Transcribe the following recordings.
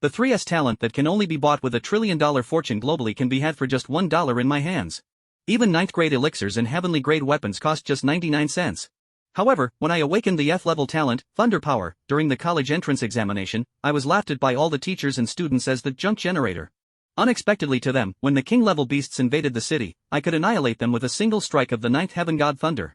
The 3S talent that can only be bought with $1 trillion fortune globally can be had for just $1 in my hands. Even 9th grade elixirs and heavenly grade weapons cost just 99 cents. However, when I awakened the F-level talent, Thunder Power, during the college entrance examination, I was laughed at by all the teachers and students as the junk generator. Unexpectedly to them, when the king-level beasts invaded the city, I could annihilate them with a single strike of the 9th heaven god Thunder.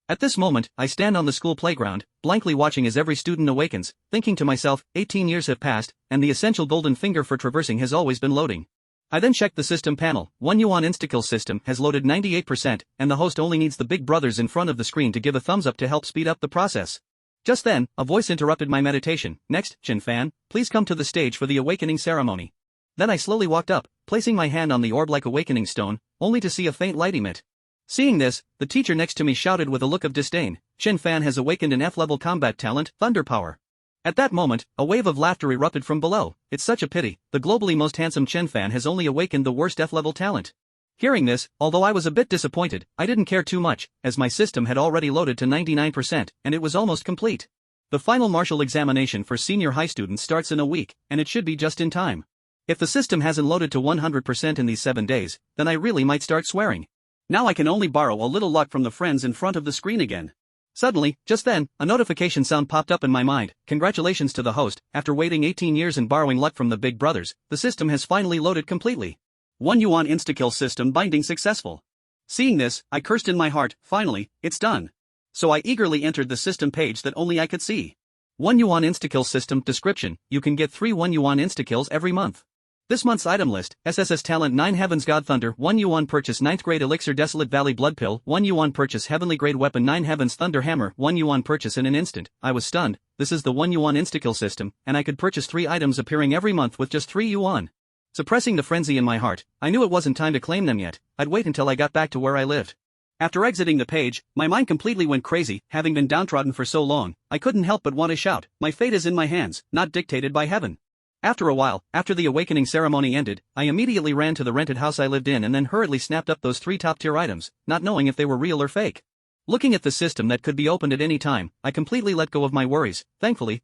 At this moment, I stand on the school playground, blankly watching as every student awakens, thinking to myself, 18 years have passed, and the essential golden finger for traversing has always been loading. I then checked the system panel. 1 yuan insta-kill system has loaded 98%, and the host only needs the big brothers in front of the screen to give a thumbs up to help speed up the process. Just then, a voice interrupted my meditation. Next, Chin Fan, please come to the stage for the awakening ceremony. Then I slowly walked up, placing my hand on the orb-like awakening stone, only to see a faint light emit. Seeing this, the teacher next to me shouted with a look of disdain, Chin Fan has awakened an F-level combat talent, Thunder Power. At that moment, a wave of laughter erupted from below. It's such a pity, the globally most handsome Chin Fan has only awakened the worst F-level talent. Hearing this, although I was a bit disappointed, I didn't care too much, as my system had already loaded to 99%, and it was almost complete. The final martial examination for senior high students starts in a week, and it should be just in time. If the system hasn't loaded to 100% in these 7 days, then I really might start swearing. Now I can only borrow a little luck from the friends in front of the screen again. Suddenly, just then, a notification sound popped up in my mind. Congratulations to the host, after waiting 18 years and borrowing luck from the big brothers, the system has finally loaded completely. 1 yuan insta-kill system binding successful. Seeing this, I cursed in my heart, finally, it's done. So I eagerly entered the system page that only I could see. 1 yuan insta-kill system description, you can get 3 1 yuan insta-kills every month. This month's item list, SSS Talent 9 Heavens God Thunder 1 yuan purchase 9th grade elixir Desolate Valley Blood Pill 1 yuan purchase Heavenly grade weapon 9 Heavens Thunder Hammer 1 yuan purchase in an instant. I was stunned. This is the 1 yuan insta-kill system, and I could purchase 3 items appearing every month with just 3 yuan. Suppressing the frenzy in my heart, I knew it wasn't time to claim them yet. I'd wait until I got back to where I lived. After exiting the page, my mind completely went crazy. Having been downtrodden for so long, I couldn't help but want to shout, my fate is in my hands, not dictated by heaven. After a while, after the awakening ceremony ended, I immediately ran to the rented house I lived in and then hurriedly snapped up those 3 top-tier items, not knowing if they were real or fake. Looking at the system that could be opened at any time, I completely let go of my worries. Thankfully,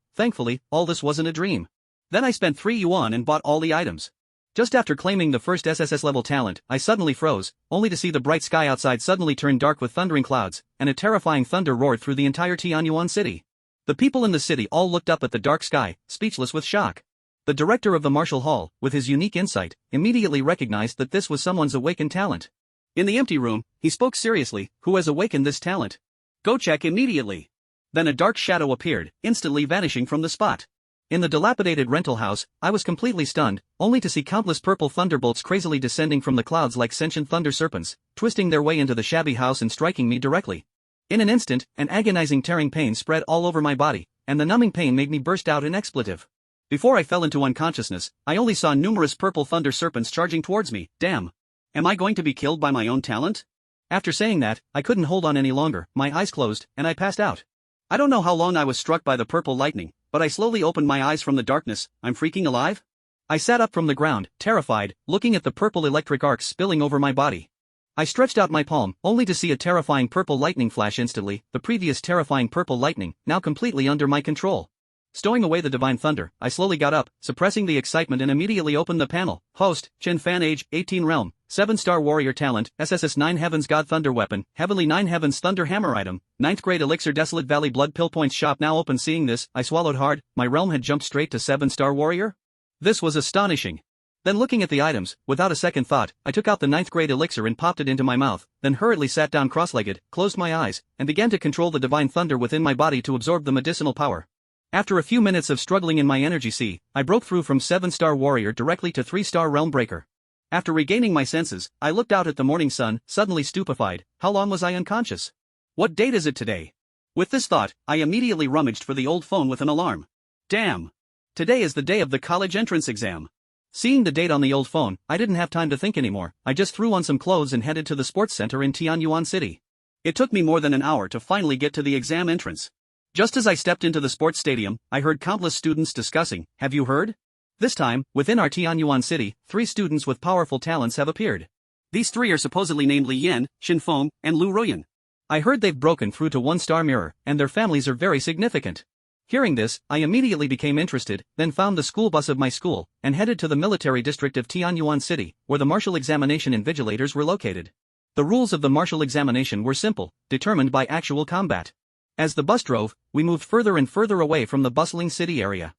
all this wasn't a dream. Then I spent 3 yuan and bought all the items. Just after claiming the first SSS level talent, I suddenly froze, only to see the bright sky outside suddenly turn dark with thundering clouds, and a terrifying thunder roared through the entire Tianyuan city. The people in the city all looked up at the dark sky, speechless with shock. The director of the martial hall, with his unique insight, immediately recognized that this was someone's awakened talent. In the empty room, he spoke seriously, who has awakened this talent? Go check immediately. Then a dark shadow appeared, instantly vanishing from the spot. In the dilapidated rental house, I was completely stunned, only to see countless purple thunderbolts crazily descending from the clouds like sentient thunder serpents, twisting their way into the shabby house and striking me directly. In an instant, an agonizing tearing pain spread all over my body, and the numbing pain made me burst out in expletive. Before I fell into unconsciousness, I only saw numerous purple thunder serpents charging towards me. Damn! Am I going to be killed by my own talent? After saying that, I couldn't hold on any longer, my eyes closed, and I passed out. I don't know how long I was struck by the purple lightning, but I slowly opened my eyes from the darkness. I'm freaking alive? I sat up from the ground, terrified, looking at the purple electric arcs spilling over my body. I stretched out my palm, only to see a terrifying purple lightning flash instantly, the previous terrifying purple lightning, now completely under my control. Stowing away the divine thunder, I slowly got up, suppressing the excitement and immediately opened the panel. Host, Chin Fan age, 18 realm, 7-star warrior talent, SSS 9 Heavens God Thunder weapon, Heavenly 9 Heavens Thunder hammer item, 9th grade elixir Desolate Valley Blood Pill points shop now open. Seeing this, I swallowed hard. My realm had jumped straight to 7-star warrior? This was astonishing. Then looking at the items, without a second thought, I took out the 9th grade elixir and popped it into my mouth, then hurriedly sat down cross-legged, closed my eyes, and began to control the divine thunder within my body to absorb the medicinal power. After a few minutes of struggling in my energy sea, I broke through from 7-star warrior directly to 3-star realm breaker. After regaining my senses, I looked out at the morning sun, suddenly stupefied. How long was I unconscious? What date is it today? With this thought, I immediately rummaged for the old phone with an alarm. Damn! Today is the day of the college entrance exam. Seeing the date on the old phone, I didn't have time to think anymore. I just threw on some clothes and headed to the sports center in Tianyuan City. It took me more than an hour to finally get to the exam entrance. Just as I stepped into the sports stadium, I heard countless students discussing, have you heard? This time, within our Tianyuan city, 3 students with powerful talents have appeared. These 3 are supposedly named Li Yan, Xin Feng, and Lu Ruyan. I heard they've broken through to 1-star mirror, and their families are very significant. Hearing this, I immediately became interested, then found the school bus of my school, and headed to the military district of Tianyuan City, where the martial examination invigilators were located. The rules of the martial examination were simple, determined by actual combat. As the bus drove, we moved further and further away from the bustling city area.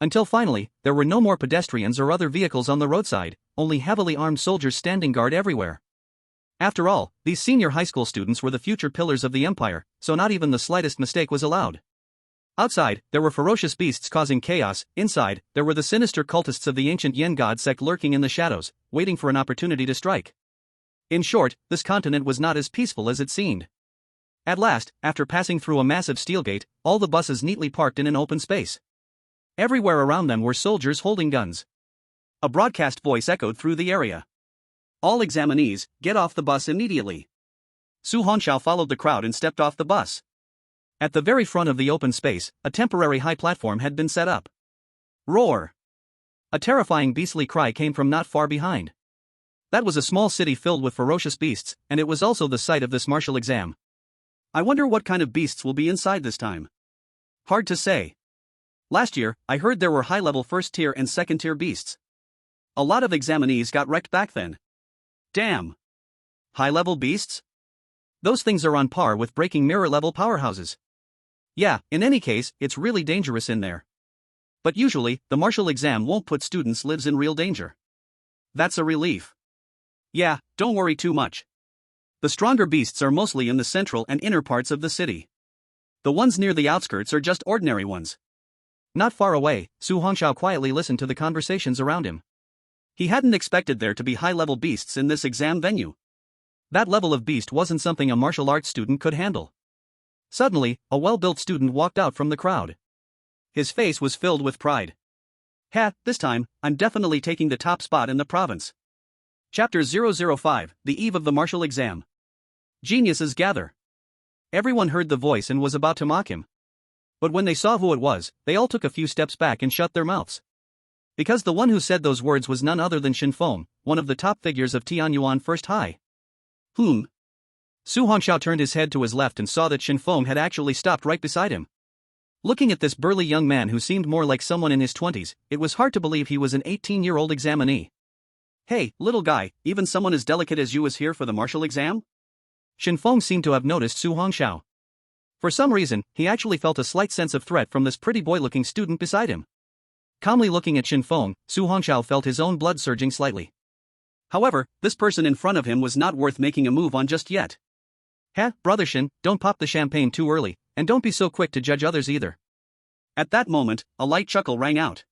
Until finally, there were no more pedestrians or other vehicles on the roadside, only heavily armed soldiers standing guard everywhere. After all, these senior high school students were the future pillars of the empire, so not even the slightest mistake was allowed. Outside, there were ferocious beasts causing chaos. Inside, there were the sinister cultists of the ancient Yen god sect lurking in the shadows, waiting for an opportunity to strike. In short, this continent was not as peaceful as it seemed. At last, after passing through a massive steel gate, all the buses neatly parked in an open space. Everywhere around them were soldiers holding guns. A broadcast voice echoed through the area. "All examinees, get off the bus immediately." Su Hongxiao followed the crowd and stepped off the bus. At the very front of the open space, a temporary high platform had been set up. Roar! A terrifying beastly cry came from not far behind. That was a small city filled with ferocious beasts, and it was also the site of this martial exam. I wonder what kind of beasts will be inside this time. Hard to say. Last year, I heard there were high-level first-tier and second-tier beasts. A lot of examinees got wrecked back then. Damn! High-level beasts? Those things are on par with breaking mirror-level powerhouses. Yeah, in any case, it's really dangerous in there. But usually, the martial exam won't put students' lives in real danger. That's a relief. Yeah, don't worry too much. The stronger beasts are mostly in the central and inner parts of the city. The ones near the outskirts are just ordinary ones. Not far away, Su Hongxiao quietly listened to the conversations around him. He hadn't expected there to be high-level beasts in this exam venue. That level of beast wasn't something a martial arts student could handle. Suddenly, a well-built student walked out from the crowd. His face was filled with pride. This time, I'm definitely taking the top spot in the province. Chapter 005, The Eve of the Martial Exam. Geniuses gather. Everyone heard the voice and was about to mock him. But when they saw who it was, they all took a few steps back and shut their mouths. Because the one who said those words was none other than Shinfeng, one of the top figures of Tianyuan First High. Su Hongxiao turned his head to his left and saw that Shinfeng had actually stopped right beside him. Looking at this burly young man who seemed more like someone in his 20s, it was hard to believe he was an 18-year-old examinee. "Hey, little guy, even someone as delicate as you is here for the martial exam?" Shinfeng seemed to have noticed Su Hongxiao. For some reason, he actually felt a slight sense of threat from this pretty boy-looking student beside him. Calmly looking at Shinfeng, Su Hongxiao felt his own blood surging slightly. However, this person in front of him was not worth making a move on just yet. Brother Shin, don't pop the champagne too early, and don't be so quick to judge others either. At that moment, a light chuckle rang out.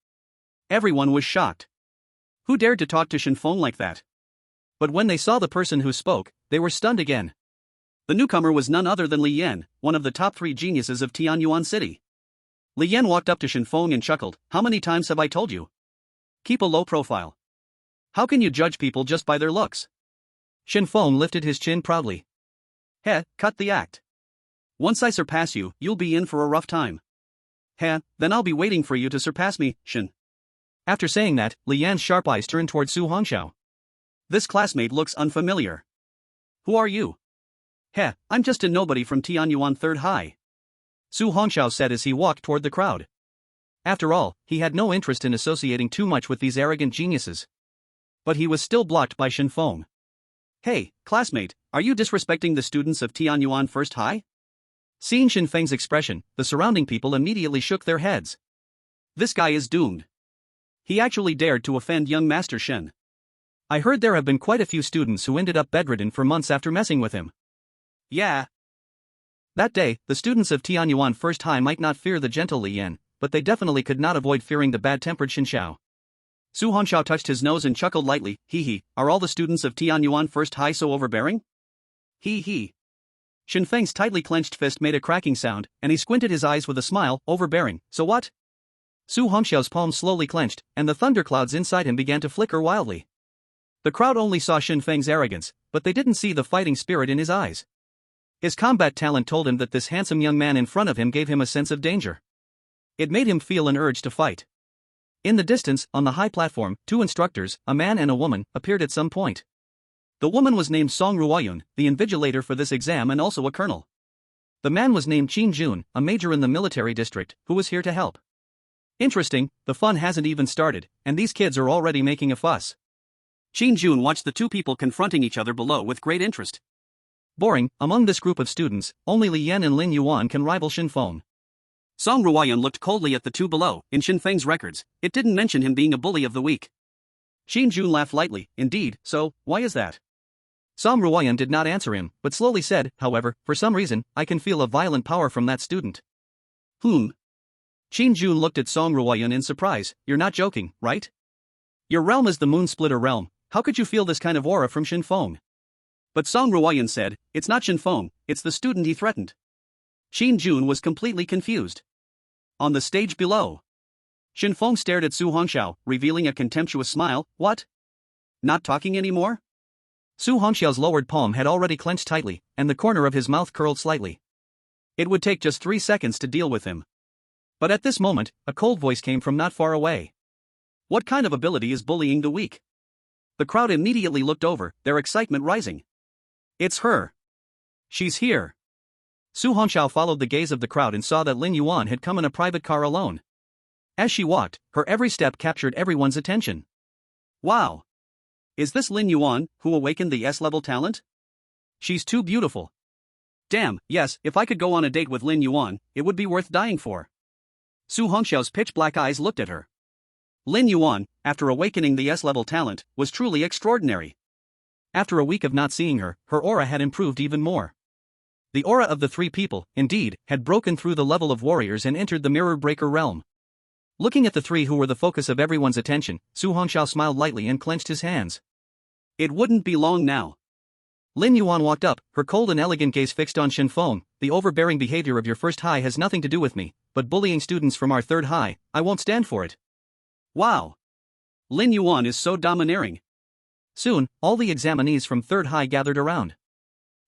Everyone was shocked. Who dared to talk to Shinfeng like that? But when they saw the person who spoke, they were stunned again. The newcomer was none other than Li Yan, one of the top 3 geniuses of Tianyuan City. Li Yan walked up to Shinfeng and chuckled, "How many times have I told you? Keep a low profile. How can you judge people just by their looks?" Shinfeng lifted his chin proudly. Cut the act. Once I surpass you, you'll be in for a rough time. Then I'll be waiting for you to surpass me, Shin. After saying that, Li Yan's sharp eyes turned toward Su Hongxiao. This classmate looks unfamiliar. Who are you? I'm just a nobody from Tianyuan Third High. Su Hongxiao said as he walked toward the crowd. After all, he had no interest in associating too much with these arrogant geniuses. But he was still blocked by Shinfeng. "Hey, classmate, are you disrespecting the students of Tianyuan First High?" Seeing Shinfeng's expression, the surrounding people immediately shook their heads. This guy is doomed. He actually dared to offend young Master Shen. I heard there have been quite a few students who ended up bedridden for months after messing with him. Yeah. That day, the students of Tianyuan First High might not fear the gentle Li Yan, but they definitely could not avoid fearing the bad-tempered Shin Xiao. Su Hongxiao touched his nose and chuckled lightly. Are all the students of Tianyuan First High so overbearing? Shinfeng's tightly clenched fist made a cracking sound, and he squinted his eyes with a smile. Overbearing, so what? Su Hongxiao's palms slowly clenched, and the thunderclouds inside him began to flicker wildly. The crowd only saw Shinfeng's arrogance, but they didn't see the fighting spirit in his eyes. His combat talent told him that this handsome young man in front of him gave him a sense of danger. It made him feel an urge to fight. In the distance, on the high platform, 2 instructors, a man and a woman, appeared at some point. The woman was named Song Ruoyun, the invigilator for this exam and also a colonel. The man was named Qin Jun, a major in the military district, who was here to help. Interesting, the fun hasn't even started, and these kids are already making a fuss. Qin Jun watched the two people confronting each other below with great interest. Boring, among this group of students, only Li Yan and Lin Yuan can rival Shin Feng. Song Ruoyan looked coldly at the two below. In Shin Feng's records, it didn't mention him being a bully of the week. Qin Jun laughed lightly. Indeed, so, why is that? Song Ruoyan did not answer him, but slowly said, however, for some reason, I can feel a violent power from that student. Qin Jun looked at Song Ruoyan in surprise. You're not joking, right? Your realm is the Moon Splitter realm. How could you feel this kind of aura from Shin Feng? But Song Ruoyan said, it's not Shin Feng, it's the student he threatened. Qin Jun was completely confused. On the stage below, Shin Feng stared at Su Hongxiao, revealing a contemptuous smile. What? Not talking anymore? Su Hongxiao's lowered palm had already clenched tightly, and the corner of his mouth curled slightly. It would take just 3 seconds to deal with him. But at this moment, a cold voice came from not far away. What kind of ability is bullying the weak? The crowd immediately looked over, their excitement rising. It's her. She's here. Su Hongxiao followed the gaze of the crowd and saw that Lin Yuan had come in a private car alone. As she walked, her every step captured everyone's attention. Wow! Is this Lin Yuan, who awakened the S-level talent? She's too beautiful. Damn, yes, if I could go on a date with Lin Yuan, it would be worth dying for. Su Hongxiao's pitch-black eyes looked at her. Lin Yuan, after awakening the S-level talent, was truly extraordinary. After a week of not seeing her, her aura had improved even more. The aura of the three people, indeed, had broken through the level of warriors and entered the mirror breaker realm. Looking at the three who were the focus of everyone's attention, Su Hongxiao smiled lightly and clenched his hands. It wouldn't be long now. Lin Yuan walked up, her cold and elegant gaze fixed on Shin Feng. The overbearing behavior of your first high has nothing to do with me, but bullying students from our third high, I won't stand for it. Wow! Lin Yuan is so domineering. Soon, all the examinees from third high gathered around.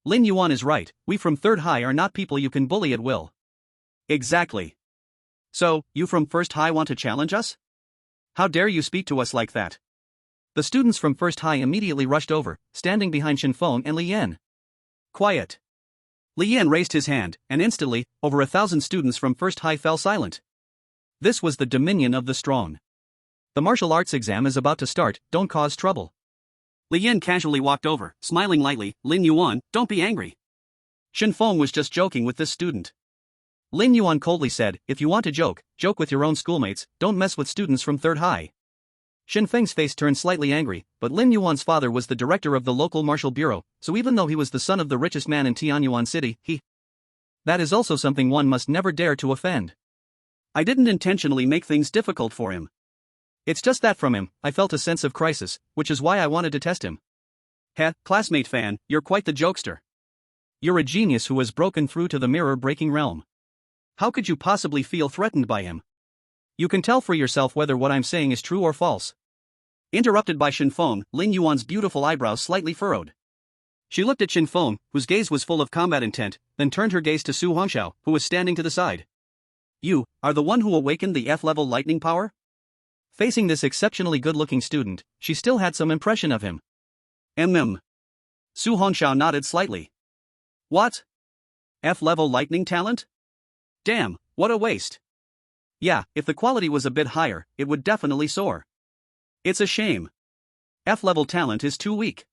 Lin Yuan is right, we from third high are not people you can bully at will. Exactly. So, you from first high want to challenge us? How dare you speak to us like that? The students from first high immediately rushed over, standing behind Shin Feng and Li Yan. Quiet. Li Yan raised his hand, and instantly, over 1,000 students from first high fell silent. This was the dominion of the strong. The martial arts exam is about to start, don't cause trouble. Li Yan casually walked over, smiling lightly. Lin Yuan, don't be angry. Shin Feng was just joking with this student. Lin Yuan coldly said, if you want to joke, joke with your own schoolmates, don't mess with students from third high. Shin Feng's face turned slightly angry, but Lin Yuan's father was the director of the local martial bureau, so even though he was the son of the richest man in Tianyuan City, that is also something one must never dare to offend. I didn't intentionally make things difficult for him. It's just that from him, I felt a sense of crisis, which is why I wanted to test him. Heh, classmate fan, you're quite the jokester. You're a genius who has broken through to the mirror-breaking realm. How could you possibly feel threatened by him? You can tell for yourself whether what I'm saying is true or false. Interrupted by Shin Feng, Lin Yuan's beautiful eyebrows slightly furrowed. She looked at Shin Feng, whose gaze was full of combat intent, then turned her gaze to Su Hongxiao, who was standing to the side. You are the one who awakened the F-level lightning power? Facing this exceptionally good-looking student, she still had some impression of him. Su Hongxiao nodded slightly. What? F-level lightning talent? Damn, what a waste. Yeah, if the quality was a bit higher, it would definitely soar. It's a shame. F-level talent is too weak.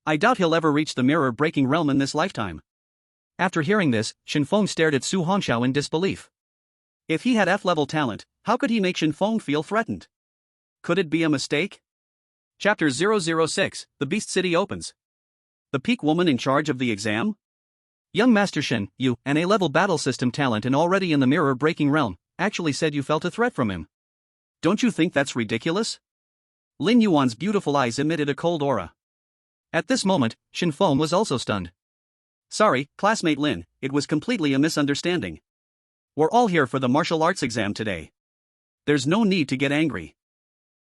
I doubt he'll ever reach the mirror-breaking realm in this lifetime. After hearing this, Shin Feng stared at Su Hongxiao in disbelief. If he had F-level talent, how could he make Shin Feng feel threatened? Could it be a mistake? Chapter 006, The Beast City opens. The peak woman in charge of the exam? Young Master Shin, you, an A-level battle system talent and already in the mirror-breaking realm, actually said you felt a threat from him. Don't you think that's ridiculous? Lin Yuan's beautiful eyes emitted a cold aura. At this moment, Shin Feng was also stunned. Sorry, classmate Lin, it was completely a misunderstanding. We're all here for the martial arts exam today. There's no need to get angry.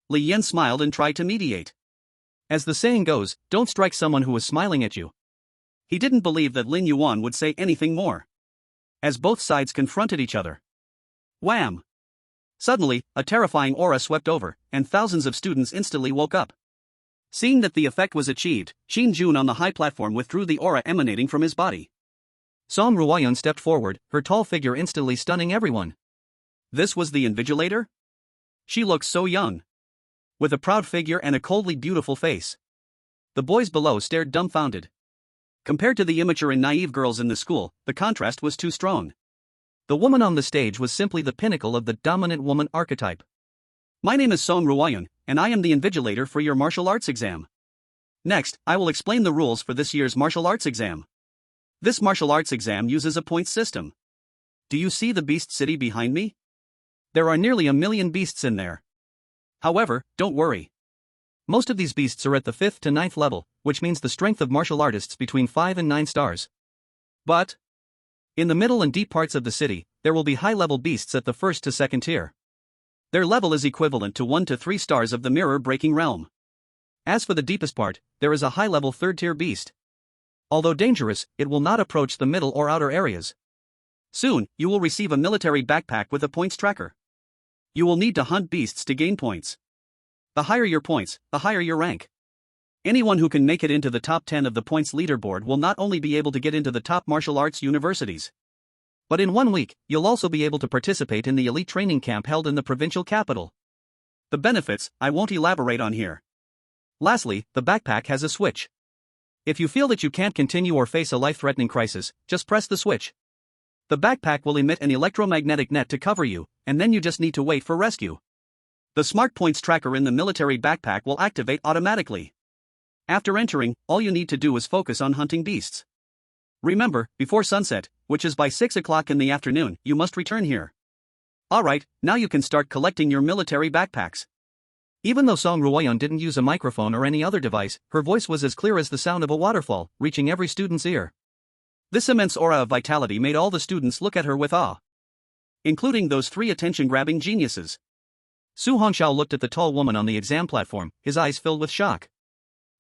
Li Yan smiled and tried to mediate. As the saying goes, don't strike someone who is smiling at you. He didn't believe that Lin Yuan would say anything more. As both sides confronted each other. Wham! Suddenly, a terrifying aura swept over, and thousands of students instantly woke up. Seeing that the effect was achieved, Qin Jun on the high platform withdrew the aura emanating from his body. Song Ruoyun stepped forward, her tall figure instantly stunning everyone. This was the invigilator? She looked so young. With a proud figure and a coldly beautiful face. The boys below stared dumbfounded. Compared to the immature and naive girls in the school, the contrast was too strong. The woman on the stage was simply the pinnacle of the dominant woman archetype. My name is Song Ruoyun, and I am the invigilator for your martial arts exam. Next, I will explain the rules for this year's martial arts exam. This martial arts exam uses a points system. Do you see the beast city behind me? There are nearly 1 million beasts in there. However, don't worry. Most of these beasts are at the 5th to 9th level, which means the strength of martial artists between 5 and 9 stars. But in the middle and deep parts of the city, there will be high-level beasts at the 1st to 2nd tier. Their level is equivalent to 1 to 3 stars of the mirror-breaking realm. As for the deepest part, there is a high-level 3rd-tier beast. Although dangerous, it will not approach the middle or outer areas. Soon, you will receive a military backpack with a points tracker. You will need to hunt beasts to gain points. The higher your points, the higher your rank. Anyone who can make it into the top 10 of the points leaderboard will not only be able to get into the top martial arts universities, but in 1 week, you'll also be able to participate in the elite training camp held in the provincial capital. The benefits, I won't elaborate on here. Lastly, the backpack has a switch. If you feel that you can't continue or face a life-threatening crisis, just press the switch. The backpack will emit an electromagnetic net to cover you, and then you just need to wait for rescue. The Smart Points tracker in the military backpack will activate automatically. After entering, all you need to do is focus on hunting beasts. Remember, before sunset, which is by 6 o'clock in the afternoon, you must return here. Alright, now you can start collecting your military backpacks. Even though Song Ruoyun didn't use a microphone or any other device, her voice was as clear as the sound of a waterfall, reaching every student's ear. This immense aura of vitality made all the students look at her with awe. Including those 3 attention-grabbing geniuses. Su Hongxiao looked at the tall woman on the exam platform, his eyes filled with shock.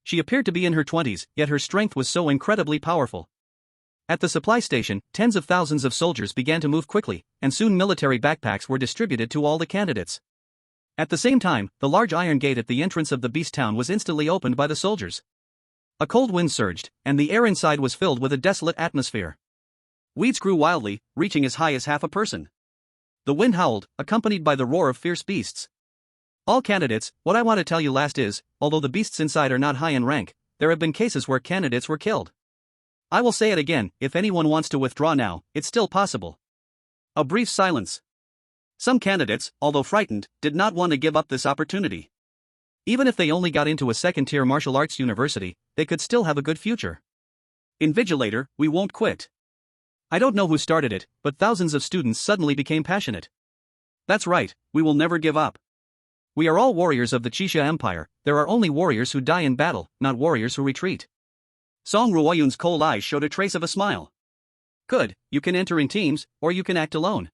She appeared to be in her 20s, yet her strength was so incredibly powerful. At the supply station, tens of thousands of soldiers began to move quickly, and soon military backpacks were distributed to all the candidates. At the same time, the large iron gate at the entrance of the beast town was instantly opened by the soldiers. A cold wind surged, and the air inside was filled with a desolate atmosphere. Weeds grew wildly, reaching as high as half a person. The wind howled, accompanied by the roar of fierce beasts. All candidates, what I want to tell you last is, although the beasts inside are not high in rank, there have been cases where candidates were killed. I will say it again, if anyone wants to withdraw now, it's still possible. A brief silence. Some candidates, although frightened, did not want to give up this opportunity. Even if they only got into a 2nd-tier martial arts university, they could still have a good future. Invigilator, we won't quit. I don't know who started it, but thousands of students suddenly became passionate. That's right, we will never give up. We are all warriors of the Qixia Empire, there are only warriors who die in battle, not warriors who retreat. Song Ruoyun's cold eyes showed a trace of a smile. Good, you can enter in teams, or you can act alone.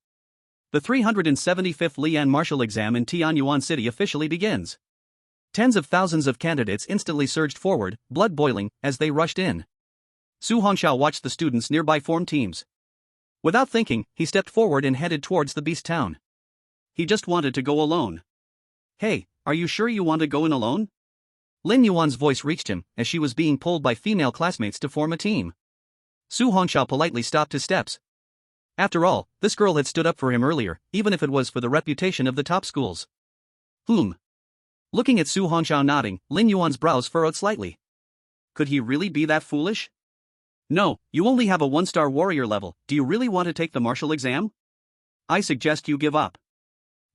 The 375th Lian Martial Exam in Tianyuan City officially begins. Tens of thousands of candidates instantly surged forward, blood boiling, as they rushed in. Su Hongxiao watched the students nearby form teams. Without thinking, he stepped forward and headed towards the beast town. He just wanted to go alone. Hey, are you sure you want to go in alone? Lin Yuan's voice reached him, as she was being pulled by female classmates to form a team. Su Hongxiao politely stopped his steps. After all, this girl had stood up for him earlier, even if it was for the reputation of the top schools. Looking at Su Hongxiao nodding, Lin Yuan's brows furrowed slightly. Could he really be that foolish? No, you only have a 1-star warrior level, do you really want to take the martial exam? I suggest you give up.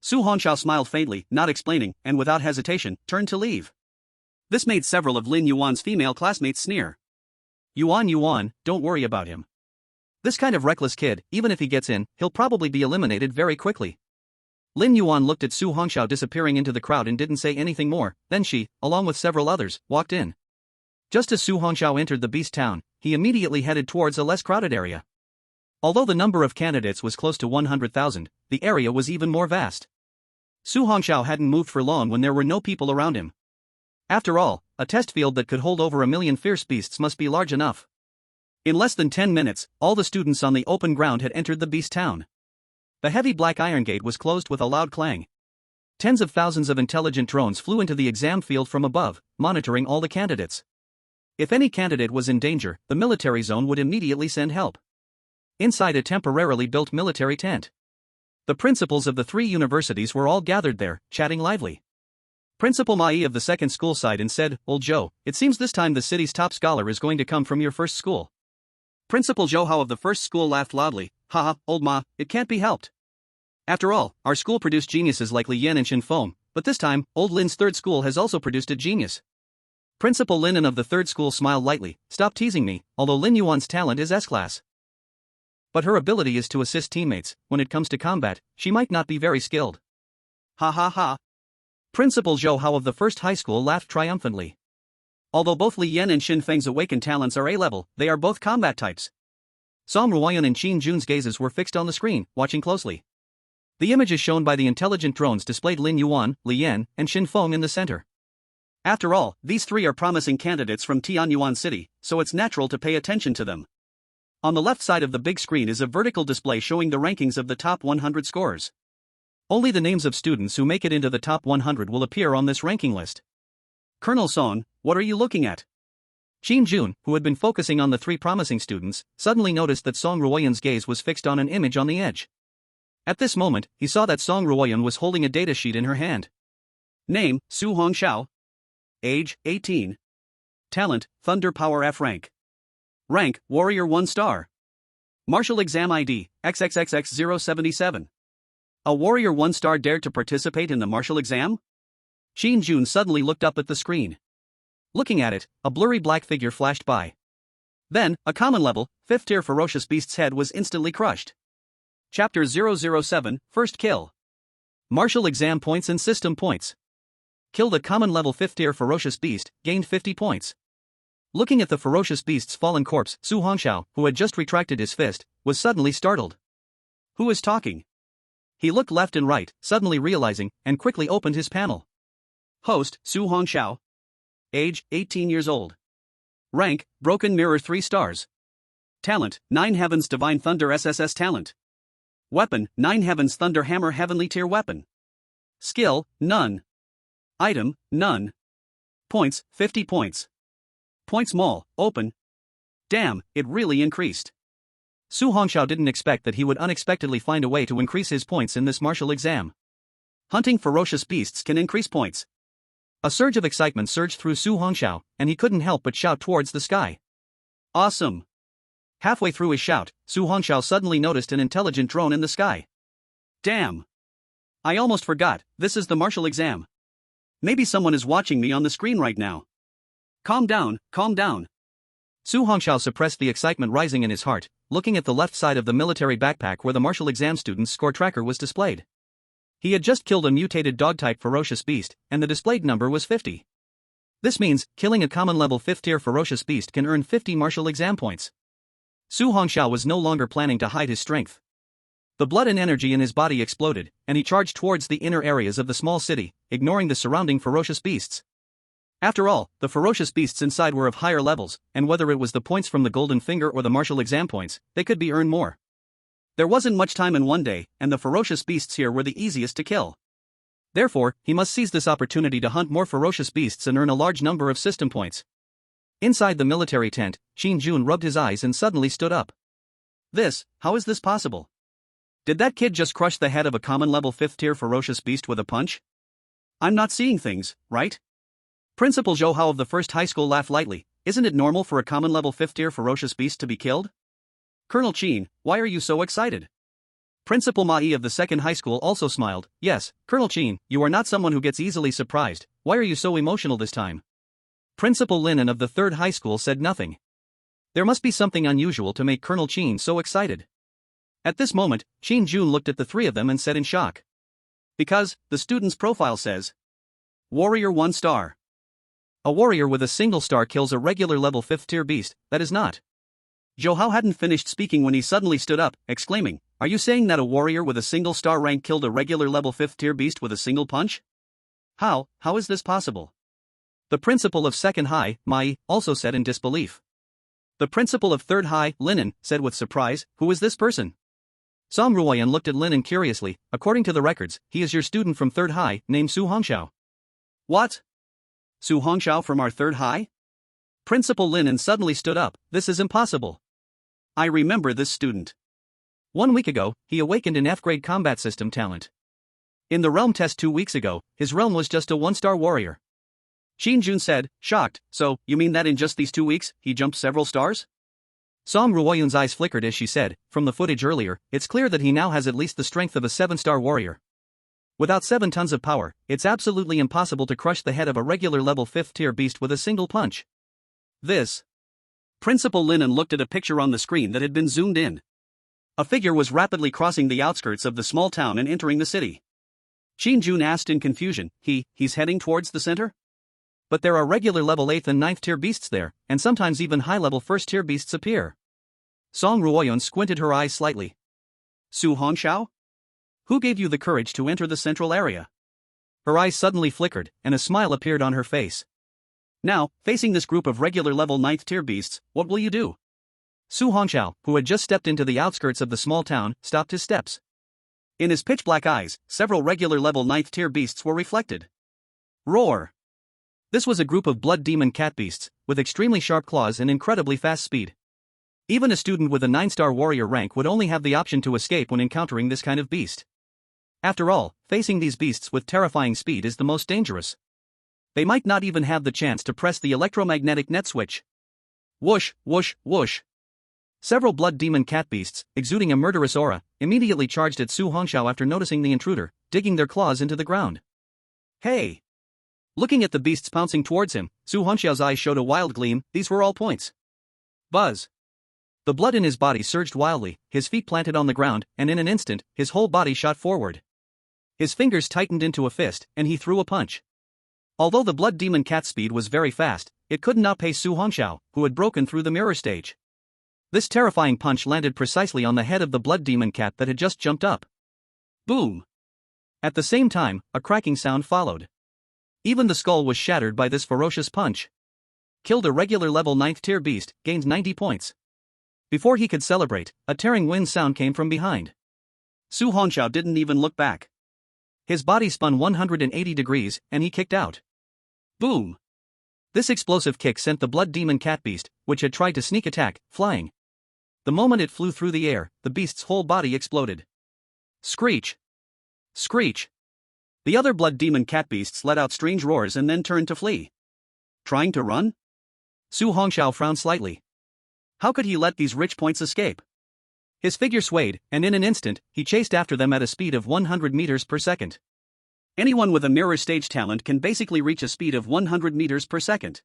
Su Hongxiao smiled faintly, not explaining, and without hesitation, turned to leave. This made several of Lin Yuan's female classmates sneer. Yuan, don't worry about him. This kind of reckless kid, even if he gets in, he'll probably be eliminated very quickly. Lin Yuan looked at Su Hongxiao disappearing into the crowd and didn't say anything more, then she, along with several others, walked in. Just as Su Hongxiao entered the beast town, he immediately headed towards a less crowded area. Although the number of candidates was close to 100,000, the area was even more vast. Su Hongxiao hadn't moved for long when there were no people around him. After all, a test field that could hold over 1 million fierce beasts must be large enough. In less than 10 minutes, all the students on the open ground had entered the beast town. The heavy black iron gate was closed with a loud clang. Tens of thousands of intelligent drones flew into the exam field from above, monitoring all the candidates. If any candidate was in danger, the military zone would immediately send help. inside a temporarily built military tent. The principals of the three universities were all gathered there, chatting lively. Principal Mai of the second school sighed and said, "Old Joe, it seems this time the city's top scholar is going to come from your first school." Principal Joe Hao of the first school laughed loudly, "Haha, old Ma, it can't be helped. After all, our school produced geniuses like Li Yan and Shin Feng, but this time, old Lin's third school has also produced a genius." Principal Lin of the third school smiled lightly, "Stop teasing me, although Lin Yuan's talent is S-class. But her ability is to assist teammates. When it comes to combat, she might not be very skilled." Ha ha ha. Principal Zhou Hao of the first high school laughed triumphantly. Although both Li Yan and Xin Feng's awakened talents are A-level, they are both combat types. Song Ruoyan and Qin Jun's gazes were fixed on the screen, watching closely. The images shown by the intelligent drones displayed Lin Yuan, Li Yan, and Xin Feng in the center. After all, these three are promising candidates from Tianyuan City, so it's natural to pay attention to them. On the left side of the big screen is a vertical display showing the rankings of the top 100 scorers. Only the names of students who make it into the top 100 will appear on this ranking list. "Colonel Song, what are you looking at?" Qin Jun, who had been focusing on the three promising students, suddenly noticed that Song Ruoyan's gaze was fixed on an image on the edge. At this moment, he saw that Song Ruoyan was holding a datasheet in her hand. Name, Su Hongxiao. Age, 18. Talent, Thunder Power F rank. Rank, Warrior 1 star. Martial Exam ID, XXXX077. A Warrior 1 star dared to participate in the martial exam? Qin Jun suddenly looked up at the screen. Looking at it, a blurry black figure flashed by. Then, a common level, 5th tier ferocious beast's head was instantly crushed. Chapter 007, First Kill. Martial Exam Points and System Points. Kill the common level 5th tier ferocious beast, gained 50 points. Looking at the ferocious beast's fallen corpse, Su Hongxiao, who had just retracted his fist, was suddenly startled. Who is talking? He looked left and right, suddenly realizing, and quickly opened his panel. Host, Su Hongxiao. Age, 18 years old. Rank, Broken Mirror 3 stars. Talent, 9 Heavens Divine Thunder SSS talent. Weapon, 9 Heavens Thunder Hammer Heavenly Tier weapon. Skill, none. Item, none. Points, 50 points. Points mall, open. Damn, it really increased. Su Hongxiao didn't expect that he would unexpectedly find a way to increase his points in this martial exam. Hunting ferocious beasts can increase points. A surge of excitement surged through Su Hongxiao, and he couldn't help but shout towards the sky. Awesome! Halfway through his shout, Su Hongxiao suddenly noticed an intelligent drone in the sky. Damn! I almost forgot, this is the martial exam. Maybe someone is watching me on the screen right now. Calm down, calm down. Su Hongxiao suppressed the excitement rising in his heart, looking at the left side of the military backpack where the martial exam student's score tracker was displayed. He had just killed a mutated dog-type ferocious beast, and the displayed number was 50. This means, killing a common level 5th tier ferocious beast can earn 50 martial exam points. Su Hongxiao was no longer planning to hide his strength. The blood and energy in his body exploded, and he charged towards the inner areas of the small city, ignoring the surrounding ferocious beasts. After all, the ferocious beasts inside were of higher levels, and whether it was the points from the golden finger or the martial exam points, they could be earned more. There wasn't much time in one day, and the ferocious beasts here were the easiest to kill. Therefore, he must seize this opportunity to hunt more ferocious beasts and earn a large number of system points. Inside the military tent, Qin Jun rubbed his eyes and suddenly stood up. How is this possible? Did that kid just crush the head of a common level 5th tier ferocious beast with a punch? I'm not seeing things, right? Principal Zhou Hao of the first high school laughed lightly. Isn't it normal for a common level 5th tier ferocious beast to be killed? Colonel Qin, why are you so excited? Principal Mai of the second high school also smiled. Yes, Colonel Qin, you are not someone who gets easily surprised. Why are you so emotional this time? Principal Linen of the third high school said nothing. There must be something unusual to make Colonel Qin so excited. At this moment, Qin Jun looked at the three of them and said in shock. Because, the student's profile says, Warrior 1 star. A warrior with a single star kills a regular level 5th tier beast, that is not. Zhou Hao hadn't finished speaking when he suddenly stood up, exclaiming, Are you saying that a warrior with a single star rank killed a regular level 5th tier beast with a single punch? How is this possible? The principal of second high, Mai, also said in disbelief. The principal of third high, Linen, said with surprise, Who is this person? Song Ruoyan looked at Linen curiously. According to the records, he is your student from third high, named Su Hongxiao. What? Su Hongxiao from our third high? Principal Linen suddenly stood up. This is impossible. I remember this student. 1 week ago, he awakened an F-grade combat system talent. In the realm test 2 weeks ago, his realm was just a 1-star warrior. Shin Jun said, shocked, so, you mean that in just these 2 weeks, he jumped several stars? Song Ruoyun's eyes flickered as she said, from the footage earlier, it's clear that he now has at least the strength of a 7-star warrior. Without 7 tons of power, it's absolutely impossible to crush the head of a regular level 5th tier beast with a single punch. This. Principal Linen looked at a picture on the screen that had been zoomed in. A figure was rapidly crossing the outskirts of the small town and entering the city. Shin Jun asked in confusion, he's heading towards the center? But there are regular level 8th and 9th tier beasts there, and sometimes even high-level 1st tier beasts appear. Song Ruoyun squinted her eyes slightly. Su Hongxiao? Who gave you the courage to enter the central area? Her eyes suddenly flickered, and a smile appeared on her face. Now, facing this group of regular level 9th tier beasts, what will you do? Su Hongxiao, who had just stepped into the outskirts of the small town, stopped his steps. In his pitch-black eyes, several regular level 9th tier beasts were reflected. Roar! This was a group of blood demon cat beasts, with extremely sharp claws and incredibly fast speed. Even a student with a 9-star warrior rank would only have the option to escape when encountering this kind of beast. After all, facing these beasts with terrifying speed is the most dangerous. They might not even have the chance to press the electromagnetic net switch. Whoosh, whoosh, whoosh. Several blood demon cat beasts, exuding a murderous aura, immediately charged at Su Hongxiao after noticing the intruder, digging their claws into the ground. Hey! Looking at the beasts pouncing towards him, Su Hongxiao's eyes showed a wild gleam. These were all points. Buzz! The blood in his body surged wildly, his feet planted on the ground, and in an instant, his whole body shot forward. His fingers tightened into a fist, and he threw a punch. Although the blood demon cat's speed was very fast, it couldn't outpace Su Hongxiao, who had broken through the mirror stage. This terrifying punch landed precisely on the head of the blood demon cat that had just jumped up. Boom! At the same time, a cracking sound followed. Even the skull was shattered by this ferocious punch. Killed a regular level 9th tier beast, gained 90 points. Before he could celebrate, a tearing wind sound came from behind. Su Hongxiao didn't even look back. His body spun 180 degrees, and he kicked out. Boom! This explosive kick sent the blood demon cat beast, which had tried to sneak attack, flying. The moment it flew through the air, the beast's whole body exploded. Screech! Screech! The other blood demon cat beasts let out strange roars and then turned to flee. Trying to run? Su Hongxiao frowned slightly. How could he let these rich points escape? His figure swayed, and in an instant, he chased after them at a speed of 100 meters per second. Anyone with a mirror stage talent can basically reach a speed of 100 meters per second.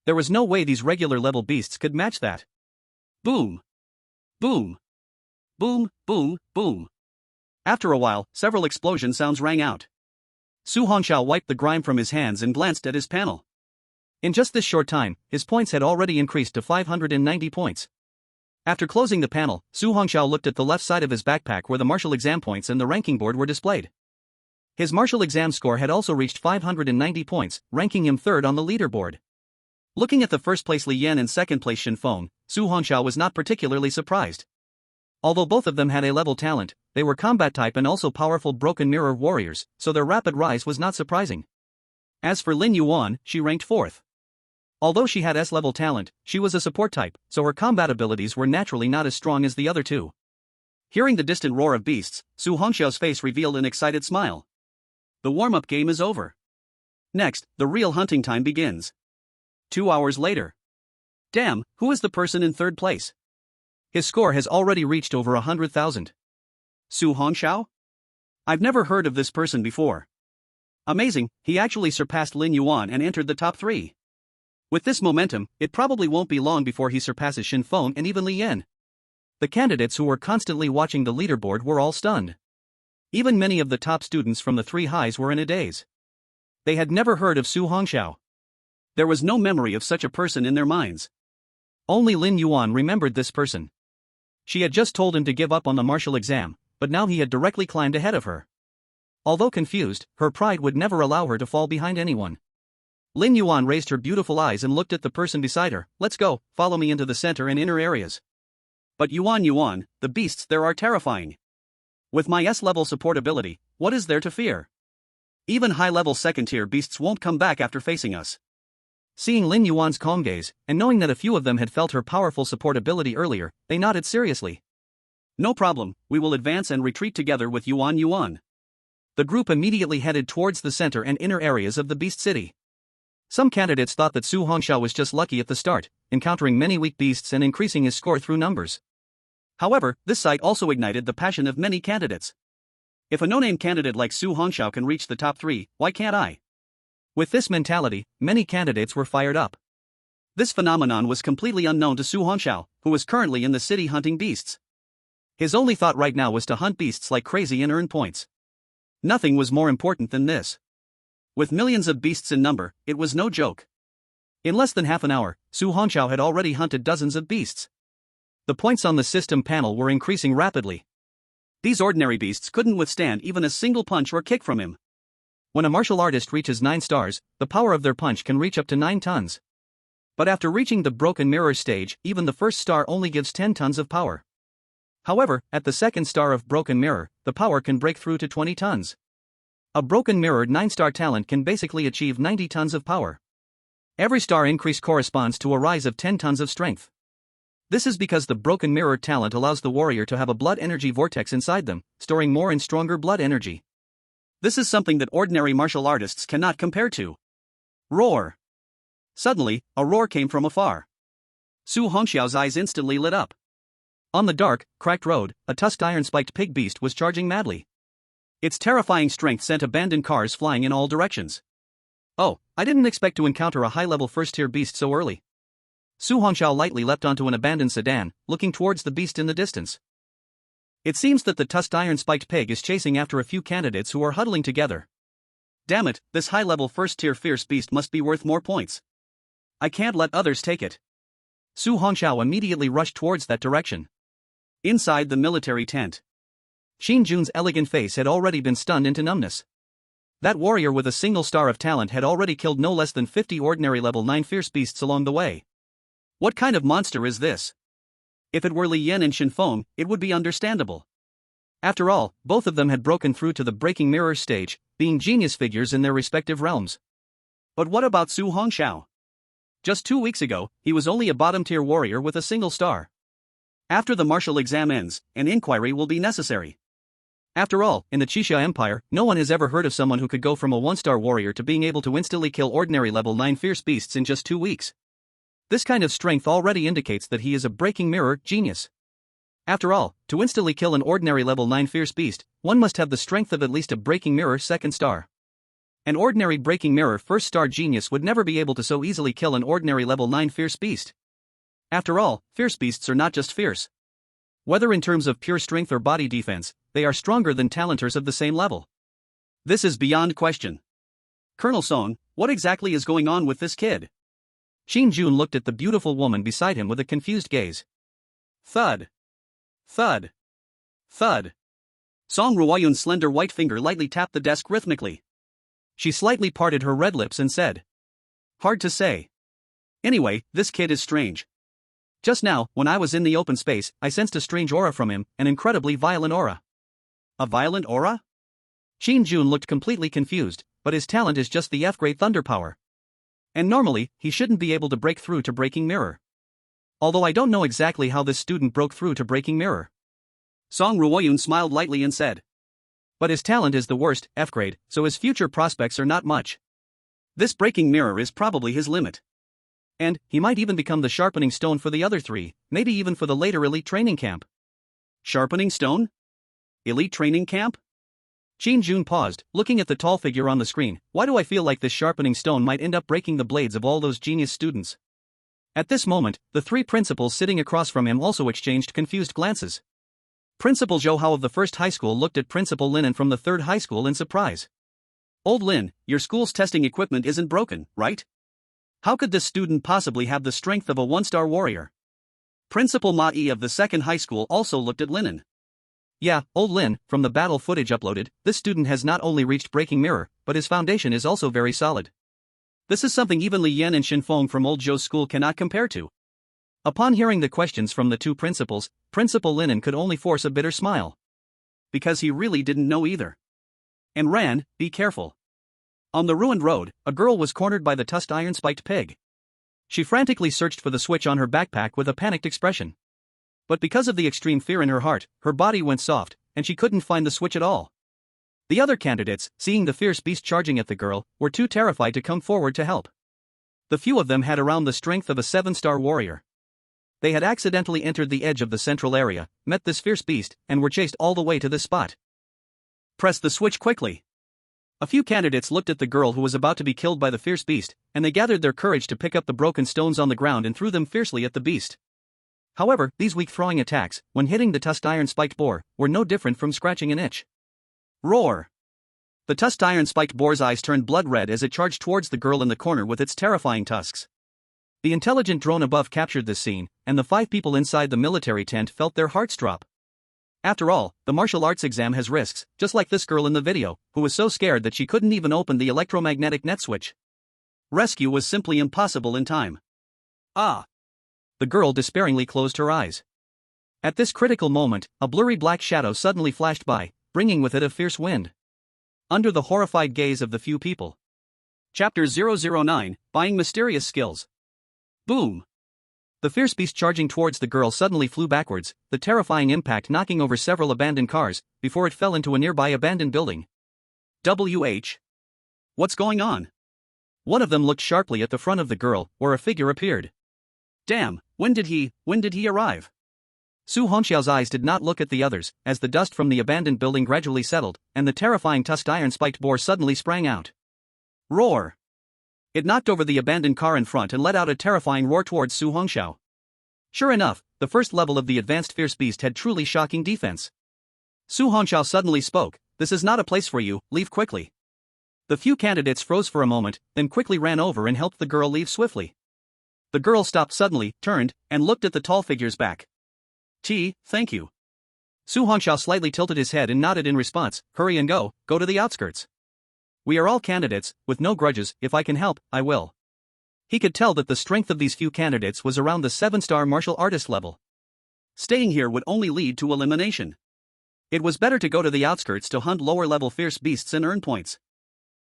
There was no way these regular level beasts could match that. Boom! Boom! Boom, boom, boom. After a while, several explosion sounds rang out. Su Hongxiao wiped the grime from his hands and glanced at his panel. In just this short time, his points had already increased to 590 points. After closing the panel, Su Hongxiao looked at the left side of his backpack where the martial exam points and the ranking board were displayed. His martial exam score had also reached 590 points, ranking him third on the leaderboard. Looking at the first place Li Yan and second place Shin Feng, Su Hongxiao was not particularly surprised. Although both of them had A-level talent, they were combat type and also powerful broken mirror warriors, so their rapid rise was not surprising. As for Lin Yuan, she ranked 4th. Although she had S-level talent, she was a support type, so her combat abilities were naturally not as strong as the other two. Hearing the distant roar of beasts, Su Hongxiao's face revealed an excited smile. The warm-up game is over. Next, the real hunting time begins. 2 hours later. Damn, who is the person in third place? His score has already reached over 100,000. Su Hongxiao? I've never heard of this person before. Amazing, he actually surpassed Lin Yuan and entered the top 3. With this momentum, it probably won't be long before he surpasses Shin Feng and even Li Yan. The candidates who were constantly watching the leaderboard were all stunned. Even many of the top students from the 3 highs were in a daze. They had never heard of Su Hongxiao. There was no memory of such a person in their minds. Only Lin Yuan remembered this person. She had just told him to give up on the martial exam, but now he had directly climbed ahead of her. Although confused, her pride would never allow her to fall behind anyone. Lin Yuan raised her beautiful eyes and looked at the person beside her. Let's go, follow me into the center and inner areas. But Yuan, the beasts there are terrifying. With my S-level support ability, what is there to fear? Even high-level second-tier beasts won't come back after facing us. Seeing Lin Yuan's calm gaze, and knowing that a few of them had felt her powerful support ability earlier, they nodded seriously. No problem, we will advance and retreat together with Yuan Yuan. The group immediately headed towards the center and inner areas of the Beast City. Some candidates thought that Su Hongxiao was just lucky at the start, encountering many weak beasts and increasing his score through numbers. However, this sight also ignited the passion of many candidates. If a no-name candidate like Su Hongxiao can reach the top 3, why can't I? With this mentality, many candidates were fired up. This phenomenon was completely unknown to Su Hongxiao, who was currently in the city hunting beasts. His only thought right now was to hunt beasts like crazy and earn points. Nothing was more important than this. With millions of beasts in number, it was no joke. In less than half an hour, Su Hongxiao had already hunted dozens of beasts. The points on the system panel were increasing rapidly. These ordinary beasts couldn't withstand even a single punch or kick from him. When a martial artist reaches 9 stars, the power of their punch can reach up to 9 tons. But after reaching the broken mirror stage, even the first star only gives 10 tons of power. However, at the second star of broken mirror, the power can break through to 20 tons. A broken mirror 9-star talent can basically achieve 90 tons of power. Every star increase corresponds to a rise of 10 tons of strength. This is because the broken mirror talent allows the warrior to have a blood energy vortex inside them, storing more and stronger blood energy. This is something that ordinary martial artists cannot compare to. Roar! Suddenly, a roar came from afar. Su Hongxiao's eyes instantly lit up. On the dark, cracked road, a tusked iron-spiked pig beast was charging madly. Its terrifying strength sent abandoned cars flying in all directions. Oh, I didn't expect to encounter a high-level first-tier beast so early. Su Hongxiao lightly leapt onto an abandoned sedan, looking towards the beast in the distance. It seems that the tusked iron-spiked pig is chasing after a few candidates who are huddling together. Damn it, this high-level first-tier fierce beast must be worth more points. I can't let others take it. Su Hongxiao immediately rushed towards that direction. Inside the military tent, Xin Jun's elegant face had already been stunned into numbness. That warrior with a single star of talent had already killed no less than 50 ordinary level 9 fierce beasts along the way. What kind of monster is this? If it were Li Yan and Shinfeng, it would be understandable. After all, both of them had broken through to the breaking mirror stage, being genius figures in their respective realms. But what about Su Hongxiao? Just 2 weeks ago, he was only a bottom-tier warrior with a single star. After the martial exam ends, an inquiry will be necessary. After all, in the Qixia Empire, no one has ever heard of someone who could go from a 1-star warrior to being able to instantly kill ordinary level 9 fierce beasts in just 2 weeks. This kind of strength already indicates that he is a breaking mirror genius. After all, to instantly kill an ordinary level 9 fierce beast, one must have the strength of at least a breaking mirror 2nd star. An ordinary breaking mirror 1st star genius would never be able to so easily kill an ordinary level 9 fierce beast. After all, fierce beasts are not just fierce. Whether in terms of pure strength or body defense, they are stronger than talenters of the same level. This is beyond question. Colonel Song, what exactly is going on with this kid? Xin Jun looked at the beautiful woman beside him with a confused gaze. Thud. Thud. Thud. Song Ruoyun's slender white finger lightly tapped the desk rhythmically. She slightly parted her red lips and said, "Hard to say. Anyway, this kid is strange. Just now, when I was in the open space, I sensed a strange aura from him, an incredibly violent aura." A violent aura? Xin Jun looked completely confused, but his talent is just the F-grade thunder power. And normally, he shouldn't be able to break through to breaking mirror. Although I don't know exactly how this student broke through to breaking mirror. Song Ruoyun smiled lightly and said. But his talent is the worst, F-grade, so his future prospects are not much. This breaking mirror is probably his limit. And he might even become the sharpening stone for the other 3, maybe even for the later elite training camp. Sharpening stone? Elite training camp? Xin Jun paused, looking at the tall figure on the screen. Why do I feel like this sharpening stone might end up breaking the blades of all those genius students? At this moment, the 3 principals sitting across from him also exchanged confused glances. Principal Zhou Hao of the 1st high school looked at Principal Linen from the 3rd high school in surprise. "Old Lin, your school's testing equipment isn't broken, right? How could this student possibly have the strength of a 1-star warrior?" Principal Ma Yi of the 2nd high school also looked at Linen. "Yeah, Old Lin, from the battle footage uploaded, this student has not only reached breaking mirror, but his foundation is also very solid. This is something even Li Yan and Shinfeng from Old Zhou's school cannot compare to." Upon hearing the questions from the 2 principals, Principal Linen could only force a bitter smile. Because he really didn't know either. And ran, be careful. On the ruined road, a girl was cornered by the tusked iron-spiked pig. She frantically searched for the switch on her backpack with a panicked expression. But because of the extreme fear in her heart, her body went soft, and she couldn't find the switch at all. The other candidates, seeing the fierce beast charging at the girl, were too terrified to come forward to help. The few of them had around the strength of a 7-star warrior. They had accidentally entered the edge of the central area, met this fierce beast, and were chased all the way to this spot. Press the switch quickly. A few candidates looked at the girl who was about to be killed by the fierce beast, and they gathered their courage to pick up the broken stones on the ground and threw them fiercely at the beast. However, these weak throwing attacks, when hitting the tusked iron-spiked boar, were no different from scratching an itch. Roar! The tusked iron-spiked boar's eyes turned blood red as it charged towards the girl in the corner with its terrifying tusks. The intelligent drone above captured this scene, and the 5 people inside the military tent felt their hearts drop. After all, the martial arts exam has risks, just like this girl in the video, who was so scared that she couldn't even open the electromagnetic net switch. Rescue was simply impossible in time. Ah! The girl despairingly closed her eyes. At this critical moment, a blurry black shadow suddenly flashed by, bringing with it a fierce wind. Under the horrified gaze of the few people. Chapter 009, Buying Mysterious Skills. Boom! The fierce beast charging towards the girl suddenly flew backwards, the terrifying impact knocking over several abandoned cars, before it fell into a nearby abandoned building. WH. What's going on? One of them looked sharply at the front of the girl, where a figure appeared. Damn, when did he arrive? Su Hongxiao's eyes did not look at the others, as the dust from the abandoned building gradually settled, and the terrifying tusked iron-spiked boar suddenly sprang out. Roar! It knocked over the abandoned car in front and let out a terrifying roar towards Su Hongxiao. Sure enough, the first level of the advanced fierce beast had truly shocking defense. Su Hongxiao suddenly spoke, "This is not a place for you, leave quickly." The few candidates froze for a moment, then quickly ran over and helped the girl leave swiftly. The girl stopped suddenly, turned, and looked at the tall figure's back. Thank you. Su Hongxiao slightly tilted his head and nodded in response, "Hurry and go to the outskirts. We are all candidates, with no grudges, if I can help, I will." He could tell that the strength of these few candidates was around the 7-star martial artist level. Staying here would only lead to elimination. It was better to go to the outskirts to hunt lower-level fierce beasts and earn points.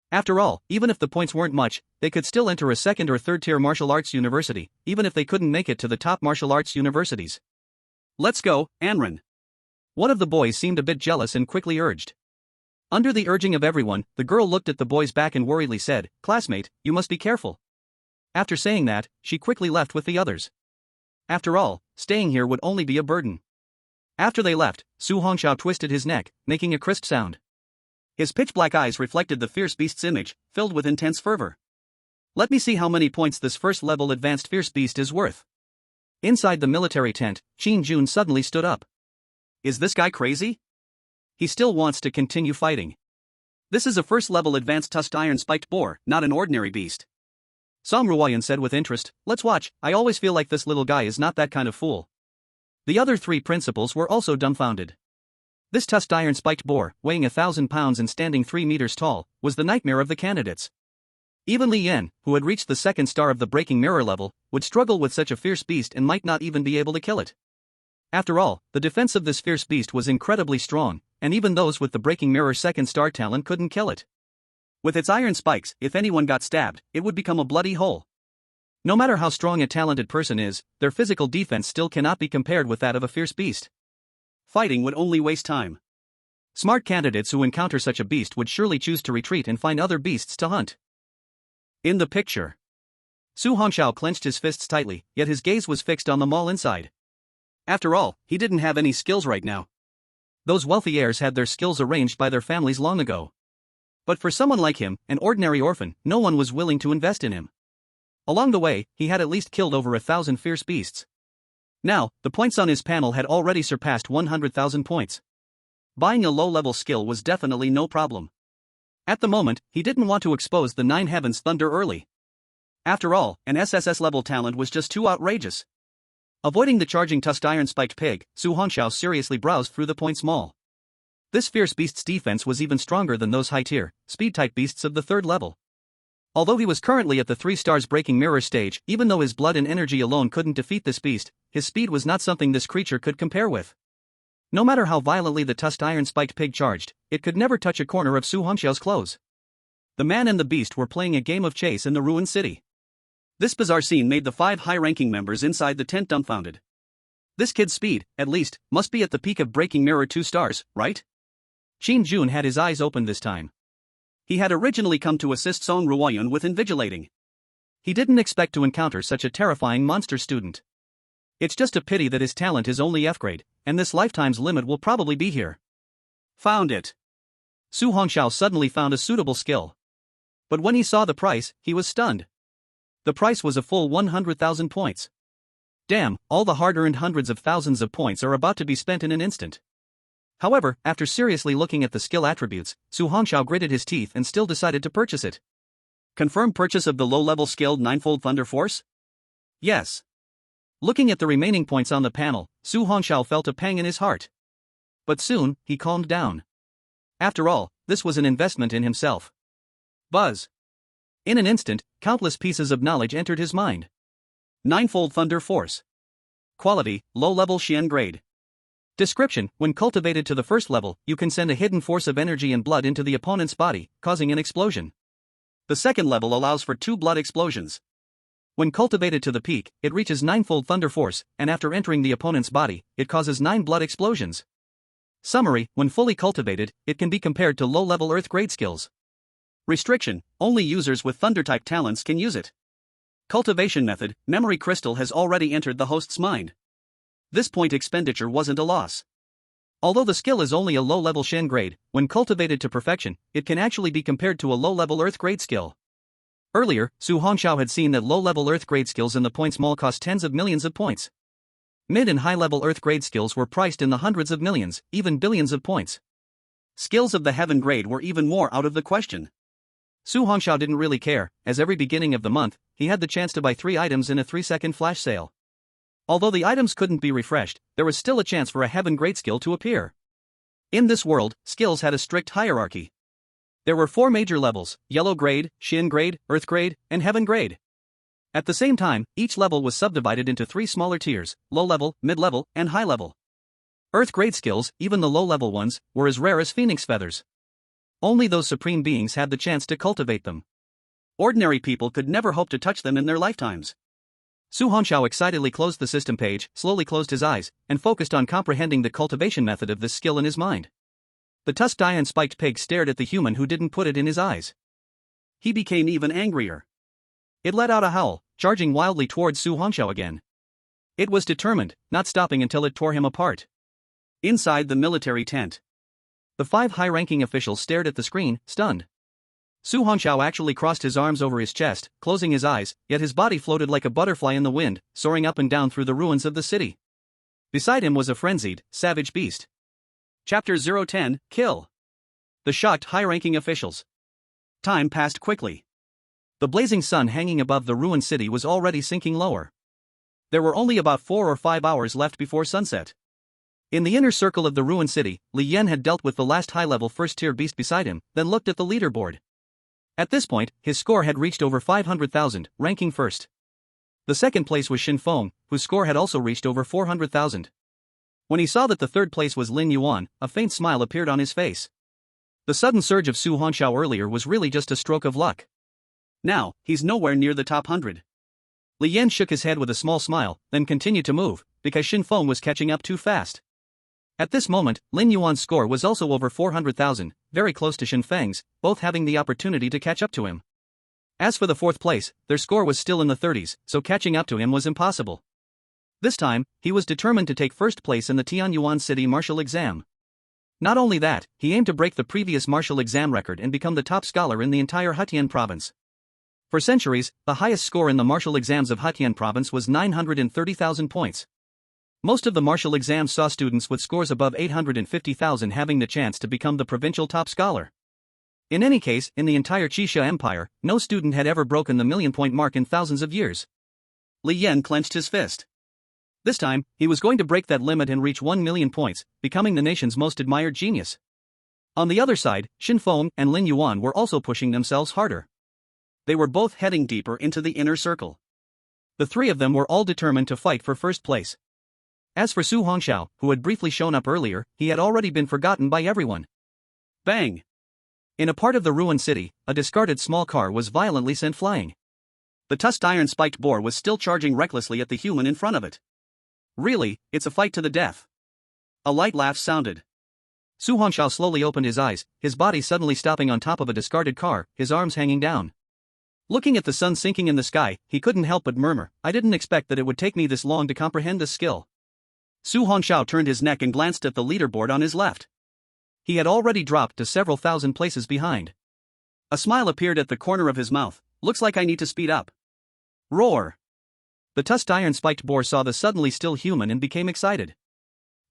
After all, even if the points weren't much, they could still enter a 2nd or 3rd-tier martial arts university, even if they couldn't make it to the top martial arts universities. "Let's go, Anren." One of the boys seemed a bit jealous and quickly urged. Under the urging of everyone, the girl looked at the boy's back and worriedly said, "Classmate, you must be careful." After saying that, she quickly left with the others. After all, staying here would only be a burden. After they left, Su Hongxiao twisted his neck, making a crisp sound. His pitch-black eyes reflected the fierce beast's image, filled with intense fervor. Let me see how many points this first-level advanced fierce beast is worth. Inside the military tent, Qin Jun suddenly stood up. Is this guy crazy? He still wants to continue fighting. This is a first-level advanced tusked iron-spiked boar, not an ordinary beast. Song Ruoyan said with interest, "Let's watch, I always feel like this little guy is not that kind of fool." The other 3 principals were also dumbfounded. This tusked iron-spiked boar, weighing 1,000 pounds and standing 3 meters tall, was the nightmare of the candidates. Even Li Yan, who had reached the 2nd star of the breaking mirror level, would struggle with such a fierce beast and might not even be able to kill it. After all, the defense of this fierce beast was incredibly strong, and even those with the breaking mirror 2nd star talent couldn't kill it. With its iron spikes, if anyone got stabbed, it would become a bloody hole. No matter how strong a talented person is, their physical defense still cannot be compared with that of a fierce beast. Fighting would only waste time. Smart candidates who encounter such a beast would surely choose to retreat and find other beasts to hunt. In the picture, Su Hongxiao clenched his fists tightly, yet his gaze was fixed on the mall inside. After all, he didn't have any skills right now. Those wealthy heirs had their skills arranged by their families long ago. But for someone like him, an ordinary orphan, no one was willing to invest in him. Along the way, he had at least killed over 1,000 fierce beasts. Now, the points on his panel had already surpassed 100,000 points. Buying a low-level skill was definitely no problem. At the moment, he didn't want to expose the 9 heavens thunder early. After all, an SSS level talent was just too outrageous. Avoiding the charging tusked iron-spiked pig, Su Hongxiao seriously browsed through the points mall. This fierce beast's defense was even stronger than those high-tier, speed-type beasts of the 3rd level. Although he was currently at the 3 stars breaking mirror stage, even though his blood and energy alone couldn't defeat this beast, his speed was not something this creature could compare with. No matter how violently the tusked iron-spiked pig charged, it could never touch a corner of Su Hongxiao's clothes. The man and the beast were playing a game of chase in the ruined city. This bizarre scene made the 5 high-ranking members inside the tent dumbfounded. This kid's speed, at least, must be at the peak of breaking mirror 2 stars, right? Qin Jun had his eyes open this time. He had originally come to assist Song Ruoyun with invigilating. He didn't expect to encounter such a terrifying monster student. It's just a pity that his talent is only F grade, and this lifetime's limit will probably be here. Found it. Su Hongxiao suddenly found a suitable skill. But when he saw the price, he was stunned. The price was a full 100,000 points. Damn, all the hard-earned hundreds of thousands of points are about to be spent in an instant. However, after seriously looking at the skill attributes, Su Hongxiao gritted his teeth and still decided to purchase it. Confirm purchase of the low-level skilled Ninefold Thunder Force? Yes. Looking at the remaining points on the panel, Su Hongxiao felt a pang in his heart. But soon, he calmed down. After all, this was an investment in himself. Buzz. In an instant, countless pieces of knowledge entered his mind. Ninefold Thunder Force. Quality, low-level Xian grade. Description: when cultivated to the first level, you can send a hidden force of energy and blood into the opponent's body, causing an explosion. The second level allows for 2 blood explosions. When cultivated to the peak, it reaches Ninefold Thunder Force, and after entering the opponent's body, it causes 9 blood explosions. Summary: when fully cultivated, it can be compared to low-level Earth grade skills. Restriction: only users with Thunder-type talents can use it. Cultivation method: memory crystal has already entered the host's mind. This point expenditure wasn't a loss. Although the skill is only a low-level Shen grade, when cultivated to perfection, it can actually be compared to a low-level Earth grade skill. Earlier, Su Hongxiao had seen that low-level Earth grade skills in the points mall cost tens of millions of points. Mid and high-level Earth grade skills were priced in the hundreds of millions, even billions of points. Skills of the Heaven grade were even more out of the question. Su Hongxiao didn't really care, as every beginning of the month, he had the chance to buy 3 items in a 3-second flash sale. Although the items couldn't be refreshed, there was still a chance for a Heaven grade skill to appear. In this world, skills had a strict hierarchy. There were 4 major levels: Yellow grade, Xian grade, Earth grade, and Heaven grade. At the same time, each level was subdivided into 3 smaller tiers: low level, mid level, and high level. Earth grade skills, even the low level ones, were as rare as phoenix feathers. Only those supreme beings had the chance to cultivate them. Ordinary people could never hope to touch them in their lifetimes. Su Hongxiao excitedly closed the system page, slowly closed his eyes, and focused on comprehending the cultivation method of this skill in his mind. The tusked iron spiked pig stared at the human who didn't put it in his eyes. He became even angrier. It let out a howl, charging wildly towards Su Hongxiao again. It was determined, not stopping until it tore him apart. Inside the military tent, the 5 high-ranking officials stared at the screen, stunned. Su Hongxiao actually crossed his arms over his chest, closing his eyes, yet his body floated like a butterfly in the wind, soaring up and down through the ruins of the city. Beside him was a frenzied, savage beast. Chapter 010, Kill. The shocked high-ranking officials. Time passed quickly. The blazing sun hanging above the ruined city was already sinking lower. There were only about 4 or 5 hours left before sunset. In the inner circle of the ruined city, Li Yan had dealt with the last high-level first-tier beast beside him, then looked at the leaderboard. At this point, his score had reached over 500,000, ranking first. The second place was Xin Feng, whose score had also reached over 400,000. When he saw that the third place was Lin Yuan, a faint smile appeared on his face. The sudden surge of Su Hongxiao earlier was really just a stroke of luck. Now, he's nowhere near the top 100. Li Yan shook his head with a small smile, then continued to move, because Xin Feng was catching up too fast. At this moment, Lin Yuan's score was also over 400,000, very close to Xin Feng's, both having the opportunity to catch up to him. As for the fourth place, their score was still in the 30s, so catching up to him was impossible. This time, he was determined to take first place in the Tianyuan City martial exam. Not only that, he aimed to break the previous martial exam record and become the top scholar in the entire Hutian province. For centuries, the highest score in the martial exams of Hutian province was 930,000 points. Most of the martial exams saw students with scores above 850,000 having the chance to become the provincial top scholar. In any case, in the entire Qixia Empire, no student had ever broken the million-point mark in thousands of years. Li Yan clenched his fist. This time, he was going to break that limit and reach 1 million points, becoming the nation's most admired genius. On the other side, Xin Feng and Lin Yuan were also pushing themselves harder. They were both heading deeper into the inner circle. The 3 of them were all determined to fight for first place. As for Su Hongxiao, who had briefly shown up earlier, he had already been forgotten by everyone. Bang! In a part of the ruined city, a discarded small car was violently sent flying. The tusked iron-spiked boar was still charging recklessly at the human in front of it. Really, it's a fight to the death. A light laugh sounded. Su Hongxiao slowly opened his eyes, his body suddenly stopping on top of a discarded car, his arms hanging down. Looking at the sun sinking in the sky, he couldn't help but murmur, I didn't expect that it would take me this long to comprehend this skill. Su Hongxiao turned his neck and glanced at the leaderboard on his left. He had already dropped to several thousand places behind. A smile appeared at the corner of his mouth. Looks like I need to speed up. Roar! The tusked iron-spiked boar saw the suddenly still human and became excited.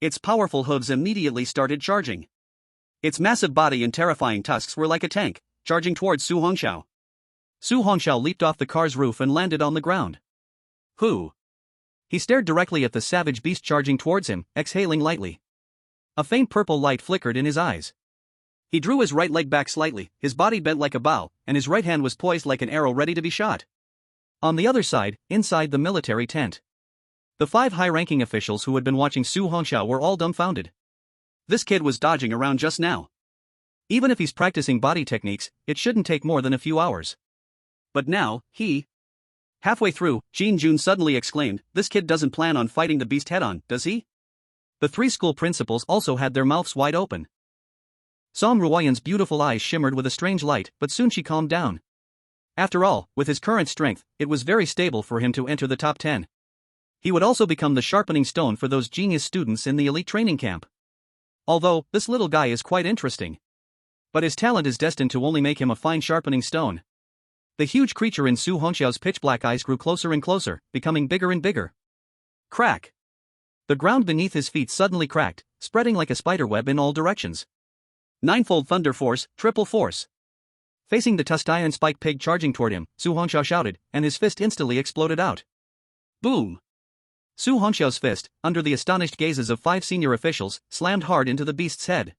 Its powerful hooves immediately started charging. Its massive body and terrifying tusks were like a tank, charging towards Su Hongxiao. Su Hongxiao leaped off the car's roof and landed on the ground. Who? He stared directly at the savage beast charging towards him, exhaling lightly. A faint purple light flickered in his eyes. He drew his right leg back slightly, his body bent like a bow, and his right hand was poised like an arrow ready to be shot. On the other side, inside the military tent, the 5 high-ranking officials who had been watching Su Hongxiao were all dumbfounded. This kid was dodging around just now. Even if he's practicing body techniques, it shouldn't take more than a few hours. But now, Halfway through, Jin Jun suddenly exclaimed, this kid doesn't plan on fighting the beast head-on, does he? The 3 school principals also had their mouths wide open. Song Ruoyan's beautiful eyes shimmered with a strange light, but soon she calmed down. After all, with his current strength, it was very stable for him to enter the top 10. He would also become the sharpening stone for those genius students in the elite training camp. Although, this little guy is quite interesting. But his talent is destined to only make him a fine sharpening stone. The huge creature in Su Hongxiao's pitch-black eyes grew closer and closer, becoming bigger and bigger. Crack! The ground beneath his feet suddenly cracked, spreading like a spiderweb in all directions. Ninefold Thunder Force, Triple Force. Facing the tusked iron spike pig charging toward him, Su Hongxiao shouted, and his fist instantly exploded out. Boom! Su Hongxiao's fist, under the astonished gazes of 5 senior officials, slammed hard into the beast's head.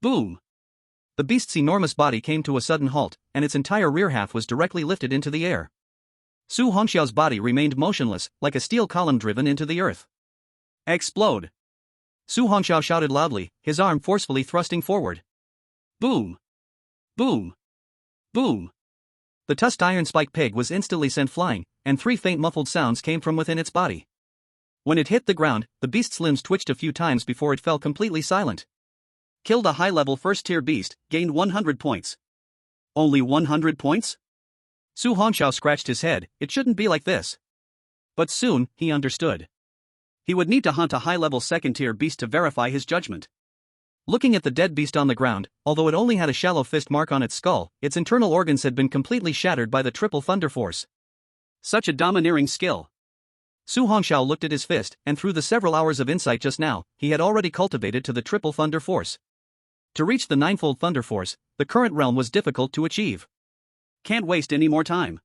Boom! The beast's enormous body came to a sudden halt, and its entire rear half was directly lifted into the air. Su Hongxiao's body remained motionless, like a steel column driven into the earth. Explode! Su Hongxiao shouted loudly, his arm forcefully thrusting forward. Boom! Boom! Boom! The tusked iron spike pig was instantly sent flying, and 3 faint muffled sounds came from within its body. When it hit the ground, the beast's limbs twitched a few times before it fell completely silent. Killed a high-level first-tier beast, gained 100 points. Only 100 points? Su Hongxiao scratched his head, it shouldn't be like this. But soon, he understood. He would need to hunt a high-level second-tier beast to verify his judgment. Looking at the dead beast on the ground, although it only had a shallow fist mark on its skull, its internal organs had been completely shattered by the triple thunder force. Such a domineering skill. Su Hongxiao looked at his fist, and through the several hours of insight just now, he had already cultivated to the triple thunder force. To reach the ninefold thunder force, the current realm was difficult to achieve. Can't waste any more time.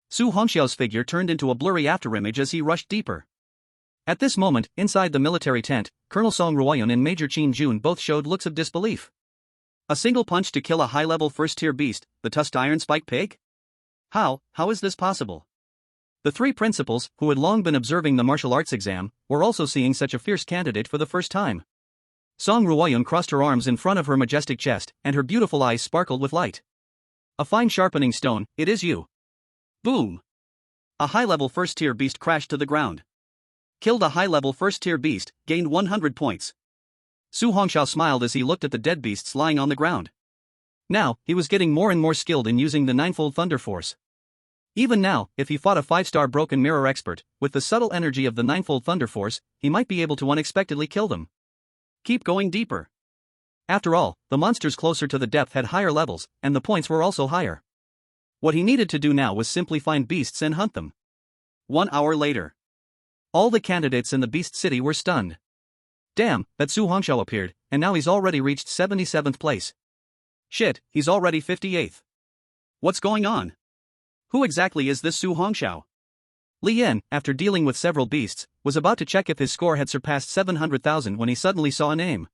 Su Hongxiao's figure turned into a blurry afterimage as he rushed deeper. At this moment, inside the military tent, Colonel Song Ruoyan and Major Jin Jun both showed looks of disbelief. A single punch to kill a high-level first-tier beast, the tusked iron spike pig? How is this possible? The 3 principals, who had long been observing the martial arts exam, were also seeing such a fierce candidate for the first time. Song Ruoyan crossed her arms in front of her majestic chest, and her beautiful eyes sparkled with light. A fine sharpening stone, it is you. Boom! A high-level first-tier beast crashed to the ground. Killed a high-level first-tier beast, gained 100 points. Su Hongxiao smiled as he looked at the dead beasts lying on the ground. Now, he was getting more and more skilled in using the ninefold thunder force. Even now, if he fought a 5-star broken mirror expert, with the subtle energy of the ninefold thunder force, he might be able to unexpectedly kill them. Keep going deeper. After all, the monsters closer to the depth had higher levels, and the points were also higher. What he needed to do now was simply find beasts and hunt them. 1 hour later. All the candidates in the Beast City were stunned. Damn, that Su Hongxiao appeared, and now he's already reached 77th place. Shit, he's already 58th. What's going on? Who exactly is this Su Hongxiao? Li Yan, after dealing with several beasts, was about to check if his score had surpassed 700,000 when he suddenly saw a name.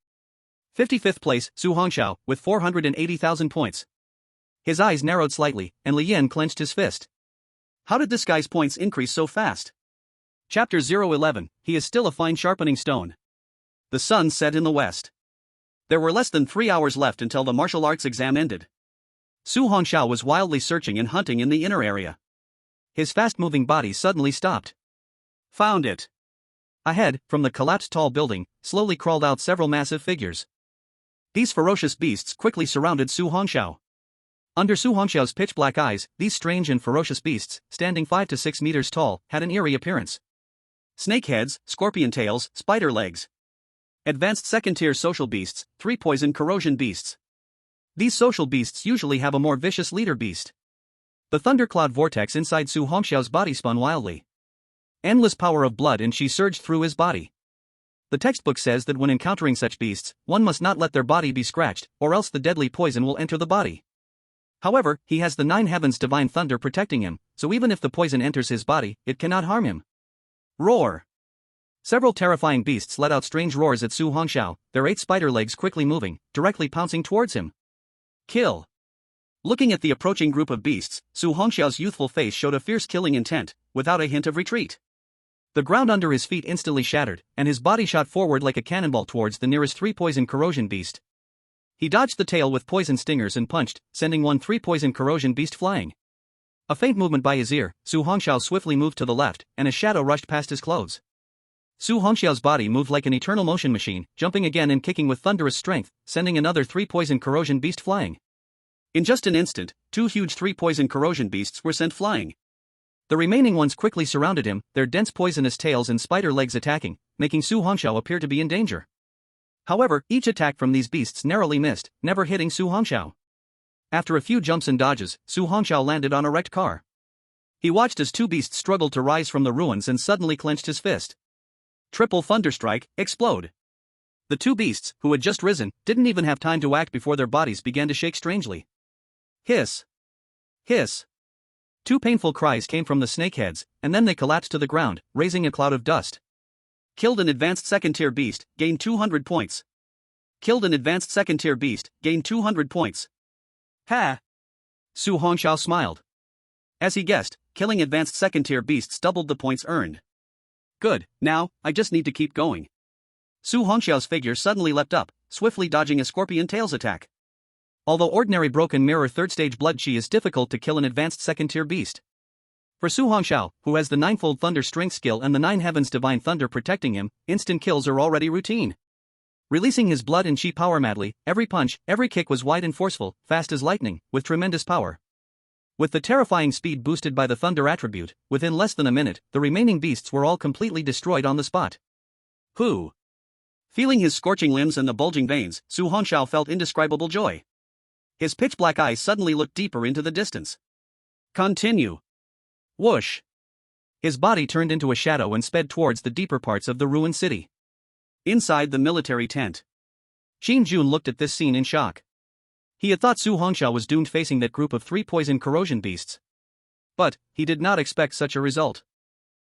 55th place, Su Hongxiao, with 480,000 points. His eyes narrowed slightly, and Li Yan clenched his fist. How did this guy's points increase so fast? Chapter 011, he is still a fine sharpening stone. The sun set in the west. There were less than 3 hours left until the martial arts exam ended. Su Hongxiao was wildly searching and hunting in the inner area. His fast-moving body suddenly stopped. Found it. Ahead, from the collapsed tall building, slowly crawled out several massive figures. These ferocious beasts quickly surrounded Su Hongxiao. Under Su Hongxiao's pitch-black eyes, these strange and ferocious beasts, standing 5 to 6 meters tall, had an eerie appearance. Snake heads, scorpion tails, spider legs. Advanced second-tier social beasts, 3 poison corrosion beasts. These social beasts usually have a more vicious leader beast. The thundercloud vortex inside Su Hongxiao's body spun wildly. Endless power of blood and qi surged through his body. The textbook says that when encountering such beasts, one must not let their body be scratched, or else the deadly poison will enter the body. However, he has the 9 heavens divine thunder protecting him, so even if the poison enters his body, it cannot harm him. Roar! Several terrifying beasts let out strange roars at Su Hongxiao, their 8 spider legs quickly moving, directly pouncing towards him. Kill! Looking at the approaching group of beasts, Su Hongxiao's youthful face showed a fierce killing intent, without a hint of retreat. The ground under his feet instantly shattered, and his body shot forward like a cannonball towards the nearest 3 poison corrosion beast. He dodged the tail with poison stingers and punched, sending one 3 poison corrosion beast flying. A faint movement by his ear, Su Hongxiao swiftly moved to the left, and a shadow rushed past his clothes. Su Hongxiao's body moved like an eternal motion machine, jumping again and kicking with thunderous strength, sending another 3 poison corrosion beast flying. In just an instant, 2 huge 3 poison corrosion beasts were sent flying. The remaining ones quickly surrounded him, their dense poisonous tails and spider legs attacking, making Su Hongxiao appear to be in danger. However, each attack from these beasts narrowly missed, never hitting Su Hongxiao. After a few jumps and dodges, Su Hongxiao landed on a wrecked car. He watched as 2 beasts struggled to rise from the ruins and suddenly clenched his fist. Triple thunderstrike, explode. The 2 beasts, who had just risen, didn't even have time to act before their bodies began to shake strangely. Hiss! Hiss! 2 painful cries came from the snakeheads, and then they collapsed to the ground, raising a cloud of dust. Killed an advanced second-tier beast, gained 200 points. Killed an advanced second-tier beast, gained 200 points. Ha! Su Hongxiao smiled. As he guessed, killing advanced second-tier beasts doubled the points earned. Good, now, I just need to keep going. Su Hongxiao's figure suddenly leapt up, swiftly dodging a scorpion tails attack. Although ordinary broken mirror 3rd stage blood qi is difficult to kill an advanced second-tier beast. For Su Hongxiao, who has the 9-fold thunder strength skill and the 9 heavens divine thunder protecting him, instant kills are already routine. Releasing his blood and qi power madly, every punch, every kick was wide and forceful, fast as lightning, with tremendous power. With the terrifying speed boosted by the thunder attribute, within less than a minute, the remaining beasts were all completely destroyed on the spot. Whew! Feeling his scorching limbs and the bulging veins, Su Hongxiao felt indescribable joy. His pitch-black eyes suddenly looked deeper into the distance. Continue. Whoosh! His body turned into a shadow and sped towards the deeper parts of the ruined city. Inside the military tent, Qin Jun looked at this scene in shock. He had thought Su Hongxiao was doomed facing that group of 3 poison corrosion beasts. But he did not expect such a result.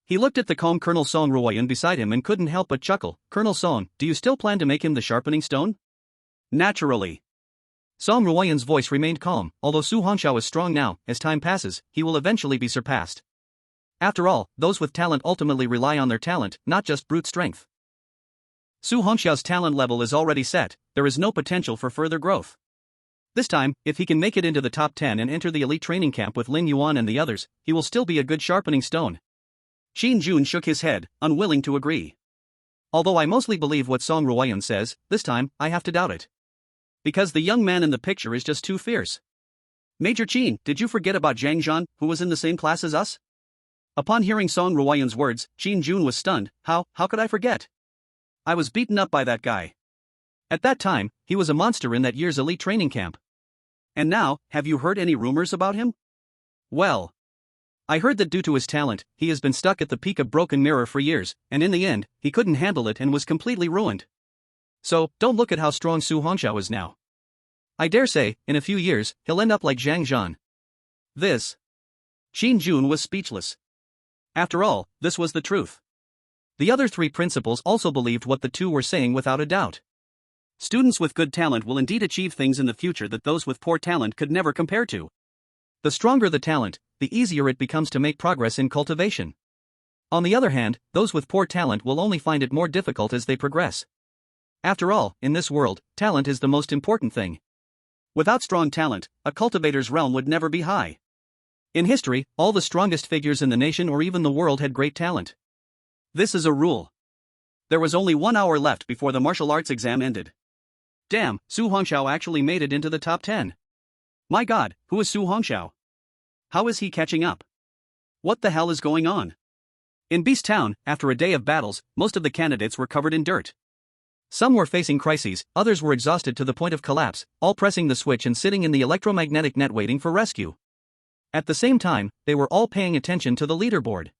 He looked at the calm Colonel Song Ruoyan beside him and couldn't help but chuckle. Colonel Song, do you still plan to make him the sharpening stone? Naturally. Song Ruoyan's voice remained calm. Although Su Hongxiao is strong now, as time passes, he will eventually be surpassed. After all, those with talent ultimately rely on their talent, not just brute strength. Su Hongxiao's talent level is already set, there is no potential for further growth. This time, if he can make it into the top 10 and enter the elite training camp with Lin Yuan and the others, he will still be a good sharpening stone. Qin Jun shook his head, unwilling to agree. Although I mostly believe what Song Ruoyan says, this time, I have to doubt it. Because the young man in the picture is just too fierce. Major Qin, did you forget about Zhang Zhan, who was in the same class as us? Upon hearing Song Ruoyan's words, Qin Jun was stunned. How could I forget? I was beaten up by that guy. At that time, he was a monster in that year's elite training camp. And now, have you heard any rumors about him? Well, I heard that due to his talent, he has been stuck at the peak of Broken Mirror for years, and in the end, he couldn't handle it and was completely ruined. So, don't look at how strong Su Hongxiao is now. I dare say, in a few years, he'll end up like Zhang Zhan. This. Qin Jun was speechless. After all, this was the truth. The other 3 principals also believed what the 2 were saying without a doubt. Students with good talent will indeed achieve things in the future that those with poor talent could never compare to. The stronger the talent, the easier it becomes to make progress in cultivation. On the other hand, those with poor talent will only find it more difficult as they progress. After all, in this world, talent is the most important thing. Without strong talent, a cultivator's realm would never be high. In history, all the strongest figures in the nation or even the world had great talent. This is a rule. There was only 1 hour left before the martial arts exam ended. Damn, Su Hongxiao actually made it into the top 10. My god, who is Su Hongxiao? How is he catching up? What the hell is going on? In Beast Town, after a day of battles, most of the candidates were covered in dirt. Some were facing crises, others were exhausted to the point of collapse, all pressing the switch and sitting in the electromagnetic net waiting for rescue. At the same time, they were all paying attention to the leaderboard.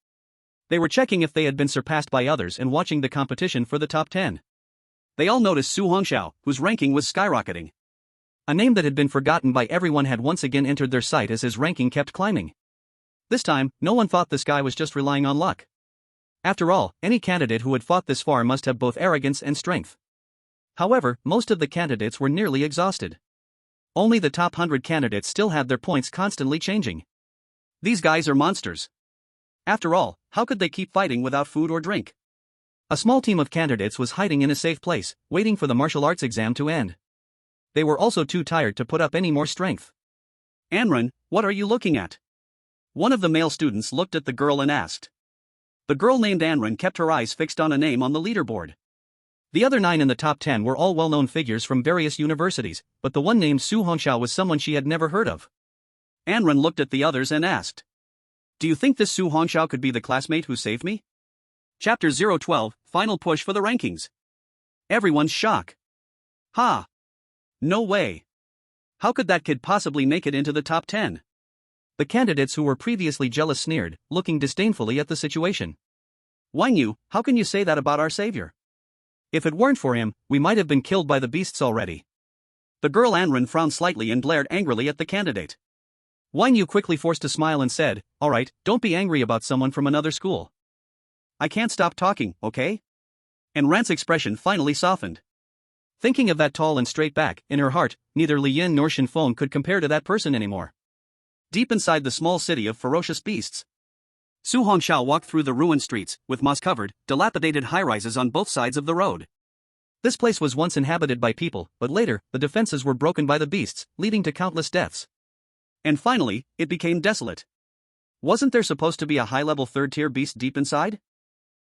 They were checking if they had been surpassed by others and watching the competition for the top 10. They all noticed Su Hongxiao, whose ranking was skyrocketing. A name that had been forgotten by everyone had once again entered their sight as his ranking kept climbing. This time, no one thought this guy was just relying on luck. After all, any candidate who had fought this far must have both arrogance and strength. However, most of the candidates were nearly exhausted. Only the top 100 candidates still had their points constantly changing. These guys are monsters. After all, how could they keep fighting without food or drink? A small team of candidates was hiding in a safe place, waiting for the martial arts exam to end. They were also too tired to put up any more strength. Anren, what are you looking at? One of the male students looked at the girl and asked. The girl named Anren kept her eyes fixed on a name on the leaderboard. The other 9 in the top 10 were all well-known figures from various universities, but the one named Su Hongxiao was someone she had never heard of. Anren looked at the others and asked. Do you think this Su Hongxiao could be the classmate who saved me? Chapter 012, Final Push for the Rankings. Everyone's shock. Ha! No way. How could that kid possibly make it into the top 10? The candidates who were previously jealous sneered, looking disdainfully at the situation. Wang Yu, how can you say that about our savior? If it weren't for him, we might have been killed by the beasts already. The girl Anren frowned slightly and glared angrily at the candidate. Wang Yu quickly forced a smile and said, Alright, don't be angry about someone from another school. I can't stop talking, okay? And Rant's expression finally softened. Thinking of that tall and straight back, in her heart, neither Li Yin nor Shinfeng could compare to that person anymore. Deep inside the small city of ferocious beasts, Su Hongxiao walked through the ruined streets, with moss-covered, dilapidated high-rises on both sides of the road. This place was once inhabited by people, but later, the defenses were broken by the beasts, leading to countless deaths. And finally, it became desolate. Wasn't there supposed to be a high-level third-tier beast deep inside?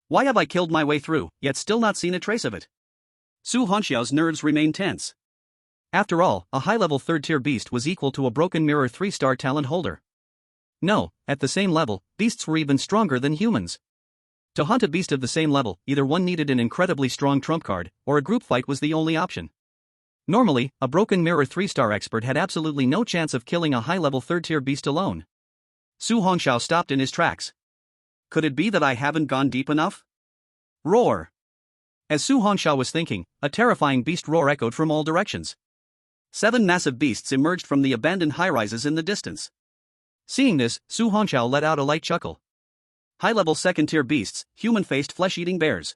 Why have I killed my way through, yet still not seen a trace of it? Su Hongxiao's nerves remained tense. After all, a high-level third-tier beast was equal to a broken mirror 3-star talent holder. No, at the same level, beasts were even stronger than humans. To hunt a beast of the same level, either one needed an incredibly strong trump card, or a group fight was the only option. Normally, a broken mirror 3-star expert had absolutely no chance of killing a high-level third-tier beast alone. Su Hongxiao stopped in his tracks. Could it be that I haven't gone deep enough? Roar! As Su Hongxiao was thinking, a terrifying beast roar echoed from all directions. 7 massive beasts emerged from the abandoned high-rises in the distance. Seeing this, Su Hongxiao let out a light chuckle. High-level second-tier beasts, human-faced flesh-eating bears.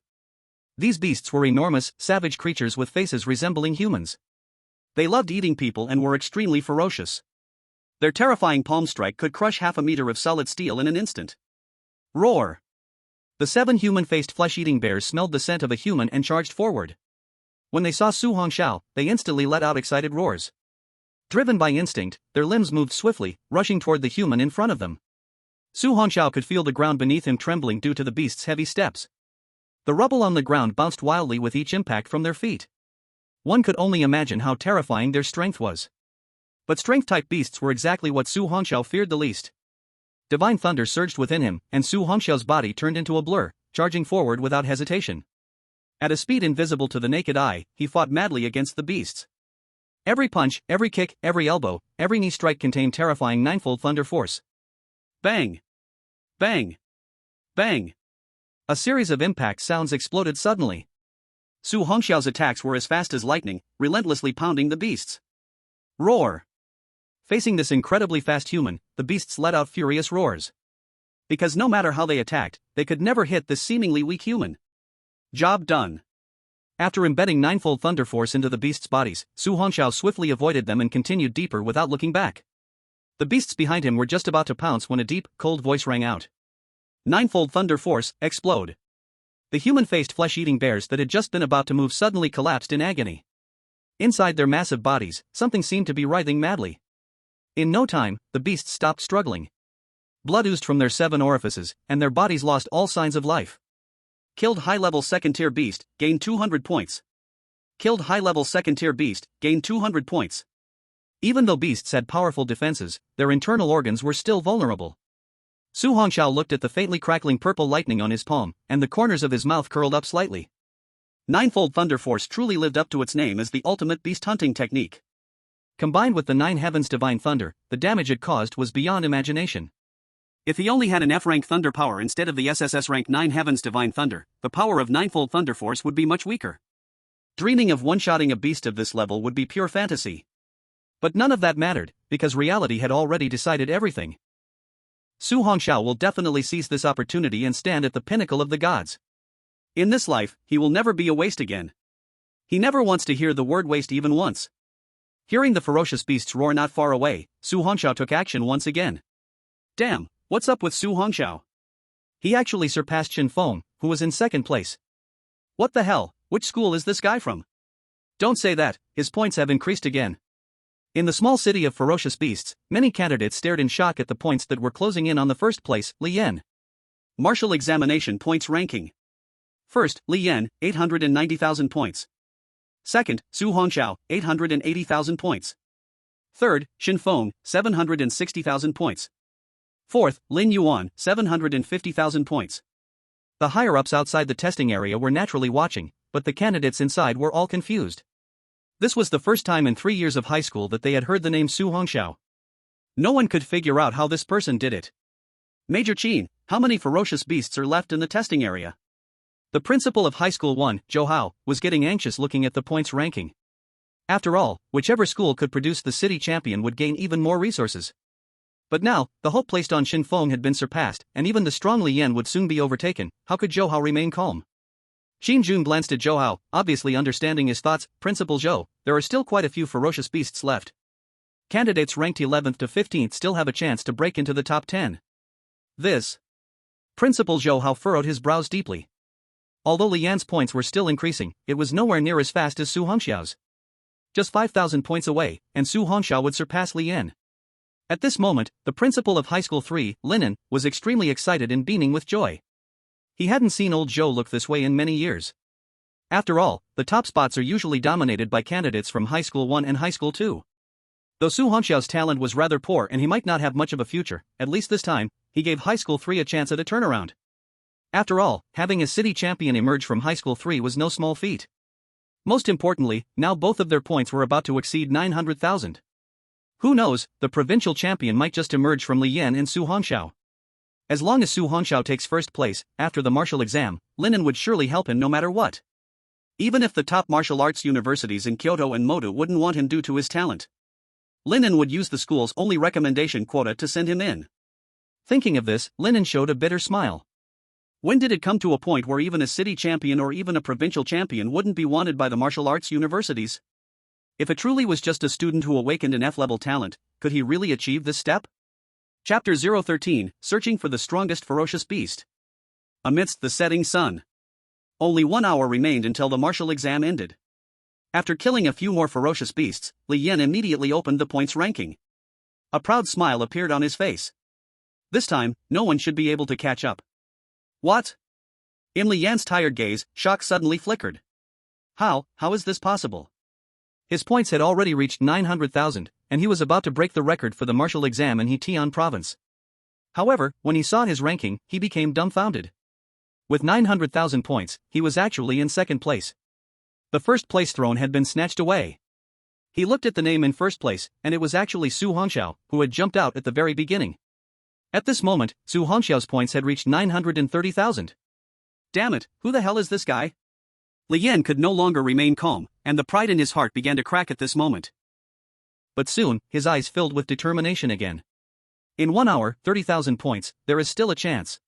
These beasts were enormous, savage creatures with faces resembling humans. They loved eating people and were extremely ferocious. Their terrifying palm strike could crush half a meter of solid steel in an instant. Roar! The 7 human-faced flesh-eating bears smelled the scent of a human and charged forward. When they saw Su Hongxiao, they instantly let out excited roars. Driven by instinct, their limbs moved swiftly, rushing toward the human in front of them. Su Hongxiao could feel the ground beneath him trembling due to the beast's heavy steps. The rubble on the ground bounced wildly with each impact from their feet. One could only imagine how terrifying their strength was. But strength-type beasts were exactly what Su Hongxiao feared the least. Divine thunder surged within him, and Su Hongxiao's body turned into a blur, charging forward without hesitation. At a speed invisible to the naked eye, he fought madly against the beasts. Every punch, every kick, every elbow, every knee strike contained terrifying ninefold thunder force. Bang! Bang! Bang! A series of impact sounds exploded suddenly. Su Hongxiao's attacks were as fast as lightning, relentlessly pounding the beasts. Roar! Facing this incredibly fast human, the beasts let out furious roars. Because no matter how they attacked, they could never hit this seemingly weak human. Job done. After embedding ninefold thunder force into the beasts' bodies, Su Hongxiao swiftly avoided them and continued deeper without looking back. The beasts behind him were just about to pounce when a deep, cold voice rang out. Ninefold thunder force, explode. The human-faced flesh-eating bears that had just been about to move suddenly collapsed in agony. Inside their massive bodies, something seemed to be writhing madly. In no time, the beasts stopped struggling. Blood oozed from their 7 orifices, and their bodies lost all signs of life. Killed high-level second-tier beast, gained 200 points. Killed high-level second-tier beast, gained 200 points. Even though beasts had powerful defenses, their internal organs were still vulnerable. Su Hongxiao looked at the faintly crackling purple lightning on his palm, and the corners of his mouth curled up slightly. Ninefold Thunder Force truly lived up to its name as the ultimate beast hunting technique. Combined with the Nine Heavens Divine Thunder, the damage it caused was beyond imagination. If he only had an F-rank Thunder power instead of the SSS-Rank 9 Heavens Divine Thunder, the power of Ninefold Thunder Force would be much weaker. Dreaming of one-shotting a beast of this level would be pure fantasy. But none of that mattered, because reality had already decided everything. Su Hongxiao will definitely seize this opportunity and stand at the pinnacle of the gods. In this life, he will never be a waste again. He never wants to hear the word waste even once. Hearing the ferocious beasts roar not far away, Su Hongxiao took action once again. Damn, what's up with Su Hongxiao? He actually surpassed Shin Feng, who was in second place. What the hell, which school is this guy from? Don't say that, his points have increased again. In the small city of ferocious beasts, many candidates stared in shock at the points that were closing in on the first place, Li Yan. Martial examination points ranking. First, Li Yan, 890,000 points. Second, Su Hongxiao, 880,000 points. Third, Shin Feng, 760,000 points. Fourth, Lin Yuan, 750,000 points. The higher-ups outside the testing area were naturally watching, but the candidates inside were all confused. This was the first time in 3 years of high school that they had heard the name Su Hongxiao. No one could figure out how this person did it. Major Qin, how many ferocious beasts are left in the testing area? The principal of High School 1, Zhou Hao, was getting anxious looking at the points ranking. After all, whichever school could produce the city champion would gain even more resources. But now, the hope placed on Shin Feng had been surpassed, and even the strong Li Yan would soon be overtaken. How could Zhou Hao remain calm? Xin Jun glanced at Zhou Hao, obviously understanding his thoughts. Principal Zhou, there are still quite a few ferocious beasts left. Candidates ranked 11th to 15th still have a chance to break into the top 10. This. Principal Zhou Hao furrowed his brows deeply. Although Li Yan's points were still increasing, it was nowhere near as fast as Su Hongxiao's. Just 5,000 points away, and Su Hongxiao would surpass Li Yan. At this moment, the principal of High School 3, Linen, was extremely excited and beaming with joy. He hadn't seen old Zhou look this way in many years. After all, the top spots are usually dominated by candidates from High School 1 and High School 2. Though Su Hongxiao's talent was rather poor and he might not have much of a future, at least this time, he gave High School 3 a chance at a turnaround. After all, having a city champion emerge from High School 3 was no small feat. Most importantly, now both of their points were about to exceed 900,000. Who knows, the provincial champion might just emerge from Li Yan and Su Hongxiao. As long as Su Hongxiao takes first place, after the martial exam, Linen would surely help him no matter what. Even if the top martial arts universities in Kyoto and Modu wouldn't want him due to his talent. Linen would use the school's only recommendation quota to send him in. Thinking of this, Linen showed a bitter smile. When did it come to a point where even a city champion or even a provincial champion wouldn't be wanted by the martial arts universities? If it truly was just a student who awakened an F-level talent, could he really achieve this step? Chapter 013, Searching for the Strongest Ferocious Beast. Amidst the setting sun. Only 1 hour remained until the martial exam ended. After killing a few more ferocious beasts, Li Yan immediately opened the points ranking. A proud smile appeared on his face. This time, no one should be able to catch up. What? In Li Yan's tired gaze, shock suddenly flickered. How is this possible? His points had already reached 900,000, and he was about to break the record for the martial exam in Heitian province. However, when he saw his ranking, he became dumbfounded. With 900,000 points, he was actually in second place. The first place throne had been snatched away. He looked at the name in first place, and it was actually Su Hongxiao, who had jumped out at the very beginning. At this moment, Su Hongxiao's points had reached 930,000. Damn it, who the hell is this guy? Li Yan could no longer remain calm, and the pride in his heart began to crack at this moment. But soon, his eyes filled with determination again. In 1 hour, 30,000 points, there is still a chance.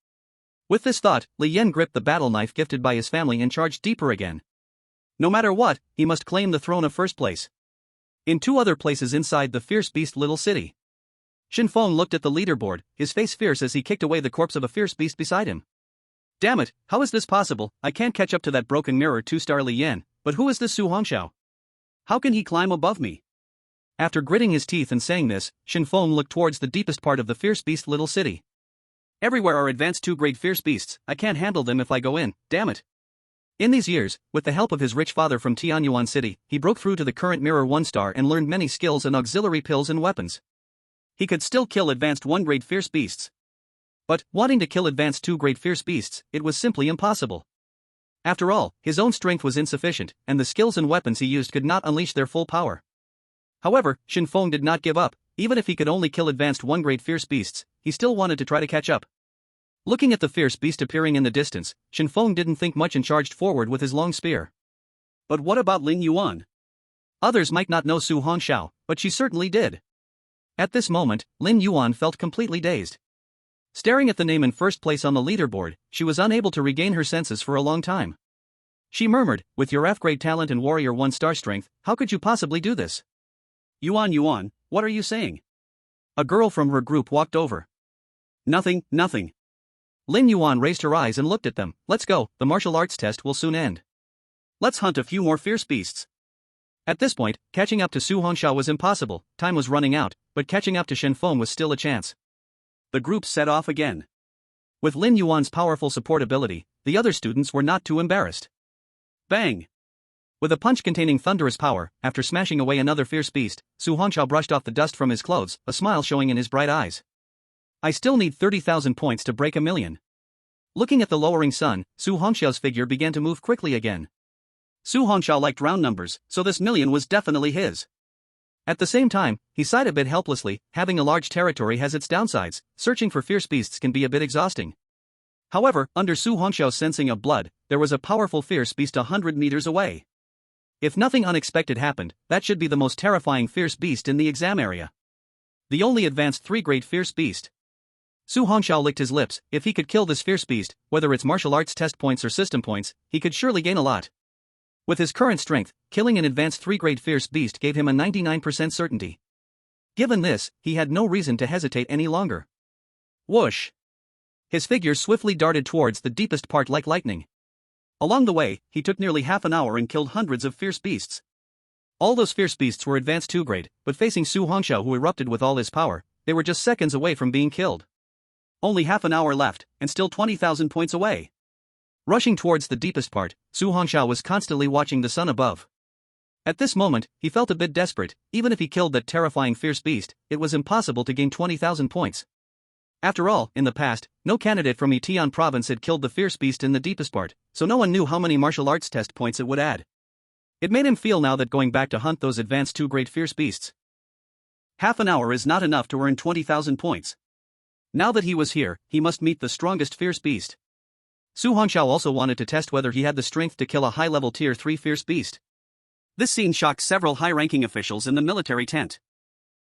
With this thought, Li Yan gripped the battle knife gifted by his family and charged deeper again. No matter what, he must claim the throne of first place. In 2 other places inside the fierce beast little city. Shin Feng looked at the leaderboard, his face fierce as he kicked away the corpse of a fierce beast beside him. Damn it, how is this possible? I can't catch up to that broken mirror 2-star Li Yan, but who is this Su Hongxiao? How can he climb above me? After gritting his teeth and saying this, Shin Feng looked towards the deepest part of the fierce beast little city. Everywhere are advanced 2-grade fierce beasts, I can't handle them if I go in, damn it. In these years, with the help of his rich father from Tianyuan City, he broke through to the current Mirror 1-star and learned many skills and auxiliary pills and weapons. He could still kill advanced 1-grade fierce beasts. But, wanting to kill advanced 2-grade fierce beasts, it was simply impossible. After all, his own strength was insufficient, and the skills and weapons he used could not unleash their full power. However, Shinfeng did not give up. Even if he could only kill advanced 1-grade fierce beasts, he still wanted to try to catch up. Looking at the fierce beast appearing in the distance, Shinfeng didn't think much and charged forward with his long spear. But what about Lin Yuan? Others might not know Su Hongxiao, but she certainly did. At this moment, Lin Yuan felt completely dazed. Staring at the name in first place on the leaderboard, she was unable to regain her senses for a long time. She murmured, with your F-grade talent and warrior 1-star strength, how could you possibly do this? Yuan, what are you saying? A girl from her group walked over. Nothing. Lin Yuan raised her eyes and looked at them. Let's go, the martial arts test will soon end. Let's hunt a few more fierce beasts. At this point, catching up to Su Hongxiao was impossible, time was running out, but catching up to Shinfeng was still a chance. The group set off again. With Lin Yuan's powerful support ability, the other students were not too embarrassed. Bang! With a punch containing thunderous power, after smashing away another fierce beast, Su Hongxiao brushed off the dust from his clothes, a smile showing in his bright eyes. I still need 30,000 points to break 1,000,000. Looking at the lowering sun, Su Hongxiao's figure began to move quickly again. Su Hongxiao liked round numbers, so this 1,000,000 was definitely his. At the same time, he sighed a bit helplessly. Having a large territory has its downsides, searching for fierce beasts can be a bit exhausting. However, under Su Hongxiao's sensing of blood, there was a powerful fierce beast 100 meters away. If nothing unexpected happened, that should be the most terrifying fierce beast in the exam area. The only advanced 3-grade fierce beast. Su Hongxiao licked his lips. If he could kill this fierce beast, whether it's martial arts test points or system points, he could surely gain a lot. With his current strength, killing an advanced 3-grade fierce beast gave him a 99% certainty. Given this, he had no reason to hesitate any longer. Whoosh! His figure swiftly darted towards the deepest part like lightning. Along the way, he took nearly half an hour and killed hundreds of fierce beasts. All those fierce beasts were advanced 2-grade, but facing Su Hongxiao, who erupted with all his power, they were just seconds away from being killed. Only half an hour left, and still 20,000 points away. Rushing towards the deepest part, Su Hongxiao was constantly watching the sun above. At this moment, he felt a bit desperate. Even if he killed that terrifying fierce beast, it was impossible to gain 20,000 points. After all, in the past, no candidate from Yitian province had killed the fierce beast in the deepest part, so no one knew how many martial arts test points it would add. It made him feel now that going back to hunt those advanced 2-grade fierce beasts. Half an hour is not enough to earn 20,000 points. Now that he was here, he must meet the strongest fierce beast. Su Hongxiao also wanted to test whether he had the strength to kill a high-level Tier 3 fierce beast. This scene shocked several high-ranking officials in the military tent.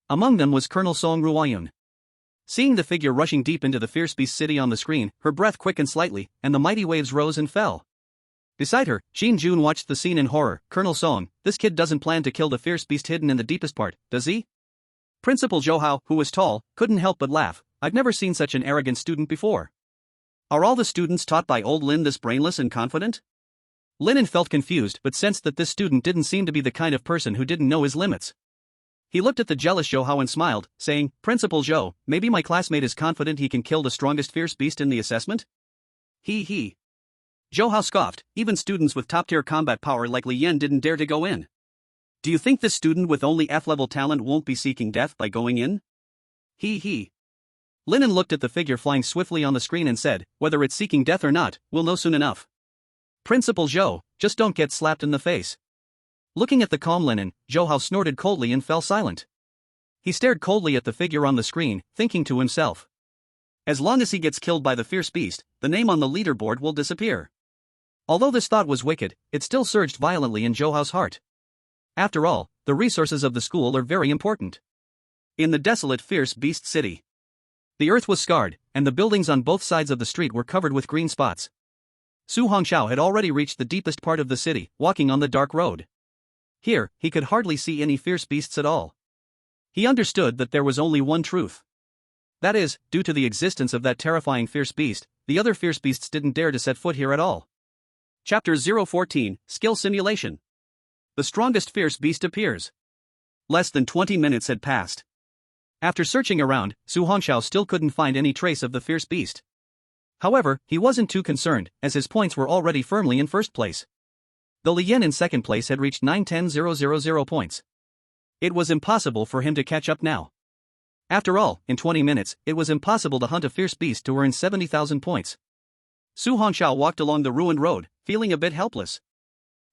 Among them was Colonel Song Ruoyun. Seeing the figure rushing deep into the fierce beast city on the screen, her breath quickened slightly, and the mighty waves rose and fell. Beside her, Xin Jun watched the scene in horror. Colonel Song, this kid doesn't plan to kill the fierce beast hidden in the deepest part, does he? Principal Zhou Hao, who was tall, couldn't help but laugh. I've never seen such an arrogant student before. Are all the students taught by old Lin this brainless and confident? Linen felt confused but sensed that this student didn't seem to be the kind of person who didn't know his limits. He looked at the jealous Zhou Hao and smiled, saying, Principal Zhou, maybe my classmate is confident he can kill the strongest fierce beast in the assessment? He. Zhou Hao scoffed, even students with top-tier combat power like Li Yan didn't dare to go in. Do you think this student with only F-level talent won't be seeking death by going in? He. Linen looked at the figure flying swiftly on the screen and said, whether it's seeking death or not, we'll know soon enough. Principal Zhou, just don't get slapped in the face. Looking at the calm Linen, Zhou Hao snorted coldly and fell silent. He stared coldly at the figure on the screen, thinking to himself. As long as he gets killed by the fierce beast, the name on the leaderboard will disappear. Although this thought was wicked, it still surged violently in Zhou Hao's heart. After all, the resources of the school are very important. In the desolate fierce beast city, the earth was scarred, and the buildings on both sides of the street were covered with green spots. Su Hongxiao had already reached the deepest part of the city, walking on the dark road. Here, he could hardly see any fierce beasts at all. He understood that there was only one truth. That is, due to the existence of that terrifying fierce beast, the other fierce beasts didn't dare to set foot here at all. Chapter 014, Skill Simulation. The strongest fierce beast appears. Less than 20 minutes had passed. After searching around, Su Hongxiao still couldn't find any trace of the fierce beast. However, he wasn't too concerned, as his points were already firmly in first place. The Li Yan in second place had reached 910,000 points. It was impossible for him to catch up now. After all, in 20 minutes, it was impossible to hunt a fierce beast to earn 70,000 points. Su Hongxiao walked along the ruined road, feeling a bit helpless.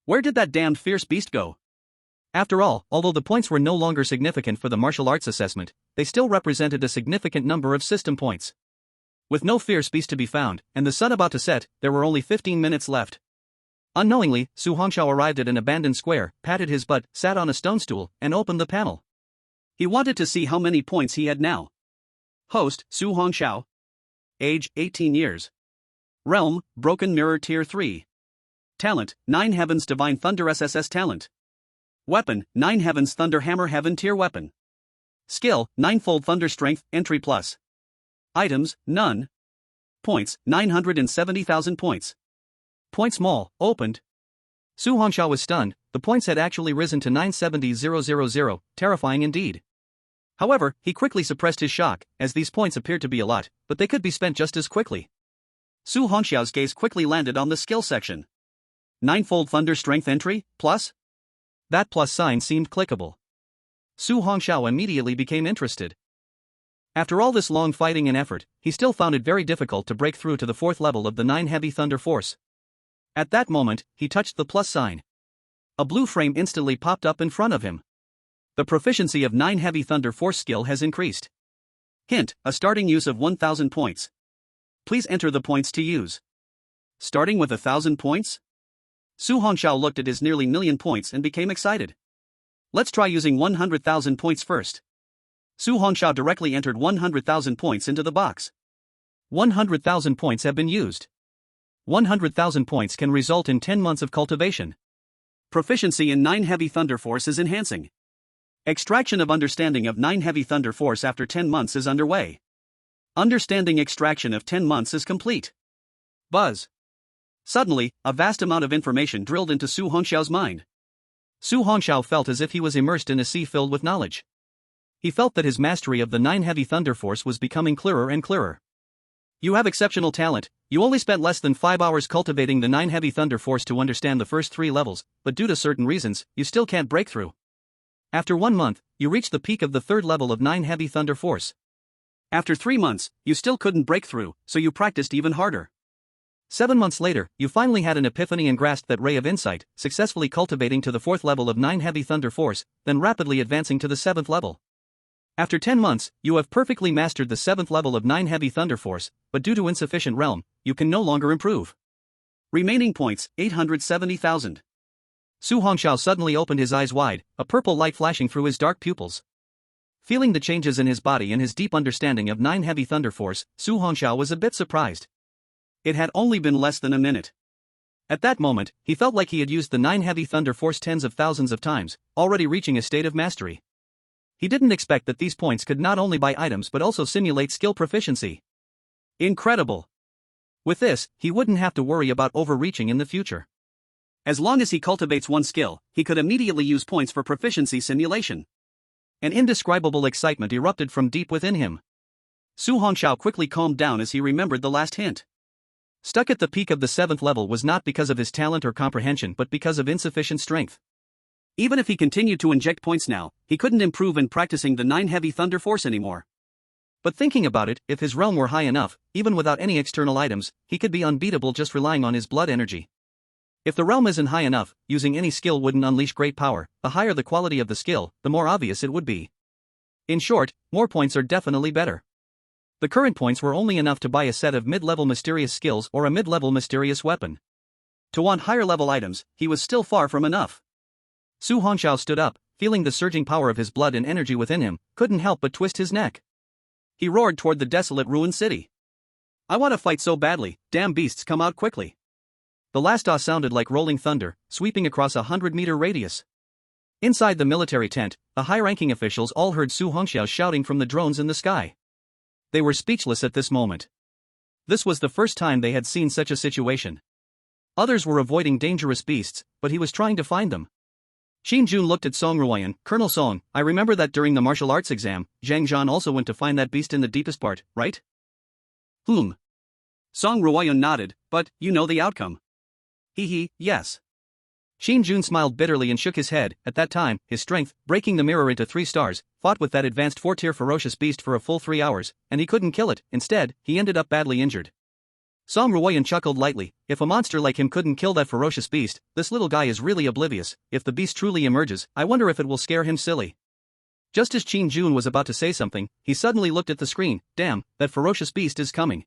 Where did that damned fierce beast go? After all, although the points were no longer significant for the martial arts assessment, they still represented a significant number of system points. With no fierce beast to be found, and the sun about to set, there were only 15 minutes left. Unknowingly, Su Hongxiao arrived at an abandoned square, patted his butt, sat on a stone stool, and opened the panel. He wanted to see how many points he had now. Host, Su Hongxiao. Age, 18 years. Realm, Broken Mirror Tier 3. Talent, 9 Heavens Divine Thunder SSS Talent. Weapon, 9 Heavens Thunder Hammer Heaven Tier Weapon. Skill, 9-fold Thunder Strength, Entry Plus. Items, none. Points, 970,000 points. Point small, opened. Su Hongxiao was stunned. The points had actually risen to 970,000, terrifying indeed. However, he quickly suppressed his shock, as these points appeared to be a lot, but they could be spent just as quickly. Su Hongxiao's gaze quickly landed on the skill section. 9-fold Thunder Strength Entry, plus? That plus sign seemed clickable. Su Hongxiao immediately became interested. After all this long fighting and effort, he still found it very difficult to break through to the 4th level of the 9 Heavy Thunder Force. At that moment, he touched the plus sign. A blue frame instantly popped up in front of him. The proficiency of 9 Heavy Thunder Force skill has increased. Hint, a starting use of 1,000 points. Please enter the points to use. Starting with 1,000 points? Su Hongxiao looked at his nearly million points and became excited. Let's try using 100,000 points first. Su Hongxiao directly entered 100,000 points into the box. 100,000 points have been used. 100,000 points can result in 10 months of cultivation. Proficiency in 9 Heavy Thunder Force is enhancing. Extraction of understanding of 9 Heavy Thunder Force after 10 months is underway. Understanding extraction of 10 months is complete. Buzz. Suddenly, a vast amount of information drilled into Su Hongxiao's mind. Su Hongxiao felt as if he was immersed in a sea filled with knowledge. He felt that his mastery of the 9 Heavy Thunder Force was becoming clearer and clearer. You have exceptional talent. You only spent less than 5 hours cultivating the 9 Heavy Thunder Force to understand the first 3 levels, but due to certain reasons, you still can't break through. After 1 month, you reached the peak of the 3rd level of 9 Heavy Thunder Force. After 3 months, you still couldn't break through, so you practiced even harder. 7 months later, you finally had an epiphany and grasped that ray of insight, successfully cultivating to the 4th level of 9 Heavy Thunder Force, then rapidly advancing to the 7th level. After 10 months, you have perfectly mastered the 7th level of 9 Heavy Thunder Force, but due to insufficient realm, you can no longer improve. Remaining points, 870,000. Su Hongxiao suddenly opened his eyes wide, a purple light flashing through his dark pupils. Feeling the changes in his body and his deep understanding of 9 Heavy Thunder Force, Su Hongxiao was a bit surprised. It had only been less than a minute. At that moment, he felt like he had used the 9 Heavy Thunder Force tens of thousands of times, already reaching a state of mastery. He didn't expect that these points could not only buy items but also simulate skill proficiency. Incredible! With this, he wouldn't have to worry about overreaching in the future. As long as he cultivates one skill, he could immediately use points for proficiency simulation. An indescribable excitement erupted from deep within him. Su Hongxiao quickly calmed down as he remembered the last hint. Stuck at the peak of the 7th level was not because of his talent or comprehension but because of insufficient strength. Even if he continued to inject points now, he couldn't improve in practicing the 9 Heavy Thunder Force anymore. But thinking about it, if his realm were high enough, even without any external items, he could be unbeatable just relying on his blood energy. If the realm isn't high enough, using any skill wouldn't unleash great power. The higher the quality of the skill, the more obvious it would be. In short, more points are definitely better. The current points were only enough to buy a set of mid-level mysterious skills or a mid-level mysterious weapon. To want higher-level items, he was still far from enough. Su Hongxiao stood up, feeling the surging power of his blood and energy within him, couldn't help but twist his neck. He roared toward the desolate ruined city. I want to fight so badly, damn beasts, come out quickly. The last sounded like rolling thunder, sweeping across a 100-meter radius. Inside the military tent, the high-ranking officials all heard Su Hongxiao shouting from the drones in the sky. They were speechless at this moment. This was the first time they had seen such a situation. Others were avoiding dangerous beasts, but he was trying to find them. Xin Jun looked at Song Ruoyan. Colonel Song, I remember that during the martial arts exam, Zhang Zhan also went to find that beast in the deepest part, right? Song Ruoyan nodded, but, you know the outcome. Yes. Xin Jun smiled bitterly and shook his head. At that time, his strength, breaking the mirror into 3 stars, fought with that advanced 4-tier ferocious beast for a full 3 hours, and he couldn't kill it. Instead, he ended up badly injured. Song Ruoyan chuckled lightly. If a monster like him couldn't kill that ferocious beast, this little guy is really oblivious. If the beast truly emerges, I wonder if it will scare him silly. Just as Xin Jun was about to say something, he suddenly looked at the screen. Damn, that ferocious beast is coming.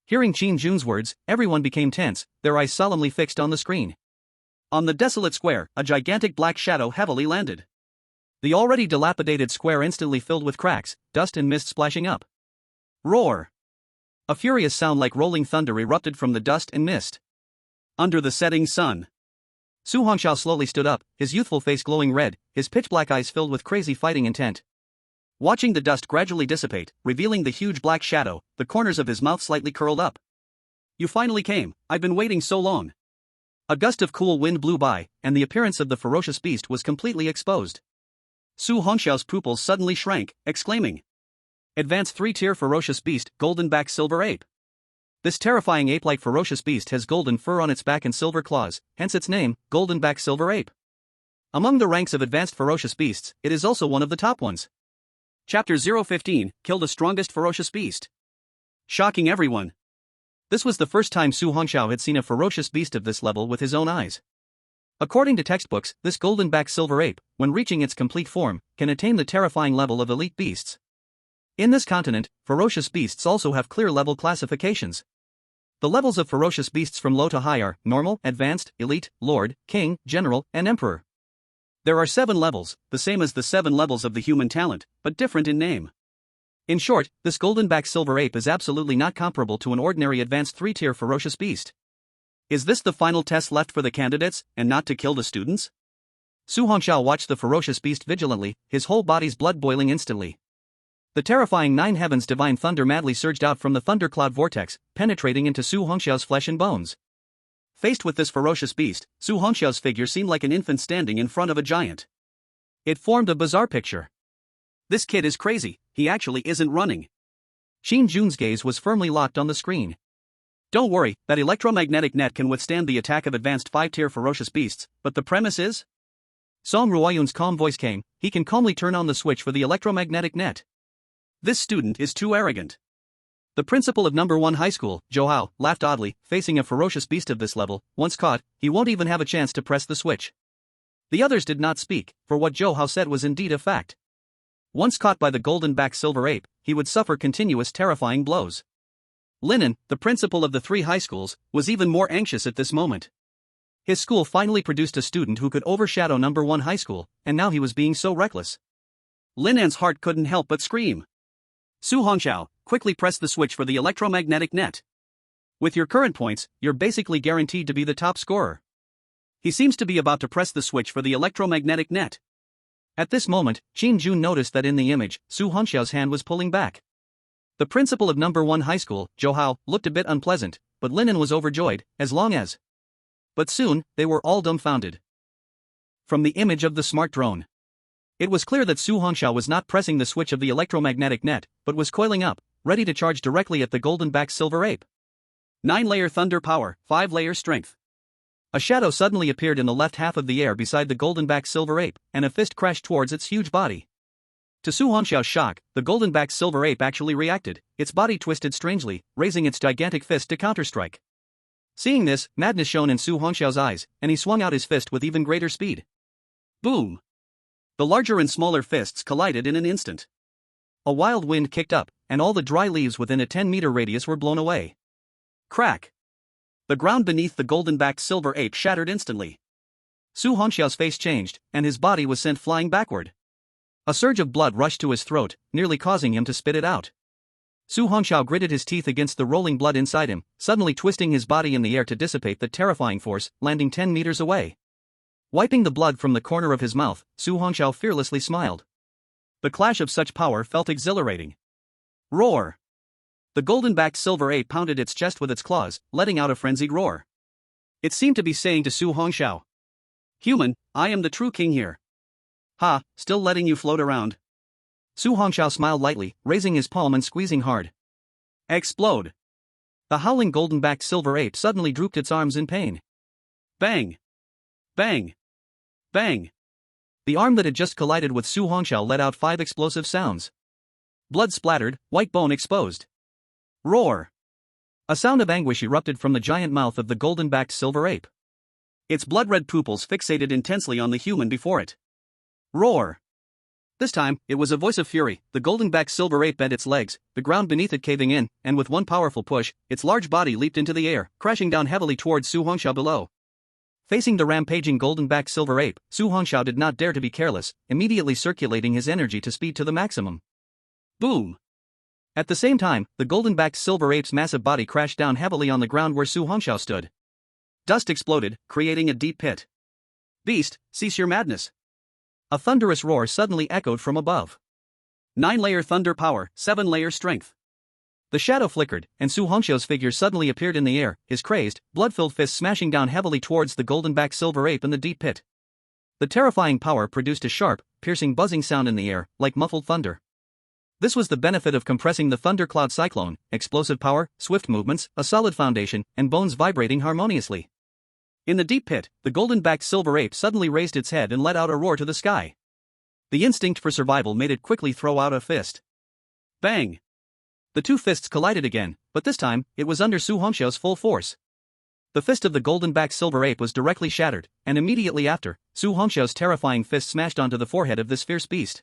Hearing Xin Jun's words, everyone became tense, their eyes solemnly fixed on the screen. On the desolate square, a gigantic black shadow heavily landed. The already dilapidated square instantly filled with cracks, dust and mist splashing up. Roar! A furious sound like rolling thunder erupted from the dust and mist. Under the setting sun, Su Hongxiao slowly stood up, his youthful face glowing red, his pitch-black eyes filled with crazy fighting intent. Watching the dust gradually dissipate, revealing the huge black shadow, the corners of his mouth slightly curled up. You finally came, I've been waiting so long. A gust of cool wind blew by, and the appearance of the ferocious beast was completely exposed. Su Hongxiao's pupils suddenly shrank, exclaiming. Advanced 3-tier ferocious beast, golden back silver ape. This terrifying ape-like ferocious beast has golden fur on its back and silver claws, hence its name, golden back silver ape. Among the ranks of advanced ferocious beasts, it is also one of the top ones. Chapter 015, Kill the strongest ferocious beast. Shocking everyone. This was the first time Su Hongxiao had seen a ferocious beast of this level with his own eyes. According to textbooks, this golden back silver ape, when reaching its complete form, can attain the terrifying level of elite beasts. In this continent, ferocious beasts also have clear level classifications. The levels of ferocious beasts from low to high are normal, advanced, elite, lord, king, general, and emperor. There are 7 levels, the same as the 7 levels of the human talent, but different in name. In short, this golden back silver ape is absolutely not comparable to an ordinary advanced 3-tier ferocious beast. Is this the final test left for the candidates, and not to kill the students? Su Hongxiao watched the ferocious beast vigilantly, his whole body's blood boiling instantly. The terrifying 9 heavens divine thunder madly surged out from the thundercloud vortex, penetrating into Su Hongxiao's flesh and bones. Faced with this ferocious beast, Su Hongxiao's figure seemed like an infant standing in front of a giant. It formed a bizarre picture. This kid is crazy, he actually isn't running. Xin Jun's gaze was firmly locked on the screen. Don't worry, that electromagnetic net can withstand the attack of advanced 5-tier ferocious beasts, but the premise is? Song Ruoyun's calm voice came, he can calmly turn on the switch for the electromagnetic net. This student is too arrogant. The principal of number 1 high school, Zhou Hao, laughed oddly, facing a ferocious beast of this level, once caught, he won't even have a chance to press the switch. The others did not speak, for what Zhou Hao said was indeed a fact. Once caught by the golden back silver ape, he would suffer continuous terrifying blows. Linen, the principal of the 3 high schools, was even more anxious at this moment. His school finally produced a student who could overshadow number 1 high school, and now he was being so reckless. Linan's heart couldn't help but scream. Su Hongxiao, quickly press the switch for the electromagnetic net. With your current points, you're basically guaranteed to be the top scorer. He seems to be about to press the switch for the electromagnetic net. At this moment, Xin Jun noticed that in the image, Su Hongxiao's hand was pulling back. The principal of number 1 high school, Zhou Hao, looked a bit unpleasant, but Linen was overjoyed, as long as. But soon, they were all dumbfounded. From the image of the smart drone, it was clear that Su Hongxiao was not pressing the switch of the electromagnetic net, but was coiling up, ready to charge directly at the golden back silver ape. 9-layer thunder power, 5-layer strength. A shadow suddenly appeared in the left half of the air beside the golden back silver ape, and a fist crashed towards its huge body. To Su Hongxiao's shock, the golden back silver ape actually reacted, its body twisted strangely, raising its gigantic fist to counterstrike. Seeing this, madness shone in Su Hongxiao's eyes, and he swung out his fist with even greater speed. Boom! The larger and smaller fists collided in an instant. A wild wind kicked up, and all the dry leaves within a 10-meter radius were blown away. Crack! The ground beneath the golden-backed silver ape shattered instantly. Su Hongxiao's face changed, and his body was sent flying backward. A surge of blood rushed to his throat, nearly causing him to spit it out. Su Hongxiao gritted his teeth against the rolling blood inside him, suddenly twisting his body in the air to dissipate the terrifying force, landing 10 meters away. Wiping the blood from the corner of his mouth, Su Hongxiao fearlessly smiled. The clash of such power felt exhilarating. Roar! The golden-backed silver ape pounded its chest with its claws, letting out a frenzied roar. It seemed to be saying to Su Hongxiao, Human, I am the true king here. Ha, still letting you float around. Su Hongxiao smiled lightly, raising his palm and squeezing hard. Explode. The howling golden-backed silver ape suddenly drooped its arms in pain. Bang. Bang. Bang. The arm that had just collided with Su Hongxiao let out 5 explosive sounds. Blood splattered, white bone exposed. Roar. A sound of anguish erupted from the giant mouth of the golden-backed silver ape. Its blood-red pupils fixated intensely on the human before it. Roar. This time, it was a voice of fury. The golden-backed silver ape bent its legs, the ground beneath it caving in, and with one powerful push, its large body leaped into the air, crashing down heavily towards Su Hongxiao below. Facing the rampaging golden-backed silver ape, Su Hongxiao did not dare to be careless, immediately circulating his energy to speed to the maximum. Boom. At the same time, the golden-backed silver ape's massive body crashed down heavily on the ground where Su Hongxiao stood. Dust exploded, creating a deep pit. Beast, cease your madness. A thunderous roar suddenly echoed from above. 9-layer thunder power, 7-layer strength. The shadow flickered, and Su Hongxiao's figure suddenly appeared in the air, his crazed, blood-filled fists smashing down heavily towards the golden-backed silver ape in the deep pit. The terrifying power produced a sharp, piercing buzzing sound in the air, like muffled thunder. This was the benefit of compressing the thundercloud cyclone: explosive power, swift movements, a solid foundation, and bones vibrating harmoniously. In the deep pit, the golden-backed silver ape suddenly raised its head and let out a roar to the sky. The instinct for survival made it quickly throw out a fist. Bang! The two fists collided again, but this time, it was under Su Hongxiao's full force. The fist of the golden-backed silver ape was directly shattered, and immediately after, Su Hongxiao's terrifying fist smashed onto the forehead of this fierce beast.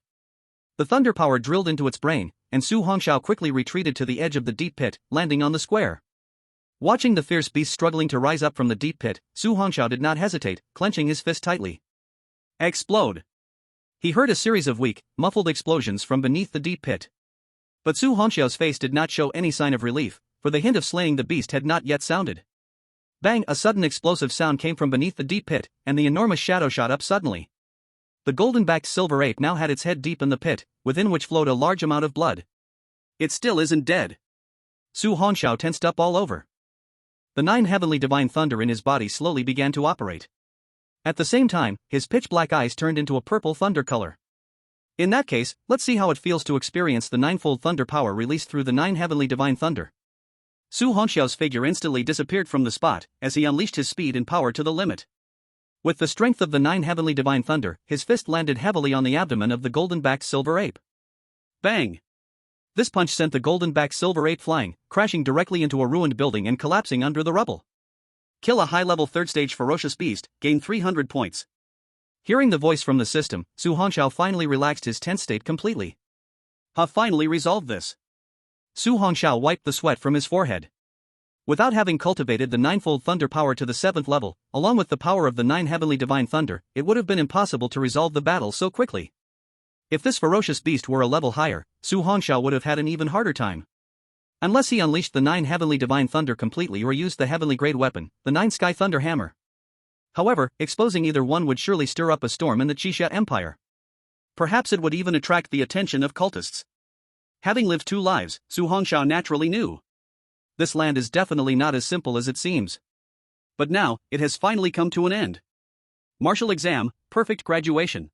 The thunder power drilled into its brain, and Su Hongxiao quickly retreated to the edge of the deep pit, landing on the square. Watching the fierce beast struggling to rise up from the deep pit, Su Hongxiao did not hesitate, clenching his fist tightly. Explode! He heard a series of weak, muffled explosions from beneath the deep pit. But Su Hongxiao's face did not show any sign of relief, for the hint of slaying the beast had not yet sounded. Bang! A sudden explosive sound came from beneath the deep pit, and the enormous shadow shot up suddenly. The golden-backed silver ape now had its head deep in the pit, within which flowed a large amount of blood. It still isn't dead. Su Hongxiao tensed up all over. The 9 heavenly divine thunder in his body slowly began to operate. At the same time, his pitch-black eyes turned into a purple thunder color. In that case, let's see how it feels to experience the 9-fold thunder power released through the 9 heavenly divine thunder. Su Hongxiao's figure instantly disappeared from the spot, as he unleashed his speed and power to the limit. With the strength of the 9 heavenly divine thunder, his fist landed heavily on the abdomen of the golden-backed silver ape. Bang! This punch sent the golden-backed silver ape flying, crashing directly into a ruined building and collapsing under the rubble. Kill a high-level 3rd-stage ferocious beast, gain 300 points. Hearing the voice from the system, Su Hongxiao finally relaxed his tense state completely. Ha finally resolved this. Su Hongxiao wiped the sweat from his forehead. Without having cultivated the 9-fold thunder power to the 7th level, along with the power of the 9 heavenly divine thunder, it would have been impossible to resolve the battle so quickly. If this ferocious beast were a level higher, Su Hongxiao would have had an even harder time. Unless he unleashed the 9 heavenly divine thunder completely or used the heavenly grade weapon, the 9 sky thunder hammer. However, exposing either one would surely stir up a storm in the Qixia Empire. Perhaps it would even attract the attention of cultists. Having lived 2 lives, Su Hongxiao naturally knew. This land is definitely not as simple as it seems. But now, it has finally come to an end. Martial exam, perfect graduation.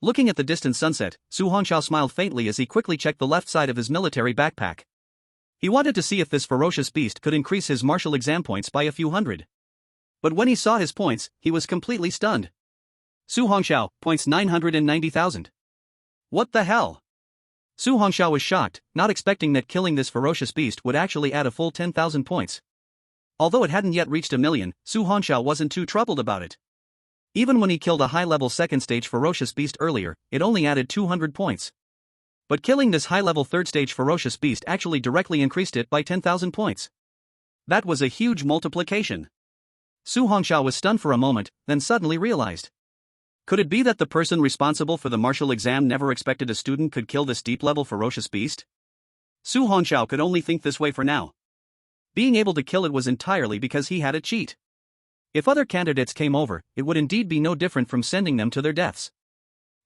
Looking at the distant sunset, Su Hongxiao smiled faintly as he quickly checked the left side of his military backpack. He wanted to see if this ferocious beast could increase his martial exam points by a few hundred. But when he saw his points, he was completely stunned. Su Hongxiao, points 990,000. What the hell? Su Hongxiao was shocked, not expecting that killing this ferocious beast would actually add a full 10,000 points. Although it hadn't yet reached 1,000,000, Su Hongxiao wasn't too troubled about it. Even when he killed a high-level 2nd stage ferocious beast earlier, it only added 200 points. But killing this high-level 3rd stage ferocious beast actually directly increased it by 10,000 points. That was a huge multiplication. Su Hongxiao was stunned for a moment, then suddenly realized. Could it be that the person responsible for the martial exam never expected a student could kill this deep-level ferocious beast? Su Hongxiao could only think this way for now. Being able to kill it was entirely because he had a cheat. If other candidates came over, it would indeed be no different from sending them to their deaths.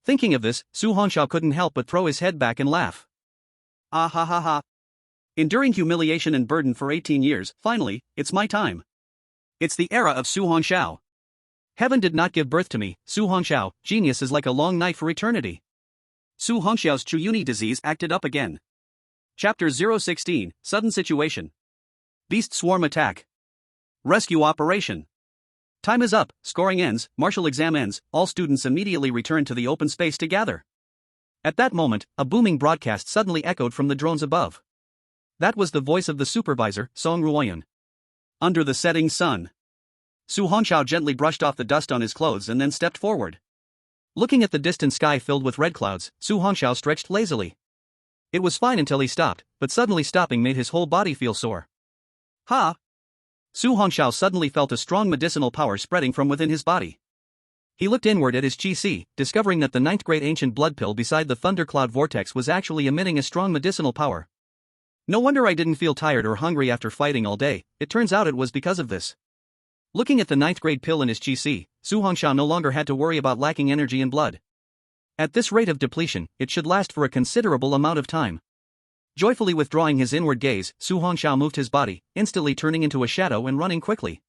Thinking of this, Su Hongxiao couldn't help but throw his head back and laugh. Ah ha ha ha. Enduring humiliation and burden for 18 years, finally, it's my time. It's the era of Su Hongxiao. Heaven did not give birth to me, Su Hongxiao, genius is like a long night for eternity. Su Hongxiao's Chuyuni disease acted up again. Chapter 016, Sudden Situation. Beast Swarm Attack. Rescue Operation. Time is up, scoring ends, martial exam ends, all students immediately return to the open space to gather. At that moment, a booming broadcast suddenly echoed from the drones above. That was the voice of the supervisor, Song Ruoyan. Under the setting sun. Su Hongxiao gently brushed off the dust on his clothes and then stepped forward. Looking at the distant sky filled with red clouds, Su Hongxiao stretched lazily. It was fine until he stopped, but suddenly stopping made his whole body feel sore. Ha! Su Hongxiao suddenly felt a strong medicinal power spreading from within his body. He looked inward at his Qi, discovering that the 9th grade ancient blood pill beside the thundercloud vortex was actually emitting a strong medicinal power. No wonder I didn't feel tired or hungry after fighting all day, it turns out it was because of this. Looking at the 9th grade pill in his Qi, Su Hongxiao no longer had to worry about lacking energy and blood. At this rate of depletion, it should last for a considerable amount of time. Joyfully withdrawing his inward gaze, Su Hongxiao moved his body, instantly turning into a shadow and running quickly.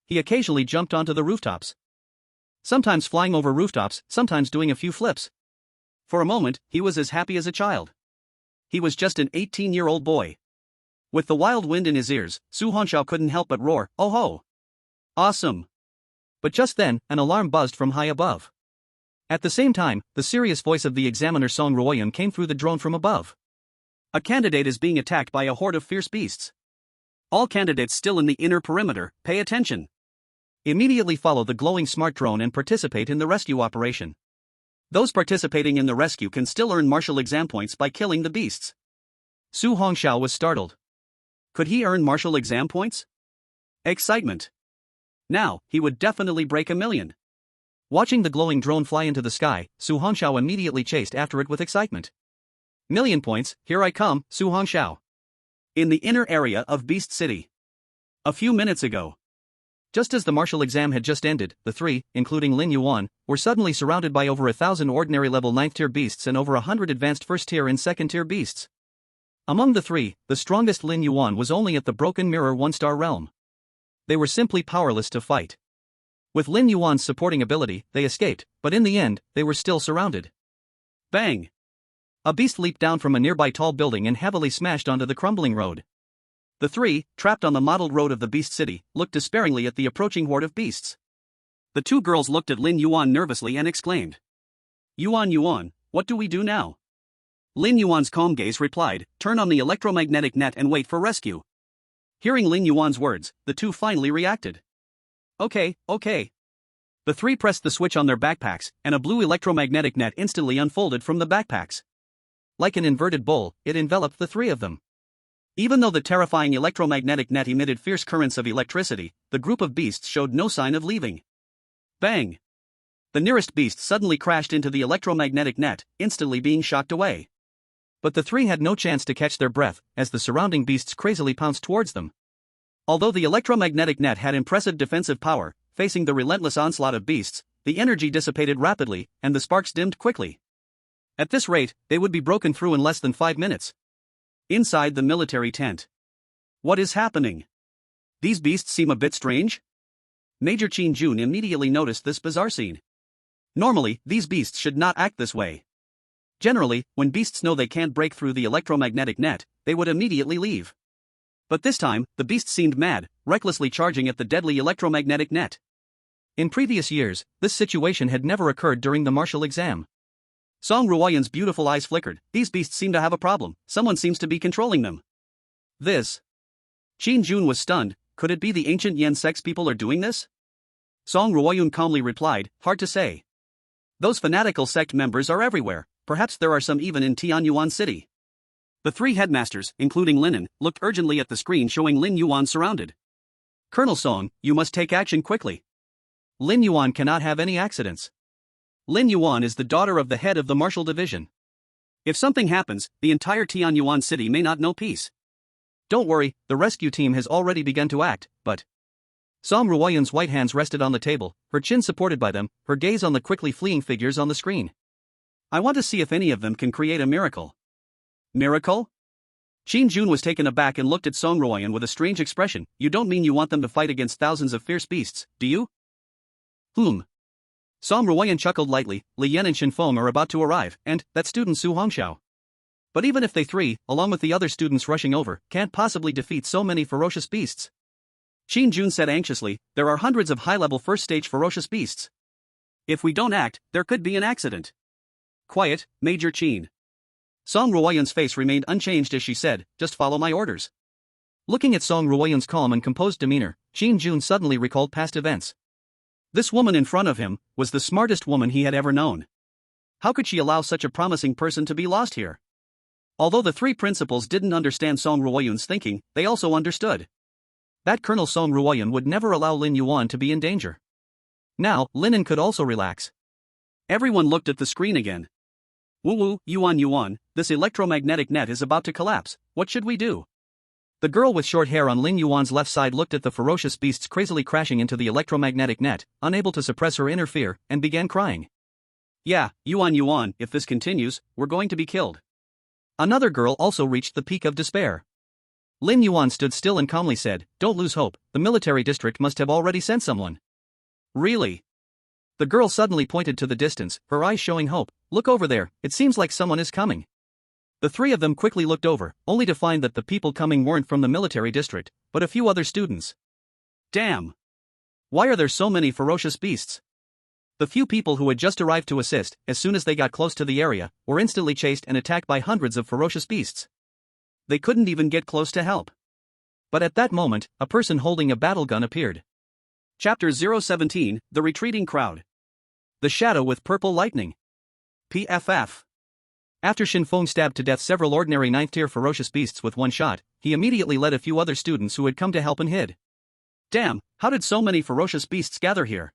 He occasionally jumped onto the rooftops. Sometimes flying over rooftops, sometimes doing a few flips. For a moment, he was as happy as a child. He was just an 18-year-old boy. With the wild wind in his ears, Su Hongxiao couldn't help but roar, "Oh ho! Awesome!" But just then, an alarm buzzed from high above. At the same time, the serious voice of the examiner Song Ruoyan came through the drone from above. A candidate is being attacked by a horde of fierce beasts. All candidates still in the inner perimeter, pay attention. Immediately follow the glowing smart drone and participate in the rescue operation. Those participating in the rescue can still earn martial exam points by killing the beasts. Su Hongxiao was startled. Could he earn martial exam points? Excitement. Now, he would definitely break 1,000,000. Watching the glowing drone fly into the sky, Su Hongxiao immediately chased after it with excitement. 1,000,000 points, here I come, Su Hongxiao. In the inner area of Beast City. A few minutes ago. Just as the martial exam had just ended, the three, including Lin Yuan, were suddenly surrounded by over 1,000 ordinary level 9th tier beasts and over 100 advanced 1st tier and 2nd tier beasts. Among the three, the strongest Lin Yuan was only at the Broken Mirror 1-star realm. They were simply powerless to fight. With Lin Yuan's supporting ability, they escaped, but in the end, they were still surrounded. Bang! A beast leaped down from a nearby tall building and heavily smashed onto the crumbling road. The three, trapped on the modeled road of the Beast City, looked despairingly at the approaching horde of beasts. The two girls looked at Lin Yuan nervously and exclaimed. Yuan, what do we do now? Lin Yuan's calm gaze replied, turn on the electromagnetic net and wait for rescue. Hearing Lin Yuan's words, the two finally reacted. Okay. The three pressed the switch on their backpacks, and a blue electromagnetic net instantly unfolded from the backpacks. Like an inverted bowl, it enveloped the three of them. Even though the terrifying electromagnetic net emitted fierce currents of electricity, the group of beasts showed no sign of leaving. Bang! The nearest beast suddenly crashed into the electromagnetic net, instantly being shocked away. But the three had no chance to catch their breath, as the surrounding beasts crazily pounced towards them. Although the electromagnetic net had impressive defensive power, facing the relentless onslaught of beasts, the energy dissipated rapidly, and the sparks dimmed quickly. At this rate, they would be broken through in less than 5 minutes. Inside the military tent. What is happening? These beasts seem a bit strange? Major Qin Jun immediately noticed this bizarre scene. Normally, these beasts should not act this way. Generally, when beasts know they can't break through the electromagnetic net, they would immediately leave. But this time, the beasts seemed mad, recklessly charging at the deadly electromagnetic net. In previous years, this situation had never occurred during the martial exam. Song Ruoyan's beautiful eyes flickered. These beasts seem to have a problem, someone seems to be controlling them. This. Qin Jun was stunned, could it be the ancient Yen sex people are doing this? Song Ruoyan calmly replied, hard to say. Those fanatical sect members are everywhere, perhaps there are some even in Tianyuan City. The three headmasters, including Linen, looked urgently at the screen showing Lin Yuan surrounded. Colonel Song, you must take action quickly. Lin Yuan cannot have any accidents. Lin Yuan is the daughter of the head of the martial division. If something happens, the entire Tianyuan city may not know peace. Don't worry, the rescue team has already begun to act, but... Song Ruoyan's white hands rested on the table, her chin supported by them, her gaze on the quickly fleeing figures on the screen. I want to see if any of them can create a miracle. Miracle? Qin Jun was taken aback and looked at Song Ruoyan with a strange expression. You don't mean you want them to fight against thousands of fierce beasts, do you? Song Ruoyan chuckled lightly. Li Yan and Shin Feng are about to arrive, and that student Su Hongxiao. But even if they three, along with the other students rushing over, can't possibly defeat so many ferocious beasts. Qin Jun said anxiously, there are hundreds of high-level first-stage ferocious beasts. If we don't act, there could be an accident. Quiet, Major Qin. Song Ruoyan's face remained unchanged as she said, just follow my orders. Looking at Song Ruoyan's calm and composed demeanor, Qin Jun suddenly recalled past events. This woman in front of him was the smartest woman he had ever known. How could she allow such a promising person to be lost here? Although the three principals didn't understand Song Ruoyan's thinking, they also understood that Colonel Song Ruoyan would never allow Lin Yuan to be in danger. Now, Linen could also relax. Everyone looked at the screen again. Woo, Yuan, this electromagnetic net is about to collapse, what should we do? The girl with short hair on Lin Yuan's left side looked at the ferocious beasts crazily crashing into the electromagnetic net, unable to suppress her inner fear, and began crying. Yeah, Yuan, if this continues, we're going to be killed. Another girl also reached the peak of despair. Lin Yuan stood still and calmly said, don't lose hope, the military district must have already sent someone. Really? The girl suddenly pointed to the distance, her eyes showing hope. Look over there, it seems like someone is coming. The three of them quickly looked over, only to find that the people coming weren't from the military district, but a few other students. Damn! Why are there so many ferocious beasts? The few people who had just arrived to assist, as soon as they got close to the area, were instantly chased and attacked by hundreds of ferocious beasts. They couldn't even get close to help. But at that moment, a person holding a battle gun appeared. Chapter 017, The Retreating Crowd. The Shadow with Purple Lightning. PFF. After Shin Feng stabbed to death several ordinary 9th-tier ferocious beasts with one shot, he immediately led a few other students who had come to help and hid. Damn, how did so many ferocious beasts gather here?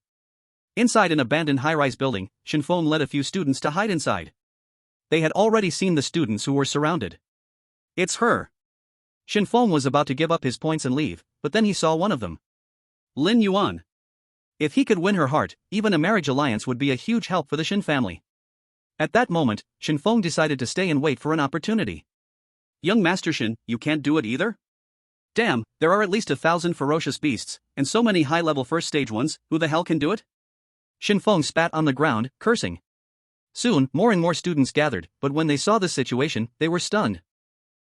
Inside an abandoned high-rise building, Shin Feng led a few students to hide inside. They had already seen the students who were surrounded. It's her. Shin Feng was about to give up his points and leave, but then he saw one of them. Lin Yuan. If he could win her heart, even a marriage alliance would be a huge help for the Shin family. At that moment, Shin Feng decided to stay and wait for an opportunity. Young Master Shin, you can't do it either? Damn, there are at least 1,000 ferocious beasts, and so many high-level first-stage ones, who the hell can do it? Shin Feng spat on the ground, cursing. Soon, more and more students gathered, but when they saw the situation, they were stunned.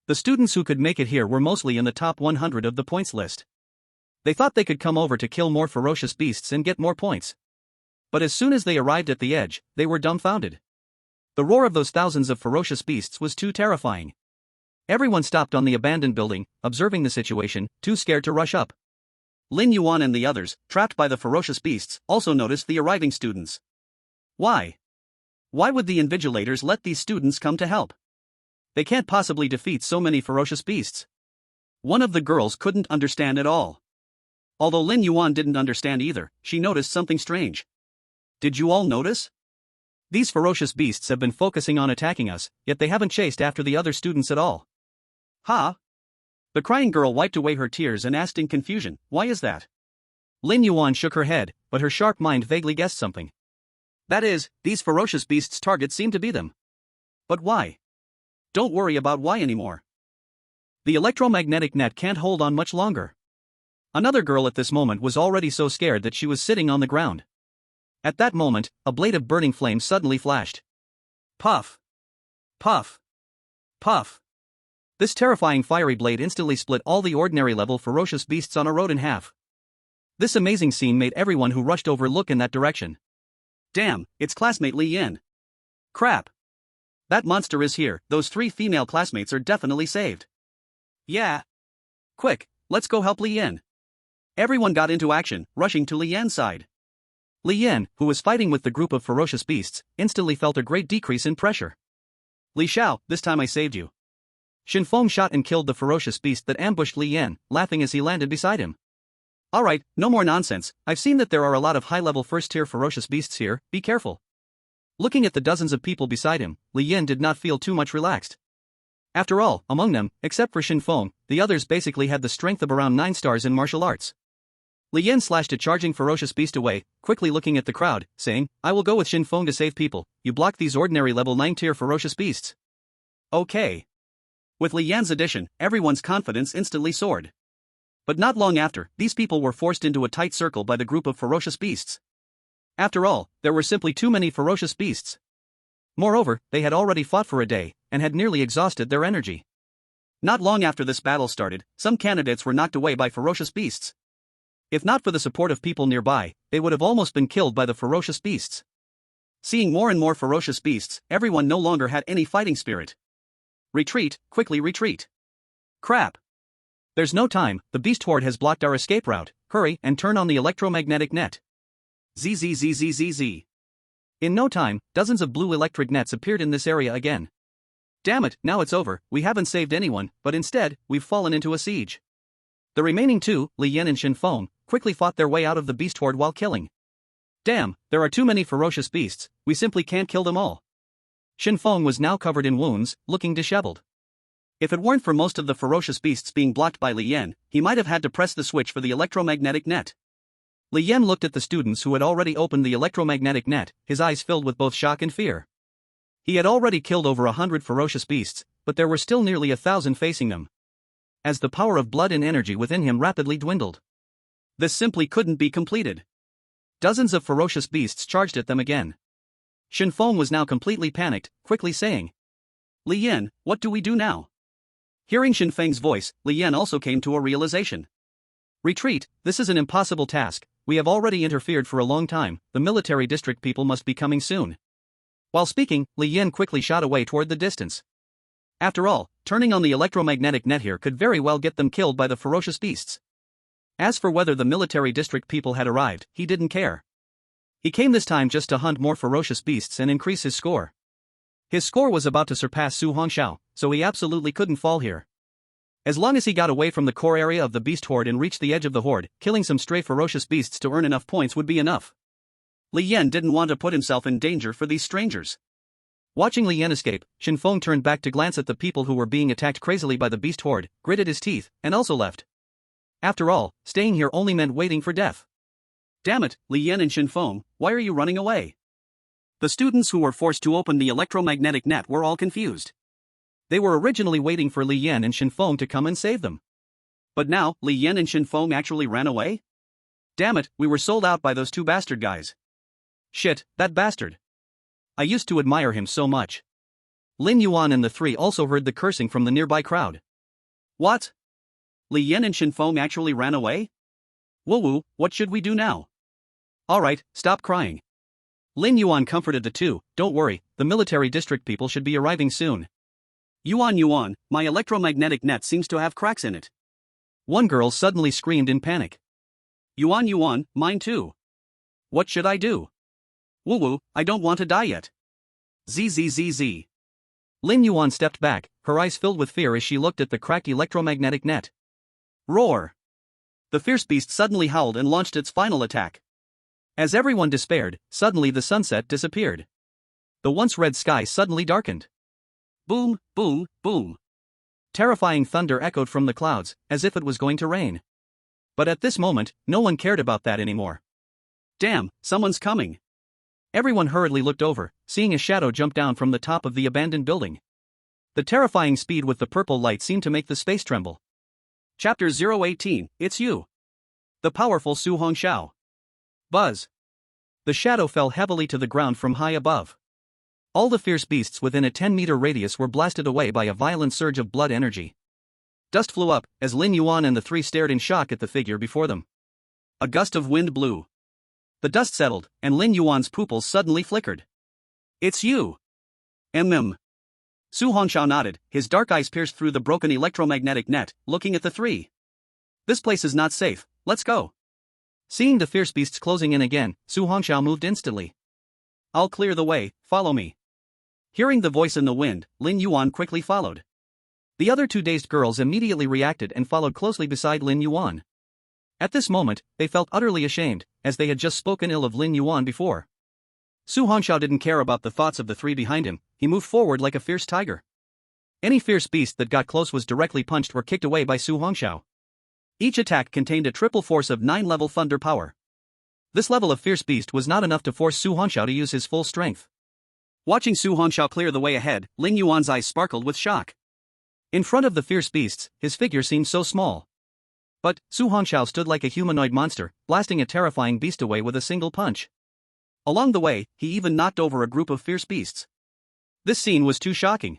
The students who could make it here were mostly in the top 100 of the points list. They thought they could come over to kill more ferocious beasts and get more points. But as soon as they arrived at the edge, they were dumbfounded. The roar of those thousands of ferocious beasts was too terrifying. Everyone stopped on the abandoned building, observing the situation, too scared to rush up. Lin Yuan and the others, trapped by the ferocious beasts, also noticed the arriving students. Why? Why would the invigilators let these students come to help? They can't possibly defeat so many ferocious beasts. One of the girls couldn't understand at all. Although Lin Yuan didn't understand either, she noticed something strange. Did you all notice? These ferocious beasts have been focusing on attacking us, yet they haven't chased after the other students at all. Huh? The crying girl wiped away her tears and asked in confusion, why is that? Lin Yuan shook her head, but her sharp mind vaguely guessed something. That is, these ferocious beasts' targets seem to be them. But why? Don't worry about why anymore. The electromagnetic net can't hold on much longer. Another girl at this moment was already so scared that she was sitting on the ground. At that moment, a blade of burning flame suddenly flashed. Puff! Puff! Puff! This terrifying fiery blade instantly split all the ordinary-level ferocious beasts on a road in half. This amazing scene made everyone who rushed over look in that direction. Damn, it's classmate Li Yan. Crap! That monster is here, those 3 female classmates are definitely saved. Yeah. Quick, let's go help Li Yan. Everyone got into action, rushing to Li Yan's side. Li Yan, who was fighting with the group of ferocious beasts, instantly felt a great decrease in pressure. Li Xiao, this time I saved you. Shin Feng shot and killed the ferocious beast that ambushed Li Yan, laughing as he landed beside him. Alright, no more nonsense, I've seen that there are a lot of high-level first-tier ferocious beasts here, be careful. Looking at the dozens of people beside him, Li Yan did not feel too much relaxed. After all, among them, except for Shin Feng, the others basically had the strength of around 9 stars in martial arts. Li Yan slashed a charging ferocious beast away, quickly looking at the crowd, saying, I will go with Shin Feng to save people, you block these ordinary level 9-tier ferocious beasts. Okay. With Li Yan's addition, everyone's confidence instantly soared. But not long after, these people were forced into a tight circle by the group of ferocious beasts. After all, there were simply too many ferocious beasts. Moreover, they had already fought for a day, and had nearly exhausted their energy. Not long after this battle started, some candidates were knocked away by ferocious beasts. If not for the support of people nearby, they would have almost been killed by the ferocious beasts. Seeing more and more ferocious beasts, everyone no longer had any fighting spirit. Retreat, quickly retreat. Crap. There's no time, the beast horde has blocked our escape route, hurry and turn on the electromagnetic net. ZZZZZZ. In no time, dozens of blue electric nets appeared in this area again. Damn it, now it's over, we haven't saved anyone, but instead, we've fallen into a siege. The remaining two, Li Yan and Shin Feng, quickly fought their way out of the beast horde while killing. Damn, there are too many ferocious beasts, we simply can't kill them all. Shin Feng was now covered in wounds, looking disheveled. If it weren't for most of the ferocious beasts being blocked by Li Yan, he might have had to press the switch for the electromagnetic net. Li Yan looked at the students who had already opened the electromagnetic net, his eyes filled with both shock and fear. He had already killed over 100 ferocious beasts, but there were still nearly 1,000 facing them. As the power of blood and energy within him rapidly dwindled. This simply couldn't be completed. Dozens of ferocious beasts charged at them again. Shin Feng was now completely panicked, quickly saying, Li Yan, what do we do now? Hearing Shin Feng's voice, Li Yan also came to a realization. Retreat, this is an impossible task, we have already interfered for a long time, the military district people must be coming soon. While speaking, Li Yan quickly shot away toward the distance. After all, turning on the electromagnetic net here could very well get them killed by the ferocious beasts. As for whether the military district people had arrived, he didn't care. He came this time just to hunt more ferocious beasts and increase his score. His score was about to surpass Su Hongxiao, so he absolutely couldn't fall here. As long as he got away from the core area of the beast horde and reached the edge of the horde, killing some stray ferocious beasts to earn enough points would be enough. Li Yan didn't want to put himself in danger for these strangers. Watching Li Yan escape, Shin Feng turned back to glance at the people who were being attacked crazily by the beast horde, gritted his teeth, and also left. After all, staying here only meant waiting for death. Damn it, Li Yan and Shin Feng, why are you running away? The students who were forced to open the electromagnetic net were all confused. They were originally waiting for Li Yan and Shin Feng to come and save them. But now, Li Yan and Shin Feng actually ran away? Damn it, we were sold out by those two bastard guys. Shit, that bastard. I used to admire him so much. Lin Yuan and the three also heard the cursing from the nearby crowd. What? Li Yan and Shin Feng actually ran away? Woo-woo, what should we do now? Alright, stop crying. Lin Yuan comforted the two, don't worry, the military district people should be arriving soon. Yuan, my electromagnetic net seems to have cracks in it. One girl suddenly screamed in panic. Yuan, mine too. What should I do? Woo-woo, I don't want to die yet. ZZZZ. Lin Yuan stepped back, her eyes filled with fear as she looked at the cracked electromagnetic net. Roar! The fierce beast suddenly howled and launched its final attack. As everyone despaired, suddenly the sunset disappeared. The once red sky suddenly darkened. Boom, boom, boom. Terrifying thunder echoed from the clouds, as if it was going to rain. But at this moment, no one cared about that anymore. Damn, someone's coming. Everyone hurriedly looked over, seeing a shadow jump down from the top of the abandoned building. The terrifying speed with the purple light seemed to make the space tremble. Chapter 018, It's You. The powerful Su Hongxiao. Buzz. The shadow fell heavily to the ground from high above. All the fierce beasts within a 10-meter radius were blasted away by a violent surge of blood energy. Dust flew up, as Lin Yuan and the three stared in shock at the figure before them. A gust of wind blew. The dust settled, and Lin Yuan's pupils suddenly flickered. It's you! Su Hongxiao nodded, his dark eyes pierced through the broken electromagnetic net, looking at the three. This place is not safe, let's go. Seeing the fierce beasts closing in again, Su Hongxiao moved instantly. I'll clear the way, follow me. Hearing the voice in the wind, Lin Yuan quickly followed. The other two dazed girls immediately reacted and followed closely beside Lin Yuan. At this moment, they felt utterly ashamed, as they had just spoken ill of Lin Yuan before. Su Hongxiao didn't care about the thoughts of the three behind him, he moved forward like a fierce tiger. Any fierce beast that got close was directly punched or kicked away by Su Hongxiao. Each attack contained a triple force of 9-level thunder power. This level of fierce beast was not enough to force Su Hongxiao to use his full strength. Watching Su Hongxiao clear the way ahead, Lin Yuan's eyes sparkled with shock. In front of the fierce beasts, his figure seemed so small. But Su Hongxiao stood like a humanoid monster, blasting a terrifying beast away with a single punch. Along the way, he even knocked over a group of fierce beasts. This scene was too shocking.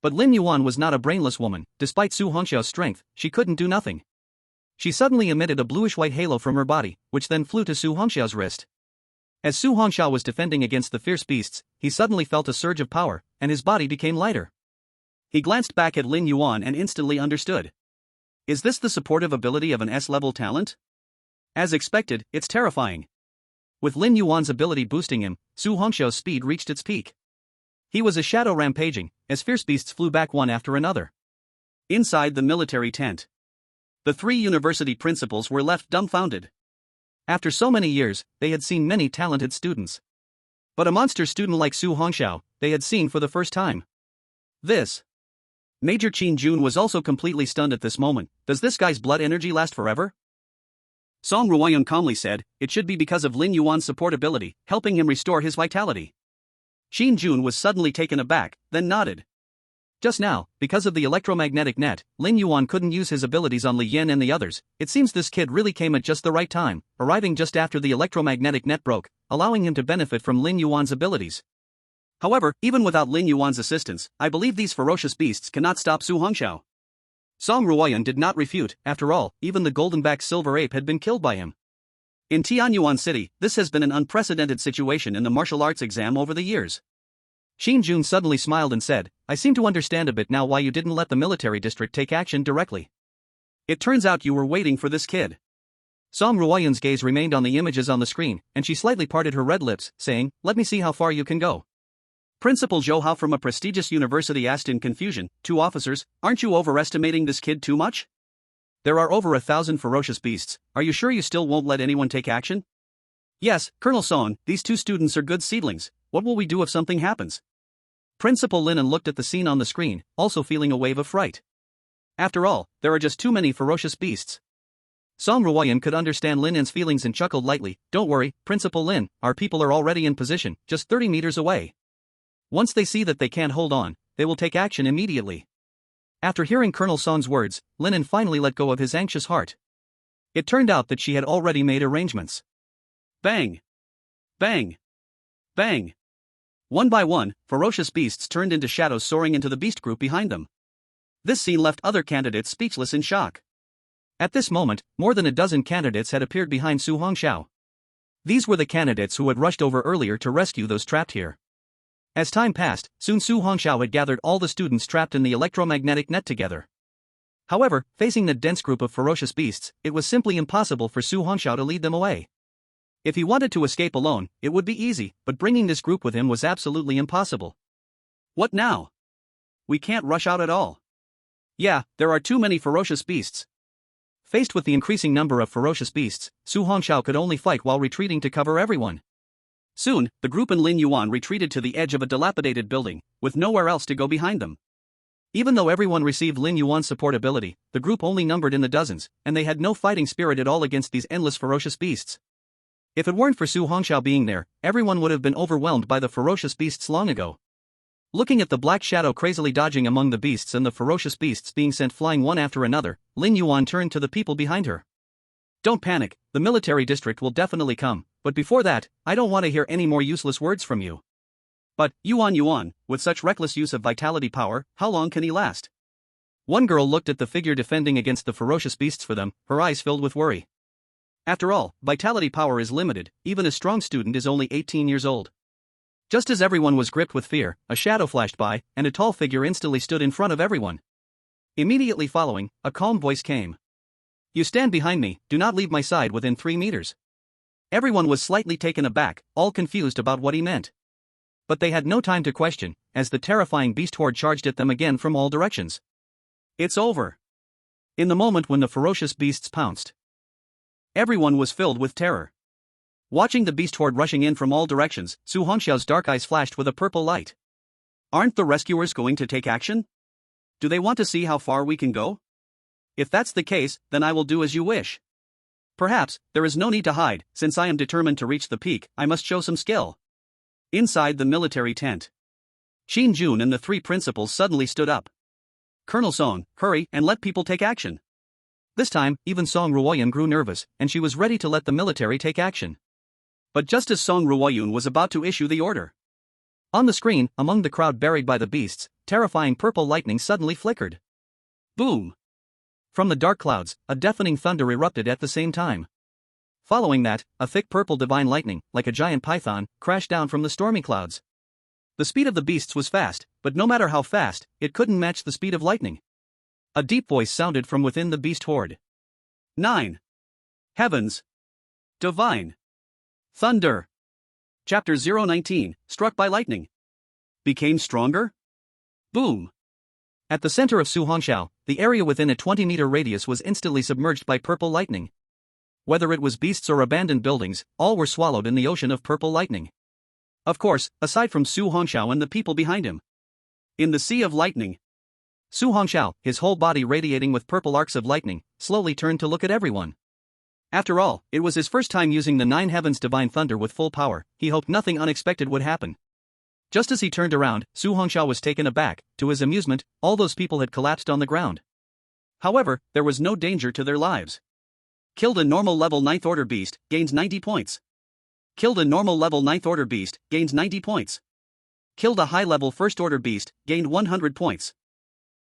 But Lin Yuan was not a brainless woman. Despite Su Hongxiao's strength, she couldn't do nothing. She suddenly emitted a bluish-white halo from her body, which then flew to Su Hongxiao's wrist. As Su Hongxiao was defending against the fierce beasts, he suddenly felt a surge of power, and his body became lighter. He glanced back at Lin Yuan and instantly understood. Is this the supportive ability of an S-level talent? As expected, it's terrifying. With Lin Yuan's ability boosting him, Su Hongxiao's speed reached its peak. He was a shadow rampaging, as fierce beasts flew back one after another. Inside the military tent, the three university principals were left dumbfounded. After so many years, they had seen many talented students. But a monster student like Su Hongxiao, they had seen for the first time. This. Major Qin Jun was also completely stunned at this moment. Does this guy's blood energy last forever? Song Ruoyun calmly said, it should be because of Lin Yuan's support ability, helping him restore his vitality. Qin Jun was suddenly taken aback, then nodded. Just now, because of the electromagnetic net, Lin Yuan couldn't use his abilities on Li Yan and the others. It seems this kid really came at just the right time, arriving just after the electromagnetic net broke, allowing him to benefit from Lin Yuan's abilities. However, even without Lin Yuan's assistance, I believe these ferocious beasts cannot stop Su Hongxiao. Song Ruoyun did not refute. After all, even the golden-backed silver ape had been killed by him. In Tianyuan City, this has been an unprecedented situation in the martial arts exam over the years. Qin Jun suddenly smiled and said, I seem to understand a bit now why you didn't let the military district take action directly. It turns out you were waiting for this kid. Song Ruoyun's gaze remained on the images on the screen, and she slightly parted her red lips, saying, let me see how far you can go. Principal Zhou Hao from a prestigious university asked in confusion, two officers, aren't you overestimating this kid too much? There are over 1,000 ferocious beasts, are you sure you still won't let anyone take action? Yes, Colonel Song, these two students are good seedlings, what will we do if something happens? Principal Linen looked at the scene on the screen, also feeling a wave of fright. After all, there are just too many ferocious beasts. Song Ruoyun could understand Lin's feelings and chuckled lightly, don't worry, Principal Lin, our people are already in position, just 30 meters away. Once they see that they can't hold on, they will take action immediately. After hearing Colonel Song's words, Linen finally let go of his anxious heart. It turned out that she had already made arrangements. Bang! Bang! Bang! One by one, ferocious beasts turned into shadows soaring into the beast group behind them. This scene left other candidates speechless in shock. At this moment, more than a dozen candidates had appeared behind Su Hongxiao. These were the candidates who had rushed over earlier to rescue those trapped here. As time passed, soon Su Hongxiao had gathered all the students trapped in the electromagnetic net together. However, facing the dense group of ferocious beasts, it was simply impossible for Su Hongxiao to lead them away. If he wanted to escape alone, it would be easy, but bringing this group with him was absolutely impossible. What now? We can't rush out at all. Yeah, there are too many ferocious beasts. Faced with the increasing number of ferocious beasts, Su Hongxiao could only fight while retreating to cover everyone. Soon, the group and Lin Yuan retreated to the edge of a dilapidated building, with nowhere else to go behind them. Even though everyone received Lin Yuan's support ability, the group only numbered in the dozens, and they had no fighting spirit at all against these endless ferocious beasts. If it weren't for Su Hongxiao being there, everyone would have been overwhelmed by the ferocious beasts long ago. Looking at the black shadow crazily dodging among the beasts and the ferocious beasts being sent flying one after another, Lin Yuan turned to the people behind her. Don't panic, the military district will definitely come, but before that, I don't want to hear any more useless words from you. But, Yuan, with such reckless use of vitality power, how long can he last? One girl looked at the figure defending against the ferocious beasts for them, her eyes filled with worry. After all, vitality power is limited, even a strong student is only 18 years old. Just as everyone was gripped with fear, a shadow flashed by, and a tall figure instantly stood in front of everyone. Immediately following, a calm voice came. You stand behind me, do not leave my side within 3 meters. Everyone was slightly taken aback, all confused about what he meant. But they had no time to question, as the terrifying beast horde charged at them again from all directions. It's over. In the moment when the ferocious beasts pounced, everyone was filled with terror. Watching the beast horde rushing in from all directions, Su Hongxiao's dark eyes flashed with a purple light. Aren't the rescuers going to take action? Do they want to see how far we can go? If that's the case, then I will do as you wish. Perhaps, there is no need to hide, since I am determined to reach the peak, I must show some skill. Inside the military tent, Qin Jun and the 3 principals suddenly stood up. Colonel Song, hurry and let people take action. This time, even Song Ruoyan grew nervous, and she was ready to let the military take action. But just as Song Ruoyun was about to issue the order, on the screen, among the crowd buried by the beasts, terrifying purple lightning suddenly flickered. Boom! From the dark clouds, a deafening thunder erupted at the same time. Following that, a thick purple divine lightning, like a giant python, crashed down from the stormy clouds. The speed of the beasts was fast, but no matter how fast, it couldn't match the speed of lightning. A deep voice sounded from within the beast horde. 9. Heavens! Divine! Thunder! Chapter 019, Struck by Lightning. Became stronger? Boom! At the center of Su Hongxiao, the area within a 20-meter radius was instantly submerged by purple lightning. Whether it was beasts or abandoned buildings, all were swallowed in the ocean of purple lightning. Of course, aside from Su Hongxiao and the people behind him. In the sea of lightning, Su Hongxiao, his whole body radiating with purple arcs of lightning, slowly turned to look at everyone. After all, it was his first time using the 9 Heavens Divine Thunder with full power. He hoped nothing unexpected would happen. Just as he turned around, Su Hongxiao was taken aback. To his amusement, all those people had collapsed on the ground. However, there was no danger to their lives. Killed a normal level 9th order beast, gains 90 points. Killed a normal level 9th order beast, gains 90 points. Killed a high level 1st order beast, gained 100 points.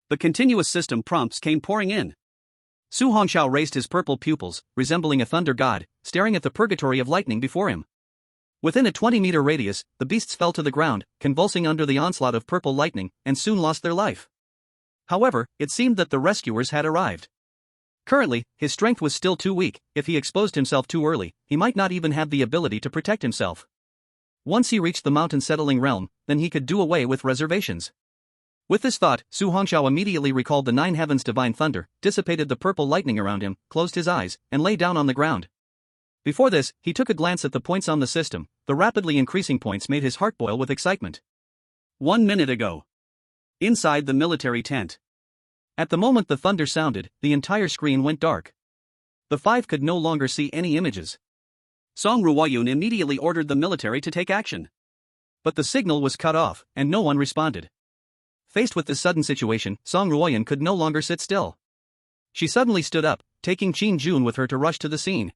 The continuous system prompts came pouring in. Su Hongxiao raised his purple pupils, resembling a thunder god, staring at the purgatory of lightning before him. Within a 20-meter radius, the beasts fell to the ground, convulsing under the onslaught of purple lightning, and soon lost their life. However, it seemed that the rescuers had arrived. Currently, his strength was still too weak. If he exposed himself too early, he might not even have the ability to protect himself. Once he reached the mountain-settling realm, then he could do away with reservations. With this thought, Su Hongxiao immediately recalled the 9 Heavens Divine Thunder, dissipated the purple lightning around him, closed his eyes, and lay down on the ground. Before this, he took a glance at the points on the system. The rapidly increasing points made his heart boil with excitement. 1 minute ago. Inside the military tent. At the moment the thunder sounded, the entire screen went dark. The 5 could no longer see any images. Song Ruoyun immediately ordered the military to take action. But the signal was cut off, and no one responded. Faced with this sudden situation, Song Ruoyun could no longer sit still. She suddenly stood up, taking Qin Jun with her to rush to the scene.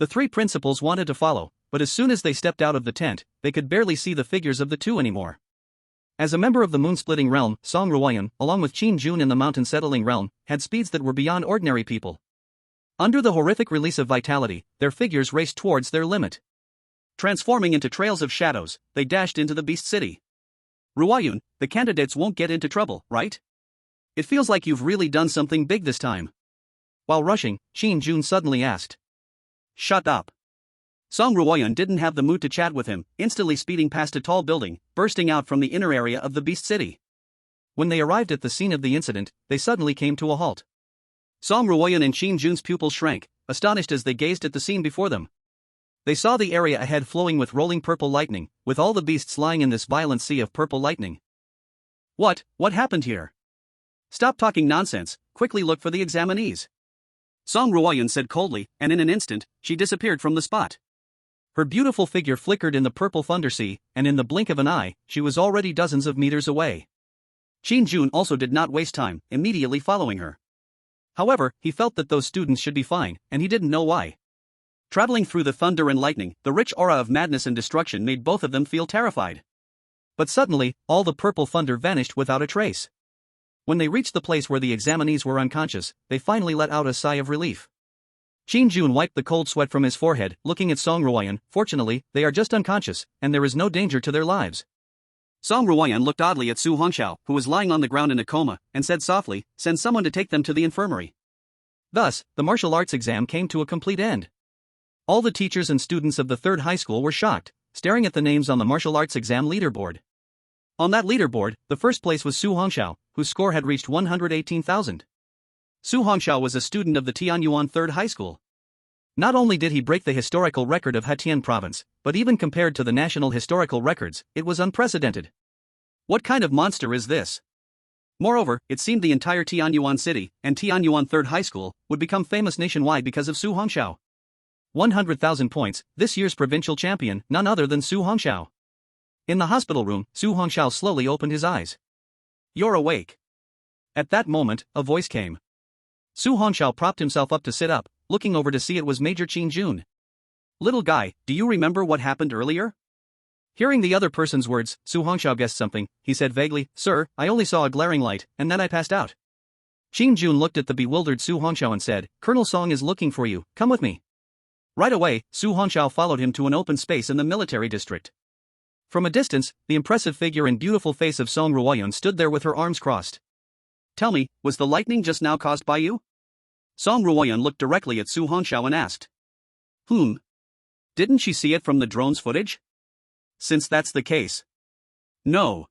The 3 principals wanted to follow, but as soon as they stepped out of the tent, they could barely see the figures of the 2 anymore. As a member of the moon-splitting realm, Song Ruoyun, along with Qin Jun in the mountain-settling realm, had speeds that were beyond ordinary people. Under the horrific release of vitality, their figures raced towards their limit. Transforming into trails of shadows, they dashed into the beast city. Ruoyun, the candidates won't get into trouble, right? It feels like you've really done something big this time. While rushing, Qin Jun suddenly asked. Shut up. Song Ruoyun didn't have the mood to chat with him, instantly speeding past a tall building, bursting out from the inner area of the beast city. When they arrived at the scene of the incident, they suddenly came to a halt. Song Ruoyun and Qin Jun's pupils shrank, astonished as they gazed at the scene before them. They saw the area ahead flowing with rolling purple lightning, with all the beasts lying in this violent sea of purple lightning. What happened here? Stop talking nonsense, quickly look for the examinees. Song Ruoyun said coldly, and in an instant, she disappeared from the spot. Her beautiful figure flickered in the purple thunder sea, and in the blink of an eye, she was already dozens of meters away. Qin Jun also did not waste time, immediately following her. However, he felt that those students should be fine, and he didn't know why. Traveling through the thunder and lightning, the rich aura of madness and destruction made both of them feel terrified. But suddenly, all the purple thunder vanished without a trace. When they reached the place where the examinees were unconscious, they finally let out a sigh of relief. Qin Jun wiped the cold sweat from his forehead, looking at Song Ruoyun. Fortunately, they are just unconscious, and there is no danger to their lives. Song Ruoyun looked oddly at Su Hongxiao, who was lying on the ground in a coma, and said softly, "Send someone to take them to the infirmary." Thus, the martial arts exam came to a complete end. All the teachers and students of the 3rd high school were shocked, staring at the names on the martial arts exam leaderboard. On that leaderboard, the first place was Su Hongxiao, whose score had reached 118,000. Su Hongxiao was a student of the Tianyuan 3rd high school. Not only did he break the historical record of Hetian province, but even compared to the national historical records, it was unprecedented. What kind of monster is this? Moreover, it seemed the entire Tianyuan city, and Tianyuan 3rd high school, would become famous nationwide because of Su Hongxiao. 100,000 points, this year's provincial champion, none other than Su Hongxiao. In the hospital room, Su Hongxiao slowly opened his eyes. "You're awake." At that moment, a voice came. Su Hongxiao propped himself up to sit up, looking over to see it was Major Qin Jun. Little guy, do you remember what happened earlier? Hearing the other person's words, Su Hongxiao guessed something. He said vaguely, "Sir, I only saw a glaring light, and then I passed out." Qin Jun looked at the bewildered Su Hongxiao and said, "Colonel Song is looking for you, come with me." Right away, Su Hongxiao followed him to an open space in the military district. From a distance, the impressive figure and beautiful face of Song Ruoyun stood there with her arms crossed. Tell me, was the lightning just now caused by you? Song Ruoyun looked directly at Su Hongxiao and asked. Didn't she see it from the drone's footage? Since that's the case. No.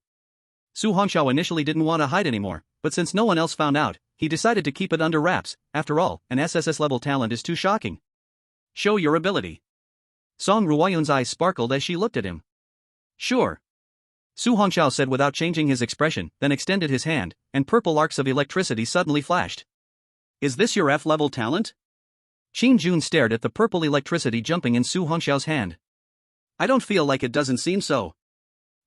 Su Hongxiao initially didn't want to hide anymore, but since no one else found out, he decided to keep it under wraps. After all, an SSS level talent is too shocking. Show your ability. Song Ruoyun's eyes sparkled as she looked at him. Sure. Su Hongxiao said without changing his expression, then extended his hand, and purple arcs of electricity suddenly flashed. Is this your F-level talent? Qin Jun stared at the purple electricity jumping in Su Hongxiao's hand. I don't feel like it doesn't seem so.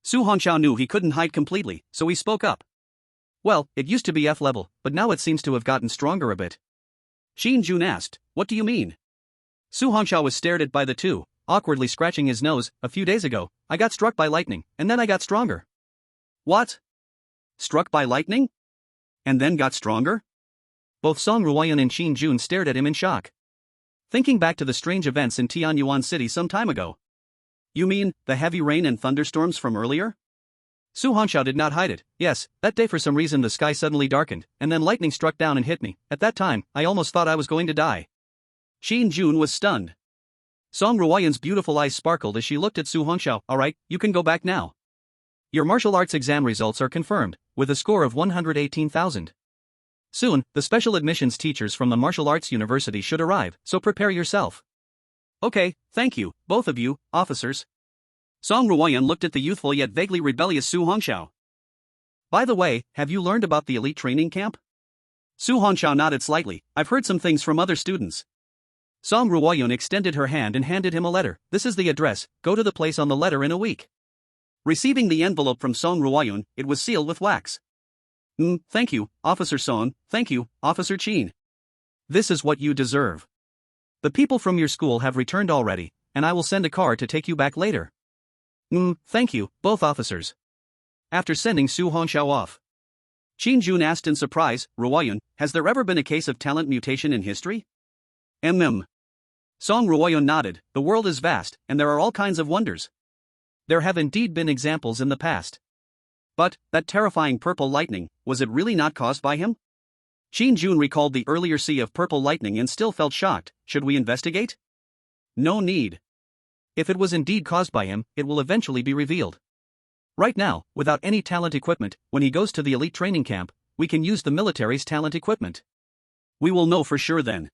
Su Hongxiao knew he couldn't hide completely, so he spoke up. Well, it used to be F-level, but now it seems to have gotten stronger a bit. Qin Jun asked, what do you mean? Su Hongxiao was stared at by the two, awkwardly scratching his nose. A few days ago, I got struck by lightning, and then I got stronger. What? Struck by lightning? And then got stronger? Both Song Ruoyun and Qin Jun stared at him in shock. Thinking back to the strange events in Tianyuan City some time ago. You mean, the heavy rain and thunderstorms from earlier? Su Hongxiao did not hide it. Yes, that day for some reason the sky suddenly darkened, and then lightning struck down and hit me. At that time, I almost thought I was going to die. Qin Jun was stunned. Song Ruoyun's beautiful eyes sparkled as she looked at Su Hongxiao. Alright, you can go back now. Your martial arts exam results are confirmed, with a score of 118,000. Soon, the special admissions teachers from the martial arts university should arrive, so prepare yourself. Okay, thank you, both of you, officers. Song Ruoyun looked at the youthful yet vaguely rebellious Su Hongxiao. By the way, have you learned about the elite training camp? Su Hongxiao nodded slightly. I've heard some things from other students. Song Ruoyun extended her hand and handed him a letter. This is the address, go to the place on the letter in a week. Receiving the envelope from Song Ruoyun, it was sealed with wax. Thank you, Officer Song, thank you, Officer Qin. This is what you deserve. The people from your school have returned already, and I will send a car to take you back later. Thank you, both officers. After sending Su Hongxiao off, Qin Jun asked in surprise, Ruoyun, has there ever been a case of talent mutation in history? Song Ruoyun nodded. The world is vast, and there are all kinds of wonders. There have indeed been examples in the past. But, that terrifying purple lightning, was it really not caused by him? Qin Jun recalled the earlier sea of purple lightning and still felt shocked. Should we investigate? No need. If it was indeed caused by him, it will eventually be revealed. Right now, without any talent equipment, when he goes to the elite training camp, we can use the military's talent equipment. We will know for sure then.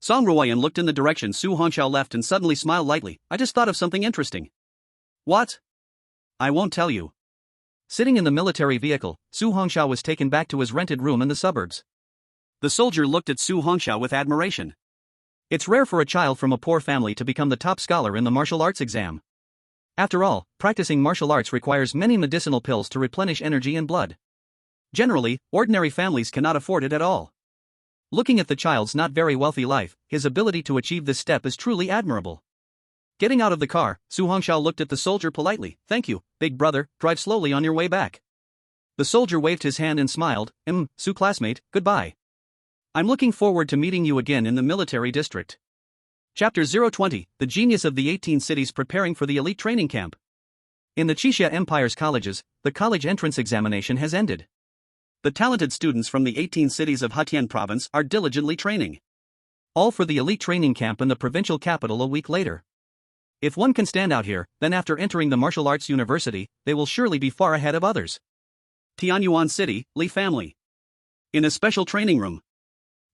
Song Ruoyun looked in the direction Su Hongxiao left and suddenly smiled lightly. I just thought of something interesting. What? I won't tell you. Sitting in the military vehicle, Su Hongxiao was taken back to his rented room in the suburbs. The soldier looked at Su Hongxiao with admiration. It's rare for a child from a poor family to become the top scholar in the martial arts exam. After all, practicing martial arts requires many medicinal pills to replenish energy and blood. Generally, ordinary families cannot afford it at all. Looking at the child's not very wealthy life, his ability to achieve this step is truly admirable. Getting out of the car, Su Hongxiao looked at the soldier politely. Thank you, big brother, drive slowly on your way back. The soldier waved his hand and smiled. Su classmate, goodbye. I'm looking forward to meeting you again in the military district. Chapter 020, The Genius of the 18 Cities Preparing for the Elite Training Camp. In the Qixia Empire's colleges, the college entrance examination has ended. The talented students from the 18 cities of Hetian province are diligently training. All for the elite training camp in the provincial capital a week later. If one can stand out here, then after entering the martial arts university, they will surely be far ahead of others. Tianyuan City, Li family. In a special training room.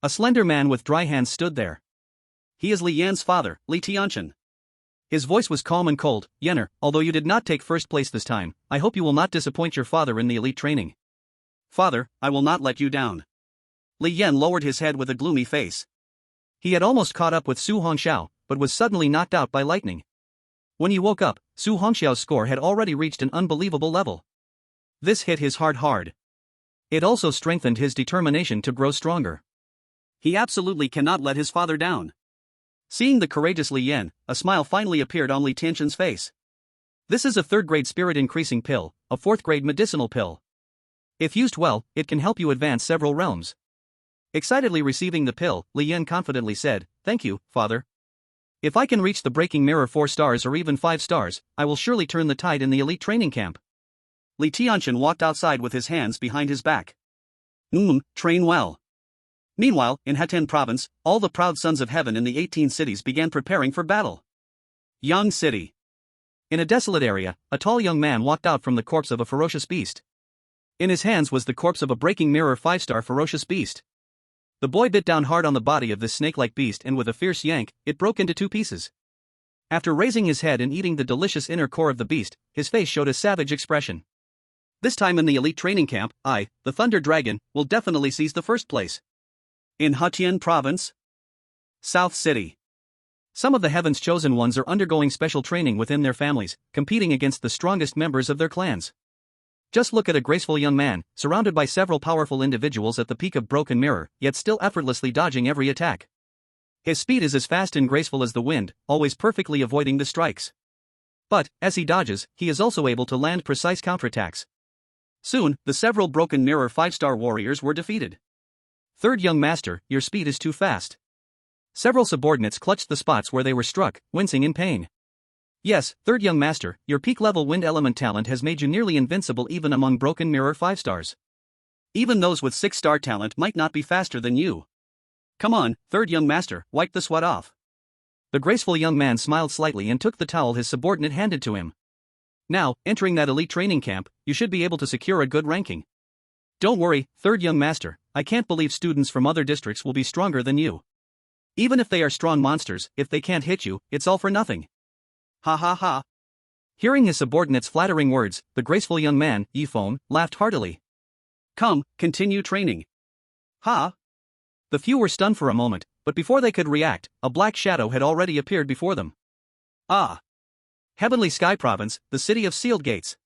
A slender man with dry hands stood there. He is Li Yan's father, Li Tianchen. His voice was calm and cold. Yenner, although you did not take first place this time, I hope you will not disappoint your father in the elite training. Father, I will not let you down. Li Yan lowered his head with a gloomy face. He had almost caught up with Su Hongxiao, but was suddenly knocked out by lightning. When he woke up, Su Hongxiao's score had already reached an unbelievable level. This hit his heart hard. It also strengthened his determination to grow stronger. He absolutely cannot let his father down. Seeing the courageous Li Yan, a smile finally appeared on Li Tianxin's face. This is a 3rd-grade spirit-increasing pill, a 4th-grade medicinal pill. If used well, it can help you advance several realms. Excitedly receiving the pill, Li Yan confidently said, "Thank you, father. If I can reach the breaking mirror 4 stars or even 5 stars, I will surely turn the tide in the elite training camp." Li Tianxin walked outside with his hands behind his back. Train well. Meanwhile, in Hetan province, all the proud sons of heaven in the 18 cities began preparing for battle. Yang City. In a desolate area, a tall young man walked out from the corpse of a ferocious beast. In his hands was the corpse of a breaking mirror 5-star ferocious beast. The boy bit down hard on the body of this snake-like beast and with a fierce yank, it broke into 2 pieces. After raising his head and eating the delicious inner core of the beast, his face showed a savage expression. This time in the elite training camp, I, the Thunder Dragon, will definitely seize the 1st place. In Hetan province, South City. Some of the Heaven's chosen ones are undergoing special training within their families, competing against the strongest members of their clans. Just look at a graceful young man, surrounded by several powerful individuals at the peak of Broken Mirror, yet still effortlessly dodging every attack. His speed is as fast and graceful as the wind, always perfectly avoiding the strikes. But, as he dodges, he is also able to land precise counterattacks. Soon, the several Broken Mirror 5-star warriors were defeated. "Third young master, your speed is too fast." Several subordinates clutched the spots where they were struck, wincing in pain. "Yes, 3rd young master, your peak-level wind element talent has made you nearly invincible even among Broken Mirror 5 stars. Even those with 6-star talent might not be faster than you. Come on, 3rd young master, wipe the sweat off." The graceful young man smiled slightly and took the towel his subordinate handed to him. "Now, entering that elite training camp, you should be able to secure a good ranking. Don't worry, 3rd young master, I can't believe students from other districts will be stronger than you. Even if they are strong monsters, if they can't hit you, it's all for nothing." Ha ha ha. Hearing his subordinate's flattering words, the graceful young man, Yifeng, laughed heartily. "Come, continue training." Ha! The few were stunned for a moment, but before they could react, a black shadow had already appeared before them. Ah! Heavenly Sky Province, the city of sealed gates.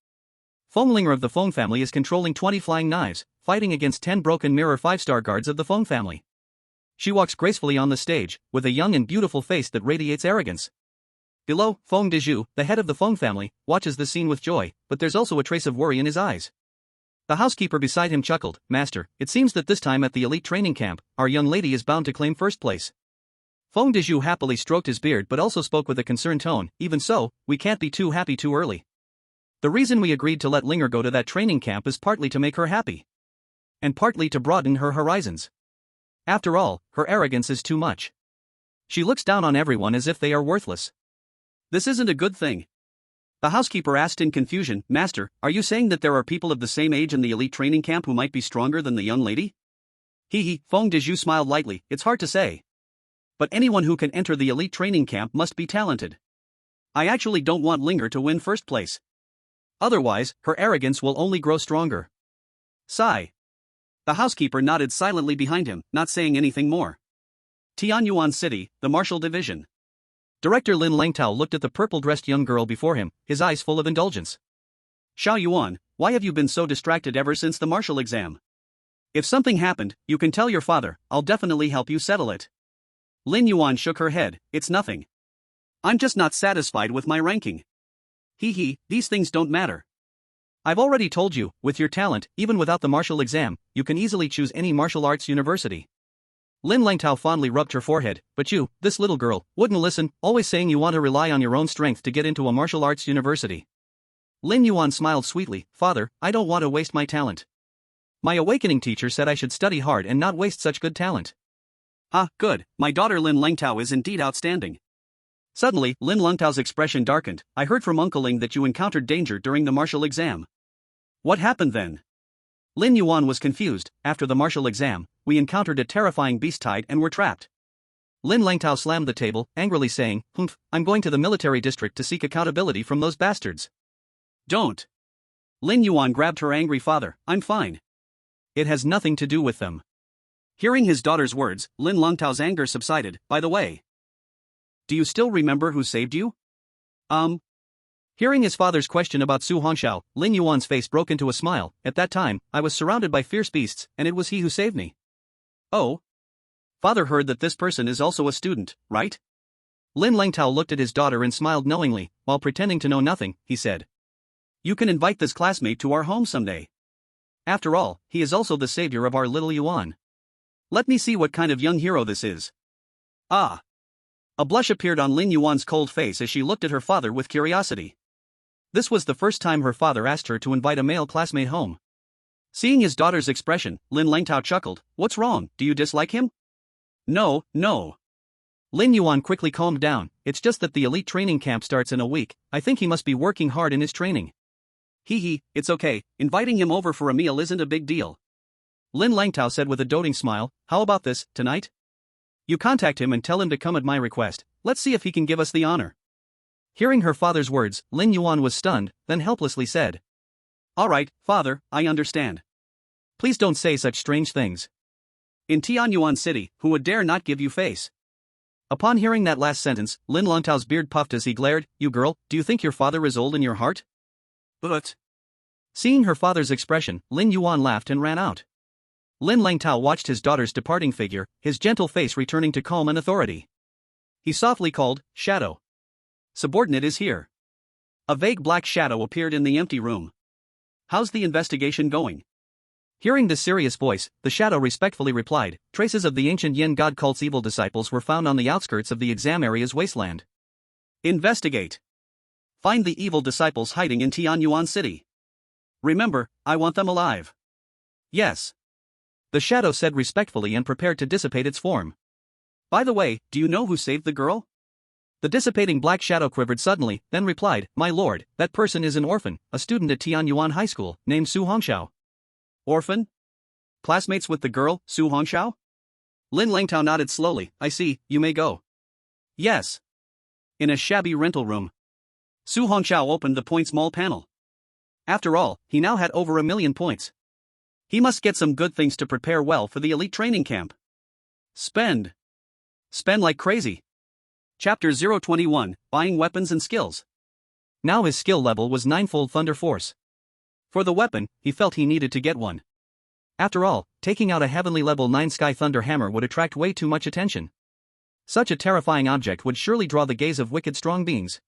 Fenglinger of the Feng family is controlling 20 flying knives, fighting against 10 Broken Mirror 5-star guards of the Feng family. She walks gracefully on the stage, with a young and beautiful face that radiates arrogance. Below, Feng Dezhu, the head of the Feng family, watches the scene with joy, but there's also a trace of worry in his eyes. The housekeeper beside him chuckled, "Master, it seems that this time at the elite training camp, our young lady is bound to claim 1st place." Feng Dezhu happily stroked his beard but also spoke with a concerned tone, "Even so, we can't be too happy too early. The reason we agreed to let Linger go to that training camp is partly to make her happy. And partly to broaden her horizons. After all, her arrogance is too much. She looks down on everyone as if they are worthless. This isn't a good thing." The housekeeper asked in confusion, "Master, are you saying that there are people of the same age in the elite training camp who might be stronger than the young lady?" Feng Dezhu smiled lightly, "It's hard to say. But anyone who can enter the elite training camp must be talented. I actually don't want Linger to win 1st place. Otherwise, her arrogance will only grow stronger." Sigh. The housekeeper nodded silently behind him, not saying anything more. Tianyuan City, the Martial Division. Director Lin Langtao looked at the purple-dressed young girl before him, his eyes full of indulgence. "Xiao Yuan, why have you been so distracted ever since the martial exam? If something happened, you can tell your father, I'll definitely help you settle it." Lin Yuan shook her head, "It's nothing. I'm just not satisfied with my ranking. These things don't matter. I've already told you, with your talent, even without the martial exam, you can easily choose any martial arts university." Lin Langtao fondly rubbed her forehead, "But you, this little girl, wouldn't listen, always saying you want to rely on your own strength to get into a martial arts university." Lin Yuan smiled sweetly, "Father, I don't want to waste my talent. My awakening teacher said I should study hard and not waste such good talent." "Ah, good, my daughter Lin Langtao is indeed outstanding." Suddenly, Lin Langtao's expression darkened. "I heard from Uncle Ling that you encountered danger during the martial exam. What happened then?" Lin Yuan was confused. "After the martial exam, we encountered a terrifying beast tide and were trapped." Lin Langtao slammed the table, angrily saying, "Humph, I'm going to the military district to seek accountability from those bastards." "Don't." Lin Yuan grabbed her angry father, "I'm fine. It has nothing to do with them." Hearing his daughter's words, Lin Langtao's anger subsided. "By the way, do you still remember who saved you?" Hearing his father's question about Su Hongxiao, Lin Yuan's face broke into a smile. "At that time, I was surrounded by fierce beasts, and it was he who saved me." "Oh? Father heard that this person is also a student, right?" Lin Langtao looked at his daughter and smiled knowingly. While pretending to know nothing, he said, "You can invite this classmate to our home someday. After all, he is also the savior of our little Yuan. Let me see what kind of young hero this is." Ah! A blush appeared on Lin Yuan's cold face as she looked at her father with curiosity. This was the first time her father asked her to invite a male classmate home. Seeing his daughter's expression, Lin Langtao chuckled. "What's wrong, do you dislike him?" "No, no." Lin Yuan quickly calmed down. "It's just that the elite training camp starts in a week. I think he must be working hard in his training." Hee, it's okay, inviting him over for a meal isn't a big deal. Lin Langtao said with a doting smile. "How about this, tonight? You contact him and tell him to come at my request. Let's see if he can give us the honor." Hearing her father's words, Lin Yuan was stunned, then helplessly said, "All right, father, I understand. Please don't say such strange things. In Tianyuan City, who would dare not give you face?" Upon hearing that last sentence, Lin Langtao's beard puffed as he glared. "You girl, do you think your father is old in your heart?" But Seeing her father's expression, Lin Yuan laughed and ran out. Lin Langtao watched his daughter's departing figure, his gentle face returning to calm and authority. He softly called, "Shadow. Subordinate is here." A vague black shadow appeared in the empty room. how's the investigation going? Hearing this serious voice, the shadow respectfully replied, "Traces of the ancient Yin god cult's evil disciples were found on the outskirts of the exam area's wasteland." Investigate. Find the evil disciples hiding in Tianyuan City. Remember, I want them alive. Yes. The shadow said respectfully and prepared to dissipate its form. By the way, do you know who saved the girl? The dissipating black shadow quivered suddenly, then replied, "My lord, that person is an orphan, a student at Tianyuan High School, named Su Hongxiao." Orphan? Classmates with the girl, Su Hongxiao? Lin Langtao nodded slowly. "I see, you may go." Yes. In a shabby rental room, Su Hongxiao opened the points mall panel. After all, he now had over 1,000,000 points. He must get some good things to prepare well for the elite training camp. Spend. Spend like crazy. Chapter 021, Buying Weapons and Skills. Now his skill level was 9-fold Thunder Force. For the weapon, he felt he needed to get one. After all, taking out a heavenly level 9 Sky Thunder Hammer would attract way too much attention. Such a terrifying object would surely draw the gaze of wicked strong beings.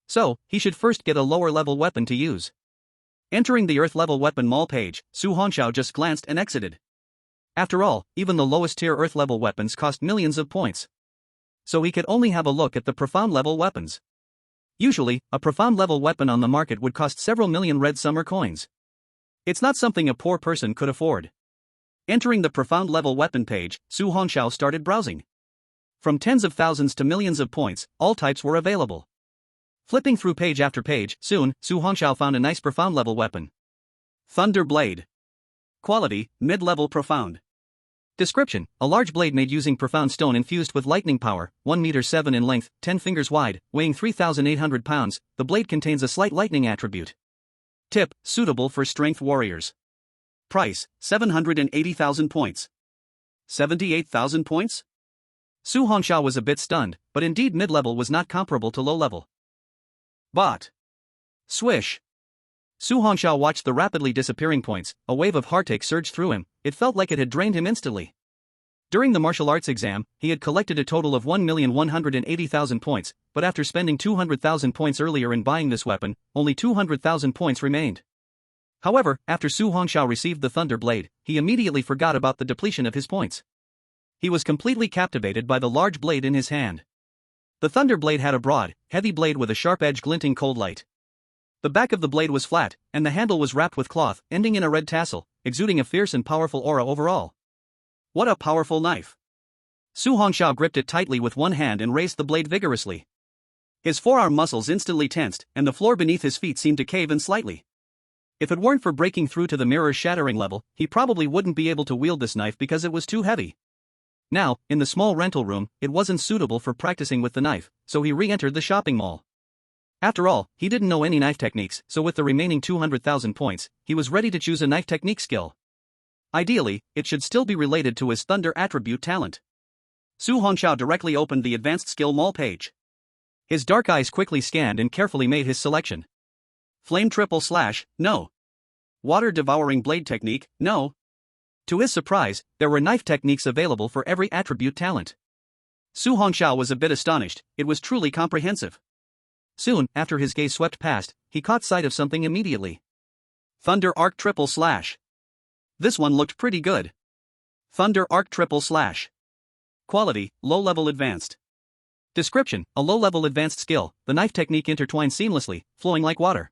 So, he should first get a lower level weapon to use. Entering the Earth level weapon mall page, Su Hongxiao just glanced and exited. After all, even the lowest tier Earth level weapons cost millions of points. So he could only have a look at the profound level weapons. Usually, a profound level weapon on the market would cost several million red summer coins. It's not something a poor person could afford. Entering the profound level weapon page, Su Hongxiao started browsing. From tens of thousands to millions of points, all types were available. Flipping through page after page, soon, Su Hongxiao found a nice profound level weapon. Thunder Blade. Quality, mid-level profound. Description: a large blade made using profound stone infused with lightning power, 1 meter 7 in length, 10 fingers wide, weighing 3,800 pounds, the blade contains a slight lightning attribute. Tip: suitable for strength warriors. Price: 780,000 points. 78,000 points? Su Hongxiao was a bit stunned, but indeed mid-level was not comparable to low-level. Bought. Swish. Su Hongxiao watched the rapidly disappearing points, a wave of heartache surged through him, it felt like it had drained him instantly. During the martial arts exam, he had collected a total of 1,180,000 points, but after spending 200,000 points earlier in buying this weapon, only 200,000 points remained. However, after Su Hongxiao received the Thunder Blade, he immediately forgot about the depletion of his points. He was completely captivated by the large blade in his hand. The Thunder Blade had a broad, heavy blade with a sharp edge glinting cold light. The back of the blade was flat, and the handle was wrapped with cloth, ending in a red tassel, exuding a fierce and powerful aura overall. What a powerful knife! Su Hongxiao gripped it tightly with one hand and raised the blade vigorously. His forearm muscles instantly tensed, and the floor beneath his feet seemed to cave in slightly. If it weren't for breaking through to the mirror-shattering level, he probably wouldn't be able to wield this knife because it was too heavy. Now, in the small rental room, it wasn't suitable for practicing with the knife, so he re-entered the shopping mall. After all, he didn't know any knife techniques, so with the remaining 200,000 points, he was ready to choose a knife technique skill. Ideally, it should still be related to his Thunder attribute talent. Su Hongxiao directly opened the Advanced Skill Mall page. His dark eyes quickly scanned and carefully made his selection. Flame triple slash, no. Water devouring blade technique, no. To his surprise, there were knife techniques available for every attribute talent. Su Hongxiao was a bit astonished, it was truly comprehensive. Soon, after his gaze swept past, he caught sight of something immediately. Thunder Arc Triple Slash. This one looked pretty good. Thunder Arc Triple Slash. Quality, low-level advanced. Description: a low-level advanced skill, the knife technique intertwines seamlessly, flowing like water.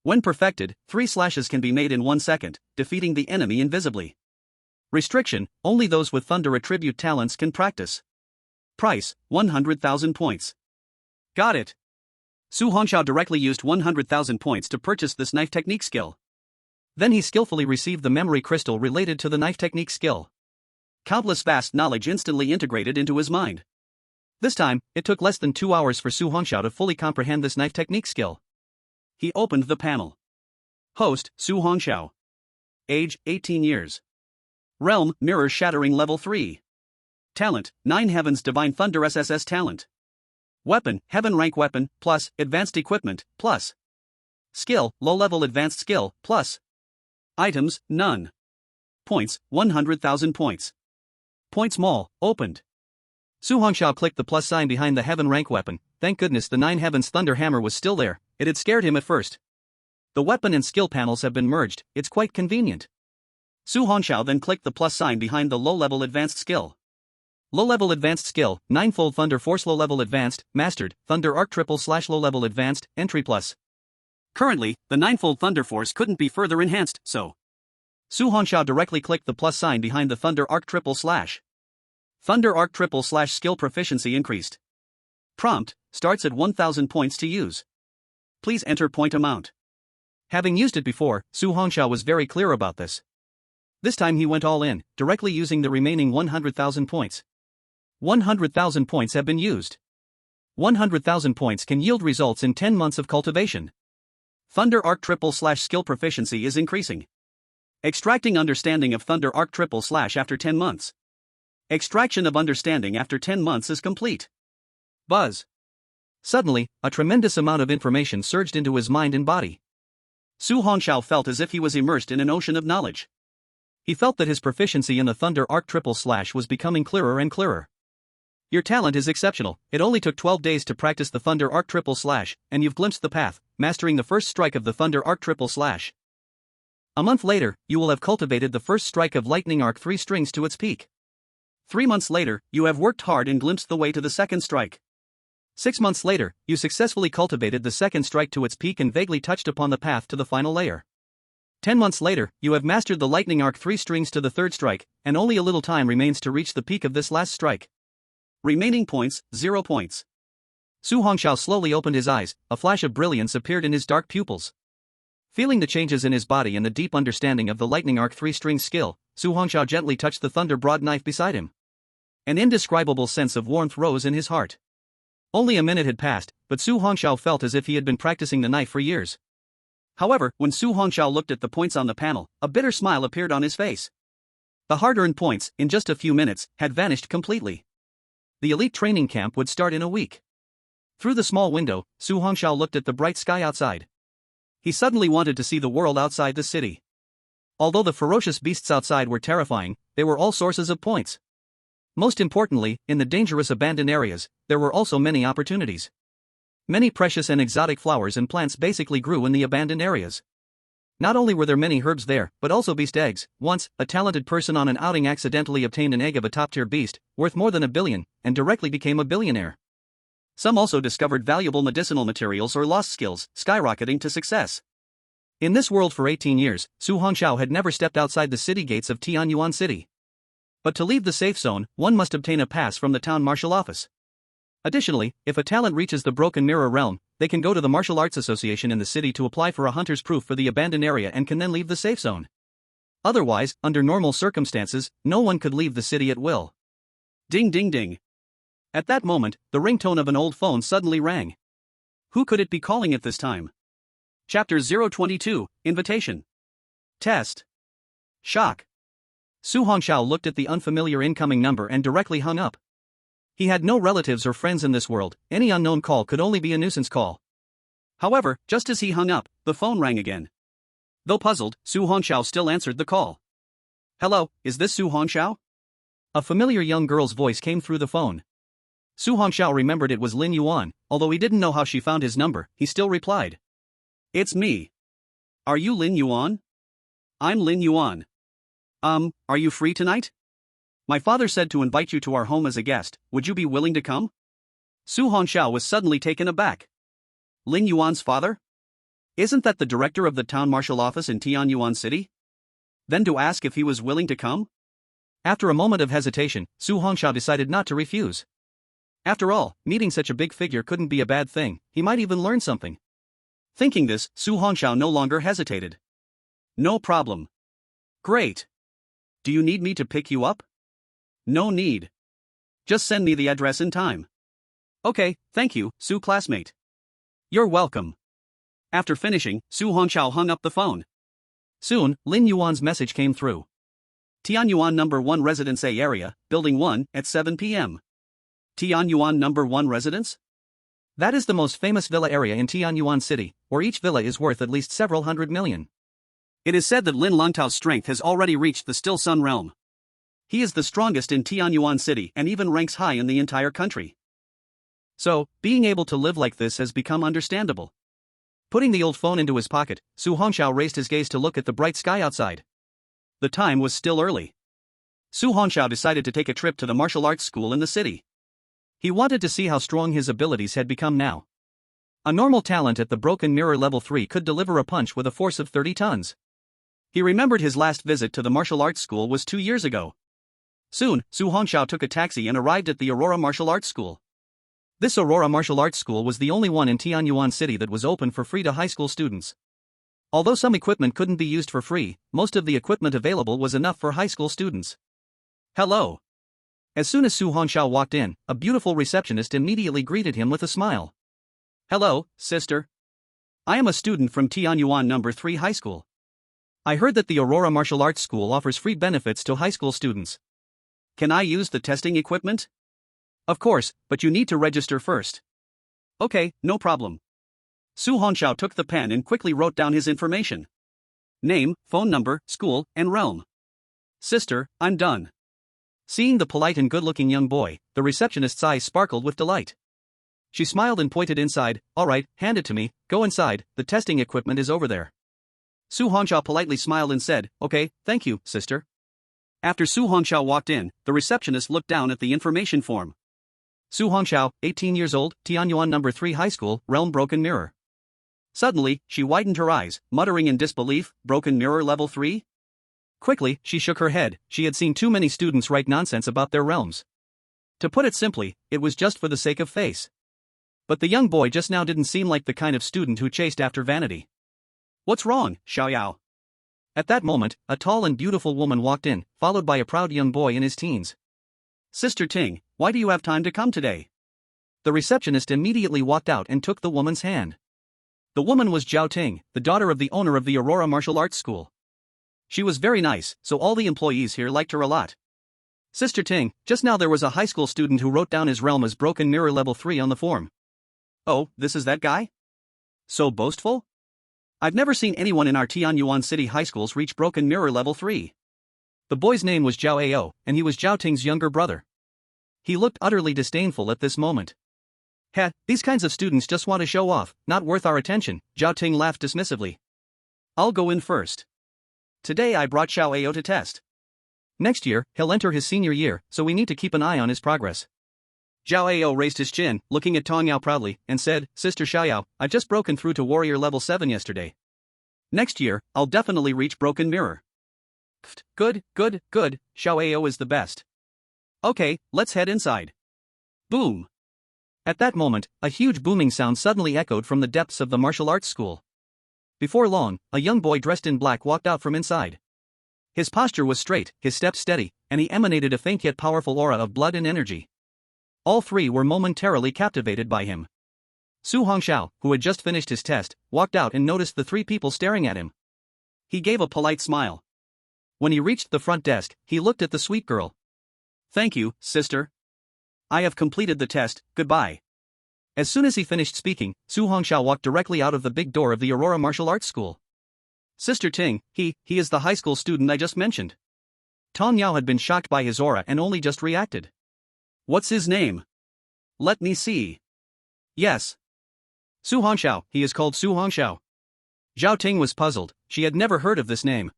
When perfected, 3 slashes can be made in 1 second, defeating the enemy invisibly. Restriction: only those with Thunder attribute talents can practice. Price: 100,000 points. Got it. Su Hongxiao directly used 100,000 points to purchase this knife technique skill. Then he skillfully received the memory crystal related to the knife technique skill. Countless vast knowledge instantly integrated into his mind. This time, it took less than 2 hours for Su Hongxiao to fully comprehend this knife technique skill. He opened the panel. Host: Su Hongxiao. Age: 18 years. Realm: Mirror Shattering Level 3. Talent: 9 Heavens Divine Thunder SSS Talent. Weapon: Heaven Rank Weapon, plus, Advanced Equipment, plus. Skill: Low-Level Advanced Skill, plus. Items: None. Points: 100,000 points. Points Mall, opened. Su Hongxiao clicked the plus sign behind the Heaven Rank Weapon. Thank goodness the 9 Heavens Thunder Hammer was still there, it had scared him at first. The weapon and skill panels have been merged, it's quite convenient. Su Hongxiao then clicked the plus sign behind the low-level advanced skill. Low-level advanced skill, 9-fold Thunder Force low-level advanced, mastered, Thunder Arc triple / low-level advanced, entry plus. Currently, the 9-fold Thunder Force couldn't be further enhanced, so Su Hongxiao directly clicked the plus sign behind the Thunder Arc triple / Thunder Arc triple / skill proficiency increased. Prompt: starts at 1,000 points to use. Please enter point amount. Having used it before, Su Hongxiao was very clear about this. This time he went all in, directly using the remaining 100,000 points. 100,000 points have been used. 100,000 points can yield results in 10 months of cultivation. Thunder Arc triple / skill proficiency is increasing. Extracting understanding of Thunder Arc triple / after 10 months. Extraction of understanding after 10 months is complete. Buzz. Suddenly, a tremendous amount of information surged into his mind and body. Su Hongxiao felt as if he was immersed in an ocean of knowledge. He felt that his proficiency in the Thunder Arc triple / was becoming clearer and clearer. Your talent is exceptional, it only took 12 days to practice the Thunder Arc triple / and you've glimpsed the path, mastering the first strike of the Thunder Arc triple /. A month later, you will have cultivated the first strike of Lightning Arc 3 strings to its peak. 3 months later, you have worked hard and glimpsed the way to the second strike. 6 months later, you successfully cultivated the second strike to its peak and vaguely touched upon the path to the final layer. 10 months later, you have mastered the Lightning Arc 3 strings to the third strike, and only a little time remains to reach the peak of this last strike. Remaining points, 0 points. Su Hongxiao slowly opened his eyes, a flash of brilliance appeared in his dark pupils. Feeling the changes in his body and the deep understanding of the Lightning Arc 3 string skill, Su Hongxiao gently touched the thunder broad knife beside him. An indescribable sense of warmth rose in his heart. Only a minute had passed, but Su Hongxiao felt as if he had been practicing the knife for years. However, when Su Hongxiao looked at the points on the panel, a bitter smile appeared on his face. The hard-earned points, in just a few minutes, had vanished completely. The elite training camp would start in a week. Through the small window, Su Hongxiao looked at the bright sky outside. He suddenly wanted to see the world outside the city. Although the ferocious beasts outside were terrifying, they were all sources of points. Most importantly, in the dangerous abandoned areas, there were also many opportunities. Many precious and exotic flowers and plants basically grew in the abandoned areas. Not only were there many herbs there, but also beast eggs. Once, a talented person on an outing accidentally obtained an egg of a top-tier beast, worth more than $1 billion, and directly became a billionaire. Some also discovered valuable medicinal materials or lost skills, skyrocketing to success. In this world for 18 years, Su Hongxiao had never stepped outside the city gates of Tianyuan City. But to leave the safe zone, one must obtain a pass from the town martial office. Additionally, if a talent reaches the Broken Mirror realm, they can go to the Martial Arts Association in the city to apply for a hunter's proof for the abandoned area and can then leave the safe zone. Otherwise, under normal circumstances, no one could leave the city at will. Ding ding ding. At that moment, the ringtone of an old phone suddenly rang. Who could it be calling at this time? Chapter 022, Invitation. Test. Shock. Su Hongxiao looked at the unfamiliar incoming number and directly hung up. He had no relatives or friends in this world, any unknown call could only be a nuisance call. However, just as he hung up, the phone rang again. Though puzzled, Su Hongxiao still answered the call. Hello, is this Su Hongxiao? A familiar young girl's voice came through the phone. Su Hongxiao remembered it was Lin Yuan, although he didn't know how she found his number, he still replied. It's me. Are you Lin Yuan? I'm Lin Yuan. Are you free tonight? My father said to invite you to our home as a guest, would you be willing to come? Su Hongxiao was suddenly taken aback. Lin Yuan's father? Isn't that the director of the town marshal office in Tianyuan City? Then to ask if he was willing to come? After a moment of hesitation, Su Hongxiao decided not to refuse. After all, meeting such a big figure couldn't be a bad thing, he might even learn something. Thinking this, Su Hongxiao no longer hesitated. No problem. Great. Do you need me to pick you up? No need. Just send me the address in time. Okay, thank you, Su classmate. You're welcome. After finishing, Su Hongxiao hung up the phone. Soon, Lin Yuan's message came through. Tianyuan number 1 Residence A area, Building 1, at 7 p.m. Tianyuan number 1 residence? That is the most famous villa area in Tianyuan City, where each villa is worth at least several hundred million. It is said that Lin Longtao's strength has already reached the Still Sun realm. He is the strongest in Tianyuan City and even ranks high in the entire country. So, being able to live like this has become understandable. Putting the old phone into his pocket, Su Hongxiao raised his gaze to look at the bright sky outside. The time was still early. Su Hongxiao decided to take a trip to the martial arts school in the city. He wanted to see how strong his abilities had become now. A normal talent at the Broken Mirror level 3 could deliver a punch with a force of 30 tons. He remembered his last visit to the martial arts school was 2 years ago. Soon, Su Hongxiao took a taxi and arrived at the Aurora Martial Arts School. This Aurora Martial Arts School was the only one in Tianyuan City that was open for free to high school students. Although some equipment couldn't be used for free, most of the equipment available was enough for high school students. Hello. As soon as Su Hongxiao walked in, a beautiful receptionist immediately greeted him with a smile. Hello, sister. I am a student from Tianyuan number 3 high school. I heard that the Aurora Martial Arts School offers free benefits to high school students. Can I use the testing equipment? Of course, but you need to register first. Okay, no problem. Su Hongxiao took the pen and quickly wrote down his information. Name, phone number, school, and realm. Sister, I'm done. Seeing the polite and good-looking young boy, the receptionist's eyes sparkled with delight. She smiled and pointed inside. All right, hand it to me, go inside, the testing equipment is over there. Su Hongxiao politely smiled and said, okay, thank you, sister. After Su Hongxiao walked in, the receptionist looked down at the information form. Su Hongxiao, 18 years old, Tianyuan number 3 high school, realm Broken Mirror. Suddenly, she widened her eyes, muttering in disbelief, Broken Mirror level 3? Quickly, she shook her head. She had seen too many students write nonsense about their realms. To put it simply, it was just for the sake of face. But the young boy just now didn't seem like the kind of student who chased after vanity. What's wrong, Xiaoyao? At that moment, a tall and beautiful woman walked in, followed by a proud young boy in his teens. Sister Ting, why do you have time to come today? The receptionist immediately walked out and took the woman's hand. The woman was Zhao Ting, the daughter of the owner of the Aurora Martial Arts School. She was very nice, so all the employees here liked her a lot. Sister Ting, just now there was a high school student who wrote down his realm as Broken Mirror level 3 on the form. Oh, this is that guy? So boastful? I've never seen anyone in our Tianyuan City high schools reach Broken Mirror level 3. The boy's name was Zhao Ao, and he was Zhao Ting's younger brother. He looked utterly disdainful at this moment. Heh, these kinds of students just want to show off, not worth our attention, Zhao Ting laughed dismissively. I'll go in first. Today I brought Xiao Ao to test. Next year, he'll enter his senior year, so we need to keep an eye on his progress. Zhao Ao raised his chin, looking at Tong Yao proudly, and said, Sister Xiaoyao, I've just broken through to Warrior level 7 yesterday. Next year, I'll definitely reach Broken Mirror. Good, good, good, Xiao Ao is the best. Okay, let's head inside. Boom. At that moment, a huge booming sound suddenly echoed from the depths of the martial arts school. Before long, a young boy dressed in black walked out from inside. His posture was straight, his steps steady, and he emanated a faint yet powerful aura of blood and energy. All three were momentarily captivated by him. Su Hongxiao, who had just finished his test, walked out and noticed the three people staring at him. He gave a polite smile. When he reached the front desk, he looked at the sweet girl. Thank you, sister. I have completed the test, goodbye. As soon as he finished speaking, Su Hongxiao walked directly out of the big door of the Aurora Martial Arts School. Sister Ting, he is the high school student I just mentioned. Tong Yao had been shocked by his aura and only just reacted. What's his name? Let me see. Yes. Su Hongxiao, he is called Su Hongxiao. Zhao Ting was puzzled, she had never heard of this name.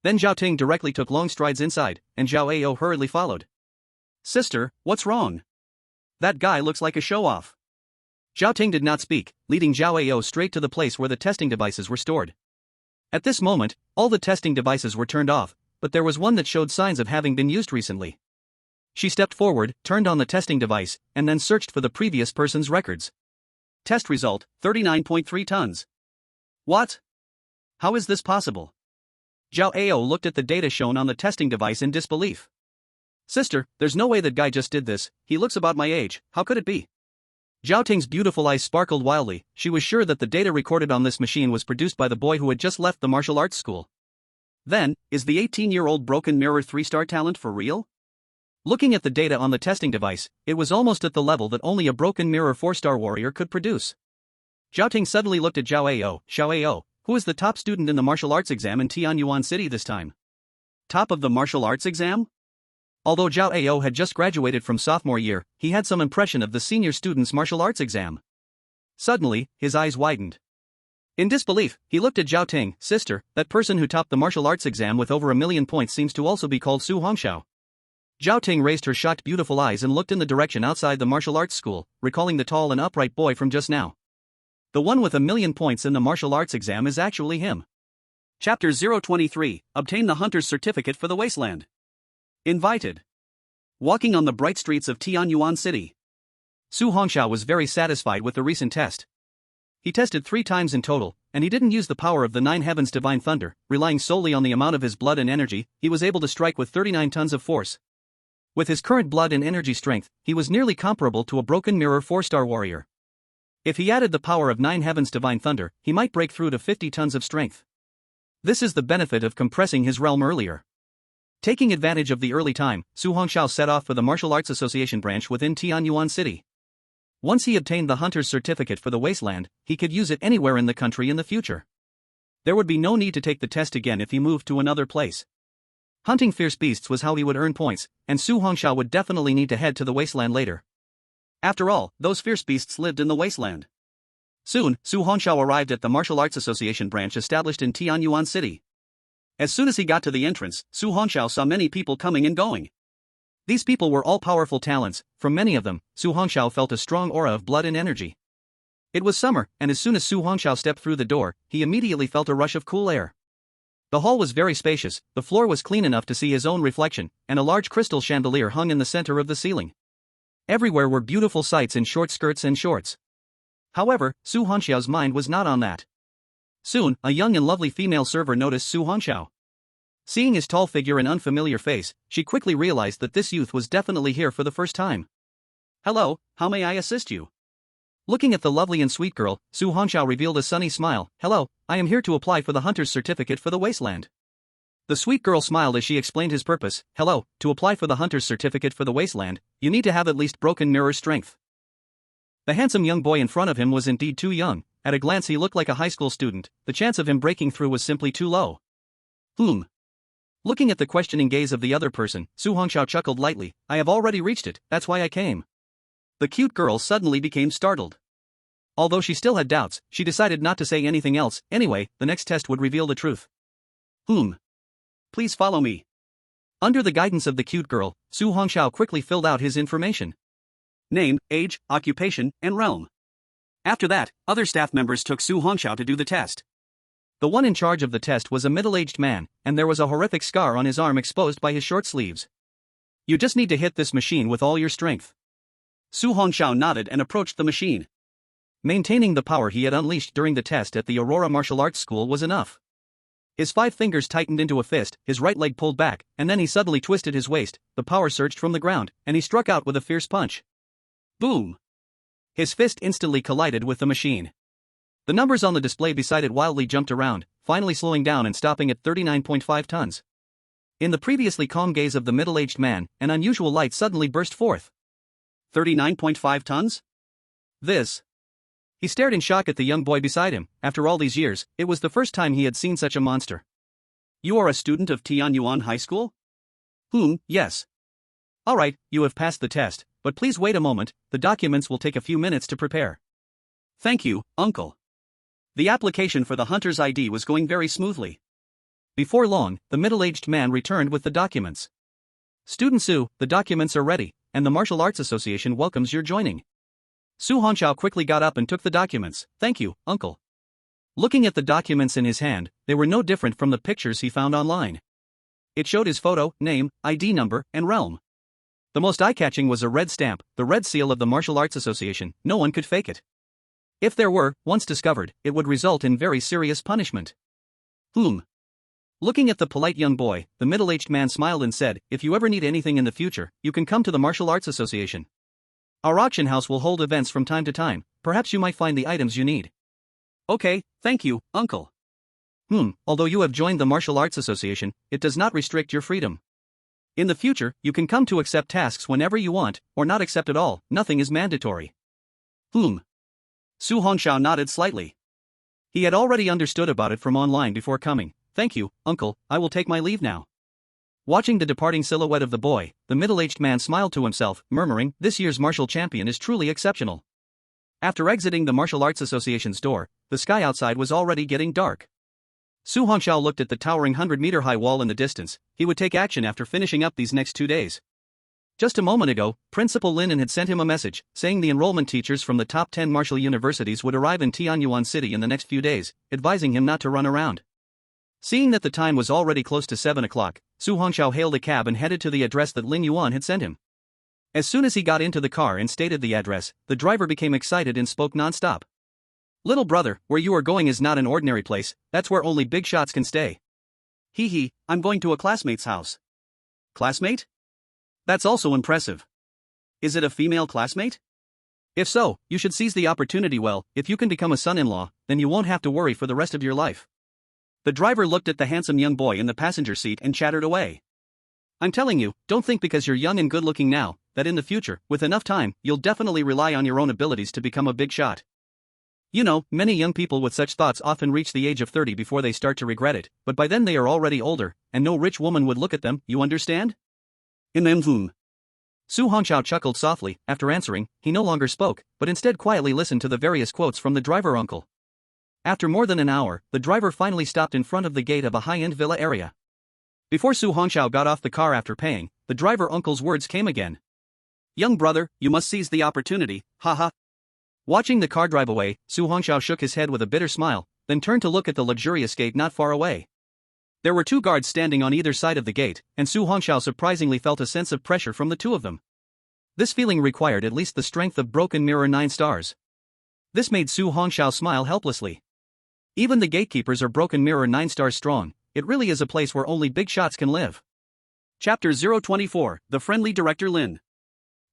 Then Zhao Ting directly took long strides inside, and Zhao Ao hurriedly followed. Sister, what's wrong? That guy looks like a show-off. Zhao Ting did not speak, leading Zhao Ao straight to the place where the testing devices were stored. At this moment, all the testing devices were turned off, but there was one that showed signs of having been used recently. She stepped forward, turned on the testing device, and then searched for the previous person's records. Test result, 39.3 tons. What? How is this possible? Zhao Ao looked at the data shown on the testing device in disbelief. Sister, there's no way that guy just did this, he looks about my age, how could it be? Zhao Ting's beautiful eyes sparkled wildly, she was sure that the data recorded on this machine was produced by the boy who had just left the martial arts school. Then, is the 18-year-old broken mirror 3-star talent for real? Looking at the data on the testing device, it was almost at the level that only a broken mirror 4-star warrior could produce. Zhao Ting suddenly looked at Xiao Ao, who is the top student in the martial arts exam in Tianyuan City this time. Top of the martial arts exam? Although Zhao Ao had just graduated from sophomore year, he had some impression of the senior student's martial arts exam. Suddenly, his eyes widened. In disbelief, he looked at Zhao Ting. Sister, that person who topped the martial arts exam with over 1,000,000 points seems to also be called Su Hongxiao. Zhao Ting raised her shocked beautiful eyes and looked in the direction outside the martial arts school, recalling the tall and upright boy from just now. The one with 1,000,000 points in the martial arts exam is actually him. Chapter 023, Obtain the Hunter's Certificate for the Wasteland. Invited. Walking on the bright streets of Tianyuan City. Su Hongxiao was very satisfied with the recent test. He tested 3 times in total, and he didn't use the power of the 9 heavens divine thunder, relying solely on the amount of his blood and energy, he was able to strike with 39 tons of force. With his current blood and energy strength, he was nearly comparable to a broken mirror 4-star warrior. If he added the power of 9 heavens divine thunder, he might break through to 50 tons of strength. This is the benefit of compressing his realm earlier. Taking advantage of the early time, Su Hongxiao set off for the Martial Arts Association branch within Tianyuan City. Once he obtained the hunter's certificate for the wasteland, he could use it anywhere in the country in the future. There would be no need to take the test again if he moved to another place. Hunting fierce beasts was how he would earn points, and Su Hongxiao would definitely need to head to the wasteland later. After all, those fierce beasts lived in the wasteland. Soon, Su Hongxiao arrived at the Martial Arts Association branch established in Tianyuan City. As soon as he got to the entrance, Su Hongxiao saw many people coming and going. These people were all powerful talents. From many of them, Su Hongxiao felt a strong aura of blood and energy. It was summer, and as soon as Su Hongxiao stepped through the door, he immediately felt a rush of cool air. The hall was very spacious, the floor was clean enough to see his own reflection, and a large crystal chandelier hung in the center of the ceiling. Everywhere were beautiful sights in short skirts and shorts. However, Su Hongxiao's mind was not on that. Soon, a young and lovely female server noticed Su Hongxiao. Seeing his tall figure and unfamiliar face, she quickly realized that this youth was definitely here for the first time. Hello, how may I assist you? Looking at the lovely and sweet girl, Su Hongxiao revealed a sunny smile. Hello, I am here to apply for the hunter's certificate for the wasteland. The sweet girl smiled as she explained his purpose. Hello, to apply for the hunter's certificate for the wasteland, you need to have at least broken mirror strength. The handsome young boy in front of him was indeed too young. At a glance he looked like a high school student, the chance of him breaking through was simply too low. Looking at the questioning gaze of the other person, Su Hongxiao chuckled lightly. I have already reached it, that's why I came. The cute girl suddenly became startled. Although she still had doubts, she decided not to say anything else. Anyway, the next test would reveal the truth. Please follow me. Under the guidance of the cute girl, Su Hongxiao quickly filled out his information. Name, age, occupation, and realm. After that, other staff members took Su Hongxiao to do the test. The one in charge of the test was a middle-aged man, and there was a horrific scar on his arm exposed by his short sleeves. You just need to hit this machine with all your strength. Su Hongxiao nodded and approached the machine. Maintaining the power he had unleashed during the test at the Aurora Martial Arts School was enough. His 5 fingers tightened into a fist, his right leg pulled back, and then he suddenly twisted his waist, the power surged from the ground, and he struck out with a fierce punch. Boom! His fist instantly collided with the machine. The numbers on the display beside it wildly jumped around, finally slowing down and stopping at 39.5 tons. In the previously calm gaze of the middle-aged man, an unusual light suddenly burst forth. 39.5 tons? This. He stared in shock at the young boy beside him. After all these years, it was the first time he had seen such a monster. You are a student of Tianyuan High School? Yes. Alright, you have passed the test, but please wait a moment, the documents will take a few minutes to prepare. Thank you, uncle. The application for the hunter's ID was going very smoothly. Before long, the middle-aged man returned with the documents. Student Su, the documents are ready, and the Martial Arts Association welcomes your joining. Su Hongxiao quickly got up and took the documents. Thank you, uncle. Looking at the documents in his hand, they were no different from the pictures he found online. It showed his photo, name, ID number, and realm. The most eye-catching was a red stamp, the red seal of the Martial Arts Association. No one could fake it. If there were, once discovered, it would result in very serious punishment. Looking at the polite young boy, the middle-aged man smiled and said, if you ever need anything in the future, you can come to the Martial Arts Association. Our auction house will hold events from time to time, perhaps you might find the items you need. Okay, thank you, uncle. Although you have joined the Martial Arts Association, it does not restrict your freedom. In the future, you can come to accept tasks whenever you want, or not accept at all, nothing is mandatory. Su Hongxiao nodded slightly. He had already understood about it from online before coming. Thank you, uncle, I will take my leave now. Watching the departing silhouette of the boy, the middle-aged man smiled to himself, murmuring, this year's martial champion is truly exceptional. After exiting the Martial Arts Association's door, the sky outside was already getting dark. Su Hongxiao looked at the towering 100-meter-high wall in the distance. He would take action after finishing up these next 2 days. Just a moment ago, Principal Lin had sent him a message, saying the enrollment teachers from the top 10 martial universities would arrive in Tianyuan City in the next few days, advising him not to run around. Seeing that the time was already close to 7 o'clock, Su Hongxiao hailed a cab and headed to the address that Lin Yuan had sent him. As soon as he got into the car and stated the address, the driver became excited and spoke non-stop. Little brother, where you are going is not an ordinary place, that's where only big shots can stay. I'm going to a classmate's house. Classmate? That's also impressive. Is it a female classmate? If so, you should seize the opportunity well. If you can become a son-in-law, then you won't have to worry for the rest of your life. The driver looked at the handsome young boy in the passenger seat and chattered away. I'm telling you, don't think because you're young and good-looking now, that in the future, with enough time, you'll definitely rely on your own abilities to become a big shot. You know, many young people with such thoughts often reach the age of 30 before they start to regret it, but by then they are already older, and no rich woman would look at them, you understand? Su Hongxiao chuckled softly. After answering, he no longer spoke, but instead quietly listened to the various quotes from the driver uncle. After more than an hour, the driver finally stopped in front of the gate of a high-end villa area. Before Su Hongxiao got off the car after paying, the driver uncle's words came again. Young brother, you must seize the opportunity, haha. Watching the car drive away, Su Hongxiao shook his head with a bitter smile, then turned to look at the luxurious gate not far away. There were 2 guards standing on either side of the gate, and Su Hongxiao surprisingly felt a sense of pressure from the 2 of them. This feeling required at least the strength of Broken Mirror 9 stars. This made Su Hongxiao smile helplessly. Even the gatekeepers are Broken Mirror 9 stars strong, it really is a place where only big shots can live. Chapter 024, The Friendly Director Lin.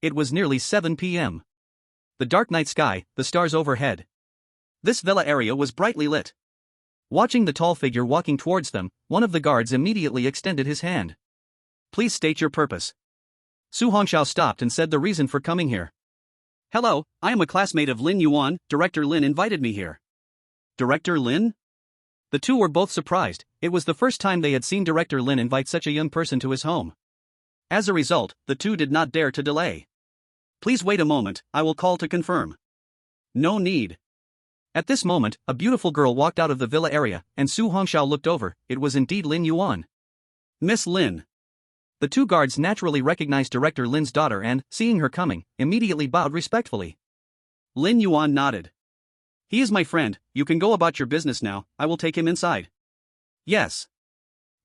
It was nearly 7 p.m. The dark night sky, the stars overhead. This villa area was brightly lit. Watching the tall figure walking towards them, one of the guards immediately extended his hand. Please state your purpose. Su Hongxiao stopped and said the reason for coming here. Hello, I am a classmate of Lin Yuan, Director Lin invited me here. Director Lin? The 2 were both surprised, it was the first time they had seen Director Lin invite such a young person to his home. As a result, the 2 did not dare to delay. Please wait a moment, I will call to confirm. No need. At this moment, a beautiful girl walked out of the villa area, and Su Hongxiao looked over. It was indeed Lin Yuan. Miss Lin. The 2 guards naturally recognized Director Lin's daughter and, seeing her coming, immediately bowed respectfully. Lin Yuan nodded. He is my friend, you can go about your business now, I will take him inside. Yes.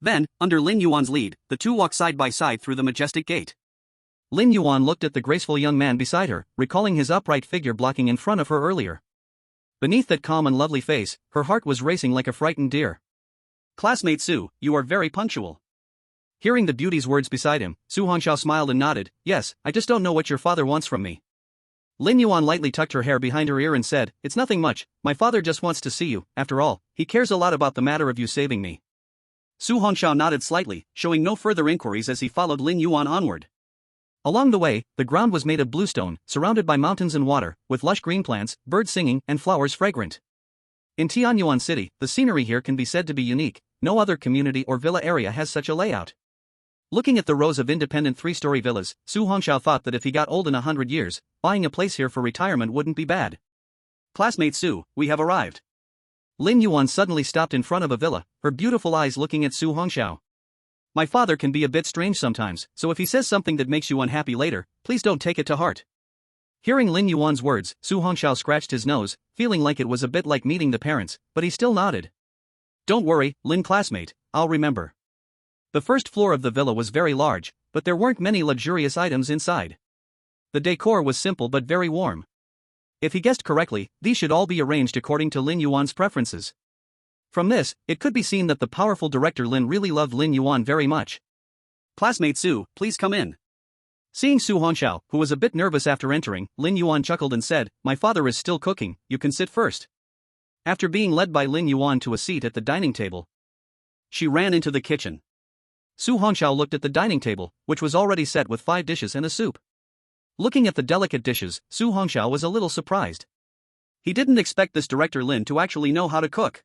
Then, under Lin Yuan's lead, the 2 walked side by side through the majestic gate. Lin Yuan looked at the graceful young man beside her, recalling his upright figure blocking in front of her earlier. Beneath that calm and lovely face, her heart was racing like a frightened deer. Classmate Su, you are very punctual. Hearing the beauty's words beside him, Su Hongxiao smiled and nodded. Yes, I just don't know what your father wants from me. Lin Yuan lightly tucked her hair behind her ear and said, it's nothing much, my father just wants to see you, after all, he cares a lot about the matter of you saving me. Su Hongxiao nodded slightly, showing no further inquiries as he followed Lin Yuan onward. Along the way, the ground was made of bluestone, surrounded by mountains and water, with lush green plants, birds singing, and flowers fragrant. In Tianyuan City, the scenery here can be said to be unique, no other community or villa area has such a layout. Looking at the rows of independent three-story villas, Su Hongxiao thought that if he got old in 100 years, buying a place here for retirement wouldn't be bad. Classmate Su, we have arrived. Lin Yuan suddenly stopped in front of a villa, her beautiful eyes looking at Su Hongxiao. My father can be a bit strange sometimes, so if he says something that makes you unhappy later, please don't take it to heart. Hearing Lin Yuan's words, Su Hongxiao scratched his nose, feeling like it was a bit like meeting the parents, but he still nodded. Don't worry, Lin classmate, I'll remember. The first floor of the villa was very large, but there weren't many luxurious items inside. The decor was simple but very warm. If he guessed correctly, these should all be arranged according to Lin Yuan's preferences. From this, it could be seen that the powerful director Lin really loved Lin Yuan very much. Classmate Su, please come in. Seeing Su Hongxiao, who was a bit nervous after entering, Lin Yuan chuckled and said, My father is still cooking, you can sit first. After being led by Lin Yuan to a seat at the dining table, she ran into the kitchen. Su Hongxiao looked at the dining table, which was already set with 5 dishes and a soup. Looking at the delicate dishes, Su Hongxiao was a little surprised. He didn't expect this director Lin to actually know how to cook.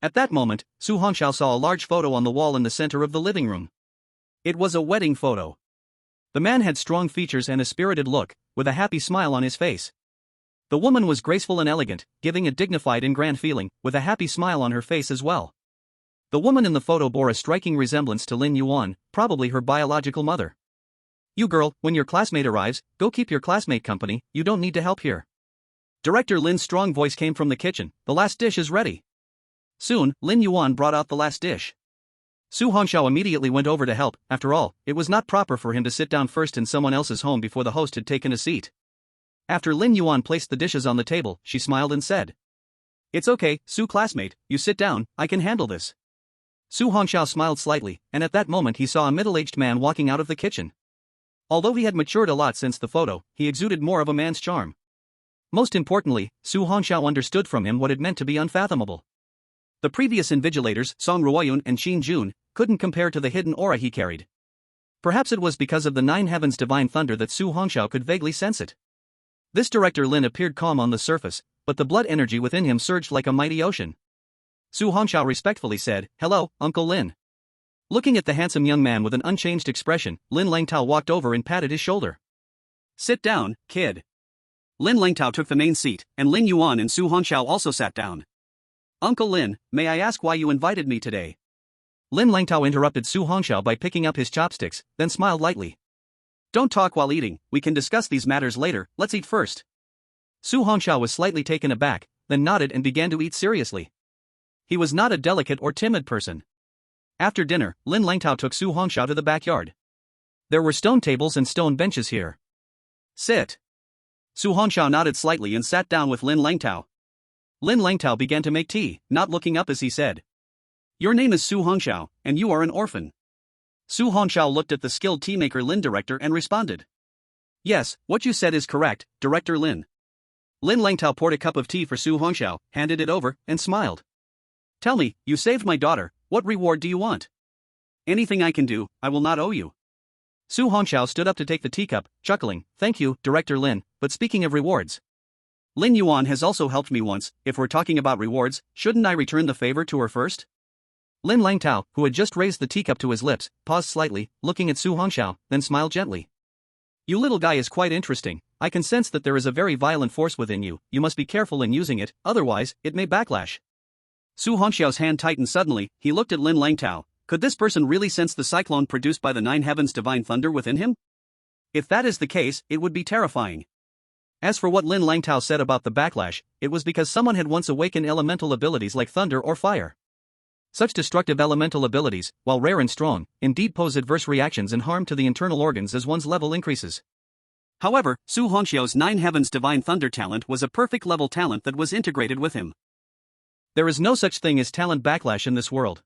At that moment, Su Hongxiao saw a large photo on the wall in the center of the living room. It was a wedding photo. The man had strong features and a spirited look, with a happy smile on his face. The woman was graceful and elegant, giving a dignified and grand feeling, with a happy smile on her face as well. The woman in the photo bore a striking resemblance to Lin Yuan, probably her biological mother. You girl, when your classmate arrives, go keep your classmate company, you don't need to help here. Director Lin's strong voice came from the kitchen, the last dish is ready. Soon, Lin Yuan brought out the last dish. Su Hongxiao immediately went over to help. After all, it was not proper for him to sit down first in someone else's home before the host had taken a seat. After Lin Yuan placed the dishes on the table, she smiled and said, It's okay, Su classmate, you sit down, I can handle this. Su Hongxiao smiled slightly, and at that moment he saw a middle-aged man walking out of the kitchen. Although he had matured a lot since the photo, he exuded more of a man's charm. Most importantly, Su Hongxiao understood from him what it meant to be unfathomable. The previous invigilators, Song Ruoyun and Qin Jun, couldn't compare to the hidden aura he carried. Perhaps it was because of the 9 heavens divine thunder that Su Hongxiao could vaguely sense it. This director Lin appeared calm on the surface, but the blood energy within him surged like a mighty ocean. Su Hongxiao respectfully said, Hello, Uncle Lin. Looking at the handsome young man with an unchanged expression, Lin Langtao walked over and patted his shoulder. Sit down, kid. Lin Langtao took the main seat, and Lin Yuan and Su Hongxiao also sat down. Uncle Lin, may I ask why you invited me today? Lin Langtao interrupted Su Hongxiao by picking up his chopsticks, then smiled lightly. Don't talk while eating, we can discuss these matters later, let's eat first. Su Hongxiao was slightly taken aback, then nodded and began to eat seriously. He was not a delicate or timid person. After dinner, Lin Langtao took Su Hongxiao to the backyard. There were stone tables and stone benches here. Sit. Su Hongxiao nodded slightly and sat down with Lin Langtao. Lin Langtao began to make tea, not looking up as he said, Your name is Su Hongxiao, and you are an orphan. Su Hongxiao looked at the skilled tea maker Lin director and responded, Yes, what you said is correct, Director Lin. Lin Langtao poured a cup of tea for Su Hongxiao, handed it over, and smiled. Tell me, you saved my daughter, what reward do you want? Anything I can do, I will not owe you. Su Hongxiao stood up to take the teacup, chuckling, Thank you, Director Lin, but speaking of rewards. Lin Yuan has also helped me once, if we're talking about rewards, shouldn't I return the favor to her first? Lin Langtao, who had just raised the teacup to his lips, paused slightly, looking at Su Hongxiao, then smiled gently. You little guy is quite interesting, I can sense that there is a very violent force within you, you must be careful in using it, otherwise, it may backlash. Su Hongxiao's hand tightened suddenly, he looked at Lin Langtao, could this person really sense the cyclone produced by the 9 heavens divine thunder within him? If that is the case, it would be terrifying. As for what Lin Langtao said about the backlash, it was because someone had once awakened elemental abilities like thunder or fire. Such destructive elemental abilities, while rare and strong, indeed pose adverse reactions and harm to the internal organs as one's level increases. However, Su Hongxiao's 9 heavens divine thunder talent was a perfect level talent that was integrated with him. There is no such thing as talent backlash in this world.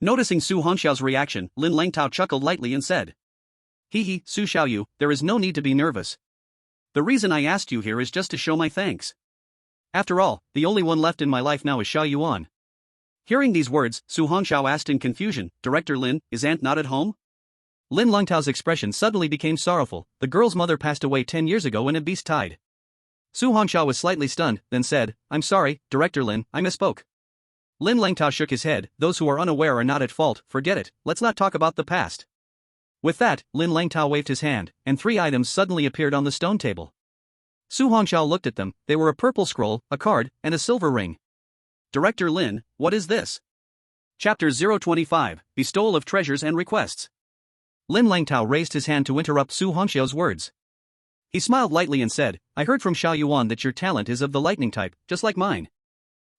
Noticing Su Hongxiao's reaction, Lin Langtao chuckled lightly and said, Hee, Su Xiaoyu, there is no need to be nervous. The reason I asked you here is just to show my thanks. After all, the only one left in my life now is Xia Yuan. Hearing these words, Su Hongxiao asked in confusion, Director Lin, is Aunt not at home? Lin Langtao's expression suddenly became sorrowful, the girl's mother passed away 10 years ago in a beast tide. Su Hongxiao was slightly stunned, then said, I'm sorry, Director Lin, I misspoke. Lin Langtao shook his head, those who are unaware are not at fault, forget it, let's not talk about the past. With that, Lin Langtao waved his hand, and 3 items suddenly appeared on the stone table. Su Hongxiao looked at them. They were a purple scroll, a card, and a silver ring. Director Lin, what is this? Chapter 025, Bestowal of Treasures and Requests. Lin Langtao raised his hand to interrupt Su Hongxiao's words. He smiled lightly and said, I heard from Xiao Yuan that your talent is of the lightning type, just like mine.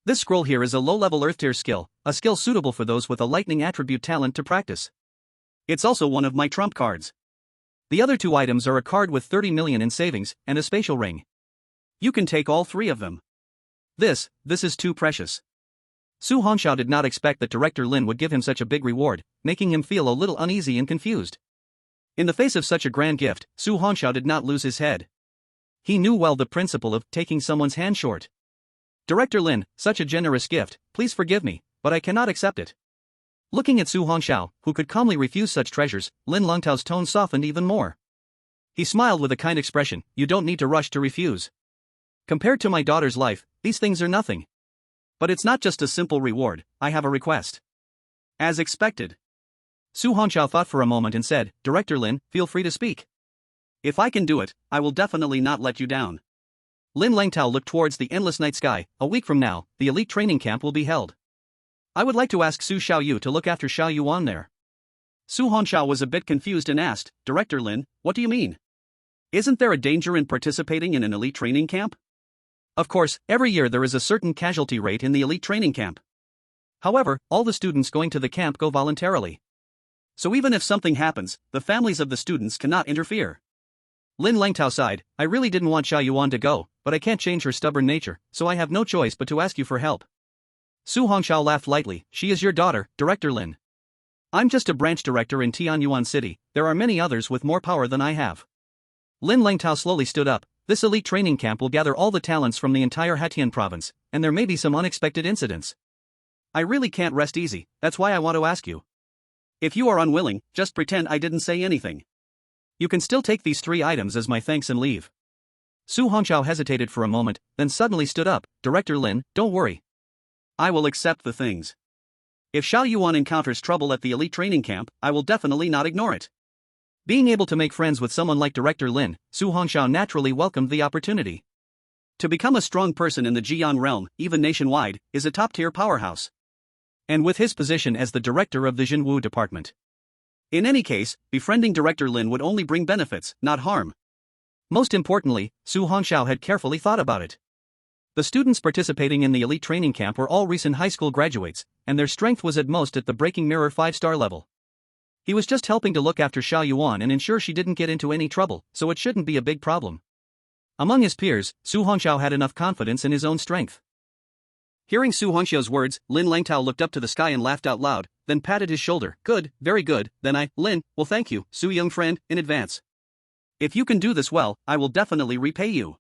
This scroll here is a low-level Earth-tier skill, a skill suitable for those with a lightning attribute talent to practice. It's also one of my trump cards. The other 2 items are a card with 30 million in savings, and a spatial ring. You can take all 3 of them. This is too precious. Su Hongxiao did not expect that Director Lin would give him such a big reward, making him feel a little uneasy and confused. In the face of such a grand gift, Su Hongxiao did not lose his head. He knew well the principle of taking someone's hand short. Director Lin, such a generous gift, please forgive me, but I cannot accept it. Looking at Su Hongxiao, who could calmly refuse such treasures, Lin Langtao's tone softened even more. He smiled with a kind expression, you don't need to rush to refuse. Compared to my daughter's life, these things are nothing. But it's not just a simple reward, I have a request. As expected. Su Hongxiao thought for a moment and said, Director Lin, feel free to speak. If I can do it, I will definitely not let you down. Lin Langtao looked towards the endless night sky. A week from now, the elite training camp will be held. I would like to ask Su Xiaoyu to look after Xiao Yuan there. Su Hongxiao was a bit confused and asked, Director Lin, what do you mean? Isn't there a danger in participating in an elite training camp? Of course, every year there is a certain casualty rate in the elite training camp. However, all the students going to the camp go voluntarily. So even if something happens, the families of the students cannot interfere. Lin Langtao sighed, I really didn't want Xiao Yuan to go, but I can't change her stubborn nature, so I have no choice but to ask you for help. Su Hongxiao laughed lightly, she is your daughter, Director Lin. I'm just a branch director in Tianyuan City, there are many others with more power than I have. Lin Langtao slowly stood up, this elite training camp will gather all the talents from the entire Hatian province, and there may be some unexpected incidents. I really can't rest easy, that's why I want to ask you. If you are unwilling, just pretend I didn't say anything. You can still take these 3 items as my thanks and leave. Su Hongxiao hesitated for a moment, then suddenly stood up, Director Lin, don't worry. I will accept the things. If Xiao Yuan encounters trouble at the elite training camp, I will definitely not ignore it. Being able to make friends with someone like Director Lin, Su Hongxiao naturally welcomed the opportunity. To become a strong person in the Jiang realm, even nationwide, is a top-tier powerhouse. And with his position as the director of the Jinwu department. In any case, befriending Director Lin would only bring benefits, not harm. Most importantly, Su Hongxiao had carefully thought about it. The students participating in the elite training camp were all recent high school graduates, and their strength was at most at the Breaking Mirror 5-star level. He was just helping to look after Xiao Yuan and ensure she didn't get into any trouble, so it shouldn't be a big problem. Among his peers, Su Hongxiao had enough confidence in his own strength. Hearing Su Hongxiao's words, Lin Langtao looked up to the sky and laughed out loud, then patted his shoulder. Good, very good, then Lin, will thank you, Su young friend, in advance. If you can do this well, I will definitely repay you.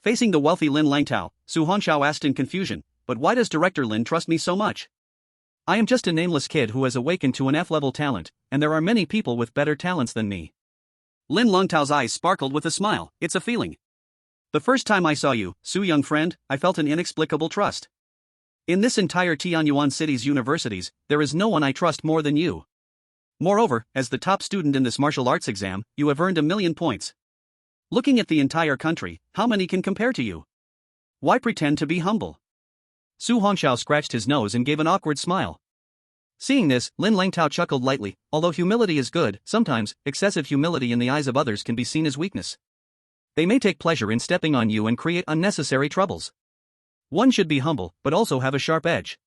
Facing the wealthy Lin Langtao, Su Hongxiao asked in confusion, but why does Director Lin trust me so much? I am just a nameless kid who has awakened to an F-level talent, and there are many people with better talents than me. Lin Langtao's eyes sparkled with a smile, it's a feeling. The first time I saw you, Su young friend, I felt an inexplicable trust. In this entire Tianyuan city's universities, there is no one I trust more than you. Moreover, as the top student in this martial arts exam, you have earned 1,000,000 points. Looking at the entire country, how many can compare to you? Why pretend to be humble? Su Hongxiao scratched his nose and gave an awkward smile. Seeing this, Lin Langtao chuckled lightly, although humility is good, sometimes, excessive humility in the eyes of others can be seen as weakness. They may take pleasure in stepping on you and create unnecessary troubles. One should be humble, but also have a sharp edge.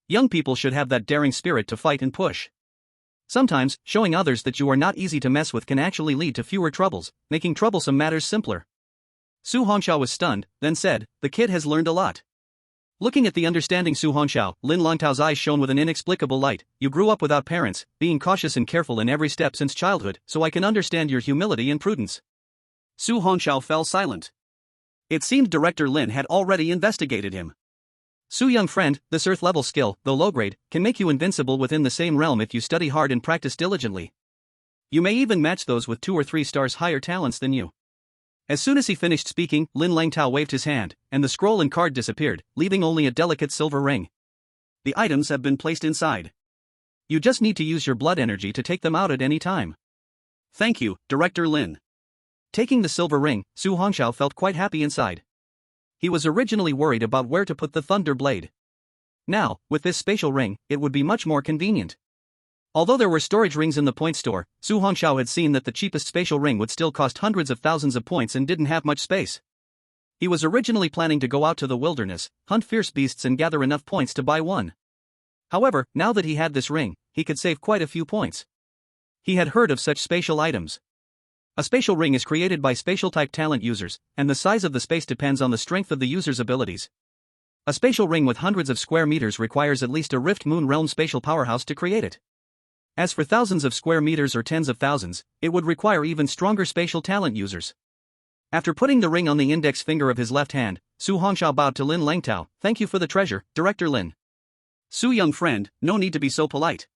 Young people should have that daring spirit to fight and push. Sometimes, showing others that you are not easy to mess with can actually lead to fewer troubles, making troublesome matters simpler. Su Hongxiao was stunned, then said, the kid has learned a lot. Looking at the understanding Su Hongxiao, Lin Langtao's eyes shone with an inexplicable light. You grew up without parents, being cautious and careful in every step since childhood, so I can understand your humility and prudence. Su Hongxiao fell silent. It seemed Director Lin had already investigated him. Su young friend, this earth-level skill, though low-grade, can make you invincible within the same realm if you study hard and practice diligently. You may even match those with 2 or 3 stars higher talents than you. As soon as he finished speaking, Lin Langtao waved his hand, and the scroll and card disappeared, leaving only a delicate silver ring. The items have been placed inside. You just need to use your blood energy to take them out at any time. Thank you, Director Lin. Taking the silver ring, Su Hongxiao felt quite happy inside. He was originally worried about where to put the thunder blade. Now, with this spatial ring, it would be much more convenient. Although there were storage rings in the point store, Su Hongxiao had seen that the cheapest spatial ring would still cost hundreds of thousands of points and didn't have much space. He was originally planning to go out to the wilderness, hunt fierce beasts and gather enough points to buy one. However, now that he had this ring, he could save quite a few points. He had heard of such spatial items. A spatial ring is created by spatial-type talent users, and the size of the space depends on the strength of the user's abilities. A spatial ring with hundreds of square meters requires at least a Rift Moon Realm spatial powerhouse to create it. As for thousands of square meters or tens of thousands, it would require even stronger spatial talent users. After putting the ring on the index finger of his left hand, Su Hongxiao bowed to Lin Langtao. Thank you for the treasure, Director Lin. Su young friend, no need to be so polite.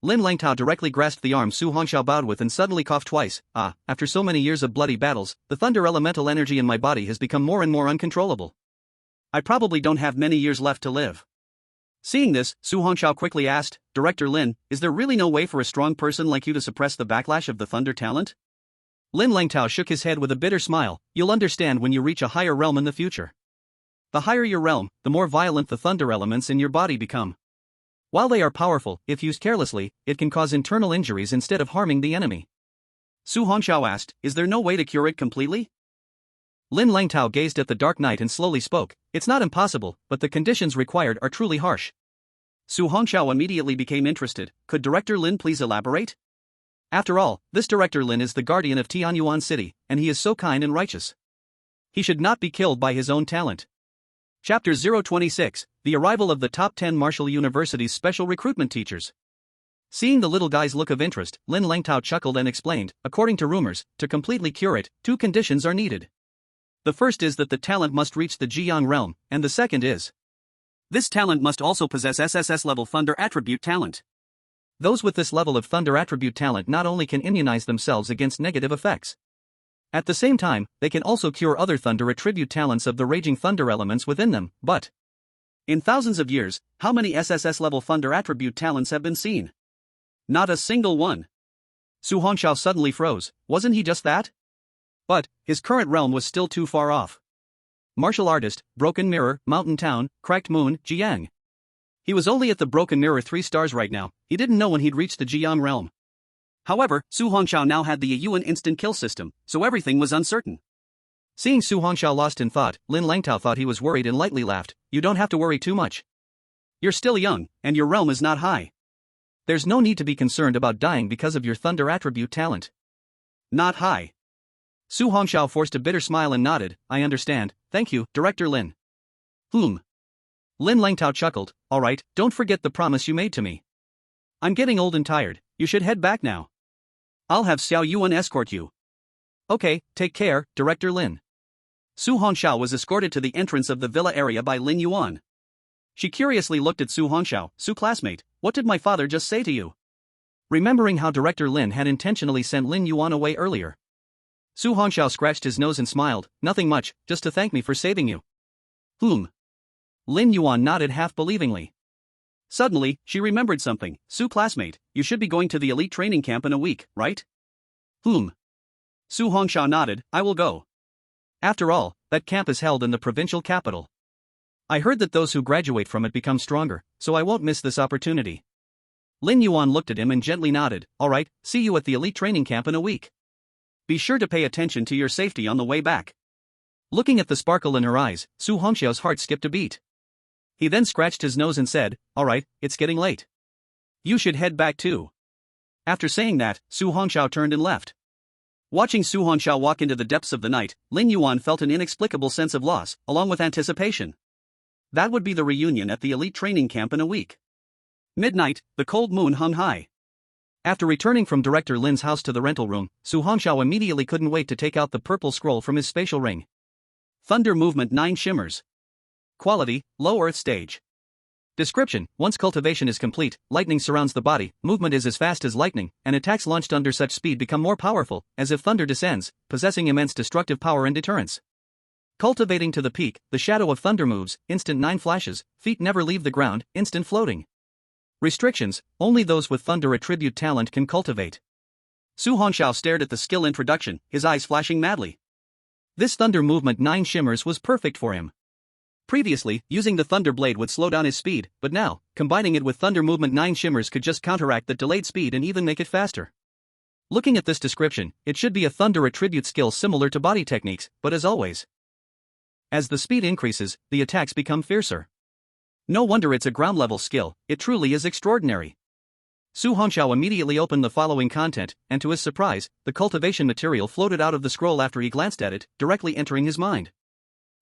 Lin Langtao directly grasped the arm Su Hongxiao bowed with and suddenly coughed twice. After so many years of bloody battles, the thunder elemental energy in my body has become more and more uncontrollable. I probably don't have many years left to live. Seeing this, Su Hongxiao quickly asked, Director Lin, is there really no way for a strong person like you to suppress the backlash of the thunder talent? Lin Langtao shook his head with a bitter smile. You'll understand when you reach a higher realm in the future. The higher your realm, the more violent the thunder elements in your body become. While they are powerful, if used carelessly, it can cause internal injuries instead of harming the enemy. Su Hongxiao asked, is there no way to cure it completely? Lin Langtao gazed at the dark night and slowly spoke, it's not impossible, but the conditions required are truly harsh. Su Hongxiao immediately became interested. Could Director Lin please elaborate? After all, this Director Lin is the guardian of Tianyuan City, and he is so kind and righteous. He should not be killed by his own talent. Chapter 026, The Arrival of the Top 10 Martial University's Special Recruitment Teachers. Seeing the little guy's look of interest, Lin Langtao chuckled and explained, according to rumors, to completely cure it, 2 conditions are needed. The first is that the talent must reach the Jiang realm, and the second is, this talent must also possess SSS-level Thunder Attribute talent. Those with this level of Thunder Attribute talent not only can immunize themselves against negative effects. At the same time, they can also cure other Thunder Attribute talents of the raging Thunder elements within them, but in thousands of years, how many SSS-level Thunder Attribute talents have been seen? Not a single one. Su Hongxiao suddenly froze. Wasn't he just that? But his current realm was still too far off. Martial Artist, Broken Mirror, Mountain Town, Cracked Moon, Jiang. He was only at the Broken Mirror 3 stars right now. He didn't know when he'd reach the Jiang realm. However, Su Hongxiao now had the Yuan instant kill system, so everything was uncertain. Seeing Su Hongxiao lost in thought, Lin Langtao thought he was worried and lightly laughed. You don't have to worry too much. You're still young, and your realm is not high. There's no need to be concerned about dying because of your Thunder Attribute talent. Not high. Su Hongxiao forced a bitter smile and nodded. I understand, thank you, Director Lin. Lin Langtao chuckled. Alright, don't forget the promise you made to me. I'm getting old and tired, you should head back now. I'll have Xiao Yuan escort you. Okay, take care, Director Lin. Su Hongxiao was escorted to the entrance of the villa area by Lin Yuan. She curiously looked at Su Hongxiao. Su classmate, what did my father just say to you? Remembering how Director Lin had intentionally sent Lin Yuan away earlier, Su Hongxiao scratched his nose and smiled. Nothing much, just to thank me for saving you. Lin Yuan nodded half-believingly. Suddenly, she remembered something. Su classmate, you should be going to the elite training camp in a week, right? Su Hongxiao nodded. I will go. After all, that camp is held in the provincial capital. I heard that those who graduate from it become stronger, so I won't miss this opportunity. Lin Yuan looked at him and gently nodded. Alright, see you at the elite training camp in a week. Be sure to pay attention to your safety on the way back. Looking at the sparkle in her eyes, Su Hongxiao's heart skipped a beat. He then scratched his nose and said, Alright, it's getting late. You should head back too. After saying that, Su Hongxiao turned and left. Watching Su Hongxiao walk into the depths of the night, Lin Yuan felt an inexplicable sense of loss, along with anticipation. That would be the reunion at the elite training camp in a week. Midnight, the cold moon hung high. After returning from Director Lin's house to the rental room, Su Hongxiao immediately couldn't wait to take out the purple scroll from his spatial ring. Thunder Movement 9 Shimmers. Quality, Low Earth Stage. Description: once cultivation is complete, lightning surrounds the body, movement is as fast as lightning, and attacks launched under such speed become more powerful, as if thunder descends, possessing immense destructive power and deterrence. Cultivating to the peak, the shadow of thunder moves, instant 9 flashes, feet never leave the ground, instant floating. Restrictions: only those with Thunder Attribute talent can cultivate. Su Hongxiao stared at the skill introduction, his eyes flashing madly. This Thunder Movement 9 Shimmers was perfect for him. Previously, using the Thunder Blade would slow down his speed, but now, combining it with Thunder Movement 9 Shimmers could just counteract that delayed speed and even make it faster. Looking at this description, it should be a Thunder attribute skill similar to body techniques, but as always, as the speed increases, the attacks become fiercer. No wonder it's a ground-level skill, it truly is extraordinary. Su Hongxiao immediately opened the following content, and to his surprise, the cultivation material floated out of the scroll after he glanced at it, directly entering his mind.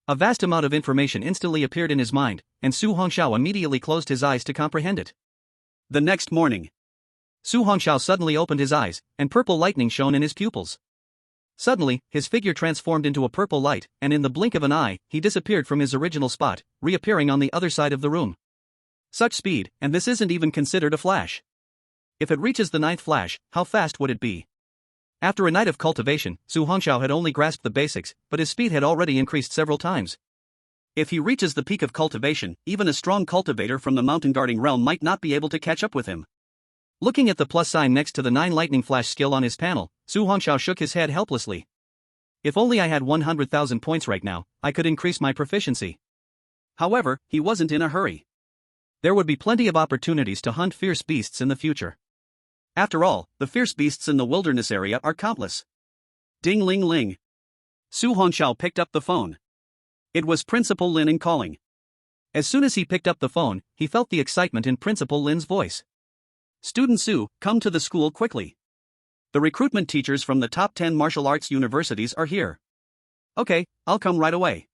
A vast amount of information instantly appeared in his mind, and Su Hongxiao immediately closed his eyes to comprehend it. The next morning, Su Hongxiao suddenly opened his eyes, and purple lightning shone in his pupils. Suddenly, his figure transformed into a purple light, and in the blink of an eye, he disappeared from his original spot, reappearing on the other side of the room. Such speed, and this isn't even considered a flash. If it reaches the 9th flash, how fast would it be? After a night of cultivation, Su Hongxiao had only grasped the basics, but his speed had already increased several times. If he reaches the peak of cultivation, even a strong cultivator from the mountain guarding realm might not be able to catch up with him. Looking at the plus sign next to the 9 lightning flash skill on his panel, Su Hongxiao shook his head helplessly. If only I had 100,000 points right now, I could increase my proficiency. However, he wasn't in a hurry. There would be plenty of opportunities to hunt fierce beasts in the future. After all, the fierce beasts in the wilderness area are countless. Ding ling ling. Su Hongxiao picked up the phone. It was Principal Lin calling. As soon as he picked up the phone, he felt the excitement in Principal Lin's voice. Student Su, come to the school quickly. The recruitment teachers from the top 10 martial arts universities are here. Okay, I'll come right away.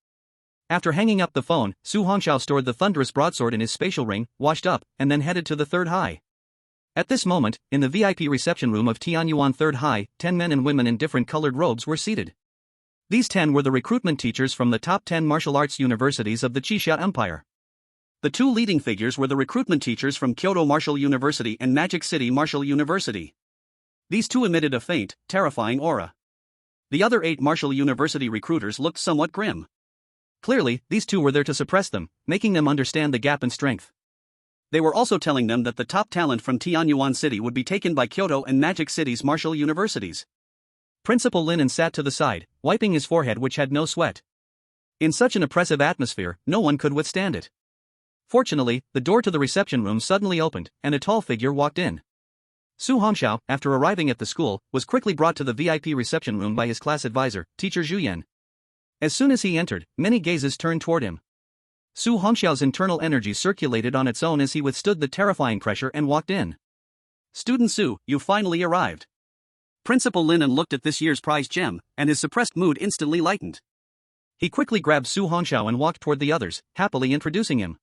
After hanging up the phone, Su Hongxiao stored the thunderous broadsword in his spatial ring, washed up, and then headed to the 3rd high. At this moment, in the VIP reception room of Tianyuan 3rd high, 10 men and women in different colored robes were seated. These 10 were the recruitment teachers from the top 10 martial arts universities of the Qixia Empire. The 2 leading figures were the recruitment teachers from Kyoto Martial University and Magic City Martial University. These 2 emitted a faint, terrifying aura. The other 8 Martial University recruiters looked somewhat grim. Clearly, these 2 were there to suppress them, making them understand the gap in strength. They were also telling them that the top talent from Tianyuan City would be taken by Kyoto and Magic City's martial universities. Principal Linen sat to the side, wiping his forehead which had no sweat. In such an oppressive atmosphere, no one could withstand it. Fortunately, the door to the reception room suddenly opened, and a tall figure walked in. Su Hongxiao, after arriving at the school, was quickly brought to the VIP reception room by his class advisor, Teacher Zhu Yan. As soon as he entered, many gazes turned toward him. Su Hongxiao's internal energy circulated on its own as he withstood the terrifying pressure and walked in. Student Su, you finally arrived. Principal Linen looked at this year's prize gem, and his suppressed mood instantly lightened. He quickly grabbed Su Hongxiao and walked toward the others, happily introducing him.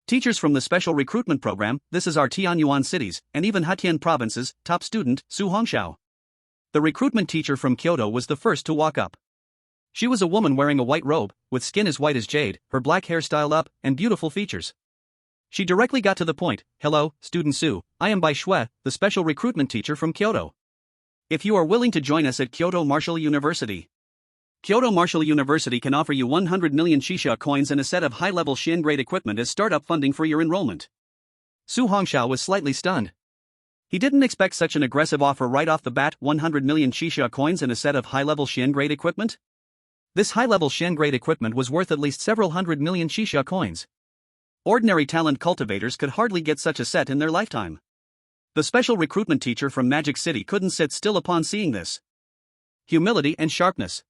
Teachers from the special recruitment program, this is our Tianyuan cities, and even Hatian provinces, top student, Su Hongxiao. The recruitment teacher from Kyoto was the first to walk up. She was a woman wearing a white robe, with skin as white as jade, her black hair styled up, and beautiful features. She directly got to the point. Hello, Student Su, I am Bai Shui, the special recruitment teacher from Kyoto. If you are willing to join us at Kyoto Martial University, Kyoto Martial University can offer you 100 million Shisha coins and a set of high-level Xian-grade equipment as startup funding for your enrollment. Su Hongxiao was slightly stunned. He didn't expect such an aggressive offer right off the bat. 100 million Shisha coins and a set of high-level Xian-grade equipment? This high-level Xian-grade equipment was worth at least several hundred million Shisha coins. Ordinary talent cultivators could hardly get such a set in their lifetime. The special recruitment teacher from Magic City couldn't sit still upon seeing this. Humility and sharpness.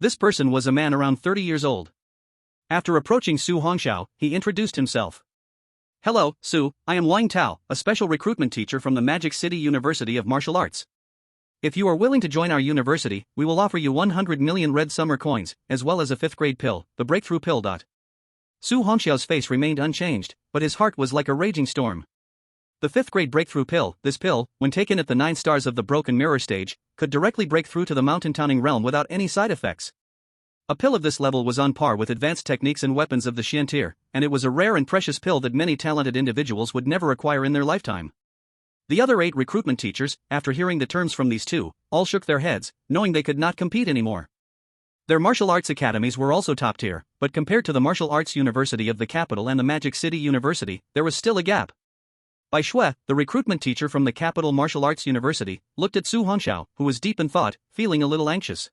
This person was a man around 30 years old. After approaching Su Hongxiao, he introduced himself. Hello, Su, I am Wang Tao, a special recruitment teacher from the Magic City University of Martial Arts. If you are willing to join our university, we will offer you 100 million red summer coins, as well as a 5th grade pill, the breakthrough pill. Su Hongxiao's face remained unchanged, but his heart was like a raging storm. The 5th grade breakthrough pill, this pill, when taken at the 9 stars of the Broken Mirror stage, could directly break through to the mountain towning realm without any side effects. A pill of this level was on par with advanced techniques and weapons of the Xian tier, and it was a rare and precious pill that many talented individuals would never acquire in their lifetime. The other 8 recruitment teachers, after hearing the terms from these 2, all shook their heads, knowing they could not compete anymore. Their martial arts academies were also top tier, but compared to the Martial Arts University of the capital and the Magic City University, there was still a gap. Bai Shui, the recruitment teacher from the Capital Martial Arts University, looked at Su Hongxiao, who was deep in thought, feeling a little anxious.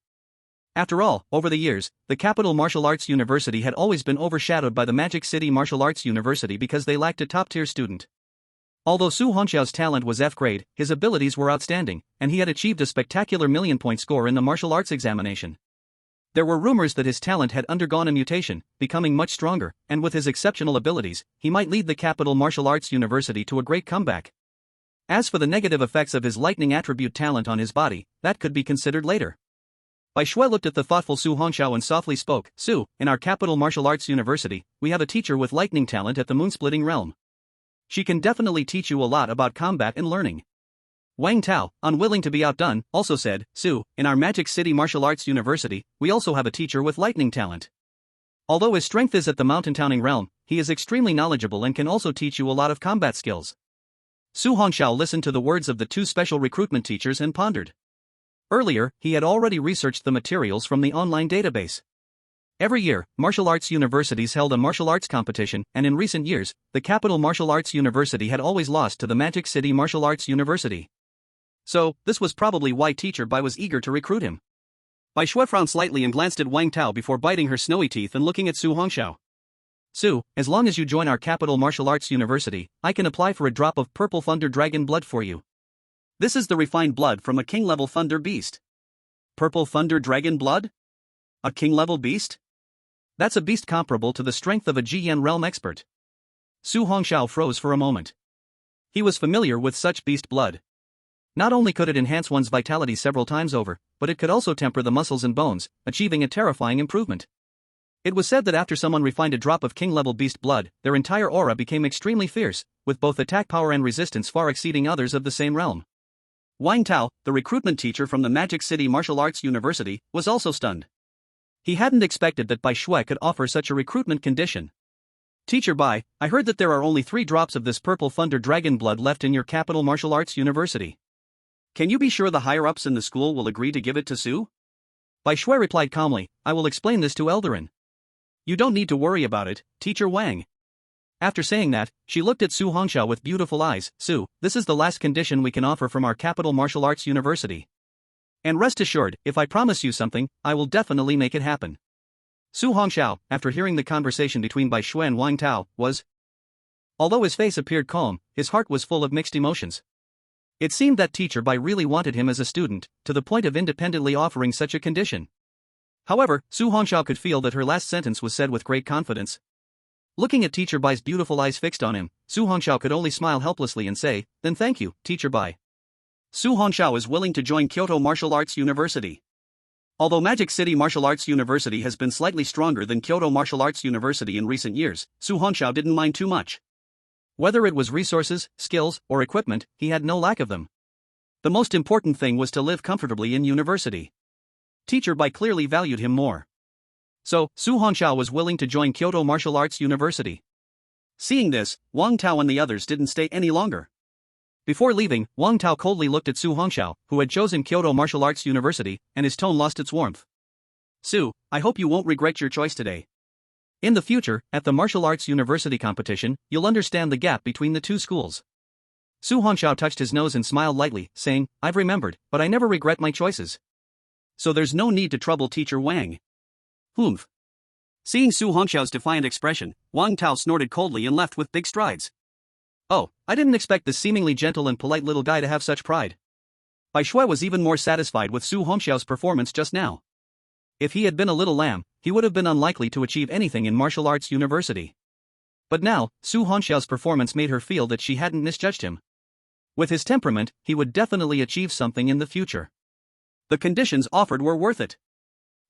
After all, over the years, the Capital Martial Arts University had always been overshadowed by the Magic City Martial Arts University because they lacked a top-tier student. Although Su Hongxiao's talent was F grade, his abilities were outstanding, and he had achieved a spectacular million-point score in the martial arts examination. There were rumors that his talent had undergone a mutation, becoming much stronger, and with his exceptional abilities, he might lead the Capital Martial Arts University to a great comeback. As for the negative effects of his lightning attribute talent on his body, that could be considered later. Bai Shui looked at the thoughtful Su Hongxiao and softly spoke, "Su, in our Capital Martial Arts University, we have a teacher with lightning talent at the moon-splitting realm. She can definitely teach you a lot about combat and learning." Wang Tao, unwilling to be outdone, also said, "Su, in our Magic City Martial Arts University, we also have a teacher with lightning talent. Although his strength is at the mountain-towning realm, he is extremely knowledgeable and can also teach you a lot of combat skills." Su Hongxiao listened to the words of the two special recruitment teachers and pondered. Earlier, he had already researched the materials from the online database. Every year, martial arts universities held a martial arts competition, and in recent years, the Capital Martial Arts University had always lost to the Magic City Martial Arts University. So, this was probably why Teacher Bai was eager to recruit him. Bai Shui frowned slightly and glanced at Wang Tao before biting her snowy teeth and looking at Su Hongxiao. "Su, as long as you join our Capital Martial Arts University, I can apply for a drop of purple thunder dragon blood for you. This is the refined blood from a king-level thunder beast." Purple thunder dragon blood? A king-level beast? That's a beast comparable to the strength of a GN realm expert. Su Hongxiao froze for a moment. He was familiar with such beast blood. Not only could it enhance one's vitality several times over, but it could also temper the muscles and bones, achieving a terrifying improvement. It was said that after someone refined a drop of king-level beast blood, their entire aura became extremely fierce, with both attack power and resistance far exceeding others of the same realm. Wang Tao, the recruitment teacher from the Magic City Martial Arts University, was also stunned. He hadn't expected that Bai Shui could offer such a recruitment condition. "Teacher Bai, I heard that there are only 3 drops of this purple thunder dragon blood left in your Capital Martial Arts University. Can you be sure the higher-ups in the school will agree to give it to Su?" Bai Shui replied calmly, "I will explain this to Eldarin. You don't need to worry about it, Teacher Wang." After saying that, she looked at Su Hongxiao with beautiful eyes. "Su, this is the last condition we can offer from our Capital Martial Arts University. And rest assured, if I promise you something, I will definitely make it happen." Su Hongxiao, after hearing the conversation between Bai Shui and Wang Tao, was. Although his face appeared calm, his heart was full of mixed emotions. It seemed that Teacher Bai really wanted him as a student, to the point of independently offering such a condition. However, Su Hongxiao could feel that her last sentence was said with great confidence. Looking at Teacher Bai's beautiful eyes fixed on him, Su Hongxiao could only smile helplessly and say, "Then thank you, Teacher Bai." Su Hongxiao is willing to join Kyoto Martial Arts University. Although Magic City Martial Arts University has been slightly stronger than Kyoto Martial Arts University in recent years, Su Hongxiao didn't mind too much. Whether it was resources, skills, or equipment, he had no lack of them. The most important thing was to live comfortably in university. Teacher Bai clearly valued him more. So, Su Hongxiao was willing to join Kyoto Martial Arts University. Seeing this, Wang Tao and the others didn't stay any longer. Before leaving, Wang Tao coldly looked at Su Hongxiao, who had chosen Kyoto Martial Arts University, and his tone lost its warmth. "Su, I hope you won't regret your choice today. In the future, at the Martial Arts University competition, you'll understand the gap between the two schools." Su Hongxiao touched his nose and smiled lightly, saying, "I've remembered, but I never regret my choices. So there's no need to trouble Teacher Wang." "Humph." Seeing Su Hongxiao's defiant expression, Wang Tao snorted coldly and left with big strides. "Oh, I didn't expect this seemingly gentle and polite little guy to have such pride." Bai Shui was even more satisfied with Su Hongxiao's performance just now. If he had been a little lamb, he would have been unlikely to achieve anything in martial arts university. But now, Su Hongxiao's performance made her feel that she hadn't misjudged him. With his temperament, he would definitely achieve something in the future. The conditions offered were worth it.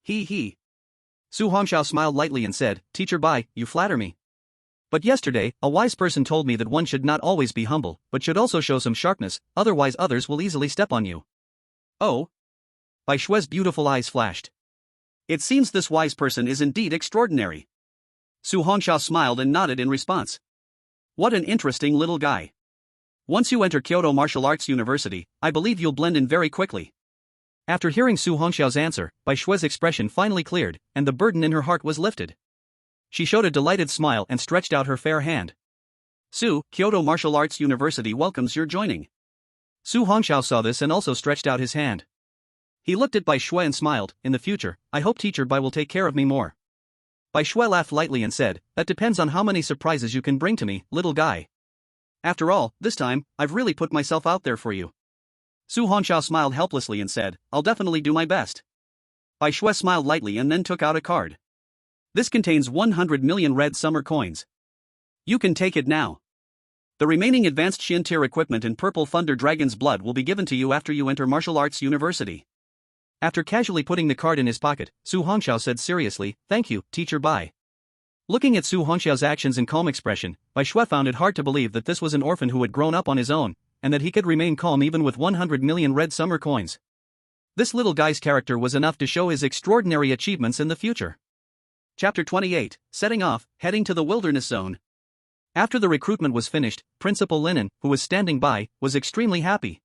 He. Su Hongxiao smiled lightly and said, "Teacher Bai, you flatter me. But yesterday, a wise person told me that one should not always be humble, but should also show some sharpness, otherwise others will easily step on you." "Oh?" Bai Shui's beautiful eyes flashed. "It seems this wise person is indeed extraordinary." Su Hongxiao smiled and nodded in response. "What an interesting little guy. Once you enter Kyoto Martial Arts University, I believe you'll blend in very quickly." After hearing Su Hongxiao's answer, Bai Shui's expression finally cleared, and the burden in her heart was lifted. She showed a delighted smile and stretched out her fair hand. Su, Kyoto Martial Arts University welcomes your joining. Su Hongxiao saw this and also stretched out his hand. He looked at Bai Shui and smiled. In the future, I hope Teacher Bai will take care of me more. Bai Shui laughed lightly and said, that depends on how many surprises you can bring to me, little guy. After all, this time, I've really put myself out there for you. Su Hongxiao smiled helplessly and said, I'll definitely do my best. Bai Shui smiled lightly and then took out a card. This contains 100 million red summer coins. You can take it now. The remaining advanced Shin tier equipment in Purple Thunder Dragon's Blood will be given to you after you enter Martial Arts University. After casually putting the card in his pocket, Su Hongxiao said seriously, thank you, Teacher Bai. Looking at Su Hongxiao's actions and calm expression, Bai Shui found it hard to believe that this was an orphan who had grown up on his own, and that he could remain calm even with 100 million red summer coins. This little guy's character was enough to show his extraordinary achievements in the future. Chapter 28, Setting Off, Heading to the Wilderness Zone. After the recruitment was finished, Principal Linen, who was standing by, was extremely happy.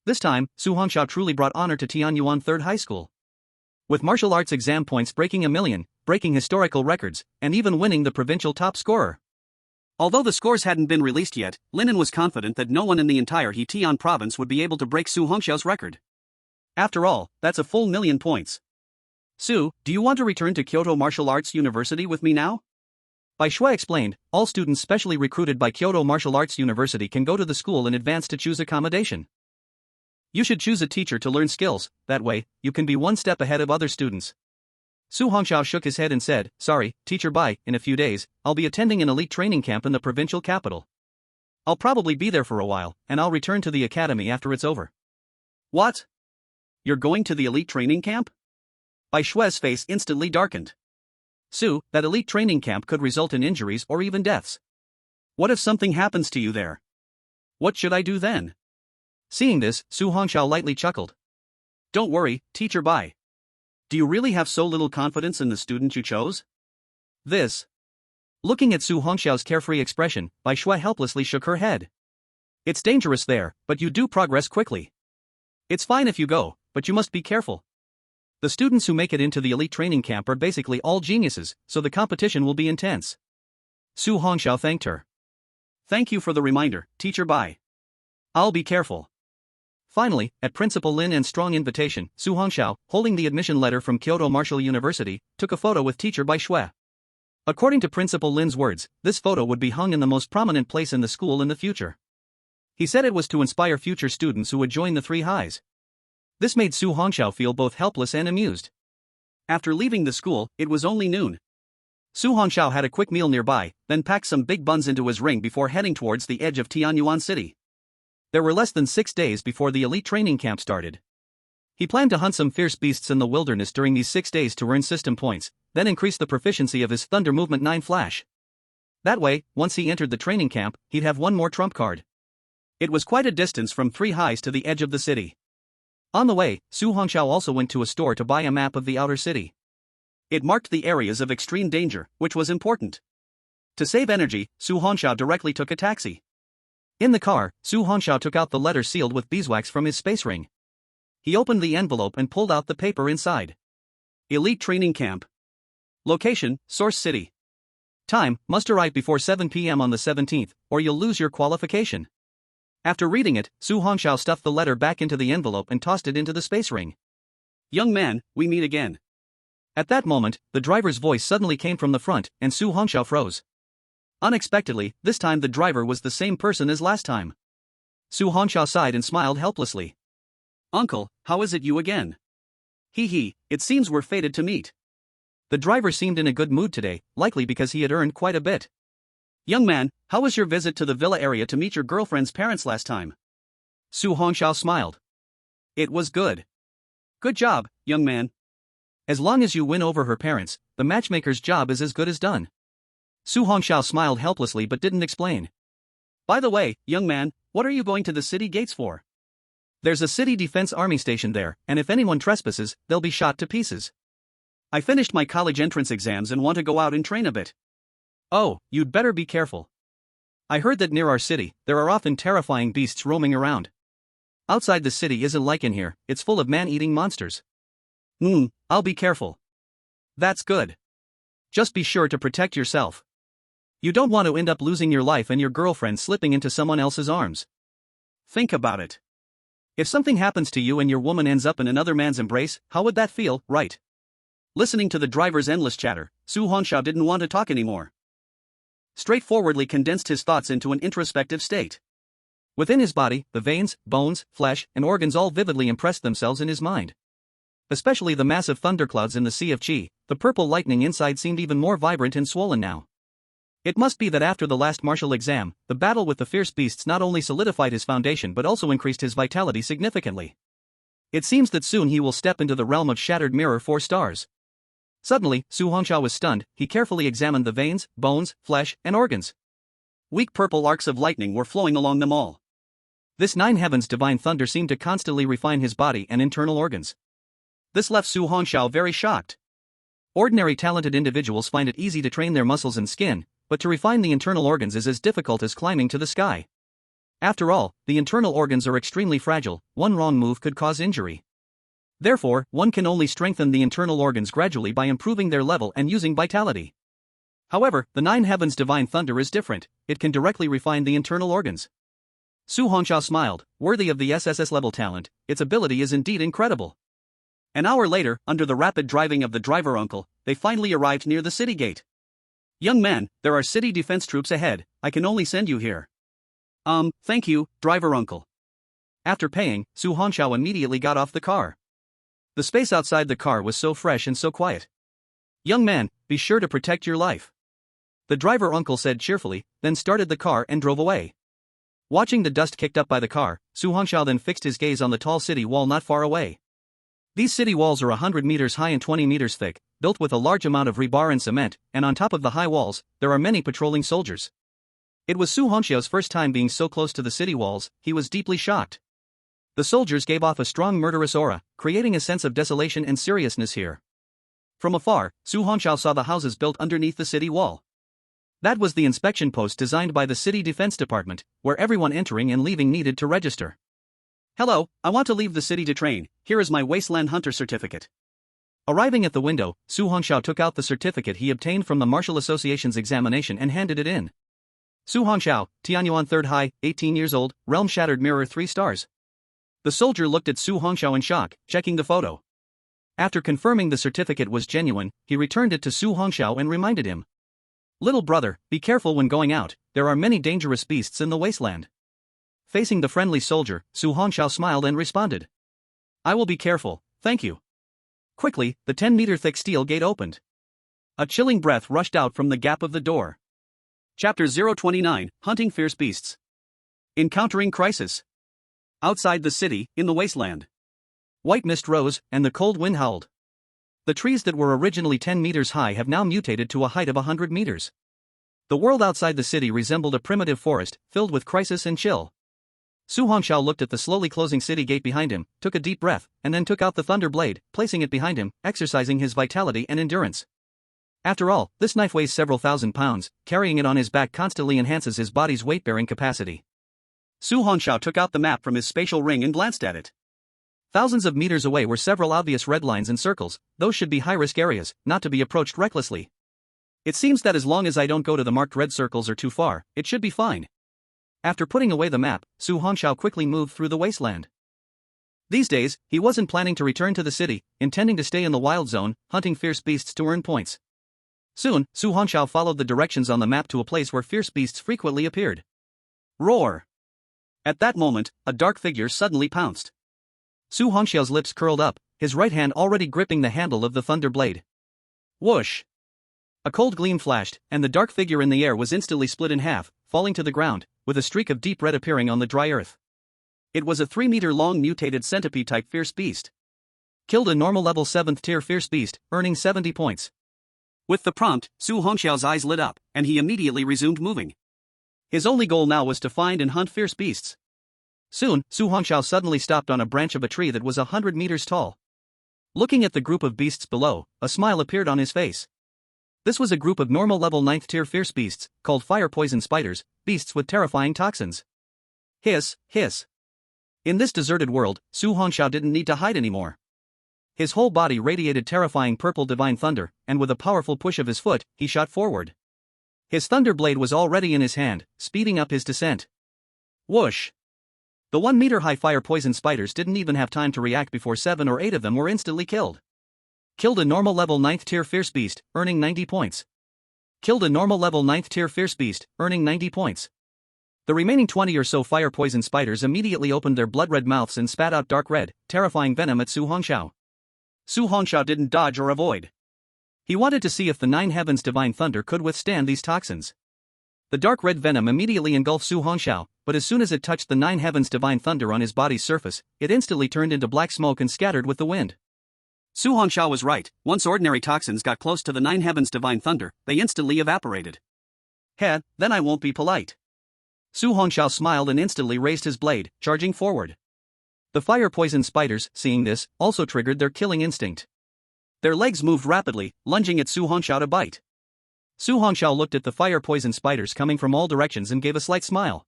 This time, Su Hongxiao truly brought honor to Tianyuan Third High School. With martial arts exam points breaking 1 million, breaking historical records, and even winning the provincial top scorer. Although the scores hadn't been released yet, Linen was confident that no one in the entire Hetian province would be able to break Su Hongxiao's record. After all, that's a full 1,000,000 points. Su, do you want to return to Kyoto Martial Arts University with me now? Bai Shui explained, all students specially recruited by Kyoto Martial Arts University can go to the school in advance to choose accommodation. You should choose a teacher to learn skills, that way, you can be one step ahead of other students. Su Hongxiao shook his head and said, sorry, Teacher Bai, in a few days, I'll be attending an elite training camp in the provincial capital. I'll probably be there for a while, and I'll return to the academy after it's over. What? You're going to the elite training camp? Bai Shui's face instantly darkened. Su, that elite training camp could result in injuries or even deaths. What if something happens to you there? What should I do then? Seeing this, Su Hongxiao lightly chuckled. Don't worry, Teacher Bai. Do you really have so little confidence in the student you chose? Looking at Su Hongxiao's carefree expression, Bai Shui helplessly shook her head. It's dangerous there, but you do progress quickly. It's fine if you go, but you must be careful. The students who make it into the elite training camp are basically all geniuses, so the competition will be intense. Su Hongxiao thanked her. Thank you for the reminder, Teacher Bai. I'll be careful. Finally, at Principal Lin and strong invitation, Su Hongxiao, holding the admission letter from Kyoto Martial University, took a photo with Teacher Bai Shui. According to Principal Lin's words, this photo would be hung in the most prominent place in the school in the future. He said it was to inspire future students who would join the 3 highs. This made Su Hongxiao feel both helpless and amused. After leaving the school, it was only noon. Su Hongxiao had a quick meal nearby, then packed some big buns into his ring before heading towards the edge of Tianyuan City. There were less than 6 days before the elite training camp started. He planned to hunt some fierce beasts in the wilderness during these 6 days to earn system points, then increase the proficiency of his Thunder Movement 9 Flash. That way, once he entered the training camp, he'd have one more trump card. It was quite a distance from 3 highs to the edge of the city. On the way, Su Hongxiao also went to a store to buy a map of the outer city. It marked the areas of extreme danger, which was important. To save energy, Su Hongxiao directly took a taxi. In the car, Su Hongxiao took out the letter sealed with beeswax from his space ring. He opened the envelope and pulled out the paper inside. Elite Training Camp. Location, Source City. Time, must arrive before 7 p.m. on the 17th, or you'll lose your qualification. After reading it, Su Hongxiao stuffed the letter back into the envelope and tossed it into the space ring. Young man, we meet again. At that moment, the driver's voice suddenly came from the front, and Su Hongxiao froze. Unexpectedly, this time the driver was the same person as last time. Su Hongxiao sighed and smiled helplessly. Uncle, how is it you again? Hee, it seems we're fated to meet. The driver seemed in a good mood today, likely because he had earned quite a bit. Young man, how was your visit to the villa area to meet your girlfriend's parents last time? Su Hongxiao smiled. It was good. Good job, young man. As long as you win over her parents, the matchmaker's job is as good as done. Su Hongxiao smiled helplessly but didn't explain. By the way, young man, what are you going to the city gates for? There's a city defense army station there, and if anyone trespasses, they'll be shot to pieces. I finished my college entrance exams and want to go out and train a bit. Oh, you'd better be careful. I heard that near our city, there are often terrifying beasts roaming around. Outside the city isn't like in here, it's full of man-eating monsters. I'll be careful. That's good. Just be sure to protect yourself. You don't want to end up losing your life and your girlfriend slipping into someone else's arms. Think about it. If something happens to you and your woman ends up in another man's embrace, how would that feel, right? Listening to the driver's endless chatter, Su Hongxiao didn't want to talk anymore. Straightforwardly condensed his thoughts into an introspective state. Within his body, the veins, bones, flesh, and organs all vividly impressed themselves in his mind. Especially the massive thunderclouds in the Sea of Qi, the purple lightning inside seemed even more vibrant and swollen now. It must be that after the last martial exam, the battle with the fierce beasts not only solidified his foundation but also increased his vitality significantly. It seems that soon he will step into the realm of Shattered Mirror 4 stars. Suddenly, Su Hongxiao was stunned. He carefully examined the veins, bones, flesh, and organs. Weak purple arcs of lightning were flowing along them all. This nine heavens divine thunder seemed to constantly refine his body and internal organs. This left Su Hongxiao very shocked. Ordinary talented individuals find it easy to train their muscles and skin, but to refine the internal organs is as difficult as climbing to the sky. After all, the internal organs are extremely fragile. One wrong move could cause injury. Therefore, one can only strengthen the internal organs gradually by improving their level and using vitality. However, the nine heavens divine thunder is different. It can directly refine the internal organs. Su Hongxiao smiled. Worthy of the SSS level talent, its ability is indeed incredible. An hour later, under the rapid driving of the driver uncle, they finally arrived near the city gate. Young man, there are city defense troops ahead. I can only send you here. Thank you, driver uncle. After paying, Su Hongxiao immediately got off the car. The space outside the car was so fresh and so quiet. Young man, be sure to protect your life. The driver uncle said cheerfully, then started the car and drove away. Watching the dust kicked up by the car, Su Hongxiao then fixed his gaze on the tall city wall not far away. These city walls are 100 meters high and 20 meters thick, built with a large amount of rebar and cement, and on top of the high walls, there are many patrolling soldiers. It was Su Hongxiao's first time being so close to the city walls. He was deeply shocked. The soldiers gave off a strong murderous aura, creating a sense of desolation and seriousness here. From afar, Su Hongxiao saw the houses built underneath the city wall. That was the inspection post designed by the city defense department, where everyone entering and leaving needed to register. Hello, I want to leave the city to train. Here is my Wasteland Hunter certificate. Arriving at the window, Su Hongxiao took out the certificate he obtained from the Martial Association's examination and handed it in. Su Hongxiao, Tianyuan 3rd High, 18 years old, Realm Shattered Mirror 3 stars. The soldier looked at Su Hongxiao in shock, checking the photo. After confirming the certificate was genuine, he returned it to Su Hongxiao and reminded him. Little brother, be careful when going out, there are many dangerous beasts in the wasteland. Facing the friendly soldier, Su Hongxiao smiled and responded. I will be careful, thank you. Quickly, the 10-meter-thick steel gate opened. A chilling breath rushed out from the gap of the door. Chapter 029, Hunting Fierce Beasts. Encountering Crisis. Outside the city, in the wasteland. White mist rose, and the cold wind howled. The trees that were originally 10 meters high have now mutated to a height of 100 meters. The world outside the city resembled a primitive forest, filled with crisis and chill. Su Hongxiao looked at the slowly closing city gate behind him, took a deep breath, and then took out the thunder blade, placing it behind him, exercising his vitality and endurance. After all, this knife weighs several thousand pounds. Carrying it on his back constantly enhances his body's weight-bearing capacity. Su Hongxiao took out the map from his spatial ring and glanced at it. Thousands of meters away were several obvious red lines and circles. Those should be high-risk areas, not to be approached recklessly. It seems that as long as I don't go to the marked red circles or too far, it should be fine. After putting away the map, Su Hongxiao quickly moved through the wasteland. These days, he wasn't planning to return to the city, intending to stay in the wild zone, hunting fierce beasts to earn points. Soon, Su Hongxiao followed the directions on the map to a place where fierce beasts frequently appeared. Roar! At that moment, a dark figure suddenly pounced. Su Hongxiao's lips curled up, his right hand already gripping the handle of the thunder blade. Whoosh! A cold gleam flashed, and the dark figure in the air was instantly split in half, falling to the ground, with a streak of deep red appearing on the dry earth. It was a 3-meter-long mutated centipede-type fierce beast. Killed a normal level 7th tier fierce beast, earning 70 points. With the prompt, Su Hongxiao's eyes lit up, and he immediately resumed moving. His only goal now was to find and hunt fierce beasts. Soon, Su Hongxiao suddenly stopped on a branch of a tree that was 100 meters tall. Looking at the group of beasts below, a smile appeared on his face. This was a group of normal level 9th tier fierce beasts, called fire poison spiders, beasts with terrifying toxins. Hiss, hiss. In this deserted world, Su Hongxiao didn't need to hide anymore. His whole body radiated terrifying purple divine thunder, and with a powerful push of his foot, he shot forward. His thunder blade was already in his hand, speeding up his descent. Whoosh! The 1-meter-high fire poison spiders didn't even have time to react before 7 or 8 of them were instantly killed. Killed a normal level 9th tier fierce beast, earning 90 points. Killed a normal level 9th tier fierce beast, earning 90 points. The remaining 20 or so fire poison spiders immediately opened their blood-red mouths and spat out dark red, terrifying venom at Su Hongxiao. Su Hongxiao didn't dodge or avoid. He wanted to see if the 9 Heavens Divine Thunder could withstand these toxins. The dark red venom immediately engulfed Su Hongxiao, but as soon as it touched the 9 Heavens Divine Thunder on his body's surface, it instantly turned into black smoke and scattered with the wind. Su Hongxiao was right. Once ordinary toxins got close to the 9 Heavens Divine Thunder, they instantly evaporated. Then I won't be polite. Su Hongxiao smiled and instantly raised his blade, charging forward. The fire poison spiders, seeing this, also triggered their killing instinct. Their legs moved rapidly, lunging at Su Hongxiao to bite. Su Hongxiao looked at the fire poison spiders coming from all directions and gave a slight smile.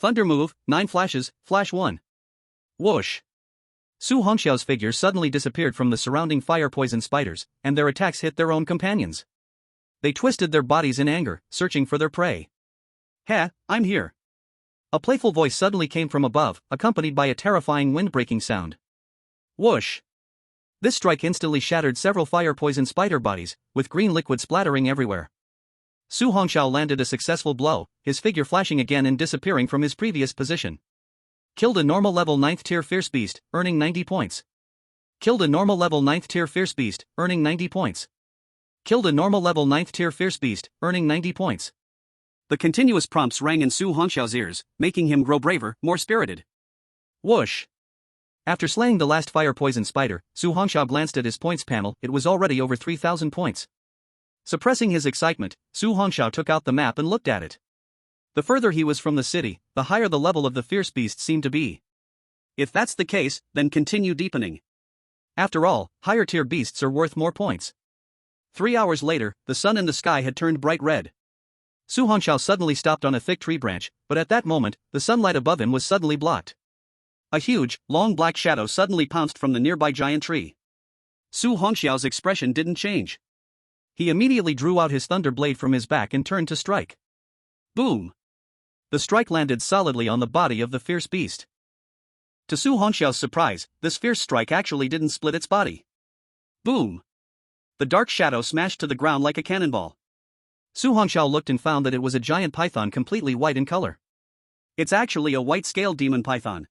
Thunder move, 9 flashes, flash 1. Whoosh! Su Hongxiao's figure suddenly disappeared from the surrounding fire poison spiders, and their attacks hit their own companions. They twisted their bodies in anger, searching for their prey. I'm here. A playful voice suddenly came from above, accompanied by a terrifying wind-breaking sound. Whoosh! This strike instantly shattered several fire poison spider bodies, with green liquid splattering everywhere. Su Hongxiao landed a successful blow, his figure flashing again and disappearing from his previous position. Killed a normal level 9th tier fierce beast, earning 90 points. Killed a normal level 9th tier fierce beast, earning 90 points. Killed a normal level 9th tier fierce beast, earning 90 points. The continuous prompts rang in Su Hongxiao's ears, making him grow braver, more spirited. Whoosh! After slaying the last fire poison spider, Su Hongxiao glanced at his points panel. It was already over 3,000 points. Suppressing his excitement, Su Hongxiao took out the map and looked at it. The further he was from the city, the higher the level of the fierce beast seemed to be. If that's the case, then continue deepening. After all, higher tier beasts are worth more points. 3 hours later, the sun in the sky had turned bright red. Su Hongxiao suddenly stopped on a thick tree branch, but at that moment, the sunlight above him was suddenly blocked. A huge, long black shadow suddenly pounced from the nearby giant tree. Su Hongxiao's expression didn't change. He immediately drew out his thunder blade from his back and turned to strike. Boom! The strike landed solidly on the body of the fierce beast. To Su Hongxiao's surprise, this fierce strike actually didn't split its body. Boom! The dark shadow smashed to the ground like a cannonball. Su Hongxiao looked and found that it was a giant python completely white in color. It's actually a white-scaled demon python.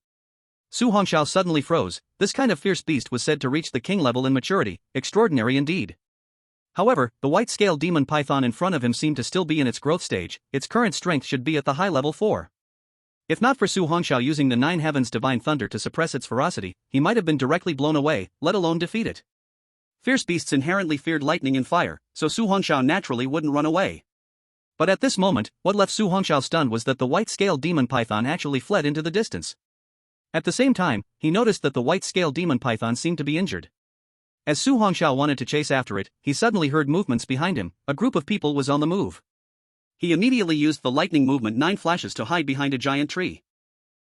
Su Hongxiao suddenly froze. This kind of fierce beast was said to reach the king level in maturity, extraordinary indeed. However, the white-scaled demon python in front of him seemed to still be in its growth stage. Its current strength should be at the high level 4. If not for Su Hongxiao using the 9 Heavens Divine Thunder to suppress its ferocity, he might have been directly blown away, let alone defeat it. Fierce beasts inherently feared lightning and fire, so Su Hongxiao naturally wouldn't run away. But at this moment, what left Su Hongxiao stunned was that the white-scaled demon python actually fled into the distance. At the same time, he noticed that the white-scaled demon python seemed to be injured. As Su Hongxiao wanted to chase after it, he suddenly heard movements behind him. A group of people was on the move. He immediately used the lightning movement 9 flashes to hide behind a giant tree.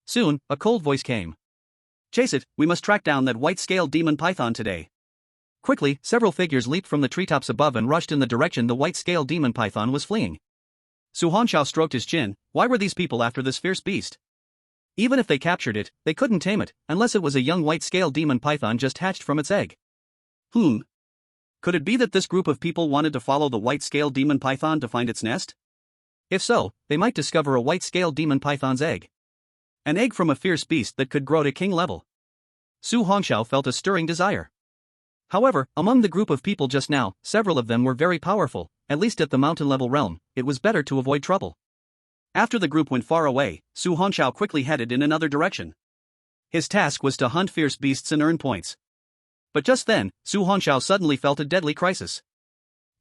Soon, a cold voice came. Chase it, we must track down that white-scaled demon python today. Quickly, several figures leaped from the treetops above and rushed in the direction the white-scaled demon python was fleeing. Su Hongxiao stroked his chin. Why were these people after this fierce beast? Even if they captured it, they couldn't tame it, unless it was a young white-scaled demon python just hatched from its egg. Could it be that this group of people wanted to follow the white-scaled demon python to find its nest? If so, they might discover a white-scaled demon python's egg. An egg from a fierce beast that could grow to king level. Su Hongxiao felt a stirring desire. However, among the group of people just now, several of them were very powerful, at least at the mountain-level realm. It was better to avoid trouble. After the group went far away, Su Hongxiao quickly headed in another direction. His task was to hunt fierce beasts and earn points. But just then, Su Hongxiao suddenly felt a deadly crisis.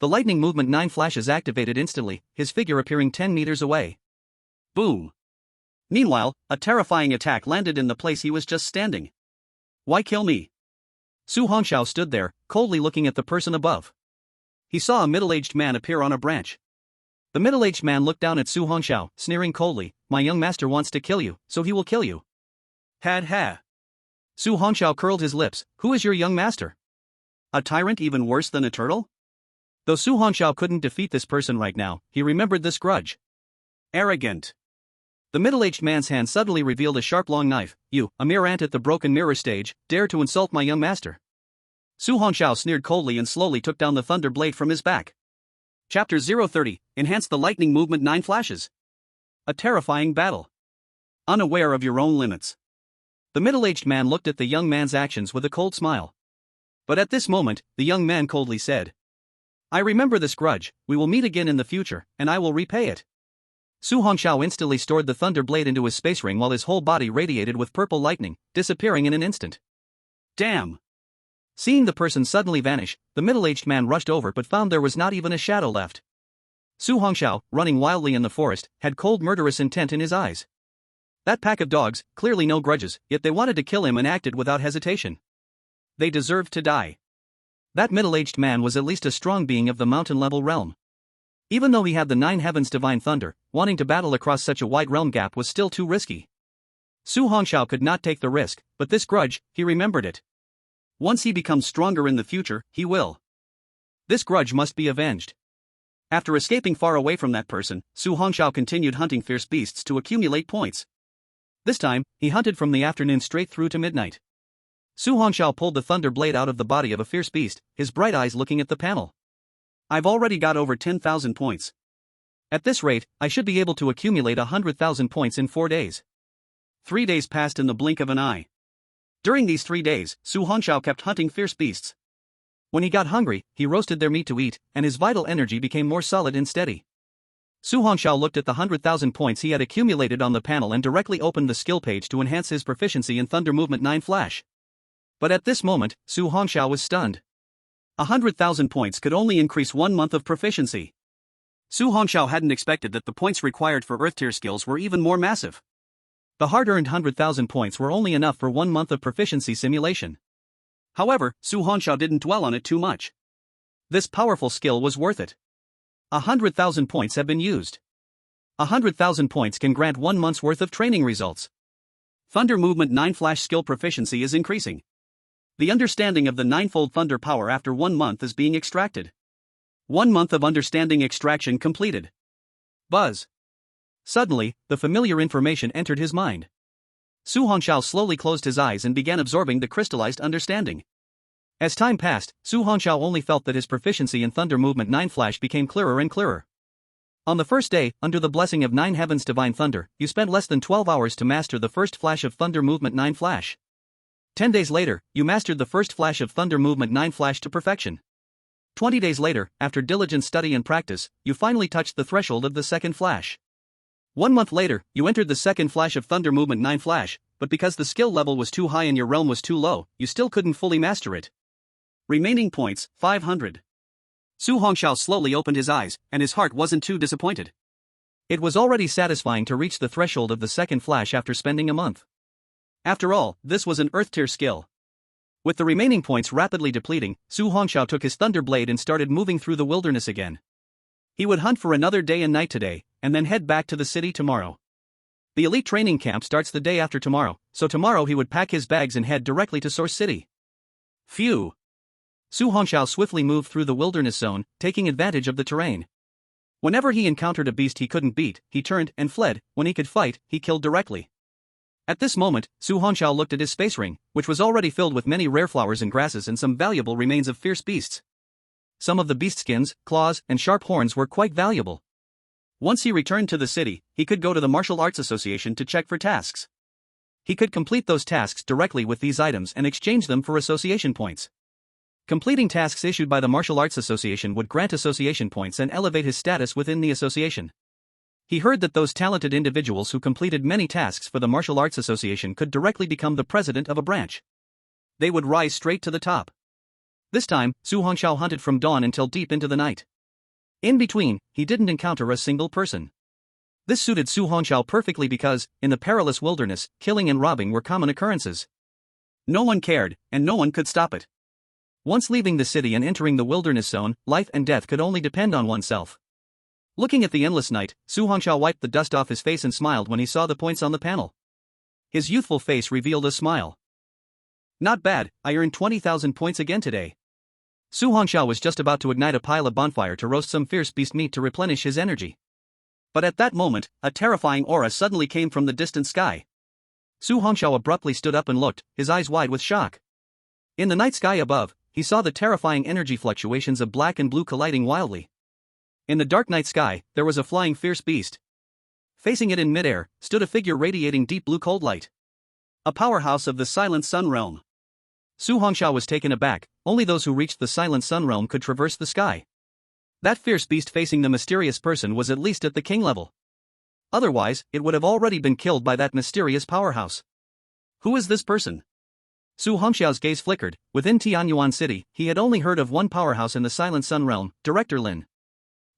The lightning movement 9 flashes activated instantly, his figure appearing 10 meters away. Boom! Meanwhile, a terrifying attack landed in the place he was just standing. Why kill me? Su Hongxiao stood there, coldly looking at the person above. He saw a middle-aged man appear on a branch. The middle-aged man looked down at Su Hongxiao, sneering coldly. My young master wants to kill you, so he will kill you. Ha. Su Hongxiao curled his lips. Who is your young master? A tyrant even worse than a turtle? Though Su Hongxiao couldn't defeat this person right now, he remembered this grudge. Arrogant. The middle-aged man's hand suddenly revealed a sharp long knife. You, a mere ant at the broken mirror stage, dare to insult my young master. Su Hongxiao sneered coldly and slowly took down the thunder blade from his back. Chapter 030, Enhance the lightning movement 9 flashes. A terrifying battle. Unaware of your own limits. The middle-aged man looked at the young man's actions with a cold smile. But at this moment, the young man coldly said, I remember this grudge, we will meet again in the future, and I will repay it. Su Hongxiao instantly stored the thunder blade into his space ring while his whole body radiated with purple lightning, disappearing in an instant. Damn! Seeing the person suddenly vanish, the middle-aged man rushed over but found there was not even a shadow left. Su Hongxiao, running wildly in the forest, had cold murderous intent in his eyes. That pack of dogs, clearly no grudges, yet they wanted to kill him and acted without hesitation. They deserved to die. That middle-aged man was at least a strong being of the mountain-level realm. Even though he had the 9 heavens divine thunder, wanting to battle across such a wide realm gap was still too risky. Su Hongxiao could not take the risk, but this grudge, he remembered it. Once he becomes stronger in the future, he will. This grudge must be avenged. After escaping far away from that person, Su Hongxiao continued hunting fierce beasts to accumulate points. This time, he hunted from the afternoon straight through to midnight. Su Hongxiao pulled the thunder blade out of the body of a fierce beast, his bright eyes looking at the panel. I've already got over 10,000 points. At this rate, I should be able to accumulate 100,000 points in 4 days. 3 days passed in the blink of an eye. During these 3 days, Su Hongxiao kept hunting fierce beasts. When he got hungry, he roasted their meat to eat, and his vital energy became more solid and steady. Su Hongxiao looked at the 100,000 points he had accumulated on the panel and directly opened the skill page to enhance his proficiency in Thunder Movement 9 Flash. But at this moment, Su Hongxiao was stunned. 100,000 points could only increase 1 month of proficiency. Su Hongxiao hadn't expected that the points required for Earth-tier skills were even more massive. The hard-earned 100,000 points were only enough for 1 month of proficiency simulation. However, Su Hongxiao didn't dwell on it too much. This powerful skill was worth it. 100,000 points have been used. 100,000 points can grant 1 month's worth of training results. Thunder Movement 9 Flash skill proficiency is increasing. The understanding of the ninefold thunder power after 1 month is being extracted. 1 month of understanding extraction completed. Buzz. Suddenly, the familiar information entered his mind. Su Hongxiao slowly closed his eyes and began absorbing the crystallized understanding. As time passed, Su Hongxiao only felt that his proficiency in Thunder Movement 9 Flash became clearer and clearer. On the first day, under the blessing of 9 Heavens Divine Thunder, you spent less than 12 hours to master the first flash of Thunder Movement 9 Flash. 10 days later, you mastered the first flash of Thunder Movement 9 Flash to perfection. 20 days later, after diligent study and practice, you finally touched the threshold of the second flash. 1 month later, you entered the second flash of Thunder Movement 9 Flash, but because the skill level was too high and your realm was too low, you still couldn't fully master it. Remaining points, 500. Su Hongxiao slowly opened his eyes, and his heart wasn't too disappointed. It was already satisfying to reach the threshold of the second flash after spending a month. After all, this was an Earth-tier skill. With the remaining points rapidly depleting, Su Hongxiao took his thunder blade and started moving through the wilderness again. He would hunt for another day and night today, and then head back to the city tomorrow. The elite training camp starts the day after tomorrow, so tomorrow he would pack his bags and head directly to Source City. Phew! Su Hongxiao swiftly moved through the wilderness zone, taking advantage of the terrain. Whenever he encountered a beast he couldn't beat, he turned and fled. When he could fight, he killed directly. At this moment, Su Hongxiao looked at his space ring, which was already filled with many rare flowers and grasses and some valuable remains of fierce beasts. Some of the beast skins, claws, and sharp horns were quite valuable. Once he returned to the city, he could go to the Martial Arts Association to check for tasks. He could complete those tasks directly with these items and exchange them for association points. Completing tasks issued by the Martial Arts Association would grant association points and elevate his status within the association. He heard that those talented individuals who completed many tasks for the Martial Arts Association could directly become the president of a branch. They would rise straight to the top. This time, Su Hongxiao hunted from dawn until deep into the night. In between, he didn't encounter a single person. This suited Su Hongxiao perfectly because, in the perilous wilderness, killing and robbing were common occurrences. No one cared, and no one could stop it. Once leaving the city and entering the wilderness zone, life and death could only depend on oneself. Looking at the endless night, Su Hongxiao wiped the dust off his face and smiled when he saw the points on the panel. His youthful face revealed a smile. Not bad, I earned 20,000 points again today. Su Hongxiao was just about to ignite a pile of bonfire to roast some fierce beast meat to replenish his energy. But at that moment, a terrifying aura suddenly came from the distant sky. Su Hongxiao abruptly stood up and looked, his eyes wide with shock. In the night sky above, he saw the terrifying energy fluctuations of black and blue colliding wildly. In the dark night sky, there was a flying fierce beast. Facing it in midair, stood a figure radiating deep blue cold light. A powerhouse of the Silent Sun realm. Su Hongxiao was taken aback, only those who reached the Silent Sun realm could traverse the sky. That fierce beast facing the mysterious person was at least at the king level. Otherwise, it would have already been killed by that mysterious powerhouse. Who is this person? Su Hongxiao's gaze flickered. Within Tianyuan City, he had only heard of one powerhouse in the Silent Sun realm, Director Lin.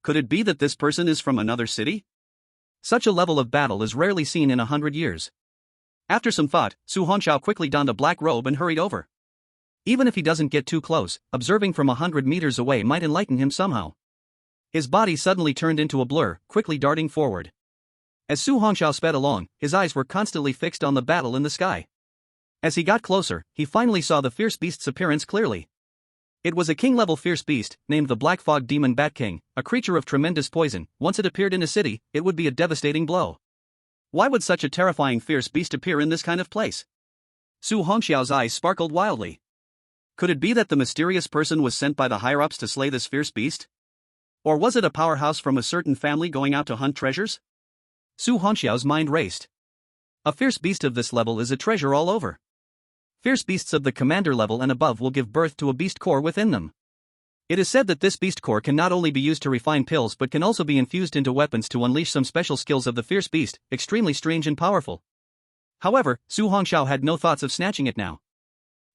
Could it be that this person is from another city? Such a level of battle is rarely seen in 100 years. After some thought, Su Hongxiao quickly donned a black robe and hurried over. Even if he doesn't get too close, observing from 100 meters away might enlighten him somehow. His body suddenly turned into a blur, quickly darting forward. As Su Hongxiao sped along, his eyes were constantly fixed on the battle in the sky. As he got closer, he finally saw the fierce beast's appearance clearly. It was a king-level fierce beast, named the Black Fog Demon Bat King, a creature of tremendous poison. Once it appeared in a city, it would be a devastating blow. Why would such a terrifying fierce beast appear in this kind of place? Su Hongxiao's eyes sparkled wildly. Could it be that the mysterious person was sent by the higher-ups to slay this fierce beast? Or was it a powerhouse from a certain family going out to hunt treasures? Su Hongxiao's mind raced. A fierce beast of this level is a treasure all over. Fierce beasts of the commander level and above will give birth to a beast core within them. It is said that this beast core can not only be used to refine pills but can also be infused into weapons to unleash some special skills of the fierce beast, extremely strange and powerful. However, Su Hongxiao had no thoughts of snatching it now.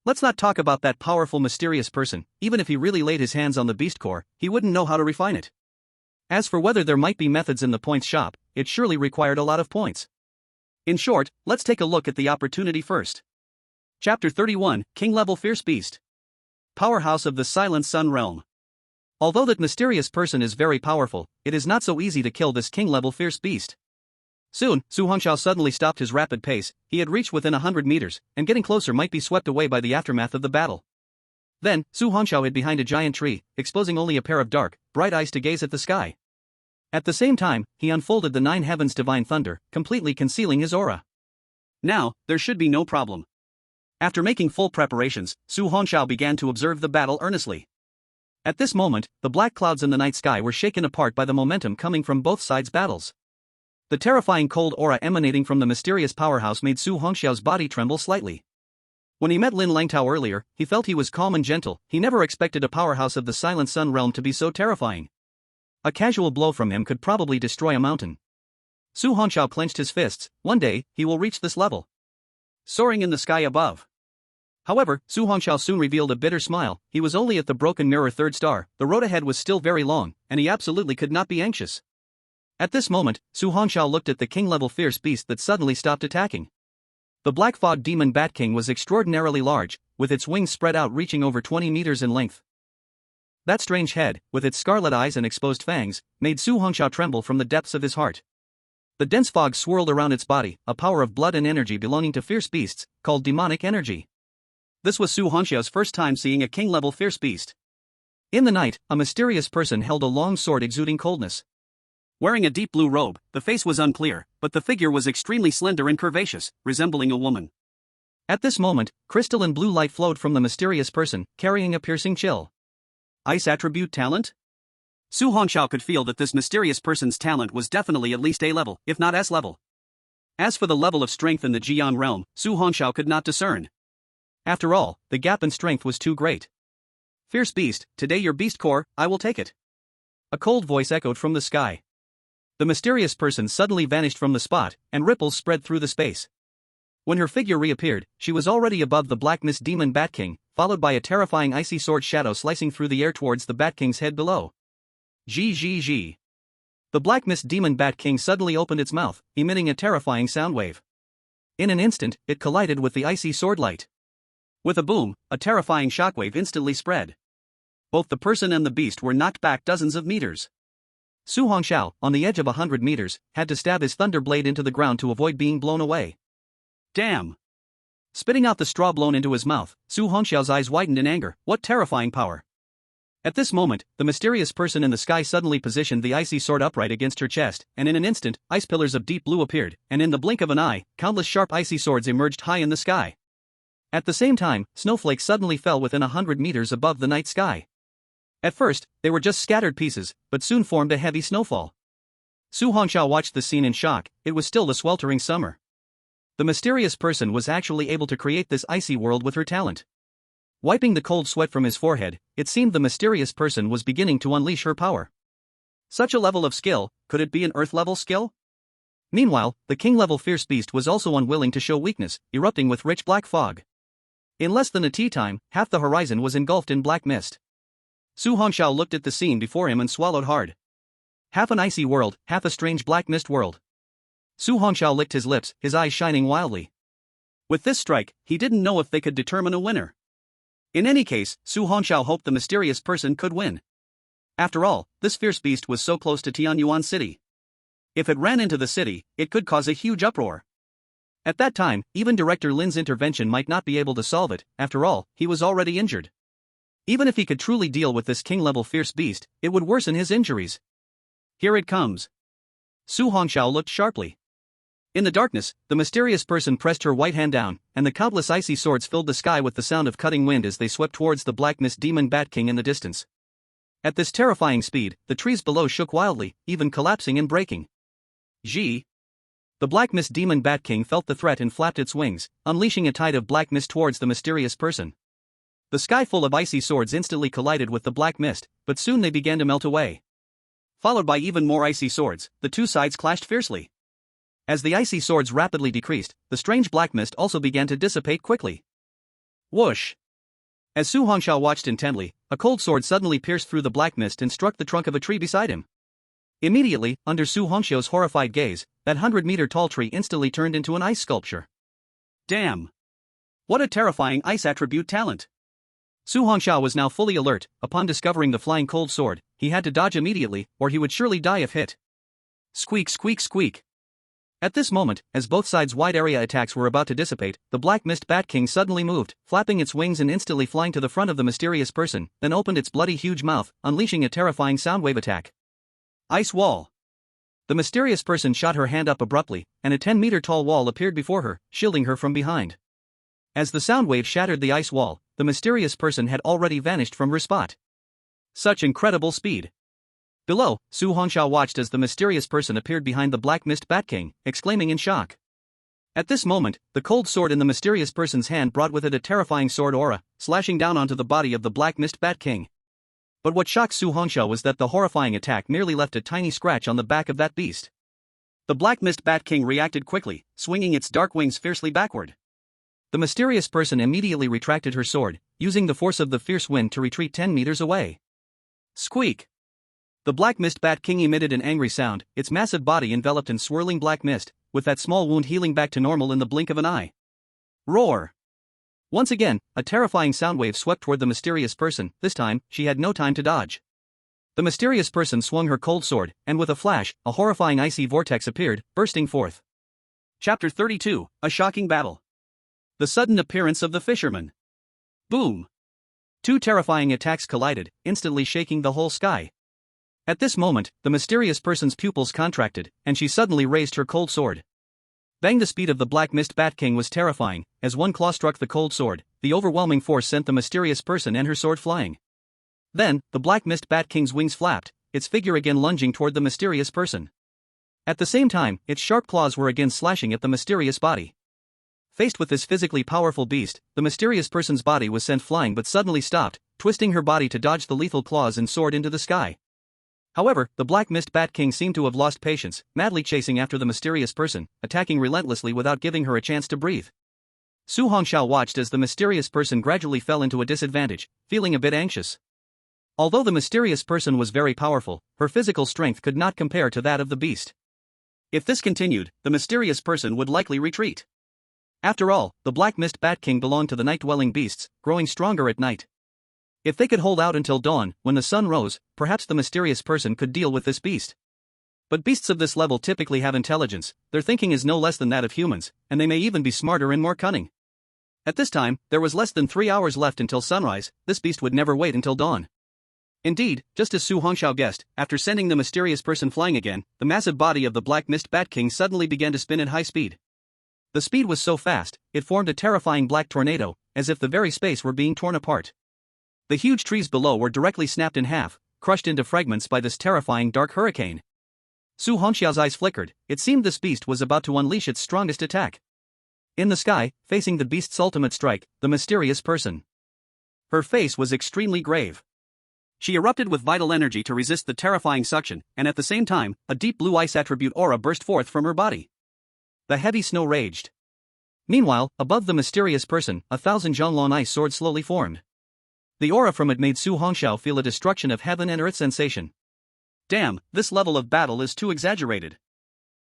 Let's not talk about that powerful mysterious person. Even if he really laid his hands on the beast core, he wouldn't know how to refine it. As for whether there might be methods in the points shop, it surely required a lot of points. In short, let's take a look at the opportunity first. Chapter 31, King-Level Fierce Beast. Powerhouse of the Silent Sun Realm. Although that mysterious person is very powerful, it is not so easy to kill this king-level fierce beast. Soon, Su Hongxiao suddenly stopped his rapid pace. He had reached within 100 meters, and getting closer might be swept away by the aftermath of the battle. Then, Su Hongxiao hid behind a giant tree, exposing only a pair of dark, bright eyes to gaze at the sky. At the same time, he unfolded the 9 heavens' divine thunder, completely concealing his aura. Now, there should be no problem. After making full preparations, Su Hongxiao began to observe the battle earnestly. At this moment, the black clouds in the night sky were shaken apart by the momentum coming from both sides' battles. The terrifying cold aura emanating from the mysterious powerhouse made Su Hongxiao's body tremble slightly. When he met Lin Langtao earlier, he felt he was calm and gentle. He never expected a powerhouse of the Silent Sun realm to be so terrifying. A casual blow from him could probably destroy a mountain. Su Hongxiao clenched his fists. One day, he will reach this level. Soaring in the sky above. However, Su Hongxiao soon revealed a bitter smile. He was only at the broken mirror 3rd star. The road ahead was still very long, and he absolutely could not be anxious. At this moment, Su Hongxiao looked at the king-level fierce beast that suddenly stopped attacking. The Black Fog Demon Bat King was extraordinarily large, with its wings spread out reaching over 20 meters in length. That strange head, with its scarlet eyes and exposed fangs, made Su Hongxiao tremble from the depths of his heart. The dense fog swirled around its body, a power of blood and energy belonging to fierce beasts, called demonic energy. This was Su Hongxiao's first time seeing a king-level fierce beast. In the night, a mysterious person held a long sword exuding coldness. Wearing a deep blue robe, the face was unclear, but the figure was extremely slender and curvaceous, resembling a woman. At this moment, crystalline blue light flowed from the mysterious person, carrying a piercing chill. Ice attribute talent? Su Hongxiao could feel that this mysterious person's talent was definitely at least A level, if not S level. As for the level of strength in the Jian realm, Su Hongxiao could not discern. After all, the gap in strength was too great. Fierce beast, today your beast core, I will take it. A cold voice echoed from the sky. The mysterious person suddenly vanished from the spot, and ripples spread through the space. When her figure reappeared, she was already above the Black Mist Demon Bat King, followed by a terrifying icy sword shadow slicing through the air towards the Bat King's head below. G. The Black Mist Demon Bat King suddenly opened its mouth, emitting a terrifying sound wave. In an instant, it collided with the icy sword light. With a boom, a terrifying shockwave instantly spread. Both the person and the beast were knocked back dozens of meters. Su Hongxiao, on the edge of 100 meters, had to stab his thunder blade into the ground to avoid being blown away. Damn! Spitting out the straw blown into his mouth, Su Hongxiao's eyes widened in anger. What terrifying power! At this moment, the mysterious person in the sky suddenly positioned the icy sword upright against her chest, and in an instant, ice pillars of deep blue appeared, and in the blink of an eye, countless sharp icy swords emerged high in the sky. At the same time, snowflakes suddenly fell within 100 meters above the night sky. At first, they were just scattered pieces, but soon formed a heavy snowfall. Su Hongxiao watched the scene in shock. It was still the sweltering summer. The mysterious person was actually able to create this icy world with her talent. Wiping the cold sweat from his forehead, it seemed the mysterious person was beginning to unleash her power. Such a level of skill, could it be an Earth-level skill? Meanwhile, the king-level fierce beast was also unwilling to show weakness, erupting with rich black fog. In less than a tea time, half the horizon was engulfed in black mist. Su Hongxiao looked at the scene before him and swallowed hard. Half an icy world, half a strange black mist world. Su Hongxiao licked his lips, his eyes shining wildly. With this strike, he didn't know if they could determine a winner. In any case, Su Hongxiao hoped the mysterious person could win. After all, this fierce beast was so close to Tianyuan City. If it ran into the city, it could cause a huge uproar. At that time, even Director Lin's intervention might not be able to solve it. After all, he was already injured. Even if he could truly deal with this king-level fierce beast, it would worsen his injuries. Here it comes. Su Hongxiao looked sharply. In the darkness, the mysterious person pressed her white hand down, and the countless icy swords filled the sky with the sound of cutting wind as they swept towards the black mist demon Bat King in the distance. At this terrifying speed, the trees below shook wildly, even collapsing and breaking. Zhi. The black mist demon Bat King felt the threat and flapped its wings, unleashing a tide of black mist towards the mysterious person. The sky full of icy swords instantly collided with the black mist, but soon they began to melt away. Followed by even more icy swords, the two sides clashed fiercely. As the icy swords rapidly decreased, the strange black mist also began to dissipate quickly. Whoosh! As Su Hongxiao watched intently, a cold sword suddenly pierced through the black mist and struck the trunk of a tree beside him. Immediately, under Su Hongxiao's horrified gaze, that 100-meter-tall tree instantly turned into an ice sculpture. Damn! What a terrifying ice attribute talent! Su Hongxiao was now fully alert. Upon discovering the flying cold sword, he had to dodge immediately, or he would surely die if hit. Squeak, squeak, squeak. At this moment, as both sides' wide-area attacks were about to dissipate, the Black Mist Bat King suddenly moved, flapping its wings and instantly flying to the front of the mysterious person, then opened its bloody huge mouth, unleashing a terrifying soundwave attack. Ice wall. The mysterious person shot her hand up abruptly, and a 10-meter-tall wall appeared before her, shielding her from behind. As the soundwave shattered the ice wall, the mysterious person had already vanished from her spot. Such incredible speed. Below, Su Hongxiao watched as the mysterious person appeared behind the Black Mist Bat King, exclaiming in shock. At this moment, the cold sword in the mysterious person's hand brought with it a terrifying sword aura, slashing down onto the body of the Black Mist Bat King. But what shocked Su Hongxiao was that the horrifying attack merely left a tiny scratch on the back of that beast. The Black Mist Bat King reacted quickly, swinging its dark wings fiercely backward. The mysterious person immediately retracted her sword, using the force of the fierce wind to retreat 10 meters away. Squeak! The Black Mist Bat King emitted an angry sound, its massive body enveloped in swirling black mist, with that small wound healing back to normal in the blink of an eye. Roar! Once again, a terrifying soundwave swept toward the mysterious person. This time, she had no time to dodge. The mysterious person swung her cold sword, and with a flash, a horrifying icy vortex appeared, bursting forth. Chapter 32, A Shocking Battle. The sudden appearance of the fisherman. Boom! Two terrifying attacks collided, instantly shaking the whole sky. At this moment, the mysterious person's pupils contracted, and she suddenly raised her cold sword. Bang! The speed of the Black Mist Bat King was terrifying. As one claw struck the cold sword, the overwhelming force sent the mysterious person and her sword flying. Then, the Black Mist Bat King's wings flapped, its figure again lunging toward the mysterious person. At the same time, its sharp claws were again slashing at the mysterious body. Faced with this physically powerful beast, the mysterious person's body was sent flying but suddenly stopped, twisting her body to dodge the lethal claws and soared into the sky. However, the Black Mist Bat King seemed to have lost patience, madly chasing after the mysterious person, attacking relentlessly without giving her a chance to breathe. Su Hongxiao watched as the mysterious person gradually fell into a disadvantage, feeling a bit anxious. Although the mysterious person was very powerful, her physical strength could not compare to that of the beast. If this continued, the mysterious person would likely retreat. After all, the Black Mist Bat King belonged to the night-dwelling beasts, growing stronger at night. If they could hold out until dawn, when the sun rose, perhaps the mysterious person could deal with this beast. But beasts of this level typically have intelligence, their thinking is no less than that of humans, and they may even be smarter and more cunning. At this time, there was less than 3 hours left until sunrise. This beast would never wait until dawn. Indeed, just as Su Hongxiao guessed, after sending the mysterious person flying again, the massive body of the Black Mist Bat King suddenly began to spin at high speed. The speed was so fast, it formed a terrifying black tornado, as if the very space were being torn apart. The huge trees below were directly snapped in half, crushed into fragments by this terrifying dark hurricane. Su Hongxiao's eyes flickered. It seemed this beast was about to unleash its strongest attack. In the sky, facing the beast's ultimate strike, the mysterious person. Her face was extremely grave. She erupted with vital energy to resist the terrifying suction, and at the same time, a deep blue ice attribute aura burst forth from her body. The heavy snow raged. Meanwhile, above the mysterious person, 1,000 Zhonglong ice sword slowly formed. The aura from it made Su Hongxiao feel a destruction of heaven and earth sensation. Damn, this level of battle is too exaggerated.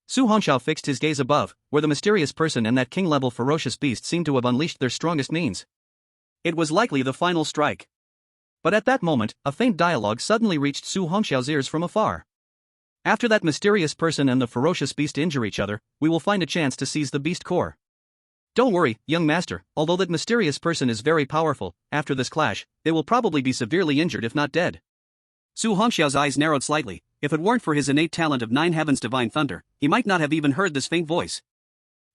Su Hongxiao fixed his gaze above, where the mysterious person and that king-level ferocious beast seemed to have unleashed their strongest means. It was likely the final strike. But at that moment, a faint dialogue suddenly reached Su Hongxiao's ears from afar. After that mysterious person and the ferocious beast injure each other, we will find a chance to seize the beast core. Don't worry, young master, although that mysterious person is very powerful, after this clash, they will probably be severely injured if not dead. Su Hongxiao's eyes narrowed slightly. If it weren't for his innate talent of Nine Heavens Divine Thunder, he might not have even heard this faint voice.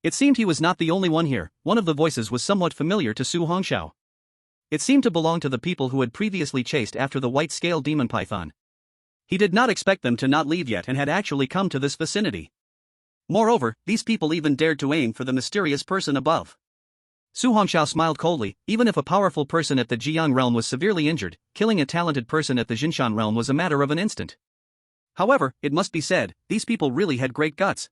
It seemed he was not the only one here. One of the voices was somewhat familiar to Su Hongxiao. It seemed to belong to the people who had previously chased after the white-scale demon python. He did not expect them to not leave yet and had actually come to this vicinity. Moreover, these people even dared to aim for the mysterious person above. Su Hongxiao smiled coldly. Even if a powerful person at the Jiang realm was severely injured, killing a talented person at the Jinshan realm was a matter of an instant. However, it must be said, these people really had great guts.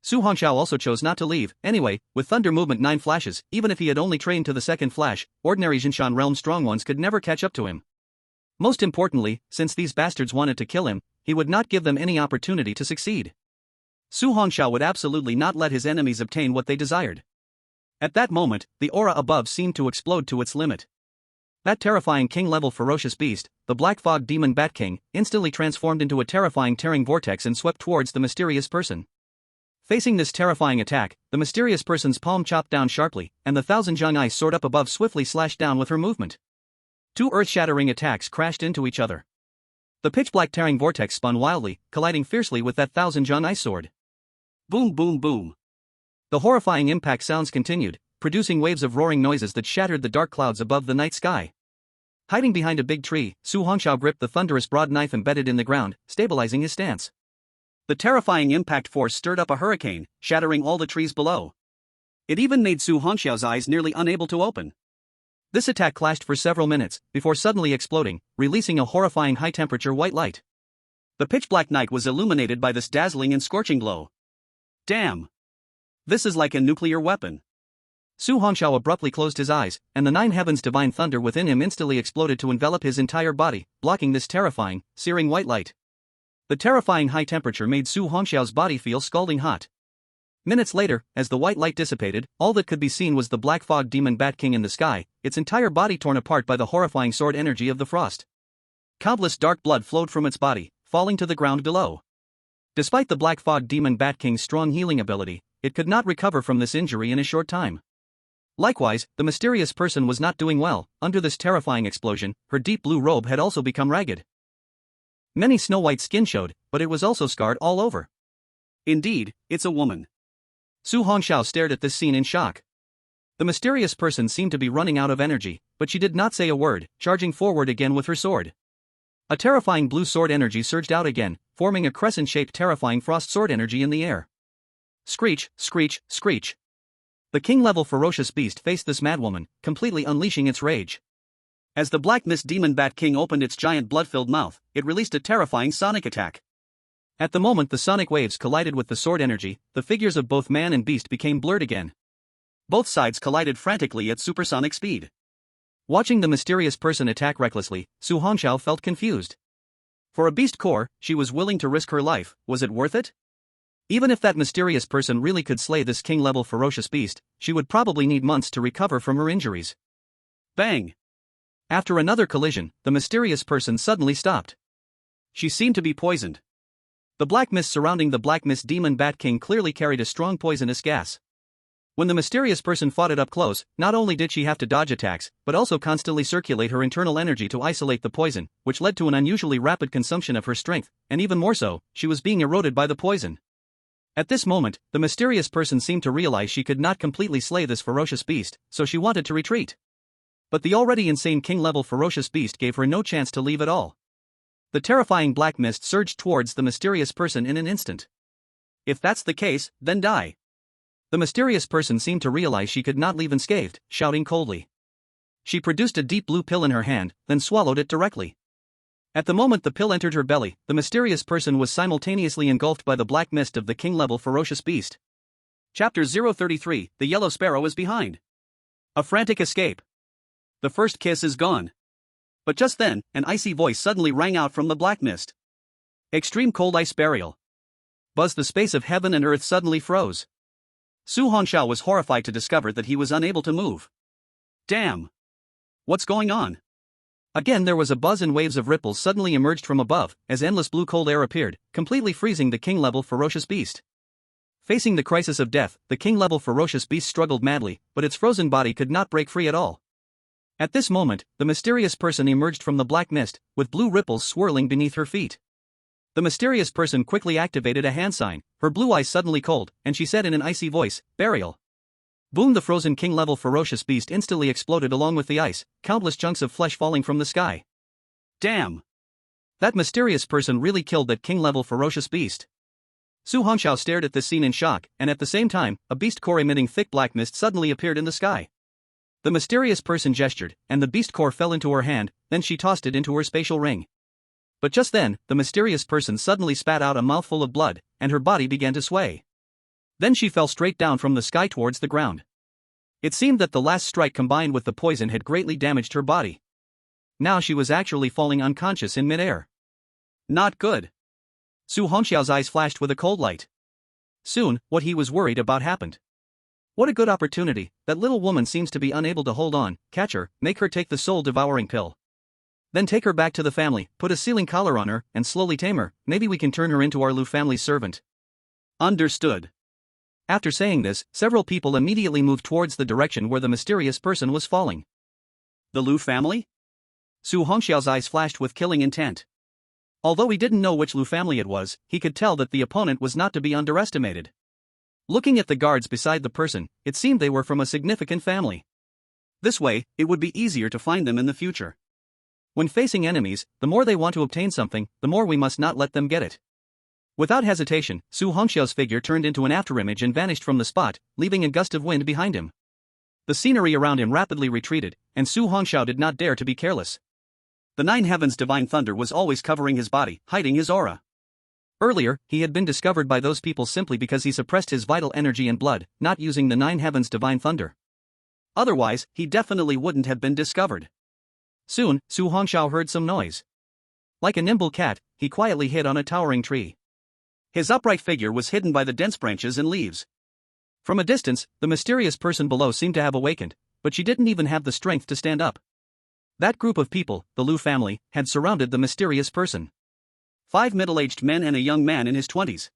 Su Hongxiao also chose not to leave. Anyway, with Thunder Movement 9 flashes, even if he had only trained to the second flash, ordinary Jinshan realm strong ones could never catch up to him. Most importantly, since these bastards wanted to kill him, he would not give them any opportunity to succeed. Su Hongxiao would absolutely not let his enemies obtain what they desired. At that moment, the aura above seemed to explode to its limit. That terrifying king-level ferocious beast, the Black Fog Demon Bat King, instantly transformed into a terrifying tearing vortex and swept towards the mysterious person. Facing this terrifying attack, the mysterious person's palm chopped down sharply, and the 1,000 Zhang ice sword up above swiftly slashed down with her movement. Two earth-shattering attacks crashed into each other. The pitch-black tearing vortex spun wildly, colliding fiercely with that 1,000 Zhang ice sword. Boom boom boom. The horrifying impact sounds continued, producing waves of roaring noises that shattered the dark clouds above the night sky. Hiding behind a big tree, Su Hongxiao gripped the thunderous broad knife embedded in the ground, stabilizing his stance. The terrifying impact force stirred up a hurricane, shattering all the trees below. It even made Su Hongxiao's eyes nearly unable to open. This attack clashed for several minutes, before suddenly exploding, releasing a horrifying high-temperature white light. The pitch-black night was illuminated by this dazzling and scorching glow. Damn! This is like a nuclear weapon. Su Hongxiao abruptly closed his eyes, and the Nine Heavens Divine Thunder within him instantly exploded to envelop his entire body, blocking this terrifying, searing white light. The terrifying high temperature made Su Hongxiao's body feel scalding hot. Minutes later, as the white light dissipated, all that could be seen was the Black Fog Demon Bat King in the sky, its entire body torn apart by the horrifying sword energy of the frost. Countless dark blood flowed from its body, falling to the ground below. Despite the Black Fog Demon Bat King's strong healing ability, it could not recover from this injury in a short time. Likewise, the mysterious person was not doing well. Under this terrifying explosion, her deep blue robe had also become ragged. Many snow-white skin showed, but it was also scarred all over. Indeed, it's a woman. Su Hongxiao stared at this scene in shock. The mysterious person seemed to be running out of energy, but she did not say a word, charging forward again with her sword. A terrifying blue sword energy surged out again, forming a crescent-shaped terrifying frost sword energy in the air. Screech, screech, screech. The king-level ferocious beast faced this madwoman, completely unleashing its rage. As the Black Mist Demon Bat King opened its giant blood-filled mouth, it released a terrifying sonic attack. At the moment the sonic waves collided with the sword energy, the figures of both man and beast became blurred again. Both sides collided frantically at supersonic speed. Watching the mysterious person attack recklessly, Su Hongxiao felt confused. For a beast core, she was willing to risk her life. Was it worth it? Even if that mysterious person really could slay this king-level ferocious beast, she would probably need months to recover from her injuries. Bang! After another collision, the mysterious person suddenly stopped. She seemed to be poisoned. The black mist surrounding the Black Mist Demon Bat King clearly carried a strong poisonous gas. When the mysterious person fought it up close, not only did she have to dodge attacks, but also constantly circulate her internal energy to isolate the poison, which led to an unusually rapid consumption of her strength, and even more so, she was being eroded by the poison. At this moment, the mysterious person seemed to realize she could not completely slay this ferocious beast, so she wanted to retreat. But the already insane king-level ferocious beast gave her no chance to leave at all. The terrifying black mist surged towards the mysterious person in an instant. If that's the case, then die. The mysterious person seemed to realize she could not leave unscathed, shouting coldly. She produced a deep blue pill in her hand, then swallowed it directly. At the moment the pill entered her belly, the mysterious person was simultaneously engulfed by the black mist of the king-level ferocious beast. Chapter 033, The Yellow Sparrow is behind. A frantic escape. The first kiss is gone. But just then, an icy voice suddenly rang out from the black mist. Extreme cold ice burial. Buzz, the space of heaven and earth suddenly froze. Su Hongxiao was horrified to discover that he was unable to move. Damn! What's going on? Again there was a buzz and waves of ripples suddenly emerged from above, as endless blue cold air appeared, completely freezing the king-level ferocious beast. Facing the crisis of death, the king-level ferocious beast struggled madly, but its frozen body could not break free at all. At this moment, the mysterious person emerged from the black mist, with blue ripples swirling beneath her feet. The mysterious person quickly activated a hand sign, her blue eyes suddenly cold, and she said in an icy voice, "Burial." Boom! The frozen king-level ferocious beast instantly exploded along with the ice, countless chunks of flesh falling from the sky. Damn! That mysterious person really killed that king-level ferocious beast. Su Hongxiao stared at this scene in shock, and at the same time, a beast core emitting thick black mist suddenly appeared in the sky. The mysterious person gestured, and the beast core fell into her hand, then she tossed it into her spatial ring. But just then, the mysterious person suddenly spat out a mouthful of blood, and her body began to sway. Then she fell straight down from the sky towards the ground. It seemed that the last strike combined with the poison had greatly damaged her body. Now she was actually falling unconscious in midair. Not good. Su Hongxiao's eyes flashed with a cold light. Soon, what he was worried about happened. What a good opportunity, that little woman seems to be unable to hold on, catch her, make her take the soul-devouring pill. Then take her back to the family, put a sealing collar on her, and slowly tame her, maybe we can turn her into our Lu family's servant. Understood. After saying this, several people immediately moved towards the direction where the mysterious person was falling. The Lu family? Su Hongxiao's eyes flashed with killing intent. Although he didn't know which Lu family it was, he could tell that the opponent was not to be underestimated. Looking at the guards beside the person, it seemed they were from a significant family. This way, it would be easier to find them in the future. When facing enemies, the more they want to obtain something, the more we must not let them get it. Without hesitation, Su Hongxiao's figure turned into an afterimage and vanished from the spot, leaving a gust of wind behind him. The scenery around him rapidly retreated, and Su Hongxiao did not dare to be careless. The nine heavens' divine thunder was always covering his body, hiding his aura. Earlier, he had been discovered by those people simply because he suppressed his vital energy and blood, not using the nine heavens' divine thunder. Otherwise, he definitely wouldn't have been discovered. Soon, Su Hongxiao heard some noise. Like a nimble cat, he quietly hid on a towering tree. His upright figure was hidden by the dense branches and leaves. From a distance, the mysterious person below seemed to have awakened, but she didn't even have the strength to stand up. That group of people, the Lu family, had surrounded the mysterious person. 5 middle-aged men and a young man in his 20s.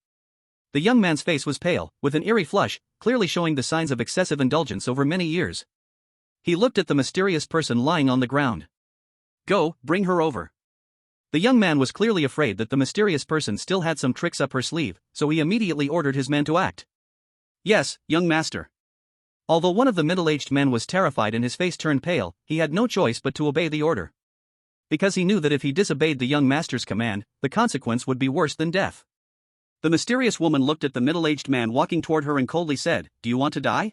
The young man's face was pale, with an eerie flush, clearly showing the signs of excessive indulgence over many years. He looked at the mysterious person lying on the ground. Go, bring her over. The young man was clearly afraid that the mysterious person still had some tricks up her sleeve, so he immediately ordered his men to act. Yes, young master. Although one of the middle-aged men was terrified and his face turned pale, he had no choice but to obey the order. Because he knew that if he disobeyed the young master's command, the consequence would be worse than death. The mysterious woman looked at the middle-aged man walking toward her and coldly said, "Do you want to die?"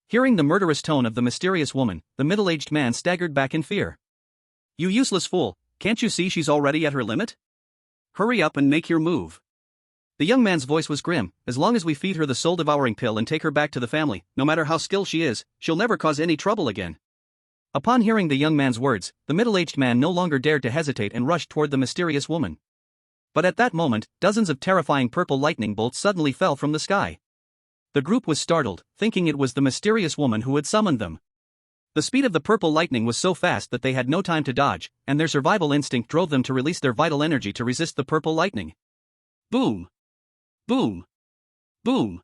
Hearing the murderous tone of the mysterious woman, the middle-aged man staggered back in fear. You useless fool, can't you see she's already at her limit? Hurry up and make your move. The young man's voice was grim. As long as we feed her the soul-devouring pill and take her back to the family, no matter how skilled she is, she'll never cause any trouble again. Upon hearing the young man's words, the middle-aged man no longer dared to hesitate and rushed toward the mysterious woman. But at that moment, dozens of terrifying purple lightning bolts suddenly fell from the sky. The group was startled, thinking it was the mysterious woman who had summoned them. The speed of the purple lightning was so fast that they had no time to dodge, and their survival instinct drove them to release their vital energy to resist the purple lightning. Boom! Boom! Boom!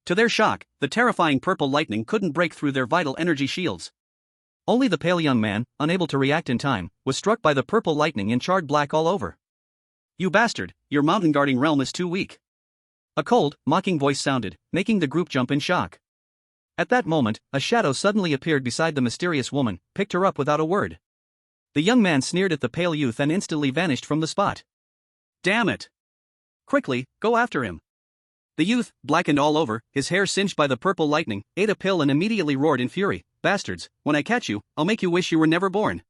To their shock, the terrifying purple lightning couldn't break through their vital energy shields. Only the pale young man, unable to react in time, was struck by the purple lightning and charred black all over. "You bastard, your mountain guarding realm is too weak." A cold, mocking voice sounded, making the group jump in shock. At that moment, a shadow suddenly appeared beside the mysterious woman, picked her up without a word. The young man sneered at the pale youth and instantly vanished from the spot. "Damn it! Quickly, go after him." The youth, blackened all over, his hair singed by the purple lightning, ate a pill and immediately roared in fury, "Bastards, when I catch you, I'll make you wish you were never born."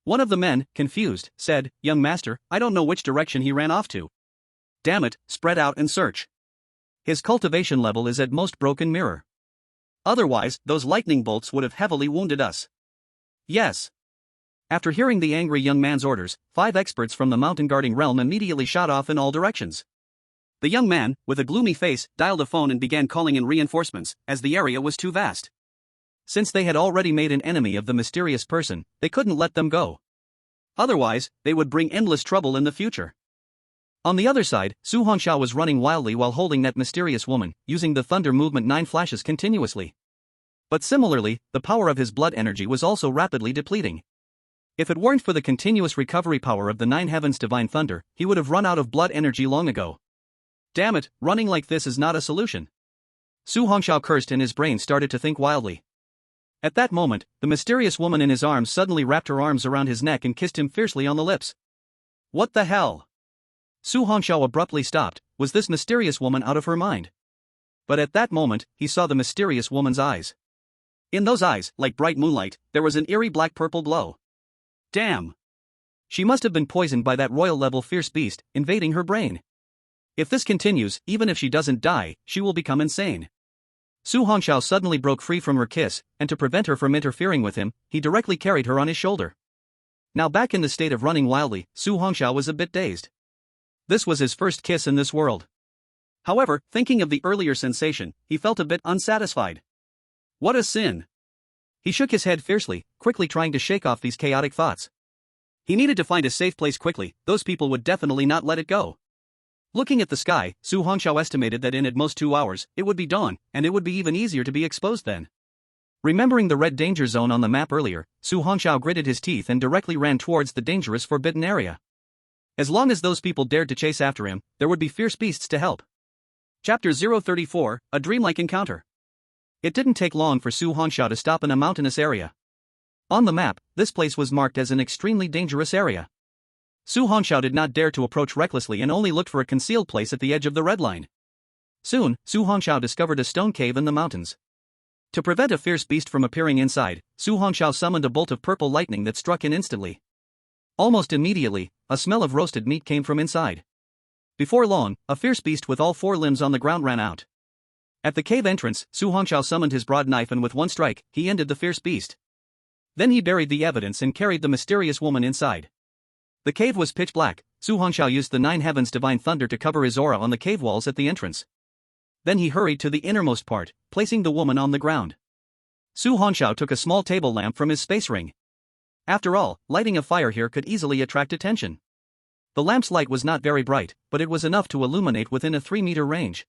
One of the men, confused, said, "Young master, I don't know which direction he ran off to." "Damn it, spread out and search. His cultivation level is at most broken mirror. Otherwise, those lightning bolts would have heavily wounded us." "Yes." After hearing the angry young man's orders, 5 experts from the mountain guarding realm immediately shot off in all directions. The young man, with a gloomy face, dialed a phone and began calling in reinforcements, as the area was too vast. Since they had already made an enemy of the mysterious person, they couldn't let them go. Otherwise, they would bring endless trouble in the future. On the other side, Su Hongxiao was running wildly while holding that mysterious woman, using the Thunder Movement 9 flashes continuously. But similarly, the power of his blood energy was also rapidly depleting. If it weren't for the continuous recovery power of the 9 Heavens Divine Thunder, he would have run out of blood energy long ago. Damn it, running like this is not a solution. Su Hongxiao cursed and his brain started to think wildly. At that moment, the mysterious woman in his arms suddenly wrapped her arms around his neck and kissed him fiercely on the lips. What the hell? Su Hongxiao abruptly stopped. Was this mysterious woman out of her mind? But at that moment, he saw the mysterious woman's eyes. In those eyes, like bright moonlight, there was an eerie black-purple glow. Damn! She must have been poisoned by that royal-level fierce beast, invading her brain. If this continues, even if she doesn't die, she will become insane. Su Hongxiao suddenly broke free from her kiss, and to prevent her from interfering with him, he directly carried her on his shoulder. Now back in the state of running wildly, Su Hongxiao was a bit dazed. This was his first kiss in this world. However, thinking of the earlier sensation, he felt a bit unsatisfied. What a sin! He shook his head fiercely, quickly trying to shake off these chaotic thoughts. He needed to find a safe place quickly, those people would definitely not let it go. Looking at the sky, Su Hongxiao estimated that in at most 2 hours, it would be dawn, and it would be even easier to be exposed then. Remembering the red danger zone on the map earlier, Su Hongxiao gritted his teeth and directly ran towards the dangerous forbidden area. As long as those people dared to chase after him, there would be fierce beasts to help. Chapter 034, A Dreamlike Encounter. It didn't take long for Su Hongxiao to stop in a mountainous area. On the map, this place was marked as an extremely dangerous area. Su Hongxiao did not dare to approach recklessly and only looked for a concealed place at the edge of the red line. Soon, Su Hongxiao discovered a stone cave in the mountains. To prevent a fierce beast from appearing inside, Su Hongxiao summoned a bolt of purple lightning that struck in instantly. Almost immediately, a smell of roasted meat came from inside. Before long, a fierce beast with all 4 limbs on the ground ran out. At the cave entrance, Su Hongxiao summoned his broad knife and with one strike, he ended the fierce beast. Then he buried the evidence and carried the mysterious woman inside. The cave was pitch black. Su Hongxiao used the 9 Heavens Divine Thunder to cover his aura on the cave walls at the entrance. Then he hurried to the innermost part, placing the woman on the ground. Su Hongxiao took a small table lamp from his space ring. After all, lighting a fire here could easily attract attention. The lamp's light was not very bright, but it was enough to illuminate within a 3-meter range.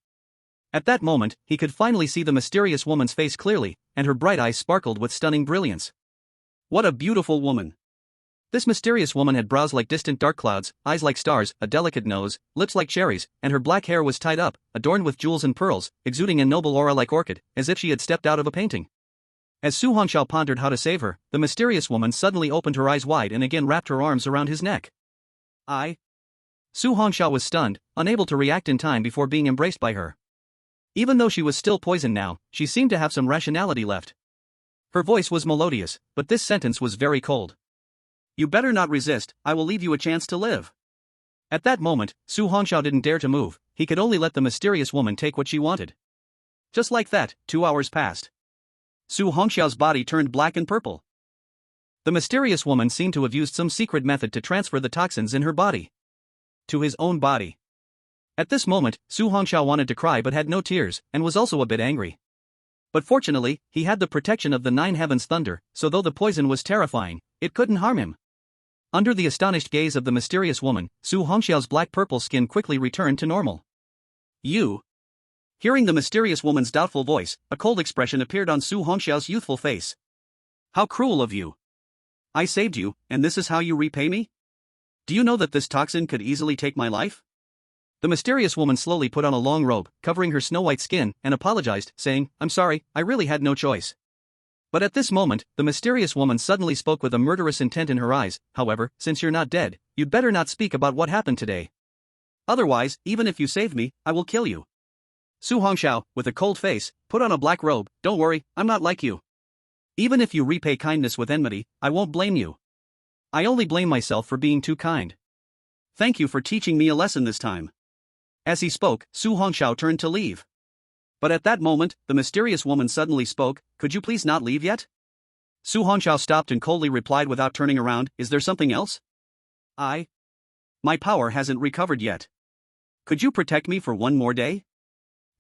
At that moment, he could finally see the mysterious woman's face clearly, and her bright eyes sparkled with stunning brilliance. What a beautiful woman! This mysterious woman had brows like distant dark clouds, eyes like stars, a delicate nose, lips like cherries, and her black hair was tied up, adorned with jewels and pearls, exuding a noble aura like orchid, as if she had stepped out of a painting. As Su Hongxiao pondered how to save her, the mysterious woman suddenly opened her eyes wide and again wrapped her arms around his neck. Su Hongxiao was stunned, unable to react in time before being embraced by her. Even though she was still poisoned now, she seemed to have some rationality left. Her voice was melodious, but this sentence was very cold. You better not resist, I will leave you a chance to live. At that moment, Su Hongxiao didn't dare to move, he could only let the mysterious woman take what she wanted. Just like that, 2 hours passed. Su Hongxiao's body turned black and purple. The mysterious woman seemed to have used some secret method to transfer the toxins in her body to his own body. At this moment, Su Hongxiao wanted to cry but had no tears, and was also a bit angry. But fortunately, he had the protection of the 9 Heavens Thunder, so though the poison was terrifying, it couldn't harm him. Under the astonished gaze of the mysterious woman, Su Hongxiao's black-purple skin quickly returned to normal. You? Hearing the mysterious woman's doubtful voice, a cold expression appeared on Su Hongxiao's youthful face. How cruel of you. I saved you, and this is how you repay me? Do you know that this toxin could easily take my life? The mysterious woman slowly put on a long robe, covering her snow-white skin, and apologized, saying, I'm sorry, I really had no choice. But at this moment, the mysterious woman suddenly spoke with a murderous intent in her eyes. However, since you're not dead, you'd better not speak about what happened today. Otherwise, even if you save me, I will kill you. Su Hongxiao, with a cold face, put on a black robe. Don't worry, I'm not like you. Even if you repay kindness with enmity, I won't blame you. I only blame myself for being too kind. Thank you for teaching me a lesson this time. As he spoke, Su Hongxiao turned to leave. But at that moment, the mysterious woman suddenly spoke, could you please not leave yet? Su Hongxiao stopped and coldly replied without turning around, is there something else? My power hasn't recovered yet. Could you protect me for one more day?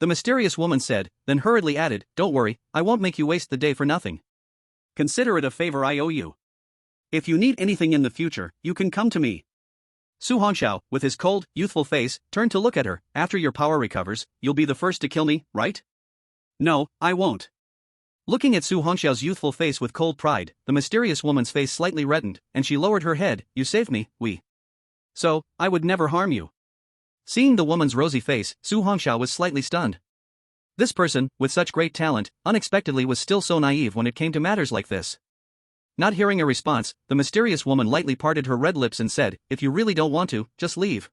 The mysterious woman said, then hurriedly added, don't worry, I won't make you waste the day for nothing. Consider it a favor I owe you. If you need anything in the future, you can come to me. Su Hongxiao, with his cold, youthful face, turned to look at her. After your power recovers, you'll be the first to kill me, right? No, I won't. Looking at Su Hongxiao's youthful face with cold pride, the mysterious woman's face slightly reddened, and she lowered her head. You saved me, So, I would never harm you. Seeing the woman's rosy face, Su Hongxiao was slightly stunned. This person, with such great talent, unexpectedly was still so naive when it came to matters like this. Not hearing a response, the mysterious woman lightly parted her red lips and said, if you really don't want to, just leave.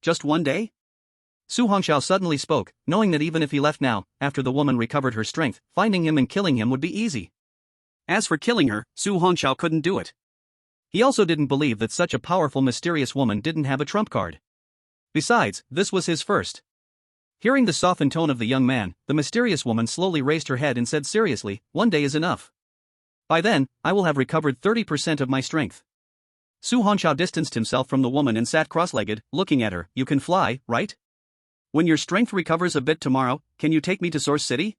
Just one day? Su Hongxiao suddenly spoke, knowing that even if he left now, after the woman recovered her strength, finding him and killing him would be easy. As for killing her, Su Hongxiao couldn't do it. He also didn't believe that such a powerful mysterious woman didn't have a trump card. Besides, this was his first. Hearing the softened tone of the young man, the mysterious woman slowly raised her head and said seriously, one day is enough. By then, I will have recovered 30% of my strength. Su Hongxiao distanced himself from the woman and sat cross-legged, looking at her. You can fly, right? When your strength recovers a bit tomorrow, can you take me to Source City?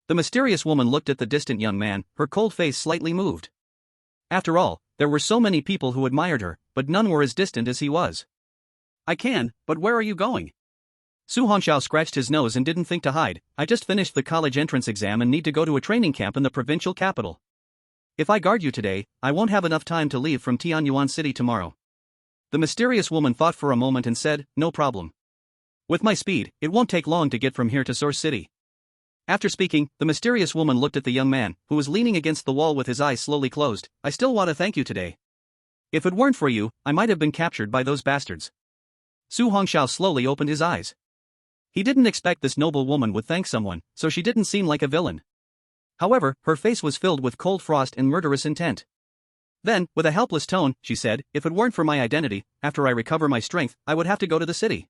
The mysterious woman looked at the distant young man, her cold face slightly moved. After all, there were so many people who admired her, but none were as distant as he was. I can, but where are you going? Su Hongxiao scratched his nose and didn't think to hide. I just finished the college entrance exam and need to go to a training camp in the provincial capital. If I guard you today, I won't have enough time to leave from Tianyuan City tomorrow. The mysterious woman thought for a moment and said, no problem. With my speed, it won't take long to get from here to Source City. After speaking, the mysterious woman looked at the young man, who was leaning against the wall with his eyes slowly closed. I still want to thank you today. If it weren't for you, I might have been captured by those bastards. Su Hongxiao slowly opened his eyes. He didn't expect this noble woman would thank someone, so she didn't seem like a villain. However, her face was filled with cold frost and murderous intent. Then, with a helpless tone, she said, if it weren't for my identity, after I recover my strength, I would have to go to the city.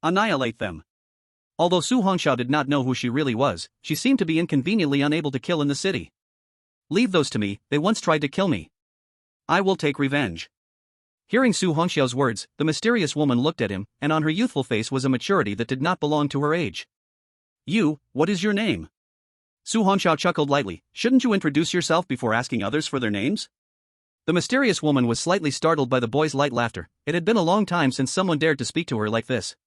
Annihilate them. Although Su Hongxiao did not know who she really was, she seemed to be inconveniently unable to kill in the city. Leave those to me, they once tried to kill me. I will take revenge. Hearing Su Hongxiao's words, the mysterious woman looked at him, and on her youthful face was a maturity that did not belong to her age. You, what is your name? Su Hongxiao chuckled lightly, shouldn't you introduce yourself before asking others for their names? The mysterious woman was slightly startled by the boy's light laughter. It had been a long time since someone dared to speak to her like this.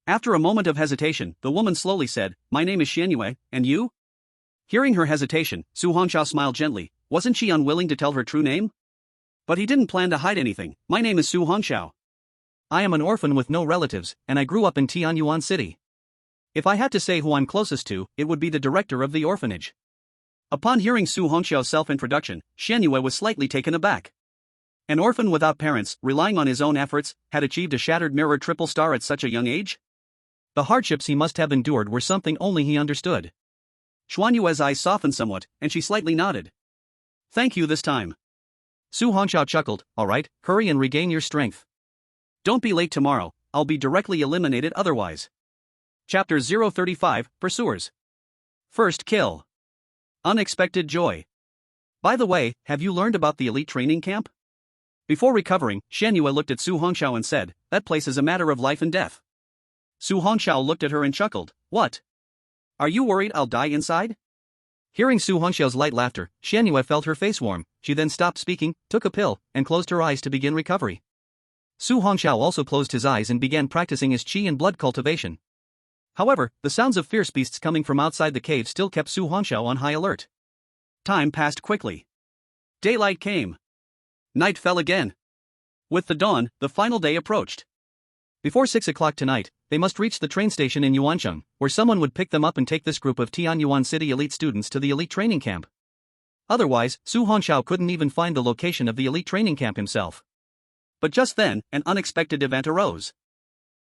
After a moment of hesitation, the woman slowly said, my name is Xianyue, and you? Hearing her hesitation, Su Hongxiao smiled gently. Wasn't she unwilling to tell her true name? But he didn't plan to hide anything. My name is Su Hongxiao. I am an orphan with no relatives, and I grew up in Tianyuan City. If I had to say who I'm closest to, it would be the director of the orphanage. Upon hearing Su Hongxiao's self-introduction, Xianyue was slightly taken aback. An orphan without parents, relying on his own efforts, had achieved a shattered mirror triple star at such a young age? The hardships he must have endured were something only he understood. Xianyue's eyes softened somewhat, and she slightly nodded. Thank you this time. Su Hongxiao chuckled, alright, hurry and regain your strength. Don't be late tomorrow, I'll be directly eliminated otherwise. Chapter 035, Pursuers. First kill. Unexpected joy. By the way, have you learned about the elite training camp? Before recovering, Xianyue looked at Su Hongxiao and said, that place is a matter of life and death. Su Hongxiao looked at her and chuckled, what? Are you worried I'll die inside? Hearing Su Hongxiao's light laughter, Xianyue felt her face warm. She then stopped speaking, took a pill, and closed her eyes to begin recovery. Su Hongxiao also closed his eyes and began practicing his qi and blood cultivation. However, the sounds of fierce beasts coming from outside the cave still kept Su Hongxiao on high alert. Time passed quickly. Daylight came. Night fell again. With the dawn, the final day approached. Before 6 o'clock tonight, they must reach the train station in Yuancheng, where someone would pick them up and take this group of Tianyuan City elite students to the elite training camp. Otherwise, Su Hongxiao couldn't even find the location of the elite training camp himself. But just then, an unexpected event arose.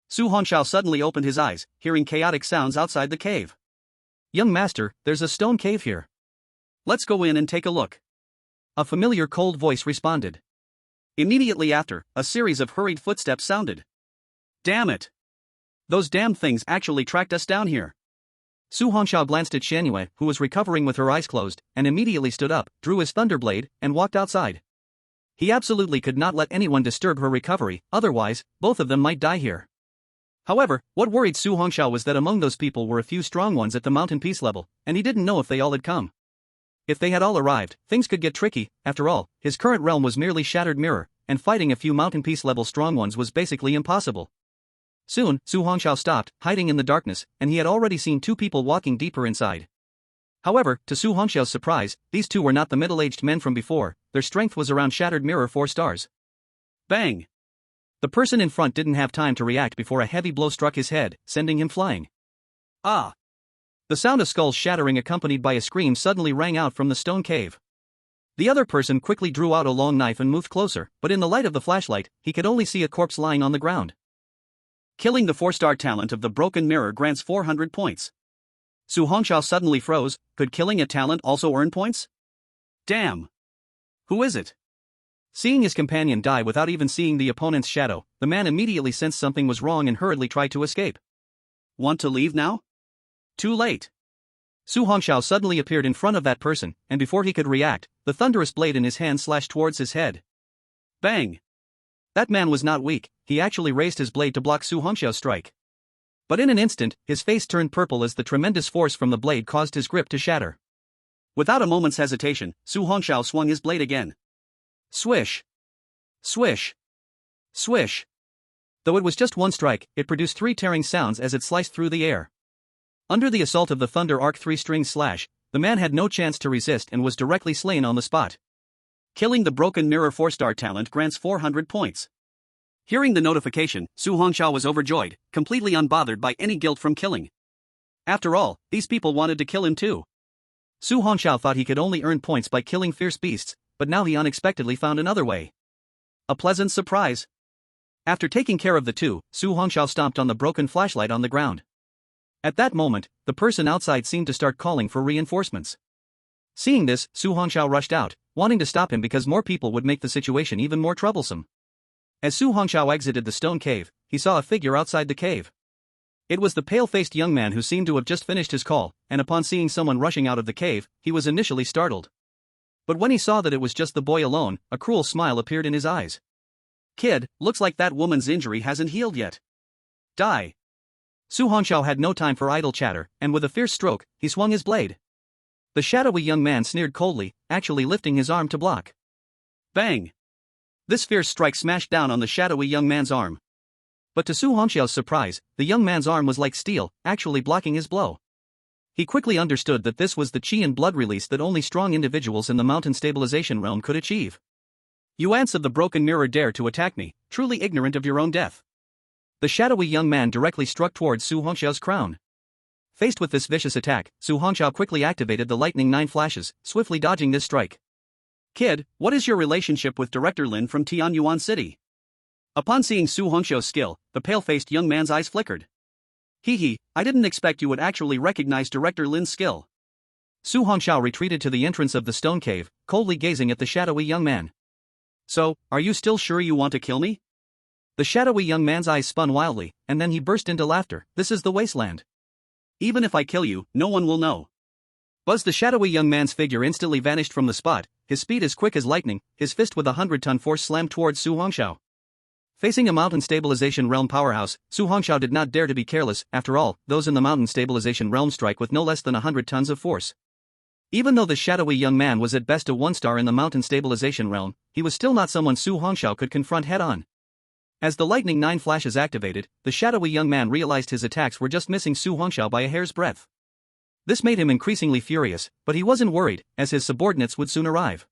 Su Hongxiao suddenly opened his eyes, hearing chaotic sounds outside the cave. "Young master, there's a stone cave here. Let's go in and take a look." A familiar cold voice responded. Immediately after, a series of hurried footsteps sounded. Damn it! Those damn things actually tracked us down here. Su Hongxiao glanced at Shangyue, who was recovering with her eyes closed, and immediately stood up, drew his thunderblade, and walked outside. He absolutely could not let anyone disturb her recovery, otherwise, both of them might die here. However, what worried Su Hongxiao was that among those people were a few strong ones at the mountain peace level, and he didn't know if they all had come. If they had all arrived, things could get tricky. After all, his current realm was merely shattered mirror, and fighting a few mountain peace level strong ones was basically impossible. Soon, Su Hongxiao stopped, hiding in the darkness, and he had already seen two people walking deeper inside. However, to Su Hongxiao's surprise, these two were not the middle-aged men from before. Their strength was around shattered mirror 4 stars. Bang! The person in front didn't have time to react before a heavy blow struck his head, sending him flying. Ah! The sound of skulls shattering accompanied by a scream suddenly rang out from the stone cave. The other person quickly drew out a long knife and moved closer, but in the light of the flashlight, he could only see a corpse lying on the ground. Killing the 4-star talent of the broken mirror grants 400 points. Su Hongxiao suddenly froze. Could killing a talent also earn points? Damn! Who is it? Seeing his companion die without even seeing the opponent's shadow, the man immediately sensed something was wrong and hurriedly tried to escape. Want to leave now? Too late. Su Hongxiao suddenly appeared in front of that person, and before he could react, the thunderous blade in his hand slashed towards his head. Bang! That man was not weak, he actually raised his blade to block Su Hongxiao's strike. But in an instant, his face turned purple as the tremendous force from the blade caused his grip to shatter. Without a moment's hesitation, Su Hongxiao swung his blade again. Swish! Swish! Swish! Though it was just one strike, it produced 3 tearing sounds as it sliced through the air. Under the assault of the Thunder Arc 3-string slash, the man had no chance to resist and was directly slain on the spot. Killing the broken mirror 4-star talent grants 400 points. Hearing the notification, Su Hongxiao was overjoyed, completely unbothered by any guilt from killing. After all, these people wanted to kill him too. Su Hongxiao thought he could only earn points by killing fierce beasts, but now he unexpectedly found another way. A pleasant surprise. After taking care of the two, Su Hongxiao stomped on the broken flashlight on the ground. At that moment, the person outside seemed to start calling for reinforcements. Seeing this, Su Hongxiao rushed out, wanting to stop him because more people would make the situation even more troublesome. As Su Hongxiao exited the stone cave, he saw a figure outside the cave. It was the pale-faced young man who seemed to have just finished his call, and upon seeing someone rushing out of the cave, he was initially startled. But when he saw that it was just the boy alone, a cruel smile appeared in his eyes. Kid, looks like that woman's injury hasn't healed yet. Die. Su Hongxiao had no time for idle chatter, and with a fierce stroke, he swung his blade. The shadowy young man sneered coldly, actually lifting his arm to block. Bang! This fierce strike smashed down on the shadowy young man's arm. But to Su Hongxiao's surprise, the young man's arm was like steel, actually blocking his blow. He quickly understood that this was the chi and blood release that only strong individuals in the mountain stabilization realm could achieve. You ants of the broken mirror dare to attack me, truly ignorant of your own death. The shadowy young man directly struck towards Su Hongxiao's crown. Faced with this vicious attack, Su Hongxiao quickly activated the lightning 9 flashes, swiftly dodging this strike. Kid, what is your relationship with Director Lin from Tianyuan City? Upon seeing Su Hongxiao's skill, the pale-faced young man's eyes flickered. Hee, I didn't expect you would actually recognize Director Lin's skill. Su Hongxiao retreated to the entrance of the stone cave, coldly gazing at the shadowy young man. So, are you still sure you want to kill me? The shadowy young man's eyes spun wildly, and then he burst into laughter. This is the wasteland. Even if I kill you, no one will know. Buzz the shadowy young man's figure instantly vanished from the spot, his speed as quick as lightning, his fist with a 100-ton force slammed towards Su Hongxiao. Facing a mountain stabilization realm powerhouse, Su Hongxiao did not dare to be careless. After all, those in the mountain stabilization realm strike with no less than 100 tons of force. Even though the shadowy young man was at best a 1-star in the mountain stabilization realm, he was still not someone Su Hongxiao could confront head-on. As the lightning 9 flashes activated, the shadowy young man realized his attacks were just missing Su Hongxiao by a hair's breadth. This made him increasingly furious, but he wasn't worried, as his subordinates would soon arrive.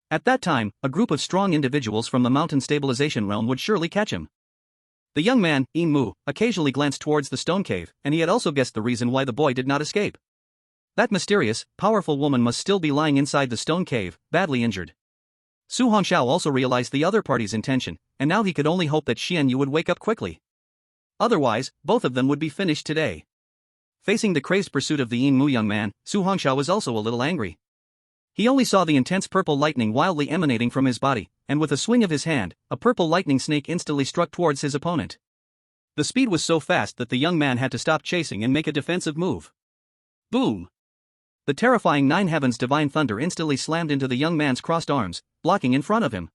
At that time, a group of strong individuals from the mountain stabilization realm would surely catch him. The young man, Yin Mu, occasionally glanced towards the stone cave, and he had also guessed the reason why the boy did not escape. That mysterious, powerful woman must still be lying inside the stone cave, badly injured. Su Hongxiao also realized the other party's intention, and now he could only hope that Xian Yu would wake up quickly. Otherwise, both of them would be finished today. Facing the crazed pursuit of the Yin Mu young man, Su Hongxiao was also a little angry. He only saw the intense purple lightning wildly emanating from his body, and with a swing of his hand, a purple lightning snake instantly struck towards his opponent. The speed was so fast that the young man had to stop chasing and make a defensive move. Boom! The terrifying Nine Heavens divine thunder instantly slammed into the young man's crossed arms, blocking in front of him.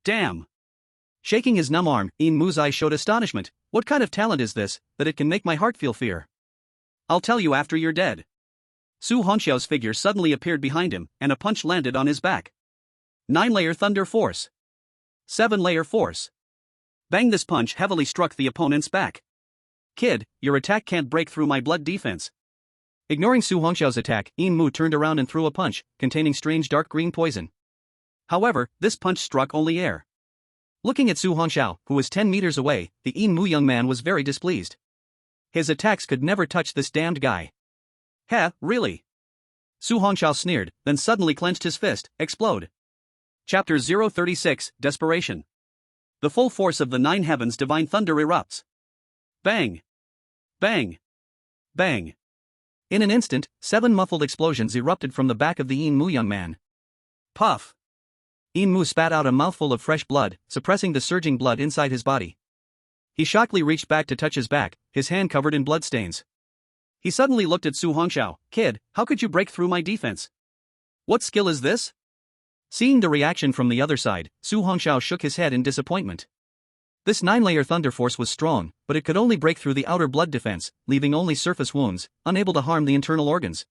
Damn! Shaking his numb arm, Yin Mu's eyes showed astonishment. What kind of talent is this, that it can make my heart feel fear? I'll tell you after you're dead. Su Hongxiao's figure suddenly appeared behind him, and a punch landed on his back. 9-layer thunder force. 7-layer force. Bang! This punch heavily struck the opponent's back. Kid, your attack can't break through my blood defense. Ignoring Su Hongxiao's attack, Yin Mu turned around and threw a punch, containing strange dark green poison. However, this punch struck only air. Looking at Su Hongxiao, who was 10 meters away, the Yin Mu young man was very displeased. His attacks could never touch this damned guy. Heh, really? Su Hongxiao sneered, then suddenly clenched his fist. Explode. Chapter 036, Desperation. The full force of the Nine Heavens divine thunder erupts. Bang! Bang! Bang! In an instant, 7 muffled explosions erupted from the back of the Yin Mu young man. Puff! Yin Mu spat out a mouthful of fresh blood, suppressing the surging blood inside his body. He shockingly reached back to touch his back, his hand covered in bloodstains. He suddenly looked at Su Hongxiao. Kid, how could you break through my defense? What skill is this? Seeing the reaction from the other side, Su Hongxiao shook his head in disappointment. This 9-layer thunder force was strong, but it could only break through the outer blood defense, leaving only surface wounds, unable to harm the internal organs.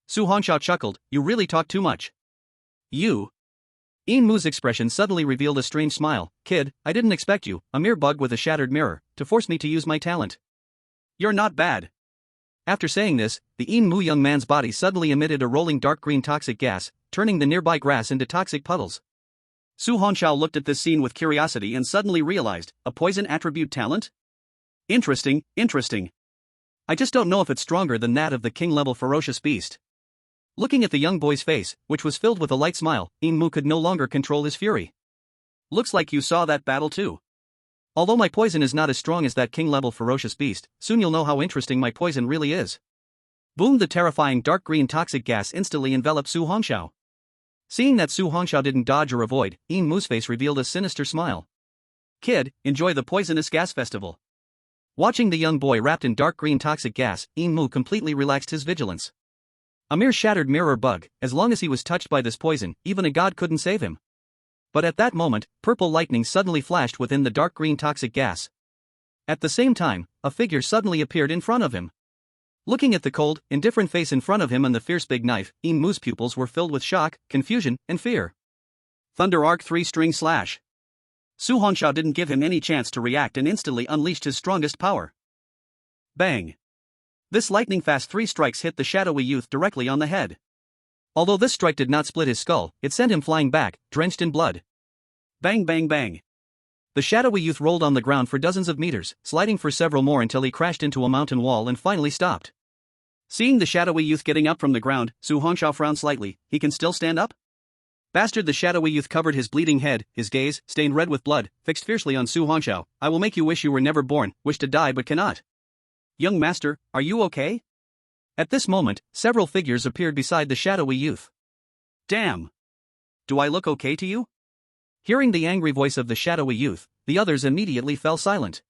Su Hongxiao chuckled. You really talk too much. You. Yin Mu's expression suddenly revealed a strange smile. Kid, I didn't expect you, a mere bug with a shattered mirror, to force me to use my talent. You're not bad. After saying this, the Yin Mu young man's body suddenly emitted a rolling dark green toxic gas, turning the nearby grass into toxic puddles. Su Hongxiao looked at this scene with curiosity and suddenly realized, a poison attribute talent? Interesting, interesting. I just don't know if it's stronger than that of the king-level ferocious beast. Looking at the young boy's face, which was filled with a light smile, Yin Mu could no longer control his fury. Looks like you saw that battle too. Although my poison is not as strong as that king-level ferocious beast, soon you'll know how interesting my poison really is. Boom! The terrifying dark green toxic gas instantly enveloped Su Hongxiao. Seeing that Su Hongxiao didn't dodge or avoid, Yin Mu's face revealed a sinister smile. Kid, enjoy the poisonous gas festival. Watching the young boy wrapped in dark green toxic gas, Yin Mu completely relaxed his vigilance. A mere shattered mirror bug, as long as he was touched by this poison, even a god couldn't save him. But at that moment, purple lightning suddenly flashed within the dark green toxic gas. At the same time, a figure suddenly appeared in front of him. Looking at the cold, indifferent face in front of him and the fierce big knife, Yin Mu's pupils were filled with shock, confusion, and fear. Thunder Arc 3-string slash. Su Hongxiao didn't give him any chance to react and instantly unleashed his strongest power. Bang! This lightning-fast 3 strikes hit the shadowy youth directly on the head. Although this strike did not split his skull, it sent him flying back, drenched in blood. Bang bang bang. The shadowy youth rolled on the ground for dozens of meters, sliding for several more until he crashed into a mountain wall and finally stopped. Seeing the shadowy youth getting up from the ground, Su Hongxiao frowned slightly. He can still stand up? Bastard! The shadowy youth covered his bleeding head, his gaze, stained red with blood, fixed fiercely on Su Hongxiao. I will make you wish you were never born, wish to die but cannot. Young master, are you okay? At this moment, several figures appeared beside the shadowy youth. Damn! Do I look okay to you? Hearing the angry voice of the shadowy youth, the others immediately fell silent.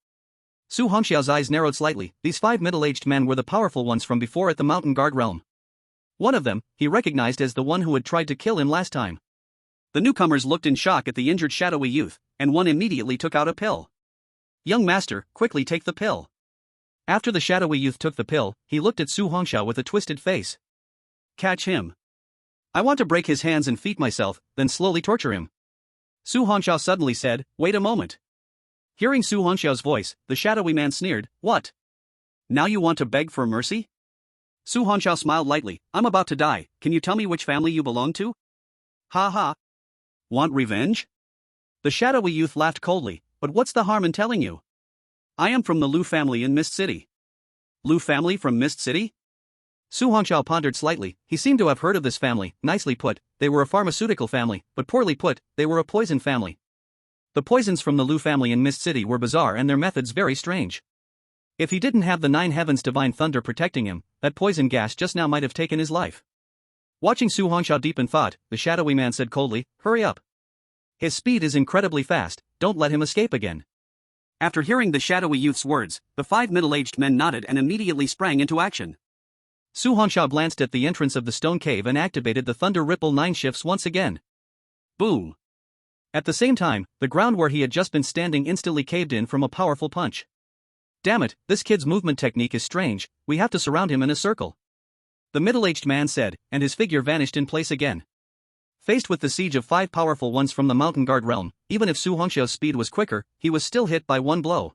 Su Hongxiao's eyes narrowed slightly. These 5 middle-aged men were the powerful ones from before at the Mountain Guard realm. One of them, he recognized as the one who had tried to kill him last time. The newcomers looked in shock at the injured shadowy youth, and one immediately took out a pill. Young master, quickly take the pill. After the shadowy youth took the pill, he looked at Su Hongxiao with a twisted face. Catch him. I want to break his hands and feet myself, then slowly torture him. Su Hongxiao suddenly said, wait a moment. Hearing Su Hongxiao's voice, the shadowy man sneered, "What? Now you want to beg for mercy?" Su Hongxiao smiled lightly, "I'm about to die, can you tell me which family you belong to?" "Ha ha. Want revenge?" The shadowy youth laughed coldly, "But what's the harm in telling you? I am from the Lu family in Mist City." "Lu family from Mist City?" Su Hongxiao pondered slightly. He seemed to have heard of this family. Nicely put, they were a pharmaceutical family, but poorly put, they were a poison family. The poisons from the Lu family in Mist City were bizarre and their methods very strange. If he didn't have the nine heavens divine thunder protecting him, that poison gas just now might have taken his life. Watching Su Hongxiao deep in thought, the shadowy man said coldly, "Hurry up. His speed is incredibly fast, don't let him escape again." After hearing the shadowy youth's words, the 5 middle-aged men nodded and immediately sprang into action. Su Hongxiao glanced at the entrance of the stone cave and activated the Thunder Ripple 9 shifts once again. Boom! At the same time, the ground where he had just been standing instantly caved in from a powerful punch. "Damn it, this kid's movement technique is strange, we have to surround him in a circle," the middle-aged man said, and his figure vanished in place again. Faced with the siege of 5 powerful ones from the Mountain Guard realm, even if Su Hongxiao's speed was quicker, he was still hit by one blow.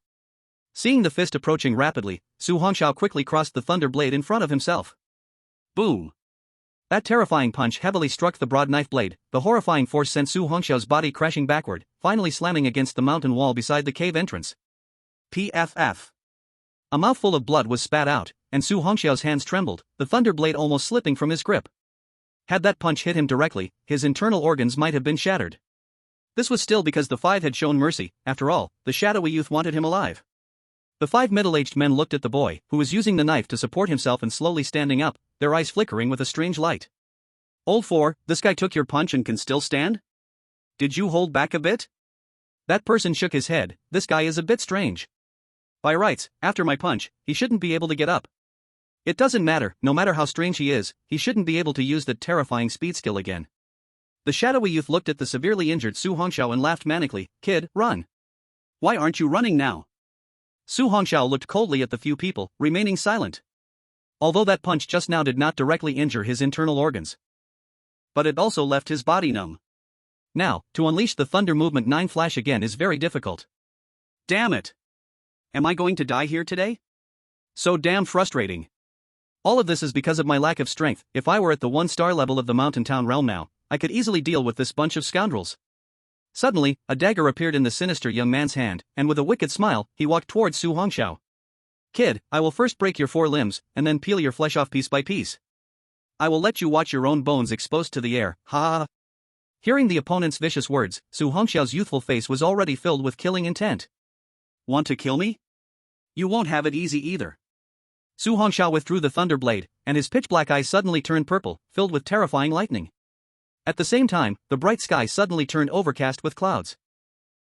Seeing the fist approaching rapidly, Su Hongxiao quickly crossed the thunder blade in front of himself. Boom! That terrifying punch heavily struck the broad knife blade. The horrifying force sent Su Hongxiao's body crashing backward, finally slamming against the mountain wall beside the cave entrance. PFF. A mouthful of blood was spat out, and Su Hongxiao's hands trembled, the thunder blade almost slipping from his grip. Had that punch hit him directly, his internal organs might have been shattered. This was still because the 5 had shown mercy. After all, the shadowy youth wanted him alive. The 5 middle-aged men looked at the boy, who was using the knife to support himself and slowly standing up, their eyes flickering with a strange light. "Old 4, this guy took your punch and can still stand? Did you hold back a bit?" That person shook his head. "This guy is a bit strange. By rights, after my punch, he shouldn't be able to get up. It doesn't matter, no matter how strange he is, he shouldn't be able to use that terrifying speed skill again." The shadowy youth looked at the severely injured Su Hongxiao and laughed manically. "Kid, run. Why aren't you running now?" Su Hongxiao looked coldly at the few people, remaining silent. Although that punch just now did not directly injure his internal organs, but it also left his body numb. Now, to unleash the Thunder Movement 9 flash again is very difficult. Damn it! Am I going to die here today? So damn frustrating. All of this is because of my lack of strength. If I were at the 1-star level of the Mountain Town realm now, I could easily deal with this bunch of scoundrels. Suddenly, a dagger appeared in the sinister young man's hand, and with a wicked smile, he walked towards Su Hongxiao. "Kid, I will first break your 4 limbs, and then peel your flesh off piece by piece. I will let you watch your own bones exposed to the air, ha ha ha." Hearing the opponent's vicious words, Su Hongxiao's youthful face was already filled with killing intent. "Want to kill me? You won't have it easy either." Su Hongxiao withdrew the thunder blade, and his pitch-black eyes suddenly turned purple, filled with terrifying lightning. At the same time, the bright sky suddenly turned overcast with clouds.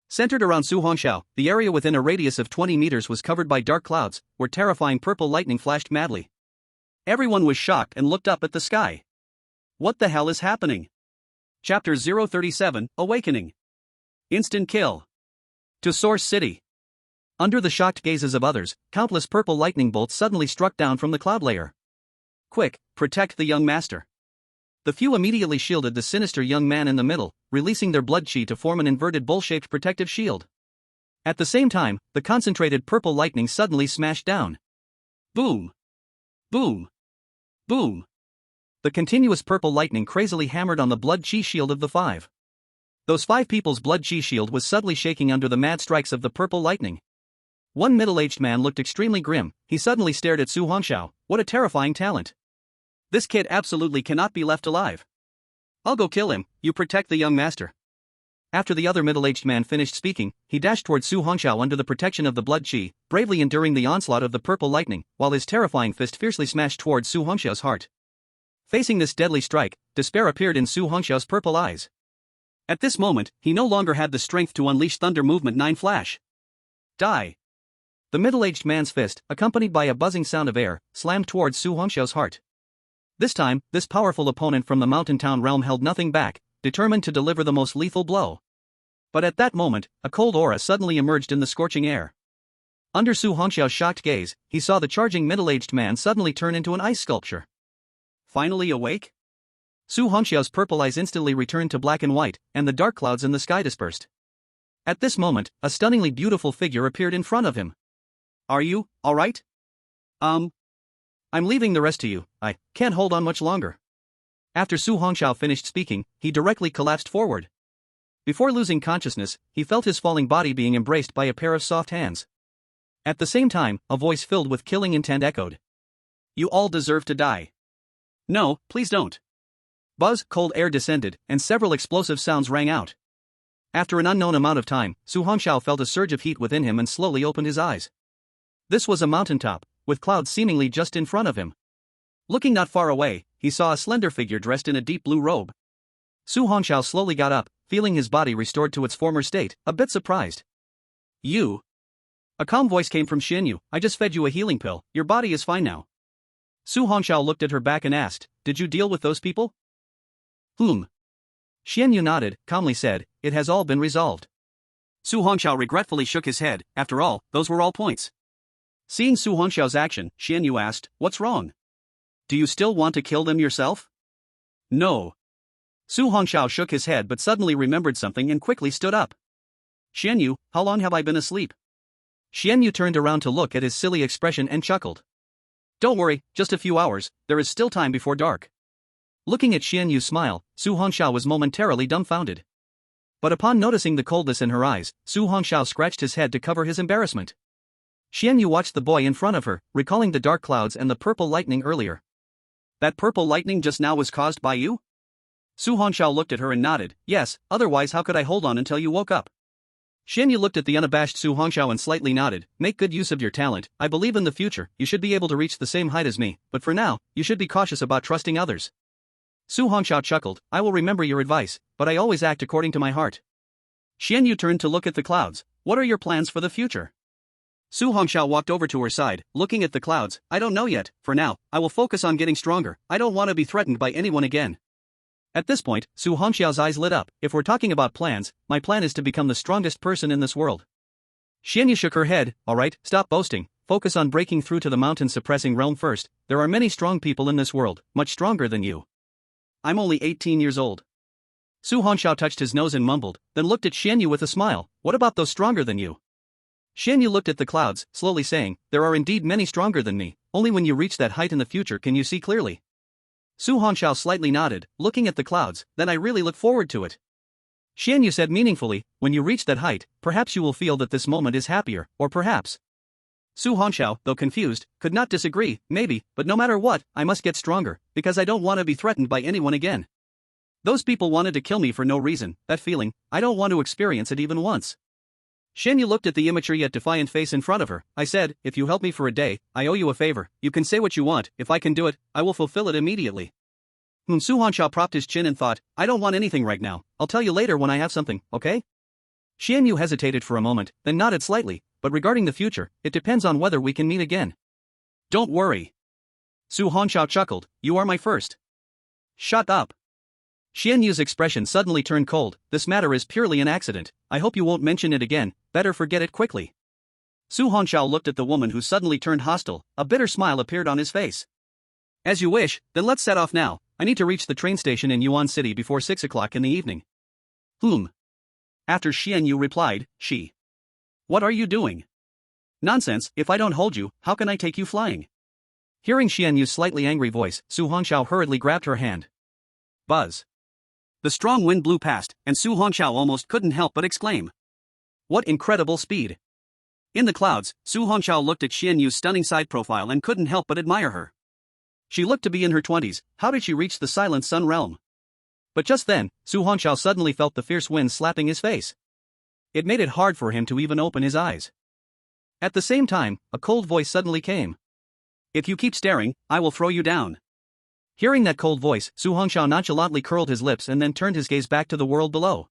Centered around Su Hongxiao, the area within a radius of 20 meters was covered by dark clouds, where terrifying purple lightning flashed madly. Everyone was shocked and looked up at the sky. What the hell is happening? Chapter 037, Awakening. Instant kill. To Source City. Under the shocked gazes of others, countless purple lightning bolts suddenly struck down from the cloud layer. Quick, protect the young master. The few immediately shielded the sinister young man in the middle, releasing their blood chi to form an inverted bowl-shaped protective shield. At the same time, the concentrated purple lightning suddenly smashed down. Boom! Boom! Boom! The continuous purple lightning crazily hammered on the blood chi shield of the 5. Those 5 people's blood chi shield was suddenly shaking under the mad strikes of the purple lightning. One middle-aged man looked extremely grim. He suddenly stared at Su Hongxiao. What a terrifying talent. This kid absolutely cannot be left alive. I'll go kill him, you protect the young master. After the other middle-aged man finished speaking, he dashed toward Su Hongxiao under the protection of the blood chi, bravely enduring the onslaught of the purple lightning, while his terrifying fist fiercely smashed towards Su Hongxiao's heart. Facing this deadly strike, despair appeared in Su Hongxiao's purple eyes. At this moment, he no longer had the strength to unleash Thunder Movement 9 flash. Die! The middle-aged man's fist, accompanied by a buzzing sound of air, slammed towards Su Hongxiao's heart. This time, this powerful opponent from the Mountain Town realm held nothing back, determined to deliver the most lethal blow. But at that moment, a cold aura suddenly emerged in the scorching air. Under Su Hongxiao's shocked gaze, he saw the charging middle-aged man suddenly turn into an ice sculpture. Finally awake? Su Hongxiao's purple eyes instantly returned to black and white, and the dark clouds in the sky dispersed. At this moment, a stunningly beautiful figure appeared in front of him. Are you, alright? I'm leaving the rest to you, I can't hold on much longer. After Su Hongxiao finished speaking, he directly collapsed forward. Before losing consciousness, he felt his falling body being embraced by a pair of soft hands. At the same time, a voice filled with killing intent echoed. You all deserve to die. No, please don't. Buzz, cold air descended, and several explosive sounds rang out. After an unknown amount of time, Su Hongxiao felt a surge of heat within him and slowly opened his eyes. This was a mountaintop, with clouds seemingly just in front of him. Looking not far away, he saw a slender figure dressed in a deep blue robe. Su Hongxiao slowly got up, feeling his body restored to its former state, a bit surprised. You? A calm voice came from Xianyu. I just fed you a healing pill, your body is fine now. Su Hongxiao looked at her back and asked, did you deal with those people? Xianyu nodded, calmly said, it has all been resolved. Su Hongxiao regretfully shook his head. After all, those were all points. Seeing Su Hongxiao's action, Xianyu asked, what's wrong? Do you still want to kill them yourself? No. Su Hongxiao shook his head but suddenly remembered something and quickly stood up. Xianyu, how long have I been asleep? Xianyu turned around to look at his silly expression and chuckled. Don't worry, just a few hours, there is still time before dark. Looking at Xianyu's smile, Su Hongxiao was momentarily dumbfounded. But upon noticing the coldness in her eyes, Su Hongxiao scratched his head to cover his embarrassment. Xianyu watched the boy in front of her, recalling the dark clouds and the purple lightning earlier. That purple lightning just now was caused by you? Su Hongxiao looked at her and nodded, yes, otherwise how could I hold on until you woke up? Xianyu looked at the unabashed Su Hongxiao and slightly nodded, make good use of your talent, I believe in the future, you should be able to reach the same height as me, but for now, you should be cautious about trusting others. Su Hongxiao chuckled, I will remember your advice, but I always act according to my heart. Xianyu turned to look at the clouds, what are your plans for the future? Su Hongxiao walked over to her side, looking at the clouds, I don't know yet, for now, I will focus on getting stronger, I don't want to be threatened by anyone again. At this point, Su Hongxiao's eyes lit up, if we're talking about plans, my plan is to become the strongest person in this world. Xianyu shook her head, alright, stop boasting, focus on breaking through to the mountain-suppressing realm first, there are many strong people in this world, much stronger than you. I'm only 18 years old. Su Hongxiao touched his nose and mumbled, then looked at Xianyu with a smile, what about those stronger than you? Xianyu looked at the clouds, slowly saying, there are indeed many stronger than me, only when you reach that height in the future can you see clearly. Su Hongxiao slightly nodded, looking at the clouds, then I really look forward to it. Xianyu said meaningfully, when you reach that height, perhaps you will feel that this moment is happier, or perhaps. Su Hongxiao, though confused, could not disagree, maybe, but no matter what, I must get stronger, because I don't want to be threatened by anyone again. Those people wanted to kill me for no reason, that feeling, I don't want to experience it even once. Xianyu looked at the immature yet defiant face in front of her, I said, if you help me for a day, I owe you a favor, you can say what you want, if I can do it, I will fulfill it immediately. Su Hongxiao propped his chin and thought, I don't want anything right now, I'll tell you later when I have something, okay? Xianyu hesitated for a moment, then nodded slightly, but regarding the future, it depends on whether we can meet again. Don't worry. Su Hongxiao chuckled, you are my first. Shut up. Xianyu's expression suddenly turned cold, this matter is purely an accident, I hope you won't mention it again, better forget it quickly. Su Hongxiao looked at the woman who suddenly turned hostile, a bitter smile appeared on his face. As you wish, then let's set off now, I need to reach the train station in Yuan City before 6 o'clock in the evening. After Xianyu replied, she. What are you doing? Nonsense, if I don't hold you, how can I take you flying? Hearing Xianyu's slightly angry voice, Su Hongxiao hurriedly grabbed her hand. Buzz. The strong wind blew past, and Su Hongxiao almost couldn't help but exclaim. What incredible speed! In the clouds, Su Hongxiao looked at Xianyu's stunning side profile and couldn't help but admire her. She looked to be in her 20s, how did she reach the Silent Sun realm? But just then, Su Hongxiao suddenly felt the fierce wind slapping his face. It made it hard for him to even open his eyes. At the same time, a cold voice suddenly came. If you keep staring, I will throw you down. Hearing that cold voice, Su Hongxiao nonchalantly curled his lips and then turned his gaze back to the world below.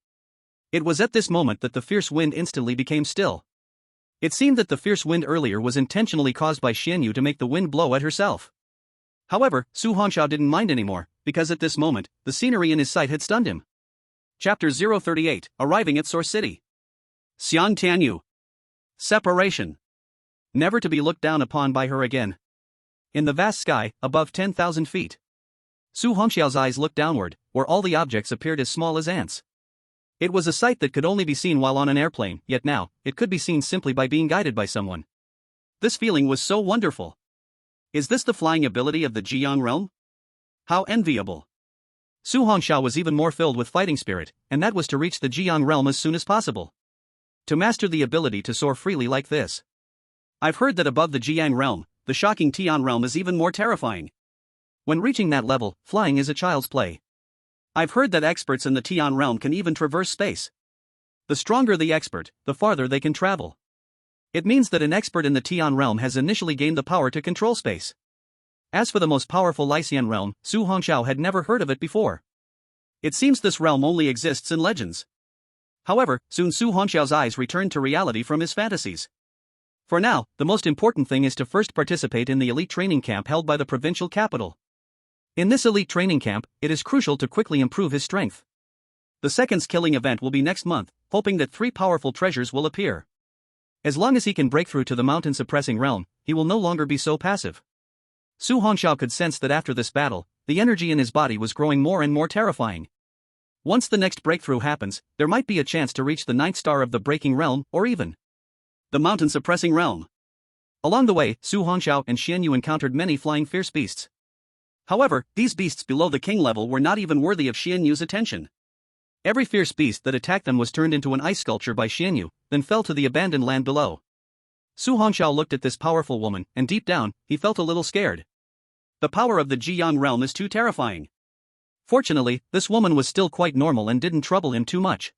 It was at this moment that the fierce wind instantly became still. It seemed that the fierce wind earlier was intentionally caused by Xianyu to make the wind blow at herself. However, Su Hongxiao didn't mind anymore, because at this moment, the scenery in his sight had stunned him. Chapter 038, Arriving at Source City. Xiang Tianyu. Separation. Never to be looked down upon by her again. In the vast sky, above 10,000 feet. Su Hongxiao's eyes looked downward, where all the objects appeared as small as ants. It was a sight that could only be seen while on an airplane, yet now, it could be seen simply by being guided by someone. This feeling was so wonderful. Is this the flying ability of the Jiang realm? How enviable. Su Hongxiao was even more filled with fighting spirit, and that was to reach the Jiang realm as soon as possible. To master the ability to soar freely like this. I've heard that above the Jiang realm, the shocking Tian realm is even more terrifying. When reaching that level, flying is a child's play. I've heard that experts in the Tian realm can even traverse space. The stronger the expert, the farther they can travel. It means that an expert in the Tian realm has initially gained the power to control space. As for the most powerful Lycian realm, Su Hongxiao had never heard of it before. It seems this realm only exists in legends. However, soon Su Hongxiao's eyes returned to reality from his fantasies. For now, the most important thing is to first participate in the elite training camp held by the provincial capital. In this elite training camp, it is crucial to quickly improve his strength. The second skilling event will be next month, hoping that 3 powerful treasures will appear. As long as he can break through to the mountain-suppressing realm, he will no longer be so passive. Su Hongxiao could sense that after this battle, the energy in his body was growing more and more terrifying. Once the next breakthrough happens, there might be a chance to reach the 9th star of the breaking realm, or even the mountain-suppressing realm. Along the way, Su Hongxiao and Xian Yu encountered many flying fierce beasts. However, these beasts below the king level were not even worthy of Xian Yu's attention. Every fierce beast that attacked them was turned into an ice sculpture by Xian Yu, then fell to the abandoned land below. Su Hongxiao looked at this powerful woman, and deep down, he felt a little scared. The power of the Jiang realm is too terrifying. Fortunately, this woman was still quite normal and didn't trouble him too much.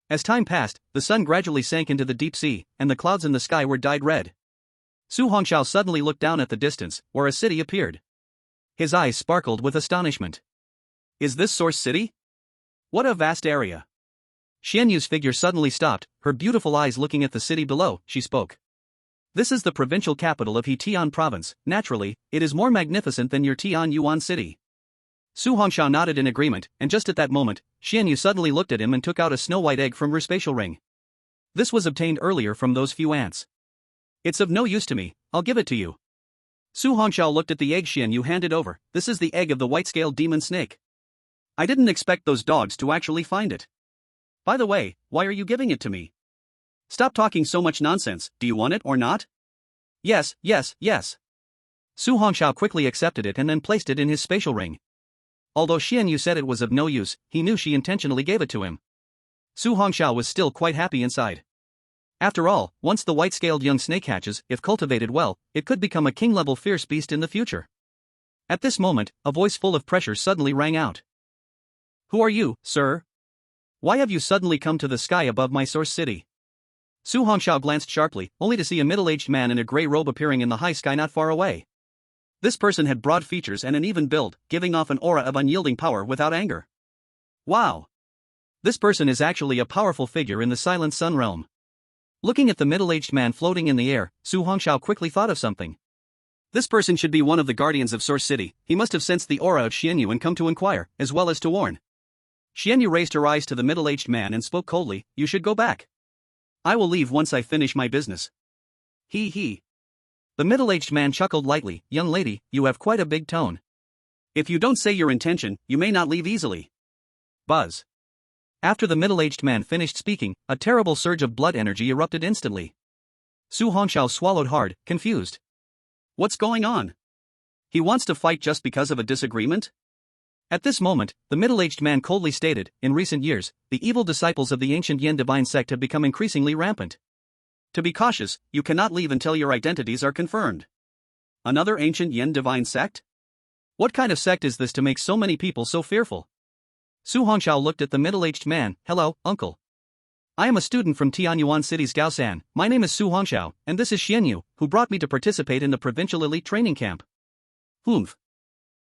As time passed, the sun gradually sank into the deep sea, and the clouds in the sky were dyed red. Su Hongxiao suddenly looked down at the distance, where a city appeared. His eyes sparkled with astonishment. Is this Source City? What a vast area. Xian Yu's figure suddenly stopped, her beautiful eyes looking at the city below. She spoke. This is the provincial capital of He-Tian province. Naturally, it is more magnificent than your Tian Yuan city. Su Hongxiao nodded in agreement, and just at that moment, Xian Yu suddenly looked at him and took out a snow-white egg from her spatial ring. This was obtained earlier from those few ants. It's of no use to me, I'll give it to you. Su Hongxiao looked at the egg Xian Yu handed over. This is the egg of the white-scaled demon snake. I didn't expect those dogs to actually find it. By the way, why are you giving it to me? Stop talking so much nonsense. Do you want it or not? Yes, yes, yes. Su Hongxiao quickly accepted it and then placed it in his spatial ring. Although Xian Yu said it was of no use, he knew she intentionally gave it to him. Su Hongxiao was still quite happy inside. After all, once the white-scaled young snake hatches, if cultivated well, it could become a king-level fierce beast in the future. At this moment, a voice full of pressure suddenly rang out. Who are you, sir? Why have you suddenly come to the sky above my source city? Su Hongxiao glanced sharply, only to see a middle-aged man in a gray robe appearing in the high sky not far away. This person had broad features and an even build, giving off an aura of unyielding power without anger. Wow! This person is actually a powerful figure in the Silent Sun realm. Looking at the middle-aged man floating in the air, Su Hongxiao quickly thought of something. This person should be one of the guardians of Source City. He must have sensed the aura of Xian Yu and come to inquire, as well as to warn. Xian Yu raised her eyes to the middle-aged man and spoke coldly, "You should go back. I will leave once I finish my business." He. The middle-aged man chuckled lightly. "Young lady, you have quite a big tone. If you don't say your intention, you may not leave easily." Buzz. After the middle-aged man finished speaking, a terrible surge of blood energy erupted instantly. Su Hongxiao swallowed hard, confused. What's going on? He wants to fight just because of a disagreement? At this moment, the middle-aged man coldly stated, "In recent years, the evil disciples of the ancient Yin divine sect have become increasingly rampant. To be cautious, you cannot leave until your identities are confirmed." Another ancient Yin divine sect? What kind of sect is this to make so many people so fearful? Su Hongxiao looked at the middle-aged man. "Hello, uncle. I am a student from Tianyuan City's Gaosan. My name is Su Hongxiao, and this is Xian Yu, who brought me to participate in the provincial elite training camp." "Humph."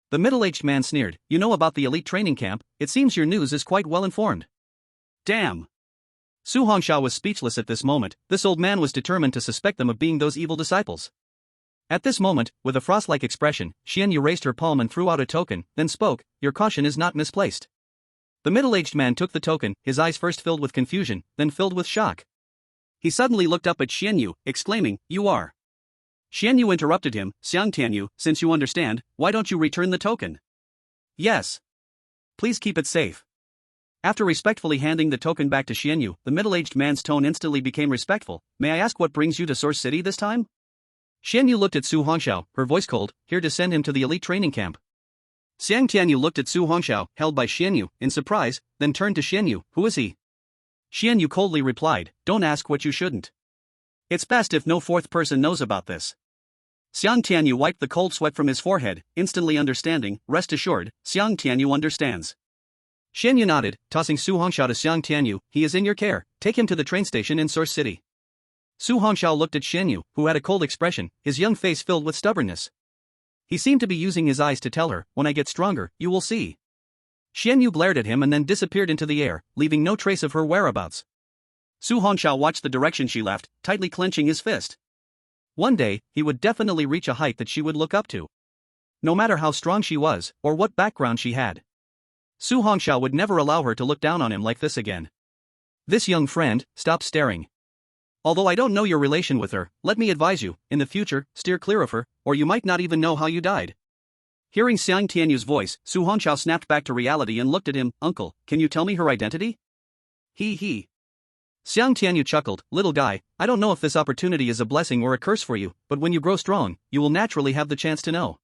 The middle-aged man sneered. "You know about the elite training camp, it seems your news is quite well informed." Damn. Su Hongxiao was speechless at this moment. This old man was determined to suspect them of being those evil disciples. At this moment, with a frost-like expression, Xian Yu raised her palm and threw out a token, then spoke, "Your caution is not misplaced." The middle-aged man took the token, his eyes first filled with confusion, then filled with shock. He suddenly looked up at Xian Yu, exclaiming, "You are..." Xian Yu interrupted him. "Xiang Tianyu, since you understand, why don't you return the token?" "Yes. Please keep it safe." After respectfully handing the token back to Xianyu, the middle-aged man's tone instantly became respectful. May I ask what brings you to Source City this time? Xianyu looked at Su Hongxiao, her voice cold, here to send him to the elite training camp. Xiang Tianyu looked at Su Hongxiao, held by Xianyu, in surprise, then turned to Xianyu. Who is he? Xianyu coldly replied, don't ask what you shouldn't. It's best if no fourth person knows about this. Xiang Tianyu wiped the cold sweat from his forehead, instantly understanding. Rest assured, Xiang Tianyu understands. Xianyu nodded, tossing Su Hongxiao to Xiang Tianyu. He is in your care, take him to the train station in Source City. Su Hongxiao looked at Xianyu, who had a cold expression, his young face filled with stubbornness. He seemed to be using his eyes to tell her, when I get stronger, you will see. Xianyu glared at him and then disappeared into the air, leaving no trace of her whereabouts. Su Hongxiao watched the direction she left, tightly clenching his fist. One day, he would definitely reach a height that she would look up to. No matter how strong she was, or what background she had. Su Hongxiao would never allow her to look down on him like this again. This young friend, stop staring. Although I don't know your relation with her, let me advise you, in the future, steer clear of her, or you might not even know how you died. Hearing Xiang Tianyu's voice, Su Hongxiao snapped back to reality and looked at him. Uncle, can you tell me her identity? He. Xiang Tianyu chuckled, little guy, I don't know if this opportunity is a blessing or a curse for you, but when you grow strong, you will naturally have the chance to know.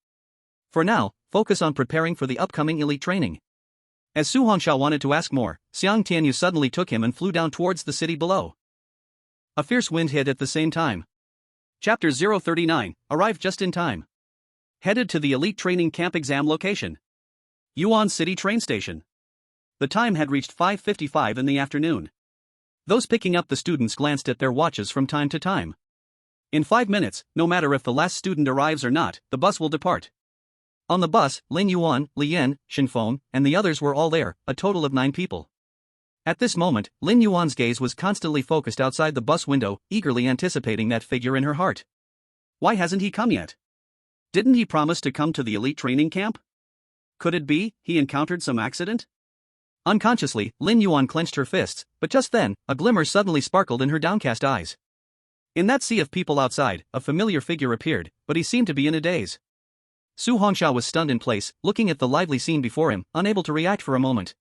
For now, focus on preparing for the upcoming elite training. As Su Hongxiao wanted to ask more, Xiang Tianyu suddenly took him and flew down towards the city below. A fierce wind hit at the same time. Chapter 039, arrived just in time. Headed to the elite training camp exam location. Yuan City train station. The time had reached 5:55 in the afternoon. Those picking up the students glanced at their watches from time to time. In 5 minutes, no matter if the last student arrives or not, the bus will depart. On the bus, Lin Yuan, Li Yan, Shinfeng, and the others were all there, a total of 9 people. At this moment, Lin Yuan's gaze was constantly focused outside the bus window, eagerly anticipating that figure in her heart. Why hasn't he come yet? Didn't he promise to come to the elite training camp? Could it be he encountered some accident? Unconsciously, Lin Yuan clenched her fists, but just then, a glimmer suddenly sparkled in her downcast eyes. In that sea of people outside, a familiar figure appeared, but he seemed to be in a daze. Su Hongxiao was stunned in place, looking at the lively scene before him, unable to react for a moment.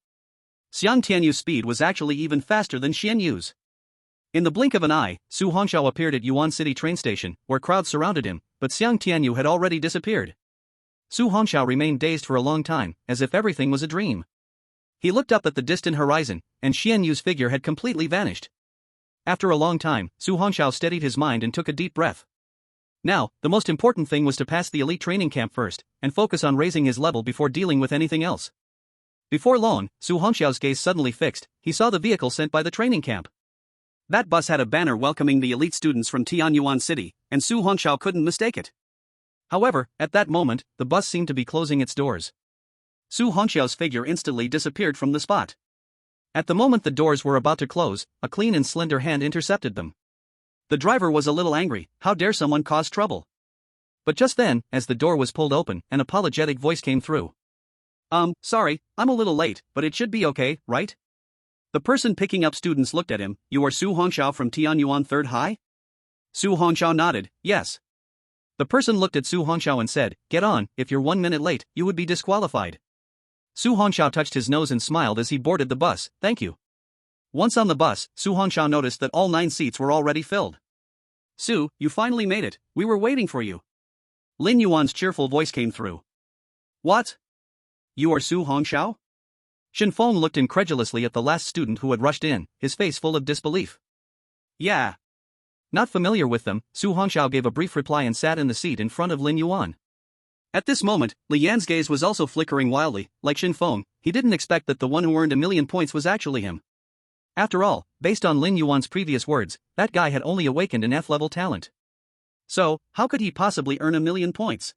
Xiang Tianyu's speed was actually even faster than Xianyu's. In the blink of an eye, Su Hongxiao appeared at Yuan City train station, where crowds surrounded him, but Xiang Tianyu had already disappeared. Su Hongxiao remained dazed for a long time, as if everything was a dream. He looked up at the distant horizon, and Xianyu's figure had completely vanished. After a long time, Su Hongxiao steadied his mind and took a deep breath. Now, the most important thing was to pass the elite training camp first, and focus on raising his level before dealing with anything else. Before long, Su Hongxiao's gaze suddenly fixed. He saw the vehicle sent by the training camp. That bus had a banner welcoming the elite students from Tianyuan City, and Su Hongxiao couldn't mistake it. However, at that moment, the bus seemed to be closing its doors. Su Hongxiao's figure instantly disappeared from the spot. At the moment the doors were about to close, a clean and slender hand intercepted them. The driver was a little angry. How dare someone cause trouble? But just then, as the door was pulled open, an apologetic voice came through. Sorry, I'm a little late, but it should be okay, right? The person picking up students looked at him. You are Su Hongxiao from Tianyuan 3rd High? Su Hongxiao nodded, yes. The person looked at Su Hongxiao and said, get on, if you're 1 minute late, you would be disqualified. Su Hongxiao touched his nose and smiled as he boarded the bus, thank you. Once on the bus, Su Hongxiao noticed that all 9 seats were already filled. Su, you finally made it, we were waiting for you. Lin Yuan's cheerful voice came through. What? You are Su Hongxiao? Shinfeng looked incredulously at the last student who had rushed in, his face full of disbelief. Yeah. Not familiar with them, Su Hongxiao gave a brief reply and sat in the seat in front of Lin Yuan. At this moment, Li Yan's gaze was also flickering wildly. Like Shinfeng, he didn't expect that the one who earned 1,000,000 points was actually him. After all, based on Lin Yuan's previous words, that guy had only awakened an F-level talent. So, how could he possibly earn 1,000,000 points?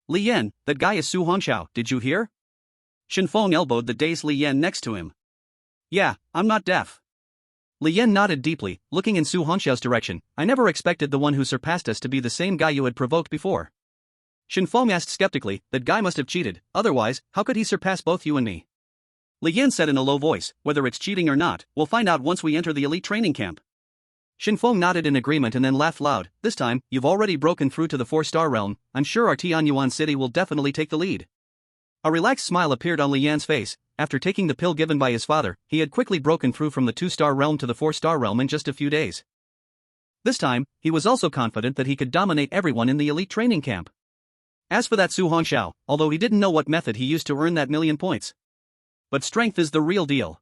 Li Yan, that guy is Su Hongxiao, did you hear? Shinfeng elbowed the dazed Li Yan next to him. Yeah, I'm not deaf. Li Yan nodded deeply, looking in Su Hongxiao's direction. I never expected the one who surpassed us to be the same guy you had provoked before. Shinfeng asked skeptically, that guy must have cheated, otherwise, how could he surpass both you and me? Li Yan said in a low voice, whether it's cheating or not, we'll find out once we enter the elite training camp. Shinfeng nodded in agreement and then laughed loud. This time, you've already broken through to the 4-star realm, I'm sure our Tianyuan City will definitely take the lead. A relaxed smile appeared on Li Yan's face. after taking the pill given by his father, he had quickly broken through from the 2-star realm to the 4-star realm in just a few days. This time, he was also confident that he could dominate everyone in the elite training camp. As for that Su Hongxiao, although he didn't know what method he used to earn that million points. But strength is the real deal.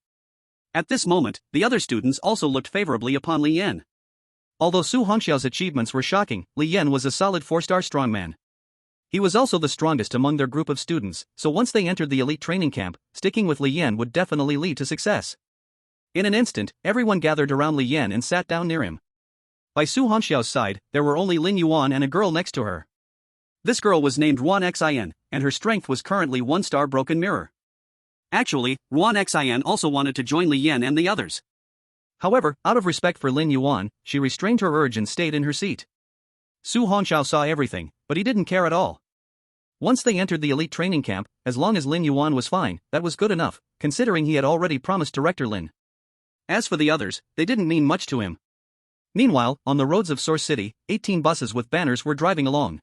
At this moment, the other students also looked favorably upon Li Yan. Although Su Hongxiao's achievements were shocking, Li Yan was a solid 4-star strongman. He was also the strongest among their group of students, so once they entered the elite training camp, sticking with Li Yan would definitely lead to success. In an instant, everyone gathered around Li Yan and sat down near him. By Su Hongxiao's side, there were only Lin Yuan and a girl next to her. This girl was named Ruan Xin, and her strength was currently 1-star broken mirror. Actually, Ruan Xin also wanted to join Li Yan and the others. However, out of respect for Lin Yuan, she restrained her urge and stayed in her seat. Su Hongxiao saw everything, but he didn't care at all. Once they entered the elite training camp, as long as Lin Yuan was fine, that was good enough, considering he had already promised Director Lin. As for the others, they didn't mean much to him. Meanwhile, on the roads of Source City, 18 buses with banners were driving along.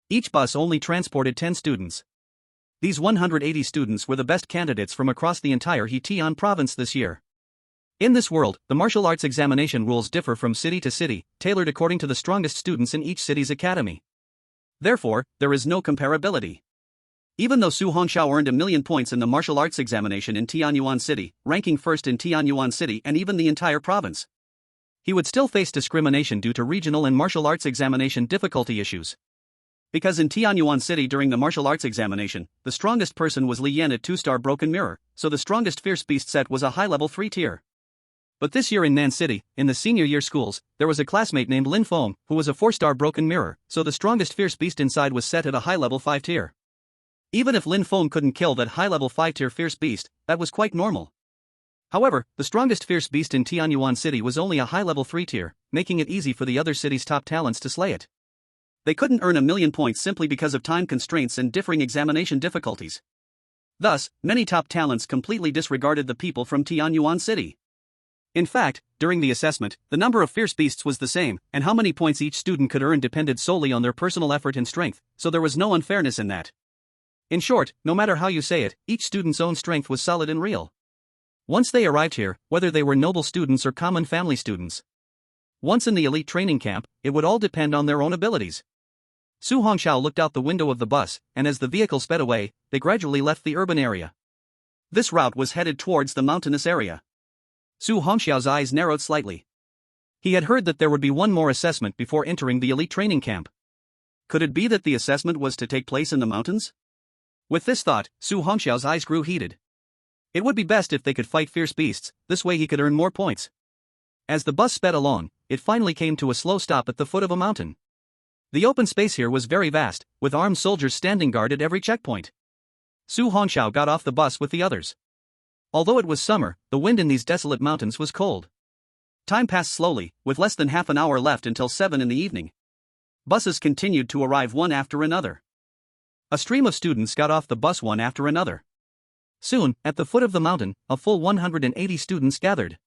Each bus only transported 10 students. These 180 students were the best candidates from across the entire Heitian province this year. In this world, the martial arts examination rules differ from city to city, tailored according to the strongest students in each city's academy. Therefore, there is no comparability. Even though Su Hongxiao earned 1,000,000 points in the martial arts examination in Tianyuan City, ranking first in Tianyuan City and even the entire province, he would still face discrimination due to regional and martial arts examination difficulty issues. Because in Tianyuan City during the martial arts examination, the strongest person was Li Yan at 2-star broken mirror, so the strongest fierce beast set was a high-level 3 tier. But this year in Nan City, in the senior year schools, there was a classmate named Lin Feng, who was a 4-star broken mirror, so the strongest fierce beast inside was set at a high-level 5 tier. Even if Lin Feng couldn't kill that high-level 5 tier fierce beast, that was quite normal. However, the strongest fierce beast in Tianyuan City was only a high-level 3 tier, making it easy for the other city's top talents to slay it. They couldn't earn 1,000,000 points simply because of time constraints and differing examination difficulties. Thus, many top talents completely disregarded the people from Tianyuan City. In fact, during the assessment, the number of fierce beasts was the same, and how many points each student could earn depended solely on their personal effort and strength, so there was no unfairness in that. In short, no matter how you say it, each student's own strength was solid and real. Once they arrived here, whether they were noble students or common family students, once in the elite training camp, it would all depend on their own abilities. Su Hongxiao looked out the window of the bus, and as the vehicle sped away, they gradually left the urban area. This route was headed towards the mountainous area. Su Hongxiao's eyes narrowed slightly. He had heard that there would be one more assessment before entering the elite training camp. Could it be that the assessment was to take place in the mountains? With this thought, Su Hongxiao's eyes grew heated. It would be best if they could fight fierce beasts, this way he could earn more points. As the bus sped along, it finally came to a slow stop at the foot of a mountain. The open space here was very vast, with armed soldiers standing guard at every checkpoint. Su Hongxiao got off the bus with the others. Although it was summer, the wind in these desolate mountains was cold. Time passed slowly, with less than half an hour left until 7 in the evening. Buses continued to arrive one after another. A stream of students got off the bus one after another. Soon, at the foot of the mountain, a full 180 students gathered.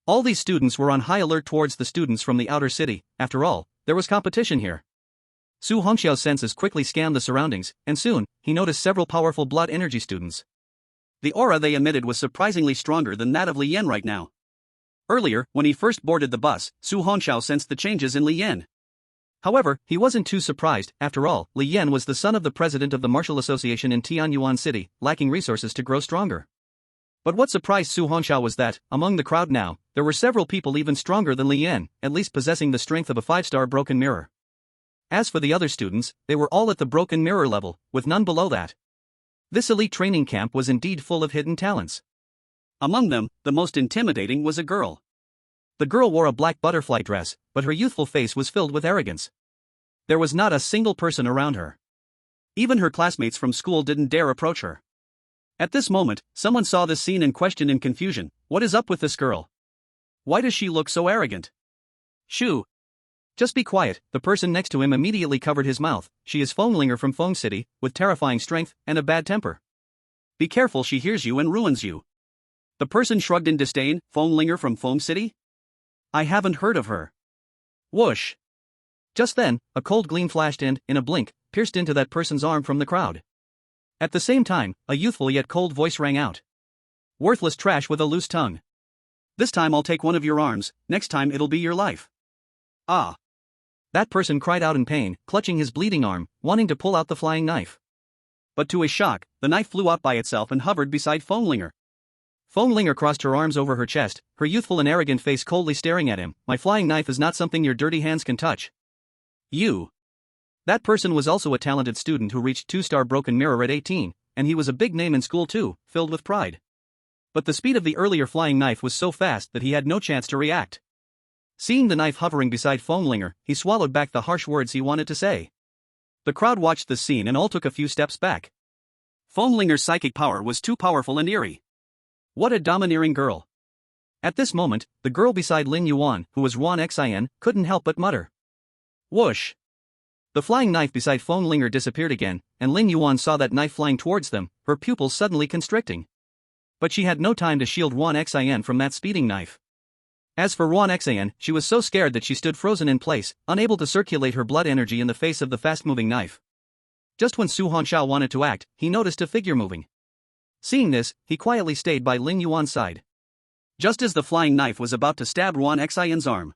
All these students were on high alert towards the students from the outer city. After all, there was competition here. Su Hongxiao's senses quickly scanned the surroundings, and soon, he noticed several powerful blood energy students. The aura they emitted was surprisingly stronger than that of Li Yan right now. Earlier, when he first boarded the bus, Su Hongxiao sensed the changes in Li Yan. However, he wasn't too surprised. After all, Li Yan was the son of the president of the Martial Association in Tianyuan City, lacking resources to grow stronger. But what surprised Su Hongxiao was that, among the crowd now, there were several people even stronger than Li Yan, at least possessing the strength of a 5-star broken mirror. As for the other students, they were all at the broken mirror level, with none below that. This elite training camp was indeed full of hidden talents. Among them, the most intimidating was a girl. The girl wore a black butterfly dress, but her youthful face was filled with arrogance. There was not a single person around her. Even her classmates from school didn't dare approach her. At this moment, someone saw this scene and questioned in confusion, "What is up with this girl? Why does she look so arrogant?" "Shoo! Just be quiet," the person next to him immediately covered his mouth. "She is Fenglinger from Feng City, with terrifying strength and a bad temper. Be careful, she hears you and ruins you." The person shrugged in disdain. "Fenglinger from Feng City? I haven't heard of her." Whoosh! Just then, a cold gleam flashed and, in a blink, pierced into that person's arm from the crowd. At the same time, a youthful yet cold voice rang out. Worthless trash with a loose tongue. This time I'll take one of your arms, next time it'll be your life. Ah. That person cried out in pain, clutching his bleeding arm, wanting to pull out the flying knife. But to his shock, the knife flew out by itself and hovered beside Foamlinger. Foamlinger crossed her arms over her chest, her youthful and arrogant face coldly staring at him. My flying knife is not something your dirty hands can touch. You. That person was also a talented student who reached 2-star Broken Mirror at 18, and he was a big name in school too, filled with pride. But the speed of the earlier flying knife was so fast that he had no chance to react. Seeing the knife hovering beside Foamlinger, he swallowed back the harsh words he wanted to say. The crowd watched the scene and all took a few steps back. Foamlinger's psychic power was too powerful and eerie. What a domineering girl. At this moment, the girl beside Lin Yuan, who was Ruan Xin, couldn't help but mutter. Whoosh. The flying knife beside Foamlinger disappeared again, and Lin Yuan saw that knife flying towards them, her pupils suddenly constricting. But she had no time to shield Ruan Xin from that speeding knife. As for Ruan Xin, she was so scared that she stood frozen in place, unable to circulate her blood energy in the face of the fast-moving knife. Just when Su Hongxiao wanted to act, he noticed a figure moving. Seeing this, he quietly stayed by Lin Yuan's side. Just as the flying knife was about to stab Ruan Xin's arm,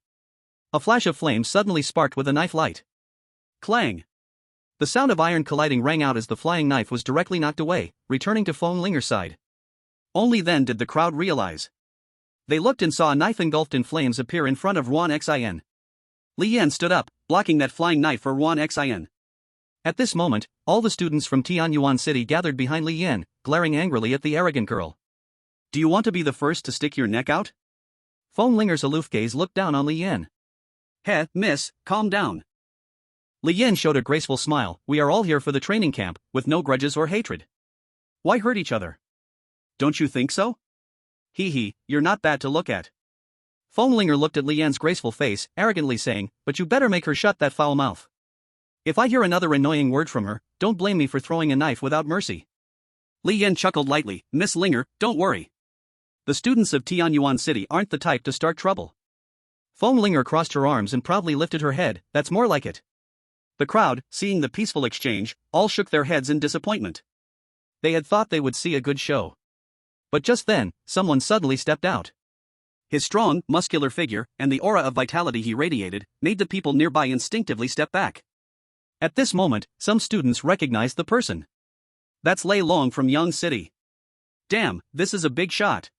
a flash of flame suddenly sparked with a knife light. Clang! The sound of iron colliding rang out as the flying knife was directly knocked away, returning to Foamlinger's side. Only then did the crowd realize. They looked and saw a knife engulfed in flames appear in front of Ruan Xin. Li Yan stood up, blocking that flying knife for Ruan Xin. At this moment, all the students from Tianyuan City gathered behind Li Yan, glaring angrily at the arrogant girl. Do you want to be the first to stick your neck out? Foamlinger's aloof gaze looked down on Li Yan. Heh, miss, calm down. Li Yan showed a graceful smile. We are all here for the training camp, with no grudges or hatred. Why hurt each other? Don't you think so? Hee, you're not bad to look at. Foamlinger looked at Li Yan's graceful face, arrogantly saying, but you better make her shut that foul mouth. If I hear another annoying word from her, don't blame me for throwing a knife without mercy. Li Yan chuckled lightly. Miss Linger, don't worry. The students of Tianyuan City aren't the type to start trouble. Foamlinger crossed her arms and proudly lifted her head. That's more like it. The crowd, seeing the peaceful exchange, all shook their heads in disappointment. They had thought they would see a good show. But just then, someone suddenly stepped out. His strong, muscular figure, and the aura of vitality he radiated, made the people nearby instinctively step back. At this moment, some students recognized the person. That's Lei Long from Yang City. Damn, this is a big shot.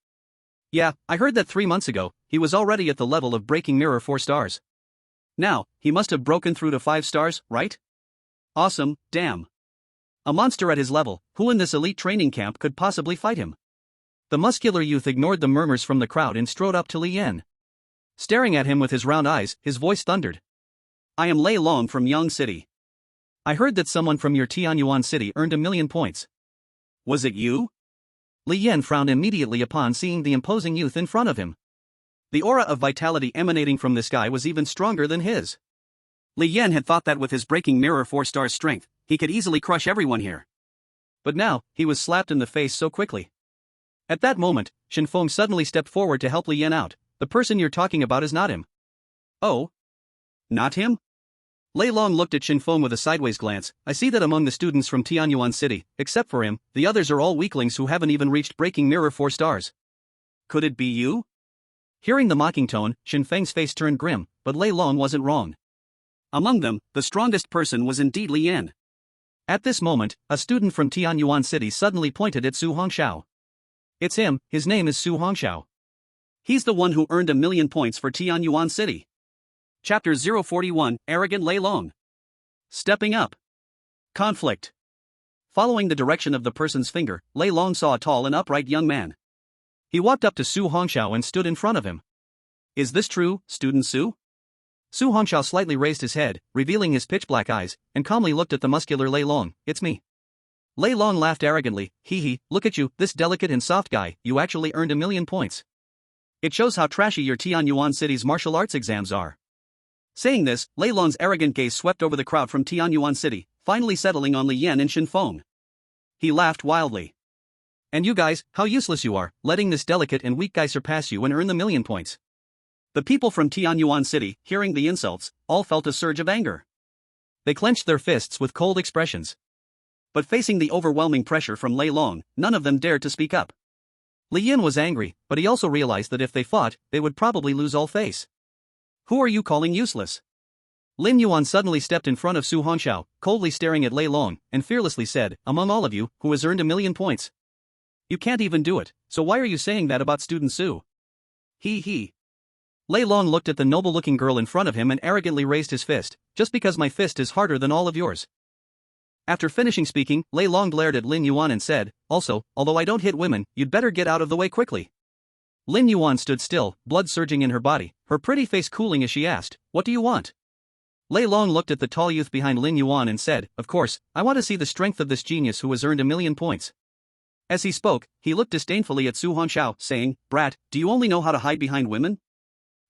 Yeah, I heard that 3 months ago, he was already at the level of breaking mirror 4 stars. Now, he must have broken through to 5 stars, right? Awesome, damn. A monster at his level, who in this elite training camp could possibly fight him? The muscular youth ignored the murmurs from the crowd and strode up to Li Yan. Staring at him with his round eyes, his voice thundered. I am Lei Long from Yang City. I heard that someone from your Tianyuan City earned 1,000,000 points. Was it you? Li Yan frowned immediately upon seeing the imposing youth in front of him. The aura of vitality emanating from this guy was even stronger than his. Li Yan had thought that with his breaking mirror 4-star strength, he could easily crush everyone here. But now, he was slapped in the face so quickly. At that moment, Shinfeng suddenly stepped forward to help Li Yan out. The person you're talking about is not him. Oh? Not him? Lei Long looked at Shinfeng with a sideways glance. I see that among the students from Tianyuan City, except for him, the others are all weaklings who haven't even reached breaking mirror 4 stars. Could it be you? Hearing the mocking tone, Shinfeng's face turned grim, but Lei Long wasn't wrong. Among them, the strongest person was indeed Li Yan. At this moment, a student from Tianyuan City suddenly pointed at Su Hongxiao. It's him, his name is Su Hongxiao. He's the one who earned 1,000,000 points for Tianyuan City. Chapter 041, Arrogant Lei Long. Stepping up. Conflict. Following the direction of the person's finger, Lei Long saw a tall and upright young man. He walked up to Su Hongxiao and stood in front of him. Is this true, Student Su? Su Hongxiao slightly raised his head, revealing his pitch-black eyes, and calmly looked at the muscular Lei Long. It's me. Lei Long laughed arrogantly. Hee, look at you, this delicate and soft guy, you actually earned 1,000,000 points. It shows how trashy your Tianyuan City's martial arts exams are. Saying this, Lei Long's arrogant gaze swept over the crowd from Tianyuan City, finally settling on Li Yan and Shinfeng. He laughed wildly. And you guys, how useless you are, letting this delicate and weak guy surpass you and earn the 1,000,000 points. The people from Tianyuan City, hearing the insults, all felt a surge of anger. They clenched their fists with cold expressions. But facing the overwhelming pressure from Lei Long, none of them dared to speak up. Li Yin was angry, but he also realized that if they fought, they would probably lose all face. Who are you calling useless? Lin Yuan suddenly stepped in front of Su Hongxiao, coldly staring at Lei Long, and fearlessly said, "Among all of you, who has earned 1,000,000 points? You can't even do it, so why are you saying that about student Su?" He. Lei Long looked at the noble-looking girl in front of him and arrogantly raised his fist, "Just because my fist is harder than all of yours." After finishing speaking, Lei Long glared at Lin Yuan and said, "Also, although I don't hit women, you'd better get out of the way quickly." Lin Yuan stood still, blood surging in her body, her pretty face cooling as she asked, "What do you want?" Lei Long looked at the tall youth behind Lin Yuan and said, "Of course, I want to see the strength of this genius who has earned 1,000,000 points." As he spoke, he looked disdainfully at Su Hongxiao, saying, "Brat, do you only know how to hide behind women?"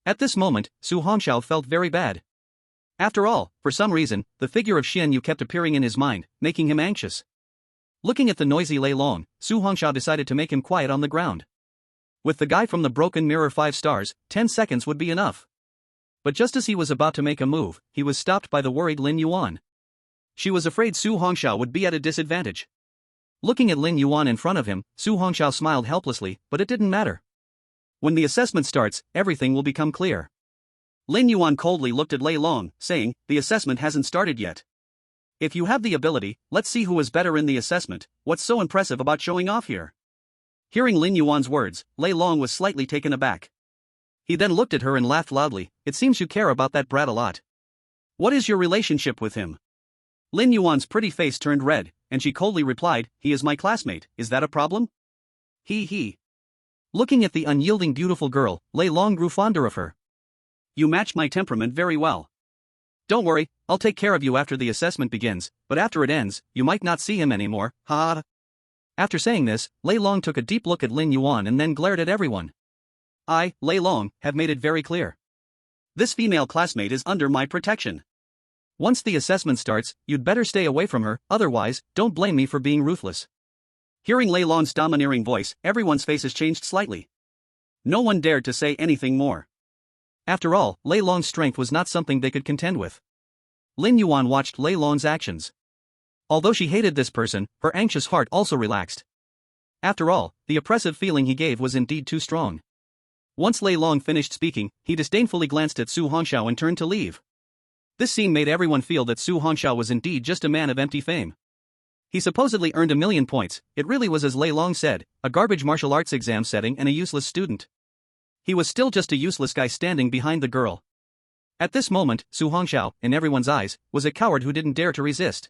At this moment, Su Hongxiao felt very bad. After all, for some reason, the figure of Xian Yu kept appearing in his mind, making him anxious. Looking at the noisy Lei Long, Su Hongxiao decided to make him quiet on the ground. With the guy from the broken mirror 5 stars, 10 seconds would be enough. But just as he was about to make a move, he was stopped by the worried Lin Yuan. She was afraid Su Hongxiao would be at a disadvantage. Looking at Lin Yuan in front of him, Su Hongxiao smiled helplessly, but it didn't matter. When the assessment starts, everything will become clear. Lin Yuan coldly looked at Lei Long, saying, "The assessment hasn't started yet. If you have the ability, let's see who is better in the assessment. What's so impressive about showing off here?" Hearing Lin Yuan's words, Lei Long was slightly taken aback. He then looked at her and laughed loudly, "It seems you care about that brat a lot. What is your relationship with him?" Lin Yuan's pretty face turned red, and she coldly replied, "He is my classmate, is that a problem?" He. Looking at the unyielding beautiful girl, Lei Long grew fonder of her. "You match my temperament very well. Don't worry, I'll take care of you after the assessment begins, but after it ends, you might not see him anymore, ha." After saying this, Lei Long took a deep look at Lin Yuan and then glared at everyone. "I, Lei Long, have made it very clear. This female classmate is under my protection. Once the assessment starts, you'd better stay away from her, otherwise, don't blame me for being ruthless." Hearing Lei Long's domineering voice, everyone's faces changed slightly. No one dared to say anything more. After all, Lei Long's strength was not something they could contend with. Lin Yuan watched Lei Long's actions. Although she hated this person, her anxious heart also relaxed. After all, the oppressive feeling he gave was indeed too strong. Once Lei Long finished speaking, he disdainfully glanced at Su Hongxiao and turned to leave. This scene made everyone feel that Su Hongxiao was indeed just a man of empty fame. He supposedly earned 1,000,000 points, it really was as Lei Long said, a garbage martial arts exam setting and a useless student. He was still just a useless guy standing behind the girl. At this moment, Su Hongxiao, in everyone's eyes, was a coward who didn't dare to resist.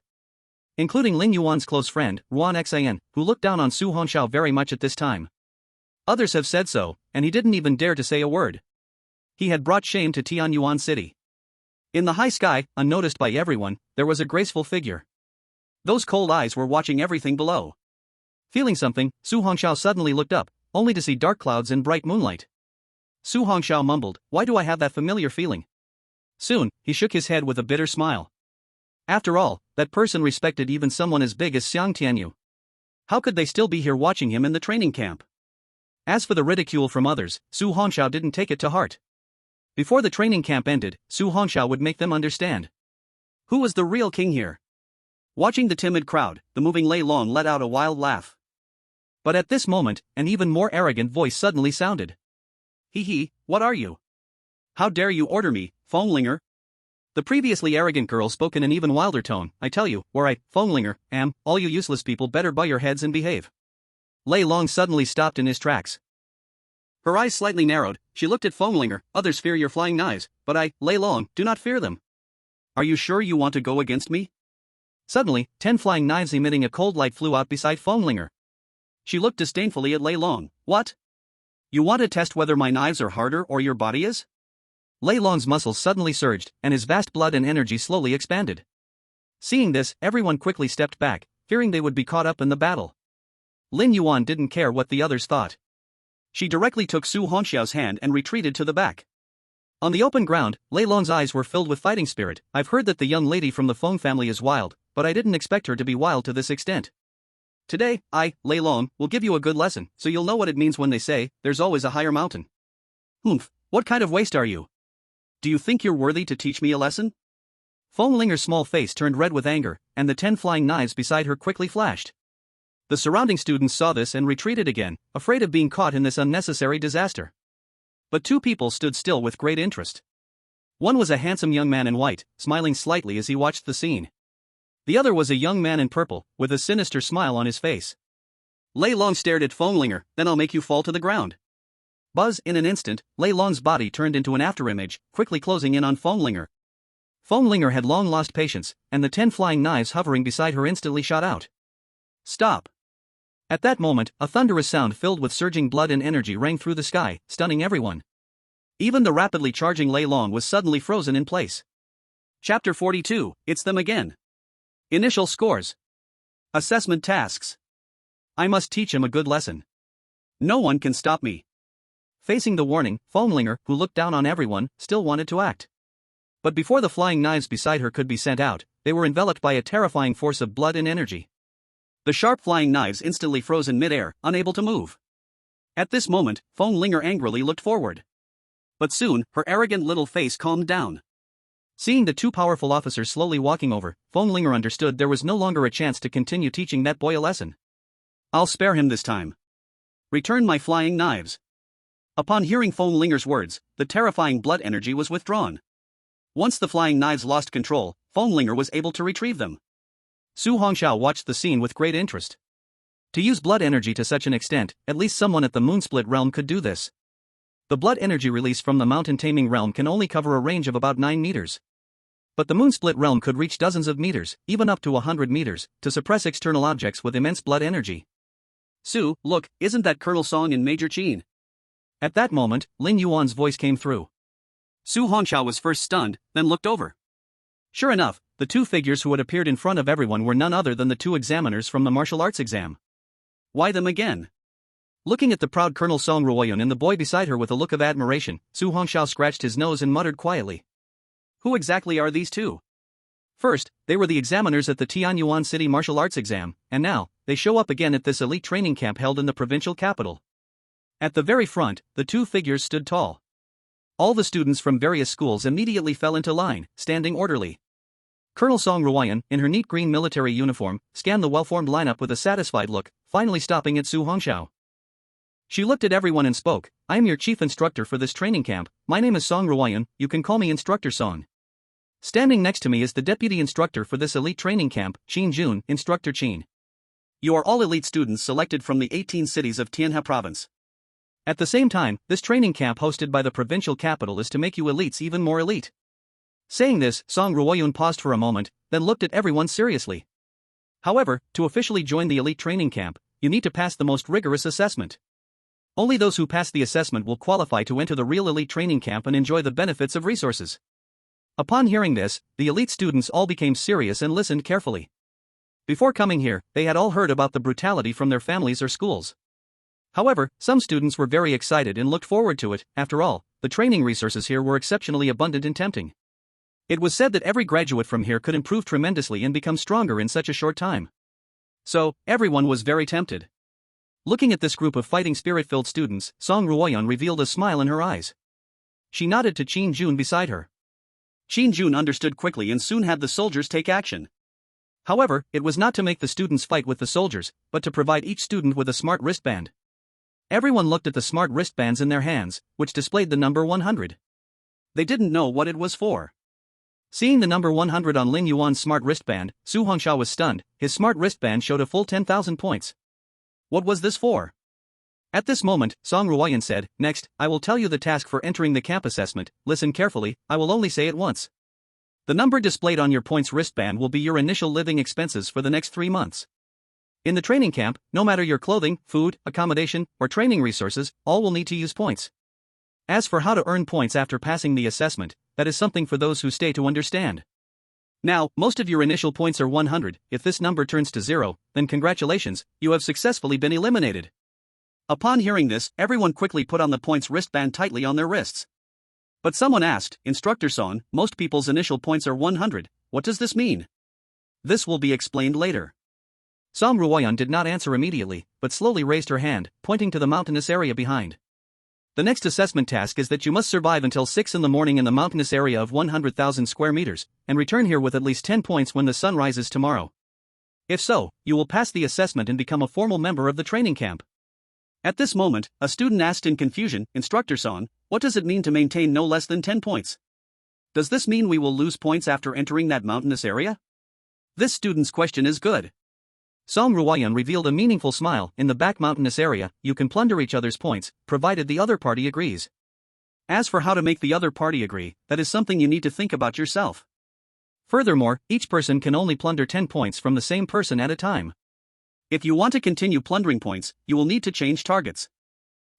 Including Lin Yuan's close friend, Ruan Xian, who looked down on Su Hongxiao very much at this time. Others have said so, and he didn't even dare to say a word. He had brought shame to Tianyuan City. In the high sky, unnoticed by everyone, there was a graceful figure. Those cold eyes were watching everything below. Feeling something, Su Hongxiao suddenly looked up, only to see dark clouds and bright moonlight. Su Hongxiao mumbled, "Why do I have that familiar feeling?" Soon, he shook his head with a bitter smile. After all, that person respected even someone as big as Xiang Tianyu. How could they still be here watching him in the training camp? As for the ridicule from others, Su Hongxiao didn't take it to heart. Before the training camp ended, Su Hongxiao would make them understand. Who was the real king here? Watching the timid crowd, the moving Lei Long let out a wild laugh. But at this moment, an even more arrogant voice suddenly sounded. He, what are you? How dare you order me, Fenglinger? The previously arrogant girl spoke in an even wilder tone, I tell you, where I, Fenglinger, am, all you useless people better butt your heads and behave. Lei Long suddenly stopped in his tracks. Her eyes slightly narrowed, she looked at Fenglinger, others fear your flying knives, but I, Lei Long, do not fear them. Are you sure you want to go against me? Suddenly, 10 flying knives emitting a cold light flew out beside Fenglinger. She looked disdainfully at Lei Long, what? You want to test whether my knives are harder or your body is? Lei Long's muscles suddenly surged, and his vast blood and energy slowly expanded. Seeing this, everyone quickly stepped back, fearing they would be caught up in the battle. Lin Yuan didn't care what the others thought. She directly took Su Hongxiao's hand and retreated to the back. On the open ground, Lei Long's eyes were filled with fighting spirit. I've heard that the young lady from the Feng family is wild, but I didn't expect her to be wild to this extent. Today, I, Lei Long, will give you a good lesson, so you'll know what it means when they say, there's always a higher mountain. Humph, what kind of waste are you? Do you think you're worthy to teach me a lesson? Fenglinger's small face turned red with anger, and the 10 flying knives beside her quickly flashed. The surrounding students saw this and retreated again, afraid of being caught in this unnecessary disaster. But two people stood still with great interest. One was a handsome young man in white, smiling slightly as he watched the scene. The other was a young man in purple, with a sinister smile on his face. Lei Long stared at Fenglinger. "Then I'll make you fall to the ground." Buzz, in an instant, Lei Long's body turned into an afterimage, quickly closing in on Fenglinger. Fenglinger had long lost patience, and the 10 flying knives hovering beside her instantly shot out. "Stop!" At that moment, a thunderous sound filled with surging blood and energy rang through the sky, stunning everyone. Even the rapidly charging Lei Long was suddenly frozen in place. Chapter 42, It's Them Again. Initial scores. Assessment tasks. I must teach him a good lesson. No one can stop me. Facing the warning, Fenglinger, who looked down on everyone, still wanted to act. But before the flying knives beside her could be sent out, they were enveloped by a terrifying force of blood and energy. The sharp flying knives instantly froze in midair, unable to move. At this moment, Fenglinger angrily looked forward. But soon, her arrogant little face calmed down. Seeing the two powerful officers slowly walking over, Fenglinger understood there was no longer a chance to continue teaching that boy a lesson. "I'll spare him this time. Return my flying knives." Upon hearing Fenglinger's words, the terrifying blood energy was withdrawn. Once the flying knives lost control, Fenglinger was able to retrieve them. Su Hongxiao watched the scene with great interest. To use blood energy to such an extent, at least someone at the Moonsplit realm could do this. The blood energy release from the Mountain Taming realm can only cover a range of about 9 meters. But the Moonsplit realm could reach dozens of meters, even up to 100 meters, to suppress external objects with immense blood energy. "Su, look, isn't that Colonel Song and Major Qin?" At that moment, Lin Yuan's voice came through. Su Hongxiao was first stunned, then looked over. Sure enough, the two figures who had appeared in front of everyone were none other than the two examiners from the martial arts exam. Why them again? Looking at the proud Colonel Song Ruoyun and the boy beside her with a look of admiration, Su Hongxiao scratched his nose and muttered quietly. Who exactly are these two? First, they were the examiners at the Tianyuan City martial arts exam, and now, they show up again at this elite training camp held in the provincial capital. At the very front, the two figures stood tall. All the students from various schools immediately fell into line, standing orderly. Colonel Song Ruoyun, in her neat green military uniform, scanned the well-formed lineup with a satisfied look, finally stopping at Su Hongxiao. She looked at everyone and spoke. "I am your chief instructor for this training camp. My name is Song Ruoyun, you can call me Instructor Song." Standing next to me is the deputy instructor for this elite training camp, Qin Jun, Instructor Qin. You are all elite students selected from the 18 cities of Tianhe province. At the same time, this training camp hosted by the provincial capital is to make you elites even more elite. Saying this, Song Ruoyun paused for a moment, then looked at everyone seriously. However, to officially join the elite training camp, you need to pass the most rigorous assessment. Only those who pass the assessment will qualify to enter the real elite training camp and enjoy the benefits of resources. Upon hearing this, the elite students all became serious and listened carefully. Before coming here, they had all heard about the brutality from their families or schools. However, some students were very excited and looked forward to it. After all, the training resources here were exceptionally abundant and tempting. It was said that every graduate from here could improve tremendously and become stronger in such a short time. So, everyone was very tempted. Looking at this group of fighting spirit-filled students, Song Ruoyun revealed a smile in her eyes. She nodded to Qin Jun beside her. Qin Jun understood quickly and soon had the soldiers take action. However, it was not to make the students fight with the soldiers, but to provide each student with a smart wristband. Everyone looked at the smart wristbands in their hands, which displayed the number 100. They didn't know what it was for. Seeing the number 100 on Lin Yuan's smart wristband, Su Hongxiao was stunned. His smart wristband showed a full 10,000 points. What was this for? At this moment, Song Ruoyun said, "Next, I will tell you the task for entering the camp assessment. Listen carefully, I will only say it once. The number displayed on your points wristband will be your initial living expenses for the next 3 months. In the training camp, no matter your clothing, food, accommodation, or training resources, all will need to use points. As for how to earn points after passing the assessment, that is something for those who stay to understand. Now, most of your initial points are 100, if this number turns to 0, then congratulations, you have successfully been eliminated." Upon hearing this, everyone quickly put on the points wristband tightly on their wrists. But someone asked, "Instructor Song, most people's initial points are 100, what does this mean?" "This will be explained later." Song Ruoyun did not answer immediately, but slowly raised her hand, pointing to the mountainous area behind. "The next assessment task is that you must survive until 6 in the morning in the mountainous area of 100,000 square meters, and return here with at least 10 points when the sun rises tomorrow. If so, you will pass the assessment and become a formal member of the training camp. At this moment, a student asked in confusion, Instructor-san, what does it mean to maintain no less than 10 points? Does this mean we will lose points after entering that mountainous area? This student's question is good. Song Ruoyan revealed a meaningful smile. In the back mountainous area, you can plunder each other's points, provided the other party agrees. As for how to make the other party agree, that is something you need to think about yourself. Furthermore, each person can only plunder 10 points from the same person at a time. If you want to continue plundering points, you will need to change targets.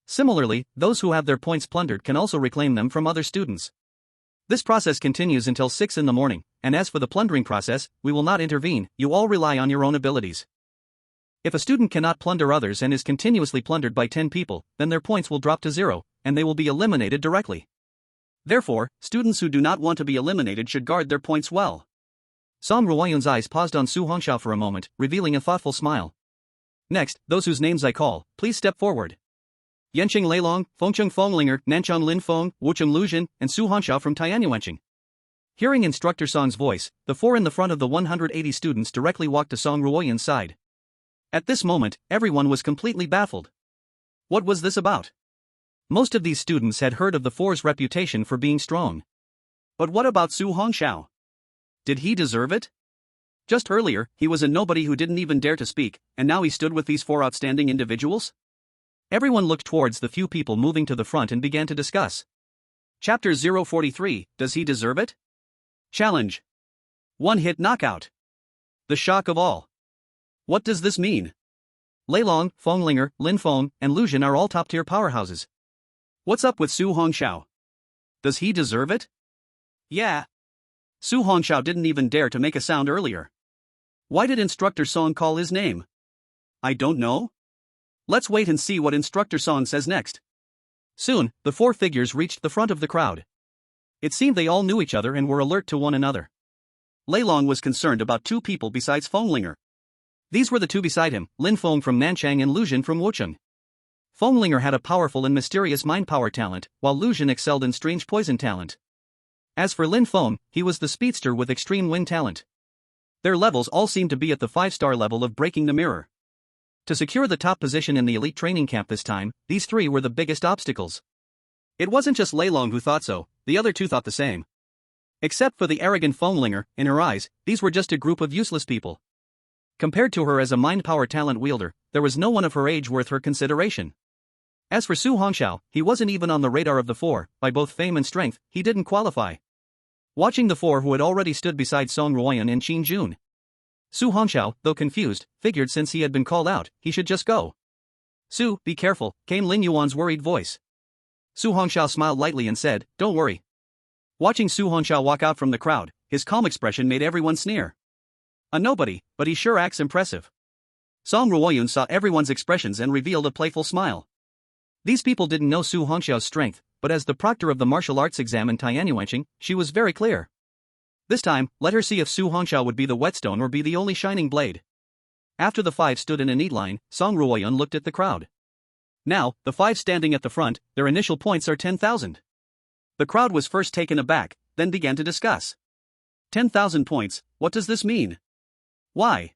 Similarly, those who have their points plundered can also reclaim them from other students. This process continues until 6 in the morning, and as for the plundering process, we will not intervene, you all rely on your own abilities. If a student cannot plunder others and is continuously plundered by 10 people, then their points will drop to 0, and they will be eliminated directly. Therefore, students who do not want to be eliminated should guard their points well. Song Ruoyan's eyes paused on Su Hongxiao for a moment, revealing a thoughtful smile. Next, those whose names I call, please step forward. Yanqing Leilong, Fengcheng Fonglinger, Nanchang Lin Feng, Wucheng Luzhen, and Su Hongxiao from Tianyuanqing. Hearing Instructor Song's voice, the four in the front of the 180 students directly walked to Song Ruoyan's side. At this moment, everyone was completely baffled. What was this about? Most of these students had heard of the four's reputation for being strong. But what about Su Hongxiao? Did he deserve it? Just earlier, he was a nobody who didn't even dare to speak, and now he stood with these four outstanding individuals? Everyone looked towards the few people moving to the front and began to discuss. Chapter 043, Does he deserve it? Challenge. One-hit knockout. The shock of all. What does this mean? Leilong, Fonglinger, Lin Feng, and Luzhen are all top-tier powerhouses. What's up with Su Hongxiao? Does he deserve it? Yeah. Su Hongxiao didn't even dare to make a sound earlier. Why did Instructor Song call his name? I don't know. Let's wait and see what Instructor Song says next. Soon, the four figures reached the front of the crowd. It seemed they all knew each other and were alert to one another. Leilong was concerned about two people besides Fonglinger. These were the two beside him, Lin Feng from Nanchang and Luzhen from Wucheng. Fonglinger had a powerful and mysterious mind power talent, while Luzhen excelled in strange poison talent. As for Lin Feng, he was the speedster with extreme wind talent. Their levels all seemed to be at the 5-star level of breaking the mirror. To secure the top position in the elite training camp this time, these three were the biggest obstacles. It wasn't just Leilong who thought so, the other two thought the same. Except for the arrogant Fonglinger, in her eyes, these were just a group of useless people. Compared to her as a mind power talent wielder, there was no one of her age worth her consideration. As for Su Hongxiao, he wasn't even on the radar of the four, by both fame and strength, he didn't qualify. Watching the four who had already stood beside Song Ruoyan and Qin Jun, Su Hongxiao, though confused, figured since he had been called out, he should just go. Su, be careful, came Lin Yuan's worried voice. Su Hongxiao smiled lightly and said, don't worry. Watching Su Hongxiao walk out from the crowd, his calm expression made everyone sneer. A nobody, but he sure acts impressive. Song Ruoyan saw everyone's expressions and revealed a playful smile. These people didn't know Su Hongxiao's strength, but as the proctor of the martial arts exam in Tianyuanqing, she was very clear. This time, let her see if Su Hongxiao would be the whetstone or be the only shining blade. After the five stood in a neat line, Song Ruoyan looked at the crowd. Now, the five standing at the front, their initial points are 10,000. The crowd was first taken aback, then began to discuss. 10,000 points, what does this mean? Why?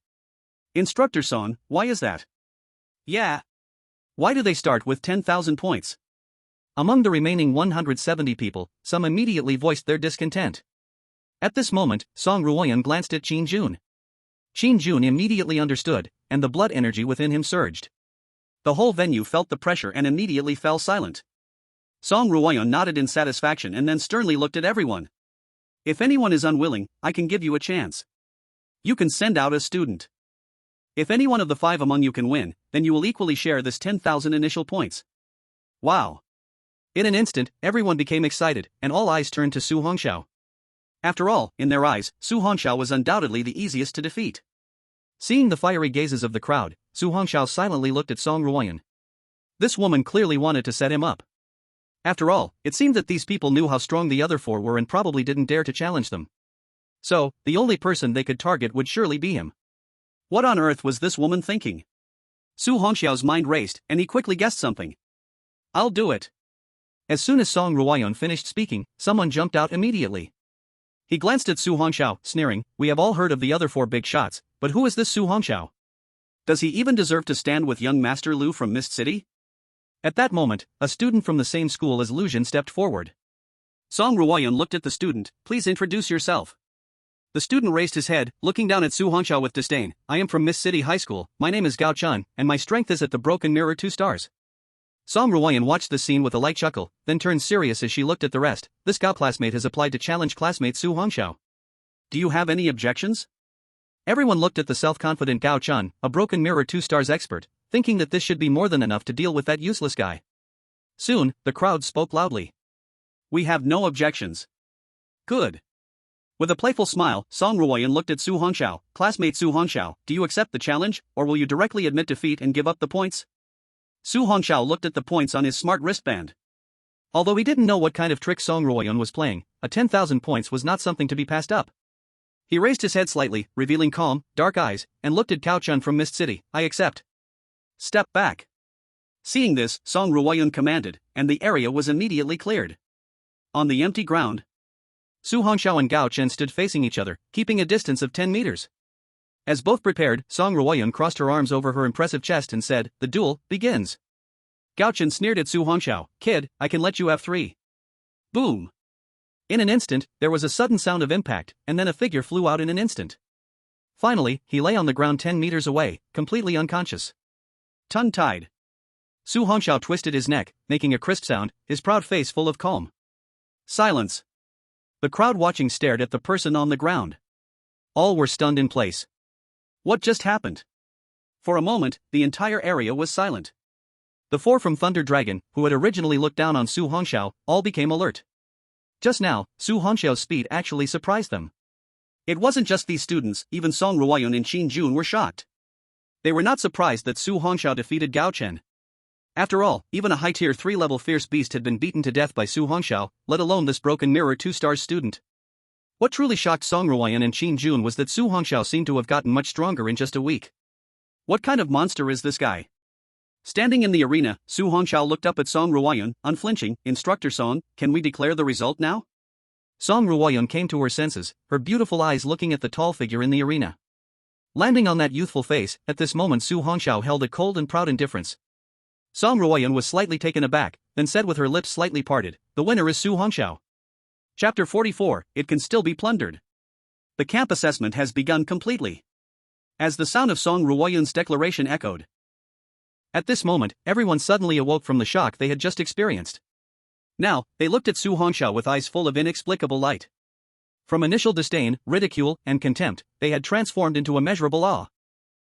Instructor Song, why is that? Yeah. Why do they start with 10,000 points? Among the remaining 170 people, some immediately voiced their discontent. At this moment, Song Ruoyan glanced at Qin Jun. Qin Jun immediately understood, and the blood energy within him surged. The whole venue felt the pressure and immediately fell silent. Song Ruoyan nodded in satisfaction and then sternly looked at everyone. If anyone is unwilling, I can give you a chance. You can send out a student. If any one of the five among you can win, then you will equally share this 10,000 initial points. Wow. In an instant, everyone became excited, and all eyes turned to Su Hongxiao. After all, in their eyes, Su Hongxiao was undoubtedly the easiest to defeat. Seeing the fiery gazes of the crowd, Su Hongxiao silently looked at Song Ruoyan. This woman clearly wanted to set him up. After all, it seemed that these people knew how strong the other four were and probably didn't dare to challenge them. So, the only person they could target would surely be him. What on earth was this woman thinking? Su Hongxiao's mind raced, and he quickly guessed something. I'll do it. As soon as Song Ruoyan finished speaking, someone jumped out immediately. He glanced at Su Hongxiao, sneering, we have all heard of the other four big shots, But who is this Su Hongxiao? Does he even deserve to stand with young Master Lu from Mist City? At that moment, a student from the same school as Lucian stepped forward. Song Ruoyan looked at the student. Please introduce yourself. The student raised his head, looking down at Su Hongxiao with disdain. I am from Mist City High School, my name is Gao Chun, and my strength is at the Broken Mirror 2 stars. Song Ruoyan watched the scene with a light chuckle, then turned serious as she looked at the rest. This Gao classmate has applied to challenge classmate Su Hongxiao. Do you have any objections? Everyone looked at the self-confident Gao Chun, a Broken Mirror 2 stars expert, thinking that this should be more than enough to deal with that useless guy. Soon, the crowd spoke loudly. We have no objections. Good. With a playful smile, Song Ruoyan looked at Su Hongxiao. Classmate Su Hongxiao, do you accept the challenge, or will you directly admit defeat and give up the points? Su Hongxiao looked at the points on his smart wristband. Although he didn't know what kind of trick Song Ruoyan was playing, a 10,000 points was not something to be passed up. He raised his head slightly, revealing calm, dark eyes, and looked at Gao Chun from Mist City. I accept. Step back. Seeing this, Song Ruoyan commanded, and the area was immediately cleared. On the empty ground, Su Hongxiao and Gao Chen stood facing each other, keeping a distance of 10 meters. As both prepared, Song Ruoyan crossed her arms over her impressive chest and said, the duel begins. Gao Chen sneered at Su Hongxiao. Kid, I can let you have 3. Boom. In an instant, there was a sudden sound of impact, and then a figure flew out in an instant. Finally, he lay on the ground 10 meters away, completely unconscious. Tongue-tied. Su Hongxiao twisted his neck, making a crisp sound, his proud face full of calm. Silence. The crowd watching stared at the person on the ground. All were stunned in place. What just happened? For a moment, the entire area was silent. The 4 from Thunder Dragon, who had originally looked down on Su Hongxiao, all became alert. Just now, Su Hongxiao's speed actually surprised them. It wasn't just these students, even Song Ruoyan and Qin Jun were shocked. They were not surprised that Su Hongxiao defeated Gao Chen. After all, even a high-tier 3-level fierce beast had been beaten to death by Su Hongxiao, let alone this Broken Mirror 2 stars student. What truly shocked Song Ruoyan and Qin Jun was that Su Hongxiao seemed to have gotten much stronger in just a week. What kind of monster is this guy? Standing in the arena, Su Hongxiao looked up at Song Ruoyan, unflinching. Instructor Song, can we declare the result now? Song Ruoyan came to her senses, her beautiful eyes looking at the tall figure in the arena. Landing on that youthful face, at this moment Su Hongxiao held a cold and proud indifference. Song Ruoyan was slightly taken aback, then said with her lips slightly parted, the winner is Su Hongxiao. Chapter 44, It Can Still Be Plundered. The camp assessment has begun completely. As the sound of Song Ruoyan's declaration echoed. At this moment, everyone suddenly awoke from the shock they had just experienced. Now, they looked at Su Hongxiao with eyes full of inexplicable light. From initial disdain, ridicule, and contempt, they had transformed into immeasurable awe.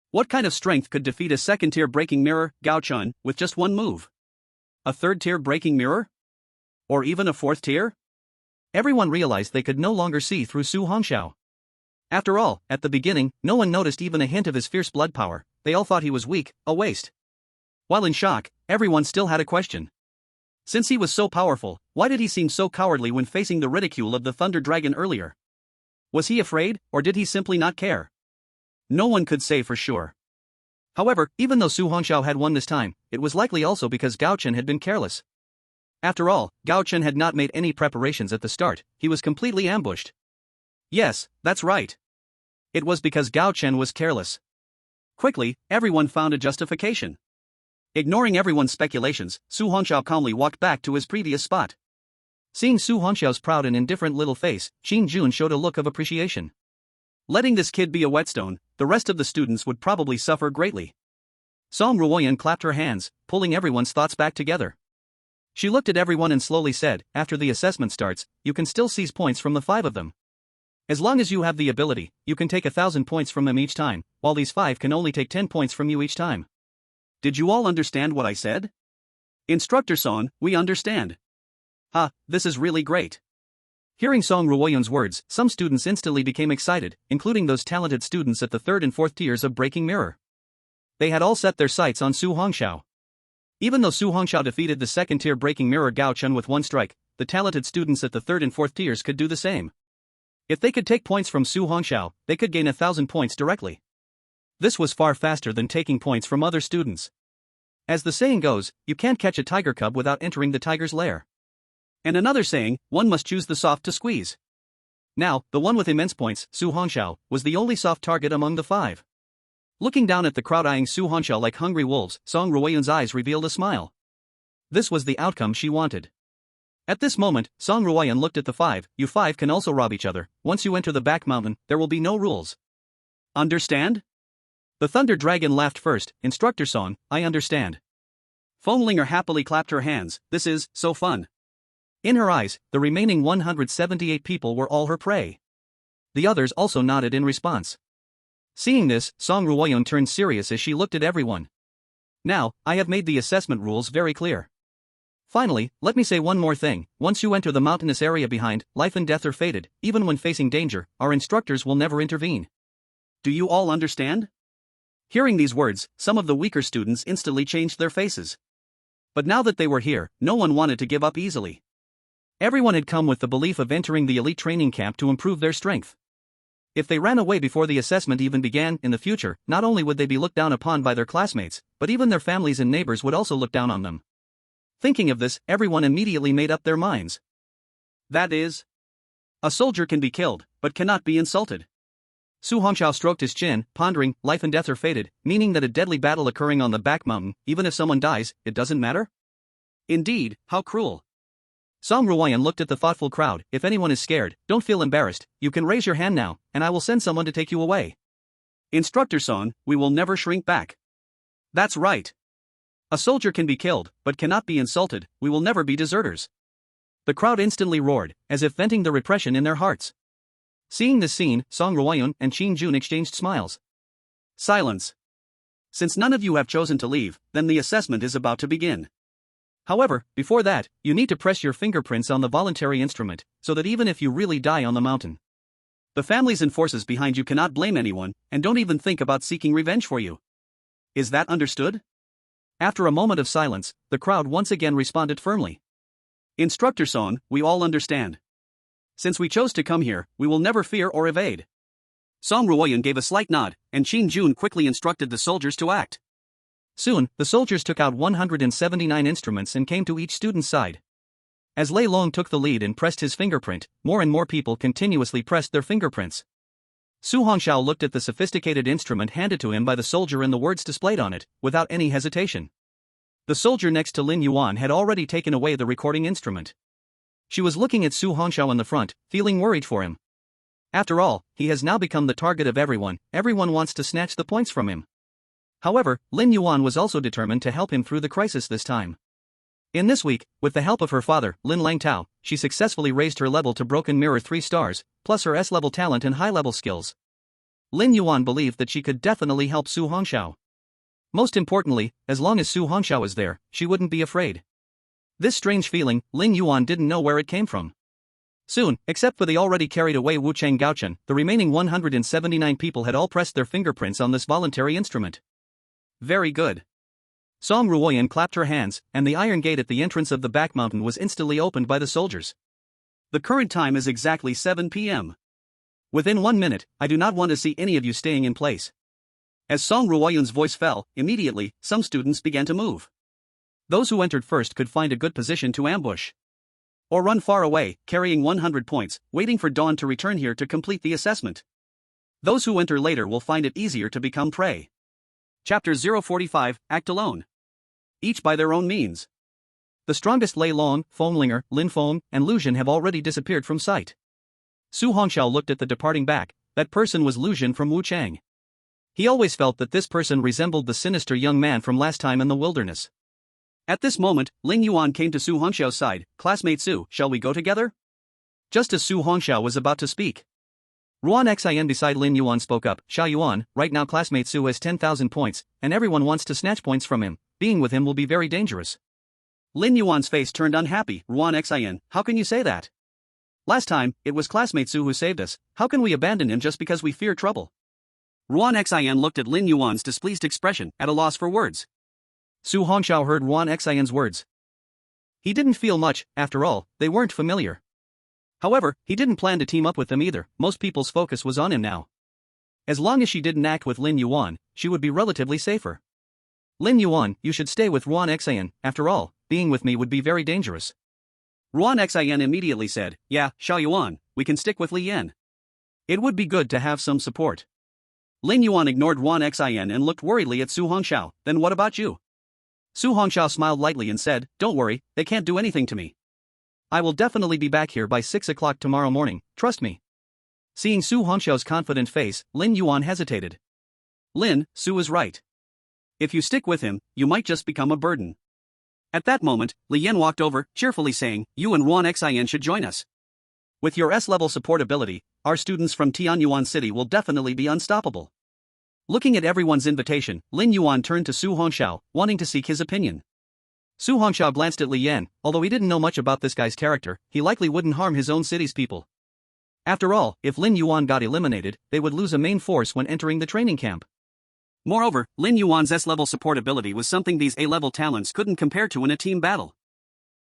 What kind of strength could defeat a second-tier breaking mirror, Gao Chun, with just one move? A third-tier breaking mirror? Or even a fourth tier? Everyone realized they could no longer see through Su Hongxiao. After all, at the beginning, no one noticed even a hint of his fierce blood power. They all thought he was weak, a waste. While in shock, everyone still had a question. Since he was so powerful, why did he seem so cowardly when facing the ridicule of the Thunder Dragon earlier? Was he afraid, or did he simply not care? No one could say for sure. However, even though Su Hongxiao had won this time, it was likely also because Gao Chen had been careless. After all, Gao Chen had not made any preparations at the start, he was completely ambushed. Yes, that's right. It was because Gao Chen was careless. Quickly, everyone found a justification. Ignoring everyone's speculations, Su Hongxiao calmly walked back to his previous spot. Seeing Su Hongxiao's proud and indifferent little face, Qin Jun showed a look of appreciation. Letting this kid be a whetstone, the rest of the students would probably suffer greatly. Song Ruoyan clapped her hands, pulling everyone's thoughts back together. She looked at everyone and slowly said, after the assessment starts, you can still seize points from the 5 of them. As long as you have the ability, you can take 1,000 points from them each time, while these 5 can only take 10 points from you each time. Did you all understand what I said? Instructor Song, we understand. This is really great. Hearing Song Ruoyan's words, some students instantly became excited, including those talented students at the 3rd and 4th tiers of Breaking Mirror. They had all set their sights on Su Hongxiao. Even though Su Hongxiao defeated the 2nd-tier Breaking Mirror Gao Chun with one strike, the talented students at the 3rd and 4th tiers could do the same. If they could take points from Su Hongxiao, they could gain 1,000 points directly. This was far faster than taking points from other students. As the saying goes, you can't catch a tiger cub without entering the tiger's lair. And another saying, one must choose the soft to squeeze. Now, the one with immense points, Su Hongxiao, was the only soft target among the 5. Looking down at the crowd eyeing Su Hongxiao like hungry wolves, Song Ruoyun's eyes revealed a smile. This was the outcome she wanted. At this moment, Song Ruoyun looked at the 5, you 5 can also rob each other, once you enter the back mountain, there will be no rules. Understand? The Thunder Dragon laughed first, Instructor Song, I understand. Foamlinger happily clapped her hands, this is so fun. In her eyes, the remaining 178 people were all her prey. The others also nodded in response. Seeing this, Song Ruoyun turned serious as she looked at everyone. Now, I have made the assessment rules very clear. Finally, let me say one more thing, once you enter the mountainous area behind, life and death are fated, even when facing danger, our instructors will never intervene. Do you all understand? Hearing these words, some of the weaker students instantly changed their faces. But now that they were here, no one wanted to give up easily. Everyone had come with the belief of entering the elite training camp to improve their strength. If they ran away before the assessment even began, in the future, not only would they be looked down upon by their classmates, but even their families and neighbors would also look down on them. Thinking of this, everyone immediately made up their minds. That is, a soldier can be killed, but cannot be insulted. Su Hongxiao stroked his chin, pondering, life and death are fated, meaning that a deadly battle occurring on the back mountain, even if someone dies, it doesn't matter? Indeed, how cruel. Song Ruoyan looked at the thoughtful crowd, if anyone is scared, don't feel embarrassed, you can raise your hand now, and I will send someone to take you away. Instructor Song, we will never shrink back. That's right. A soldier can be killed, but cannot be insulted, we will never be deserters. The crowd instantly roared, as if venting the repression in their hearts. Seeing this scene, Song Ruoyun and Qin Jun exchanged smiles. Silence. Since none of you have chosen to leave, then the assessment is about to begin. However, before that, you need to press your fingerprints on the voluntary instrument, so that even if you really die on the mountain, the families and forces behind you cannot blame anyone, and don't even think about seeking revenge for you. Is that understood? After a moment of silence, the crowd once again responded firmly. Instructor Song, we all understand. Since we chose to come here, we will never fear or evade. Song Ruoyan gave a slight nod, and Qin Jun quickly instructed the soldiers to act. Soon, the soldiers took out 179 instruments and came to each student's side. As Lei Long took the lead and pressed his fingerprint, more and more people continuously pressed their fingerprints. Su Hongxiao looked at the sophisticated instrument handed to him by the soldier and the words displayed on it, without any hesitation. The soldier next to Lin Yuan had already taken away the recording instrument. She was looking at Su Hongxiao in the front, feeling worried for him. After all, he has now become the target of everyone wants to snatch the points from him. However, Lin Yuan was also determined to help him through the crisis this time. In this week, with the help of her father, Lin Langtao, she successfully raised her level to Broken Mirror 3 stars, plus her S-level talent and high-level skills. Lin Yuan believed that she could definitely help Su Hongxiao. Most importantly, as long as Su Hongxiao is there, she wouldn't be afraid. This strange feeling, Lin Yuan didn't know where it came from. Soon, except for the already carried away Wu Cheng Gaochen, the remaining 179 people had all pressed their fingerprints on this voluntary instrument. Very good. Song Ruoyan clapped her hands, and the iron gate at the entrance of the back mountain was instantly opened by the soldiers. The current time is exactly 7 p.m. Within 1 minute, I do not want to see any of you staying in place. As Song Ruoyan's voice fell, immediately, some students began to move. Those who entered first could find a good position to ambush. Or run far away, carrying 100 points, waiting for dawn to return here to complete the assessment. Those who enter later will find it easier to become prey. Chapter 045, Act Alone. Each by their own means. The strongest Lei Long, Foamlinger, Lin Feng, and Lu Zhen have already disappeared from sight. Su Hongxiao looked at the departing back, that person was Lu Zhen from Wu Chang. He always felt that this person resembled the sinister young man from last time in the wilderness. At this moment, Ling Yuan came to Su Hongxiao's side. Classmate Su, shall we go together? Just as Su Hongxiao was about to speak, Ruan Xin beside Lin Yuan spoke up. Xia Yuan, right now classmate Su has 10,000 points, and everyone wants to snatch points from him. Being with him will be very dangerous. Lin Yuan's face turned unhappy. Ruan Xin, how can you say that? Last time, it was classmate Su who saved us. How can we abandon him just because we fear trouble? Ruan Xin looked at Lin Yuan's displeased expression, at a loss for words. Su Hongxiao heard Ruan Xin's words. He didn't feel much, after all, they weren't familiar. However, he didn't plan to team up with them either, most people's focus was on him now. As long as she didn't act with Lin Yuan, she would be relatively safer. Lin Yuan, you should stay with Ruan Xin, after all, being with me would be very dangerous. Ruan Xin immediately said, yeah, Xiaoyuan, we can stick with Li Yan. It would be good to have some support. Lin Yuan ignored Ruan Xin and looked worriedly at Su Hongxiao. Then what about you? Su Hongxiao smiled lightly and said, don't worry, they can't do anything to me. I will definitely be back here by 6 o'clock tomorrow morning, trust me. Seeing Su Hongxiao's confident face, Lin Yuan hesitated. Lin, Su is right. If you stick with him, you might just become a burden. At that moment, Li Yan walked over, cheerfully saying, you and Ruan Xin should join us. With your S-level support ability, our students from Tianyuan City will definitely be unstoppable. Looking at everyone's invitation, Lin Yuan turned to Su Hongxiao, wanting to seek his opinion. Su Hongxiao glanced at Li Yan. Although he didn't know much about this guy's character, he likely wouldn't harm his own city's people. After all, if Lin Yuan got eliminated, they would lose a main force when entering the training camp. Moreover, Lin Yuan's S-level support ability was something these A-level talents couldn't compare to in a team battle.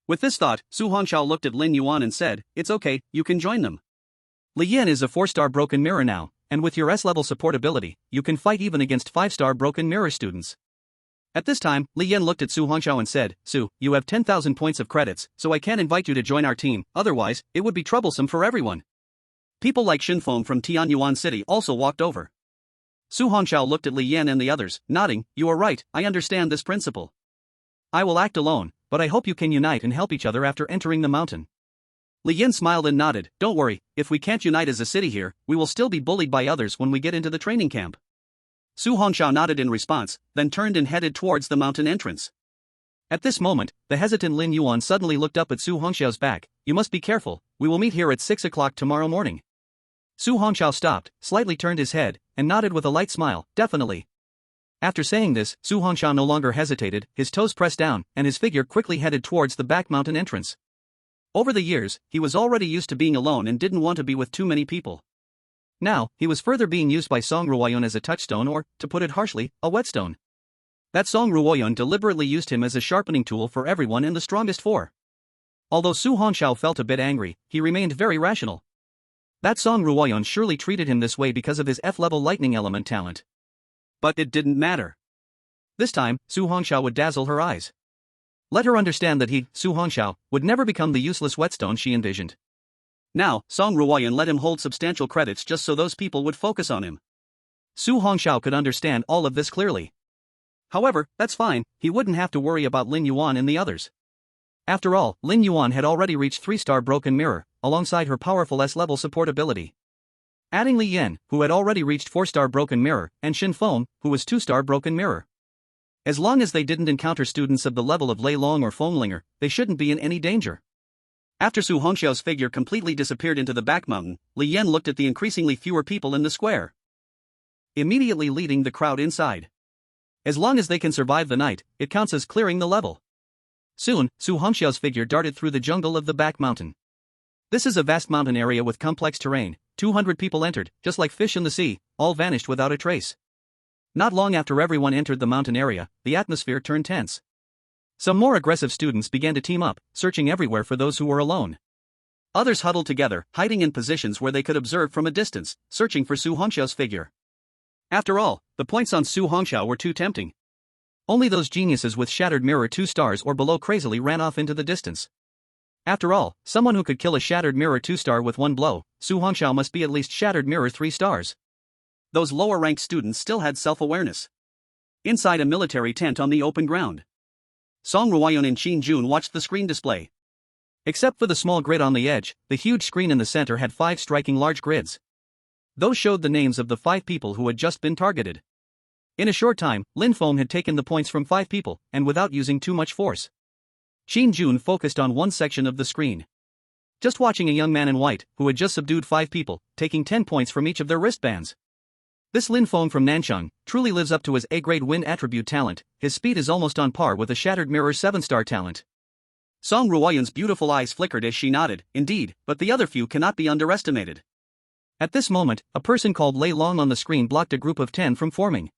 With this thought, Su Hongxiao looked at Lin Yuan and said, it's okay, you can join them. Li Yan is a 4-star broken mirror now, and with your S-level support ability, you can fight even against 5-star broken mirror students. At this time, Li Yan looked at Su Hongxiao and said, Su, you have 10,000 points of credits, so I can't invite you to join our team, otherwise, it would be troublesome for everyone. People like Shinfeng from Tianyuan City also walked over. Su Hongxiao looked at Li Yan and the others, nodding, you are right, I understand this principle. I will act alone, but I hope you can unite and help each other after entering the mountain. Li Yan smiled and nodded, don't worry, if we can't unite as a city here, we will still be bullied by others when we get into the training camp. Su Hongxiao nodded in response, then turned and headed towards the mountain entrance. At this moment, the hesitant Lin Yuan suddenly looked up at Su Hongxiao's back, you must be careful, we will meet here at 6 o'clock tomorrow morning. Su Hongxiao stopped, slightly turned his head, and nodded with a light smile, definitely. After saying this, Su Hongxiao no longer hesitated, his toes pressed down, and his figure quickly headed towards the back mountain entrance. Over the years, he was already used to being alone and didn't want to be with too many people. Now, he was further being used by Song Ruoyun as a touchstone or, to put it harshly, a whetstone. That Song Ruoyun deliberately used him as a sharpening tool for everyone in the strongest 4. Although Su Hongxiao felt a bit angry, he remained very rational. That Song Ruoyun surely treated him this way because of his F-level lightning element talent. But it didn't matter. This time, Su Hongxiao would dazzle her eyes. Let her understand that he, Su Hongxiao, would never become the useless whetstone she envisioned. Now, Song Ruoyun let him hold substantial credits just so those people would focus on him. Su Hongxiao could understand all of this clearly. However, that's fine, he wouldn't have to worry about Lin Yuan and the others. After all, Lin Yuan had already reached 3-star broken mirror, alongside her powerful S-level support ability. Adding Li Yan, who had already reached 4-star broken mirror, and Shinfeng, who was 2-star broken mirror. As long as they didn't encounter students of the level of Lei Long or Fenglinger, they shouldn't be in any danger. After Su Hongxiao's figure completely disappeared into the back mountain, Li Yan looked at the increasingly fewer people in the square, immediately leading the crowd inside. As long as they can survive the night, it counts as clearing the level. Soon, Su Hongxiao's figure darted through the jungle of the back mountain. This is a vast mountain area with complex terrain. 200 people entered, just like fish in the sea, all vanished without a trace. Not long after everyone entered the mountain area, the atmosphere turned tense. Some more aggressive students began to team up, searching everywhere for those who were alone. Others huddled together, hiding in positions where they could observe from a distance, searching for Su Hongxiao's figure. After all, the points on Su Hongxiao were too tempting. Only those geniuses with shattered mirror 2 stars or below crazily ran off into the distance. After all, someone who could kill a shattered mirror 2-star with one blow, Su Hongxiao must be at least shattered mirror 3 stars. Those lower-ranked students still had self-awareness. Inside a military tent on the open ground, Song Ruoyun and Qin Jun watched the screen display. Except for the small grid on the edge, the huge screen in the center had 5 striking large grids. Those showed the names of the 5 people who had just been targeted. In a short time, Lin Feng had taken the points from 5 people, and without using too much force. Qin Jun focused on one section of the screen. Just watching a young man in white, who had just subdued 5 people, taking 10 points from each of their wristbands. This Lin Feng from Nanchang truly lives up to his A-grade wind attribute talent. His speed is almost on par with a shattered mirror 7-star talent. Song Ruoyun's beautiful eyes flickered as she nodded, indeed, but the other few cannot be underestimated. At this moment, a person called Lei Long on the screen blocked a group of 10 from forming.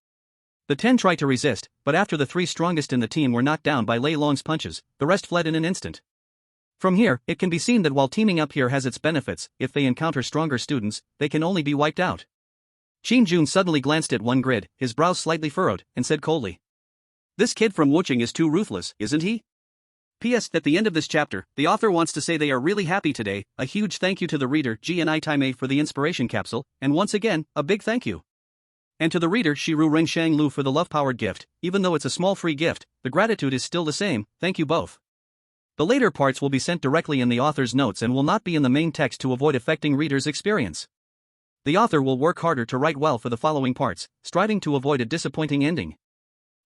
The 10 tried to resist, but after the 3 strongest in the team were knocked down by Lei Long's punches, the rest fled in an instant. From here, it can be seen that while teaming up here has its benefits, if they encounter stronger students, they can only be wiped out. Qin Jun suddenly glanced at one grid, his brows slightly furrowed, and said coldly, "This kid from Wuching is too ruthless, isn't he?" P.S. At the end of this chapter, the author wants to say they are really happy today. A huge thank you to the reader G and I Time for the inspiration capsule, and once again, a big thank you. And to the reader Shiru Ring Shang Lu for the love-powered gift. Even though it's a small free gift, the gratitude is still the same. Thank you both. The later parts will be sent directly in the author's notes and will not be in the main text to avoid affecting readers' experience. The author will work harder to write well for the following parts, striving to avoid a disappointing ending.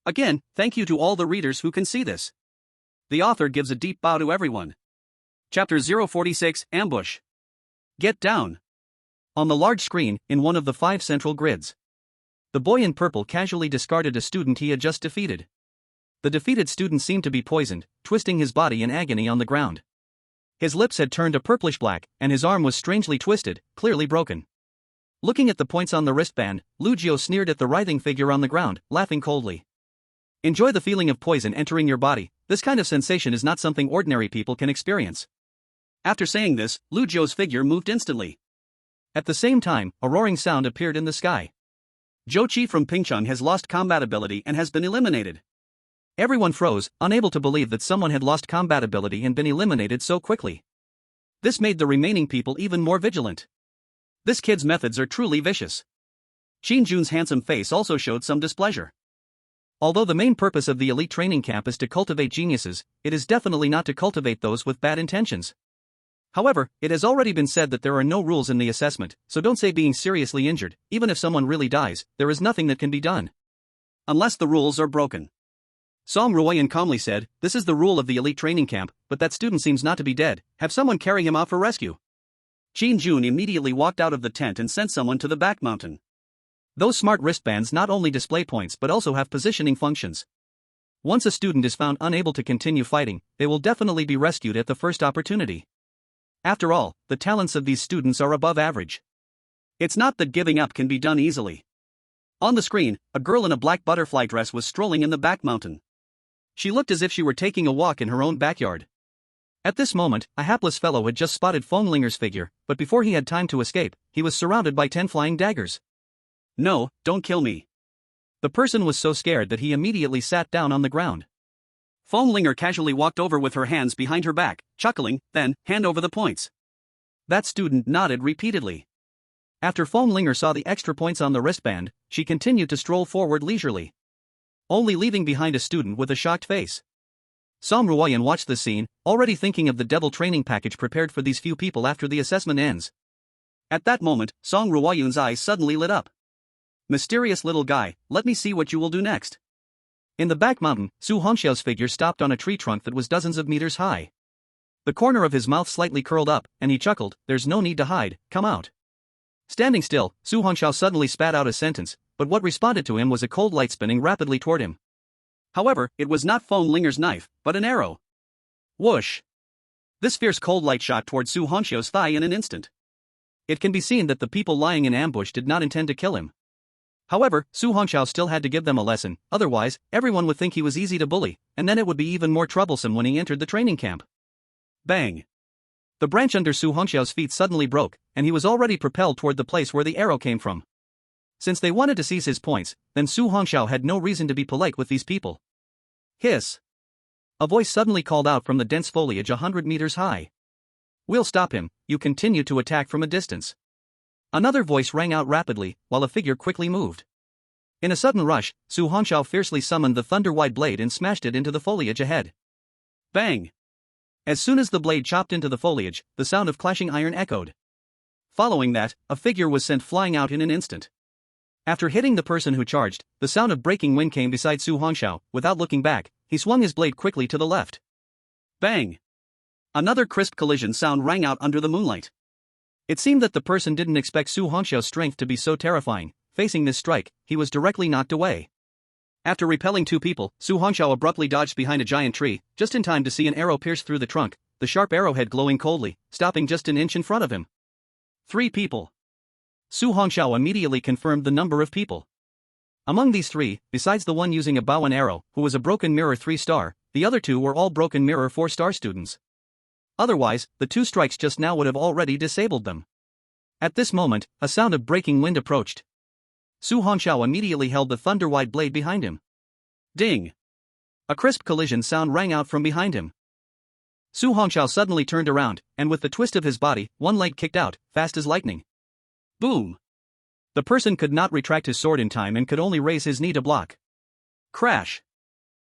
Again, thank you to all the readers who can see this. The author gives a deep bow to everyone. Chapter 046, Ambush. Get down. On the large screen, in one of the 5 central grids, the boy in purple casually discarded a student he had just defeated. The defeated student seemed to be poisoned, twisting his body in agony on the ground. His lips had turned a purplish black, and his arm was strangely twisted, clearly broken. Looking at the points on the wristband, Lugio sneered at the writhing figure on the ground, laughing coldly. Enjoy the feeling of poison entering your body. This kind of sensation is not something ordinary people can experience. After saying this, Lugio's figure moved instantly. At the same time, a roaring sound appeared in the sky. Zhou Qi from Pingcheng has lost combat ability and has been eliminated. Everyone froze, unable to believe that someone had lost combat ability and been eliminated so quickly. This made the remaining people even more vigilant. This kid's methods are truly vicious. Qin Jun's handsome face also showed some displeasure. Although the main purpose of the elite training camp is to cultivate geniuses, it is definitely not to cultivate those with bad intentions. However, it has already been said that there are no rules in the assessment, so don't say being seriously injured. Even if someone really dies, there is nothing that can be done. Unless the rules are broken. Song Ruoyan calmly said, "This is the rule of the elite training camp, but that student seems not to be dead. Have someone carry him out for rescue." Qin Jun immediately walked out of the tent and sent someone to the back mountain. Those smart wristbands not only display points but also have positioning functions. Once a student is found unable to continue fighting, they will definitely be rescued at the first opportunity. After all, the talents of these students are above average. It's not that giving up can be done easily. On the screen, a girl in a black butterfly dress was strolling in the back mountain. She looked as if she were taking a walk in her own backyard. At this moment, a hapless fellow had just spotted Fenglinger's figure, but before he had time to escape, he was surrounded by 10 flying daggers. "No, don't kill me." The person was so scared that he immediately sat down on the ground. Fenglinger casually walked over with her hands behind her back, chuckling, then, "Hand over the points." That student nodded repeatedly. After Fenglinger saw the extra points on the wristband, she continued to stroll forward leisurely, only leaving behind a student with a shocked face. Song Ruoyan watched the scene, already thinking of the devil training package prepared for these few people after the assessment ends. At that moment, Song Ruoyan's eyes suddenly lit up. "Mysterious little guy, let me see what you will do next." In the back mountain, Su Hongxiao's figure stopped on a tree trunk that was dozens of meters high. The corner of his mouth slightly curled up, and he chuckled, "There's no need to hide, come out." Standing still, Su Hongxiao suddenly spat out a sentence, but what responded to him was a cold light spinning rapidly toward him. However, it was not Fenglinger's knife, but an arrow. Whoosh! This fierce cold light shot toward Su Hongxiao's thigh in an instant. It can be seen that the people lying in ambush did not intend to kill him. However, Su Hongxiao still had to give them a lesson, otherwise, everyone would think he was easy to bully, and then it would be even more troublesome when he entered the training camp. Bang! The branch under Su Hongxiao's feet suddenly broke, and he was already propelled toward the place where the arrow came from. Since they wanted to seize his points, then Su Hongxiao had no reason to be polite with these people. Hiss! A voice suddenly called out from the dense foliage 100 meters high. "We'll stop him, you continue to attack from a distance." Another voice rang out rapidly, while a figure quickly moved. In a sudden rush, Su Hongxiao fiercely summoned the thunder-wide blade and smashed it into the foliage ahead. Bang! As soon as the blade chopped into the foliage, the sound of clashing iron echoed. Following that, a figure was sent flying out in an instant. After hitting the person who charged, the sound of breaking wind came beside Su Hongxiao. Without looking back, he swung his blade quickly to the left. Bang! Another crisp collision sound rang out under the moonlight. It seemed that the person didn't expect Su Hongxiao's strength to be so terrifying. Facing this strike, he was directly knocked away. After repelling 2 people, Su Hongxiao abruptly dodged behind a giant tree, just in time to see an arrow pierce through the trunk, the sharp arrowhead glowing coldly, stopping just an inch in front of him. 3 people. Su Hongxiao immediately confirmed the number of people. Among these 3, besides the one using a bow and arrow, who was a broken mirror 3-star, the other 2 were all broken mirror 4-star students. Otherwise, the 2 strikes just now would have already disabled them. At this moment, a sound of breaking wind approached. Su Hongxiao immediately held the thunder-wide blade behind him. Ding! A crisp collision sound rang out from behind him. Su Hongxiao suddenly turned around, and with the twist of his body, one leg kicked out, fast as lightning. Boom! The person could not retract his sword in time and could only raise his knee to block. Crash!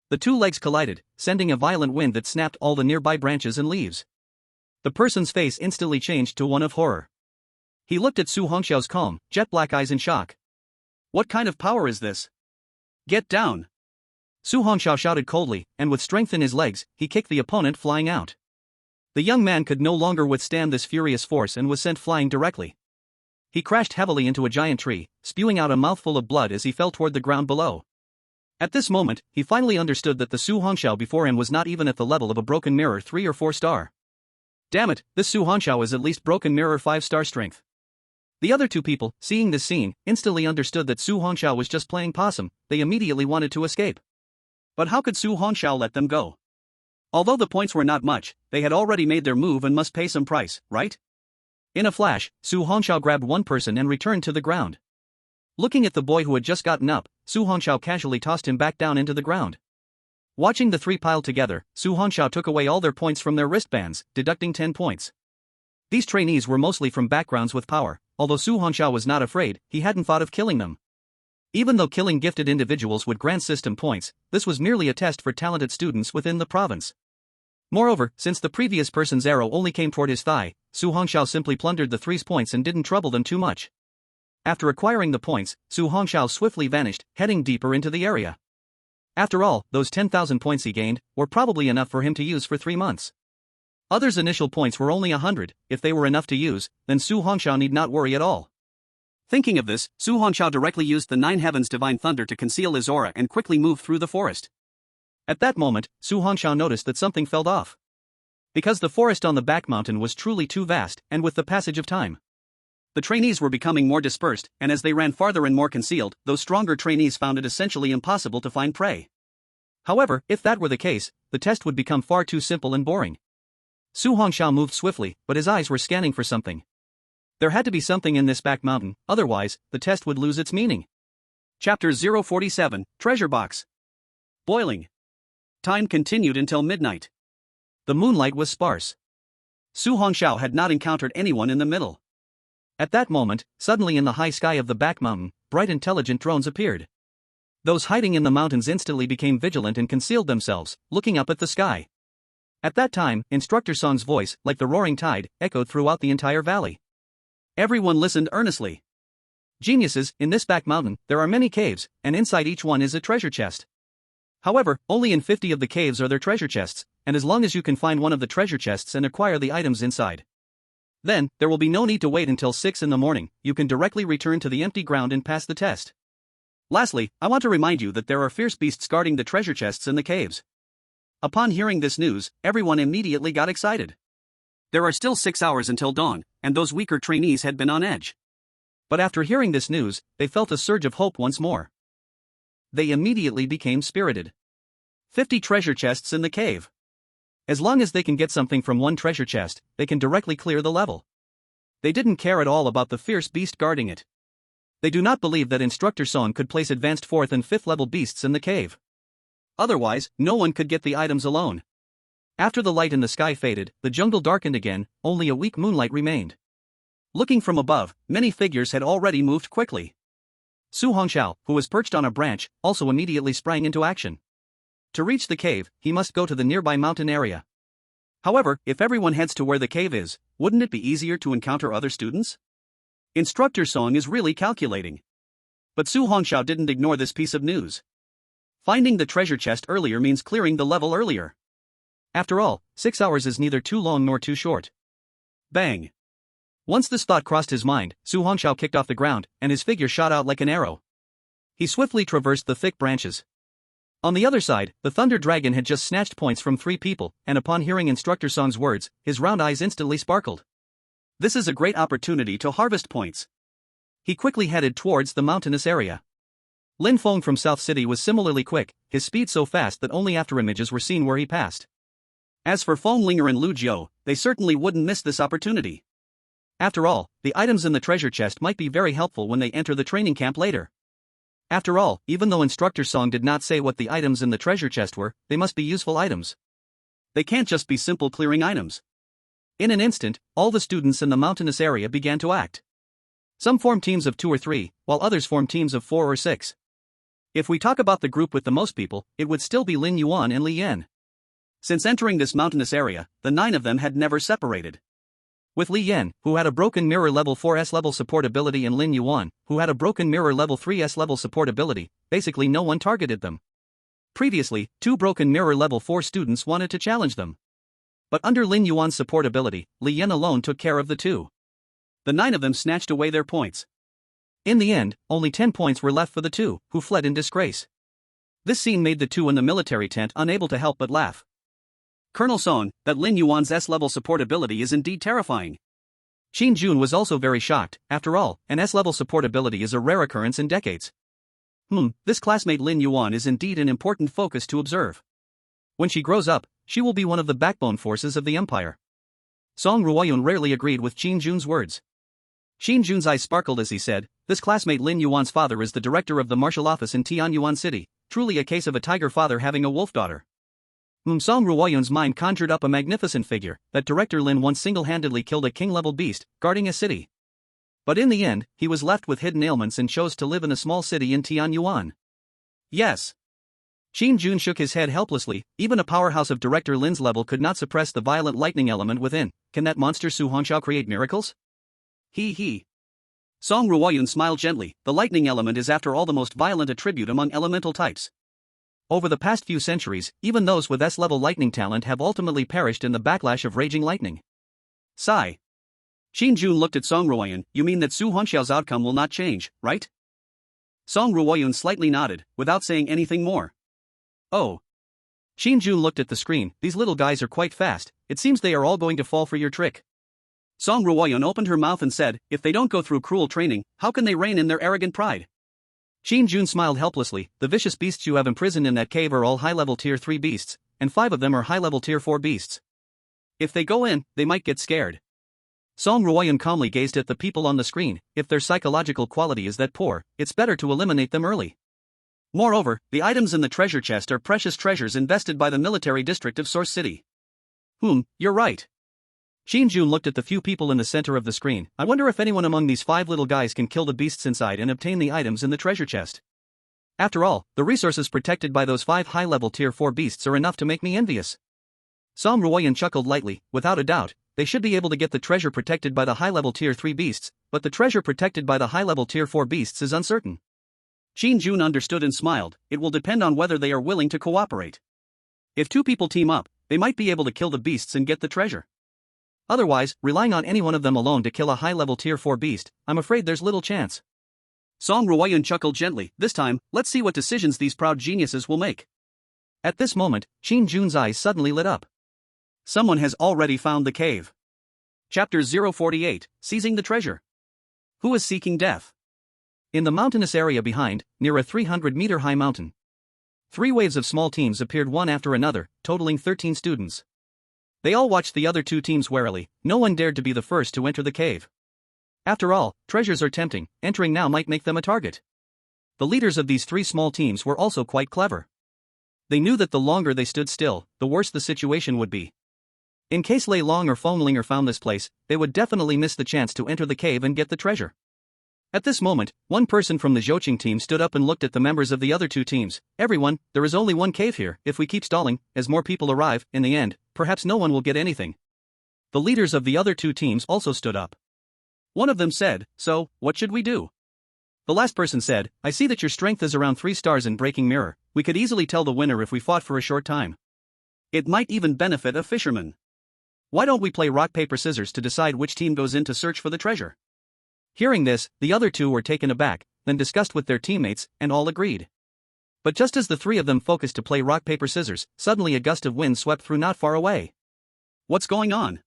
The two legs collided, sending a violent wind that snapped all the nearby branches and leaves. The person's face instantly changed to one of horror. He looked at Su Hongxiao's calm, jet-black eyes in shock. What kind of power is this? Get down! Su Hongxiao shouted coldly, and with strength in his legs, he kicked the opponent flying out. The young man could no longer withstand this furious force and was sent flying directly. He crashed heavily into a giant tree, spewing out a mouthful of blood as he fell toward the ground below. At this moment, he finally understood that the Su Hongxiao before him was not even at the level of a broken mirror 3 or 4 star. Damn it, this Su Hongxiao is at least broken mirror 5-star strength. The other two people, seeing this scene, instantly understood that Su Hongxiao was just playing possum. They immediately wanted to escape. But how could Su Hongxiao let them go? Although the points were not much, they had already made their move and must pay some price, right? In a flash, Su Hongxiao grabbed one person and returned to the ground. Looking at the boy who had just gotten up, Su Hongxiao casually tossed him back down into the ground. Watching the three piled together, Su Hongxiao took away all their points from their wristbands, deducting 10 points. These trainees were mostly from backgrounds with power. Although Su Hongxiao was not afraid, he hadn't thought of killing them. Even though killing gifted individuals would grant system points, this was merely a test for talented students within the province. Moreover, since the previous person's arrow only came toward his thigh, Su Hongxiao simply plundered the three's points and didn't trouble them too much. After acquiring the points, Su Hongxiao swiftly vanished, heading deeper into the area. After all, those 10,000 points he gained were probably enough for him to use for 3 months. Others' initial points were only 100, if they were enough to use, then Su Hongxiao need not worry at all. Thinking of this, Su Hongxiao directly used the 9 Heavens Divine Thunder to conceal his aura and quickly moved through the forest. At that moment, Su Hongxiao noticed that something fell off. Because the forest on the back mountain was truly too vast, and with the passage of time, the trainees were becoming more dispersed, and as they ran farther and more concealed, those stronger trainees found it essentially impossible to find prey. However, if that were the case, the test would become far too simple and boring. Su Hongxiao moved swiftly, but his eyes were scanning for something. There had to be something in this back mountain, otherwise, the test would lose its meaning. Chapter 047, Treasure Box. Boiling. Time continued until midnight. The moonlight was sparse. Su Hongxiao had not encountered anyone in the middle. At that moment, suddenly in the high sky of the back mountain, bright intelligent drones appeared. Those hiding in the mountains instantly became vigilant and concealed themselves, looking up at the sky. At that time, Instructor Song's voice, like the roaring tide, echoed throughout the entire valley. Everyone listened earnestly. Geniuses, in this back mountain, there are many caves, and inside each one is a treasure chest. However, only in 50 of the caves are there treasure chests, and as long as you can find one of the treasure chests and acquire the items inside, then, there will be no need to wait until 6 in the morning, you can directly return to the empty ground and pass the test. Lastly, I want to remind you that there are fierce beasts guarding the treasure chests in the caves. Upon hearing this news, everyone immediately got excited. There are still 6 hours until dawn, and those weaker trainees had been on edge. But after hearing this news, they felt a surge of hope once more. They immediately became spirited. 50 treasure chests in the cave. As long as they can get something from one treasure chest, they can directly clear the level. They didn't care at all about the fierce beast guarding it. They do not believe that Instructor Song could place advanced 4th and 5th level beasts in the cave. Otherwise, no one could get the items alone. After the light in the sky faded, the jungle darkened again, only a weak moonlight remained. Looking from above, many figures had already moved quickly. Su Hongxiao, who was perched on a branch, also immediately sprang into action. To reach the cave, he must go to the nearby mountain area. However, if everyone heads to where the cave is, wouldn't it be easier to encounter other students? Instructor Song is really calculating. But Su Hongxiao didn't ignore this piece of news. Finding the treasure chest earlier means clearing the level earlier. After all, 6 hours is neither too long nor too short. Bang! Once this thought crossed his mind, Su Hongxiao kicked off the ground, and his figure shot out like an arrow. He swiftly traversed the thick branches. On the other side, the Thunder Dragon had just snatched points from 3 people, and upon hearing Instructor Song's words, his round eyes instantly sparkled. This is a great opportunity to harvest points. He quickly headed towards the mountainous area. Lin Feng from South City was similarly quick, his speed so fast that only after images were seen where he passed. As for Feng Linger and Lu Jiu, they certainly wouldn't miss this opportunity. After all, the items in the treasure chest might be very helpful when they enter the training camp later. After all, even though Instructor Song did not say what the items in the treasure chest were, they must be useful items. They can't just be simple clearing items. In an instant, all the students in the mountainous area began to act. Some formed teams of 2 or 3, while others formed teams of 4 or 6. If we talk about the group with the most people, it would still be Lin Yuan and Li Yan. Since entering this mountainous area, the 9 of them had never separated. With Li Yan, who had a broken mirror level 4S level support ability, and Lin Yuan, who had a broken mirror level 3S level support ability, basically no one targeted them. Previously, 2 broken mirror level 4 students wanted to challenge them. But under Lin Yuan's support ability, Li Yan alone took care of the 2. The 9 of them snatched away their points. In the end, only 10 points were left for the 2, who fled in disgrace. This scene made the 2 in the military tent unable to help but laugh. Colonel Song, that Lin Yuan's S-level support ability is indeed terrifying. Qin Jun was also very shocked. After all, an S-level support ability is a rare occurrence in decades. This classmate Lin Yuan is indeed an important focus to observe. When she grows up, she will be one of the backbone forces of the empire. Song Ruoyun rarely agreed with Qin Jun's words. Qin Jun's eyes sparkled as he said, "This classmate Lin Yuan's father is the director of the martial office in Tianyuan City, truly a case of a tiger father having a wolf daughter." Song Ruoyun's mind conjured up a magnificent figure, that Director Lin once single-handedly killed a king-level beast, guarding a city. But in the end, he was left with hidden ailments and chose to live in a small city in Tianyuan. Yes. Qin Jun shook his head helplessly. Even a powerhouse of Director Lin's level could not suppress the violent lightning element within. Can that monster Su Hongxiao create miracles? He. Song Ruoyun smiled gently. The lightning element is after all the most violent attribute among elemental types. Over the past few centuries, even those with S-level lightning talent have ultimately perished in the backlash of raging lightning. Sigh. Qin Jun looked at Song Ruoyun. You mean that Su Hongxiao's outcome will not change, right? Song Ruoyun slightly nodded, without saying anything more. Oh. Qin Jun looked at the screen. These little guys are quite fast. It seems they are all going to fall for your trick. Song Ruoyun opened her mouth and said, if they don't go through cruel training, how can they reign in their arrogant pride? Qin Jun smiled helplessly. The vicious beasts you have imprisoned in that cave are all high-level tier 3 beasts, and 5 of them are high-level tier 4 beasts. If they go in, they might get scared. Song Ruoyun calmly gazed at the people on the screen. If their psychological quality is that poor, it's better to eliminate them early. Moreover, the items in the treasure chest are precious treasures invested by the military district of Source City. You're right. Qin Jun looked at the few people in the center of the screen. I wonder if anyone among these 5 little guys can kill the beasts inside and obtain the items in the treasure chest. After all, the resources protected by those 5 high-level tier 4 beasts are enough to make me envious. Song Ruoyun chuckled lightly. Without a doubt, they should be able to get the treasure protected by the high-level tier 3 beasts, but the treasure protected by the high-level tier 4 beasts is uncertain. Qin Jun understood and smiled. It will depend on whether they are willing to cooperate. If 2 people team up, they might be able to kill the beasts and get the treasure. Otherwise, relying on any one of them alone to kill a high-level tier 4 beast, I'm afraid there's little chance. Song Ruoyun chuckled gently. This time, let's see what decisions these proud geniuses will make. At this moment, Qin Jun's eyes suddenly lit up. Someone has already found the cave. Chapter 048, Seizing the Treasure. Who is seeking death? In the mountainous area behind, near a 300-meter-high mountain, 3 waves of small teams appeared one after another, totaling 13 students. They all watched the other 2 teams warily. No one dared to be the first to enter the cave. After all, treasures are tempting. Entering now might make them a target. The leaders of these 3 small teams were also quite clever. They knew that the longer they stood still, the worse the situation would be. In case Lei Long or Feng Linger found this place, they would definitely miss the chance to enter the cave and get the treasure. At this moment, one person from the Zhouqing team stood up and looked at the members of the other 2 teams. Everyone, there is only one cave here. If we keep stalling, as more people arrive, in the end, perhaps no one will get anything. The leaders of the other 2 teams also stood up. One of them said, so, what should we do? The last person said, I see that your strength is around 3 stars in Breaking Mirror. We could easily tell the winner if we fought for a short time. It might even benefit a fisherman. Why don't we play rock paper scissors to decide which team goes in to search for the treasure? Hearing this, the other 2 were taken aback, then discussed with their teammates, and all agreed. But just as the 3 of them focused to play rock paper scissors, suddenly a gust of wind swept through not far away. What's going on?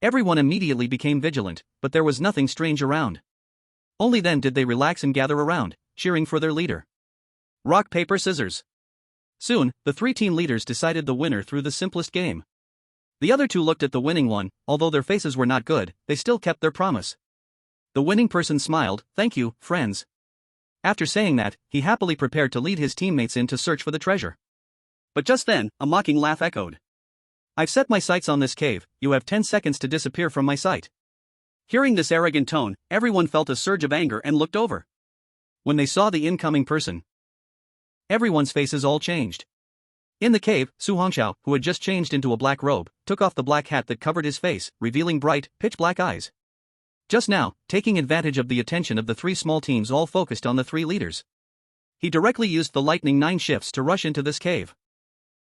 Everyone immediately became vigilant, but there was nothing strange around. Only then did they relax and gather around, cheering for their leader. Rock paper scissors. Soon, the 3 team leaders decided the winner through the simplest game. The other 2 looked at the winning one. Although their faces were not good, they still kept their promise. The winning person smiled. Thank you, friends. After saying that, he happily prepared to lead his teammates in to search for the treasure. But just then, a mocking laugh echoed. I've set my sights on this cave, you have 10 seconds to disappear from my sight. Hearing this arrogant tone, everyone felt a surge of anger and looked over. When they saw the incoming person, everyone's faces all changed. In the cave, Su Hongxiao, who had just changed into a black robe, took off the black hat that covered his face, revealing bright, pitch-black eyes. Just now, taking advantage of the attention of the three small teams all focused on the three leaders, he directly used the lightning 9 shifts to rush into this cave.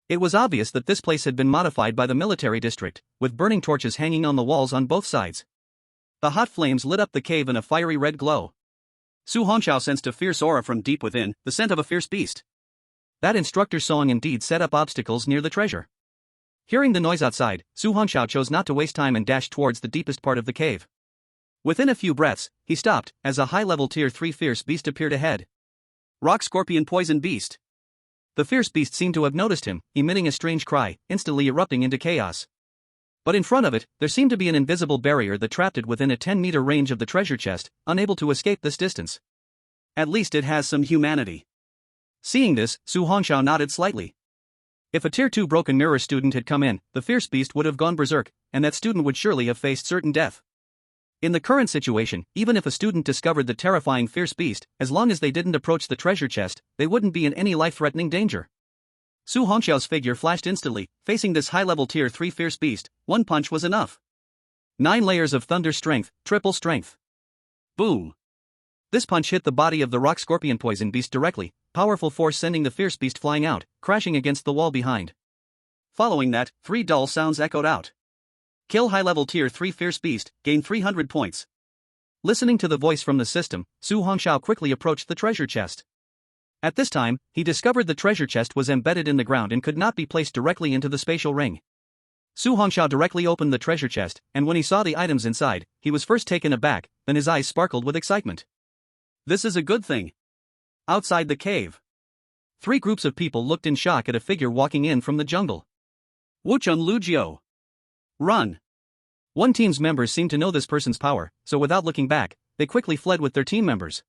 It was obvious that this place had been modified by the military district, with burning torches hanging on the walls on both sides. The hot flames lit up the cave in a fiery red glow. Su Hongxiao sensed a fierce aura from deep within, the scent of a fierce beast. That instructor's song indeed set up obstacles near the treasure. Hearing the noise outside, Su Hongxiao chose not to waste time and dashed towards the deepest part of the cave. Within a few breaths, he stopped, as a high-level Tier 3 fierce beast appeared ahead. Rock Scorpion Poison Beast. The fierce beast seemed to have noticed him, emitting a strange cry, instantly erupting into chaos. But in front of it, there seemed to be an invisible barrier that trapped it within a 10-meter range of the treasure chest, unable to escape this distance. At least it has some humanity. Seeing this, Su Hongxiao nodded slightly. If a Tier 2 broken mirror student had come in, the fierce beast would have gone berserk, and that student would surely have faced certain death. In the current situation, even if a student discovered the terrifying fierce beast, as long as they didn't approach the treasure chest, they wouldn't be in any life-threatening danger. Su Hongxiao's figure flashed instantly, facing this high-level Tier 3 fierce beast. One punch was enough. 9 layers of thunder strength, triple strength. Boom. This punch hit the body of the rock scorpion poison beast directly, powerful force sending the fierce beast flying out, crashing against the wall behind. Following that, 3 dull sounds echoed out. Kill high-level Tier 3 fierce beast, gain 300 points. Listening to the voice from the system, Su Hongxiao quickly approached the treasure chest. At this time, he discovered the treasure chest was embedded in the ground and could not be placed directly into the spatial ring. Su Hongxiao directly opened the treasure chest, and when he saw the items inside, he was first taken aback, then his eyes sparkled with excitement. This is a good thing. Outside the cave, 3 groups of people looked in shock at a figure walking in from the jungle. Wuchun Lujiu. Run. One team's members seemed to know this person's power, so without looking back, they quickly fled with their team members.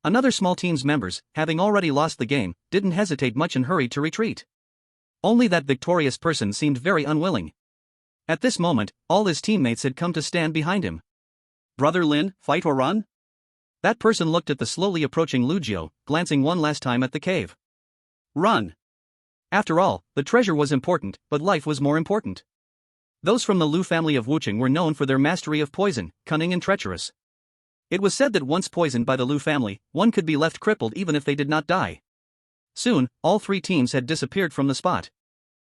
Another small team's members, having already lost the game, didn't hesitate much and hurried to retreat. Only that victorious person seemed very unwilling. At this moment, all his teammates had come to stand behind him. Brother Lin, fight or run? That person looked at the slowly approaching Lujiu, glancing one last time at the cave. Run. After all, the treasure was important, but life was more important. Those from the Lu family of Wucheng were known for their mastery of poison, cunning and treacherous. It was said that once poisoned by the Lu family, one could be left crippled even if they did not die. Soon, all 3 teams had disappeared from the spot.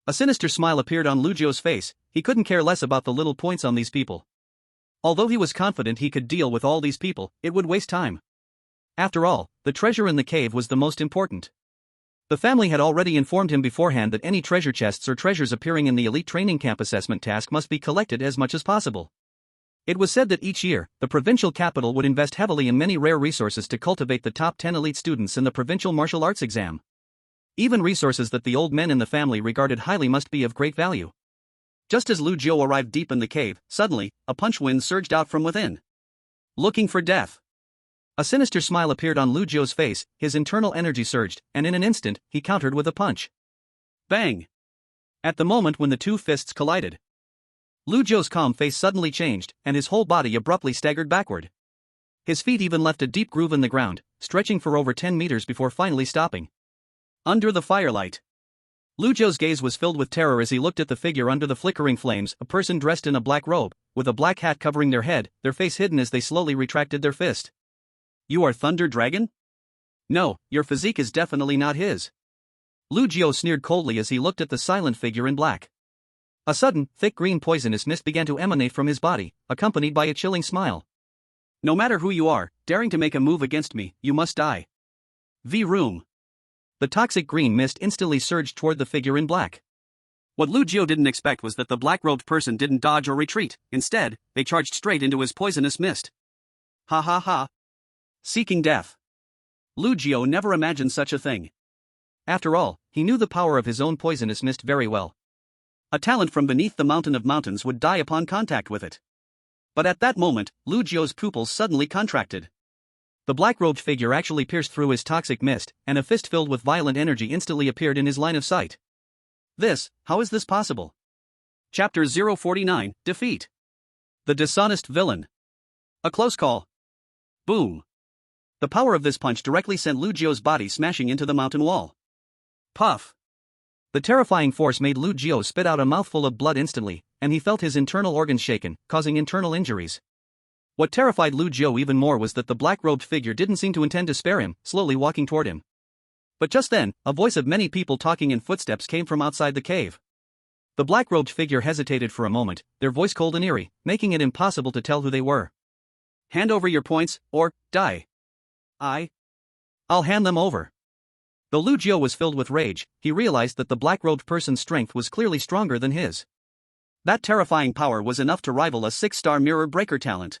A sinister smile appeared on Lujiu's face. He couldn't care less about the little points on these people. Although he was confident he could deal with all these people, it would waste time. After all, the treasure in the cave was the most important. The family had already informed him beforehand that any treasure chests or treasures appearing in the elite training camp assessment task must be collected as much as possible. It was said that each year, the provincial capital would invest heavily in many rare resources to cultivate the top 10 elite students in the provincial martial arts exam. Even resources that the old men in the family regarded highly must be of great value. Just as Lu Jiu arrived deep in the cave, suddenly, a punch wind surged out from within. Looking for death. A sinister smile appeared on Lu Jiu's face, his internal energy surged, and in an instant, he countered with a punch. Bang! At the moment when the 2 fists collided, Lu Jiu's calm face suddenly changed, and his whole body abruptly staggered backward. His feet even left a deep groove in the ground, stretching for over 10 meters before finally stopping. Under the firelight, Lu Jiu's gaze was filled with terror as he looked at the figure under the flickering flames, a person dressed in a black robe, with a black hat covering their head, their face hidden as they slowly retracted their fist. You are Thunder Dragon? No, your physique is definitely not his. Lu Jiu sneered coldly as he looked at the silent figure in black. A sudden, thick green poisonous mist began to emanate from his body, accompanied by a chilling smile. No matter who you are, daring to make a move against me, you must die. V-Room. The toxic green mist instantly surged toward the figure in black. What Lu Jiu didn't expect was that the black-robed person didn't dodge or retreat. Instead, they charged straight into his poisonous mist. Ha ha ha. Seeking death. Lu Jiu never imagined such a thing. After all, he knew the power of his own poisonous mist very well. A talent from beneath the mountain of mountains would die upon contact with it. But at that moment, Lu Jiu's pupils suddenly contracted. The black-robed figure actually pierced through his toxic mist, and a fist filled with violent energy instantly appeared in his line of sight. How is this possible? Chapter 049, Defeat. The Dishonest Villain. A close call. Boom. The power of this punch directly sent Lu Jiu's body smashing into the mountain wall. Puff. The terrifying force made Lu Jiu spit out a mouthful of blood instantly, and he felt his internal organs shaken, causing internal injuries. What terrified Lu Jiu even more was that the black-robed figure didn't seem to intend to spare him, slowly walking toward him. But just then, a voice of many people talking in footsteps came from outside the cave. The black-robed figure hesitated for a moment, their voice cold and eerie, making it impossible to tell who they were. Hand over your points, or die. I'll hand them over. Though Lu Jiu was filled with rage, he realized that the black-robed person's strength was clearly stronger than his. That terrifying power was enough to rival a 6-star mirror breaker talent.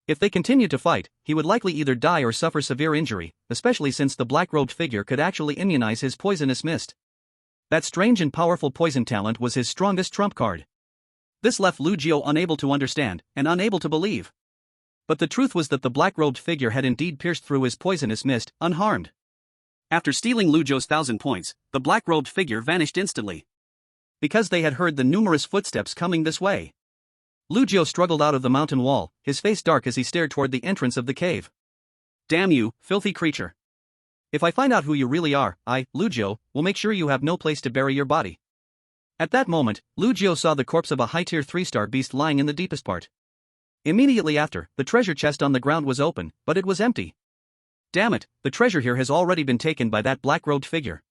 If they continued to fight, he would likely either die or suffer severe injury, especially since the black-robed figure could actually immunize his poisonous mist. That strange and powerful poison talent was his strongest trump card. This left Lu Jiu unable to understand, and unable to believe. But the truth was that the black-robed figure had indeed pierced through his poisonous mist, unharmed. After stealing Lu Jiu's 1,000 points, the black-robed figure vanished instantly. Because they had heard the numerous footsteps coming this way. Lu Jiu struggled out of the mountain wall, his face dark as he stared toward the entrance of the cave. Damn you, filthy creature. If I find out who you really are, Lu Jiu, will make sure you have no place to bury your body. At that moment, Lu Jiu saw the corpse of a high-tier 3-star beast lying in the deepest part. Immediately after, the treasure chest on the ground was open, but it was empty. Damn it, the treasure here has already been taken by that black-robed figure.